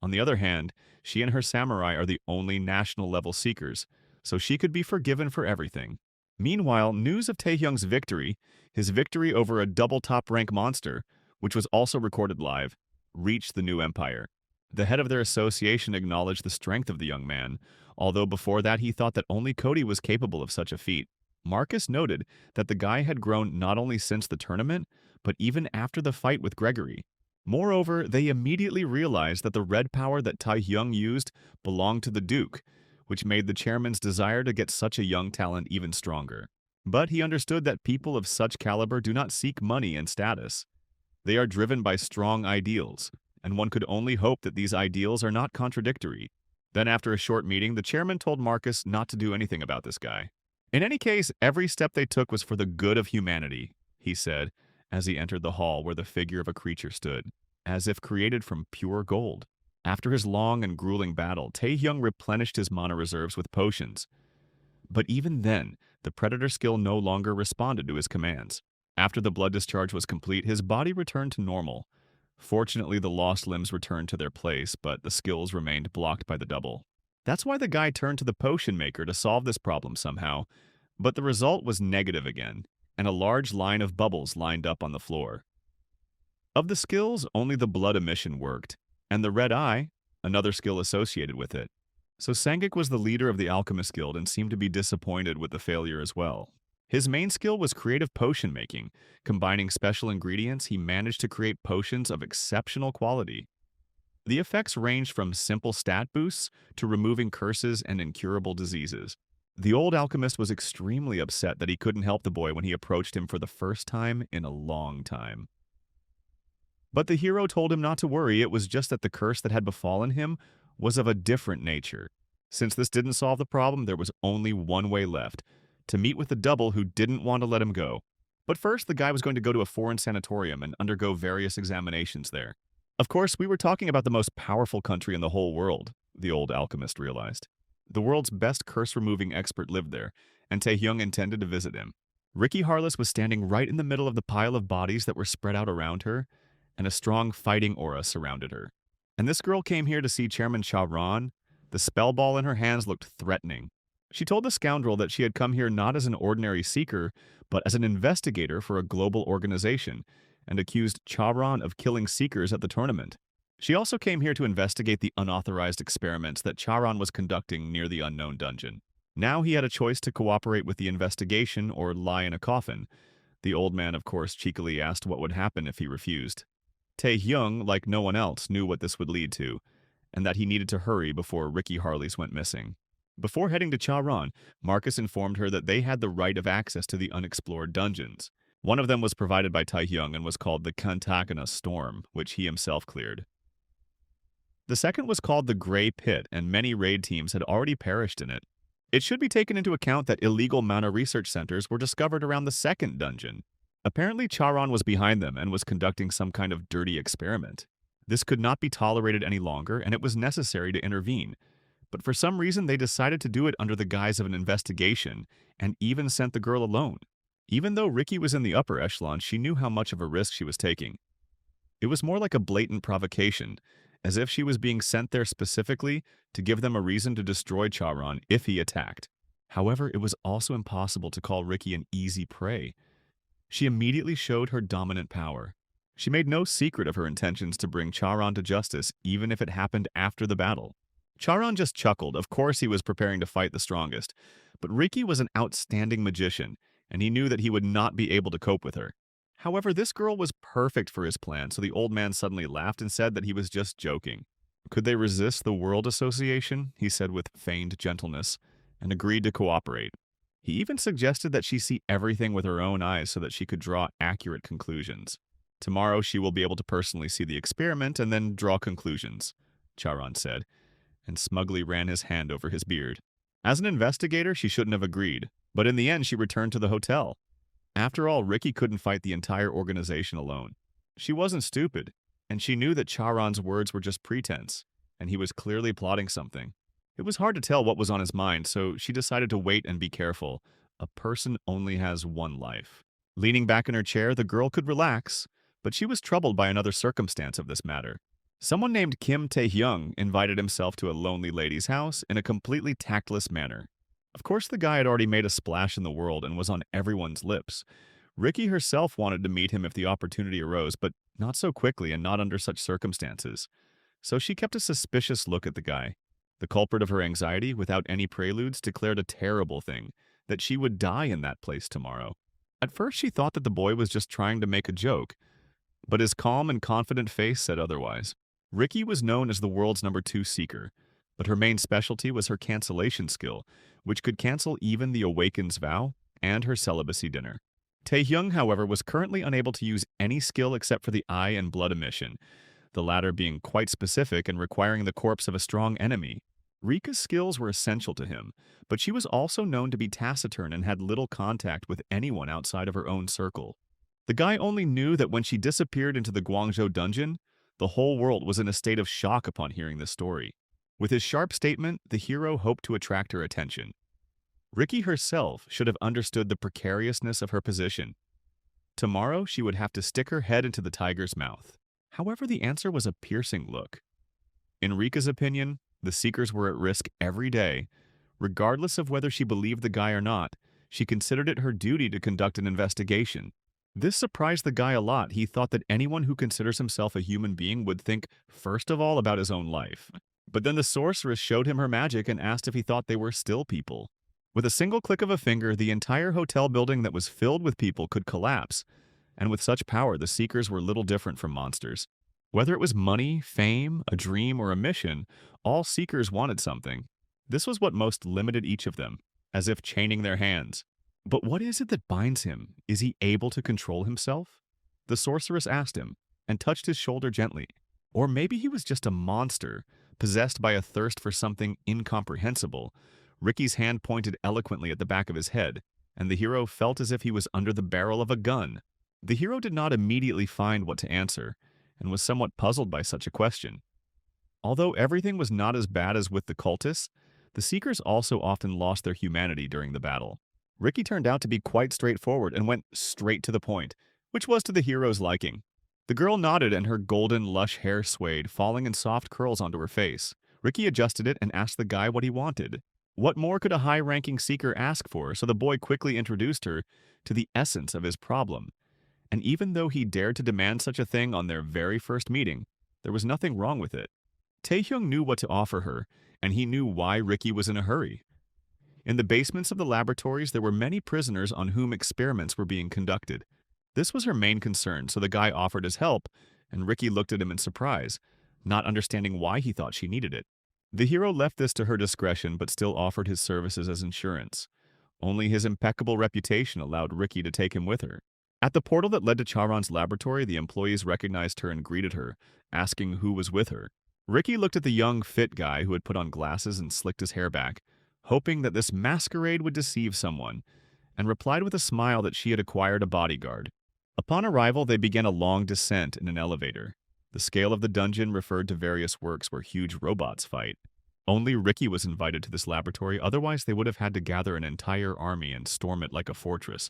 On the other hand, she and her samurai are the only national-level seekers, so she could be forgiven for everything. Meanwhile, news of Taehyung's victory, his victory over a double top-rank monster, which was also recorded live, reached the new empire. The head of their association acknowledged the strength of the young man, although before that he thought that only Cody was capable of such a feat. Marcus noted that the guy had grown not only since the tournament, but even after the fight with Gregory. Moreover, they immediately realized that the red power that Taehyung used belonged to the Duke, which made the chairman's desire to get such a young talent even stronger. But he understood that people of such caliber do not seek money and status. They are driven by strong ideals, and one could only hope that these ideals are not contradictory. Then after a short meeting, the chairman told Marcus not to do anything about this guy. In any case, every step they took was for the good of humanity, he said, as he entered the hall where the figure of a creature stood, as if created from pure gold. After his long and grueling battle, Taehyung replenished his mana reserves with potions. But even then, the predator skill no longer responded to his commands. After the blood discharge was complete, his body returned to normal. Fortunately, the lost limbs returned to their place, but the skills remained blocked by the double. That's why the guy turned to the potion maker to solve this problem somehow, but the result was negative again, and a large line of bubbles lined up on the floor. Of the skills, only the blood emission worked, and the red eye, another skill associated with it. So Sangik was the leader of the Alchemist Guild and seemed to be disappointed with the failure as well. His main skill was creative potion making. Combining special ingredients, he managed to create potions of exceptional quality. The effects ranged from simple stat boosts to removing curses and incurable diseases. The old alchemist was extremely upset that he couldn't help the boy when he approached him for the first time in a long time. But the hero told him not to worry, it was just that the curse that had befallen him was of a different nature. Since this didn't solve the problem, there was only one way left, to meet with the double who didn't want to let him go. But first, the guy was going to go to a foreign sanatorium and undergo various examinations there. Of course, we were talking about the most powerful country in the whole world, the old alchemist realized. The world's best curse-removing expert lived there, and Taehyung intended to visit him. Ricky Harless was standing right in the middle of the pile of bodies that were spread out around her, and a strong fighting aura surrounded her. And this girl came here to see Chairman Cha-Ran. The spell ball in her hands looked threatening. She told the scoundrel that she had come here not as an ordinary seeker, but as an investigator for a global organization, and accused Cha-Ran of killing seekers at the tournament. She also came here to investigate the unauthorized experiments that Cha-Ran was conducting near the unknown dungeon. Now he had a choice to cooperate with the investigation or lie in a coffin. The old man, of course, cheekily asked what would happen if he refused. Taehyung, like no one else, knew what this would lead to, and that he needed to hurry before Ricky Harley's went missing. Before heading to Charon, Marcus informed her that they had the right of access to the unexplored dungeons. One of them was provided by Taehyung and was called the Kantakana Storm, which he himself cleared. The second was called the Grey Pit, and many raid teams had already perished in it. It should be taken into account that illegal mana research centers were discovered around the second dungeon. Apparently, Charon was behind them and was conducting some kind of dirty experiment. This could not be tolerated any longer, and it was necessary to intervene. But for some reason, they decided to do it under the guise of an investigation, and even sent the girl alone. Even though Ricky was in the upper echelon, she knew how much of a risk she was taking. It was more like a blatant provocation, as if she was being sent there specifically to give them a reason to destroy Charon if he attacked. However, it was also impossible to call Ricky an easy prey. She immediately showed her dominant power. She made no secret of her intentions to bring Charon to justice, even if it happened after the battle. Charon just chuckled. Of course he was preparing to fight the strongest. But Ricky was an outstanding magician, and he knew that he would not be able to cope with her. However, this girl was perfect for his plan, so the old man suddenly laughed and said that he was just joking. Could they resist the World Association? He said with feigned gentleness, and agreed to cooperate. He even suggested that she see everything with her own eyes so that she could draw accurate conclusions. Tomorrow she will be able to personally see the experiment and then draw conclusions, Charon said, and smugly ran his hand over his beard. As an investigator, she shouldn't have agreed, but in the end she returned to the hotel. After all, Ricky couldn't fight the entire organization alone. She wasn't stupid, and she knew that Charon's words were just pretense, and he was clearly plotting something. It was hard to tell what was on his mind, so she decided to wait and be careful. A person only has one life. Leaning back in her chair, the girl could relax, but she was troubled by another circumstance of this matter. Someone named Kim Tae-hyung invited himself to a lonely lady's house in a completely tactless manner. Of course, the guy had already made a splash in the world and was on everyone's lips. Ricky herself wanted to meet him if the opportunity arose, but not so quickly and not under such circumstances. So she kept a suspicious look at the guy. The culprit of her anxiety, without any preludes, declared a terrible thing, that she would die in that place tomorrow. At first she thought that the boy was just trying to make a joke, but his calm and confident face said otherwise. Ricky was known as the world's #2 seeker, but her main specialty was her cancellation skill, which could cancel even the Awaken's vow and her celibacy dinner. Taehyung, however, was currently unable to use any skill except for the eye and blood emission, the latter being quite specific and requiring the corpse of a strong enemy. Rika's skills were essential to him, but she was also known to be taciturn and had little contact with anyone outside of her own circle. The guy only knew that when she disappeared into the Guangzhou dungeon, the whole world was in a state of shock upon hearing the story. With his sharp statement, the hero hoped to attract her attention. Ricky herself should have understood the precariousness of her position. Tomorrow, she would have to stick her head into the tiger's mouth. However, the answer was a piercing look. In Rika's opinion, the Seekers were at risk every day. Regardless of whether she believed the guy or not, she considered it her duty to conduct an investigation. This surprised the guy a lot. He thought that anyone who considers himself a human being would think first of all about his own life. But then the sorceress showed him her magic and asked if he thought they were still people. With a single click of a finger, the entire hotel building that was filled with people could collapse, and with such power, the Seekers were little different from monsters. Whether it was money, fame, a dream, or a mission, all Seekers wanted something. This was what most limited each of them, as if chaining their hands. But what is it that binds him? Is he able to control himself? The sorceress asked him, and touched his shoulder gently. Or maybe he was just a monster, possessed by a thirst for something incomprehensible. Ricky's hand pointed eloquently at the back of his head, and the hero felt as if he was under the barrel of a gun. The hero did not immediately find what to answer, and was somewhat puzzled by such a question. Although everything was not as bad as with the cultists, the Seekers also often lost their humanity during the battle. Ricky turned out to be quite straightforward and went straight to the point, which was to the hero's liking. The girl nodded and her golden, lush hair swayed, falling in soft curls onto her face. Ricky adjusted it and asked the guy what he wanted. What more could a high-ranking seeker ask for, so the boy quickly introduced her to the essence of his problem. And even though he dared to demand such a thing on their very first meeting, there was nothing wrong with it. Taehyung knew what to offer her, and he knew why Ricky was in a hurry. In the basements of the laboratories, there were many prisoners on whom experiments were being conducted. This was her main concern, so the guy offered his help, and Ricky looked at him in surprise. not understanding why he thought she needed it. The hero left this to her discretion but still offered his services as insurance. Only his impeccable reputation allowed Ricky to take him with her. At the portal that led to Charon's laboratory, the employees recognized her and greeted her, asking who was with her. Ricky looked at the young, fit guy who had put on glasses and slicked his hair back, hoping that this masquerade would deceive someone, and replied with a smile that she had acquired a bodyguard. Upon arrival, they began a long descent in an elevator. The scale of the dungeon referred to various works where huge robots fight. Only Ricky was invited to this laboratory, otherwise they would have had to gather an entire army and storm it like a fortress,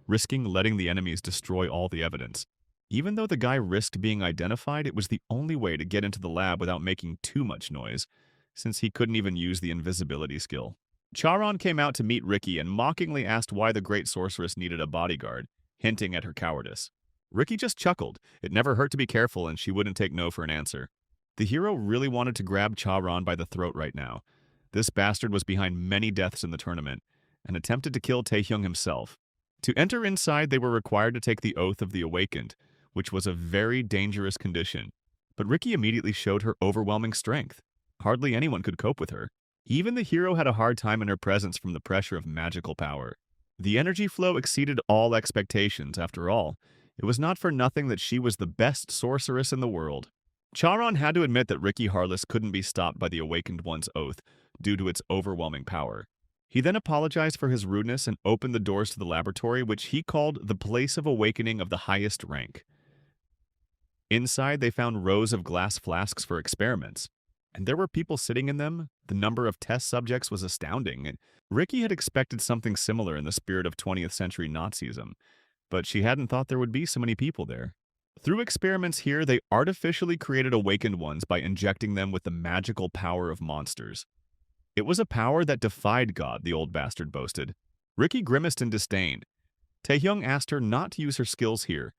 risking letting the enemies destroy all the evidence. Even though the guy risked being identified, it was the only way to get into the lab without making too much noise, since he couldn't even use the invisibility skill. Charon came out to meet Ricky and mockingly asked why the great sorceress needed a bodyguard, hinting at her cowardice. Ricky just chuckled. It never hurt to be careful, and she wouldn't take no for an answer. The hero really wanted to grab Charon by the throat right now. This bastard was behind many deaths in the tournament, and attempted to kill Taehyung himself. To enter inside, they were required to take the Oath of the Awakened, which was a very dangerous condition. But Ricky immediately showed her overwhelming strength. Hardly anyone could cope with her. Even the hero had a hard time in her presence from the pressure of magical power. The energy flow exceeded all expectations, after all. It was not for nothing that she was the best sorceress in the world. Charon had to admit that Ricky Harless couldn't be stopped by the Awakened One's oath due to its overwhelming power. He then apologized for his rudeness and opened the doors to the laboratory, which he called the place of awakening of the highest rank. Inside, they found rows of glass flasks for experiments, and there were people sitting in them. The number of test subjects was astounding. Ricky had expected something similar in the spirit of 20th century Nazism, but she hadn't thought there would be so many people there. Through experiments here, they artificially created awakened ones by injecting them with the magical power of monsters. It was a power that defied God, the old bastard boasted. Ricky grimaced in disdain. Taehyung asked her not to use her skills here,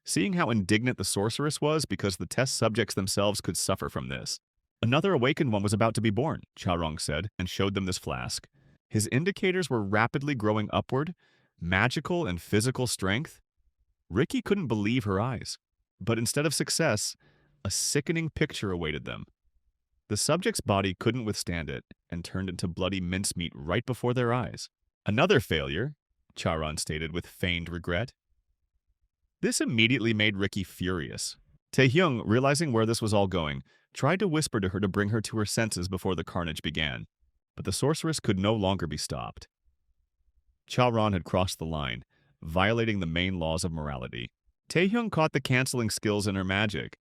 seeing how indignant the sorceress was because the test subjects themselves could suffer from this. Another awakened one was about to be born, Charon said, and showed them this flask. His indicators were rapidly growing upward, magical and physical strength. Ricky couldn't believe her eyes. But instead of success, a sickening picture awaited them. The subject's body couldn't withstand it and turned into bloody mincemeat right before their eyes. Another failure, Charon stated with feigned regret. This immediately made Ricky furious. Taehyung, realizing where this was all going, tried to whisper to her to bring her to her senses before the carnage began. But the sorceress could no longer be stopped. Charon had crossed the line, violating the main laws of morality. Taehyung caught the canceling skills in her magic.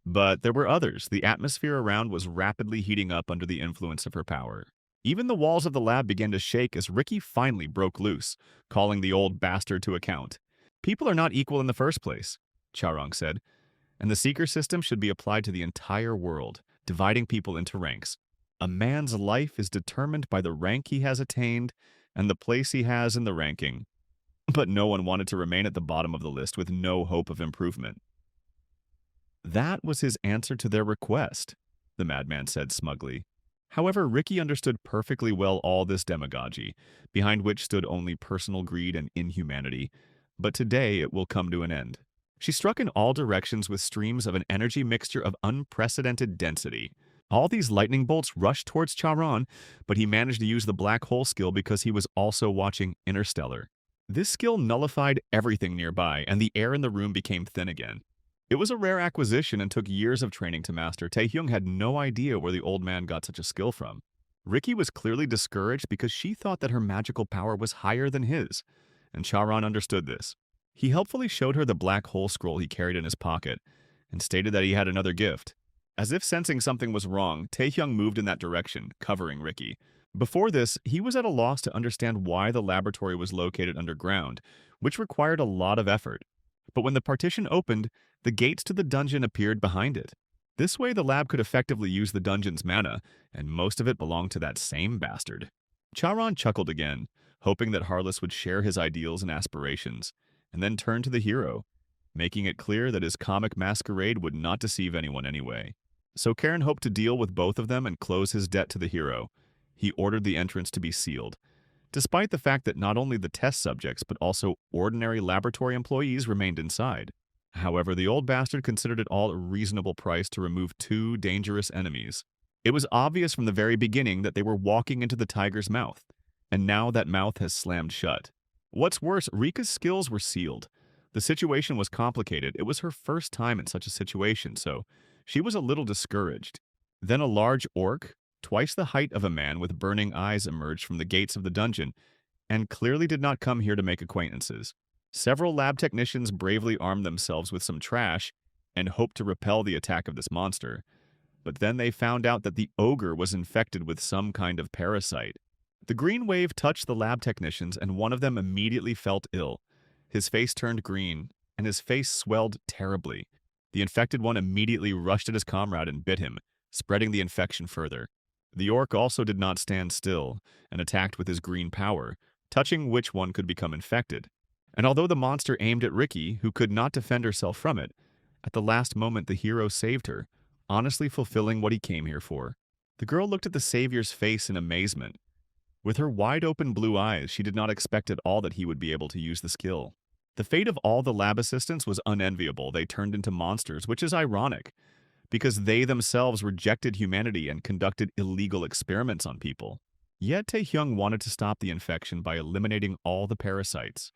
But there were others. The atmosphere around was rapidly heating up under the influence of her power. Even the walls of the lab began to shake as Ricky finally broke loose, calling the old bastard to account. People are not equal in the first place, Charon said, and the seeker system should be applied to the entire world, dividing people into ranks. A man's life is determined by the rank he has attained and the place he has in the ranking. But no one wanted to remain at the bottom of the list with no hope of improvement. That was his answer to their request, the madman said smugly. However, Ricky understood perfectly well all this demagogy, behind which stood only personal greed and inhumanity. But today it will come to an end. She struck in all directions with streams of an energy mixture of unprecedented density. All these lightning bolts rushed towards Charon, but he managed to use the black hole skill because he was also watching Interstellar. This skill nullified everything nearby, and the air in the room became thin again. It was a rare acquisition and took years of training to master. Taehyung had no idea where the old man got such a skill from. Ricky was clearly discouraged because she thought that her magical power was higher than his, and Charon understood this. He helpfully showed her the black hole scroll he carried in his pocket, and stated that he had another gift. As if sensing something was wrong, Taehyung moved in that direction, covering Ricky. Before this, he was at a loss to understand why the laboratory was located underground, which required a lot of effort. But when the partition opened, the gates to the dungeon appeared behind it. This way the lab could effectively use the dungeon's mana, and most of it belonged to that same bastard. Charon chuckled again, hoping that Harless would share his ideals and aspirations, and then turned to the hero, making it clear that his comic masquerade would not deceive anyone anyway. So Karen hoped to deal with both of them and close his debt to the hero. He ordered the entrance to be sealed, despite the fact that not only the test subjects but also ordinary laboratory employees remained inside. However, the old bastard considered it all a reasonable price to remove two dangerous enemies. It was obvious from the very beginning that they were walking into the tiger's mouth, and now that mouth has slammed shut. What's worse, Rika's skills were sealed. The situation was complicated. It was her first time in such a situation, so she was a little discouraged. Then a large orc, twice the height of a man with burning eyes, emerged from the gates of the dungeon, and clearly did not come here to make acquaintances. Several lab technicians bravely armed themselves with some trash and hoped to repel the attack of this monster. But then they found out that the ogre was infected with some kind of parasite. The green wave touched the lab technicians, and one of them immediately felt ill. His face turned green, and his face swelled terribly. The infected one immediately rushed at his comrade and bit him, spreading the infection further. The orc also did not stand still, and attacked with his green power, touching which one could become infected. And although the monster aimed at Ricky, who could not defend herself from it, at the last moment the hero saved her, honestly fulfilling what he came here for. The girl looked at the savior's face in amazement. With her wide-open blue eyes, she did not expect at all that he would be able to use the skill. The fate of all the lab assistants was unenviable. They turned into monsters, which is ironic, because they themselves rejected humanity and conducted illegal experiments on people. Yet Taehyung wanted to stop the infection by eliminating all the parasites.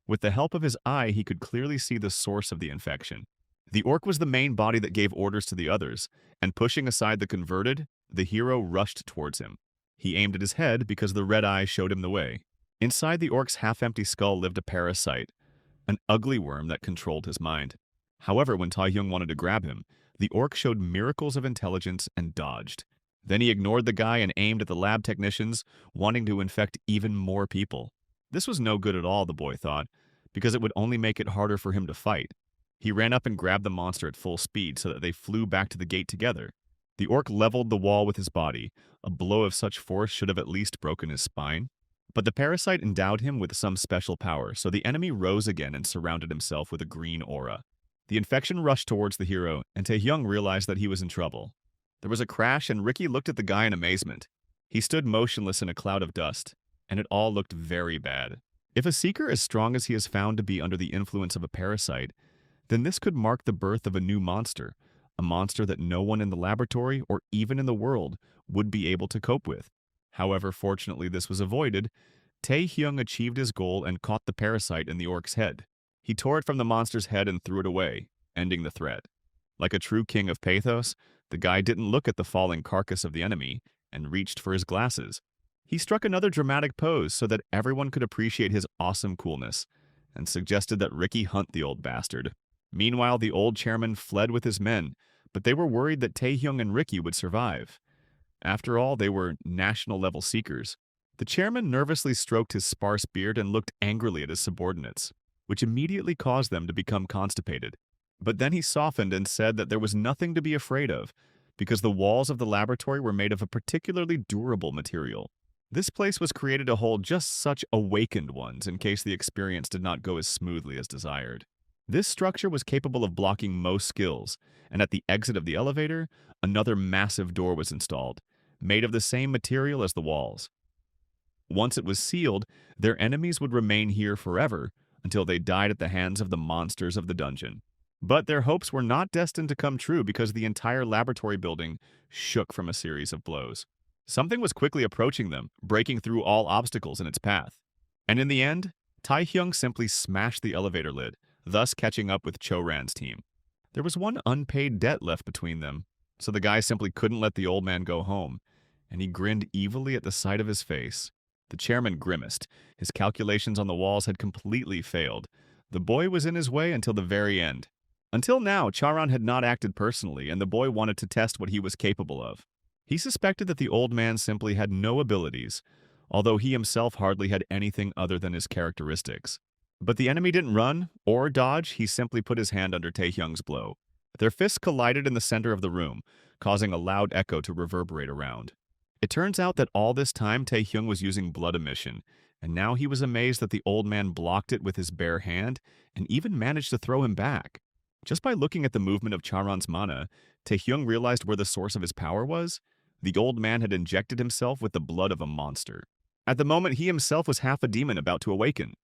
With the help of his eye, he could clearly see the source of the infection. The orc was the main body that gave orders to the others, and pushing aside the converted, the hero rushed towards him. He aimed at his head because the red eye showed him the way. Inside the orc's half-empty skull lived a parasite, an ugly worm that controlled his mind. However, when Taehyung wanted to grab him, the orc showed miracles of intelligence and dodged. Then he ignored the guy and aimed at the lab technicians, wanting to infect even more people. This was no good at all, the boy thought, because it would only make it harder for him to fight. He ran up and grabbed the monster at full speed so that they flew back to the gate together. The orc leveled the wall with his body. A blow of such force should have at least broken his spine. But the parasite endowed him with some special power, so the enemy rose again and surrounded himself with a green aura. The infection rushed towards the hero, and Taehyung realized that he was in trouble. There was a crash, and Ricky looked at the guy in amazement. He stood motionless in a cloud of dust, and it all looked very bad. If a seeker as strong as he is found to be under the influence of a parasite, then this could mark the birth of a new monster, a monster that no one in the laboratory or even in the world would be able to cope with. However, fortunately this was avoided. Taehyung achieved his goal and caught the parasite in the orc's head. He tore it from the monster's head and threw it away, ending the threat. Like a true king of pathos, the guy didn't look at the falling carcass of the enemy and reached for his glasses. He struck another dramatic pose so that everyone could appreciate his awesome coolness, and suggested that Ricky hunt the old bastard. Meanwhile, the old chairman fled with his men, but they were worried that Taehyung and Ricky would survive. After all, they were national-level seekers. The chairman nervously stroked his sparse beard and looked angrily at his subordinates, which immediately caused them to become constipated. But then he softened and said that there was nothing to be afraid of, because the walls of the laboratory were made of a particularly durable material. This place was created to hold just such awakened ones in case the experience did not go as smoothly as desired. This structure was capable of blocking most skills, and at the exit of the elevator, another massive door was installed, made of the same material as the walls. Once it was sealed, their enemies would remain here forever until they died at the hands of the monsters of the dungeon. But their hopes were not destined to come true because the entire laboratory building shook from a series of blows. Something was quickly approaching them, breaking through all obstacles in its path. And in the end, Taehyung simply smashed the elevator lid, thus catching up with Choran's team. There was one unpaid debt left between them, so the guy simply couldn't let the old man go home, and he grinned evilly at the sight of his face. The chairman grimaced. His calculations on the walls had completely failed. The boy was in his way until the very end. Until now, Charan had not acted personally, and the boy wanted to test what he was capable of. He suspected that the old man simply had no abilities, although he himself hardly had anything other than his characteristics. But the enemy didn't run or dodge, he simply put his hand under Taehyung's blow. Their fists collided in the center of the room, causing a loud echo to reverberate around. It turns out that all this time Taehyung was using blood emission, and now he was amazed that the old man blocked it with his bare hand and even managed to throw him back. Just by looking at the movement of Charan's mana, Taehyung realized where the source of his power was. The old man had injected himself with the blood of a monster. At the moment, he himself was half a demon about to awaken.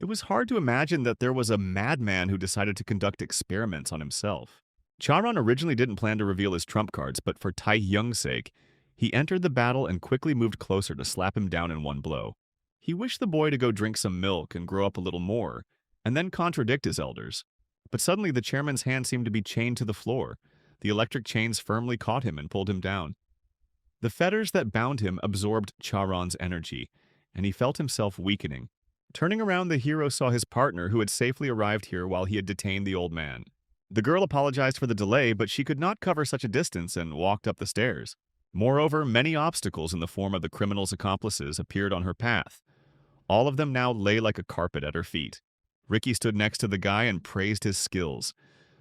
It was hard to imagine that there was a madman who decided to conduct experiments on himself. Charon originally didn't plan to reveal his trump cards, but for Tai Hyung's sake, he entered the battle and quickly moved closer to slap him down in one blow. He wished the boy to go drink some milk and grow up a little more, and then contradict his elders. But suddenly the chairman's hand seemed to be chained to the floor. The electric chains firmly caught him and pulled him down. The fetters that bound him absorbed Charon's energy, and he felt himself weakening. Turning around, the hero saw his partner, who had safely arrived here while he had detained the old man. The girl apologized for the delay, but she could not cover such a distance and walked up the stairs. Moreover, many obstacles in the form of the criminal's accomplices appeared on her path. All of them now lay like a carpet at her feet. Ricky stood next to the guy and praised his skills.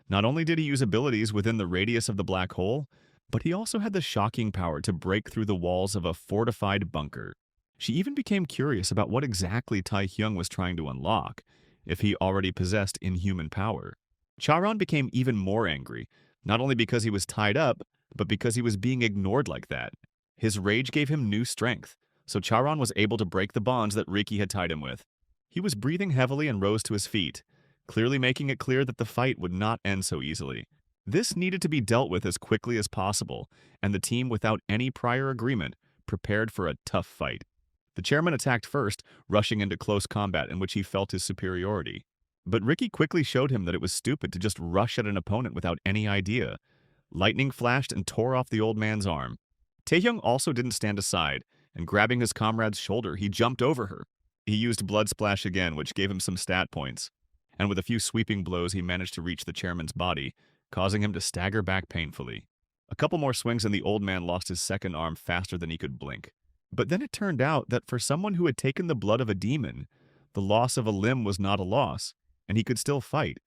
Not only did he use abilities within the radius of the black hole, but he also had the shocking power to break through the walls of a fortified bunker. She even became curious about what exactly Tai Hyung was trying to unlock, if he already possessed inhuman power. Charon became even more angry, not only because he was tied up, but because he was being ignored like that. His rage gave him new strength, so Charon was able to break the bonds that Ricky had tied him with. He was breathing heavily and rose to his feet, clearly making it clear that the fight would not end so easily. This needed to be dealt with as quickly as possible, and the team, without any prior agreement, prepared for a tough fight. The chairman attacked first, rushing into close combat in which he felt his superiority. But Ricky quickly showed him that it was stupid to just rush at an opponent without any idea. Lightning flashed and tore off the old man's arm. Taehyung also didn't stand aside, and grabbing his comrade's shoulder, he jumped over her. He used Blood Splash again, which gave him some stat points, and with a few sweeping blows he managed to reach the chairman's body, causing him to stagger back painfully. A couple more swings and the old man lost his second arm faster than he could blink. But then it turned out that for someone who had taken the blood of a demon, the loss of a limb was not a loss, and he could still fight,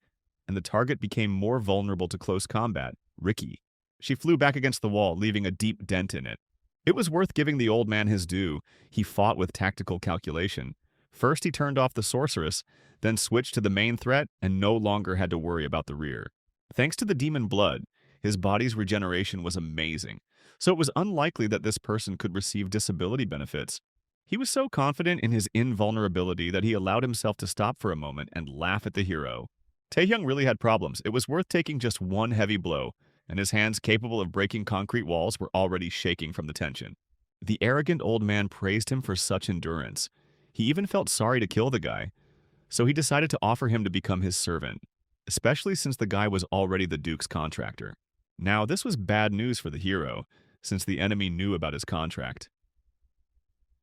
and the target became more vulnerable to close combat, Ricky. She flew back against the wall, leaving a deep dent in it. It was worth giving the old man his due. He fought with tactical calculation. First he turned off the sorceress, then switched to the main threat and no longer had to worry about the rear. Thanks to the demon blood, his body's regeneration was amazing, so it was unlikely that this person could receive disability benefits. He was so confident in his invulnerability that he allowed himself to stop for a moment and laugh at the hero. Taehyung really had problems. It was worth taking just one heavy blow, and his hands, capable of breaking concrete walls, were already shaking from the tension. The arrogant old man praised him for such endurance. He even felt sorry to kill the guy, so he decided to offer him to become his servant, especially since the guy was already the Duke's contractor. Now, this was bad news for the hero, since the enemy knew about his contract.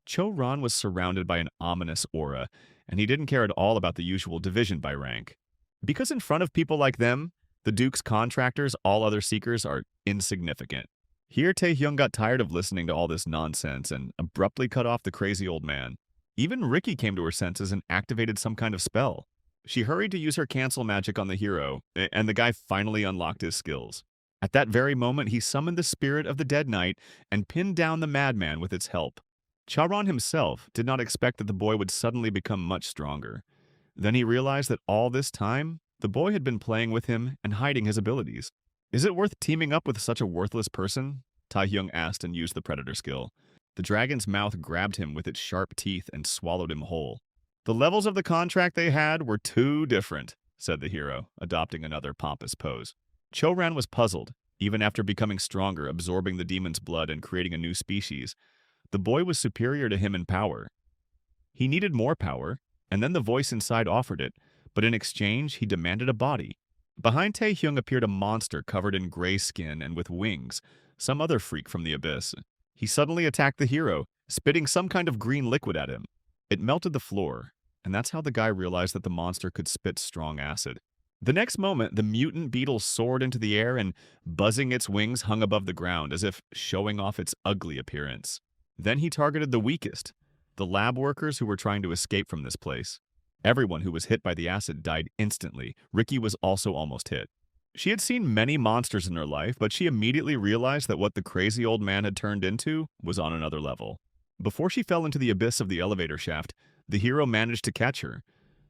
Cho-ran was surrounded by an ominous aura, and he didn't care at all about the usual division by rank. Because in front of people like them, the Duke's contractors, all other seekers, are insignificant. Here, Taehyung got tired of listening to all this nonsense and abruptly cut off the crazy old man. Even Ricky came to her senses and activated some kind of spell. She hurried to use her cancel magic on the hero, and the guy finally unlocked his skills. At that very moment, he summoned the spirit of the dead knight and pinned down the madman with its help. Charon himself did not expect that the boy would suddenly become much stronger. Then he realized that all this time, the boy had been playing with him and hiding his abilities. Is it worth teaming up with such a worthless person? Taehyung asked and used the predator skill. The dragon's mouth grabbed him with its sharp teeth and swallowed him whole. The levels of the contract they had were too different, said the hero, adopting another pompous pose. Cho-ran was puzzled. Even after becoming stronger, absorbing the demon's blood and creating a new species, the boy was superior to him in power. He needed more power, and then the voice inside offered it, but in exchange, he demanded a body. Behind Taehyung appeared a monster covered in gray skin and with wings, some other freak from the abyss. He suddenly attacked the hero, spitting some kind of green liquid at him. It melted the floor, and that's how the guy realized that the monster could spit strong acid. The next moment, the mutant beetle soared into the air and, buzzing its wings, hung above the ground as if showing off its ugly appearance. Then he targeted the weakest, the lab workers who were trying to escape from this place. Everyone who was hit by the acid died instantly. Ricky was also almost hit. She had seen many monsters in her life, but she immediately realized that what the crazy old man had turned into was on another level. Before she fell into the abyss of the elevator shaft, the hero managed to catch her.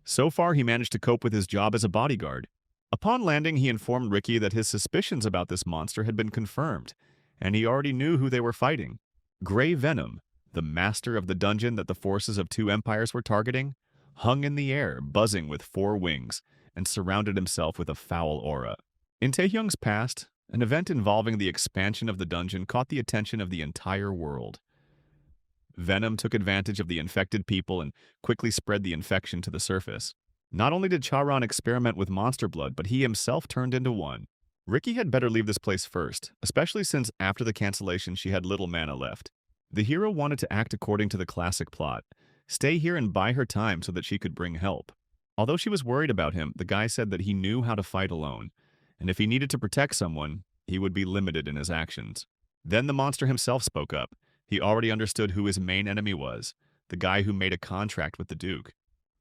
So far, he managed to cope with his job as a bodyguard. Upon landing, he informed Ricky that his suspicions about this monster had been confirmed, and he already knew who they were fighting. Grey Venom, the master of the dungeon that the forces of two empires were targeting, hung in the air, buzzing with four wings, and surrounded himself with a foul aura. In Taehyung's past, an event involving the expansion of the dungeon caught the attention of the entire world. Venom took advantage of the infected people and quickly spread the infection to the surface. Not only did Charon experiment with monster blood, but he himself turned into one. Ricky had better leave this place first, especially since after the cancellation she had little mana left. The hero wanted to act according to the classic plot, stay here and buy her time so that she could bring help. Although she was worried about him, the guy said that he knew how to fight alone, and if he needed to protect someone, he would be limited in his actions. Then the monster himself spoke up. He already understood who his main enemy was, the guy who made a contract with the Duke.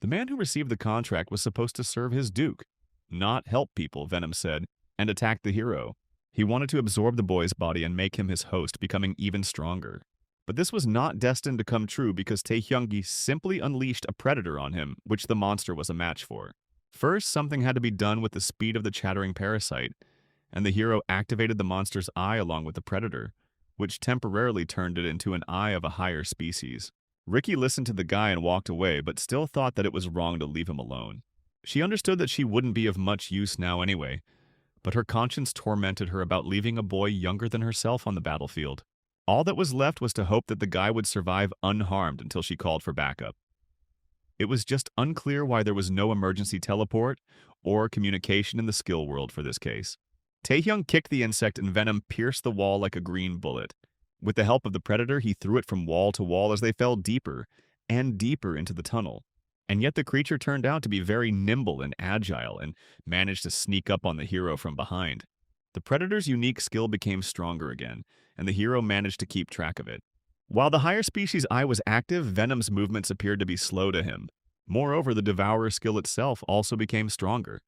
The man who received the contract was supposed to serve his Duke, not help people, Venom said, and attacked the hero. He wanted to absorb the boy's body and make him his host, becoming even stronger. But this was not destined to come true because Taehyungi simply unleashed a predator on him, which the monster was a match for. First, something had to be done with the speed of the chattering parasite, and the hero activated the monster's eye along with the predator, which temporarily turned it into an eye of a higher species. Ricky listened to the guy and walked away, but still thought that it was wrong to leave him alone. She understood that she wouldn't be of much use now anyway, but her conscience tormented her about leaving a boy younger than herself on the battlefield. All that was left was to hope that the guy would survive unharmed until she called for backup. It was just unclear why there was no emergency teleport or communication in the skill world for this case. Taehyung kicked the insect and Venom pierced the wall like a green bullet. With the help of the predator, he threw it from wall to wall as they fell deeper and deeper into the tunnel. And yet the creature turned out to be very nimble and agile and managed to sneak up on the hero from behind. The predator's unique skill became stronger again, and the hero managed to keep track of it. While the higher species' eye was active, Venom's movements appeared to be slow to him. Moreover, the Devourer's skill itself also became stronger.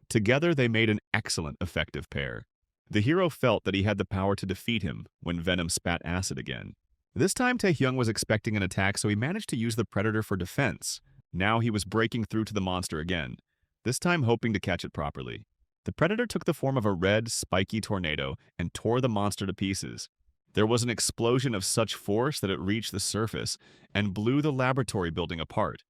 Together, they made an excellent, effective pair. The hero felt that he had the power to defeat him when Venom spat acid again. This time, Taehyung was expecting an attack, so he managed to use the predator for defense. Now he was breaking through to the monster again, this time hoping to catch it properly. The predator took the form of a red, spiky tornado and tore the monster to pieces. There was an explosion of such force that it reached the surface and blew the laboratory building apart.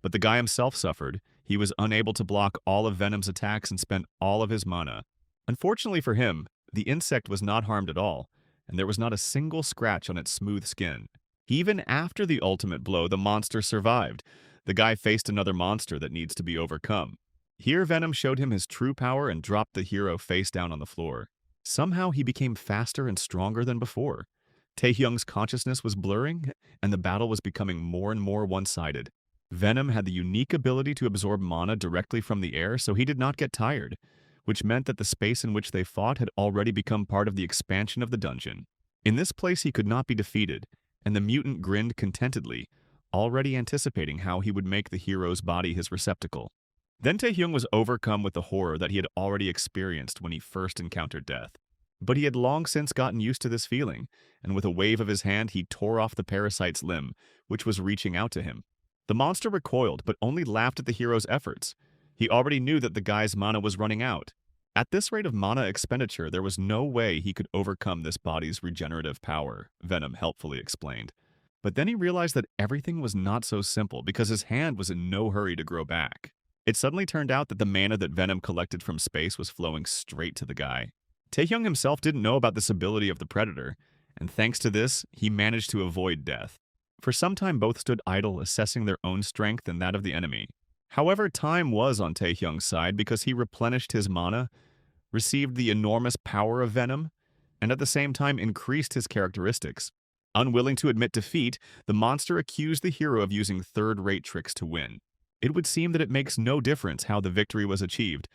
But the guy himself suffered. He was unable to block all of Venom's attacks and spent all of his mana. Unfortunately for him, the insect was not harmed at all, and there was not a single scratch on its smooth skin. Even after the ultimate blow, the monster survived. The guy faced another monster that needs to be overcome. Here Venom showed him his true power and dropped the hero face down on the floor. Somehow he became faster and stronger than before. Taehyung's consciousness was blurring, and the battle was becoming more and more one-sided. Venom had the unique ability to absorb mana directly from the air, so he did not get tired, which meant that the space in which they fought had already become part of the expansion of the dungeon. In this place he could not be defeated, and the mutant grinned contentedly, already anticipating how he would make the hero's body his receptacle. Then Taehyung was overcome with the horror that he had already experienced when he first encountered death. But he had long since gotten used to this feeling, and with a wave of his hand he tore off the parasite's limb, which was reaching out to him. The monster recoiled, but only laughed at the hero's efforts. He already knew that the guy's mana was running out. At this rate of mana expenditure, there was no way he could overcome this body's regenerative power, Venom helpfully explained. But then he realized that everything was not so simple because his hand was in no hurry to grow back. It suddenly turned out that the mana that Venom collected from space was flowing straight to the guy. Taehyung himself didn't know about this ability of the predator, and thanks to this, he managed to avoid death. For some time both stood idle, assessing their own strength and that of the enemy. However, time was on Taehyung's side because he replenished his mana, received the enormous power of Venom, and at the same time increased his characteristics. Unwilling to admit defeat, the monster accused the hero of using third-rate tricks to win. It would seem that it makes no difference how the victory was achieved,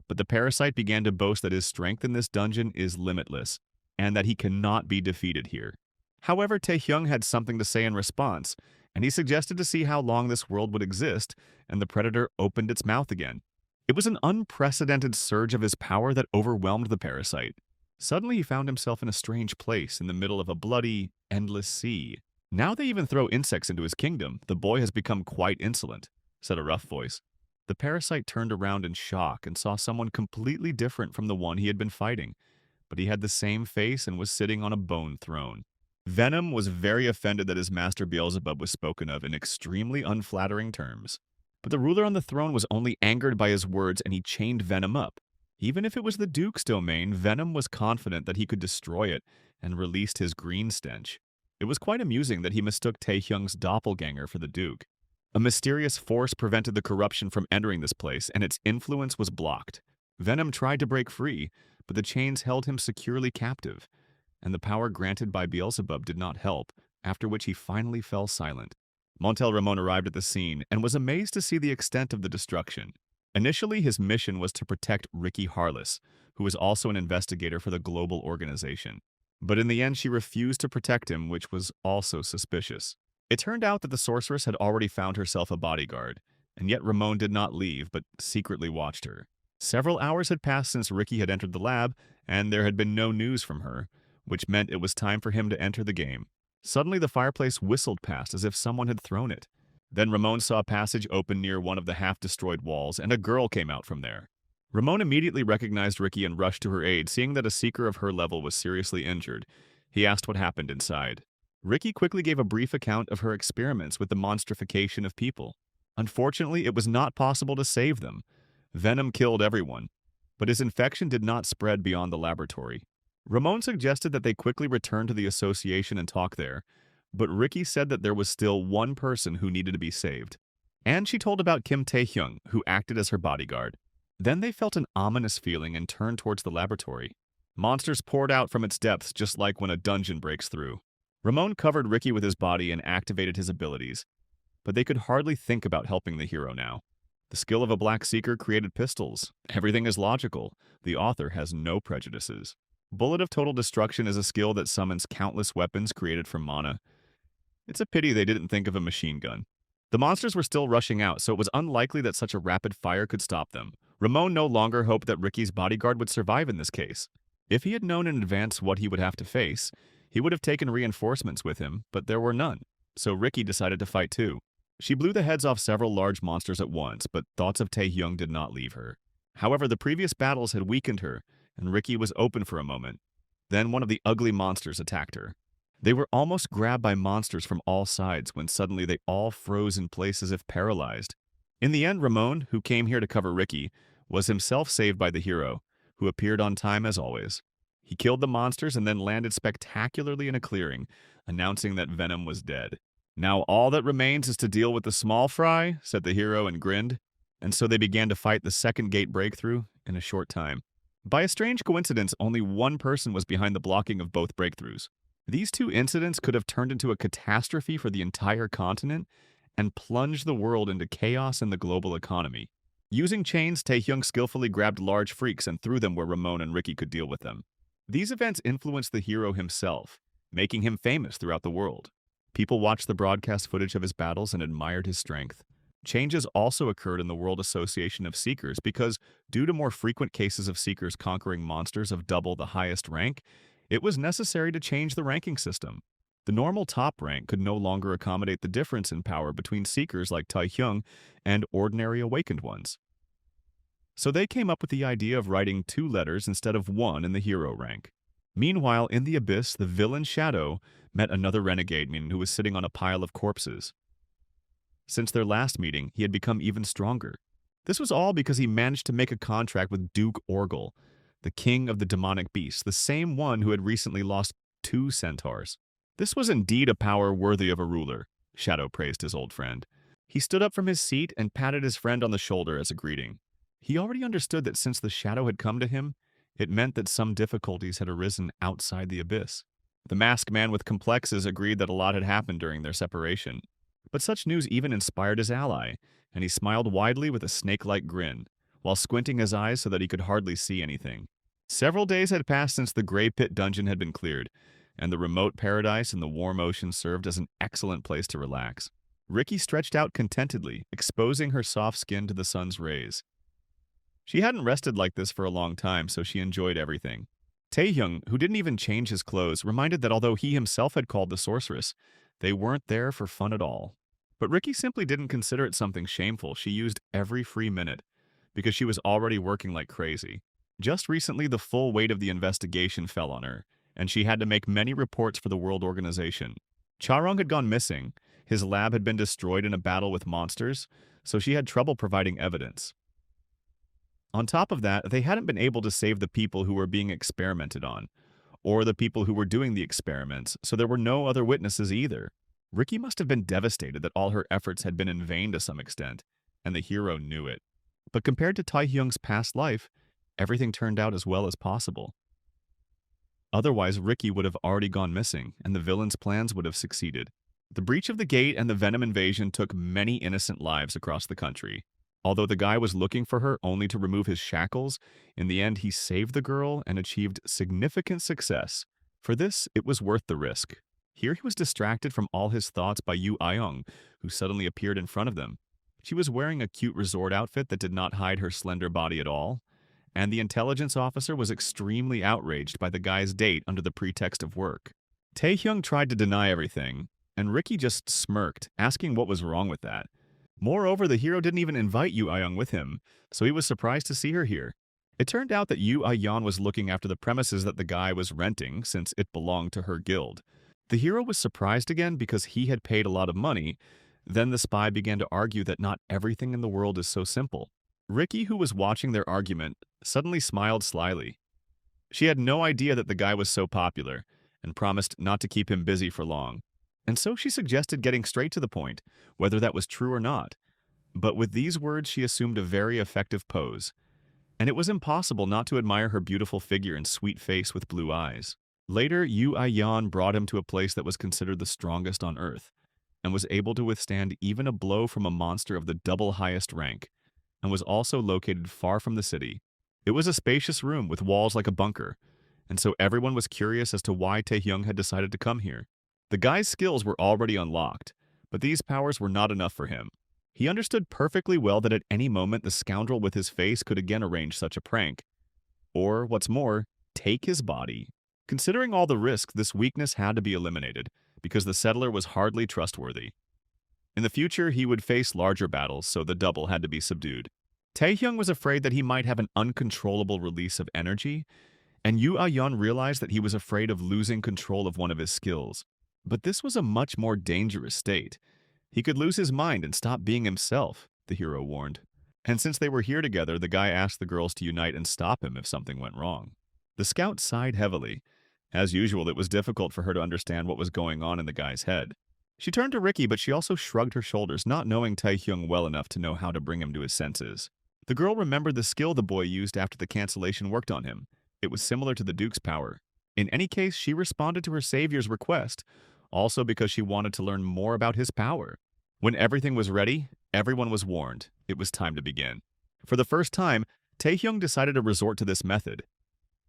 but the parasite began to boast that his strength in this dungeon is limitless, and that he cannot be defeated here. However, Taehyung had something to say in response, and he suggested to see how long this world would exist, and the predator opened its mouth again. It was an unprecedented surge of his power that overwhelmed the parasite. Suddenly he found himself in a strange place in the middle of a bloody, endless sea. "Now they even throw insects into his kingdom. The boy has become quite insolent," said a rough voice. The parasite turned around in shock and saw someone completely different from the one he had been fighting, but he had the same face and was sitting on a bone throne. Venom was very offended that his master Beelzebub was spoken of in extremely unflattering terms. But the ruler on the throne was only angered by his words and he chained Venom up. Even if it was the Duke's domain, Venom was confident that he could destroy it and released his green stench. It was quite amusing that he mistook Taehyung's doppelganger for the Duke. A mysterious force prevented the corruption from entering this place, and its influence was blocked. Venom tried to break free, but the chains held him securely captive, and the power granted by Beelzebub did not help, after which he finally fell silent. Montel Ramon arrived at the scene and was amazed to see the extent of the destruction. Initially, his mission was to protect Ricky Harless, who was also an investigator for the global organization. But in the end, she refused to protect him, which was also suspicious. It turned out that the sorceress had already found herself a bodyguard, and yet Ramon did not leave, but secretly watched her. Several hours had passed since Ricky had entered the lab, and there had been no news from her, which meant it was time for him to enter the game. Suddenly, the fireplace whistled past as if someone had thrown it. Then Ramon saw a passage open near one of the half-destroyed walls, and a girl came out from there. Ramon immediately recognized Ricky and rushed to her aid, seeing that a seeker of her level was seriously injured. He asked what happened inside. Ricky quickly gave a brief account of her experiments with the monstrification of people. Unfortunately, it was not possible to save them. Venom killed everyone, but his infection did not spread beyond the laboratory. Ramon suggested that they quickly return to the association and talk there, but Ricky said that there was still one person who needed to be saved. And she told about Kim Taehyung, who acted as her bodyguard. Then they felt an ominous feeling and turned towards the laboratory. Monsters poured out from its depths just like when a dungeon breaks through. Ramon covered Ricky with his body and activated his abilities, but they could hardly think about helping the hero now. The skill of a Black Seeker created pistols. Everything is logical. The author has no prejudices. Bullet of Total Destruction is a skill that summons countless weapons created from mana. It's a pity they didn't think of a machine gun. The monsters were still rushing out, so it was unlikely that such a rapid fire could stop them. Ramon no longer hoped that Ricky's bodyguard would survive in this case. If he had known in advance what he would have to face, he would have taken reinforcements with him, but there were none, so Ricky decided to fight too. She blew the heads off several large monsters at once, but thoughts of Taehyung did not leave her. However, the previous battles had weakened her, and Ricky was open for a moment. Then one of the ugly monsters attacked her. They were almost grabbed by monsters from all sides when suddenly they all froze in place as if paralyzed. In the end, Ramon, who came here to cover Ricky, was himself saved by the hero, who appeared on time as always. He killed the monsters and then landed spectacularly in a clearing, announcing that Venom was dead. "Now all that remains is to deal with the small fry," said the hero and grinned. And so they began to fight the second gate breakthrough in a short time. By a strange coincidence, only one person was behind the blocking of both breakthroughs. These two incidents could have turned into a catastrophe for the entire continent and plunged the world into chaos in the global economy. Using chains, Taehyung skillfully grabbed large freaks and threw them where Ramon and Ricky could deal with them. These events influenced the hero himself, making him famous throughout the world. People watched the broadcast footage of his battles and admired his strength. Changes also occurred in the World Association of Seekers because, due to more frequent cases of Seekers conquering monsters of double the highest rank, it was necessary to change the ranking system. The normal top rank could no longer accommodate the difference in power between Seekers like Taehyung and ordinary awakened ones. So they came up with the idea of writing 2 letters instead of 1 in the hero rank. Meanwhile, in the abyss, the villain Shadow met another renegade man who was sitting on a pile of corpses. Since their last meeting, he had become even stronger. This was all because he managed to make a contract with Duke Orgel, the king of the demonic beasts, the same one who had recently lost 2 centaurs. This was indeed a power worthy of a ruler, Shadow praised his old friend. He stood up from his seat and patted his friend on the shoulder as a greeting. He already understood that since the Shadow had come to him, it meant that some difficulties had arisen outside the abyss. The masked man with complexes agreed that a lot had happened during their separation. But such news even inspired his ally, and he smiled widely with a snake-like grin, while squinting his eyes so that he could hardly see anything. Several days had passed since the Grey Pit dungeon had been cleared, and the remote paradise in the warm ocean served as an excellent place to relax. Ricky stretched out contentedly, exposing her soft skin to the sun's rays. She hadn't rested like this for a long time, so she enjoyed everything. Taehyung, who didn't even change his clothes, reminded that although he himself had called the sorceress, they weren't there for fun at all. But Ricky simply didn't consider it something shameful. She used every free minute, because she was already working like crazy. Just recently, the full weight of the investigation fell on her, and she had to make many reports for the World Organization. Charong had gone missing, his lab had been destroyed in a battle with monsters, so she had trouble providing evidence. On top of that, they hadn't been able to save the people who were being experimented on, or the people who were doing the experiments, so there were no other witnesses either. Ricky must have been devastated that all her efforts had been in vain to some extent, and the hero knew it. But compared to Taehyung's past life, everything turned out as well as possible. Otherwise, Ricky would have already gone missing, and the villain's plans would have succeeded. The breach of the gate and the Venom invasion took many innocent lives across the country. Although the guy was looking for her only to remove his shackles, in the end he saved the girl and achieved significant success. For this, it was worth the risk. Here he was distracted from all his thoughts by Yu Ayoung, who suddenly appeared in front of them. She was wearing a cute resort outfit that did not hide her slender body at all, and the intelligence officer was extremely outraged by the guy's date under the pretext of work. Taehyung tried to deny everything, and Ricky just smirked, asking what was wrong with that. Moreover, the hero didn't even invite Yu Ayoung with him, so he was surprised to see her here. It turned out that Yu Ayoung was looking after the premises that the guy was renting, since it belonged to her guild. The hero was surprised again because he had paid a lot of money. Then the spy began to argue that not everything in the world is so simple. Ricky, who was watching their argument, suddenly smiled slyly. She had no idea that the guy was so popular, and promised not to keep him busy for long. And so she suggested getting straight to the point, whether that was true or not. But with these words, she assumed a very effective pose, and it was impossible not to admire her beautiful figure and sweet face with blue eyes. Later, Yu Ayan brought him to a place that was considered the strongest on Earth, and was able to withstand even a blow from a monster of the double highest rank, and was also located far from the city. It was a spacious room with walls like a bunker, and so everyone was curious as to why Taehyung had decided to come here. The guy's skills were already unlocked, but these powers were not enough for him. He understood perfectly well that at any moment the scoundrel with his face could again arrange such a prank, or, what's more, take his body. Considering all the risks, this weakness had to be eliminated, because the settler was hardly trustworthy. In the future, he would face larger battles, so the double had to be subdued. Taehyung was afraid that he might have an uncontrollable release of energy, and Yu Ayeon realized that he was afraid of losing control of one of his skills. But this was a much more dangerous state. He could lose his mind and stop being himself, the hero warned. And since they were here together, the guy asked the girls to unite and stop him if something went wrong. The scout sighed heavily. As usual, it was difficult for her to understand what was going on in the guy's head. She turned to Ricky, but she also shrugged her shoulders, not knowing Taehyung well enough to know how to bring him to his senses. The girl remembered the skill the boy used after the cancellation worked on him. It was similar to the Duke's power. In any case, she responded to her savior's request, also because she wanted to learn more about his power. When everything was ready, everyone was warned. It was time to begin. For the first time, Taehyung decided to resort to this method.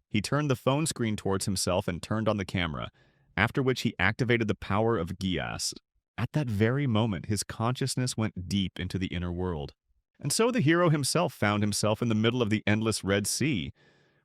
He turned the phone screen towards himself and turned on the camera, after which he activated the power of Gias. At that very moment, his consciousness went deep into the inner world. And so the hero himself found himself in the middle of the endless Red Sea,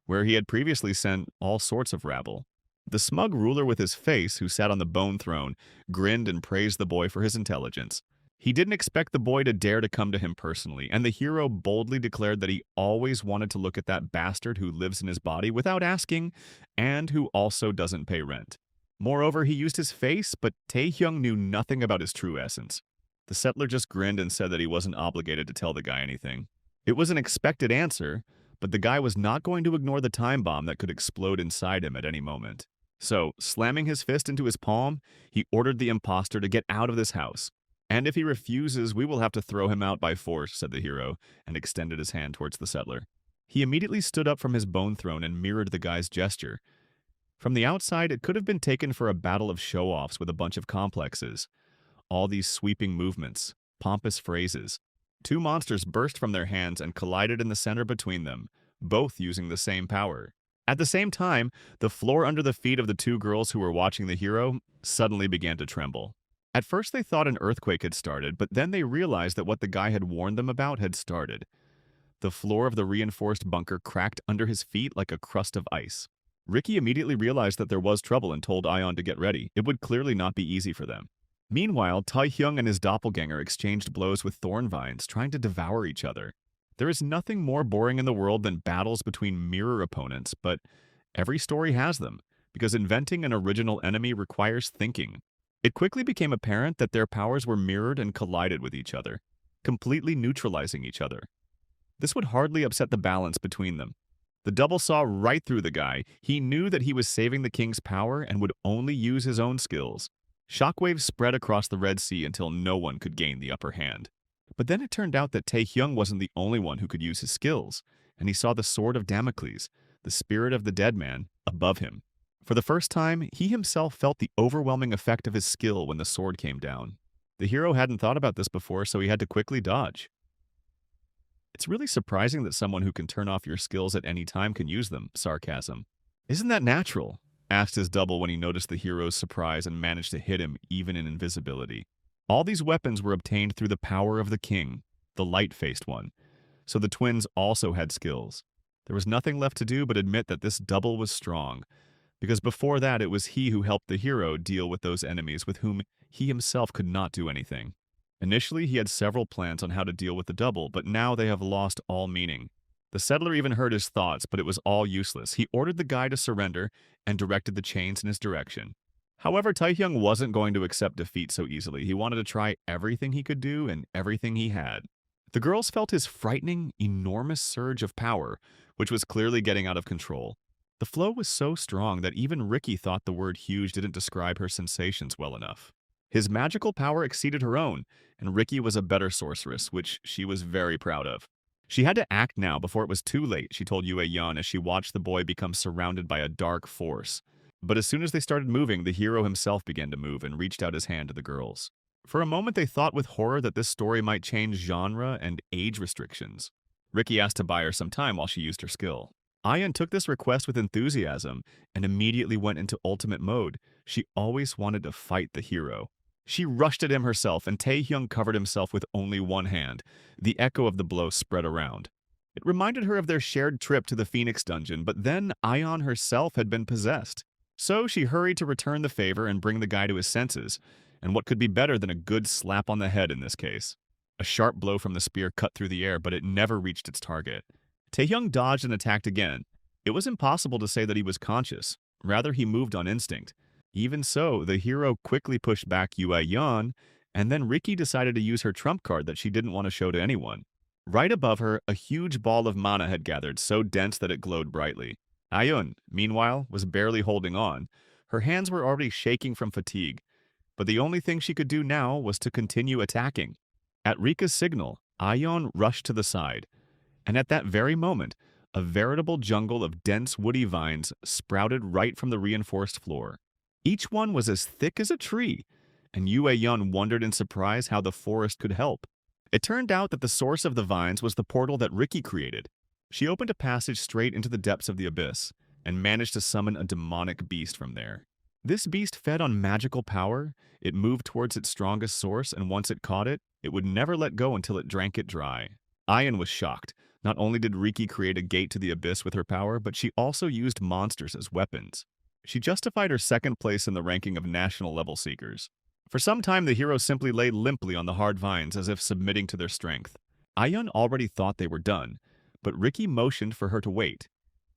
where he had previously sent all sorts of rabble. The smug ruler with his face, who sat on the bone throne, grinned and praised the boy for his intelligence. He didn't expect the boy to dare to come to him personally, and the hero boldly declared that he always wanted to look at that bastard who lives in his body without asking, and who also doesn't pay rent. Moreover, he used his face, but Taehyung knew nothing about his true essence. The settler just grinned and said that he wasn't obligated to tell the guy anything. It was an expected answer, but the guy was not going to ignore the time bomb that could explode inside him at any moment. So, slamming his fist into his palm, he ordered the imposter to get out of this house. "And if he refuses, we will have to throw him out by force," said the hero, and extended his hand towards the settler. He immediately stood up from his bone throne and mirrored the guy's gesture. From the outside, it could have been taken for a battle of show-offs with a bunch of complexes. All these sweeping movements, pompous phrases. Two monsters burst from their hands and collided in the center between them, both using the same power. At the same time, the floor under the feet of the two girls who were watching the hero suddenly began to tremble. At first they thought an earthquake had started, but then they realized that what the guy had warned them about had started. The floor of the reinforced bunker cracked under his feet like a crust of ice. Ricky immediately realized that there was trouble and told Ion to get ready. It would clearly not be easy for them. Meanwhile, Taehyung and his doppelganger exchanged blows with thorn vines, trying to devour each other. There is nothing more boring in the world than battles between mirror opponents, but every story has them, because inventing an original enemy requires thinking. It quickly became apparent that their powers were mirrored and collided with each other. completely neutralizing each other. This would hardly upset the balance between them. The double saw right through the guy. He knew that he was saving the king's power and would only use his own skills. Shockwaves spread across the Red Sea until no one could gain the upper hand. But then it turned out that Taehyung wasn't the only one who could use his skills, and he saw the sword of Damocles, the spirit of the dead man, above him. For the first time, he himself felt the overwhelming effect of his skill when the sword came down. The hero hadn't thought about this before, so he had to quickly dodge. It's really surprising that someone who can turn off your skills at any time can use them, sarcasm. Isn't that natural? Asked his double when he noticed the hero's surprise and managed to hit him even in invisibility. All these weapons were obtained through the power of the king, the light-faced one, so the twins also had skills. There was nothing left to do but admit that this double was strong, because before that it was he who helped the hero deal with those enemies with whom he himself could not do anything. Initially, he had several plans on how to deal with the double, but now they have lost all meaning. The settler even heard his thoughts, but it was all useless. He ordered the guy to surrender and directed the chains in his direction. However, Taehyung wasn't going to accept defeat so easily. He wanted to try everything he could do and everything he had. The girls felt his frightening, enormous surge of power, which was clearly getting out of control. The flow was so strong that even Ricky thought the word huge didn't describe her sensations well enough. His magical power exceeded her own, and Ricky was a better sorceress, which she was very proud of. She had to act now before it was too late, she told Yue Yan as she watched the boy become surrounded by a dark force. But as soon as they started moving, the hero himself began to move and reached out his hand to the girls. For a moment they thought with horror that this story might change genre and age restrictions. Ricky asked to buy her some time while she used her skill. Ayan took this request with enthusiasm and immediately went into ultimate mode. She always wanted to fight the hero. She rushed at him herself, and Taehyung covered himself with only one hand. The echo of the blow spread around. It reminded her of their shared trip to the Phoenix dungeon, but then Ayan herself had been possessed. So she hurried to return the favor and bring the guy to his senses, and what could be better than a good slap on the head in this case? A sharp blow from the spear cut through the air, but it never reached its target. Taehyung dodged and attacked again. It was impossible to say that he was conscious. Rather, he moved on instinct. Even so, the hero quickly pushed back Yue Yan, and then Ricky decided to use her trump card that she didn't want to show to anyone. Right above her, a huge ball of mana had gathered, so dense that it glowed brightly. Ayun, meanwhile, was barely holding on. Her hands were already shaking from fatigue, but the only thing she could do now was to continue attacking. At Rika's signal, Ayun rushed to the side, and at that very moment, a veritable jungle of dense woody vines sprouted right from the reinforced floor. Each one was as thick as a tree, and Yue Yan wondered in surprise how the forest could help. It turned out that the source of the vines was the portal that Ricky created. She opened a passage straight into the depths of the abyss, and managed to summon a demonic beast from there. This beast fed on magical power, it moved towards its strongest source, and once it caught it, it would never let go until it drank it dry. Ayan was shocked. Not only did Riki create a gate to the abyss with her power, but she also used monsters as weapons. She justified her second place in the ranking of national level seekers. For some time, the hero simply lay limply on the hard vines as if submitting to their strength. Ayun already thought they were done, but Ricky motioned for her to wait.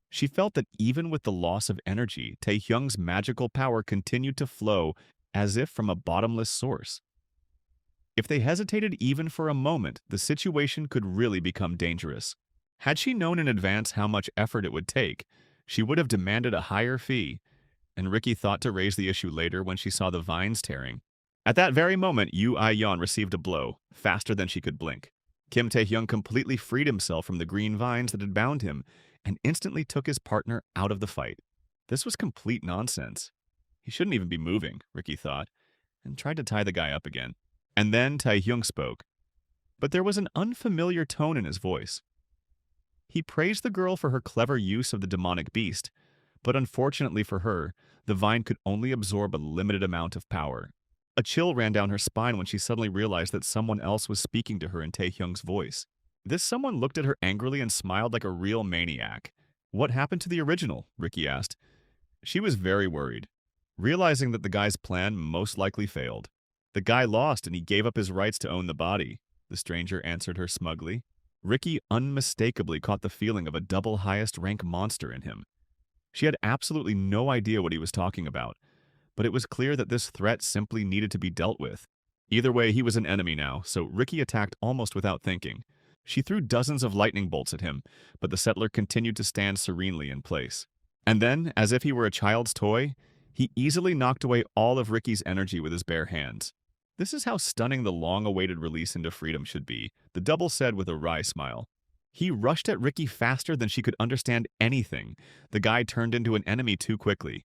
She felt that even with the loss of energy, Taehyung's magical power continued to flow as if from a bottomless source. If they hesitated even for a moment, the situation could really become dangerous. Had she known in advance how much effort it would take, she would have demanded a higher fee, and Ricky thought to raise the issue later when she saw the vines tearing. At that very moment, Yu Ai-yon received a blow, faster than she could blink. Kim Taehyung completely freed himself from the green vines that had bound him, and instantly took his partner out of the fight. This was complete nonsense. He shouldn't even be moving, Ricky thought, and tried to tie the guy up again. And then Taehyung spoke, but there was an unfamiliar tone in his voice. He praised the girl for her clever use of the demonic beast, but unfortunately for her, the vine could only absorb a limited amount of power. A chill ran down her spine when she suddenly realized that someone else was speaking to her in Taehyung's voice. This someone looked at her angrily and smiled like a real maniac. "What happened to the original?" Ricky asked. She was very worried, realizing that the guy's plan most likely failed. "The guy lost and he gave up his rights to own the body," the stranger answered her smugly. Ricky unmistakably caught the feeling of a double highest rank monster in him. She had absolutely no idea what he was talking about, but it was clear that this threat simply needed to be dealt with. Either way, he was an enemy now, so Ricky attacked almost without thinking. She threw dozens of lightning bolts at him, but the settler continued to stand serenely in place. And then, as if he were a child's toy, he easily knocked away all of Ricky's energy with his bare hands. This is how stunning the long-awaited release into freedom should be, the double said with a wry smile. He rushed at Ricky faster than she could understand anything. The guy turned into an enemy too quickly.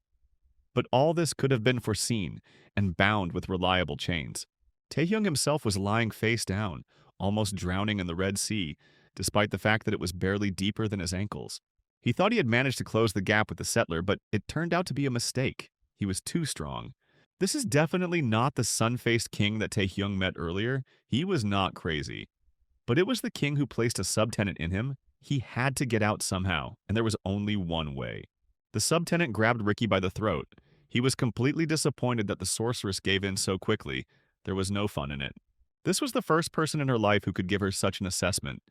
But all this could have been foreseen and bound with reliable chains. Taehyung himself was lying face down, almost drowning in the Red Sea, despite the fact that it was barely deeper than his ankles. He thought he had managed to close the gap with the settler, but it turned out to be a mistake. He was too strong. This is definitely not the sun-faced king that Taehyung met earlier. He was not crazy. But it was the king who placed a subtenant in him. He had to get out somehow, and there was only one way. The subtenant grabbed Ricky by the throat. He was completely disappointed that the sorceress gave in so quickly. There was no fun in it. This was the first person in her life who could give her such an assessment.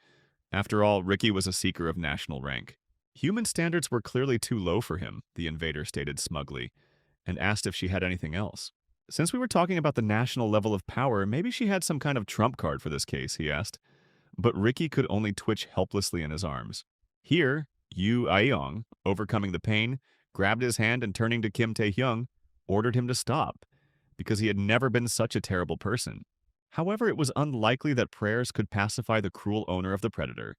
After all, Ricky was a seeker of national rank. Human standards were clearly too low for him, the invader stated smugly, and asked if she had anything else. Since we were talking about the national level of power, maybe she had some kind of trump card for this case, he asked. But Ricky could only twitch helplessly in his arms. Here, Yu Aeyong, overcoming the pain, grabbed his hand and turning to Kim Taehyung, ordered him to stop, because he had never been such a terrible person. However, it was unlikely that prayers could pacify the cruel owner of the predator.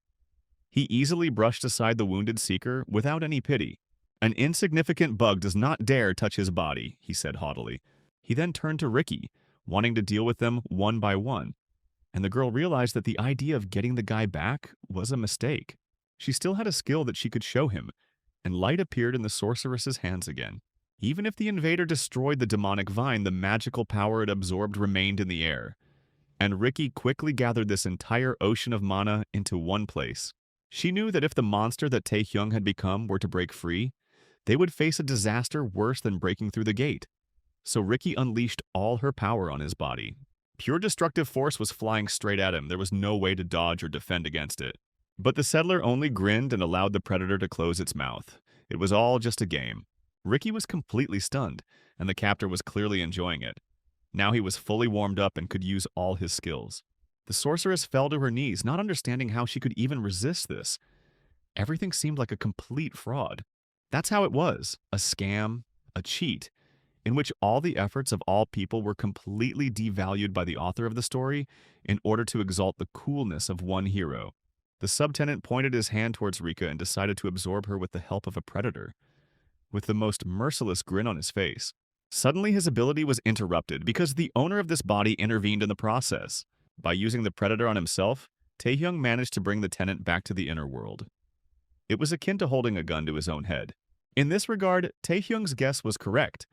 He easily brushed aside the wounded seeker without any pity. An insignificant bug does not dare touch his body, he said haughtily. He then turned to Ricky, wanting to deal with them one by one. And the girl realized that the idea of getting the guy back was a mistake. She still had a skill that she could show him, and light appeared in the sorceress's hands again. Even if the invader destroyed the demonic vine, the magical power it absorbed remained in the air. And Ricky quickly gathered this entire ocean of mana into one place. She knew that if the monster that Taehyung had become were to break free, they would face a disaster worse than breaking through the gate. So Ricky unleashed all her power on his body. Pure destructive force was flying straight at him. There was no way to dodge or defend against it. But the settler only grinned and allowed the predator to close its mouth. It was all just a game. Ricky was completely stunned, and the captor was clearly enjoying it. Now he was fully warmed up and could use all his skills. The sorceress fell to her knees, not understanding how she could even resist this. Everything seemed like a complete fraud. That's how it was, a scam, a cheat, in which all the efforts of all people were completely devalued by the author of the story in order to exalt the coolness of one hero. The subtenant pointed his hand towards Rika and decided to absorb her with the help of a predator, with the most merciless grin on his face. Suddenly his ability was interrupted because the owner of this body intervened in the process. By using the predator on himself, Taehyung managed to bring the tenant back to the inner world. It was akin to holding a gun to his own head. In this regard, Taehyung's guess was correct.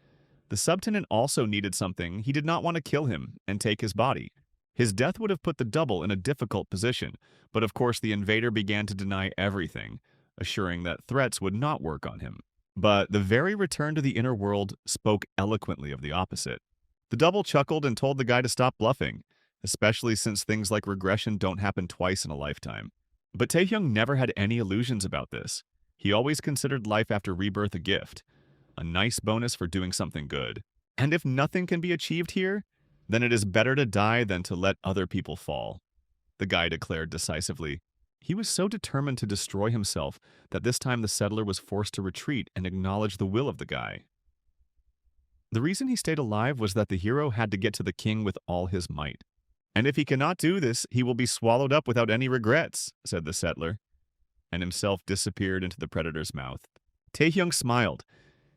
The subtenant also needed something. He did not want to kill him and take his body. His death would have put the double in a difficult position, but of course the invader began to deny everything, assuring that threats would not work on him. But the very return to the inner world spoke eloquently of the opposite. The double chuckled and told the guy to stop bluffing, especially since things like regression don't happen twice in a lifetime. But Taehyung never had any illusions about this. He always considered life after rebirth a gift, a nice bonus for doing something good. And if nothing can be achieved here, then it is better to die than to let other people fall, the guy declared decisively. He was so determined to destroy himself that this time the settler was forced to retreat and acknowledge the will of the guy. The reason he stayed alive was that the hero had to get to the king with all his might. And if he cannot do this, he will be swallowed up without any regrets, said the settler, and himself disappeared into the predator's mouth. Taehyung smiled.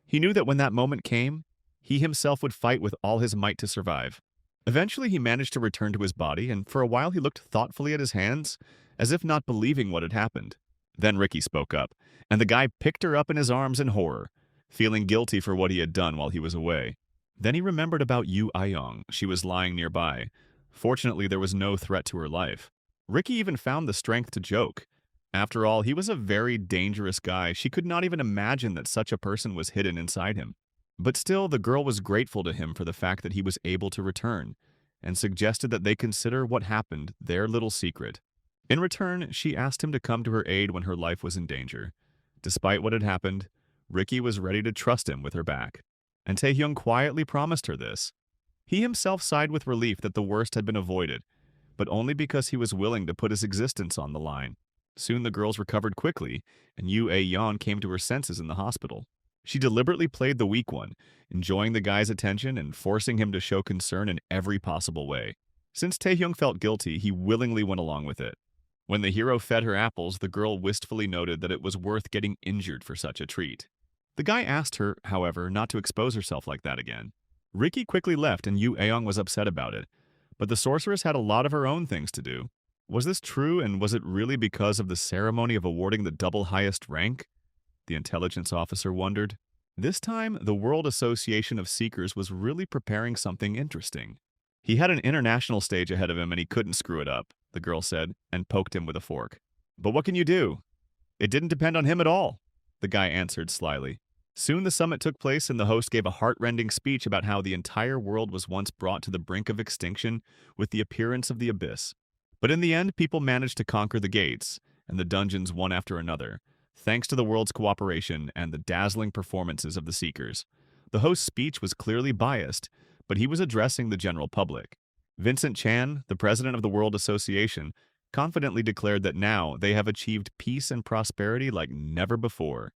He knew that when that moment came, he himself would fight with all his might to survive. Eventually he managed to return to his body, and for a while he looked thoughtfully at his hands, as if not believing what had happened. Then Ricky spoke up, and the guy picked her up in his arms in horror, feeling guilty for what he had done while he was away. Then he remembered about Yu Aeyong. She was lying nearby. Fortunately, there was no threat to her life. Ricky even found the strength to joke. After all, he was a very dangerous guy. She could not even imagine that such a person was hidden inside him. But still, the girl was grateful to him for the fact that he was able to return, and suggested that they consider what happened their little secret. In return, she asked him to come to her aid when her life was in danger. Despite what had happened, Ricky was ready to trust him with her back, and Taehyung quietly promised her this. He himself sighed with relief that the worst had been avoided, but only because he was willing to put his existence on the line. Soon the girls recovered quickly, and Yu A-yeon came to her senses in the hospital. She deliberately played the weak one, enjoying the guy's attention and forcing him to show concern in every possible way. Since Taehyung felt guilty, he willingly went along with it. When the hero fed her apples, the girl wistfully noted that it was worth getting injured for such a treat. The guy asked her, however, not to expose herself like that again. Ricky quickly left and Yu Aeong was upset about it, but the sorceress had a lot of her own things to do. Was this true, and was it really because of the ceremony of awarding the double highest rank? The intelligence officer wondered. This time, the World Association of Seekers was really preparing something interesting. He had an international stage ahead of him and he couldn't screw it up, the girl said, and poked him with a fork. But what can you do? It didn't depend on him at all, the guy answered slyly. Soon the summit took place and the host gave a heart-rending speech about how the entire world was once brought to the brink of extinction with the appearance of the abyss. But in the end, people managed to conquer the gates and the dungeons one after another, thanks to the world's cooperation and the dazzling performances of the Seekers. The host's speech was clearly biased, but he was addressing the general public. Vincent Chan, the president of the World Association, confidently declared that now they have achieved peace and prosperity like never before.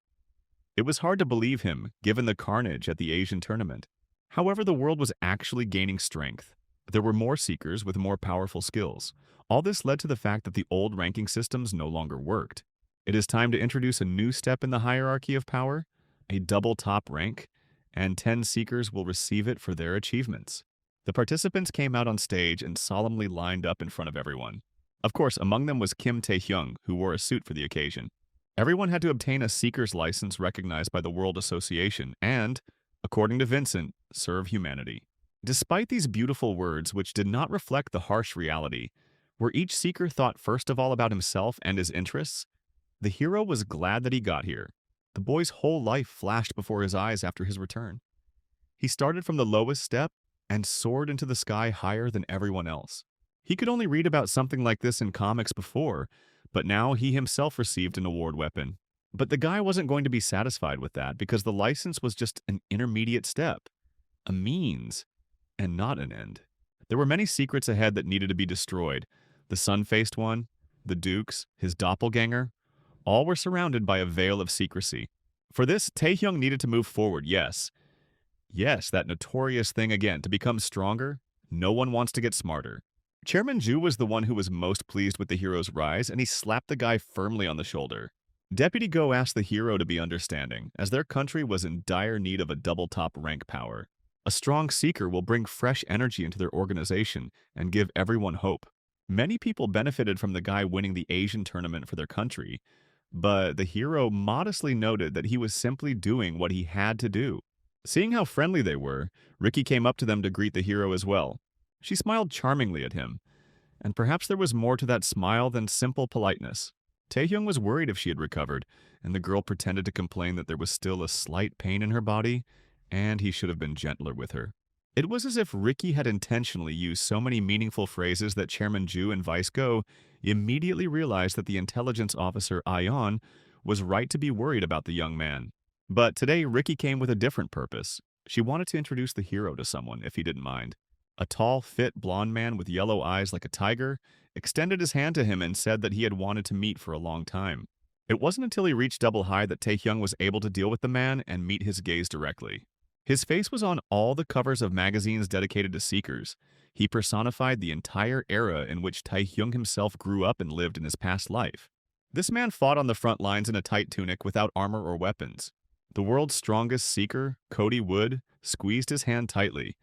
It was hard to believe him, given the carnage at the Asian tournament. However, the world was actually gaining strength. There were more seekers with more powerful skills. All this led to the fact that the old ranking systems no longer worked. It is time to introduce a new step in the hierarchy of power, a double top rank, and 10 seekers will receive it for their achievements. The participants came out on stage and solemnly lined up in front of everyone. Of course, among them was Kim Tae-hyung, who wore a suit for the occasion. Everyone had to obtain a seeker's license recognized by the World Association and, according to Vincent, serve humanity. Despite these beautiful words, which did not reflect the harsh reality, where each seeker thought first of all about himself and his interests, the hero was glad that he got here. The boy's whole life flashed before his eyes after his return. He started from the lowest step and soared into the sky higher than everyone else. He could only read about something like this in comics before, but now he himself received an award weapon. But the guy wasn't going to be satisfied with that because the license was just an intermediate step, a means, and not an end. There were many secrets ahead that needed to be destroyed. The sun-faced one, the Dukes, his doppelganger, all were surrounded by a veil of secrecy. For this, Taehyung needed to move forward, yes. Yes, that notorious thing again, to become stronger. No one wants to get smarter. Chairman Ju was the one who was most pleased with the hero's rise, and he slapped the guy firmly on the shoulder. Deputy Go asked the hero to be understanding, as their country was in dire need of a double-top rank power. A strong seeker will bring fresh energy into their organization and give everyone hope. Many people benefited from the guy winning the Asian tournament for their country, but the hero modestly noted that he was simply doing what he had to do. Seeing how friendly they were, Ricky came up to them to greet the hero as well. She smiled charmingly at him, and perhaps there was more to that smile than simple politeness. Taehyung was worried if she had recovered, and the girl pretended to complain that there was still a slight pain in her body, and he should have been gentler with her. It was as if Ricky had intentionally used so many meaningful phrases that Chairman Ju and Vice Go immediately realized that the intelligence officer Aion was right to be worried about the young man. But today, Ricky came with a different purpose. She wanted to introduce the hero to someone, if he didn't mind. A tall, fit, blonde man with yellow eyes like a tiger extended his hand to him and said that he had wanted to meet for a long time. It wasn't until he reached double high that Taehyung was able to deal with the man and meet his gaze directly. His face was on all the covers of magazines dedicated to seekers. He personified the entire era in which Taehyung himself grew up and lived in his past life. This man fought on the front lines in a tight tunic without armor or weapons. The world's strongest seeker, Cody Wood, squeezed his hand tightly,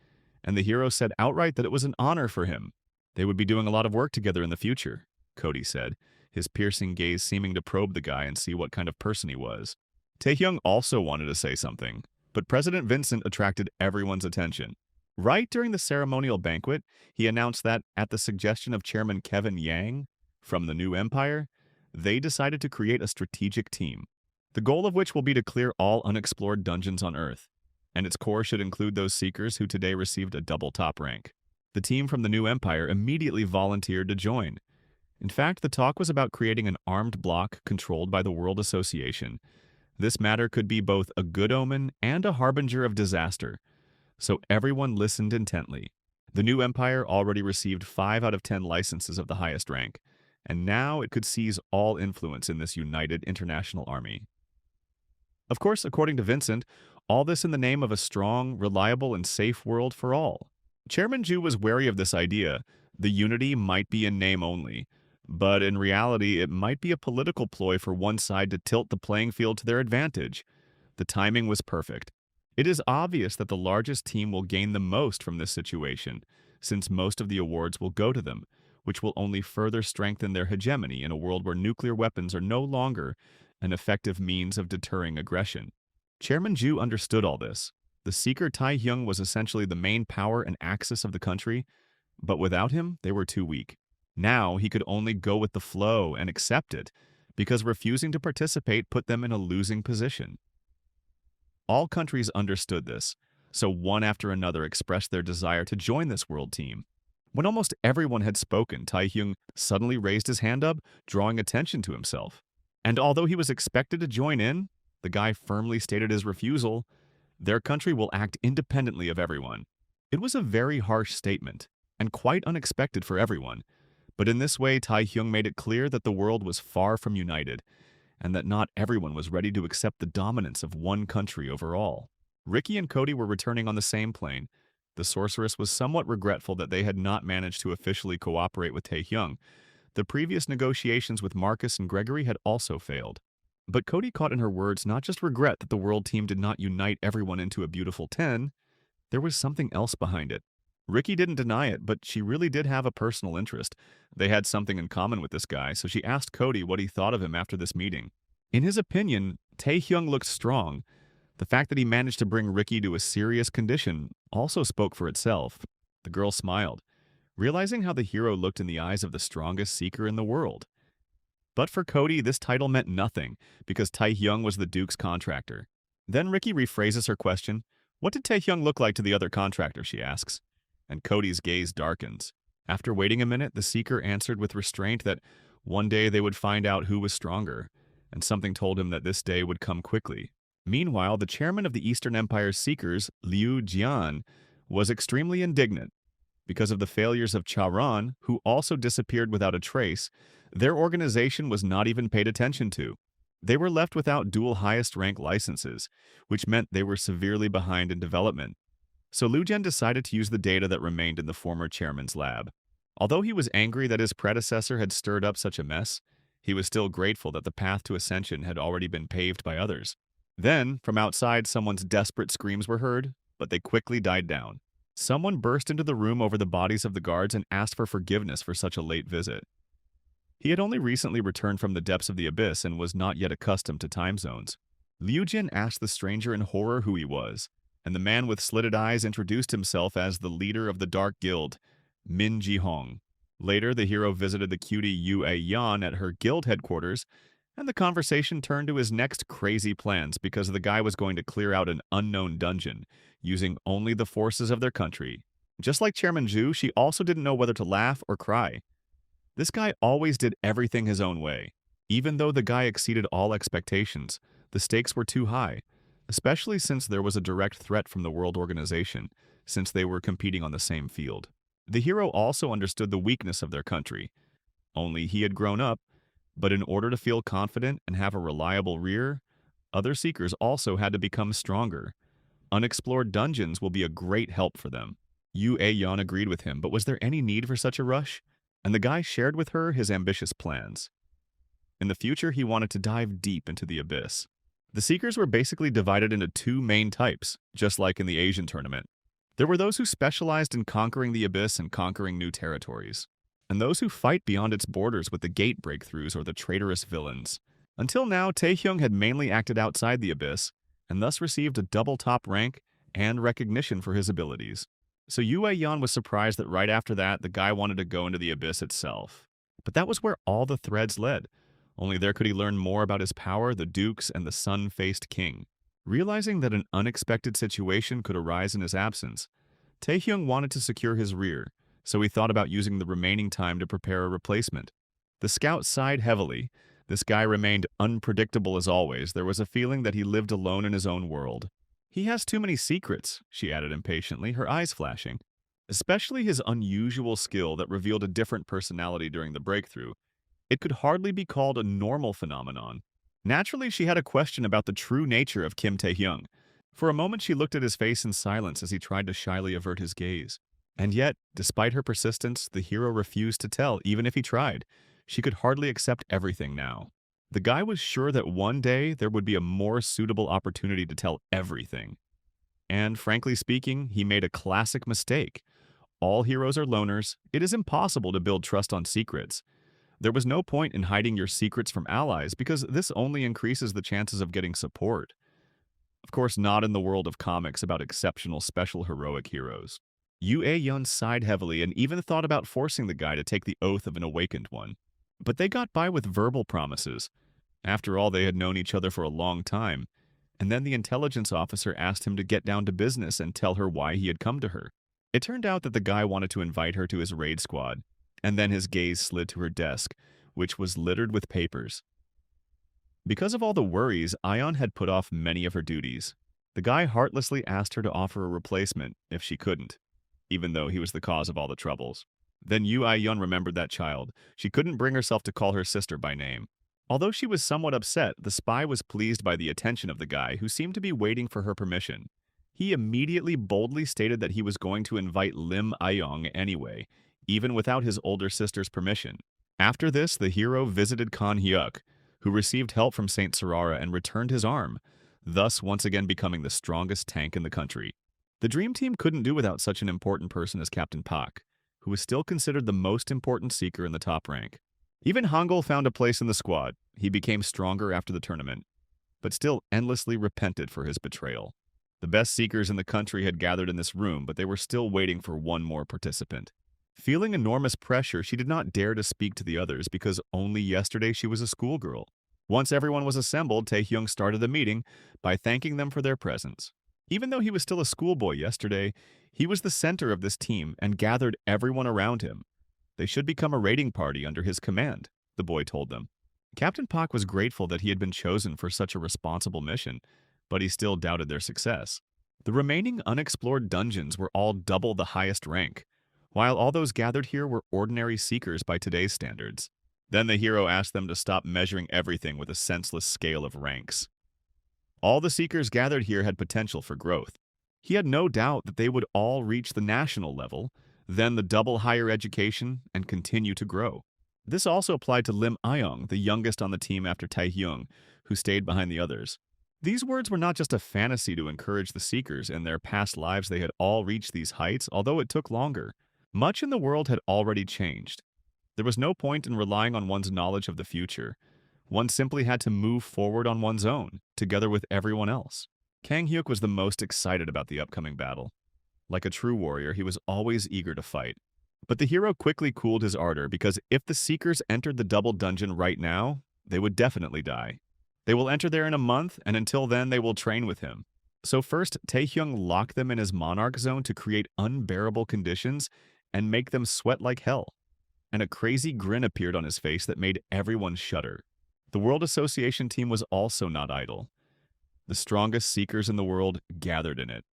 and the hero said outright that it was an honor for him. They would be doing a lot of work together in the future, Cody said, his piercing gaze seeming to probe the guy and see what kind of person he was. Taehyung also wanted to say something, but President Vincent attracted everyone's attention. Right during the ceremonial banquet, he announced that, at the suggestion of Chairman Kevin Yang from the New Empire, they decided to create a strategic team, the goal of which will be to clear all unexplored dungeons on Earth, and its core should include those seekers who today received a double top rank. The team from the New Empire immediately volunteered to join. In fact, the talk was about creating an armed bloc controlled by the World Association. This matter could be both a good omen and a harbinger of disaster. so everyone listened intently. The new empire already received 5 out of 10 licenses of the highest rank, and now it could seize all influence in this united international army. Of course, according to Vincent, all this in the name of a strong, reliable, and safe world for all. Chairman Ju was wary of this idea. The unity might be in name only, but in reality, it might be a political ploy for one side to tilt the playing field to their advantage. The timing was perfect. It is obvious that the largest team will gain the most from this situation, since most of the awards will go to them, which will only further strengthen their hegemony in a world where nuclear weapons are no longer an effective means of deterring aggression. Chairman Ju understood all this. The Seeker Tai Hyung was essentially the main power and axis of the country, but without him, they were too weak. Now he could only go with the flow and accept it, because refusing to participate put them in a losing position. All countries understood this, so one after another expressed their desire to join this world team. When almost everyone had spoken, Tai Hyung suddenly raised his hand up, drawing attention to himself. And although he was expected to join in, the guy firmly stated his refusal. Their country will act independently of everyone. It was a very harsh statement, and quite unexpected for everyone. But in this way, Tai Hyung made it clear that the world was far from united, and that not everyone was ready to accept the dominance of one country over all. Ricky and Cody were returning on the same plane. The sorceress was somewhat regretful that they had not managed to officially cooperate with Tai Hyung. The previous negotiations with Marcus and Gregory had also failed. But Cody caught in her words not just regret that the world team did not unite everyone into a beautiful 10, there was something else behind it. Ricky didn't deny it, but she really did have a personal interest. They had something in common with this guy, so she asked Cody what he thought of him after this meeting. In his opinion, Tai Hyung looked strong. The fact that he managed to bring Ricky to a serious condition also spoke for itself. The girl smiled, realizing how the hero looked in the eyes of the strongest seeker in the world. But for Cody, this title meant nothing, because Tai Hyung was the Duke's contractor. Then Ricky rephrases her question. What did Tai Hyung look like to the other contractor, she asks. And Cody's gaze darkens. After waiting a minute, the seeker answered with restraint that one day they would find out who was stronger, and something told him that this day would come quickly. Meanwhile, the chairman of the Eastern Empire's seekers, Liu Jian, was extremely indignant. Because of the failures of Charan, who also disappeared without a trace, their organization was not even paid attention to. They were left without dual highest rank licenses, which meant they were severely behind in development. So Liu Jian decided to use the data that remained in the former chairman's lab. Although he was angry that his predecessor had stirred up such a mess, he was still grateful that the path to Ascension had already been paved by others. Then, from outside, someone's desperate screams were heard, but they quickly died down. Someone burst into the room over the bodies of the guards and asked for forgiveness for such a late visit. He had only recently returned from the depths of the abyss and was not yet accustomed to time zones. Liu Jin asked the stranger in horror who he was, and the man with slitted eyes introduced himself as the leader of the Dark Guild, Min Ji-hong. Later, the hero visited the cutie Yu A-yan at her guild headquarters, and the conversation turned to his next crazy plans because the guy was going to clear out an unknown dungeon, using only the forces of their country. Just like Chairman Zhu, she also didn't know whether to laugh or cry. This guy always did everything his own way. Even though the guy exceeded all expectations, the stakes were too high, especially since there was a direct threat from the World Organization, since they were competing on the same field. The hero also understood the weakness of their country. Only he had grown up, but in order to feel confident and have a reliable rear, other seekers also had to become stronger. Unexplored dungeons will be a great help for them. Yu A-yan agreed with him, but was there any need for such a rush? And the guy shared with her his ambitious plans. In the future, he wanted to dive deep into the abyss. The seekers were basically divided into two main types, just like in the Asian tournament. There were those who specialized in conquering the abyss and conquering new territories, and those who fight beyond its borders with the gate breakthroughs or the traitorous villains. Until now, Taehyung had mainly acted outside the abyss, and thus received a double top rank and recognition for his abilities. So Yu A-yan was surprised that right after that, the guy wanted to go into the abyss itself. But that was where all the threads led. Only there could he learn more about his power, the dukes, and the sun-faced king. Realizing that an unexpected situation could arise in his absence, Taehyung wanted to secure his rear, so he thought about using the remaining time to prepare a replacement. The scout sighed heavily. This guy remained unpredictable as always. There was a feeling that he lived alone in his own world. He has too many secrets, she added impatiently, her eyes flashing. Especially his unusual skill that revealed a different personality during the breakthrough. It could hardly be called a normal phenomenon. Naturally, she had a question about the true nature of Kim Tae-hyung. For a moment, she looked at his face in silence as he tried to shyly avert his gaze. And yet, despite her persistence, the hero refused to tell, even if he tried. She could hardly accept everything now. The guy was sure that one day there would be a more suitable opportunity to tell everything. And frankly speaking, he made a classic mistake. All heroes are loners. It is impossible to build trust on secrets. There was no point in hiding your secrets from allies because this only increases the chances of getting support. Of course, not in the world of comics about exceptional special heroic heroes. Yu A-yun sighed heavily and even thought about forcing the guy to take the oath of an awakened one. But they got by with verbal promises. After all, they had known each other for a long time. And then the intelligence officer asked him to get down to business and tell her why he had come to her. It turned out that the guy wanted to invite her to his raid squad, and then his gaze slid to her desk, which was littered with papers. Because of all the worries, Ion had put off many of her duties. The guy heartlessly asked her to offer a replacement if she couldn't, even though he was the cause of all the troubles. Then Yu Ai-yun remembered that child. She couldn't bring herself to call her sister by name. Although she was somewhat upset, the spy was pleased by the attention of the guy, who seemed to be waiting for her permission. He immediately boldly stated that he was going to invite Lim Ayong anyway, even without his older sister's permission. After this, the hero visited Kan Hyuk, who received help from Saint Sarara and returned his arm, thus once again becoming the strongest tank in the country. The Dream Team couldn't do without such an important person as Captain Pak, who was still considered the most important seeker in the top rank. Even Hangul found a place in the squad. He became stronger after the tournament, but still endlessly repented for his betrayal. The best seekers in the country had gathered in this room, but they were still waiting for one more participant. Feeling enormous pressure, she did not dare to speak to the others because only yesterday she was a schoolgirl. Once everyone was assembled, Tae-hyung started the meeting by thanking them for their presence. Even though he was still a schoolboy yesterday, he was the center of this team and gathered everyone around him. They should become a raiding party under his command, the boy told them. Captain Pak was grateful that he had been chosen for such a responsible mission, but he still doubted their success. The remaining unexplored dungeons were all double the highest rank, while all those gathered here were ordinary seekers by today's standards. Then the hero asked them to stop measuring everything with a senseless scale of ranks. All the seekers gathered here had potential for growth. He had no doubt that they would all reach the national level, then the double higher education, and continue to grow. This also applied to Lim Ayong, the youngest on the team after Tae-hyung, who stayed behind the others. These words were not just a fantasy to encourage the seekers. In their past lives they had all reached these heights, although it took longer. Much in the world had already changed. There was no point in relying on one's knowledge of the future. One simply had to move forward on one's own, together with everyone else. Kang Hyuk was the most excited about the upcoming battle. Like a true warrior, he was always eager to fight. But the hero quickly cooled his ardor because if the seekers entered the double dungeon right now, they would definitely die. They will enter there in a month, and until then they will train with him. So first, Tae-hyung locked them in his monarch zone to create unbearable conditions and make them sweat like hell. And a crazy grin appeared on his face that made everyone shudder. The World Association team was also not idle. The strongest seekers in the world gathered in it.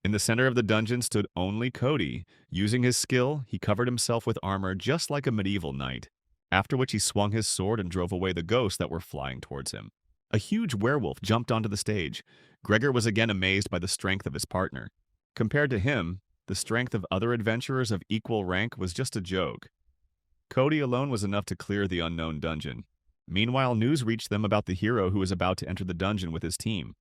In the center of the dungeon stood only Cody. Using his skill, he covered himself with armor just like a medieval knight, after which he swung his sword and drove away the ghosts that were flying towards him. A huge werewolf jumped onto the stage. Gregor was again amazed by the strength of his partner. Compared to him, the strength of other adventurers of equal rank was just a joke. Cody alone was enough to clear the unknown dungeon. Meanwhile, news reached them about the hero who was about to enter the dungeon with his team.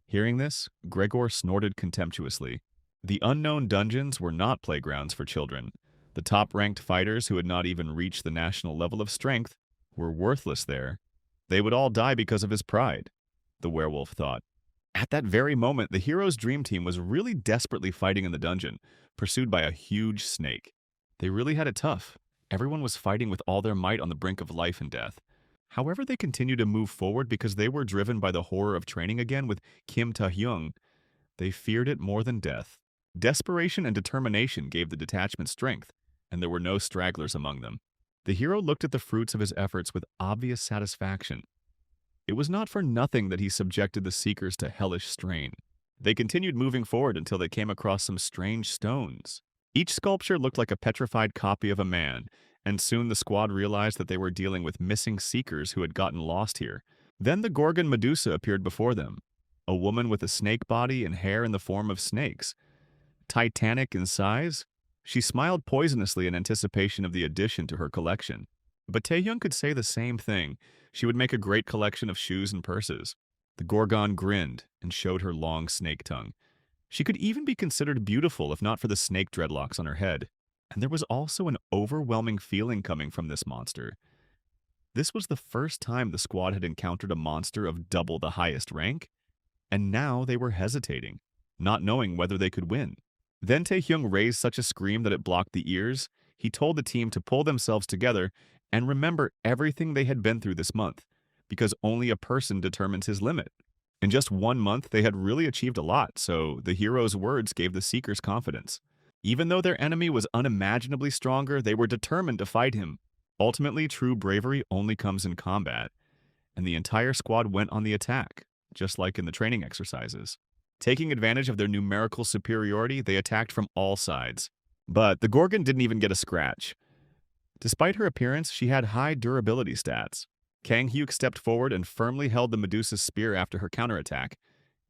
Hearing this, Gregor snorted contemptuously. The unknown dungeons were not playgrounds for children. The top-ranked fighters who had not even reached the national level of strength were worthless there. They would all die because of his pride, the werewolf thought. At that very moment, the hero's dream team was really desperately fighting in the dungeon, pursued by a huge snake. They really had it tough. Everyone was fighting with all their might on the brink of life and death. However, they continued to move forward because they were driven by the horror of training again with Kim Ta-hyung. They feared it more than death. Desperation and determination gave the detachment strength, and there were no stragglers among them. The hero looked at the fruits of his efforts with obvious satisfaction. It was not for nothing that he subjected the seekers to hellish strain. They continued moving forward until they came across some strange stones. Each sculpture looked like a petrified copy of a man, and soon the squad realized that they were dealing with missing seekers who had gotten lost here. Then the Gorgon Medusa appeared before them, a woman with a snake body and hair in the form of snakes. Titanic in size, she smiled poisonously in anticipation of the addition to her collection. But Taehyung could say the same thing. She would make a great collection of shoes and purses. The Gorgon grinned and showed her long snake tongue. She could even be considered beautiful if not for the snake dreadlocks on her head. And there was also an overwhelming feeling coming from this monster. This was the first time the squad had encountered a monster of double the highest rank, and now they were hesitating, not knowing whether they could win. Then Taehyung raised such a scream that it blocked the ears. He told the team to pull themselves together and remember everything they had been through this month, because only a person determines his limit. In just 1 month, they had really achieved a lot, so the hero's words gave the Seekers confidence. Even though their enemy was unimaginably stronger, they were determined to fight him. Ultimately, true bravery only comes in combat, and the entire squad went on the attack, just like in the training exercises. Taking advantage of their numerical superiority, they attacked from all sides. But the Gorgon didn't even get a scratch. Despite her appearance, she had high durability stats. Kang Hyuk stepped forward and firmly held the Medusa's spear after her counterattack,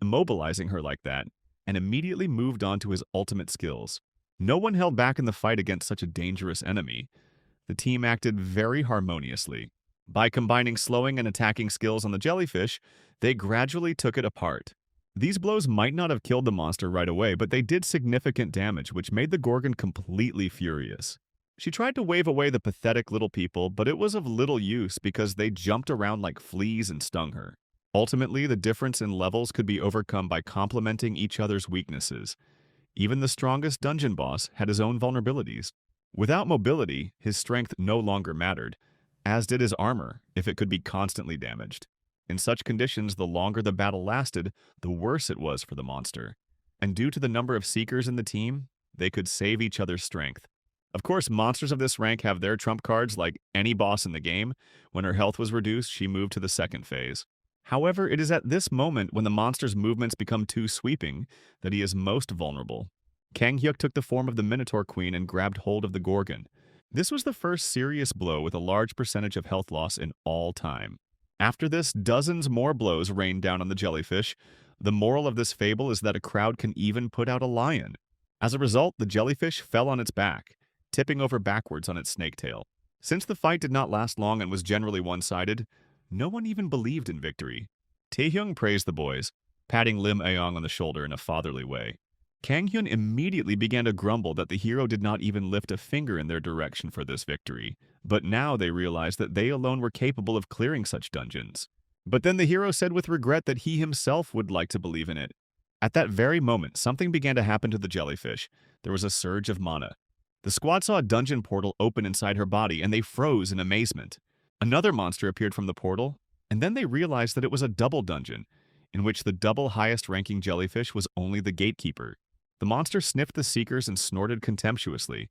immobilizing her like that, and immediately moved on to his ultimate skills. No one held back in the fight against such a dangerous enemy. The team acted very harmoniously. By combining slowing and attacking skills on the jellyfish, they gradually took it apart. These blows might not have killed the monster right away, but they did significant damage, which made the Gorgon completely furious. She tried to wave away the pathetic little people, but it was of little use because they jumped around like fleas and stung her. Ultimately, the difference in levels could be overcome by complementing each other's weaknesses. Even the strongest dungeon boss had his own vulnerabilities. Without mobility, his strength no longer mattered, as did his armor if it could be constantly damaged. In such conditions, the longer the battle lasted, the worse it was for the monster. And due to the number of seekers in the team, they could save each other's strength. Of course, monsters of this rank have their trump cards like any boss in the game. When her health was reduced, she moved to the second phase. However, it is at this moment when the monster's movements become too sweeping that he is most vulnerable. Kang Hyuk took the form of the Minotaur Queen and grabbed hold of the Gorgon. This was the first serious blow with a large percentage of health loss in all time. After this, dozens more blows rained down on the jellyfish. The moral of this fable is that a crowd can even put out a lion. As a result, the jellyfish fell on its back, tipping over backwards on its snake tail. Since the fight did not last long and was generally one-sided, no one even believed in victory. Taehyung praised the boys, patting Lim Aeong on the shoulder in a fatherly way. Kang Hyun immediately began to grumble that the hero did not even lift a finger in their direction for this victory, but now they realized that they alone were capable of clearing such dungeons. But then the hero said with regret that he himself would like to believe in it. At that very moment, something began to happen to the jellyfish. There was a surge of mana. The squad saw a dungeon portal open inside her body, and they froze in amazement. Another monster appeared from the portal, and then they realized that it was a double dungeon, in which the double highest-ranking jellyfish was only the gatekeeper. The monster sniffed the seekers and snorted contemptuously.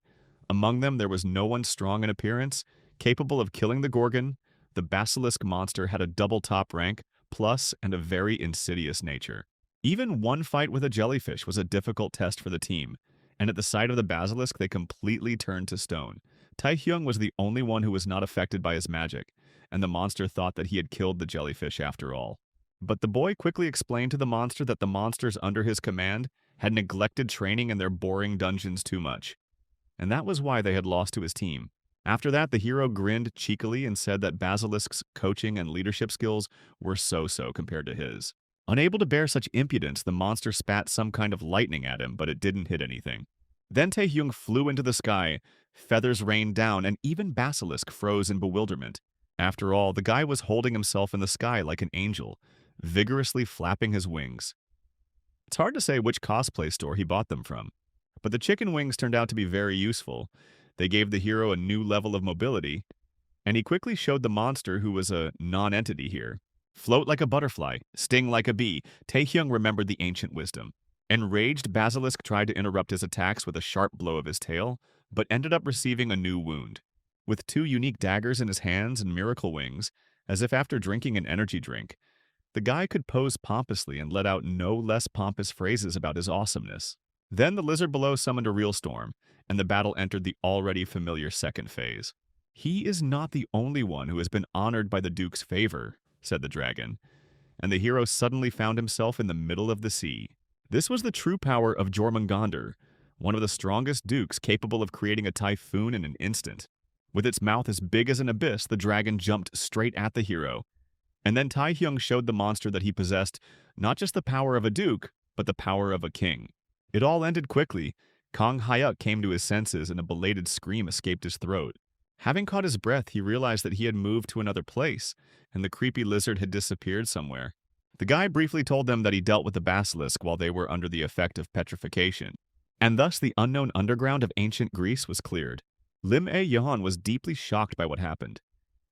Among them, there was no one strong in appearance, capable of killing the Gorgon. The basilisk monster had a double top rank, plus, and a very insidious nature. Even one fight with a jellyfish was a difficult test for the team, and at the sight of the basilisk, they completely turned to stone. Taehyung was the only one who was not affected by his magic, and the monster thought that he had killed the jellyfish after all. But the boy quickly explained to the monster that the monsters under his command had neglected training in their boring dungeons too much, and that was why they had lost to his team. After that, the hero grinned cheekily and said that Basilisk's coaching and leadership skills were so-so compared to his. Unable to bear such impudence, the monster spat some kind of lightning at him, but it didn't hit anything. Then Taehyung flew into the sky, feathers rained down, and even Basilisk froze in bewilderment. After all, the guy was holding himself in the sky like an angel, vigorously flapping his wings. It's hard to say which cosplay store he bought them from, but the chicken wings turned out to be very useful. They gave the hero a new level of mobility, and he quickly showed the monster, who was a non-entity here. Float like a butterfly, sting like a bee. Taehyung remembered the ancient wisdom. Enraged, Basilisk tried to interrupt his attacks with a sharp blow of his tail, but ended up receiving a new wound. With two unique daggers in his hands and miracle wings, as if after drinking an energy drink, The guy could pose pompously and let out no less pompous phrases about his awesomeness. Then the lizard below summoned a real storm, and the battle entered the already familiar second phase. "He is not the only one who has been honored by the Duke's favor," said the dragon, and the hero suddenly found himself in the middle of the sea. This was the true power of Jormungandr, one of the strongest dukes capable of creating a typhoon in an instant. With its mouth as big as an abyss, the dragon jumped straight at the hero. And then Taehyung showed the monster that he possessed not just the power of a duke, but the power of a king. It all ended quickly. Kong Hyuk came to his senses and a belated scream escaped his throat. Having caught his breath, he realized that he had moved to another place, and the creepy lizard had disappeared somewhere. The guy briefly told them that he dealt with the basilisk while they were under the effect of petrification, and thus the unknown underground of ancient Greece was cleared. Lim A-yeon was deeply shocked by what happened.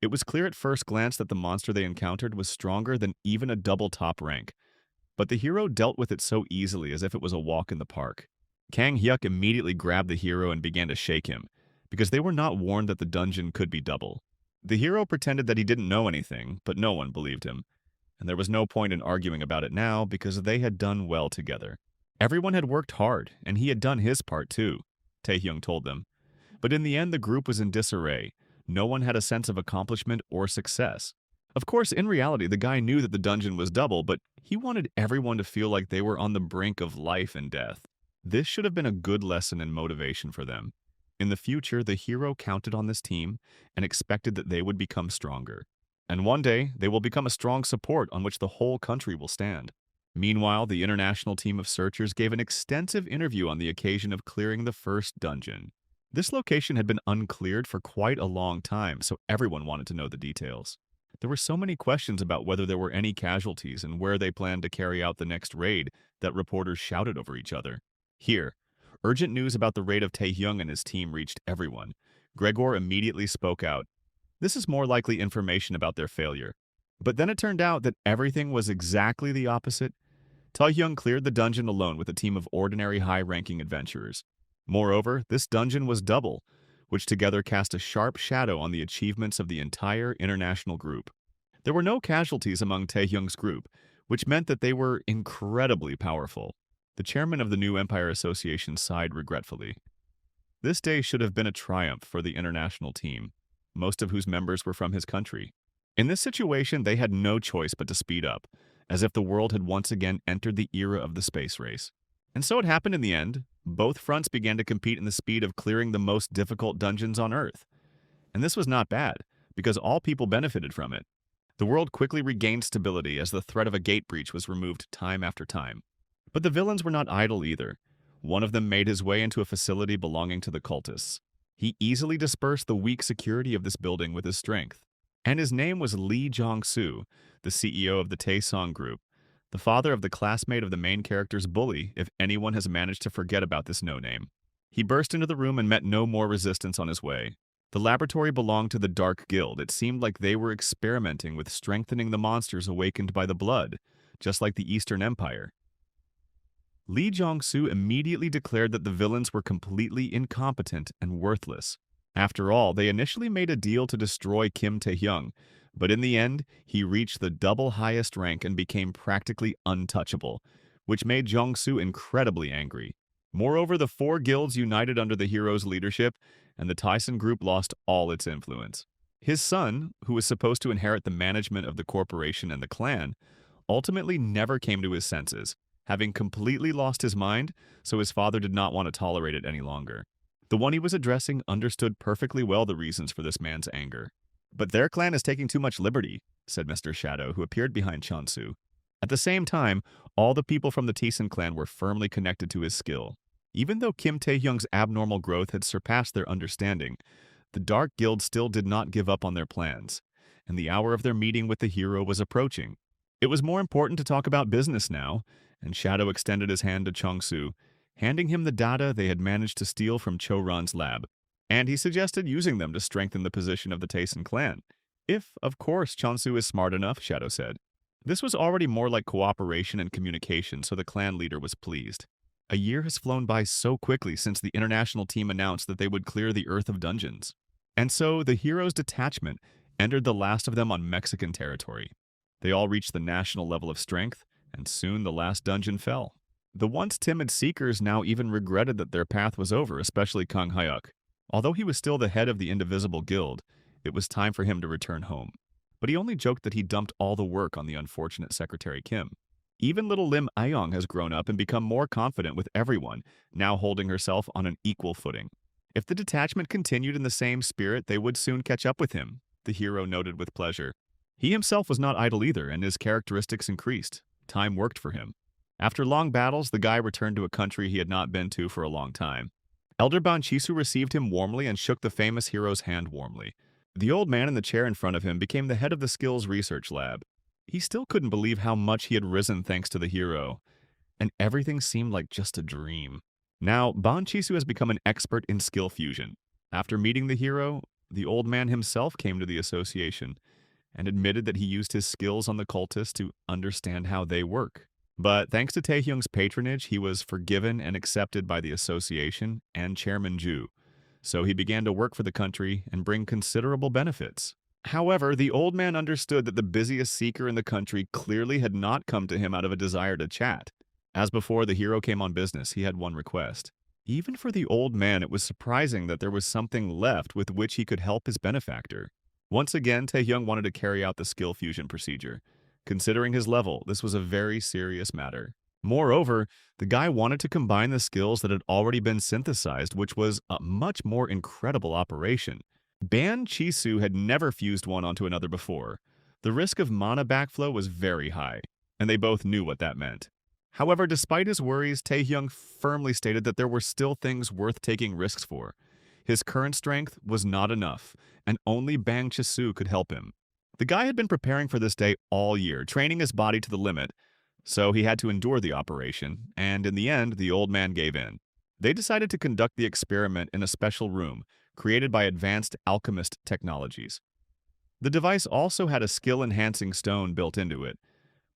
It was clear at first glance that the monster they encountered was stronger than even a double top rank, but the hero dealt with it so easily as if it was a walk in the park. Kang Hyuk immediately grabbed the hero and began to shake him, because they were not warned that the dungeon could be double. The hero pretended that he didn't know anything, but no one believed him, and there was no point in arguing about it now because they had done well together. Everyone had worked hard, and he had done his part too, Taehyung told them. But in the end, the group was in disarray. No one had a sense of accomplishment or success. Of course, in reality, the guy knew that the dungeon was double, but he wanted everyone to feel like they were on the brink of life and death. This should have been a good lesson and motivation for them. In the future, the hero counted on this team and expected that they would become stronger. And one day, they will become a strong support on which the whole country will stand. Meanwhile, the international team of searchers gave an extensive interview on the occasion of clearing the first dungeon. This location had been uncleared for quite a long time, so everyone wanted to know the details. There were so many questions about whether there were any casualties and where they planned to carry out the next raid that reporters shouted over each other. Here, urgent news about the raid of Taehyung and his team reached everyone. Gregor immediately spoke out. This is more likely information about their failure. But then it turned out that everything was exactly the opposite. Taehyung cleared the dungeon alone with a team of ordinary high-ranking adventurers. Moreover, this dungeon was double, which together cast a sharp shadow on the achievements of the entire international group. There were no casualties among Taehyung's group, which meant that they were incredibly powerful. The chairman of the new Empire Association sighed regretfully. This day should have been a triumph for the international team, most of whose members were from his country. In this situation, they had no choice but to speed up, as if the world had once again entered the era of the space race. And so it happened in the end. Both fronts began to compete in the speed of clearing the most difficult dungeons on Earth. And this was not bad, because all people benefited from it. The world quickly regained stability as the threat of a gate breach was removed time after time. But the villains were not idle either. One of them made his way into a facility belonging to the cultists. He easily dispersed the weak security of this building with his strength. And his name was Lee Jong-soo, the CEO of the Taesong Group, the father of the classmate of the main character's bully, if anyone has managed to forget about this no-name. He burst into the room and met no more resistance on his way. The laboratory belonged to the Dark Guild. It seemed like they were experimenting with strengthening the monsters awakened by the blood, just like the Eastern Empire. Lee Jong-soo immediately declared that the villains were completely incompetent and worthless. After all, they initially made a deal to destroy Kim Taehyung, but in the end, he reached the double highest rank and became practically untouchable, which made Jong-soo incredibly angry. Moreover, the four guilds united under the hero's leadership, and the Tyson group lost all its influence. His son, who was supposed to inherit the management of the corporation and the clan, ultimately never came to his senses, having completely lost his mind, so his father did not want to tolerate it any longer. The one he was addressing understood perfectly well the reasons for this man's anger. "But their clan is taking too much liberty," said Mr. Shadow, who appeared behind Chonsu. At the same time, all the people from the Tyson clan were firmly connected to his skill. Even though Kim Taehyung's abnormal growth had surpassed their understanding, the Dark Guild still did not give up on their plans, and the hour of their meeting with the hero was approaching. It was more important to talk about business now, and Shadow extended his hand to Chongsu, handing him the data they had managed to steal from Choran's lab, and he suggested using them to strengthen the position of the Taeson clan. If, of course, Chonsu is smart enough, Shadow said. This was already more like cooperation and communication, so the clan leader was pleased. A year has flown by so quickly since the international team announced that they would clear the Earth of dungeons. And so the hero's detachment entered the last of them on Mexican territory. They all reached the national level of strength, and soon the last dungeon fell. The once timid seekers now even regretted that their path was over, especially Kang Hyuk. Although he was still the head of the Indivisible Guild, it was time for him to return home. But he only joked that he dumped all the work on the unfortunate Secretary Kim. Even little Lim Ayong has grown up and become more confident with everyone, now holding herself on an equal footing. If the detachment continued in the same spirit, they would soon catch up with him, the hero noted with pleasure. He himself was not idle either, and his characteristics increased. Time worked for him. After long battles, the guy returned to a country he had not been to for a long time. Elder Banchisu received him warmly and shook the famous hero's hand warmly. The old man in the chair in front of him became the head of the skills research lab. He still couldn't believe how much he had risen thanks to the hero, and everything seemed like just a dream. Now, Banchisu has become an expert in skill fusion. After meeting the hero, the old man himself came to the association and admitted that he used his skills on the cultists to understand how they work. But thanks to Taehyung's patronage, he was forgiven and accepted by the association and Chairman Ju. So he began to work for the country and bring considerable benefits. However, the old man understood that the busiest seeker in the country clearly had not come to him out of a desire to chat. As before the hero came on business, he had one request. Even for the old man, it was surprising that there was something left with which he could help his benefactor. Once again, Taehyung wanted to carry out the skill fusion procedure. Considering his level, this was a very serious matter. Moreover, the guy wanted to combine the skills that had already been synthesized, which was a much more incredible operation. Ban Chisu had never fused one onto another before. The risk of mana backflow was very high, and they both knew what that meant. However, despite his worries, Taehyung firmly stated that there were still things worth taking risks for. His current strength was not enough, and only Bang Chisu could help him. The guy had been preparing for this day all year, training his body to the limit, so he had to endure the operation, and in the end, the old man gave in. They decided to conduct the experiment in a special room, created by advanced alchemist technologies. The device also had a skill-enhancing stone built into it,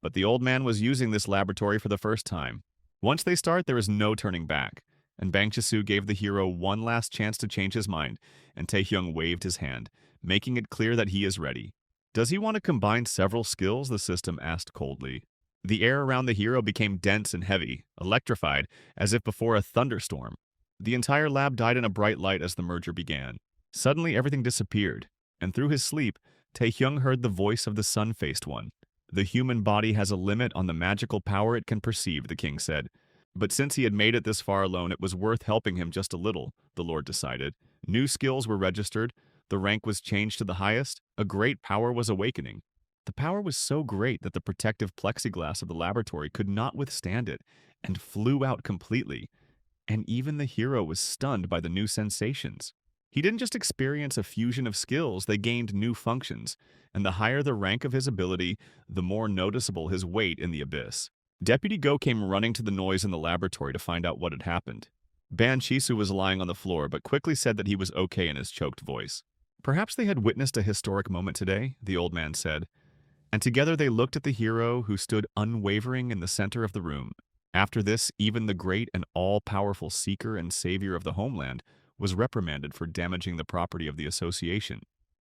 but the old man was using this laboratory for the first time. Once they start, there is no turning back, and Bang Chisu gave the hero one last chance to change his mind, and Taehyung waved his hand, making it clear that he is ready. Does he want to combine several skills? The system asked coldly. The air around the hero became dense and heavy, electrified, as if before a thunderstorm. The entire lab died in a bright light as the merger began. Suddenly, everything disappeared, and through his sleep, Taehyung heard the voice of the sun-faced one. The human body has a limit on the magical power it can perceive, the king said. But since he had made it this far alone, it was worth helping him just a little, the lord decided. New skills were registered, the rank was changed to the highest, a great power was awakening. The power was so great that the protective plexiglass of the laboratory could not withstand it, and flew out completely. And even the hero was stunned by the new sensations. He didn't just experience a fusion of skills, they gained new functions, and the higher the rank of his ability, the more noticeable his weight in the abyss. Deputy Go came running to the noise in the laboratory to find out what had happened. Ban Chisu was lying on the floor, but quickly said that he was okay in his choked voice. Perhaps they had witnessed a historic moment today, the old man said. And together they looked at the hero who stood unwavering in the center of the room. After this, even the great and all-powerful seeker and savior of the homeland was reprimanded for damaging the property of the association.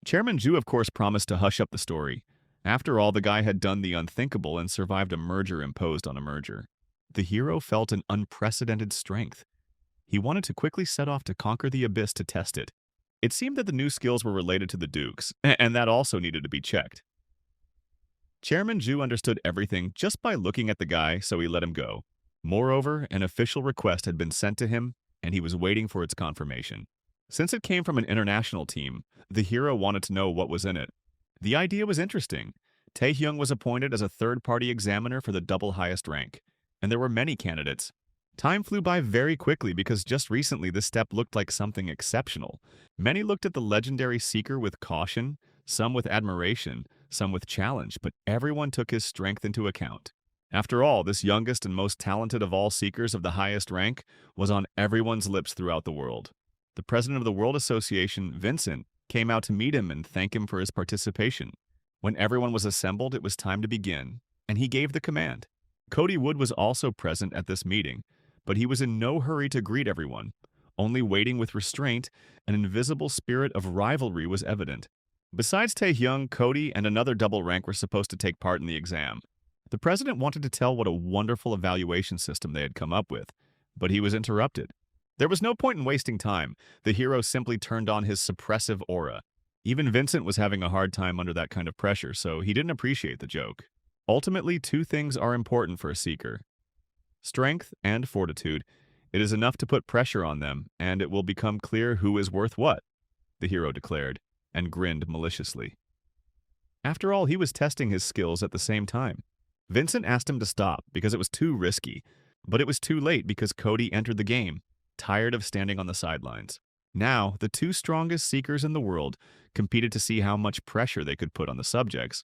Chairman Ju, of course, promised to hush up the story. After all, the guy had done the unthinkable and survived a merger imposed on a merger. The hero felt an unprecedented strength. He wanted to quickly set off to conquer the abyss to test it. It seemed that the new skills were related to the dukes, and that also needed to be checked. Chairman Ju understood everything just by looking at the guy, so he let him go. Moreover, an official request had been sent to him, and he was waiting for its confirmation. Since it came from an international team, the hero wanted to know what was in it. The idea was interesting. Taehyung was appointed as a third-party examiner for the double highest rank, and there were many candidates. Time flew by very quickly because just recently this step looked like something exceptional. Many looked at the legendary seeker with caution, some with admiration, some with challenge, but everyone took his strength into account. After all, this youngest and most talented of all seekers of the highest rank was on everyone's lips throughout the world. The president of the World Association, Vincent, came out to meet him and thank him for his participation. When everyone was assembled, it was time to begin, and he gave the command. Cody Wood was also present at this meeting, but he was in no hurry to greet everyone. Only waiting with restraint, an invisible spirit of rivalry was evident. Besides Taehyung, Cody, and another double rank were supposed to take part in the exam. The president wanted to tell what a wonderful evaluation system they had come up with, but he was interrupted. There was no point in wasting time. The hero simply turned on his suppressive aura. Even Vincent was having a hard time under that kind of pressure, so he didn't appreciate the joke. Ultimately, two things are important for a seeker: strength and fortitude. It is enough to put pressure on them, and it will become clear who is worth what, the hero declared, and grinned maliciously. After all, he was testing his skills at the same time. Vincent asked him to stop because it was too risky, but it was too late because Cody entered the game, tired of standing on the sidelines. Now, the two strongest seekers in the world competed to see how much pressure they could put on the subjects,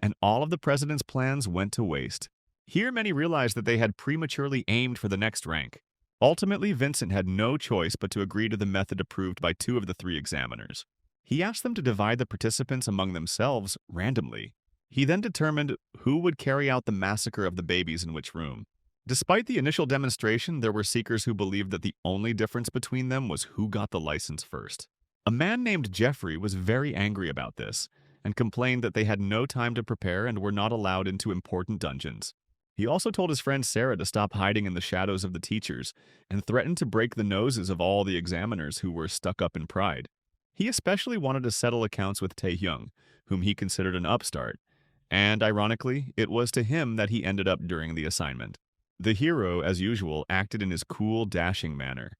and all of the president's plans went to waste. Here, many realized that they had prematurely aimed for the next rank. Ultimately, Vincent had no choice but to agree to the method approved by two of the three examiners. He asked them to divide the participants among themselves randomly. He then determined who would carry out the massacre of the babies in which room. Despite the initial demonstration, there were seekers who believed that the only difference between them was who got the license first. A man named Jeffrey was very angry about this and complained that they had no time to prepare and were not allowed into important dungeons. He also told his friend Sarah to stop hiding in the shadows of the teachers and threatened to break the noses of all the examiners who were stuck up in pride. He especially wanted to settle accounts with Taehyung, whom he considered an upstart, and ironically, it was to him that he ended up during the assignment. The hero, as usual, acted in his cool, dashing manner.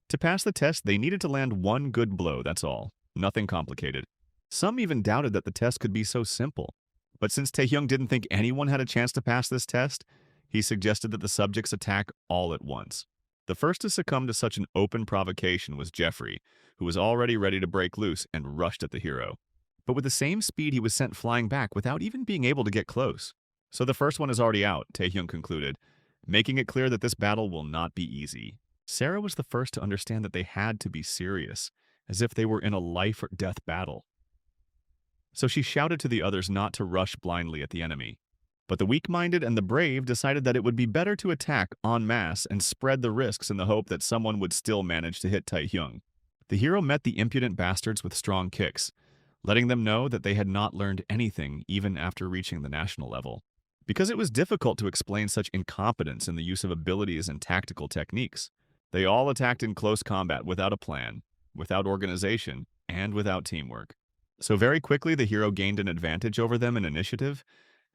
To pass the test, they needed to land one good blow, that's all. Nothing complicated. Some even doubted that the test could be so simple. But since Taehyung didn't think anyone had a chance to pass this test, he suggested that the subjects attack all at once. The first to succumb to such an open provocation was Jeffrey, who was already ready to break loose and rushed at the hero. But with the same speed, he was sent flying back without even being able to get close. So the first one is already out, Taehyung concluded, making it clear that this battle will not be easy. Sarah was the first to understand that they had to be serious, as if they were in a life or death battle. So she shouted to the others not to rush blindly at the enemy. But the weak-minded and the brave decided that it would be better to attack en masse and spread the risks in the hope that someone would still manage to hit Taehyung. The hero met the impudent bastards with strong kicks, letting them know that they had not learned anything even after reaching the national level. Because it was difficult to explain such incompetence in the use of abilities and tactical techniques, they all attacked in close combat without a plan, without organization, and without teamwork. So very quickly the hero gained an advantage over them in initiative,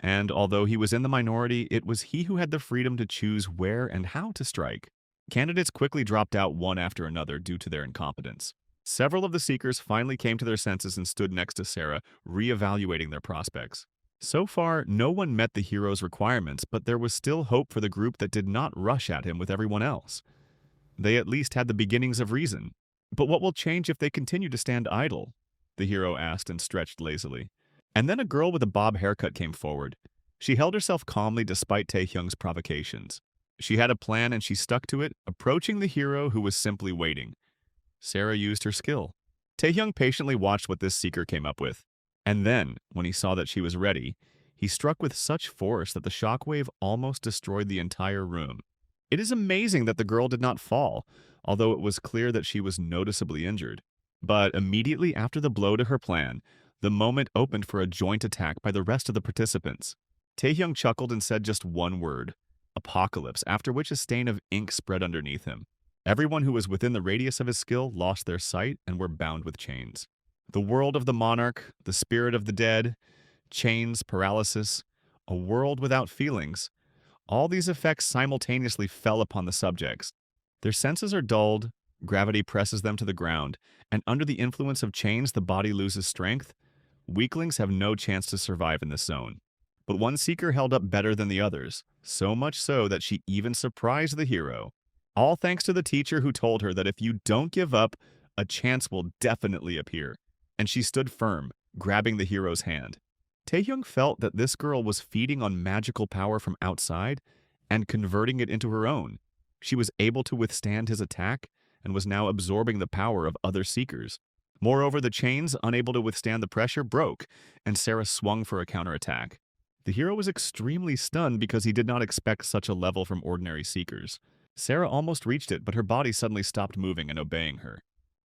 and although he was in the minority, it was he who had the freedom to choose where and how to strike. Candidates quickly dropped out one after another due to their incompetence. Several of the seekers finally came to their senses and stood next to Sarah, re-evaluating their prospects. So far, no one met the hero's requirements, but there was still hope for the group that did not rush at him with everyone else. They at least had the beginnings of reason. But what will change if they continue to stand idle? The hero asked and stretched lazily. And then a girl with a bob haircut came forward. She held herself calmly despite Taehyung's provocations. She had a plan and she stuck to it, approaching the hero who was simply waiting. Sarah used her skill. Taehyung patiently watched what this seeker came up with. And then, when he saw that she was ready, he struck with such force that the shockwave almost destroyed the entire room. It is amazing that the girl did not fall, although it was clear that she was noticeably injured. But immediately after the blow to her plan, the moment opened for a joint attack by the rest of the participants. Taehyung chuckled and said just one word, "Apocalypse," after which a stain of ink spread underneath him. Everyone who was within the radius of his skill lost their sight and were bound with chains. The world of the monarch, the spirit of the dead, chains, paralysis, a world without feelings. All these effects simultaneously fell upon the subjects. Their senses are dulled, gravity presses them to the ground, and under the influence of chains the body loses strength. Weaklings have no chance to survive in this zone. But one seeker held up better than the others, so much so that she even surprised the hero. All thanks to the teacher who told her that if you don't give up, a chance will definitely appear. And she stood firm, grabbing the hero's hand. Taehyung felt that this girl was feeding on magical power from outside and converting it into her own. She was able to withstand his attack and was now absorbing the power of other seekers. Moreover, the chains, unable to withstand the pressure, broke, and Sarah swung for a counterattack. The hero was extremely stunned because he did not expect such a level from ordinary seekers. Sarah almost reached it, but her body suddenly stopped moving and obeying her.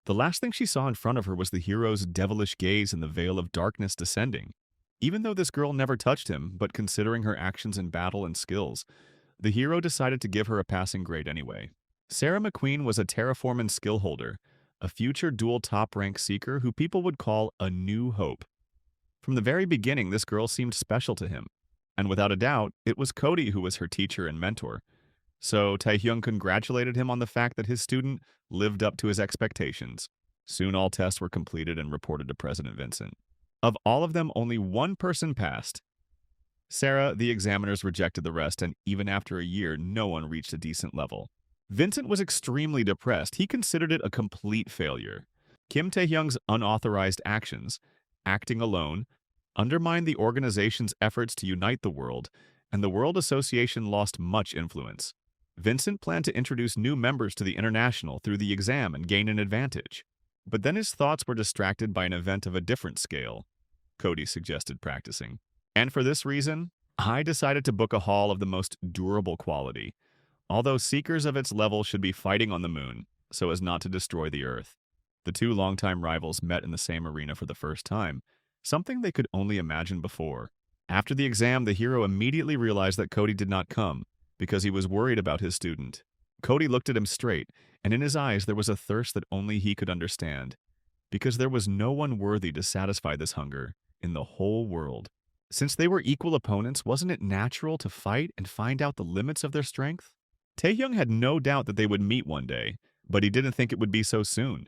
The last thing she saw in front of her was the hero's devilish gaze and the veil of darkness descending. Even though this girl never touched him, but considering her actions in battle and skills, the hero decided to give her a passing grade anyway. Sarah McQueen was a terraforming skill holder, a future dual top rank seeker who people would call a new hope. From the very beginning, this girl seemed special to him, and without a doubt, it was Cody who was her teacher and mentor. So Taehyung congratulated him on the fact that his student lived up to his expectations. Soon all tests were completed and reported to President Vincent. Of all of them, only one person passed. Sarah, the examiners rejected the rest, and even after a year, no one reached a decent level. Vincent was extremely depressed. He considered it a complete failure. Kim Taehyung's unauthorized actions, acting alone, undermined the organization's efforts to unite the world, and the World Association lost much influence. Vincent planned to introduce new members to the International through the exam and gain an advantage. But then his thoughts were distracted by an event of a different scale. Cody suggested practicing. And for this reason, I decided to book a hall of the most durable quality, although seekers of its level should be fighting on the moon so as not to destroy the Earth. The two longtime rivals met in the same arena for the first time, something they could only imagine before. After the exam, the hero immediately realized that Cody did not come because he was worried about his student. Cody looked at him straight, and in his eyes there was a thirst that only he could understand, because there was no one worthy to satisfy this hunger in the whole world. Since they were equal opponents, wasn't it natural to fight and find out the limits of their strength? Taehyung had no doubt that they would meet one day, but he didn't think it would be so soon.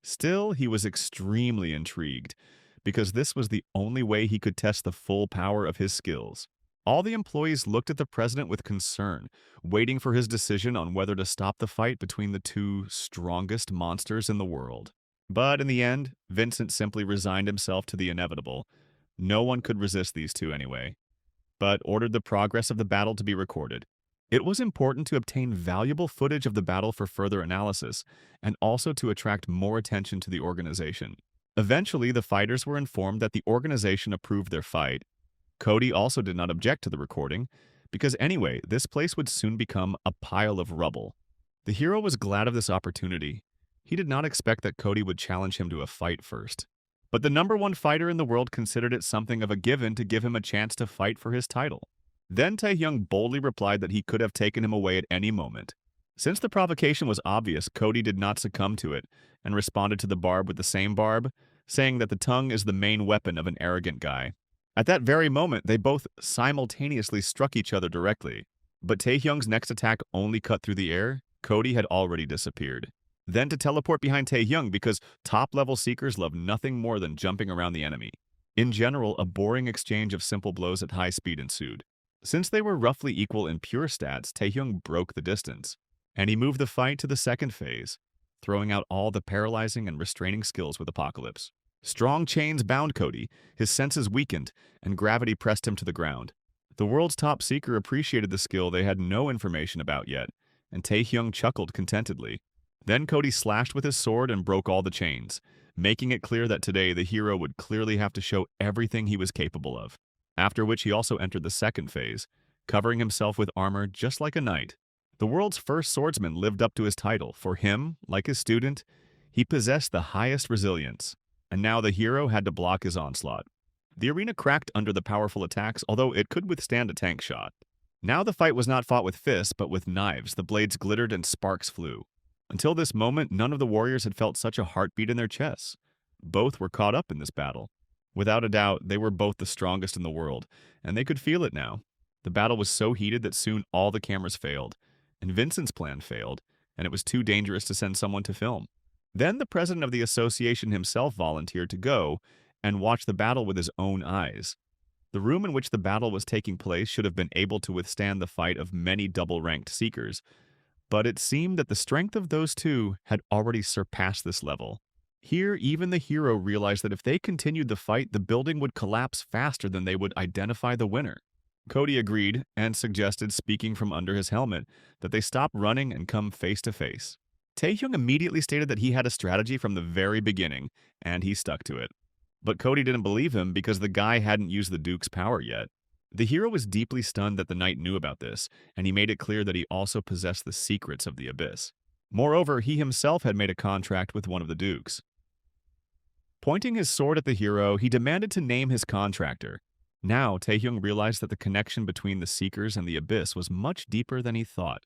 Still, he was extremely intrigued, because this was the only way he could test the full power of his skills. All the employees looked at the president with concern, waiting for his decision on whether to stop the fight between the two strongest monsters in the world. But in the end, Vincent simply resigned himself to the inevitable. No one could resist these two anyway, but ordered the progress of the battle to be recorded. It was important to obtain valuable footage of the battle for further analysis, and also to attract more attention to the organization. Eventually, the fighters were informed that the organization approved their fight. Cody also did not object to the recording, because anyway, this place would soon become a pile of rubble. The hero was glad of this opportunity. He did not expect that Cody would challenge him to a fight first. But the number one fighter in the world considered it something of a given to give him a chance to fight for his title. Then Taehyung boldly replied that he could have taken him away at any moment. Since the provocation was obvious, Cody did not succumb to it, and responded to the barb with the same barb, saying that the tongue is the main weapon of an arrogant guy. At that very moment, they both simultaneously struck each other directly. But Taehyung's next attack only cut through the air. Cody had already disappeared. Then to teleport behind Taehyung, because top-level seekers love nothing more than jumping around the enemy. In general, a boring exchange of simple blows at high speed ensued. Since they were roughly equal in pure stats, Taehyung broke the distance, and he moved the fight to the second phase, throwing out all the paralyzing and restraining skills with Apocalypse. Strong chains bound Cody, his senses weakened, and gravity pressed him to the ground. The world's top seeker appreciated the skill they had no information about yet, and Taehyung chuckled contentedly. Then Cody slashed with his sword and broke all the chains, making it clear that today the hero would clearly have to show everything he was capable of. After which he also entered the second phase, covering himself with armor just like a knight. The world's first swordsman lived up to his title. For him, like his student, he possessed the highest resilience, and now the hero had to block his onslaught. The arena cracked under the powerful attacks, although it could withstand a tank shot. Now the fight was not fought with fists, but with knives. The blades glittered and sparks flew. Until this moment, none of the warriors had felt such a heartbeat in their chests. Both were caught up in this battle. Without a doubt, they were both the strongest in the world, and they could feel it now. The battle was so heated that soon all the cameras failed, and Vincent's plan failed, and it was too dangerous to send someone to film. Then the president of the association himself volunteered to go and watch the battle with his own eyes. The room in which the battle was taking place should have been able to withstand the fight of many double-ranked seekers, but it seemed that the strength of those two had already surpassed this level. Here, even the hero realized that if they continued the fight, the building would collapse faster than they would identify the winner. Cody agreed and suggested, speaking from under his helmet, that they stop running and come face to face. Taehyung immediately stated that he had a strategy from the very beginning, and he stuck to it. But Cody didn't believe him because the guy hadn't used the Duke's power yet. The hero was deeply stunned that the knight knew about this, and he made it clear that he also possessed the secrets of the Abyss. Moreover, he himself had made a contract with one of the dukes. Pointing his sword at the hero, he demanded to name his contractor. Now, Taehyung realized that the connection between the Seekers and the Abyss was much deeper than he thought.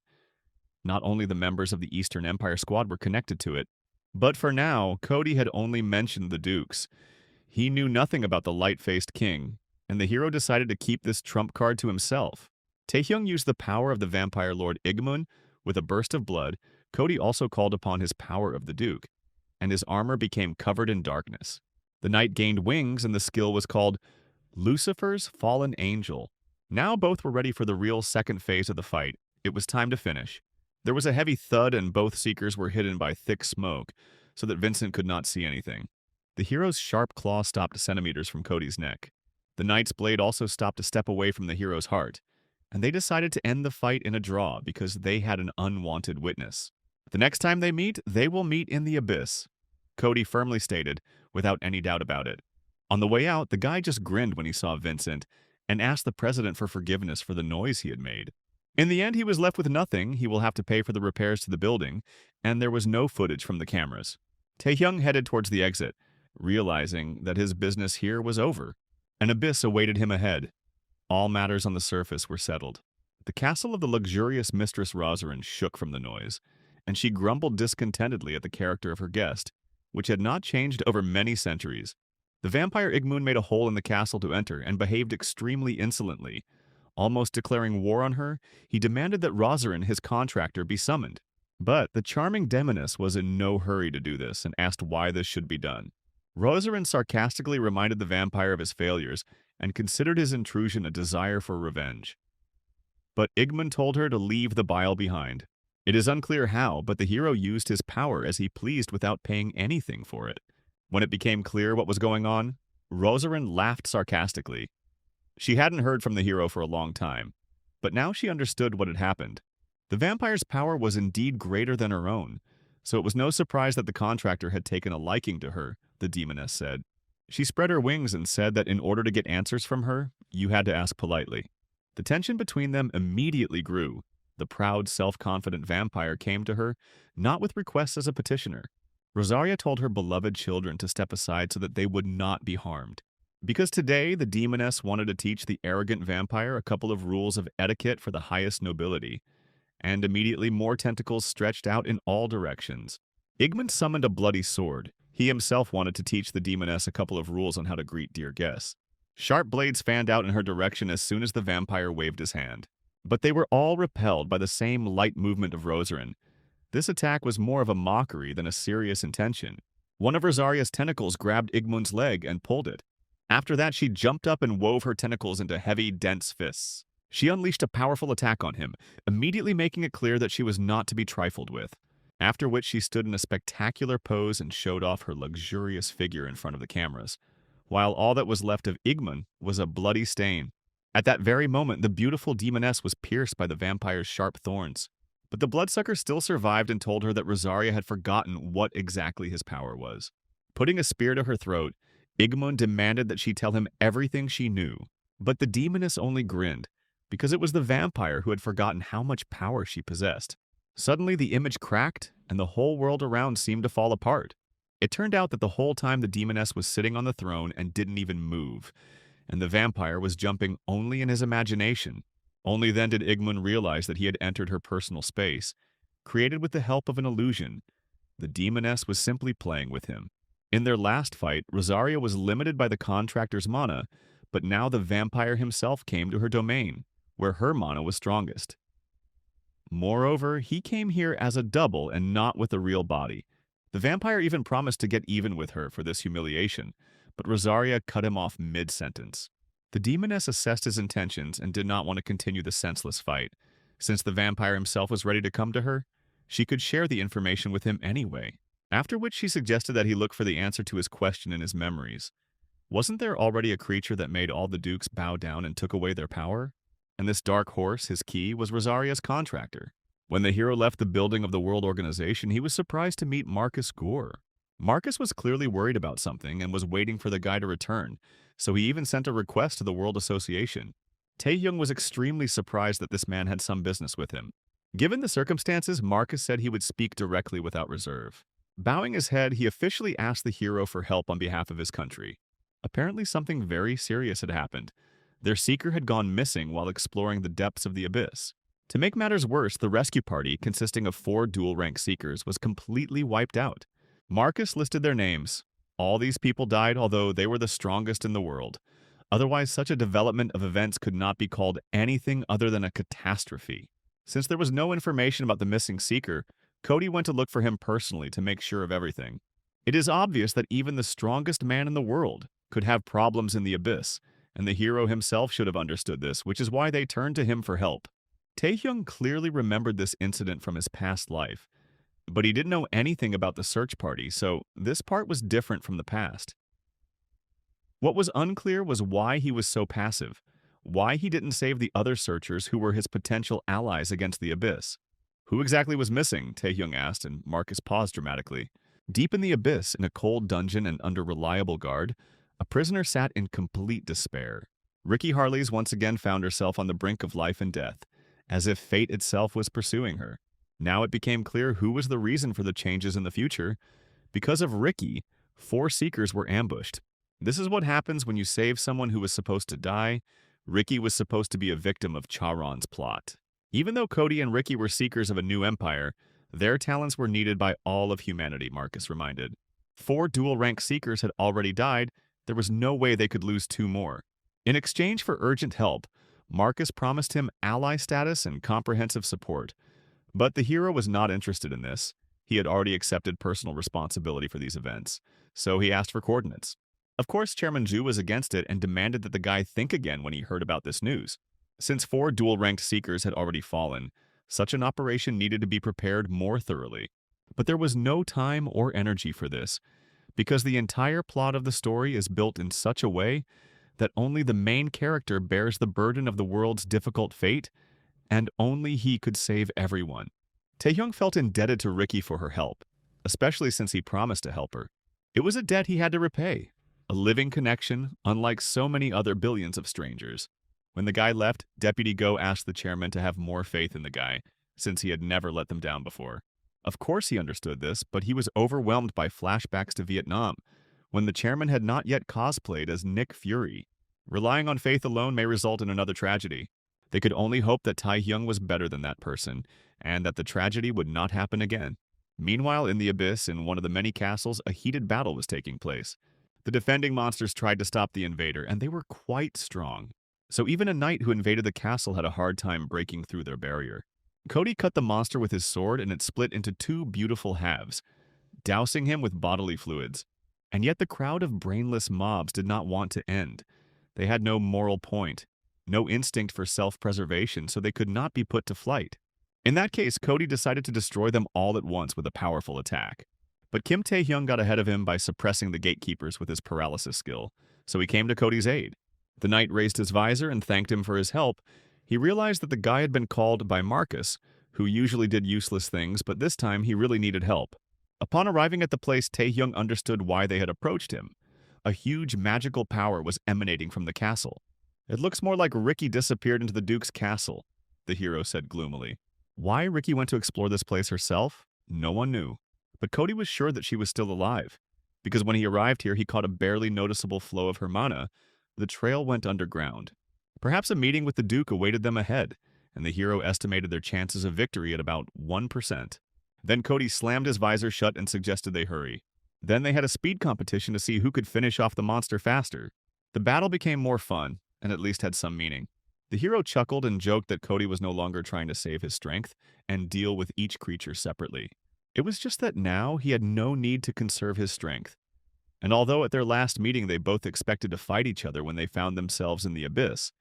Not only the members of the Eastern Empire squad were connected to it, but for now, Cody had only mentioned the dukes. He knew nothing about the light-faced king, and the hero decided to keep this trump card to himself. Taehyung used the power of the vampire lord Igmun. With a burst of blood, Cody also called upon his power of the duke, and his armor became covered in darkness. The knight gained wings, and the skill was called Lucifer's Fallen Angel. Now both were ready for the real second phase of the fight. It was time to finish. There was a heavy thud, and both Seekers were hidden by thick smoke, so that Vincent could not see anything. The hero's sharp claw stopped centimeters from Cody's neck. The knight's blade also stopped a step away from the hero's heart, and they decided to end the fight in a draw because they had an unwanted witness. The next time they will meet in the Abyss, Cody firmly stated, without any doubt about it. On the way out, the guy just grinned when he saw Vincent and asked the president for forgiveness for the noise he had made. In the end, he was left with nothing. He will have to pay for the repairs to the building, and there was no footage from the cameras. Taehyung headed towards the exit, realizing that his business here was over. An abyss awaited him ahead. All matters on the surface were settled. The castle of the luxurious Mistress Rosarin shook from the noise, and she grumbled discontentedly at the character of her guest, which had not changed over many centuries. The vampire Igmun made a hole in the castle to enter and behaved extremely insolently. Almost declaring war on her, he demanded that Rosarin, his contractor, be summoned. But the charming demoness was in no hurry to do this and asked why this should be done. Rosarin sarcastically reminded the vampire of his failures and considered his intrusion a desire for revenge. But Igmun told her to leave the bile behind. It is unclear how, but the hero used his power as he pleased without paying anything for it. When it became clear what was going on, Rosarin laughed sarcastically. She hadn't heard from the hero for a long time, but now she understood what had happened. The vampire's power was indeed greater than her own, so it was no surprise that the contractor had taken a liking to her, the demoness said. She spread her wings and said that in order to get answers from her, you had to ask politely. The tension between them immediately grew. The proud, self-confident vampire came to her, not with requests as a petitioner. Rosaria told her beloved children to step aside so that they would not be harmed. Because today, the demoness wanted to teach the arrogant vampire a couple of rules of etiquette for the highest nobility, and immediately more tentacles stretched out in all directions. Igmun summoned a bloody sword. He himself wanted to teach the demoness a couple of rules on how to greet dear guests. Sharp blades fanned out in her direction as soon as the vampire waved his hand. But they were all repelled by the same light movement of Rosarin. This attack was more of a mockery than a serious intention. One of Rosaria's tentacles grabbed Igmun's leg and pulled it. After that, she jumped up and wove her tentacles into heavy, dense fists. She unleashed a powerful attack on him, immediately making it clear that she was not to be trifled with. After which she stood in a spectacular pose and showed off her luxurious figure in front of the cameras, while all that was left of Igmun was a bloody stain. At that very moment, the beautiful demoness was pierced by the vampire's sharp thorns. But the bloodsucker still survived and told her that Rosaria had forgotten what exactly his power was. Putting a spear to her throat, Igmun demanded that she tell him everything she knew. But the demoness only grinned, because it was the vampire who had forgotten how much power she possessed. Suddenly, the image cracked, and the whole world around seemed to fall apart. It turned out that the whole time the demoness was sitting on the throne and didn't even move, and the vampire was jumping only in his imagination. Only then did Igmun realize that he had entered her personal space, created with the help of an illusion. The demoness was simply playing with him. In their last fight, Rosaria was limited by the contractor's mana, but now the vampire himself came to her domain, where her mana was strongest. Moreover, he came here as a double and not with a real body. The vampire even promised to get even with her for this humiliation, but Rosaria cut him off mid-sentence. The demoness assessed his intentions and did not want to continue the senseless fight. Since the vampire himself was ready to come to her, she could share the information with him anyway. After which she suggested that he look for the answer to his question in his memories. Wasn't there already a creature that made all the dukes bow down and took away their power? And this dark horse, his key, was Rosaria's contractor. When the hero left the building of the World Organization, he was surprised to meet Marcus Gore. Marcus was clearly worried about something and was waiting for the guy to return, so he even sent a request to the World Association. Taehyung was extremely surprised that this man had some business with him. Given the circumstances, Marcus said he would speak directly without reserve. Bowing his head, he officially asked the hero for help on behalf of his country. Apparently, something very serious had happened. Their seeker had gone missing while exploring the depths of the abyss. To make matters worse, the rescue party, consisting of 4 dual-rank seekers, was completely wiped out. Marcus listed their names. All these people died, although they were the strongest in the world. Otherwise, such a development of events could not be called anything other than a catastrophe. Since there was no information about the missing seeker, Cody went to look for him personally to make sure of everything. It is obvious that even the strongest man in the world could have problems in the abyss, and the hero himself should have understood this, which is why they turned to him for help. Taehyung clearly remembered this incident from his past life, but he didn't know anything about the search party, so this part was different from the past. What was unclear was why he was so passive, why he didn't save the other searchers who were his potential allies against the abyss. Who exactly was missing? Taehyung asked, and Marcus paused dramatically. Deep in the abyss, in a cold dungeon and under reliable guard, a prisoner sat in complete despair. Ricky Harley's once again found herself on the brink of life and death, as if fate itself was pursuing her. Now it became clear who was the reason for the changes in the future. Because of Ricky, 4 seekers were ambushed. This is what happens when you save someone who was supposed to die. Ricky was supposed to be a victim of Charon's plot. Even though Cody and Ricky were seekers of a new empire, their talents were needed by all of humanity, Marcus reminded. 4 dual-rank seekers had already died. There was no way they could lose 2 more. In exchange for urgent help, Marcus promised him ally status and comprehensive support. But the hero was not interested in this. He had already accepted personal responsibility for these events, so he asked for coordinates. Of course, Chairman Zhu was against it and demanded that the guy think again when he heard about this news. Since 4 dual-ranked seekers had already fallen, such an operation needed to be prepared more thoroughly. But there was no time or energy for this, because the entire plot of the story is built in such a way that only the main character bears the burden of the world's difficult fate, and only he could save everyone. Taehyung felt indebted to Ricky for her help, especially since he promised to help her. It was a debt he had to repay, a living connection, unlike so many other billions of strangers. When the guy left, Deputy Go asked the chairman to have more faith in the guy, since he had never let them down before. Of course he understood this, but he was overwhelmed by flashbacks to Vietnam, when the chairman had not yet cosplayed as Nick Fury. Relying on faith alone may result in another tragedy. They could only hope that Taehyung was better than that person, and that the tragedy would not happen again. Meanwhile, in the abyss, in one of the many castles, a heated battle was taking place. The defending monsters tried to stop the invader, and they were quite strong. So even a knight who invaded the castle had a hard time breaking through their barrier. Cody cut the monster with his sword, and it split into 2 beautiful halves, dousing him with bodily fluids. And yet the crowd of brainless mobs did not want to end. They had no moral point, no instinct for self-preservation, so they could not be put to flight. In that case, Cody decided to destroy them all at once with a powerful attack. But Kim Taehyung got ahead of him by suppressing the gatekeepers with his paralysis skill, so he came to Cody's aid. The knight raised his visor and thanked him for his help. He realized that the guy had been called by Marcus, who usually did useless things, but this time he really needed help. Upon arriving at the place, Taehyung understood why they had approached him. A huge magical power was emanating from the castle. It looks more like Ricky disappeared into the Duke's castle, the hero said gloomily. Why Ricky went to explore this place herself? No one knew. But Cody was sure that she was still alive, because when he arrived here, he caught a barely noticeable flow of her mana. The trail went underground. Perhaps a meeting with the Duke awaited them ahead, and the hero estimated their chances of victory at about 1%. Then Cody slammed his visor shut and suggested they hurry. Then they had a speed competition to see who could finish off the monster faster. The battle became more fun, and at least had some meaning. The hero chuckled and joked that Cody was no longer trying to save his strength and deal with each creature separately. It was just that now he had no need to conserve his strength. And although at their last meeting they both expected to fight each other when they found themselves in the abyss,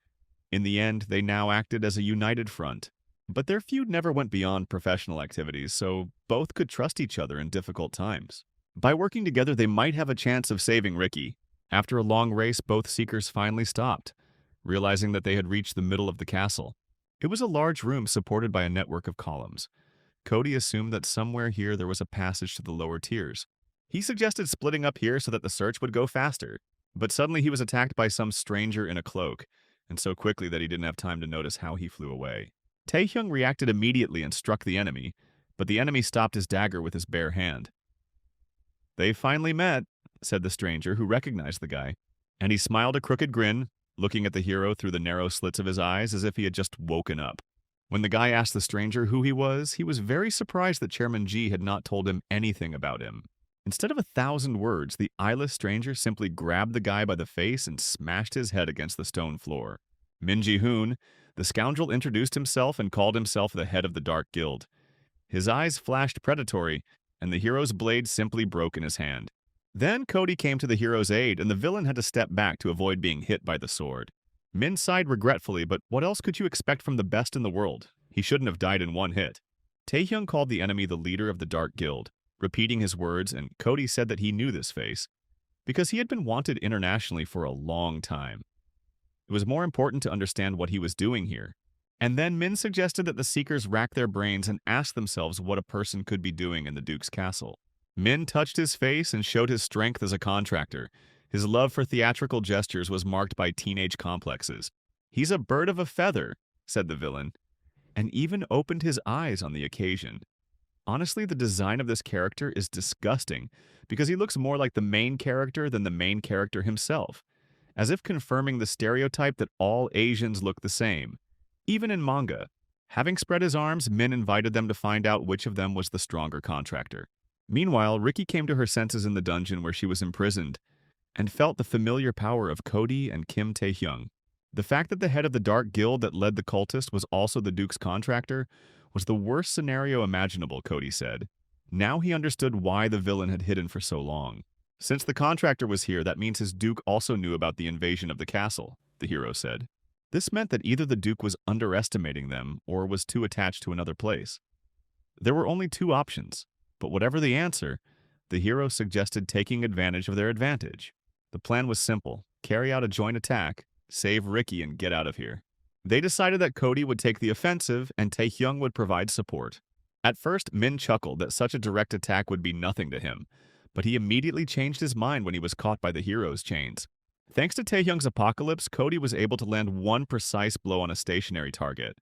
in the end they now acted as a united front. But their feud never went beyond professional activities, so both could trust each other in difficult times. By working together, they might have a chance of saving Ricky. After a long race, both seekers finally stopped, realizing that they had reached the middle of the castle. It was a large room supported by a network of columns. Cody assumed that somewhere here there was a passage to the lower tiers. He suggested splitting up here so that the search would go faster, but suddenly he was attacked by some stranger in a cloak, and so quickly that he didn't have time to notice how he flew away. Taehyung reacted immediately and struck the enemy, but the enemy stopped his dagger with his bare hand. "They finally met," said the stranger, who recognized the guy, and he smiled a crooked grin, looking at the hero through the narrow slits of his eyes as if he had just woken up. When the guy asked the stranger who he was very surprised that Chairman G had not told him anything about him. Instead of 1,000 words, the eyeless stranger simply grabbed the guy by the face and smashed his head against the stone floor. Min Ji-hoon, the scoundrel, introduced himself and called himself the head of the Dark Guild. His eyes flashed predatory, and the hero's blade simply broke in his hand. Then Cody came to the hero's aid, and the villain had to step back to avoid being hit by the sword. Min sighed regretfully, but what else could you expect from the best in the world? He shouldn't have died in one hit. Taehyung called the enemy the leader of the Dark Guild, repeating his words, and Cody said that he knew this face, because he had been wanted internationally for a long time. It was more important to understand what he was doing here. And then Min suggested that the Seekers rack their brains and ask themselves what a person could be doing in the Duke's castle. Min touched his face and showed his strength as a contractor. His love for theatrical gestures was marked by teenage complexes. "He's a bird of a feather," said the villain, and even opened his eyes on the occasion. Honestly, the design of this character is disgusting because he looks more like the main character than the main character himself, as if confirming the stereotype that all Asians look the same. Even in manga, having spread his arms, Min invited them to find out which of them was the stronger contractor. Meanwhile, Riki came to her senses in the dungeon where she was imprisoned and felt the familiar power of Cody and Kim Taehyung. The fact that the head of the Dark Guild that led the cultist was also the Duke's contractor was the worst scenario imaginable, Cody said. Now he understood why the villain had hidden for so long. Since the contractor was here, that means his Duke also knew about the invasion of the castle, the hero said. This meant that either the Duke was underestimating them or was too attached to another place. There were only two options, but whatever the answer, the hero suggested taking advantage of their advantage. The plan was simple: carry out a joint attack, save Riki, and get out of here. They decided that Cody would take the offensive and Taehyung would provide support. At first, Min chuckled that such a direct attack would be nothing to him, but he immediately changed his mind when he was caught by the hero's chains. Thanks to Taehyung's apocalypse, Cody was able to land one precise blow on a stationary target.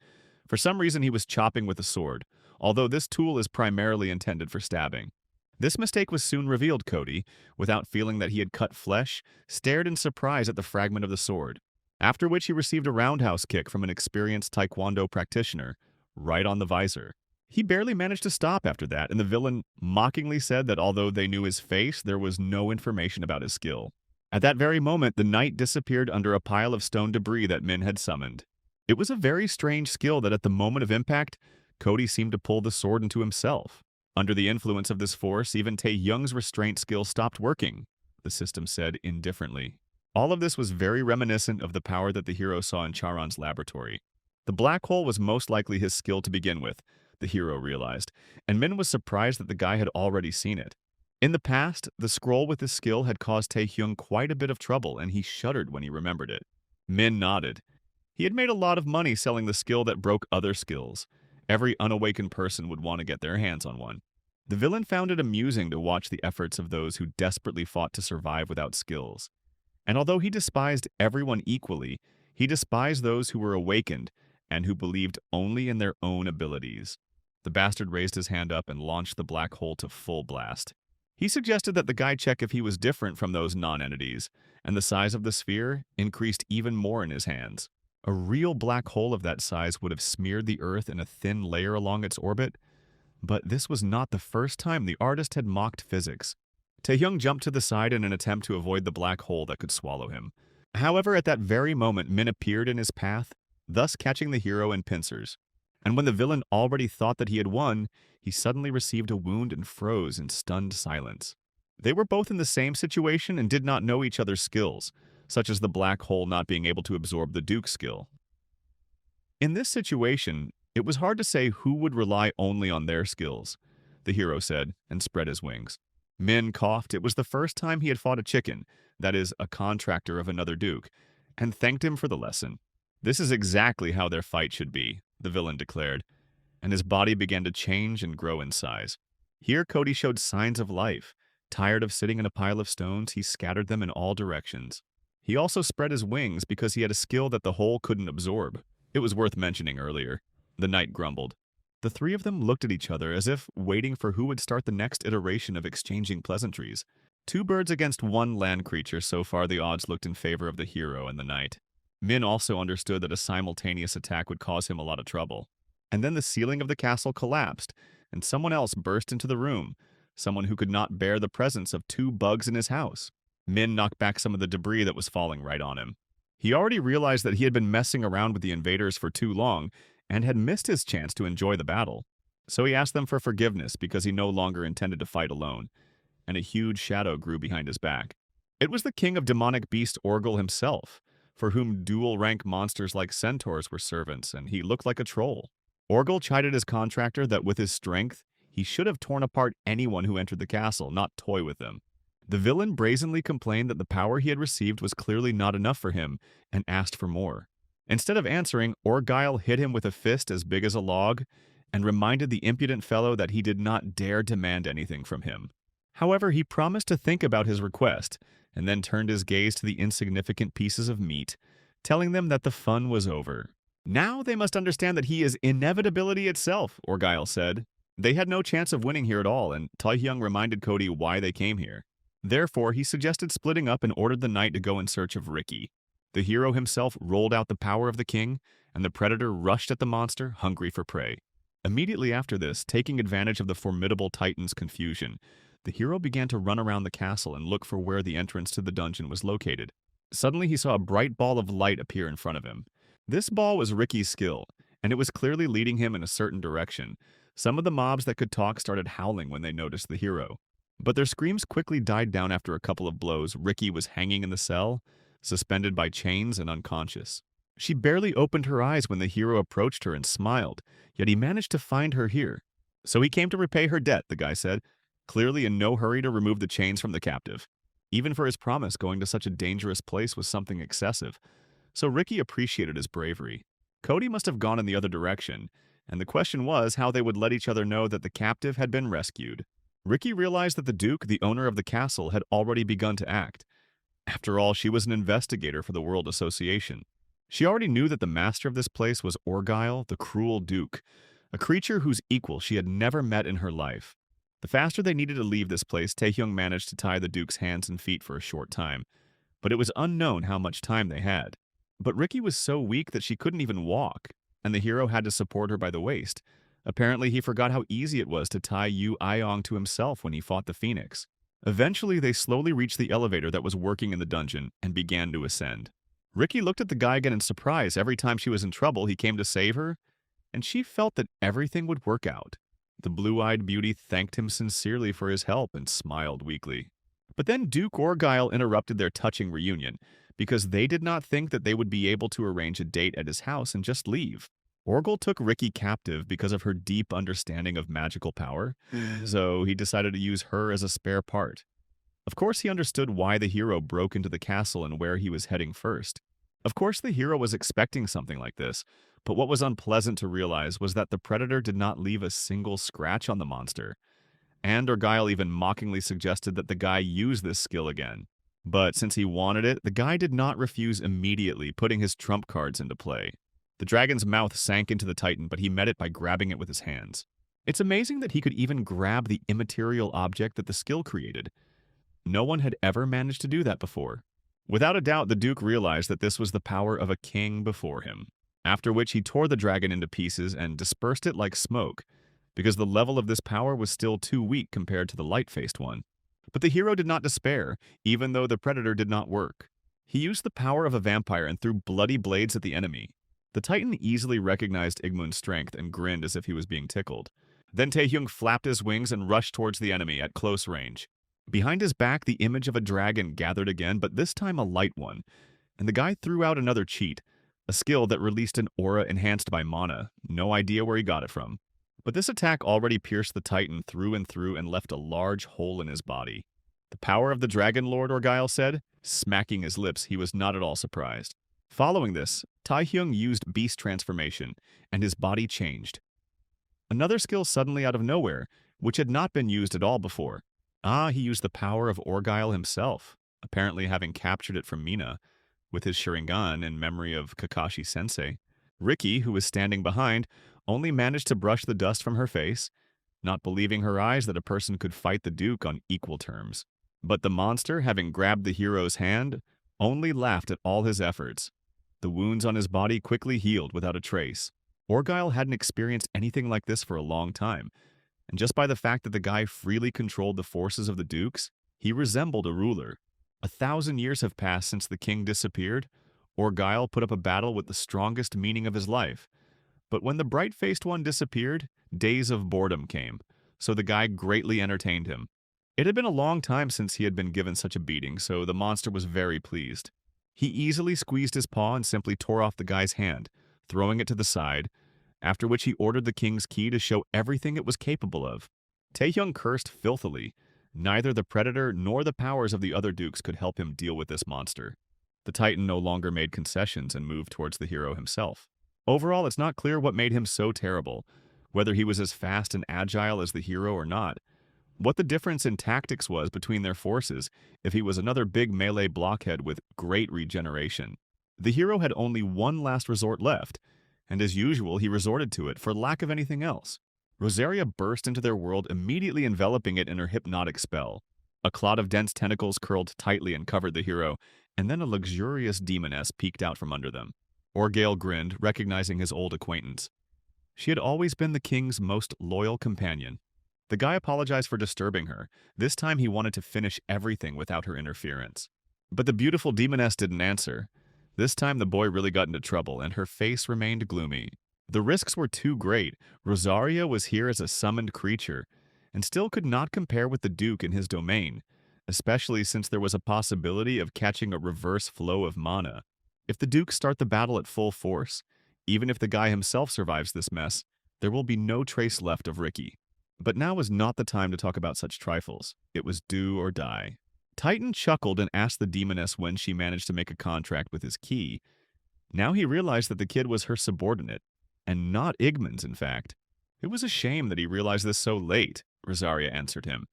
For some reason, he was chopping with a sword, although this tool is primarily intended for stabbing. This mistake was soon revealed. Cody, without feeling that he had cut flesh, stared in surprise at the fragment of the sword, after which he received a roundhouse kick from an experienced taekwondo practitioner, right on the visor. He barely managed to stop after that, and the villain mockingly said that although they knew his face, there was no information about his skill. At that very moment, the knight disappeared under a pile of stone debris that Min had summoned. It was a very strange skill that at the moment of impact, Cody seemed to pull the sword into himself. Under the influence of this force, even Taehyung's restraint skill stopped working, the system said indifferently. All of this was very reminiscent of the power that the hero saw in Charon's laboratory. The black hole was most likely his skill to begin with, the hero realized, and Min was surprised that the guy had already seen it. In the past, the scroll with this skill had caused Taehyung quite a bit of trouble, and he shuddered when he remembered it. Min nodded. He had made a lot of money selling the skill that broke other skills. Every unawakened person would want to get their hands on one. The villain found it amusing to watch the efforts of those who desperately fought to survive without skills. And although he despised everyone equally, he despised those who were awakened and who believed only in their own abilities. The bastard raised his hand up and launched the black hole to full blast. He suggested that the guy check if he was different from those non-entities, and the size of the sphere increased even more in his hands. A real black hole of that size would have smeared the Earth in a thin layer along its orbit, but this was not the first time the artist had mocked physics. Taehyung jumped to the side in an attempt to avoid the black hole that could swallow him. However, at that very moment, Min appeared in his path, thus catching the hero in pincers. And when the villain already thought that he had won, he suddenly received a wound and froze in stunned silence. They were both in the same situation and did not know each other's skills, such as the black hole not being able to absorb the Duke's skill. In this situation, it was hard to say who would rely only on their skills, the hero said, and spread his wings. Min coughed. It was the first time he had fought a chicken, that is, a contractor of another Duke, and thanked him for the lesson. This is exactly how their fight should be, the villain declared, and his body began to change and grow in size. Here Cody showed signs of life. Tired of sitting in a pile of stones, he scattered them in all directions. He also spread his wings because he had a skill that the hole couldn't absorb. It was worth mentioning earlier. the knight grumbled. The three of them looked at each other as if waiting for who would start the next iteration of exchanging pleasantries. Two birds against one land creature, so far the odds looked in favor of the hero and the knight. Min also understood that a simultaneous attack would cause him a lot of trouble. And then the ceiling of the castle collapsed, and someone else burst into the room, someone who could not bear the presence of two bugs in his house. Min knocked back some of the debris that was falling right on him. He already realized that he had been messing around with the invaders for too long and had missed his chance to enjoy the battle. So he asked them for forgiveness because he no longer intended to fight alone, and a huge shadow grew behind his back. It was the king of demonic beast Orgel himself, for whom dual-rank monsters like centaurs were servants, and he looked like a troll. Orgel chided his contractor that with his strength, he should have torn apart anyone who entered the castle, not toy with them. The villain brazenly complained that the power he had received was clearly not enough for him, and asked for more. Instead of answering, Orgyle hit him with a fist as big as a log, and reminded the impudent fellow that he did not dare demand anything from him. However, he promised to think about his request, and then turned his gaze to the insignificant pieces of meat, telling them that the fun was over. Now they must understand that he is inevitability itself, Orgyle said. They had no chance of winning here at all, and Taehyung reminded Cody why they came here. Therefore, he suggested splitting up and ordered the knight to go in search of Ricky. The hero himself rolled out the power of the king, and the predator rushed at the monster, hungry for prey. Immediately after this, taking advantage of the formidable titan's confusion, the hero began to run around the castle and look for where the entrance to the dungeon was located. Suddenly, he saw a bright ball of light appear in front of him. This ball was Ricky's skill, and it was clearly leading him in a certain direction. Some of the mobs that could talk started howling when they noticed the hero. But their screams quickly died down after a couple of blows. Ricky was hanging in the cell, suspended by chains and unconscious. She barely opened her eyes when the hero approached her and smiled, yet he managed to find her here. So he came to repay her debt, the guy said, clearly in no hurry to remove the chains from the captive. Even for his promise, going to such a dangerous place was something excessive. So Ricky appreciated his bravery. Cody must have gone in the other direction, and the question was how they would let each other know that the captive had been rescued. Ricky realized that the Duke, the owner of the castle, had already begun to act. After all, she was an investigator for the World Association. She already knew that the master of this place was Orgyle, the cruel Duke, a creature whose equal she had never met in her life. The faster they needed to leave this place, Taehyung managed to tie the Duke's hands and feet for a short time, but it was unknown how much time they had. But Ricky was so weak that she couldn't even walk, and the hero had to support her by the waist. Apparently, he forgot how easy it was to tie Yu Ayong to himself when he fought the Phoenix. Eventually, they slowly reached the elevator that was working in the dungeon and began to ascend. Ricky looked at the guy again in surprise. Every time she was in trouble, he came to save her, and she felt that everything would work out. The blue-eyed beauty thanked him sincerely for his help and smiled weakly. But then Duke Orgyle interrupted their touching reunion, because they did not think that they would be able to arrange a date at his house and just leave. Orgyle took Ricky captive because of her deep understanding of magical power, so he decided to use her as a spare part. Of course, he understood why the hero broke into the castle and where he was heading first. Of course, the hero was expecting something like this, but what was unpleasant to realize was that the predator did not leave a single scratch on the monster. And Orgyle even mockingly suggested that the guy use this skill again. But since he wanted it, the guy did not refuse immediately, putting his trump cards into play. The dragon's mouth sank into the titan, but he met it by grabbing it with his hands. It's amazing that he could even grab the immaterial object that the skill created. No one had ever managed to do that before. Without a doubt, the Duke realized that this was the power of a king before him, after which he tore the dragon into pieces and dispersed it like smoke, because the level of this power was still too weak compared to the light-faced one. But the hero did not despair, even though the predator did not work. He used the power of a vampire and threw bloody blades at the enemy. The Titan easily recognized Igmun's strength and grinned as if he was being tickled. Then Taehyung flapped his wings and rushed towards the enemy at close range. Behind his back, the image of a dragon gathered again, but this time a light one, and the guy threw out another cheat, a skill that released an aura enhanced by mana. No idea where he got it from. But this attack already pierced the Titan through and through and left a large hole in his body. The power of the Dragon Lord, Orgyle said. Smacking his lips, he was not at all surprised. Following this, Taehyung used Beast Transformation, and his body changed. Another skill suddenly out of nowhere, which had not been used at all before. He used the power of Orgyle himself, apparently having captured it from Mina, with his Sharingan in memory of Kakashi-sensei. Ricky, who was standing behind, only managed to brush the dust from her face, not believing her eyes that a person could fight the Duke on equal terms. But the monster, having grabbed the hero's hand, only laughed at all his efforts. The wounds on his body quickly healed without a trace. Orgyle hadn't experienced anything like this for a long time, and just by the fact that the guy freely controlled the forces of the Dukes, he resembled a ruler. 1,000 years have passed since the king disappeared. Orgyle put up a battle with the strongest meaning of his life. But when the bright-faced one disappeared, days of boredom came, so the guy greatly entertained him. It had been a long time since he had been given such a beating, so the monster was very pleased. He easily squeezed his paw and simply tore off the guy's hand, throwing it to the side, after which he ordered the king's key to show everything it was capable of. Taehyung cursed filthily. Neither the predator nor the powers of the other dukes could help him deal with this monster. The Titan no longer made concessions and moved towards the hero himself. Overall, it's not clear what made him so terrible, whether he was as fast and agile as the hero or not. What the difference in tactics was between their forces if he was another big melee blockhead with great regeneration. The hero had only one last resort left, and as usual he resorted to it for lack of anything else. Rosaria burst into their world, immediately enveloping it in her hypnotic spell. A cloud of dense tentacles curled tightly and covered the hero, and then a luxurious demoness peeked out from under them. Orgyle grinned, recognizing his old acquaintance. She had always been the king's most loyal companion. The guy apologized for disturbing her. This time he wanted to finish everything without her interference. But the beautiful demoness didn't answer. This time the boy really got into trouble, and her face remained gloomy. The risks were too great. Rosaria was here as a summoned creature, and still could not compare with the Duke in his domain, especially since there was a possibility of catching a reverse flow of mana. If the Dukes start the battle at full force, even if the guy himself survives this mess, there will be no trace left of Ricky. But now was not the time to talk about such trifles. It was do or die. Titan chuckled and asked the demoness when she managed to make a contract with his key. Now he realized that the kid was her subordinate, and not Igman's, in fact. It was a shame that he realized this so late, Rosaria answered him,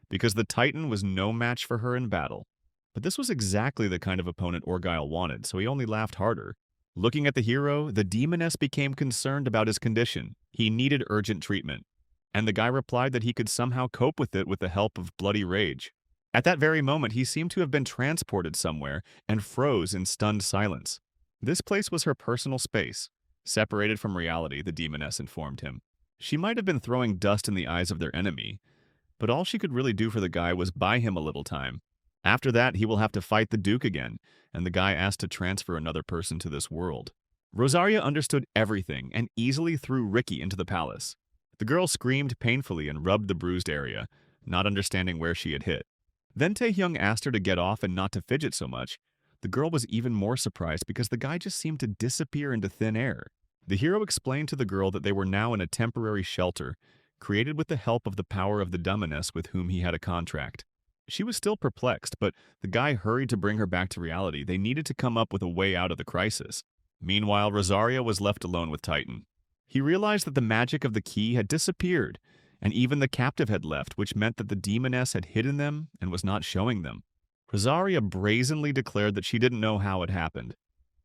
because the Titan was no match for her in battle. But this was exactly the kind of opponent Orgyle wanted, so he only laughed harder. Looking at the hero, the demoness became concerned about his condition. He needed urgent treatment, and the guy replied that he could somehow cope with it with the help of bloody rage. At that very moment, he seemed to have been transported somewhere and froze in stunned silence. This place was her personal space, separated from reality, the demoness informed him. She might have been throwing dust in the eyes of their enemy, but all she could really do for the guy was buy him a little time. After that, he will have to fight the Duke again, and the guy asked to transfer another person to this world. Rosaria understood everything and easily threw Ricky into the palace. The girl screamed painfully and rubbed the bruised area, not understanding where she had hit. Then Taehyung asked her to get off and not to fidget so much. The girl was even more surprised because the guy just seemed to disappear into thin air. The hero explained to the girl that they were now in a temporary shelter, created with the help of the power of the demoness with whom he had a contract. She was still perplexed, but the guy hurried to bring her back to reality. They needed to come up with a way out of the crisis. Meanwhile, Rosaria was left alone with Titan. He realized that the magic of the key had disappeared, and even the captive had left, which meant that the demoness had hidden them and was not showing them. Rosaria brazenly declared that she didn't know how it happened.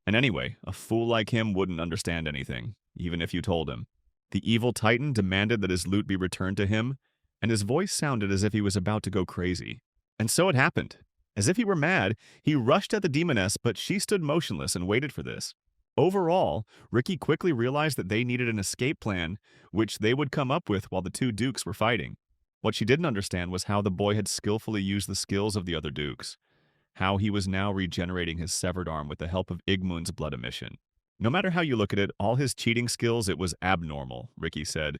And anyway, a fool like him wouldn't understand anything, even if you told him. The evil Titan demanded that his loot be returned to him, and his voice sounded as if he was about to go crazy. And so it happened. As if he were mad, he rushed at the demoness, but she stood motionless and waited for this. Overall, Ricky quickly realized that they needed an escape plan, which they would come up with while the two dukes were fighting. What she didn't understand was how the boy had skillfully used the skills of the other dukes, how he was now regenerating his severed arm with the help of Igmun's blood emission. No matter how you look at it, all his cheating skills, it was abnormal, Ricky said,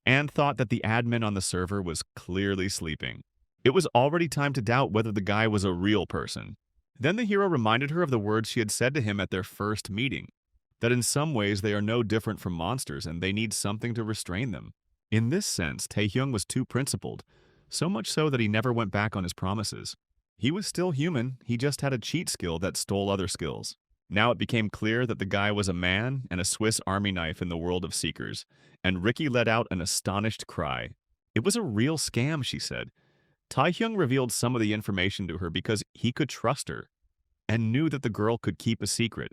and thought that the admin on the server was clearly sleeping. It was already time to doubt whether the guy was a real person. Then the hero reminded her of the words she had said to him at their first meeting, that in some ways they are no different from monsters and they need something to restrain them. In this sense, Taehyung was too principled, so much so that he never went back on his promises. He was still human, he just had a cheat skill that stole other skills. Now it became clear that the guy was a man and a Swiss army knife in the world of Seekers, and Ricky let out an astonished cry. It was a real scam, she said. Taehyung revealed some of the information to her because he could trust her, and knew that the girl could keep a secret.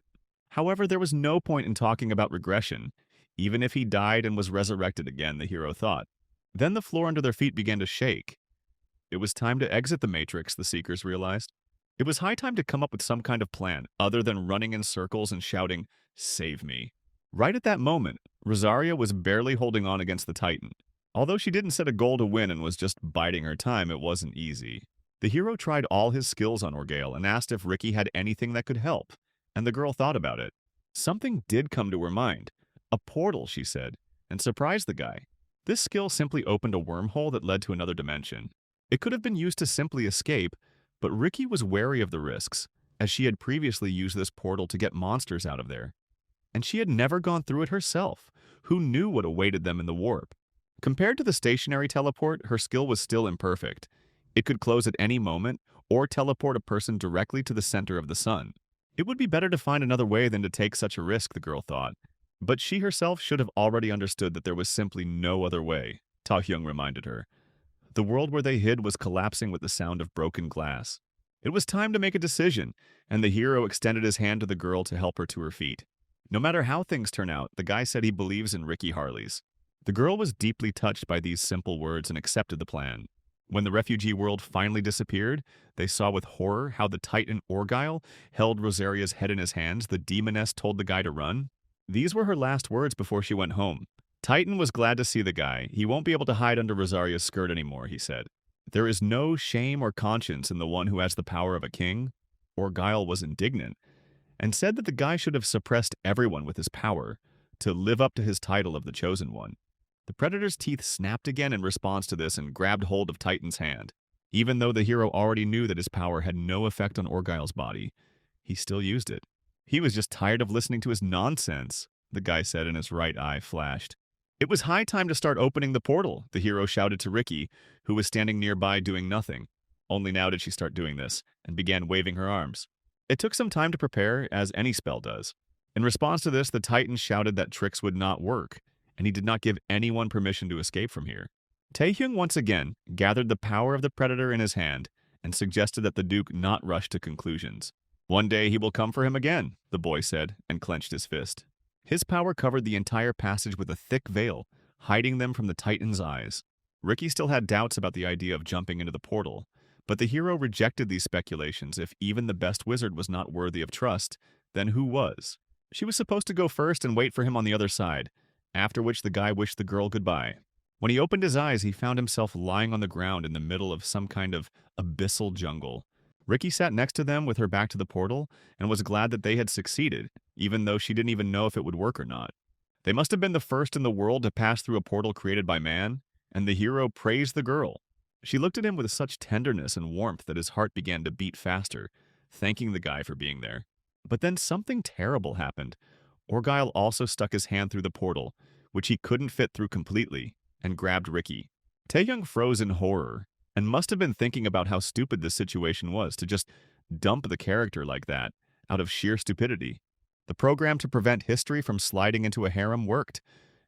However, there was no point in talking about regression. even if he died and was resurrected again, the hero thought. Then the floor under their feet began to shake. It was time to exit the Matrix, the Seekers realized. It was high time to come up with some kind of plan, other than running in circles and shouting, "Save me." Right at that moment, Rosaria was barely holding on against the Titan. Although she didn't set a goal to win and was just biding her time, it wasn't easy. The hero tried all his skills on Orgale and asked if Ricky had anything that could help, and the girl thought about it. Something did come to her mind. A portal, she said, and surprised the guy. This skill simply opened a wormhole that led to another dimension. It could have been used to simply escape, but Ricky was wary of the risks, as she had previously used this portal to get monsters out of there. And she had never gone through it herself. Who knew what awaited them in the warp? Compared to the stationary teleport, her skill was still imperfect. It could close at any moment, or teleport a person directly to the center of the sun. It would be better to find another way than to take such a risk, the girl thought. But she herself should have already understood that there was simply no other way, Ta-hyung reminded her. The world where they hid was collapsing with the sound of broken glass. It was time to make a decision, and the hero extended his hand to the girl to help her to her feet. No matter how things turn out, the guy said he believes in Ricky Harley's. The girl was deeply touched by these simple words and accepted the plan. When the refugee world finally disappeared, they saw with horror how the Titan Orgyle held Rosaria's head in his hands. The demoness told the guy to run. These were her last words before she went home. Titan was glad to see the guy. He won't be able to hide under Rosaria's skirt anymore, he said. There is no shame or conscience in the one who has the power of a king. Orgyle was indignant, and said that the guy should have suppressed everyone with his power to live up to his title of the Chosen One. The Predator's teeth snapped again in response to this and grabbed hold of Titan's hand. Even though the hero already knew that his power had no effect on Orgyle's body, he still used it. He was just tired of listening to his nonsense, the guy said, and his right eye flashed. It was high time to start opening the portal, the hero shouted to Ricky, who was standing nearby doing nothing. Only now did she start doing this, and began waving her arms. It took some time to prepare, as any spell does. In response to this, the Titan shouted that tricks would not work, and he did not give anyone permission to escape from here. Taehyung once again gathered the power of the Predator in his hand and suggested that the Duke not rush to conclusions. One day he will come for him again, the boy said, and clenched his fist. His power covered the entire passage with a thick veil, hiding them from the Titan's eyes. Ricky still had doubts about the idea of jumping into the portal, but the hero rejected these speculations. If even the best wizard was not worthy of trust, then who was? She was supposed to go first and wait for him on the other side, after which the guy wished the girl goodbye. When he opened his eyes, he found himself lying on the ground in the middle of some kind of abyssal jungle. Ricky sat next to them with her back to the portal and was glad that they had succeeded, even though she didn't even know if it would work or not. They must have been the first in the world to pass through a portal created by man, and the hero praised the girl. She looked at him with such tenderness and warmth that his heart began to beat faster, thanking the guy for being there. But then something terrible happened. Orgyle also stuck his hand through the portal, which he couldn't fit through completely, and grabbed Ricky. Taehyung froze in horror, and must have been thinking about how stupid this situation was to just dump the character like that, out of sheer stupidity. The program to prevent history from sliding into a harem worked,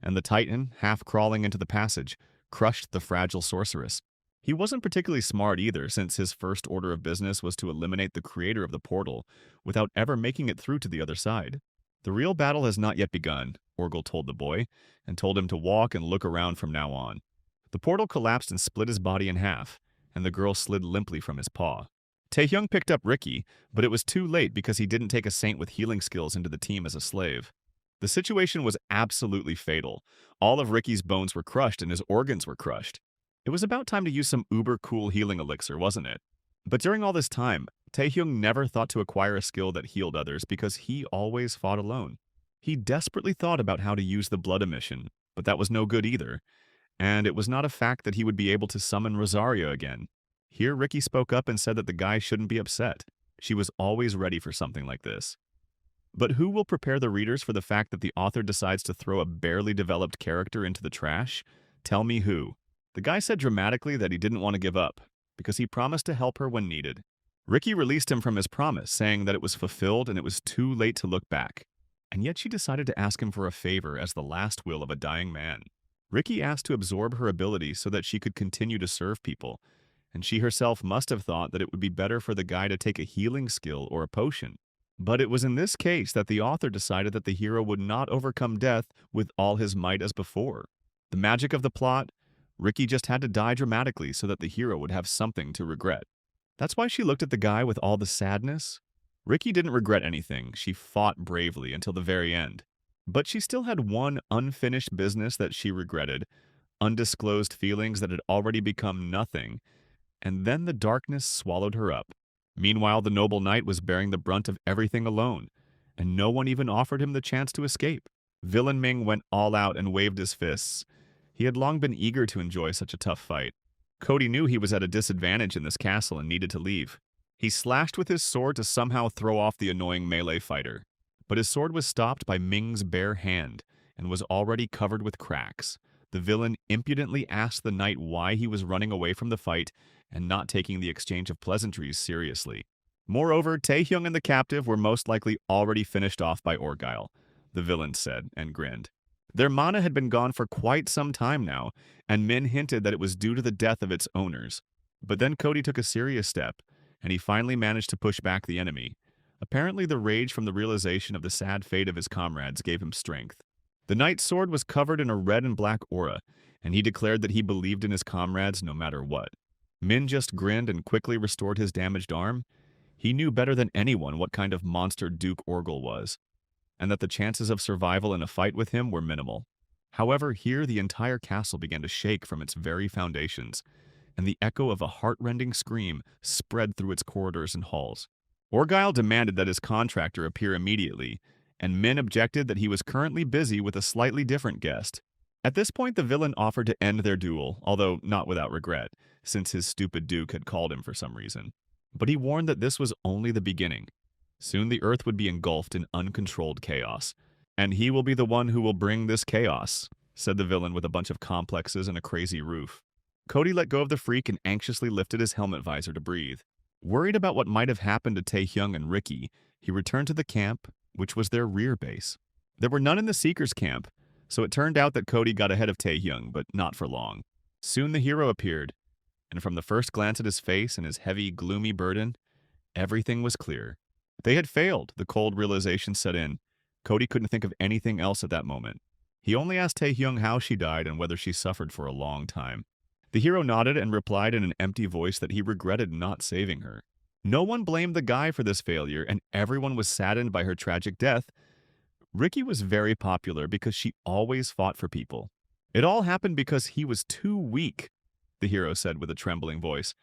and the Titan, half crawling into the passage, crushed the fragile sorceress. He wasn't particularly smart either, since his first order of business was to eliminate the creator of the portal without ever making it through to the other side. The real battle has not yet begun, Orgyle told the boy, and told him to walk and look around from now on. The portal collapsed and split his body in half, and the girl slid limply from his paw. Taehyung picked up Ricky, but it was too late because he didn't take a saint with healing skills into the team as a slave. The situation was absolutely fatal. All of Ricky's bones were crushed and his organs were crushed. It was about time to use some uber-cool healing elixir, wasn't it? But during all this time, Taehyung never thought to acquire a skill that healed others because he always fought alone. He desperately thought about how to use the blood emission, but that was no good either. And it was not a fact that he would be able to summon Rosaria again. Here Ricky spoke up and said that the guy shouldn't be upset. She was always ready for something like this. But who will prepare the readers for the fact that the author decides to throw a barely developed character into the trash? Tell me who. The guy said dramatically that he didn't want to give up, because he promised to help her when needed. Ricky released him from his promise, saying that it was fulfilled and it was too late to look back. And yet she decided to ask him for a favor as the last will of a dying man. Ricky asked to absorb her ability so that she could continue to serve people, and she herself must have thought that it would be better for the guy to take a healing skill or a potion. But it was in this case that the author decided that the hero would not overcome death with all his might as before. The magic of the plot, Ricky just had to die dramatically so that the hero would have something to regret. That's why she looked at the guy with all the sadness. Ricky didn't regret anything. She fought bravely until the very end. But she still had one unfinished business that she regretted, undisclosed feelings that had already become nothing, and then the darkness swallowed her up. Meanwhile, the noble knight was bearing the brunt of everything alone, and no one even offered him the chance to escape. Villain Ming went all out and waved his fists. He had long been eager to enjoy such a tough fight. Cody knew he was at a disadvantage in this castle and needed to leave. He slashed with his sword to somehow throw off the annoying melee fighter. But his sword was stopped by Ming's bare hand and was already covered with cracks. The villain impudently asked the knight why he was running away from the fight and not taking the exchange of pleasantries seriously. Moreover, Taehyung and the captive were most likely already finished off by Orgyle, the villain said and grinned. Their mana had been gone for quite some time now, and Min hinted that it was due to the death of its owners. But then Cody took a serious step, and he finally managed to push back the enemy. Apparently the rage from the realization of the sad fate of his comrades gave him strength. The knight's sword was covered in a red and black aura, and he declared that he believed in his comrades no matter what. Min just grinned and quickly restored his damaged arm. He knew better than anyone what kind of monster Duke Orgyle was, and that the chances of survival in a fight with him were minimal. However, here the entire castle began to shake from its very foundations, and the echo of a heart-rending scream spread through its corridors and halls. Orgyle demanded that his contractor appear immediately, and Min objected that he was currently busy with a slightly different guest. At this point, the villain offered to end their duel, although not without regret, since his stupid duke had called him for some reason. But he warned that this was only the beginning. Soon the earth would be engulfed in uncontrolled chaos. And he will be the one who will bring this chaos, said the villain with a bunch of complexes and a crazy roof. Cody let go of the freak and anxiously lifted his helmet visor to breathe. Worried about what might have happened to Taehyung and Ricky, he returned to the camp, which was their rear base. There were none in the Seekers' camp, so it turned out that Cody got ahead of Taehyung, but not for long. Soon the hero appeared, and from the first glance at his face and his heavy, gloomy burden, everything was clear. They had failed, the cold realization set in. Cody couldn't think of anything else at that moment. He only asked Taehyung how she died and whether she suffered for a long time. The hero nodded and replied in an empty voice that he regretted not saving her. No one blamed the guy for this failure, and everyone was saddened by her tragic death. Ricky was very popular because she always fought for people. It all happened because he was too weak, the hero said with a trembling voice.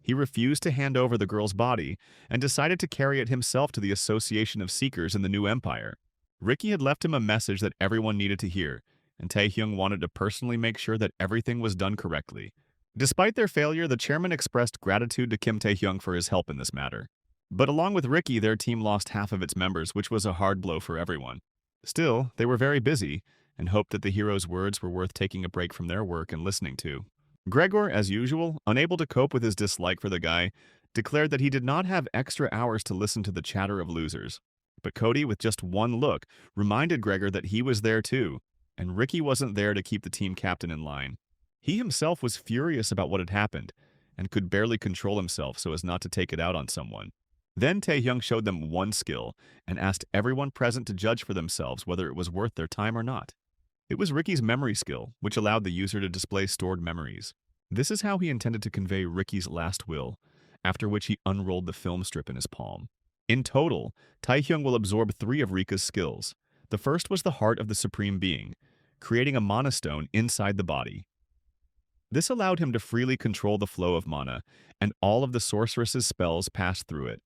He refused to hand over the girl's body and decided to carry it himself to the Association of Seekers in the New Empire. Ricky had left him a message that everyone needed to hear, and Taehyung wanted to personally make sure that everything was done correctly. Despite their failure, the chairman expressed gratitude to Kim Taehyung for his help in this matter. But along with Ricky, their team lost half of its members, which was a hard blow for everyone. Still, they were very busy, and hoped that the hero's words were worth taking a break from their work and listening to. Gregor, as usual, unable to cope with his dislike for the guy, declared that he did not have extra hours to listen to the chatter of losers. But Cody, with just one look, reminded Gregor that he was there too, and Ricky wasn't there to keep the team captain in line. He himself was furious about what had happened, and could barely control himself so as not to take it out on someone. Then Taehyung showed them one skill, and asked everyone present to judge for themselves whether it was worth their time or not. It was Ricky's memory skill, which allowed the user to display stored memories. This is how he intended to convey Ricky's last will, after which he unrolled the film strip in his palm. In total, Taehyung will absorb 3 of Rika's skills. The first was the heart of the Supreme Being, creating a mana stone inside the body. This allowed him to freely control the flow of mana, and all of the sorceress's spells passed through it.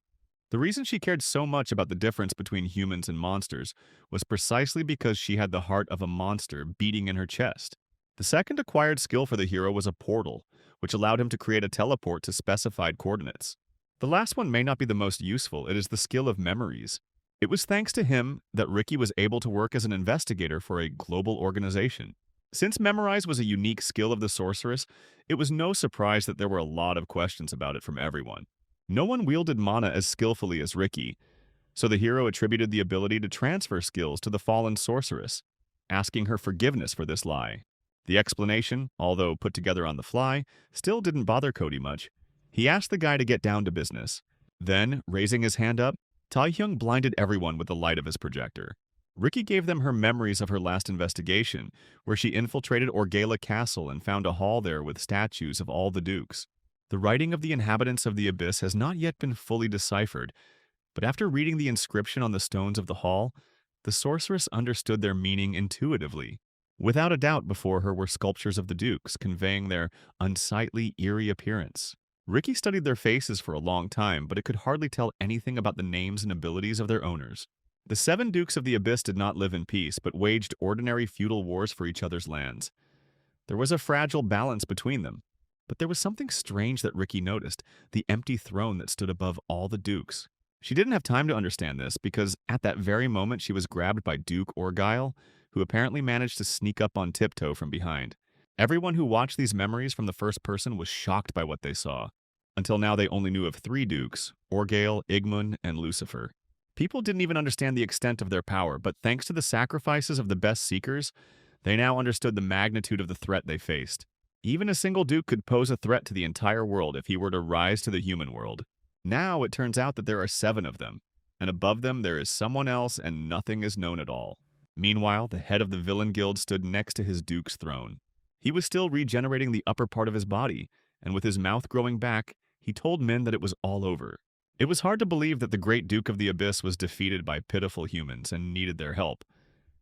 The reason she cared so much about the difference between humans and monsters was precisely because she had the heart of a monster beating in her chest. The second acquired skill for the hero was a portal, which allowed him to create a teleport to specified coordinates. The last one may not be the most useful, it is the skill of memories. It was thanks to him that Ricky was able to work as an investigator for a global organization. Since Memorize was a unique skill of the sorceress, it was no surprise that there were a lot of questions about it from everyone. No one wielded mana as skillfully as Ricky, so the hero attributed the ability to transfer skills to the fallen sorceress, asking her forgiveness for this lie. The explanation, although put together on the fly, still didn't bother Cody much. He asked the guy to get down to business. Then, raising his hand up, Taehyung blinded everyone with the light of his projector. Ricky gave them her memories of her last investigation, where she infiltrated Orgala Castle and found a hall there with statues of all the dukes. The writing of the inhabitants of the Abyss has not yet been fully deciphered, but after reading the inscription on the stones of the hall, the sorceress understood their meaning intuitively. Without a doubt, before her were sculptures of the dukes, conveying their unsightly, eerie appearance. Ricky studied their faces for a long time, but it could hardly tell anything about the names and abilities of their owners. The 7 dukes of the Abyss did not live in peace, but waged ordinary feudal wars for each other's lands. There was a fragile balance between them. But there was something strange that Ricky noticed, the empty throne that stood above all the dukes. She didn't have time to understand this, because at that very moment she was grabbed by Duke Orgyle, who apparently managed to sneak up on tiptoe from behind. Everyone who watched these memories from the first person was shocked by what they saw. Until now they only knew of 3 dukes, Orgale, Igmund, and Lucifer. People didn't even understand the extent of their power, but thanks to the sacrifices of the best seekers, they now understood the magnitude of the threat they faced. Even a single duke could pose a threat to the entire world if he were to rise to the human world. Now it turns out that there are 7 of them, and above them there is someone else and nothing is known at all. Meanwhile, the head of the villain guild stood next to his duke's throne. He was still regenerating the upper part of his body, and with his mouth growing back, he told Min that it was all over. It was hard to believe that the great Duke of the Abyss was defeated by pitiful humans and needed their help,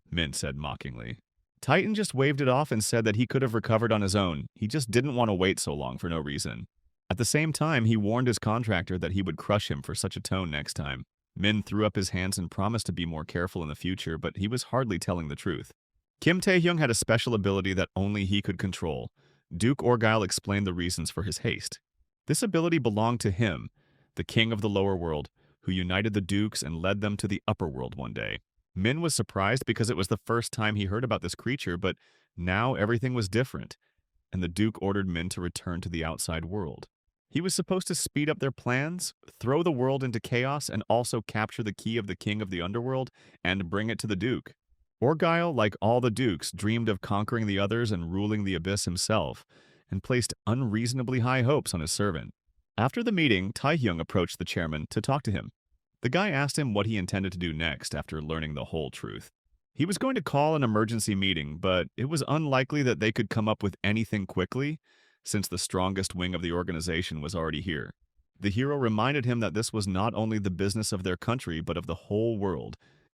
Min said mockingly. Titan just waved it off and said that he could have recovered on his own. He just didn't want to wait so long for no reason. At the same time, he warned his contractor that he would crush him for such a tone next time. Min threw up his hands and promised to be more careful in the future, but he was hardly telling the truth. Kim Taehyung had a special ability that only he could control. Duke Orgyle explained the reasons for his haste. This ability belonged to him, the king of the lower world, who united the dukes and led them to the upper world one day. Min was surprised because it was the first time he heard about this creature, but now everything was different, and the Duke ordered Min to return to the outside world. He was supposed to speed up their plans, throw the world into chaos, and also capture the key of the king of the underworld and bring it to the Duke. Orgyle, like all the dukes, dreamed of conquering the others and ruling the Abyss himself, and placed unreasonably high hopes on his servant. After the meeting, Taehyung approached the chairman to talk to him. The guy asked him what he intended to do next after learning the whole truth. He was going to call an emergency meeting, but it was unlikely that they could come up with anything quickly, since the strongest wing of the organization was already here. The hero reminded him that this was not only the business of their country, but of the whole world.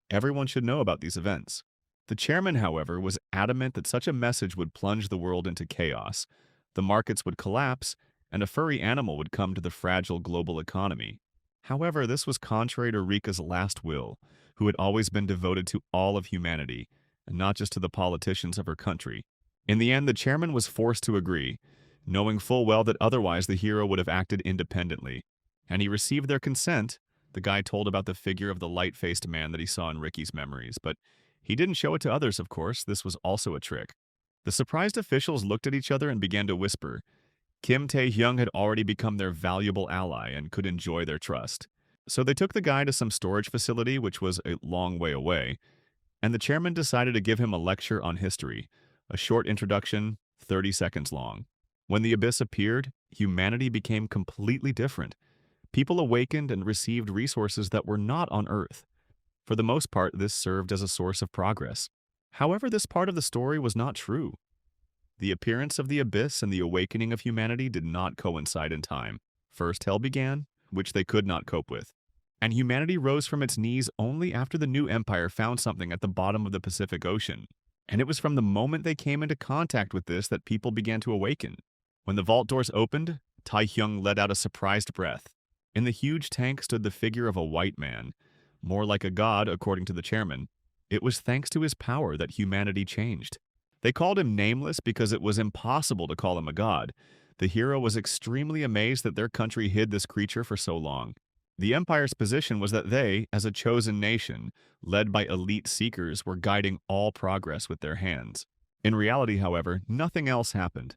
Everyone should know about these events. The chairman, however, was adamant that such a message would plunge the world into chaos. The markets would collapse, and a furry animal would come to the fragile global economy. However, this was contrary to Rika's last will, who had always been devoted to all of humanity, and not just to the politicians of her country. In the end, the chairman was forced to agree, knowing full well that otherwise the hero would have acted independently. And he received their consent. The guy told about the figure of the light-faced man that he saw in Ricky's memories, but he didn't show it to others, of course. This was also a trick. The surprised officials looked at each other and began to whisper. Kim Taehyung had already become their valuable ally and could enjoy their trust. So they took the guy to some storage facility, which was a long way away, and the chairman decided to give him a lecture on history, a short introduction, 30 seconds long. When the Abyss appeared, humanity became completely different. People awakened and received resources that were not on Earth. For the most part, this served as a source of progress. However, this part of the story was not true. The appearance of the Abyss and the awakening of humanity did not coincide in time. First, hell began, which they could not cope with. And humanity rose from its knees only after the new empire found something at the bottom of the Pacific Ocean. And it was from the moment they came into contact with this that people began to awaken. When the vault doors opened, Taehyung let out a surprised breath. In the huge tank stood the figure of a white man, more like a god according to the chairman. It was thanks to his power that humanity changed. They called him Nameless because it was impossible to call him a god. The hero was extremely amazed that their country hid this creature for so long. The Empire's position was that they, as a chosen nation, led by elite seekers, were guiding all progress with their hands. In reality, however, nothing else happened.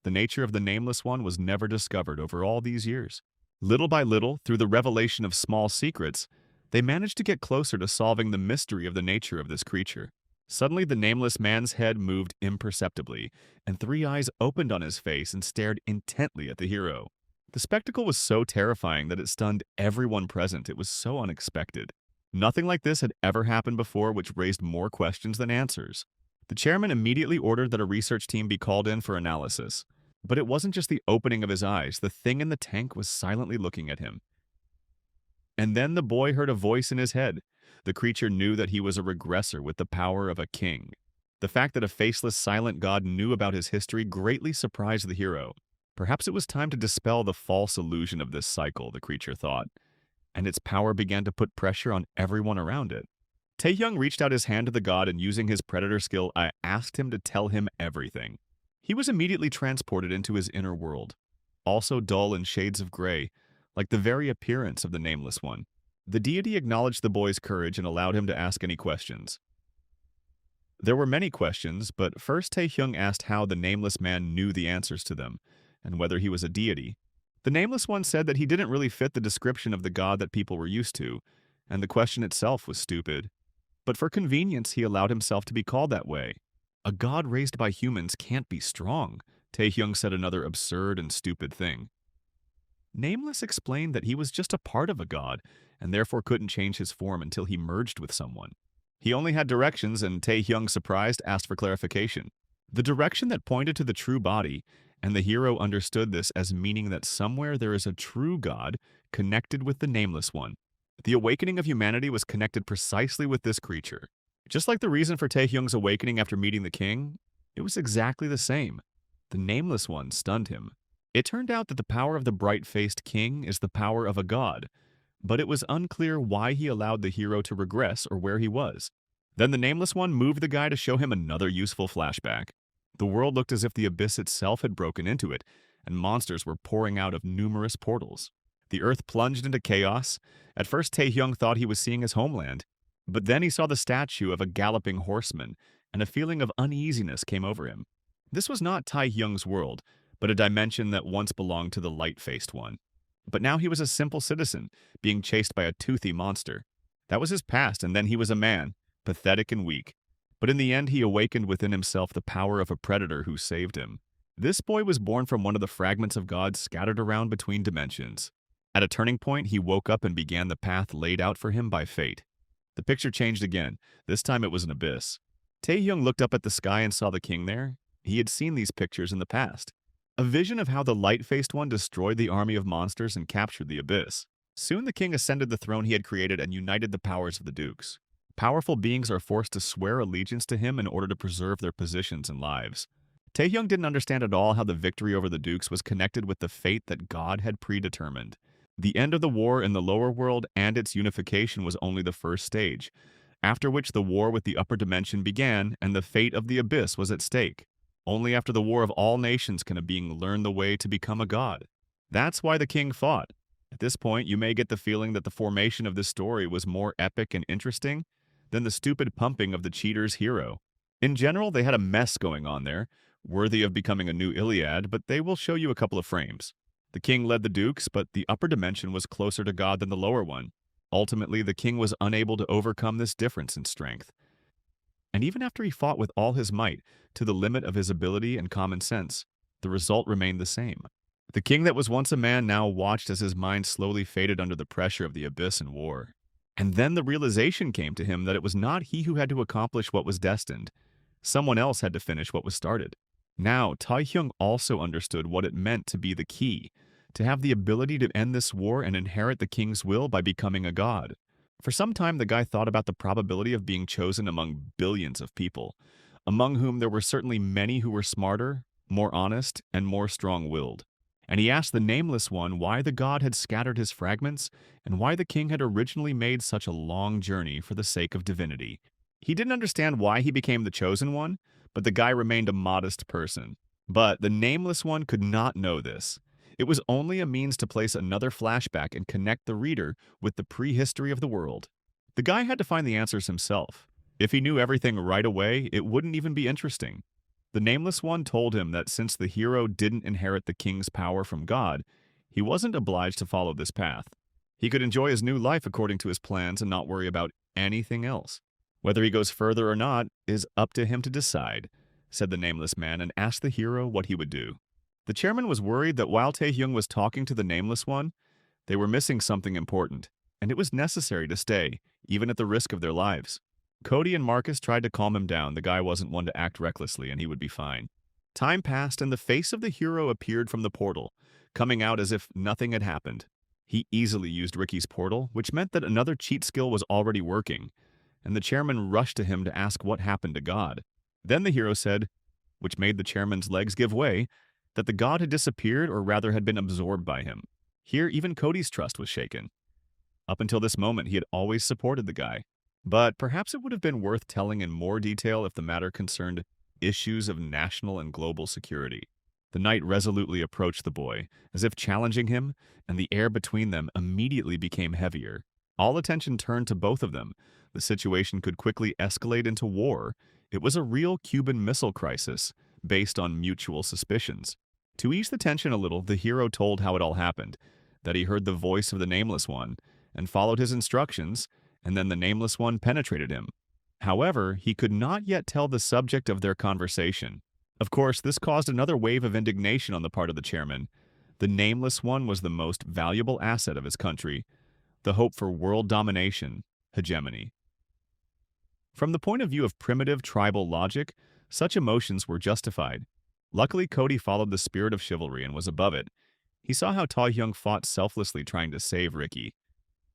The nature of the Nameless One was never discovered over all these years. Little by little, through the revelation of small secrets, they managed to get closer to solving the mystery of the nature of this creature. Suddenly, the Nameless Man's head moved imperceptibly, and 3 eyes opened on his face and stared intently at the hero. The spectacle was so terrifying that it stunned everyone present. It was so unexpected. Nothing like this had ever happened before, which raised more questions than answers. The chairman immediately ordered that a research team be called in for analysis. But it wasn't just the opening of his eyes. The thing in the tank was silently looking at him. And then the boy heard a voice in his head. The creature knew that he was a regressor with the power of a king. The fact that a faceless, silent god knew about his history greatly surprised the hero. Perhaps it was time to dispel the false illusion of this cycle, the creature thought, and its power began to put pressure on everyone around it. Taehyung reached out his hand to the god and using his predator skill, I asked him to tell him everything. He was immediately transported into his inner world, also dull in shades of gray, like the very appearance of the Nameless One. The deity acknowledged the boy's courage and allowed him to ask any questions. There were many questions, but first Taehyung asked how the Nameless Man knew the answers to them, and whether he was a deity. The Nameless One said that he didn't really fit the description of the god that people were used to, and the question itself was stupid. But for convenience, he allowed himself to be called that way. A god raised by humans can't be strong, Taehyung said another absurd and stupid thing. Nameless explained that he was just a part of a god, and therefore couldn't change his form until he merged with someone. He only had directions, and Taehyung, surprised, asked for clarification. The direction that pointed to the true body, and the hero understood this as meaning that somewhere there is a true god connected with the Nameless One. The awakening of humanity was connected precisely with this creature. Just like the reason for Taehyung's awakening after meeting the king, it was exactly the same. The Nameless One stunned him. It turned out that the power of the bright-faced king is the power of a god, but it was unclear why he allowed the hero to regress or where he was. Then the Nameless One moved the guy to show him another useful flashback. The world looked as if the abyss itself had broken into it, and monsters were pouring out of numerous portals. The earth plunged into chaos. At first, Taehyung thought he was seeing his homeland, but then he saw the statue of a galloping horseman, and a feeling of uneasiness came over him. This was not Taehyung's world, but a dimension that once belonged to the light-faced one. But now he was a simple citizen, being chased by a toothy monster. That was his past, and then he was a man, pathetic and weak. But in the end, he awakened within himself the power of a predator who saved him. This boy was born from one of the fragments of God scattered around between dimensions. At a turning point, he woke up and began the path laid out for him by fate. The picture changed again. This time it was an abyss. Taehyung looked up at the sky and saw the king there. He had seen these pictures in the past. A vision of how the light-faced one destroyed the army of monsters and captured the abyss. Soon the king ascended the throne he had created and united the powers of the dukes. Powerful beings are forced to swear allegiance to him in order to preserve their positions and lives. Taehyung didn't understand at all how the victory over the dukes was connected with the fate that God had predetermined. The end of the war in the lower world and its unification was only the first stage, after which the war with the upper dimension began and the fate of the abyss was at stake. Only after the war of all nations can a being learn the way to become a god. That's why the king fought. At this point, you may get the feeling that the formation of this story was more epic and interesting than the stupid pumping of the cheater's hero. In general, they had a mess going on there, worthy of becoming a new Iliad, but they will show you a couple of frames. The king led the dukes, but the upper dimension was closer to God than the lower one. Ultimately, the king was unable to overcome this difference in strength. And even after he fought with all his might, to the limit of his ability and common sense, the result remained the same. The king that was once a man now watched as his mind slowly faded under the pressure of the abyss and war. And then the realization came to him that it was not he who had to accomplish what was destined. Someone else had to finish what was started. Now, Taehyung also understood what it meant to be the key, to have the ability to end this war and inherit the king's will by becoming a god. For some time, the guy thought about the probability of being chosen among billions of people, among whom there were certainly many who were smarter, more honest, and more strong-willed. And he asked the Nameless One why the god had scattered his fragments and why the king had originally made such a long journey for the sake of divinity. He didn't understand why he became the chosen one, but the guy remained a modest person. But the Nameless One could not know this. It was only a means to place another flashback and connect the reader with the prehistory of the world. The guy had to find the answers himself. If he knew everything right away, it wouldn't even be interesting. The Nameless One told him that since the hero didn't inherit the king's power from God, he wasn't obliged to follow this path. He could enjoy his new life according to his plans and not worry about anything else. Whether he goes further or not is up to him to decide, said the Nameless Man, and asked the hero what he would do. The chairman was worried that while Taehyung was talking to the Nameless One, they were missing something important, and it was necessary to stay, even at the risk of their lives. Cody and Marcus tried to calm him down. The guy wasn't one to act recklessly, and he would be fine. Time passed, and the face of the hero appeared from the portal, coming out as if nothing had happened. He easily used Ricky's portal, which meant that another cheat skill was already working, and the chairman rushed to him to ask what happened to God. Then the hero said, which made the chairman's legs give way, that the god had disappeared, or rather had been absorbed by him. Here, even Cody's trust was shaken. Up until this moment, he had always supported the guy. But perhaps it would have been worth telling in more detail if the matter concerned issues of national and global security. The knight resolutely approached the boy, as if challenging him, and the air between them immediately became heavier. All attention turned to both of them. The situation could quickly escalate into war. It was a real Cuban Missile Crisis, based on mutual suspicions. To ease the tension a little, the hero told how it all happened, that he heard the voice of the Nameless One, and followed his instructions, and then the Nameless One penetrated him. However, he could not yet tell the subject of their conversation. Of course, this caused another wave of indignation on the part of the chairman. The Nameless One was the most valuable asset of his country, the hope for world domination, hegemony. From the point of view of primitive tribal logic, such emotions were justified. Luckily, Cody followed the spirit of chivalry and was above it. He saw how Taehyung fought selflessly trying to save Ricky.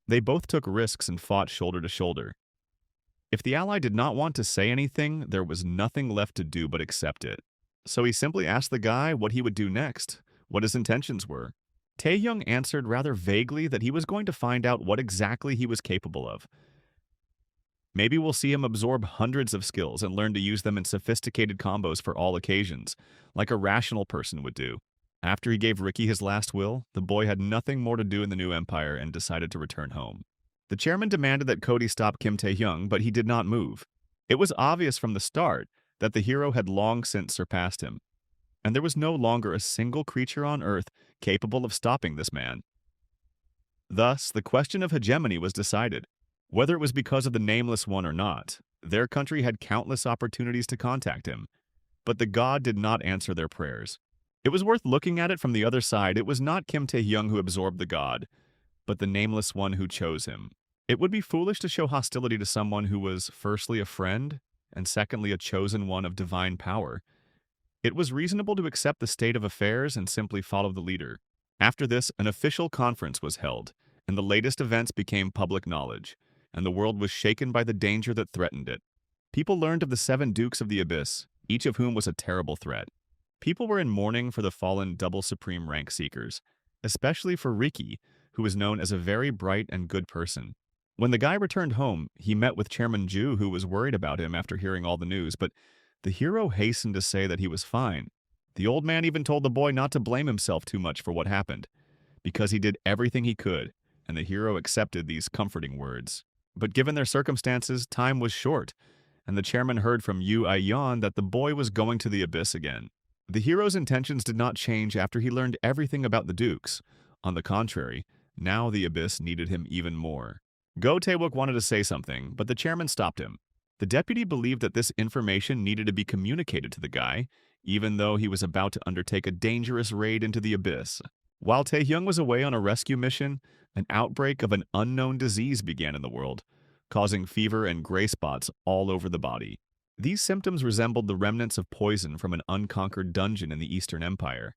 They both took risks and fought shoulder to shoulder. If the ally did not want to say anything, there was nothing left to do but accept it. So he simply asked the guy what he would do next, what his intentions were. Taehyung answered rather vaguely that he was going to find out what exactly he was capable of. Maybe we'll see him absorb hundreds of skills and learn to use them in sophisticated combos for all occasions, like a rational person would do. After he gave Ricky his last will, the boy had nothing more to do in the new empire and decided to return home. The chairman demanded that Cody stop Kim Taehyung, but he did not move. It was obvious from the start that the hero had long since surpassed him, and there was no longer a single creature on Earth capable of stopping this man. Thus, the question of hegemony was decided. Whether it was because of the Nameless One or not, their country had countless opportunities to contact him, but the god did not answer their prayers. It was worth looking at it from the other side. It was not Kim Taehyung who absorbed the god, but the Nameless One who chose him. It would be foolish to show hostility to someone who was firstly a friend, and secondly a chosen one of divine power. It was reasonable to accept the state of affairs and simply follow the leader. After this, an official conference was held, and the latest events became public knowledge, and the world was shaken by the danger that threatened it. People learned of the 7 Dukes of the Abyss, each of whom was a terrible threat. People were in mourning for the fallen double supreme rank seekers, especially for Ricky, who was known as a very bright and good person. When the guy returned home, he met with Chairman Ju, who was worried about him after hearing all the news, but the hero hastened to say that he was fine. The old man even told the boy not to blame himself too much for what happened, because he did everything he could, and the hero accepted these comforting words. But given their circumstances, time was short, and the chairman heard from Yu Aiyan that the boy was going to the abyss again. The hero's intentions did not change after he learned everything about the Dukes. On the contrary, now the abyss needed him even more. Go Taewook wanted to say something, but the chairman stopped him. The deputy believed that this information needed to be communicated to the guy, even though he was about to undertake a dangerous raid into the abyss. While Taehyung was away on a rescue mission, an outbreak of an unknown disease began in the world, causing fever and gray spots all over the body. These symptoms resembled the remnants of poison from an unconquered dungeon in the Eastern Empire.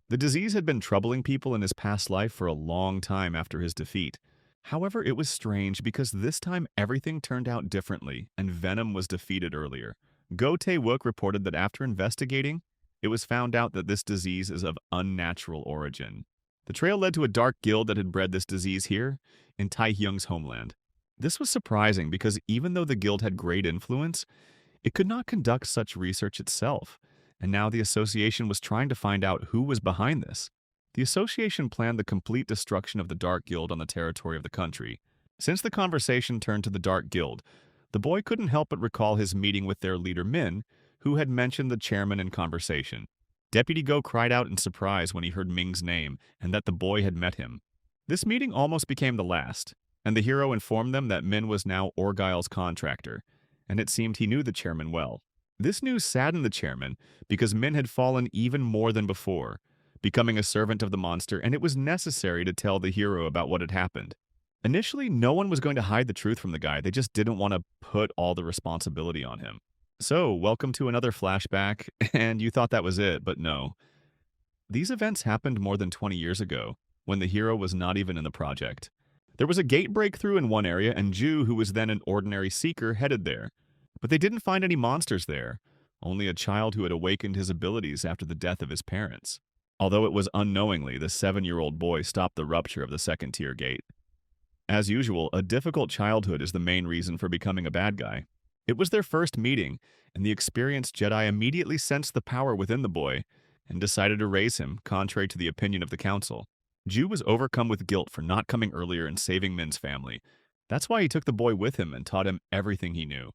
The disease had been troubling people in his past life for a long time after his defeat. However, it was strange because this time everything turned out differently, and Venom was defeated earlier. Go Taewook reported that after investigating, it was found out that this disease is of unnatural origin. The trail led to a dark guild that had bred this disease here, in Taehyung's homeland. This was surprising because even though the guild had great influence, it could not conduct such research itself, and now the association was trying to find out who was behind this. The association planned the complete destruction of the Dark Guild on the territory of the country. Since the conversation turned to the Dark Guild, the boy couldn't help but recall his meeting with their leader Min, who had mentioned the chairman in conversation. Deputy Go cried out in surprise when he heard Ming's name and that the boy had met him. This meeting almost became the last, and the hero informed them that Min was now Orgyle's contractor, and it seemed he knew the chairman well. This news saddened the chairman because Min had fallen even more than before, becoming a servant of the monster, and it was necessary to tell the hero about what had happened. Initially, no one was going to hide the truth from the guy, they just didn't want to put all the responsibility on him. So, welcome to another flashback, and you thought that was it, but no. These events happened more than 20 years ago, when the hero was not even in the project. There was a gate breakthrough in one area, and Ju, who was then an ordinary seeker, headed there. But they didn't find any monsters there, only a child who had awakened his abilities after the death of his parents. Although it was unknowingly, the 7-year-old boy stopped the rupture of the second-tier gate. As usual, a difficult childhood is the main reason for becoming a bad guy. It was their first meeting, and the experienced Jedi immediately sensed the power within the boy and decided to raise him, contrary to the opinion of the council. Ju was overcome with guilt for not coming earlier and saving Min's family. That's why he took the boy with him and taught him everything he knew.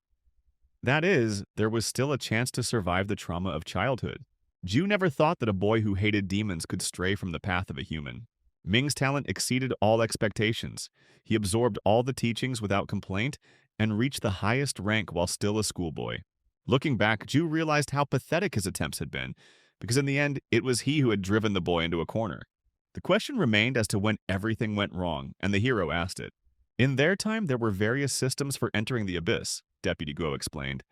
That is, there was still a chance to survive the trauma of childhood. Ju never thought that a boy who hated demons could stray from the path of a human. Ming's talent exceeded all expectations. He absorbed all the teachings without complaint and reached the highest rank while still a schoolboy. Looking back, Ju realized how pathetic his attempts had been, because in the end, it was he who had driven the boy into a corner. The question remained as to when everything went wrong, and the hero asked it. In their time, there were various systems for entering the abyss, Deputy Guo explained.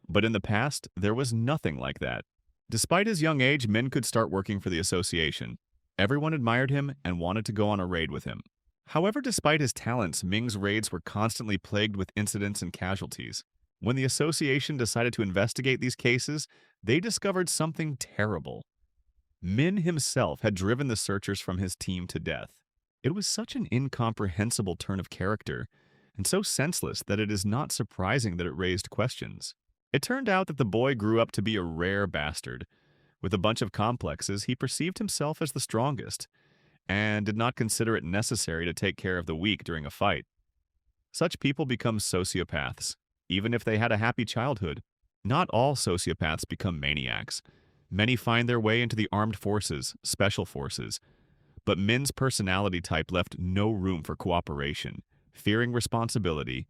But in the past, there was nothing like that. Despite his young age, Min could start working for the association. Everyone admired him and wanted to go on a raid with him. However, despite his talents, Ming's raids were constantly plagued with incidents and casualties. When the association decided to investigate these cases, they discovered something terrible. Min himself had driven the searchers from his team to death. It was such an incomprehensible turn of character, and so senseless that it is not surprising that it raised questions. It turned out that the boy grew up to be a rare bastard. With a bunch of complexes, he perceived himself as the strongest, and did not consider it necessary to take care of the weak during a fight. Such people become sociopaths, even if they had a happy childhood. Not all sociopaths become maniacs. Many find their way into the armed forces, special forces. But Min's personality type left no room for cooperation. Fearing responsibility,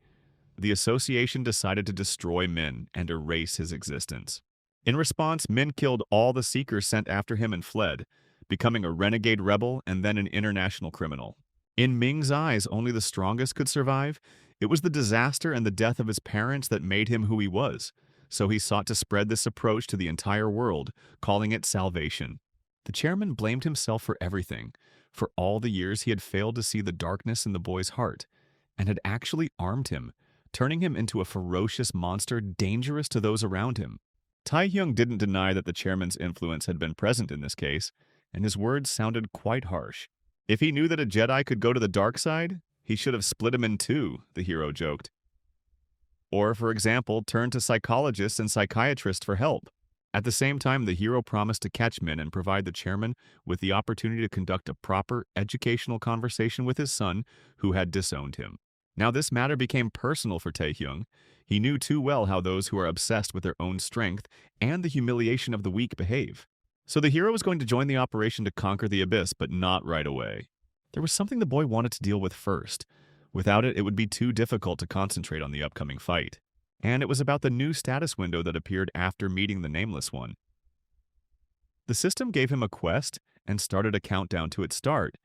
the association decided to destroy Min and erase his existence. In response, Min killed all the seekers sent after him and fled, becoming a renegade rebel and then an international criminal. In Ming's eyes, only the strongest could survive. It was the disaster and the death of his parents that made him who he was, so he sought to spread this approach to the entire world, calling it salvation. The chairman blamed himself for everything. For all the years he had failed to see the darkness in the boy's heart, and had actually armed him, turning him into a ferocious monster dangerous to those around him. Taehyung didn't deny that the chairman's influence had been present in this case, and his words sounded quite harsh. If he knew that a Jedi could go to the dark side, he should have split him in two, the hero joked. Or, for example, turn to psychologists and psychiatrists for help. At the same time, the hero promised to catch Min and provide the chairman with the opportunity to conduct a proper educational conversation with his son, who had disowned him. Now this matter became personal for Taehyung. He knew too well how those who are obsessed with their own strength and the humiliation of the weak behave. So the hero was going to join the operation to conquer the abyss, but not right away. There was something the boy wanted to deal with first. Without it, it would be too difficult to concentrate on the upcoming fight. And it was about the new status window that appeared after meeting the Nameless One. The system gave him a quest and started a countdown to its start,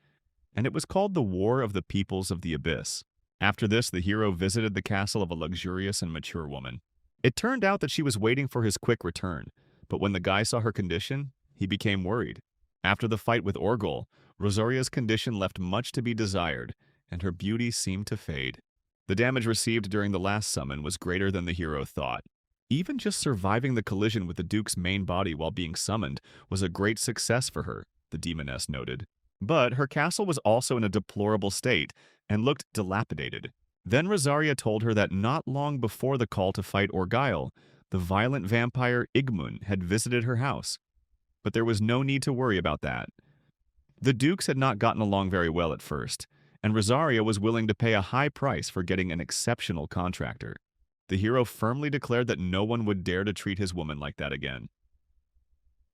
and it was called the War of the Peoples of the Abyss. After this, the hero visited the castle of a luxurious and mature woman. It turned out that she was waiting for his quick return, but when the guy saw her condition, he became worried. After the fight with Orgol, Rosaria's condition left much to be desired, and her beauty seemed to fade. The damage received during the last summon was greater than the hero thought. Even just surviving the collision with the Duke's main body while being summoned was a great success for her, the demoness noted. But her castle was also in a deplorable state and looked dilapidated. Then Rosaria told her that not long before the call to fight Orgyle, the violent vampire Igmun had visited her house. But there was no need to worry about that. The Dukes had not gotten along very well at first, and Rosaria was willing to pay a high price for getting an exceptional contractor. The hero firmly declared that no one would dare to treat his woman like that again.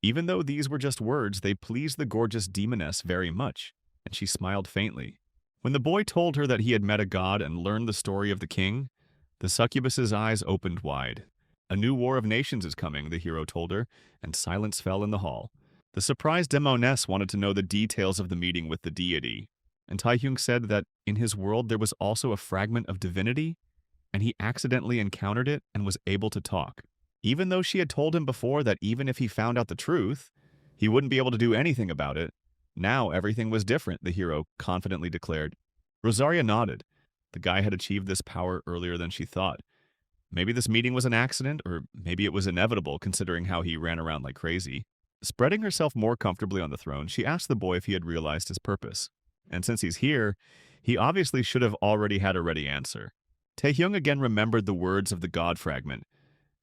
Even though these were just words, they pleased the gorgeous demoness very much, and she smiled faintly. When the boy told her that he had met a god and learned the story of the king, the succubus's eyes opened wide. A new war of nations is coming, the hero told her, and silence fell in the hall. The surprised demoness wanted to know the details of the meeting with the deity, and Taehyung said that in his world there was also a fragment of divinity, and he accidentally encountered it and was able to talk. Even though she had told him before that even if he found out the truth, he wouldn't be able to do anything about it, now everything was different, the hero confidently declared. Rosaria nodded. The guy had achieved this power earlier than she thought. Maybe this meeting was an accident, or maybe it was inevitable considering how he ran around like crazy. Spreading herself more comfortably on the throne, she asked the boy if he had realized his purpose. And since he's here, he obviously should have already had a ready answer. Taehyung again remembered the words of the God fragment,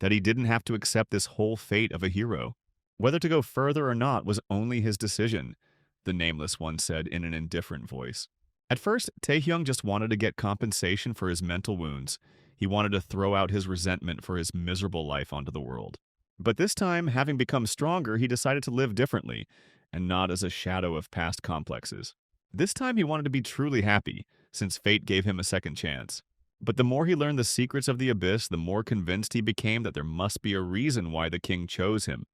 that he didn't have to accept this whole fate of a hero. Whether to go further or not was only his decision, the nameless one said in an indifferent voice. At first, Taehyung just wanted to get compensation for his mental wounds. He wanted to throw out his resentment for his miserable life onto the world. But this time, having become stronger, he decided to live differently, and not as a shadow of past complexes. This time he wanted to be truly happy, since fate gave him a second chance. But the more he learned the secrets of the abyss, the more convinced he became that there must be a reason why the king chose him,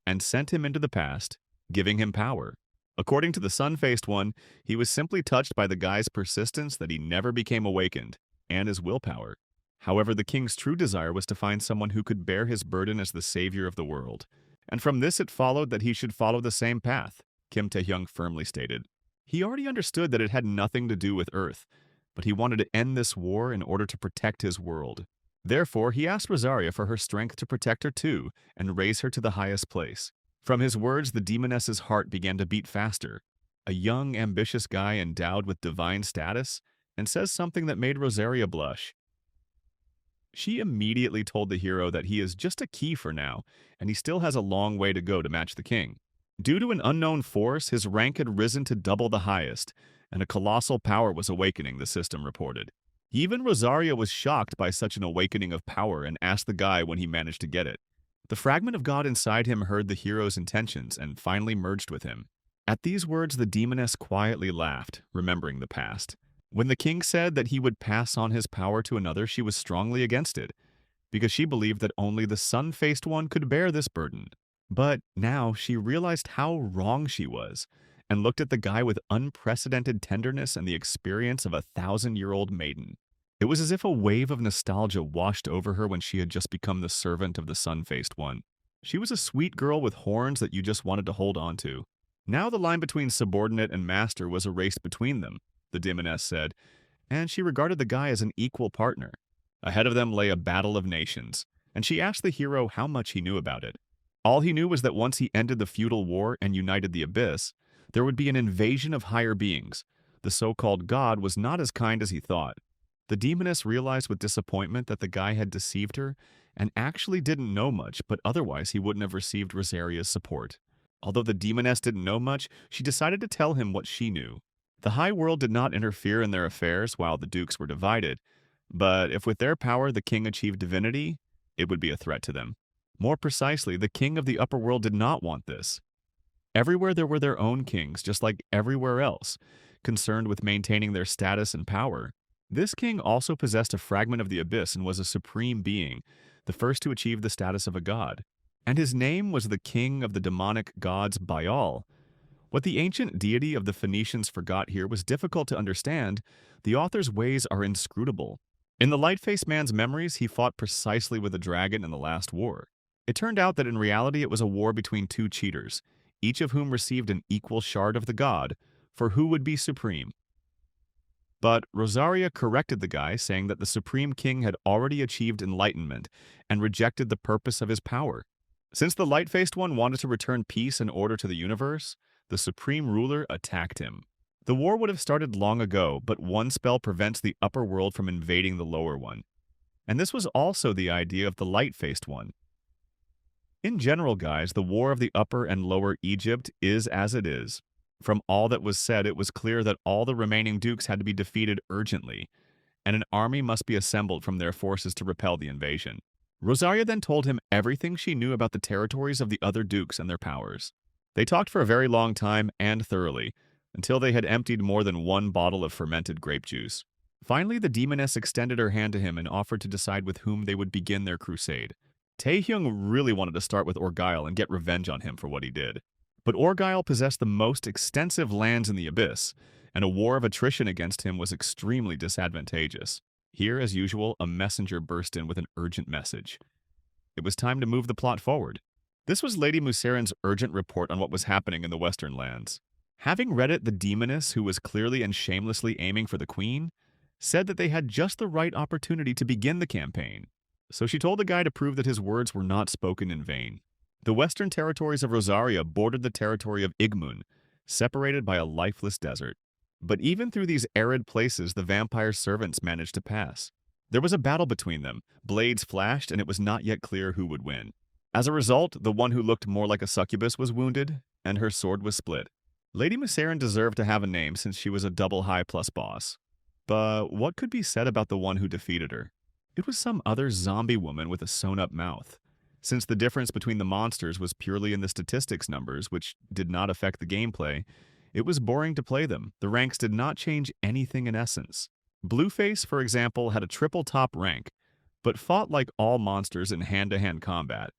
and sent him into the past, giving him power. According to the sun-faced one, he was simply touched by the guy's persistence that he never became awakened, and his willpower. However, the king's true desire was to find someone who could bear his burden as the savior of the world. And from this it followed that he should follow the same path, Kim Taehyung firmly stated. He already understood that it had nothing to do with Earth, but he wanted to end this war in order to protect his world. Therefore, he asked Rosaria for her strength to protect her too, and raise her to the highest place. From his words, the demoness's heart began to beat faster. A young, ambitious guy endowed with divine status, and says something that made Rosaria blush. She immediately told the hero that he is just a key for now, and he still has a long way to go to match the king. Due to an unknown force, his rank had risen to double the highest, and a colossal power was awakening, the system reported. Even Rosaria was shocked by such an awakening of power and asked the guy when he managed to get it. The fragment of God inside him heard the hero's intentions and finally merged with him. At these words, the demoness quietly laughed, remembering the past. When the king said that he would pass on his power to another, she was strongly against it, because she believed that only the sun-faced one could bear this burden. But now she realized how wrong she was, and looked at the guy with unprecedented tenderness and the experience of a 1,000-year-old maiden. It was as if a wave of nostalgia washed over her when she had just become the servant of the sun-faced one. She was a sweet girl with horns that you just wanted to hold on to. Now the line between subordinate and master was erased between them, the demoness said, and she regarded the guy as an equal partner. Ahead of them lay a battle of nations, and she asked the hero how much he knew about it. All he knew was that once he ended the feudal war and united the abyss, there would be an invasion of higher beings. The so-called god was not as kind as he thought. The demoness realized with disappointment that the guy had deceived her and actually didn't know much, but otherwise he wouldn't have received Rosaria's support. Although the demoness didn't know much, she decided to tell him what she knew. The high world did not interfere in their affairs while the dukes were divided, but if with their power the king achieved divinity, it would be a threat to them. More precisely, the king of the upper world did not want this. Everywhere there were their own kings, just like everywhere else, concerned with maintaining their status and power. This king also possessed a fragment of the abyss and was a supreme being, the first to achieve the status of a god. And his name was the king of the demonic gods Baal. What the ancient deity of the Phoenicians forgot here was difficult to understand. The author's ways are inscrutable. In the light-faced man's memories, he fought precisely with a dragon in the last war. It turned out that in reality it was a war between two cheaters, each of whom received an equal shard of the god, for who would be supreme. But Rosaria corrected the guy, saying that the Supreme King had already achieved enlightenment and rejected the purpose of his power. Since the light-faced one wanted to return peace and order to the universe, the Supreme Ruler attacked him. The war would have started long ago, but one spell prevents the upper world from invading the lower one. And this was also the idea of the light-faced one. In general, guys, the war of the upper and lower Egypt is as it is. From all that was said, it was clear that all the remaining dukes had to be defeated urgently, and an army must be assembled from their forces to repel the invasion. Rosaria then told him everything she knew about the territories of the other dukes and their powers. They talked for a very long time and thoroughly, until they had emptied more than one bottle of fermented grape juice. Finally, the demoness extended her hand to him and offered to decide with whom they would begin their crusade. Taehyung really wanted to start with Orgyle and get revenge on him for what he did. But Orgyle possessed the most extensive lands in the Abyss, and a war of attrition against him was extremely disadvantageous. Here, as usual, a messenger burst in with an urgent message. It was time to move the plot forward. This was Lady Musaren's urgent report on what was happening in the Western lands. Having read it, the demoness, who was clearly and shamelessly aiming for the queen, said that they had just the right opportunity to begin the campaign. So she told the guy to prove that his words were not spoken in vain. The western territories of Rosaria bordered the territory of Igmun, separated by a lifeless desert. But even through these arid places, the vampire servants managed to pass. There was a battle between them, blades flashed, and it was not yet clear who would win. As a result, the one who looked more like a succubus was wounded, and her sword was split. Lady Musaren deserved to have a name since she was a double high plus boss. But what could be said about the one who defeated her? It was some other zombie woman with a sewn-up mouth. Since the difference between the monsters was purely in the statistics numbers, which did not affect the gameplay, it was boring to play them. The ranks did not change anything in essence. Blueface, for example, had a triple top rank, but fought like all monsters in hand-to-hand combat,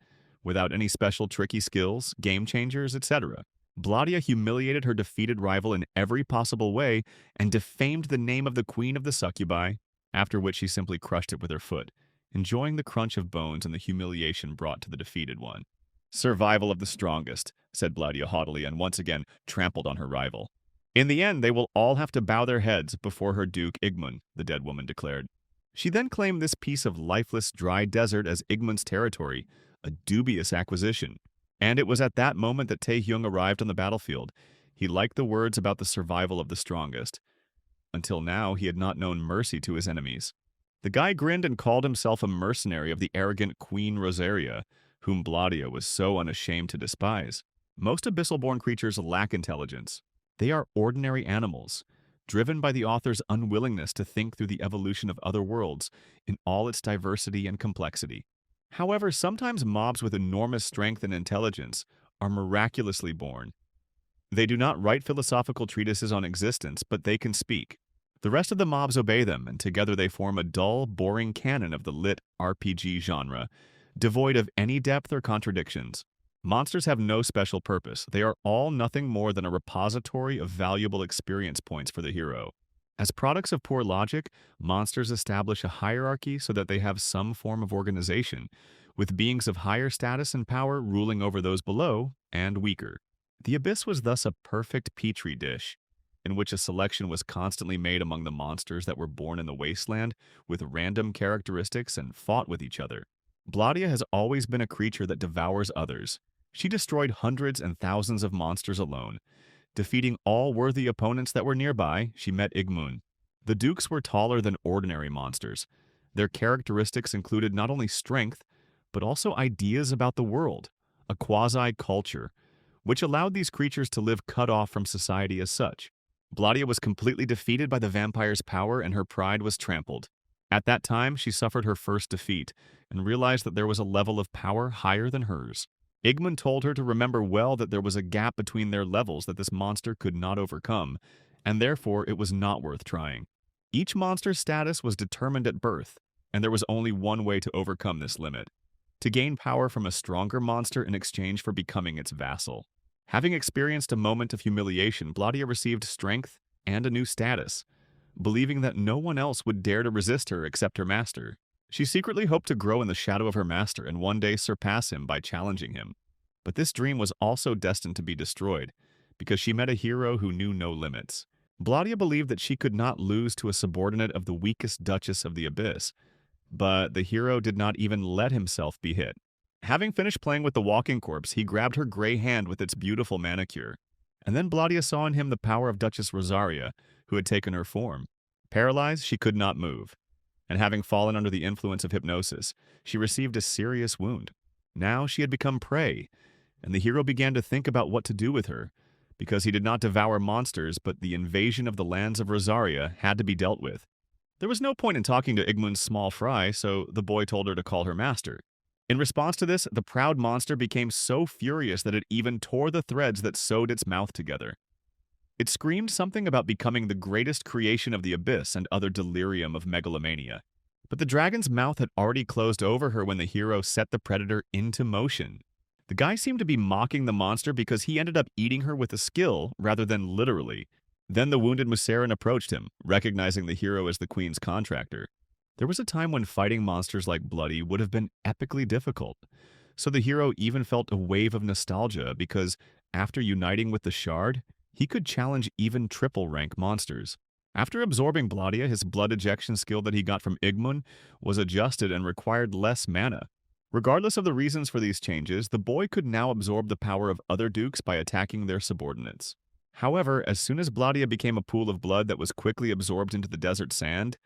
without any special tricky skills, game changers, etc. Bladia humiliated her defeated rival in every possible way and defamed the name of the queen of the succubi, after which she simply crushed it with her foot, enjoying the crunch of bones and the humiliation brought to the defeated one. "Survival of the strongest," said Bladia haughtily, and once again trampled on her rival. "In the end, they will all have to bow their heads before her Duke Igmun," the dead woman declared. She then claimed this piece of lifeless, dry desert as Igmun's territory, a dubious acquisition. And it was at that moment that Taehyung arrived on the battlefield. He liked the words about the survival of the strongest. Until now, he had not known mercy to his enemies. The guy grinned and called himself a mercenary of the arrogant Queen Rosaria, whom Bladia was so unashamed to despise. Most abyssal-born creatures lack intelligence. They are ordinary animals, driven by the author's unwillingness to think through the evolution of other worlds in all its diversity and complexity. However, sometimes mobs with enormous strength and intelligence are miraculously born. They do not write philosophical treatises on existence, but they can speak. The rest of the mobs obey them, and together they form a dull, boring canon of the lit RPG genre, devoid of any depth or contradictions. Monsters have no special purpose. They are all nothing more than a repository of valuable experience points for the hero. As products of poor logic, monsters establish a hierarchy so that they have some form of organization, with beings of higher status and power ruling over those below and weaker. The Abyss was thus a perfect petri dish, in which a selection was constantly made among the monsters that were born in the wasteland with random characteristics and fought with each other. Bladia has always been a creature that devours others. She destroyed hundreds and thousands of monsters alone. Defeating all worthy opponents that were nearby, she met Igmun. The Dukes were taller than ordinary monsters. Their characteristics included not only strength, but also ideas about the world, a quasi-culture, which allowed these creatures to live cut off from society as such. Bladia was completely defeated by the vampire's power and her pride was trampled. At that time, she suffered her first defeat and realized that there was a level of power higher than hers. Igmun told her to remember well that there was a gap between their levels that this monster could not overcome, and therefore it was not worth trying. Each monster's status was determined at birth, and there was only one way to overcome this limit: to gain power from a stronger monster in exchange for becoming its vassal. Having experienced a moment of humiliation, Bladia received strength and a new status, believing that no one else would dare to resist her except her master. She secretly hoped to grow in the shadow of her master and one day surpass him by challenging him. But this dream was also destined to be destroyed, because she met a hero who knew no limits. Bladia believed that she could not lose to a subordinate of the weakest Duchess of the Abyss, but the hero did not even let himself be hit. Having finished playing with the walking corpse, he grabbed her gray hand with its beautiful manicure. And then Bladia saw in him the power of Duchess Rosaria, who had taken her form. Paralyzed, she could not move. And having fallen under the influence of hypnosis, she received a serious wound. Now she had become prey, and the hero began to think about what to do with her, because he did not devour monsters, but the invasion of the lands of Rosaria had to be dealt with. There was no point in talking to Igmun's small fry, so the boy told her to call her master. In response to this, the proud monster became so furious that it even tore the threads that sewed its mouth together. It screamed something about becoming the greatest creation of the Abyss and other delirium of megalomania. But the dragon's mouth had already closed over her when the hero set the predator into motion. The guy seemed to be mocking the monster because he ended up eating her with a skill rather than literally. Then the wounded Musarin approached him, recognizing the hero as the queen's contractor. There was a time when fighting monsters like Bloody would have been epically difficult. So the hero even felt a wave of nostalgia because, after uniting with the Shard, he could challenge even triple-rank monsters. After absorbing Bladia, his blood ejection skill that he got from Igmun was adjusted and required less mana. Regardless of the reasons for these changes, the boy could now absorb the power of other dukes by attacking their subordinates. However, as soon as Bladia became a pool of blood that was quickly absorbed into the desert sand,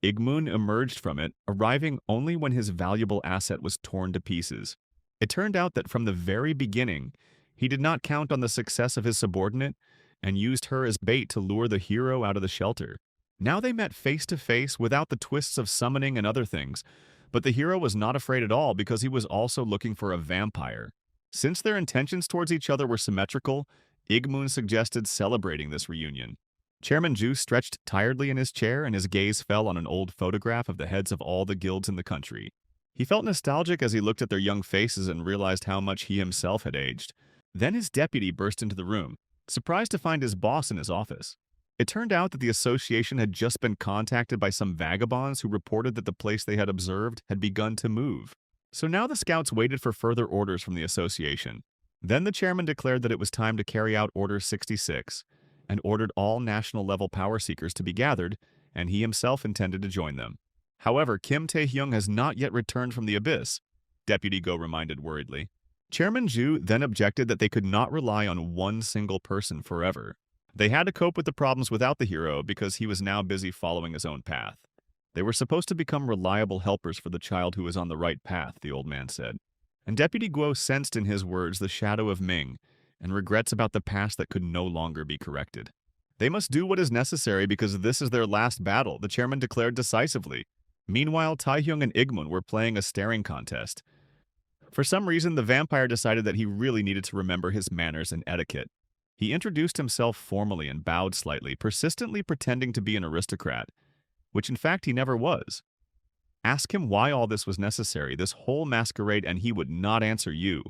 Igmun emerged from it, arriving only when his valuable asset was torn to pieces. It turned out that from the very beginning, he did not count on the success of his subordinate and used her as bait to lure the hero out of the shelter. Now they met face to face without the twists of summoning and other things, but the hero was not afraid at all because he was also looking for a vampire. Since their intentions towards each other were symmetrical, Igmun suggested celebrating this reunion. Chairman Ju stretched tiredly in his chair and his gaze fell on an old photograph of the heads of all the guilds in the country. He felt nostalgic as he looked at their young faces and realized how much he himself had aged. Then his deputy burst into the room, surprised to find his boss in his office. It turned out that the association had just been contacted by some vagabonds who reported that the place they had observed had begun to move. So now the scouts waited for further orders from the association. Then the chairman declared that it was time to carry out Order 66, and ordered all national-level power seekers to be gathered, and he himself intended to join them. However, Kim Tae-hyung has not yet returned from the abyss, Deputy Go reminded worriedly. Chairman Ju then objected that they could not rely on one single person forever. They had to cope with the problems without the hero because he was now busy following his own path. They were supposed to become reliable helpers for the child who was on the right path, the old man said. And Deputy Guo sensed in his words the shadow of Ming and regrets about the past that could no longer be corrected. They must do what is necessary because this is their last battle, the chairman declared decisively. Meanwhile, Taehyung and Igmun were playing a staring contest. For some reason, the vampire decided that he really needed to remember his manners and etiquette. He introduced himself formally and bowed slightly, persistently pretending to be an aristocrat, which in fact he never was. Ask him why all this was necessary, this whole masquerade, and he would not answer you,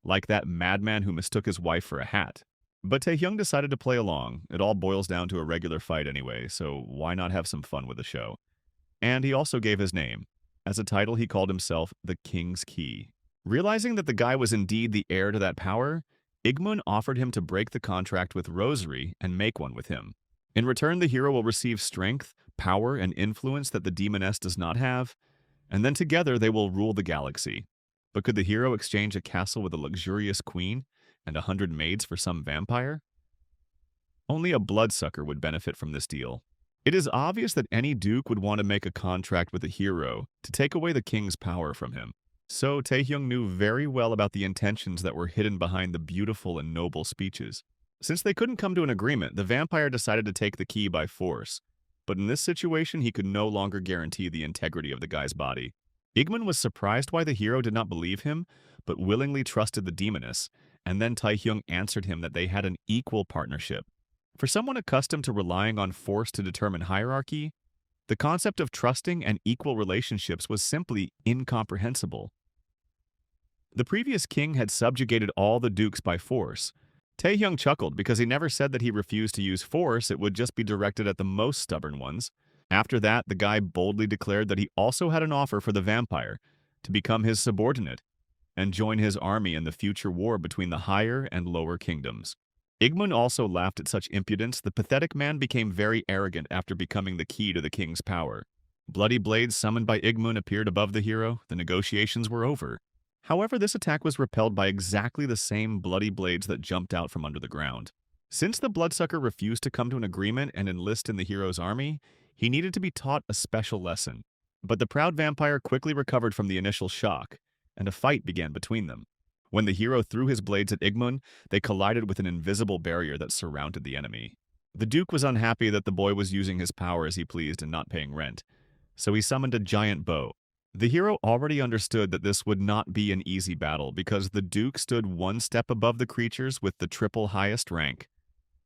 like that madman who mistook his wife for a hat. But Taehyung decided to play along. It all boils down to a regular fight anyway, so why not have some fun with the show? And he also gave his name. As a title, he called himself the King's Key. Realizing that the guy was indeed the heir to that power, Igmun offered him to break the contract with Rosary and make one with him. In return, the hero will receive strength, power, and influence that the demoness does not have, and then together they will rule the galaxy. But could the hero exchange a castle with a luxurious queen and 100 maids for some vampire? Only a bloodsucker would benefit from this deal. It is obvious that any duke would want to make a contract with a hero to take away the king's power from him. So Taehyung knew very well about the intentions that were hidden behind the beautiful and noble speeches. Since they couldn't come to an agreement, the vampire decided to take the key by force. But in this situation, he could no longer guarantee the integrity of the guy's body. Igmun was surprised why the hero did not believe him, but willingly trusted the demoness, and then Taehyung answered him that they had an equal partnership. For someone accustomed to relying on force to determine hierarchy, the concept of trusting and equal relationships was simply incomprehensible. The previous king had subjugated all the dukes by force. Taehyung chuckled because he never said that he refused to use force, it would just be directed at the most stubborn ones. After that, the guy boldly declared that he also had an offer for the vampire to become his subordinate and join his army in the future war between the higher and lower kingdoms. Igmun also laughed at such impudence. The pathetic man became very arrogant after becoming the key to the king's power. Bloody blades summoned by Igmun appeared above the hero. The negotiations were over. However, this attack was repelled by exactly the same bloody blades that jumped out from under the ground. Since the bloodsucker refused to come to an agreement and enlist in the hero's army, he needed to be taught a special lesson. But the proud vampire quickly recovered from the initial shock, and a fight began between them. When the hero threw his blades at Igmun, they collided with an invisible barrier that surrounded the enemy. The Duke was unhappy that the boy was using his power as he pleased and not paying rent, so he summoned a giant bow. The hero already understood that this would not be an easy battle because the Duke stood one step above the creatures with the triple highest rank,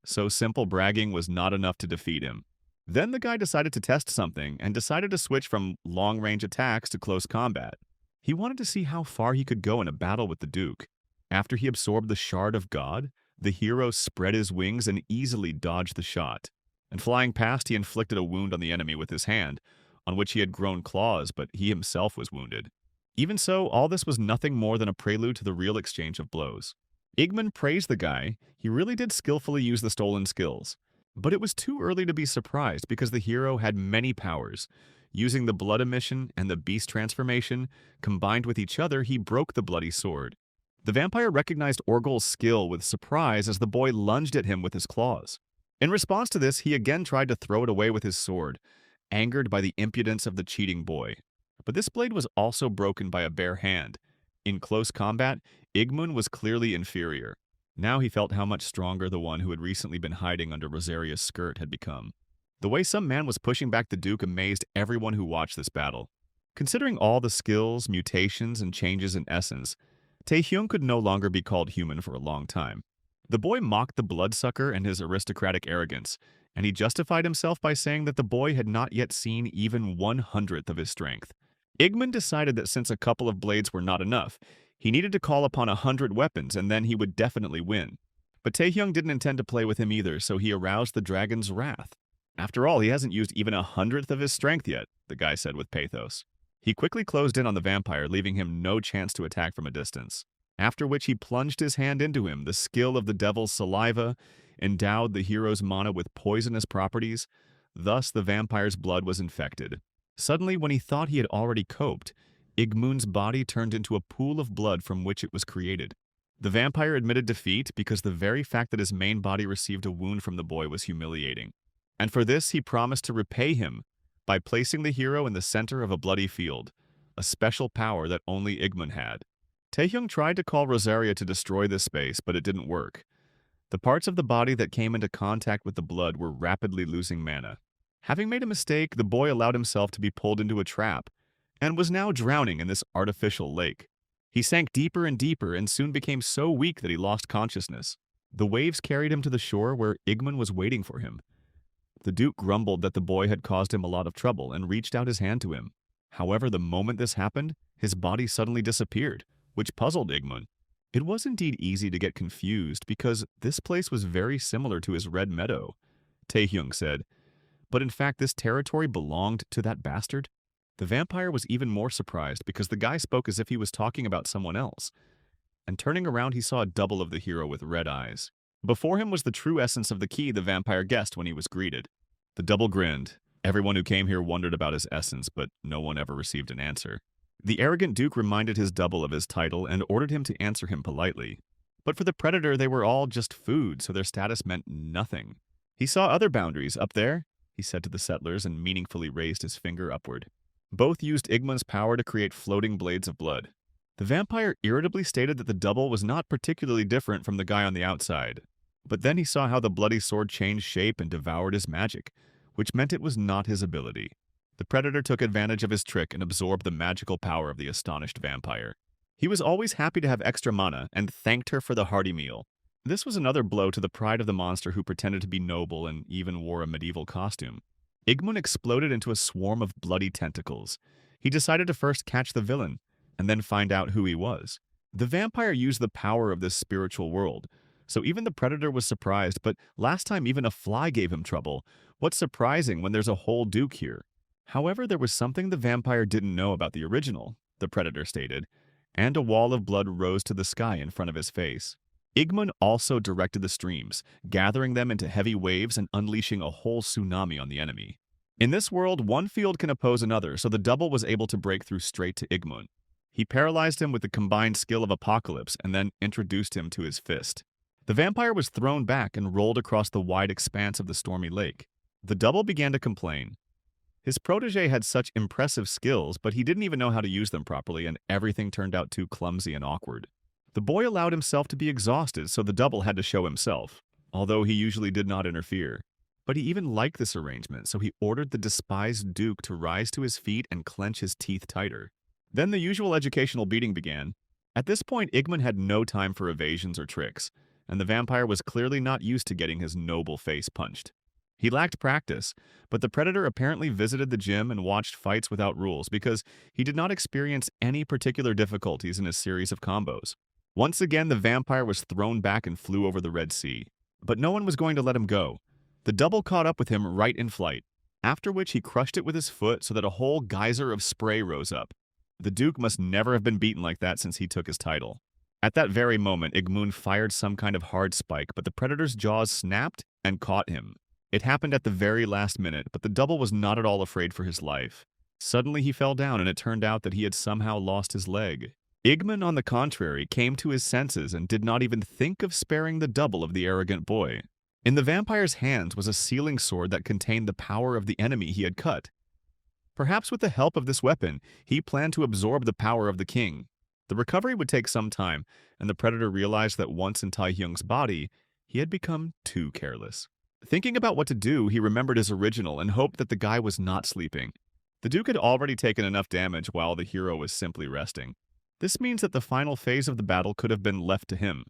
so simple bragging was not enough to defeat him. Then the guy decided to test something and decided to switch from long-range attacks to close combat. He wanted to see how far he could go in a battle with the Duke. After he absorbed the Shard of God, the hero spread his wings and easily dodged the shot. And flying past, he inflicted a wound on the enemy with his hand, on which he had grown claws, but he himself was wounded. Even so, all this was nothing more than a prelude to the real exchange of blows. Igman praised the guy. He really did skillfully use the stolen skills. But it was too early to be surprised because the hero had many powers. Using the blood emission and the beast transformation, combined with each other, he broke the bloody sword. The vampire recognized Orgul's skill with surprise as the boy lunged at him with his claws. In response to this, he again tried to throw it away with his sword, angered by the impudence of the cheating boy. But this blade was also broken by a bare hand. In close combat, Igmun was clearly inferior. Now he felt how much stronger the one who had recently been hiding under Rosaria's skirt had become. The way some man was pushing back the Duke amazed everyone who watched this battle. Considering all the skills, mutations, and changes in essence, Taehyung could no longer be called human for a long time. The boy mocked the bloodsucker and his aristocratic arrogance, and he justified himself by saying that the boy had not yet seen even 1/100th of his strength. Igman decided that since a couple of blades were not enough, he needed to call upon 100 weapons and then he would definitely win. But Taehyung didn't intend to play with him either, so he aroused the dragon's wrath. After all, he hasn't used even 100th of his strength yet, the guy said with pathos. He quickly closed in on the vampire, leaving him no chance to attack from a distance. After which he plunged his hand into him. The skill of the devil's saliva endowed the hero's mana with poisonous properties. Thus, the vampire's blood was infected. Suddenly, when he thought he had already coped, Igmun's body turned into a pool of blood from which it was created. The vampire admitted defeat because the very fact that his main body received a wound from the boy was humiliating. And for this, he promised to repay him by placing the hero in the center of a bloody field, a special power that only Igmun had. Taehyung tried to call Rosaria to destroy this space, but it didn't work. The parts of the body that came into contact with the blood were rapidly losing mana. Having made a mistake, the boy allowed himself to be pulled into a trap, and was now drowning in this artificial lake. He sank deeper and deeper and soon became so weak that he lost consciousness. The waves carried him to the shore where Igman was waiting for him. The Duke grumbled that the boy had caused him a lot of trouble and reached out his hand to him. However, the moment this happened, his body suddenly disappeared, which puzzled Igman. It was indeed easy to get confused because this place was very similar to his Red Meadow, Taehyung said. But in fact, this territory belonged to that bastard? The vampire was even more surprised because the guy spoke as if he was talking about someone else. And turning around, he saw a double of the hero with red eyes. Before him was the true essence of the key the vampire guessed when he was greeted. The double grinned. Everyone who came here wondered about his essence, but no one ever received an answer. The arrogant Duke reminded his double of his title and ordered him to answer him politely. But for the predator, they were all just food, so their status meant nothing. He saw other boundaries up there, he said to the settlers and meaningfully raised his finger upward. Both used Igman's power to create floating blades of blood. The vampire irritably stated that the double was not particularly different from the guy on the outside. But then he saw how the bloody sword changed shape and devoured his magic, which meant it was not his ability. The predator took advantage of his trick and absorbed the magical power of the astonished vampire. He was always happy to have extra mana and thanked her for the hearty meal. This was another blow to the pride of the monster who pretended to be noble and even wore a medieval costume. Igmun exploded into a swarm of bloody tentacles. He decided to first catch the villain, and then find out who he was. The vampire used the power of this spiritual world, so even the predator was surprised, but last time even a fly gave him trouble. What's surprising when there's a whole Duke here? However, there was something the vampire didn't know about the original, the predator stated, and a wall of blood rose to the sky in front of his face. Igman also directed the streams, gathering them into heavy waves and unleashing a whole tsunami on the enemy. In this world, one field can oppose another, so the double was able to break through straight to Igman. He paralyzed him with the combined skill of Apocalypse and then introduced him to his fist. The vampire was thrown back and rolled across the wide expanse of the stormy lake. The double began to complain. His protege had such impressive skills, but he didn't even know how to use them properly, and everything turned out too clumsy and awkward. The boy allowed himself to be exhausted, so the double had to show himself, although he usually did not interfere. But he even liked this arrangement, so he ordered the despised Duke to rise to his feet and clench his teeth tighter. Then the usual educational beating began. At this point, Igman had no time for evasions or tricks, and the vampire was clearly not used to getting his noble face punched. He lacked practice, but the Predator apparently visited the gym and watched fights without rules because he did not experience any particular difficulties in his series of combos. Once again, the vampire was thrown back and flew over the Red Sea. But no one was going to let him go. The double caught up with him right in flight, after which he crushed it with his foot so that a whole geyser of spray rose up. The Duke must never have been beaten like that since he took his title. At that very moment, Igmun fired some kind of hard spike, but the Predator's jaws snapped and caught him. It happened at the very last minute, but the double was not at all afraid for his life. Suddenly he fell down, and it turned out that he had somehow lost his leg. Igmun, on the contrary, came to his senses and did not even think of sparing the double of the arrogant boy. In the vampire's hands was a sealing sword that contained the power of the enemy he had cut. Perhaps with the help of this weapon, he planned to absorb the power of the king. The recovery would take some time, and the Predator realized that once in Taehyung's body, he had become too careless. Thinking about what to do, he remembered his original and hoped that the guy was not sleeping. The Duke had already taken enough damage while the hero was simply resting. This means that the final phase of the battle could have been left to him.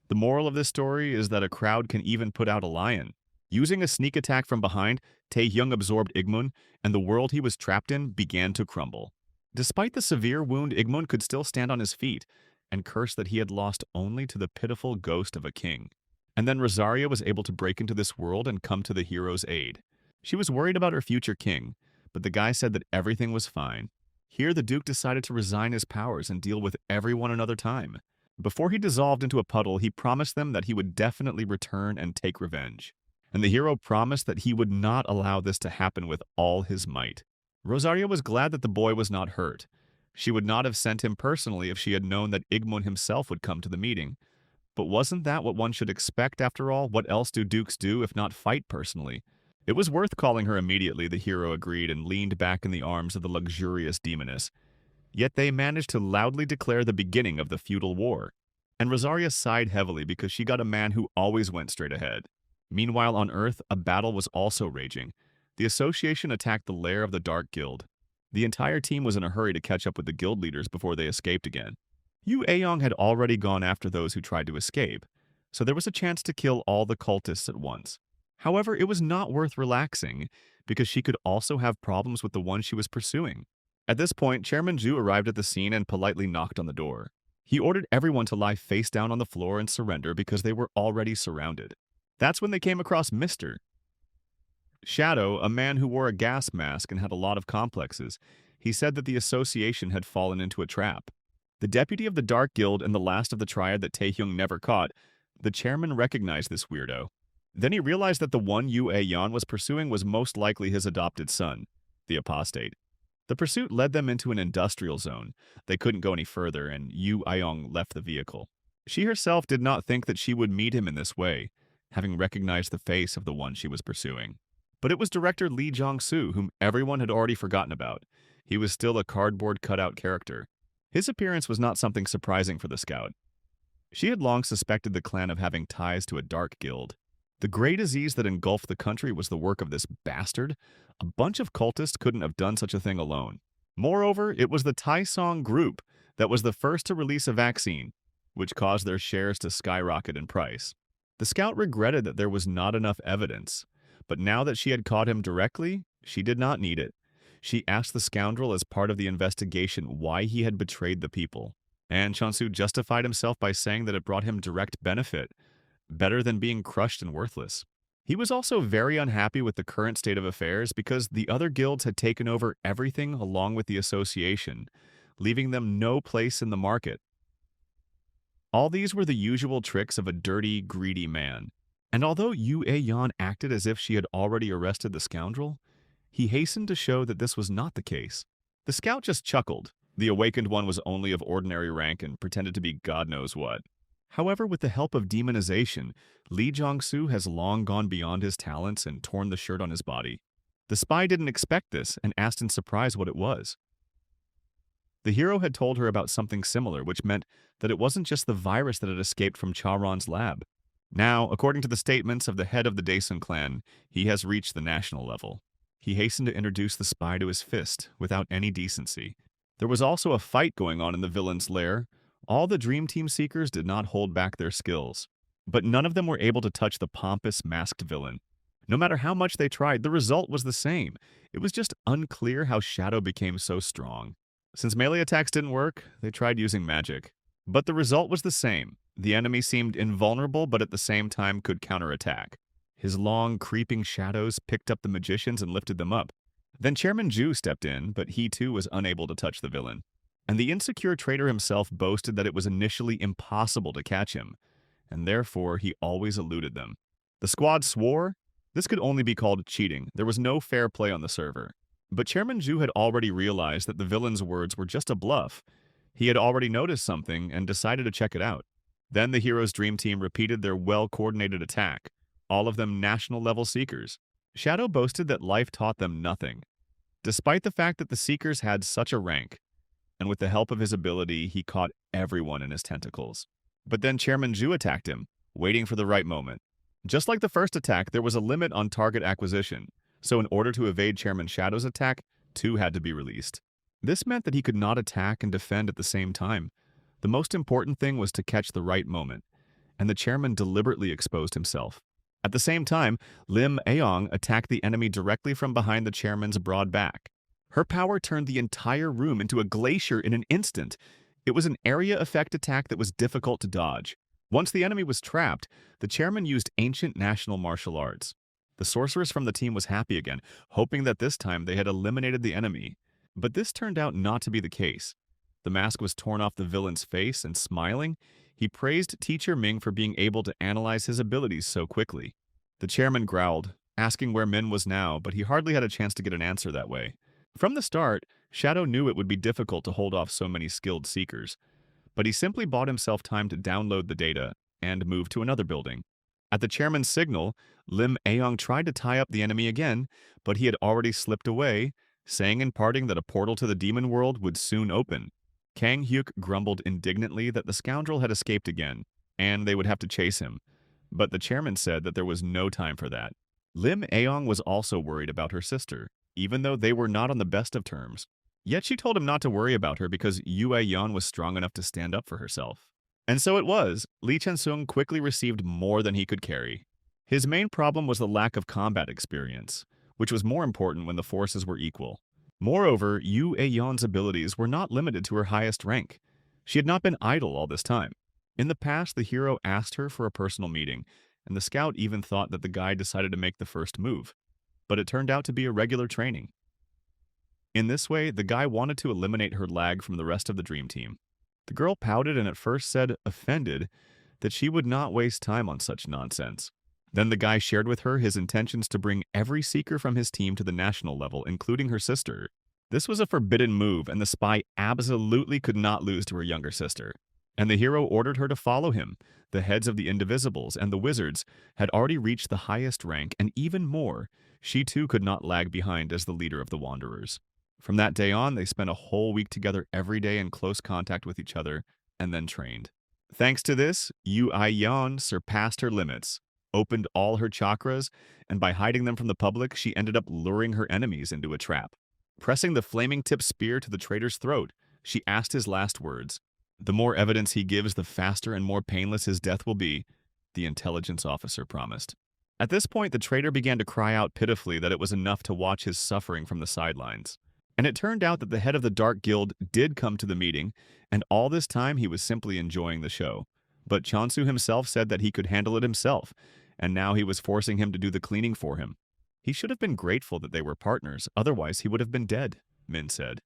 The moral of this story is that a crowd can even put out a lion. Using a sneak attack from behind, Taehyung absorbed Igmun, and the world he was trapped in began to crumble. Despite the severe wound, Igmun could still stand on his feet and curse that he had lost only to the pitiful ghost of a king. And then Rosaria was able to break into this world and come to the hero's aid. She was worried about her future king, but the guy said that everything was fine. Here, the Duke decided to resign his powers and deal with everyone another time. Before he dissolved into a puddle, he promised them that he would definitely return and take revenge. And the hero promised that he would not allow this to happen with all his might. Rosaria was glad that the boy was not hurt. She would not have sent him personally if she had known that Igmun himself would come to the meeting. But wasn't that what one should expect after all? What else do dukes do if not fight personally? It was worth calling her immediately, the hero agreed and leaned back in the arms of the luxurious demoness. Yet they managed to loudly declare the beginning of the feudal war. And Rosaria sighed heavily because she got a man who always went straight ahead. Meanwhile, on Earth, a battle was also raging. The Association attacked the lair of the Dark Guild. The entire team was in a hurry to catch up with the guild leaders before they escaped again. Yu Aeyong had already gone after those who tried to escape, so there was a chance to kill all the cultists at once. However, it was not worth relaxing, because she could also have problems with the one she was pursuing. At this point, Chairman Zhu arrived at the scene and politely knocked on the door. He ordered everyone to lie face down on the floor and surrender because they were already surrounded. That's when they came across Mr. Shadow, a man who wore a gas mask and had a lot of complexes. He said that the association had fallen into a trap. The deputy of the Dark Guild and the last of the Triad that Taehyung never caught, the chairman recognized this weirdo. Then he realized that the one Yu Aeon was pursuing was most likely his adopted son, the apostate. The pursuit led them into an industrial zone. They couldn't go any further, and Yu Aeyong left the vehicle. She herself did not think that she would meet him in this way, having recognized the face of the one she was pursuing. But it was director Lee Jong-soo, whom everyone had already forgotten about. He was still a cardboard cutout character. His appearance was not something surprising for the scout. She had long suspected the clan of having ties to a dark guild. The gray disease that engulfed the country was the work of this bastard. A bunch of cultists couldn't have done such a thing alone. Moreover, it was the Taesong group that was the first to release a vaccine, which caused their shares to skyrocket in price. The scout regretted that there was not enough evidence, but now that she had caught him directly, she did not need it. She asked the scoundrel as part of the investigation why he had betrayed the people, and Chonsu justified himself by saying that it brought him direct benefit, better than being crushed and worthless. He was also very unhappy with the current state of affairs because the other guilds had taken over everything along with the association, leaving them no place in the market. All these were the usual tricks of a dirty, greedy man. And although Yu Aeon acted as if she had already arrested the scoundrel, he hastened to show that this was not the case. The scout just chuckled. The awakened one was only of ordinary rank and pretended to be God knows what. However, with the help of demonization, Lee Jong-soo has long gone beyond his talents and torn the shirt on his body. The spy didn't expect this and asked in surprise what it was. The hero had told her about something similar, which meant that it wasn't just the virus that had escaped from Charon's lab. Now, according to the statements of the head of the Daesun clan, he has reached the national level. He hastened to introduce the spy to his fist, without any decency. There was also a fight going on in the villain's lair. All the Dream Team seekers did not hold back their skills, but none of them were able to touch the pompous, masked villain. No matter how much they tried, the result was the same. It was just unclear how Shadow became so strong. Since melee attacks didn't work, they tried using magic. But the result was the same. The enemy seemed invulnerable, but at the same time could counterattack. His long, creeping shadows picked up the magicians and lifted them up. Then Chairman Ju stepped in, but he too was unable to touch the villain. And the insecure traitor himself boasted that it was initially impossible to catch him, and therefore he always eluded them. The squad swore this could only be called cheating. There was no fair play on the server. But Chairman Ju had already realized that the villain's words were just a bluff. He had already noticed something and decided to check it out. Then the hero's dream team repeated their well-coordinated attack, all of them national-level seekers. Shadow boasted that life taught them nothing. Despite the fact that the seekers had such a rank, and with the help of his ability, he caught everyone in his tentacles. But then Chairman Ju attacked him, waiting for the right moment. Just like the first attack, there was a limit on target acquisition, so in order to evade Chairman Shadow's attack, 2 had to be released. This meant that he could not attack and defend at the same time. The most important thing was to catch the right moment, and the chairman deliberately exposed himself. At the same time, Lim Aong attacked the enemy directly from behind the chairman's broad back. Her power turned the entire room into a glacier in an instant. It was an area effect attack that was difficult to dodge. Once the enemy was trapped, the chairman used ancient national martial arts. The sorceress from the team was happy again, hoping that this time they had eliminated the enemy. But this turned out not to be the case. The mask was torn off the villain's face, and smiling, he praised Teacher Ming for being able to analyze his abilities so quickly. The chairman growled, asking where Min was now, but he hardly had a chance to get an answer that way. From the start, Shadow knew it would be difficult to hold off so many skilled seekers, but he simply bought himself time to download the data and move to another building. At the chairman's signal, Lim Aong tried to tie up the enemy again, but he had already slipped away, saying in parting that a portal to the demon world would soon open. Kang Hyuk grumbled indignantly that the scoundrel had escaped again, and they would have to chase him. But the chairman said that there was no time for that. Lim Aong was also worried about her sister, even though they were not on the best of terms. Yet she told him not to worry about her because Yue Yan was strong enough to stand up for herself. And so it was. Lee Chen-sung quickly received more than he could carry. His main problem was the lack of combat experience, which was more important when the forces were equal. Moreover, Yue Yan's abilities were not limited to her highest rank. She had not been idle all this time. In the past, the hero asked her for a personal meeting, and the scout even thought that the guy decided to make the first move. But it turned out to be a regular training. In this way, the guy wanted to eliminate her lag from the rest of the dream team. The girl pouted and at first said, offended, that she would not waste time on such nonsense. Then the guy shared with her his intentions to bring every seeker from his team to the national level, including her sister. This was a forbidden move, and the spy absolutely could not lose to her younger sister. And the hero ordered her to follow him. The heads of the Indivisibles and the Wizards had already reached the highest rank, and even more, she too could not lag behind as the leader of the Wanderers. From that day on, they spent a whole week together every day in close contact with each other, and then trained. Thanks to this, Yu Ai-yan surpassed her limits, opened all her chakras, and by hiding them from the public, she ended up luring her enemies into a trap. Pressing the flaming-tip spear to the traitor's throat, she asked his last words. The more evidence he gives, the faster and more painless his death will be, the intelligence officer promised. At this point, the traitor began to cry out pitifully that it was enough to watch his suffering from the sidelines. And it turned out that the head of the Dark Guild did come to the meeting, and all this time he was simply enjoying the show. But Chansu himself said that he could handle it himself, and now he was forcing him to do the cleaning for him. He should have been grateful that they were partners, otherwise he would have been dead, Min said.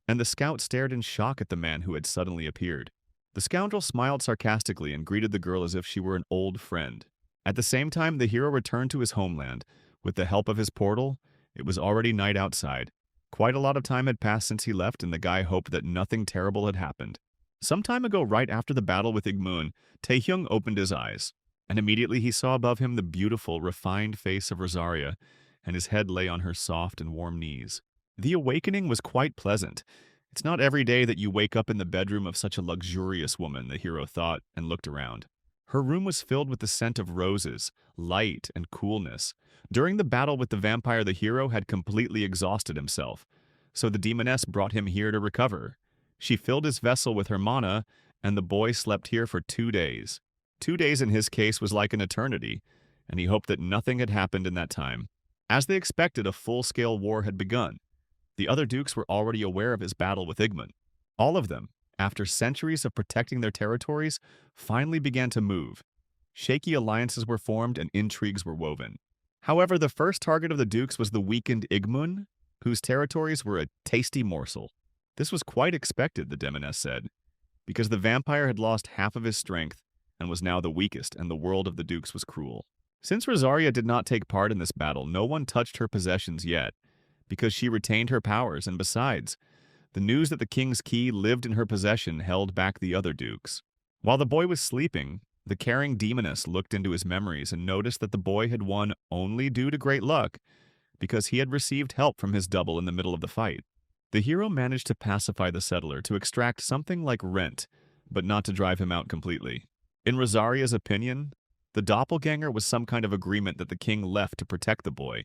And the scout stared in shock at the man who had suddenly appeared. The scoundrel smiled sarcastically and greeted the girl as if she were an old friend. At the same time, the hero returned to his homeland. With the help of his portal, it was already night outside. Quite a lot of time had passed since he left, and the guy hoped that nothing terrible had happened. Some time ago, right after the battle with Igmun, Taehyung opened his eyes, and immediately he saw above him the beautiful, refined face of Rosaria, and his head lay on her soft and warm knees. The awakening was quite pleasant. It's not every day that you wake up in the bedroom of such a luxurious woman, the hero thought, and looked around. Her room was filled with the scent of roses, light, and coolness. During the battle with the vampire, the hero had completely exhausted himself, so the demoness brought him here to recover. She filled his vessel with her mana, and the boy slept here for 2 days. 2 days in his case was like an eternity. and he hoped that nothing had happened in that time. As they expected, a full-scale war had begun. The other dukes were already aware of his battle with Igmund. All of them, after centuries of protecting their territories, finally began to move. Shaky alliances were formed and intrigues were woven. However, the first target of the dukes was the weakened Igmund, whose territories were a tasty morsel. This was quite expected, the demoness said, because the vampire had lost half of his strength and was now the weakest, and the world of the dukes was cruel. Since Rosaria did not take part in this battle, no one touched her possessions yet, because she retained her powers, and besides, the news that the king's key lived in her possession held back the other dukes. While the boy was sleeping, the caring demoness looked into his memories and noticed that the boy had won only due to great luck, because he had received help from his double in the middle of the fight. The hero managed to pacify the settler, to extract something like rent, but not to drive him out completely. In Rosaria's opinion, the doppelganger was some kind of agreement that the king left to protect the boy,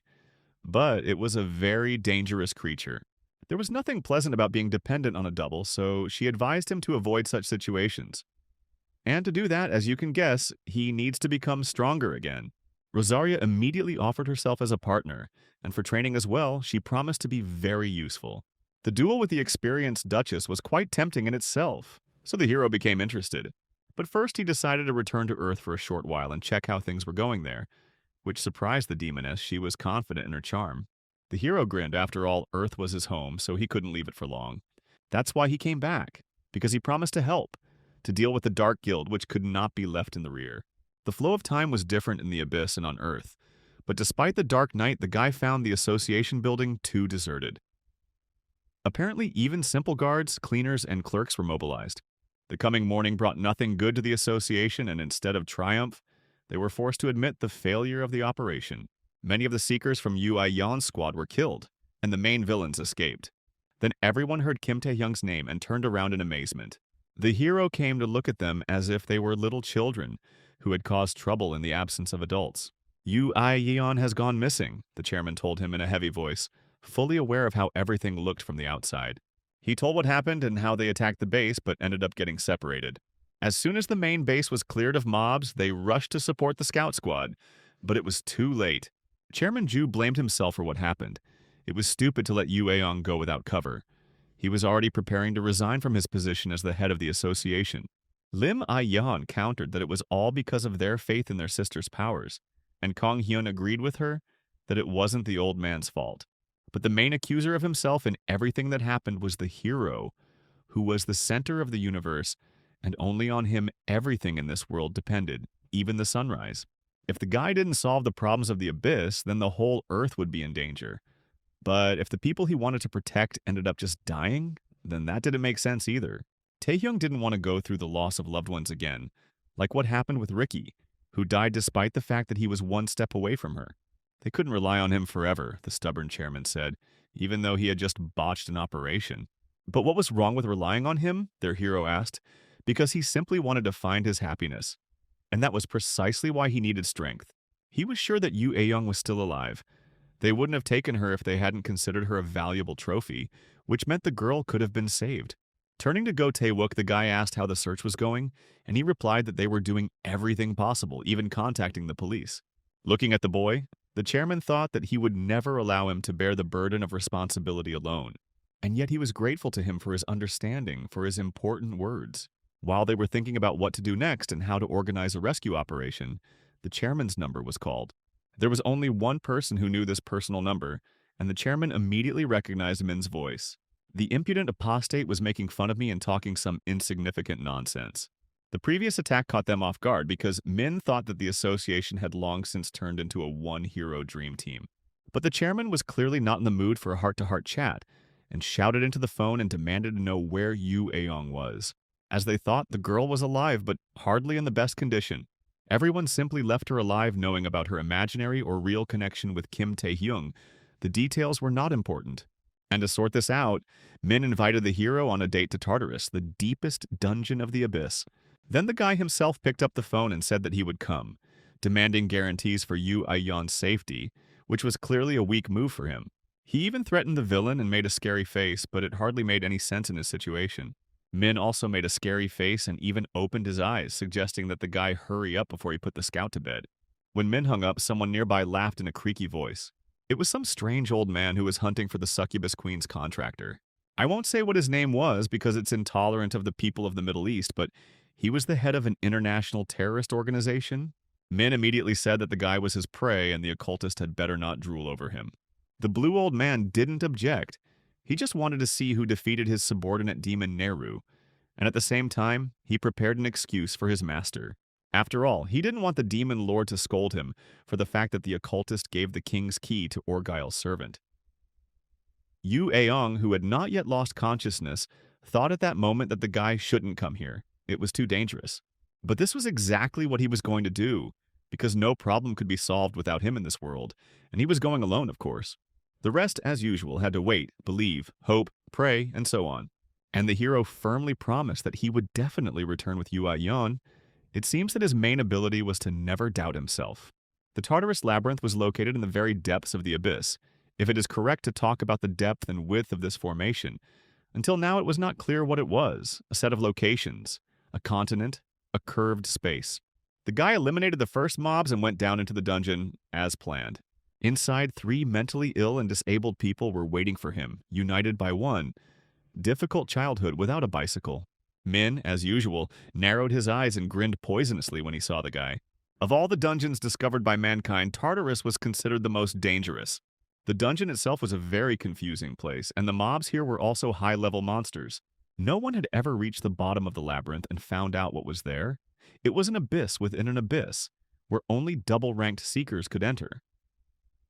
but it was a very dangerous creature. There was nothing pleasant about being dependent on a double, so she advised him to avoid such situations. And to do that, as you can guess, he needs to become stronger again. Rosaria immediately offered herself as a partner, and for training as well, she promised to be very useful. The duel with the experienced Duchess was quite tempting in itself, so the hero became interested. But first he decided to return to Earth for a short while and check how things were going there, which surprised the demoness. She was confident in her charm. The hero grinned. After all, Earth was his home, so he couldn't leave it for long. That's why he came back, because he promised to help, to deal with the Dark Guild, which could not be left in the rear. The flow of time was different in the Abyss and on Earth, but despite the dark night, the guy found the Association building too deserted. Apparently, even simple guards, cleaners, and clerks were mobilized. The coming morning brought nothing good to the Association, and instead of triumph, they were forced to admit the failure of the operation. Many of the seekers from Yu Ai-Yan's squad were killed, and the main villains escaped. Then everyone heard Kim Tae-hyung's name and turned around in amazement. The hero came to look at them as if they were little children who had caused trouble in the absence of adults. Yu Ai-Yan has gone missing, the chairman told him in a heavy voice, fully aware of how everything looked from the outside. He told what happened and how they attacked the base but ended up getting separated. As soon as the main base was cleared of mobs, they rushed to support the scout squad, but it was too late. Chairman Ju blamed himself for what happened. It was stupid to let Yu Aeong go without cover. He was already preparing to resign from his position as the head of the association. Lim Ai-Yan countered that it was all because of their faith in their sister's powers, and Kong Hyun agreed with her that it wasn't the old man's fault. But the main accuser of himself in everything that happened was the hero, who was the center of the universe, and only on him everything in this world depended, even the sunrise. If the guy didn't solve the problems of the Abyss, then the whole Earth would be in danger. But if the people he wanted to protect ended up just dying, then that didn't make sense either. Taehyung didn't want to go through the loss of loved ones again, like what happened with Ricky, who died despite the fact that he was one step away from her. They couldn't rely on him forever, the stubborn chairman said, even though he had just botched an operation. But what was wrong with relying on him? Their hero asked. Because he simply wanted to find his happiness. And that was precisely why he needed strength. He was sure that Yu Aeong was still alive. They wouldn't have taken her if they hadn't considered her a valuable trophy, which meant the girl could have been saved. Turning to Go Tae-wook, the guy asked how the search was going, and he replied that they were doing everything possible, even contacting the police. Looking at the boy, the chairman thought that he would never allow him to bear the burden of responsibility alone. And yet he was grateful to him for his understanding, for his important words. While they were thinking about what to do next and how to organize a rescue operation, the chairman's number was called. There was only one person who knew this personal number, and the chairman immediately recognized Min's voice. The impudent apostate was making fun of me and talking some insignificant nonsense. The previous attack caught them off guard because Min thought that the association had long since turned into a one-hero dream team. But the chairman was clearly not in the mood for a heart-to-heart chat, and shouted into the phone and demanded to know where Yu Aeong was. As they thought, the girl was alive, but hardly in the best condition. Everyone simply left her alive knowing about her imaginary or real connection with Kim Tae-hyung. The details were not important. And to sort this out, Min invited the hero on a date to Tartarus, the deepest dungeon of the Abyss. Then the guy himself picked up the phone and said that he would come, demanding guarantees for Yu Ai-Yan's safety, which was clearly a weak move for him. He even threatened the villain and made a scary face, but it hardly made any sense in his situation. Min also made a scary face and even opened his eyes, suggesting that the guy hurry up before he put the scout to bed. When Min hung up, someone nearby laughed in a creaky voice. It was some strange old man who was hunting for the succubus queen's contractor. I won't say what his name was because it's intolerant of the people of the Middle East, but he was the head of an international terrorist organization. Min immediately said that the guy was his prey and the occultist had better not drool over him. The blue old man didn't object. He just wanted to see who defeated his subordinate demon Neru, and at the same time, he prepared an excuse for his master. After all, he didn't want the demon lord to scold him for the fact that the occultist gave the king's key to Orgile's servant. Yu Aong, who had not yet lost consciousness, thought at that moment that the guy shouldn't come here. It was too dangerous. But this was exactly what he was going to do, because no problem could be solved without him in this world, and he was going alone, of course. The rest, as usual, had to wait, believe, hope, pray, and so on. And the hero firmly promised that he would definitely return with Yu Aong. It seems that his main ability was to never doubt himself. The Tartarus Labyrinth was located in the very depths of the abyss, if it is correct to talk about the depth and width of this formation. Until now it was not clear what it was, a set of locations, a continent, a curved space. The guy eliminated the first mobs and went down into the dungeon, as planned. Inside, 3 mentally ill and disabled people were waiting for him, united by one difficult childhood without a bicycle. Min, as usual, narrowed his eyes and grinned poisonously when he saw the guy. Of all the dungeons discovered by mankind, Tartarus was considered the most dangerous. The dungeon itself was a very confusing place, and the mobs here were also high-level monsters. No one had ever reached the bottom of the labyrinth and found out what was there. It was an abyss within an abyss, where only double-ranked seekers could enter.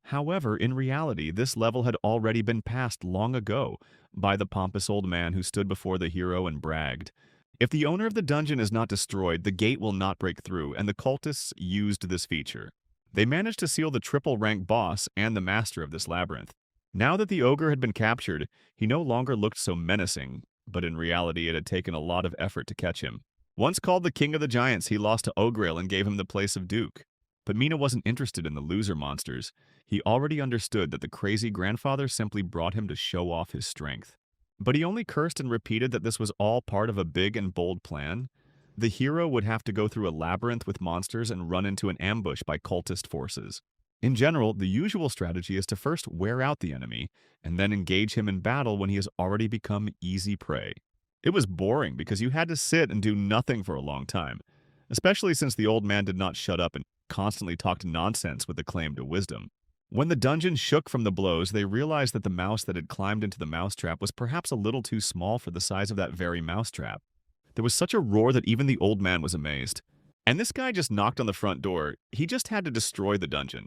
However, in reality, this level had already been passed long ago by the pompous old man who stood before the hero and bragged. If the owner of the dungeon is not destroyed, the gate will not break through, and the cultists used this feature. They managed to seal the triple-rank boss and the master of this labyrinth. Now that the ogre had been captured, he no longer looked so menacing, but in reality it had taken a lot of effort to catch him. Once called the king of the giants, he lost to Ogre and gave him the place of duke. But Mina wasn't interested in the loser monsters. He already understood that the crazy grandfather simply brought him to show off his strength. But he only cursed and repeated that this was all part of a big and bold plan. The hero would have to go through a labyrinth with monsters and run into an ambush by cultist forces. In general, the usual strategy is to first wear out the enemy, and then engage him in battle when he has already become easy prey. It was boring because you had to sit and do nothing for a long time, especially since the old man did not shut up and constantly talked nonsense with a claim to wisdom. When the dungeon shook from the blows, they realized that the mouse that had climbed into the mousetrap was perhaps a little too small for the size of that very mousetrap. There was such a roar that even the old man was amazed. And this guy just knocked on the front door. He just had to destroy the dungeon.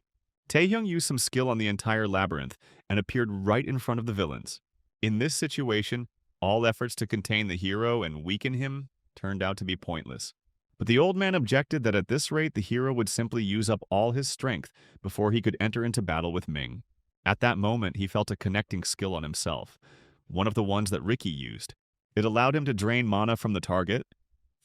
Taehyung used some skill on the entire labyrinth and appeared right in front of the villains. In this situation, all efforts to contain the hero and weaken him turned out to be pointless. But the old man objected that at this rate the hero would simply use up all his strength before he could enter into battle with Ming. At that moment, he felt a connecting skill on himself, one of the ones that Ricky used. It allowed him to drain mana from the target,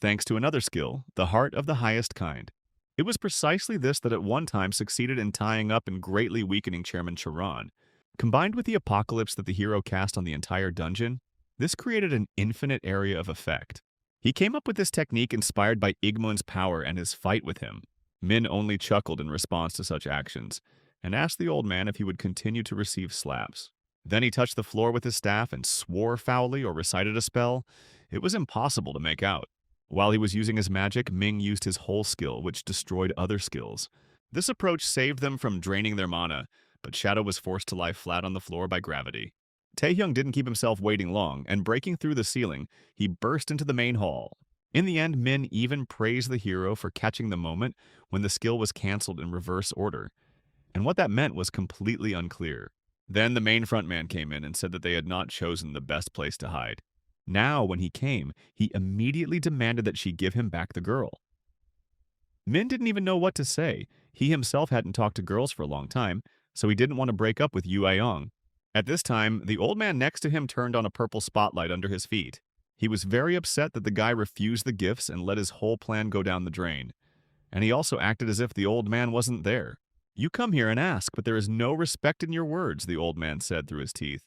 thanks to another skill, the heart of the highest kind. It was precisely this that at one time succeeded in tying up and greatly weakening Chairman Charon. Combined with the apocalypse that the hero cast on the entire dungeon, this created an infinite area of effect. He came up with this technique inspired by Igmun's power and his fight with him. Min only chuckled in response to such actions, and asked the old man if he would continue to receive slaps. Then he touched the floor with his staff and swore foully or recited a spell. It was impossible to make out. While he was using his magic, Ming used his whole skill, which destroyed other skills. This approach saved them from draining their mana, but Shadow was forced to lie flat on the floor by gravity. Taehyung didn't keep himself waiting long, and breaking through the ceiling, he burst into the main hall. In the end, Min even praised the hero for catching the moment when the skill was cancelled in reverse order, and what that meant was completely unclear. Then the main frontman came in and said that they had not chosen the best place to hide. Now, when he came, he immediately demanded that she give him back the girl. Min didn't even know what to say. He himself hadn't talked to girls for a long time, so he didn't want to break up with Yu Aong. At this time, the old man next to him turned on a purple spotlight under his feet. He was very upset that the guy refused the gifts and let his whole plan go down the drain. And he also acted as if the old man wasn't there. "You come here and ask, but there is no respect in your words," the old man said through his teeth.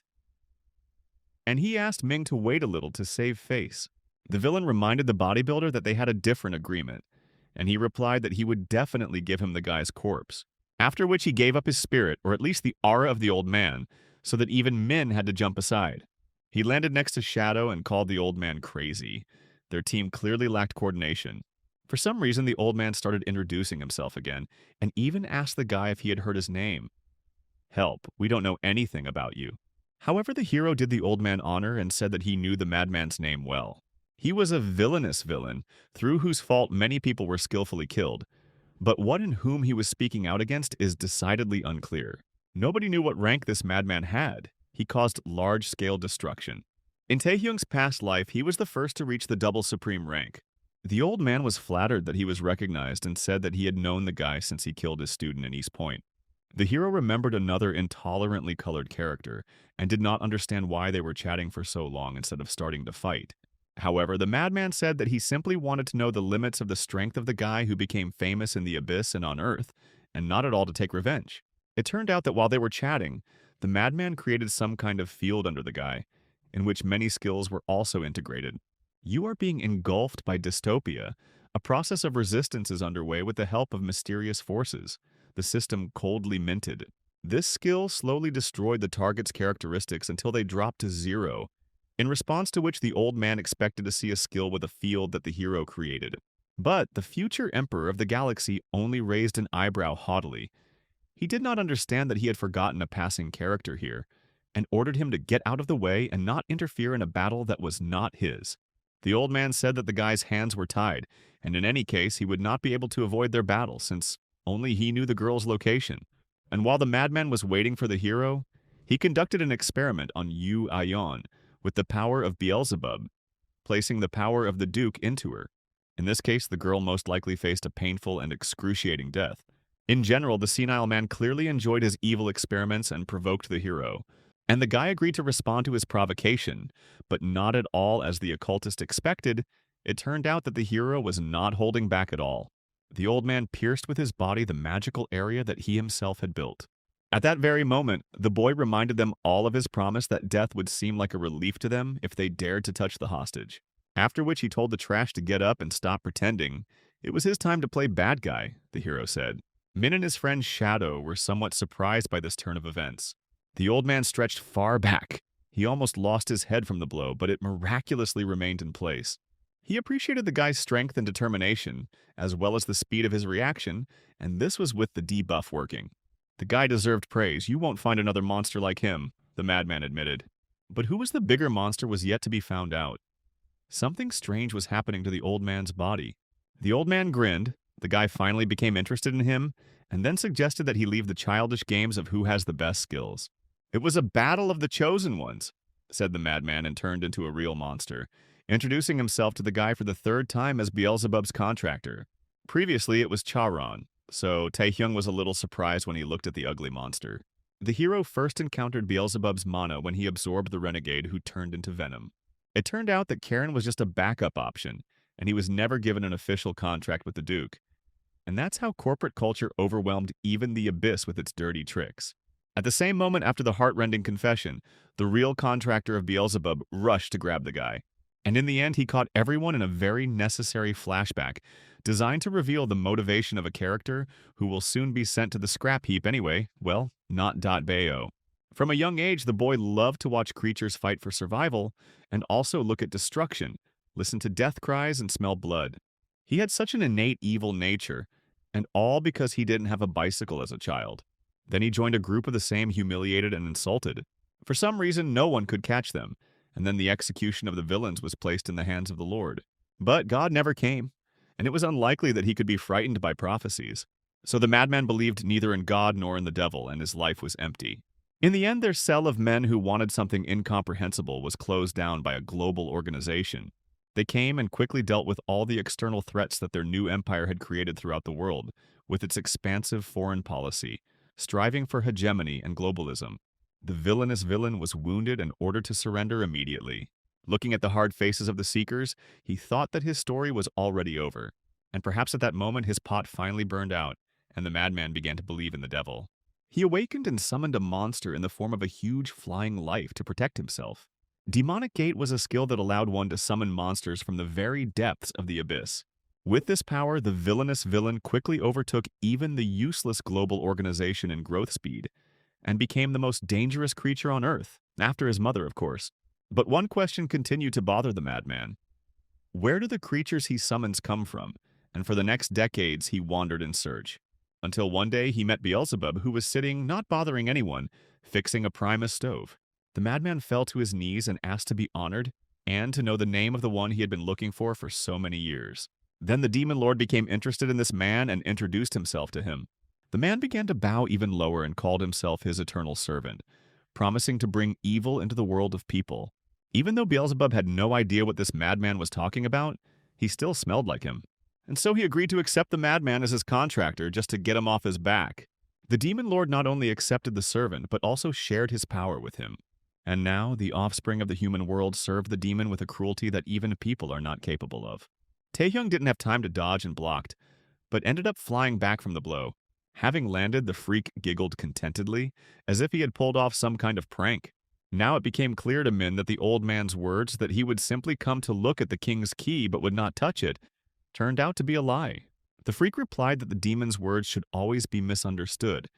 And he asked Ming to wait a little to save face. The villain reminded the bodybuilder that they had a different agreement, and he replied that he would definitely give him the guy's corpse. After which he gave up his spirit, or at least the aura of the old man, so that even Min had to jump aside. He landed next to Shadow and called the old man crazy. Their team clearly lacked coordination. For some reason, the old man started introducing himself again, and even asked the guy if he had heard his name. Help, we don't know anything about you. However, the hero did the old man honor and said that he knew the madman's name well. He was a villainous villain, through whose fault many people were skillfully killed. But what and whom he was speaking out against is decidedly unclear. Nobody knew what rank this madman had. He caused large-scale destruction. In Taehyung's past life, he was the first to reach the double supreme rank. The old man was flattered that he was recognized and said that he had known the guy since he killed his student in East Point. The hero remembered another intolerantly colored character and did not understand why they were chatting for so long instead of starting to fight. However, the madman said that he simply wanted to know the limits of the strength of the guy who became famous in the abyss and on Earth, and not at all to take revenge. It turned out that while they were chatting, the madman created some kind of field under the guy, in which many skills were also integrated. You are being engulfed by dystopia. A process of resistance is underway with the help of mysterious forces. The system coldly minted. This skill slowly destroyed the target's characteristics until they dropped to 0, in response to which the old man expected to see a skill with a field that the hero created. But the future emperor of the galaxy only raised an eyebrow haughtily. He did not understand that he had forgotten a passing character here, and ordered him to get out of the way and not interfere in a battle that was not his. The old man said that the guy's hands were tied, and in any case he would not be able to avoid their battle since only he knew the girl's location. And while the madman was waiting for the hero, he conducted an experiment on Yu Ayon with the power of Beelzebub, placing the power of the Duke into her. In this case, the girl most likely faced a painful and excruciating death. In general, the senile man clearly enjoyed his evil experiments and provoked the hero, and the guy agreed to respond to his provocation, but not at all as the occultist expected. It turned out that the hero was not holding back at all. The old man pierced with his body the magical area that he himself had built. At that very moment, the boy reminded them all of his promise that death would seem like a relief to them if they dared to touch the hostage. After which he told the trash to get up and stop pretending. It was his time to play bad guy, the hero said. Min and his friend Shadow were somewhat surprised by this turn of events. The old man stretched far back. He almost lost his head from the blow, but it miraculously remained in place. He appreciated the guy's strength and determination, as well as the speed of his reaction, and this was with the debuff working. The guy deserved praise. You won't find another monster like him, the madman admitted. But who was the bigger monster was yet to be found out. Something strange was happening to the old man's body. The old man grinned. The guy finally became interested in him, and then suggested that he leave the childish games of who has the best skills. It was a battle of the chosen ones, said the madman, and turned into a real monster, introducing himself to the guy for the third time as Beelzebub's contractor. Previously, it was Charon, so Taehyung was a little surprised when he looked at the ugly monster. The hero first encountered Beelzebub's mana when he absorbed the renegade who turned into venom. It turned out that Karen was just a backup option, and he was never given an official contract with the Duke. And that's how corporate culture overwhelmed even the Abyss with its dirty tricks. At the same moment after the heart-rending confession, the real contractor of Beelzebub rushed to grab the guy. And in the end, he caught everyone in a very necessary flashback, designed to reveal the motivation of a character who will soon be sent to the scrap heap anyway, well, not .bayo. From a young age, the boy loved to watch creatures fight for survival and also look at destruction, listen to death cries, and smell blood. He had such an innate evil nature, and all because he didn't have a bicycle as a child. Then he joined a group of the same humiliated and insulted. For some reason, no one could catch them, and then the execution of the villains was placed in the hands of the Lord. But God never came, and it was unlikely that he could be frightened by prophecies. So the madman believed neither in God nor in the devil, and his life was empty. In the end, their cell of men who wanted something incomprehensible was closed down by a global organization. They came and quickly dealt with all the external threats that their new empire had created throughout the world, with its expansive foreign policy, striving for hegemony and globalism. The villainous villain was wounded and ordered to surrender immediately. Looking at the hard faces of the Seekers, he thought that his story was already over, and perhaps at that moment his pot finally burned out, and the madman began to believe in the devil. He awakened and summoned a monster in the form of a huge flying life to protect himself. Demonic Gate was a skill that allowed one to summon monsters from the very depths of the abyss. With this power, the villainous villain quickly overtook even the useless global organization in growth speed, and became the most dangerous creature on Earth, after his mother, of course. But one question continued to bother the madman. Where do the creatures he summons come from? And for the next decades, he wandered in search. Until one day, he met Beelzebub, who was sitting, not bothering anyone, fixing a Primus stove. The madman fell to his knees and asked to be honored, and to know the name of the one he had been looking for so many years. Then the demon lord became interested in this man and introduced himself to him. The man began to bow even lower and called himself his eternal servant, promising to bring evil into the world of people. Even though Beelzebub had no idea what this madman was talking about, he still smelled like him. And so he agreed to accept the madman as his contractor just to get him off his back. The demon lord not only accepted the servant, but also shared his power with him. And now, the offspring of the human world served the demon with a cruelty that even people are not capable of. Taehyung didn't have time to dodge and blocked, but ended up flying back from the blow. Having landed, the freak giggled contentedly, as if he had pulled off some kind of prank. Now it became clear to Min that the old man's words that he would simply come to look at the king's key but would not touch it turned out to be a lie. The freak replied that the demon's words should always be misunderstood,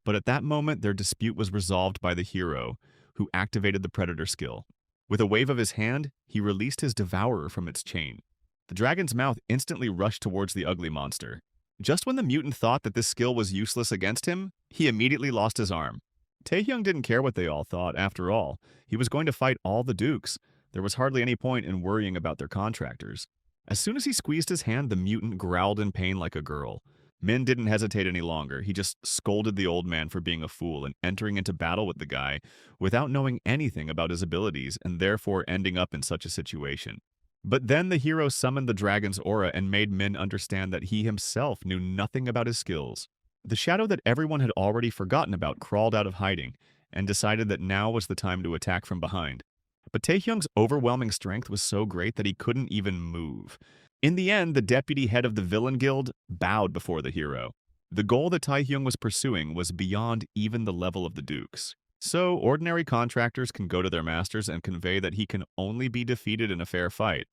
but at that moment their dispute was resolved by the hero, who activated the predator skill. With a wave of his hand, he released his devourer from its chain. The dragon's mouth instantly rushed towards the ugly monster. Just when the mutant thought that this skill was useless against him, he immediately lost his arm. Taehyung didn't care what they all thought, after all. He was going to fight all the dukes. There was hardly any point in worrying about their contractors. As soon as he squeezed his hand, the mutant growled in pain like a girl. Min didn't hesitate any longer. He just scolded the old man for being a fool and entering into battle with the guy without knowing anything about his abilities and therefore ending up in such a situation. But then the hero summoned the dragon's aura and made Min understand that he himself knew nothing about his skills. The shadow that everyone had already forgotten about crawled out of hiding and decided that now was the time to attack from behind. But Taehyung's overwhelming strength was so great that he couldn't even move. In the end, the deputy head of the villain guild bowed before the hero. The goal that Taehyung was pursuing was beyond even the level of the dukes. So, ordinary contractors can go to their masters and convey that he can only be defeated in a fair fight,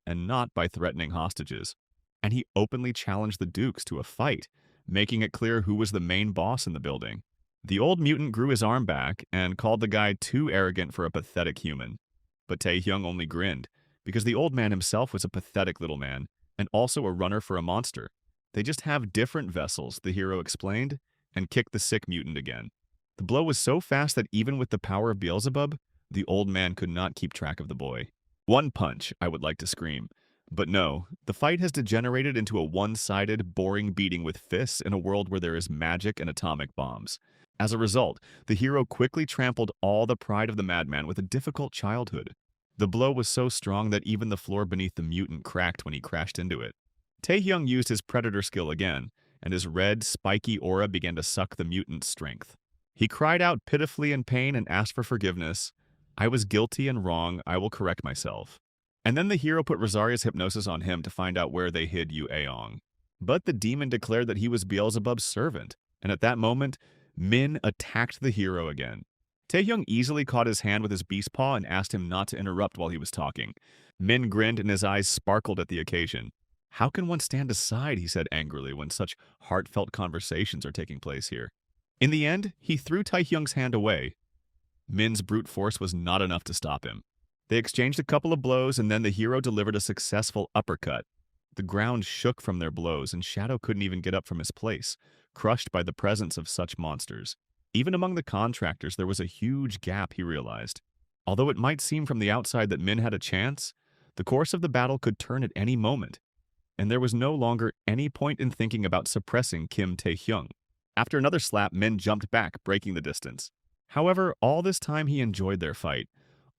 and not by threatening hostages. And he openly challenged the dukes to a fight, making it clear who was the main boss in the building. The old mutant grew his arm back and called the guy too arrogant for a pathetic human. But Taehyung only grinned, because the old man himself was a pathetic little man, and also a runner for a monster. They just have different vessels, the hero explained, and kicked the sick mutant again. The blow was so fast that even with the power of Beelzebub, the old man could not keep track of the boy. One punch, I would like to scream. But no, the fight has degenerated into a one-sided, boring beating with fists in a world where there is magic and atomic bombs. As a result, the hero quickly trampled all the pride of the madman with a difficult childhood. The blow was so strong that even the floor beneath the mutant cracked when he crashed into it. Taehyung used his predator skill again, and his red, spiky aura began to suck the mutant's strength. He cried out pitifully in pain and asked for forgiveness. I was guilty and wrong, I will correct myself. And then the hero put Rosaria's hypnosis on him to find out where they hid Yu Aong. But the demon declared that he was Beelzebub's servant, and at that moment, Min attacked the hero again. Taehyung easily caught his hand with his beast paw and asked him not to interrupt while he was talking. Min grinned and his eyes sparkled at the occasion. How can one stand aside, he said angrily, when such heartfelt conversations are taking place here. In the end, he threw Taehyung's hand away. Min's brute force was not enough to stop him. They exchanged a couple of blows and then the hero delivered a successful uppercut. The ground shook from their blows and Shadow couldn't even get up from his place, crushed by the presence of such monsters. Even among the contractors, there was a huge gap, he realized. Although it might seem from the outside that Min had a chance, the course of the battle could turn at any moment, and there was no longer any point in thinking about suppressing Kim Taehyung. After another slap, Min jumped back, breaking the distance. However, all this time he enjoyed their fight.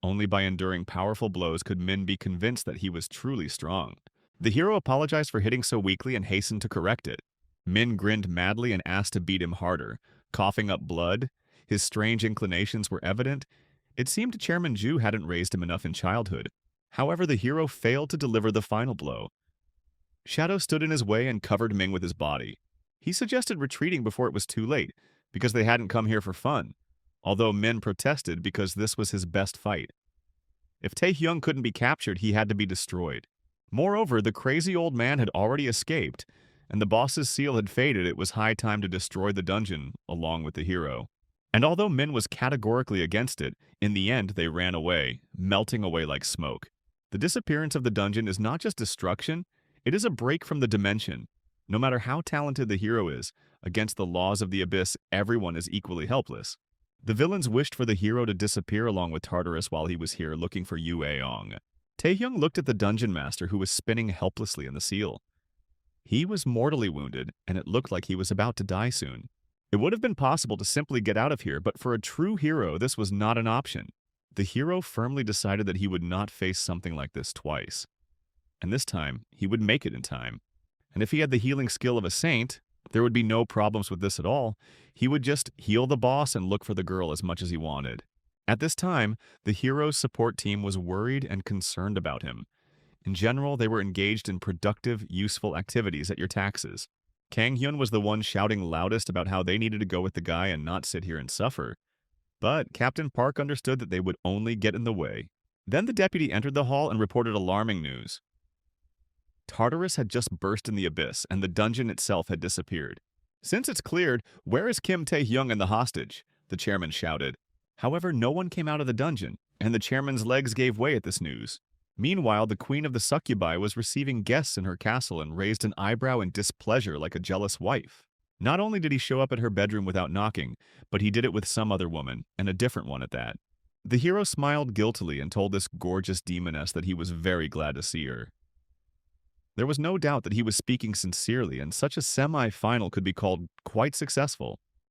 Only by enduring powerful blows could Min be convinced that he was truly strong. The hero apologized for hitting so weakly and hastened to correct it. Min grinned madly and asked to beat him harder, coughing up blood. His strange inclinations were evident. It seemed Chairman Ju hadn't raised him enough in childhood. However, the hero failed to deliver the final blow. Shadow stood in his way and covered Ming with his body. He suggested retreating before it was too late, because they hadn't come here for fun, although Min protested because this was his best fight. If Taehyung couldn't be captured, he had to be destroyed. Moreover, the crazy old man had already escaped, and the boss's seal had faded. It was high time to destroy the dungeon along with the hero. And although Min was categorically against it, in the end they ran away, melting away like smoke. The disappearance of the dungeon is not just destruction, it is a break from the dimension. No matter how talented the hero is, against the laws of the abyss, everyone is equally helpless. The villains wished for the hero to disappear along with Tartarus while he was here looking for Yu Aong. Taehyung looked at the dungeon master who was spinning helplessly in the seal. He was mortally wounded, and it looked like he was about to die soon. It would have been possible to simply get out of here, but for a true hero, this was not an option. The hero firmly decided that he would not face something like this twice. And this time, he would make it in time. And if he had the healing skill of a saint, there would be no problems with this at all. He would just heal the boss and look for the girl as much as he wanted. At this time, the hero's support team was worried and concerned about him. In general, they were engaged in productive, useful activities at your taxes. Kang Hyun was the one shouting loudest about how they needed to go with the guy and not sit here and suffer. But Captain Park understood that they would only get in the way. Then the deputy entered the hall and reported alarming news. Tartarus had just burst in the abyss, and the dungeon itself had disappeared. "Since it's cleared, where is Kim Tae-hyung and the hostage?" the chairman shouted. However, no one came out of the dungeon, and the chairman's legs gave way at this news. Meanwhile, the queen of the succubi was receiving guests in her castle and raised an eyebrow in displeasure like a jealous wife. Not only did he show up at her bedroom without knocking, but he did it with some other woman, and a different one at that. The hero smiled guiltily and told this gorgeous demoness that he was very glad to see her. There was no doubt that he was speaking sincerely, and such a semi-final could be called quite successful.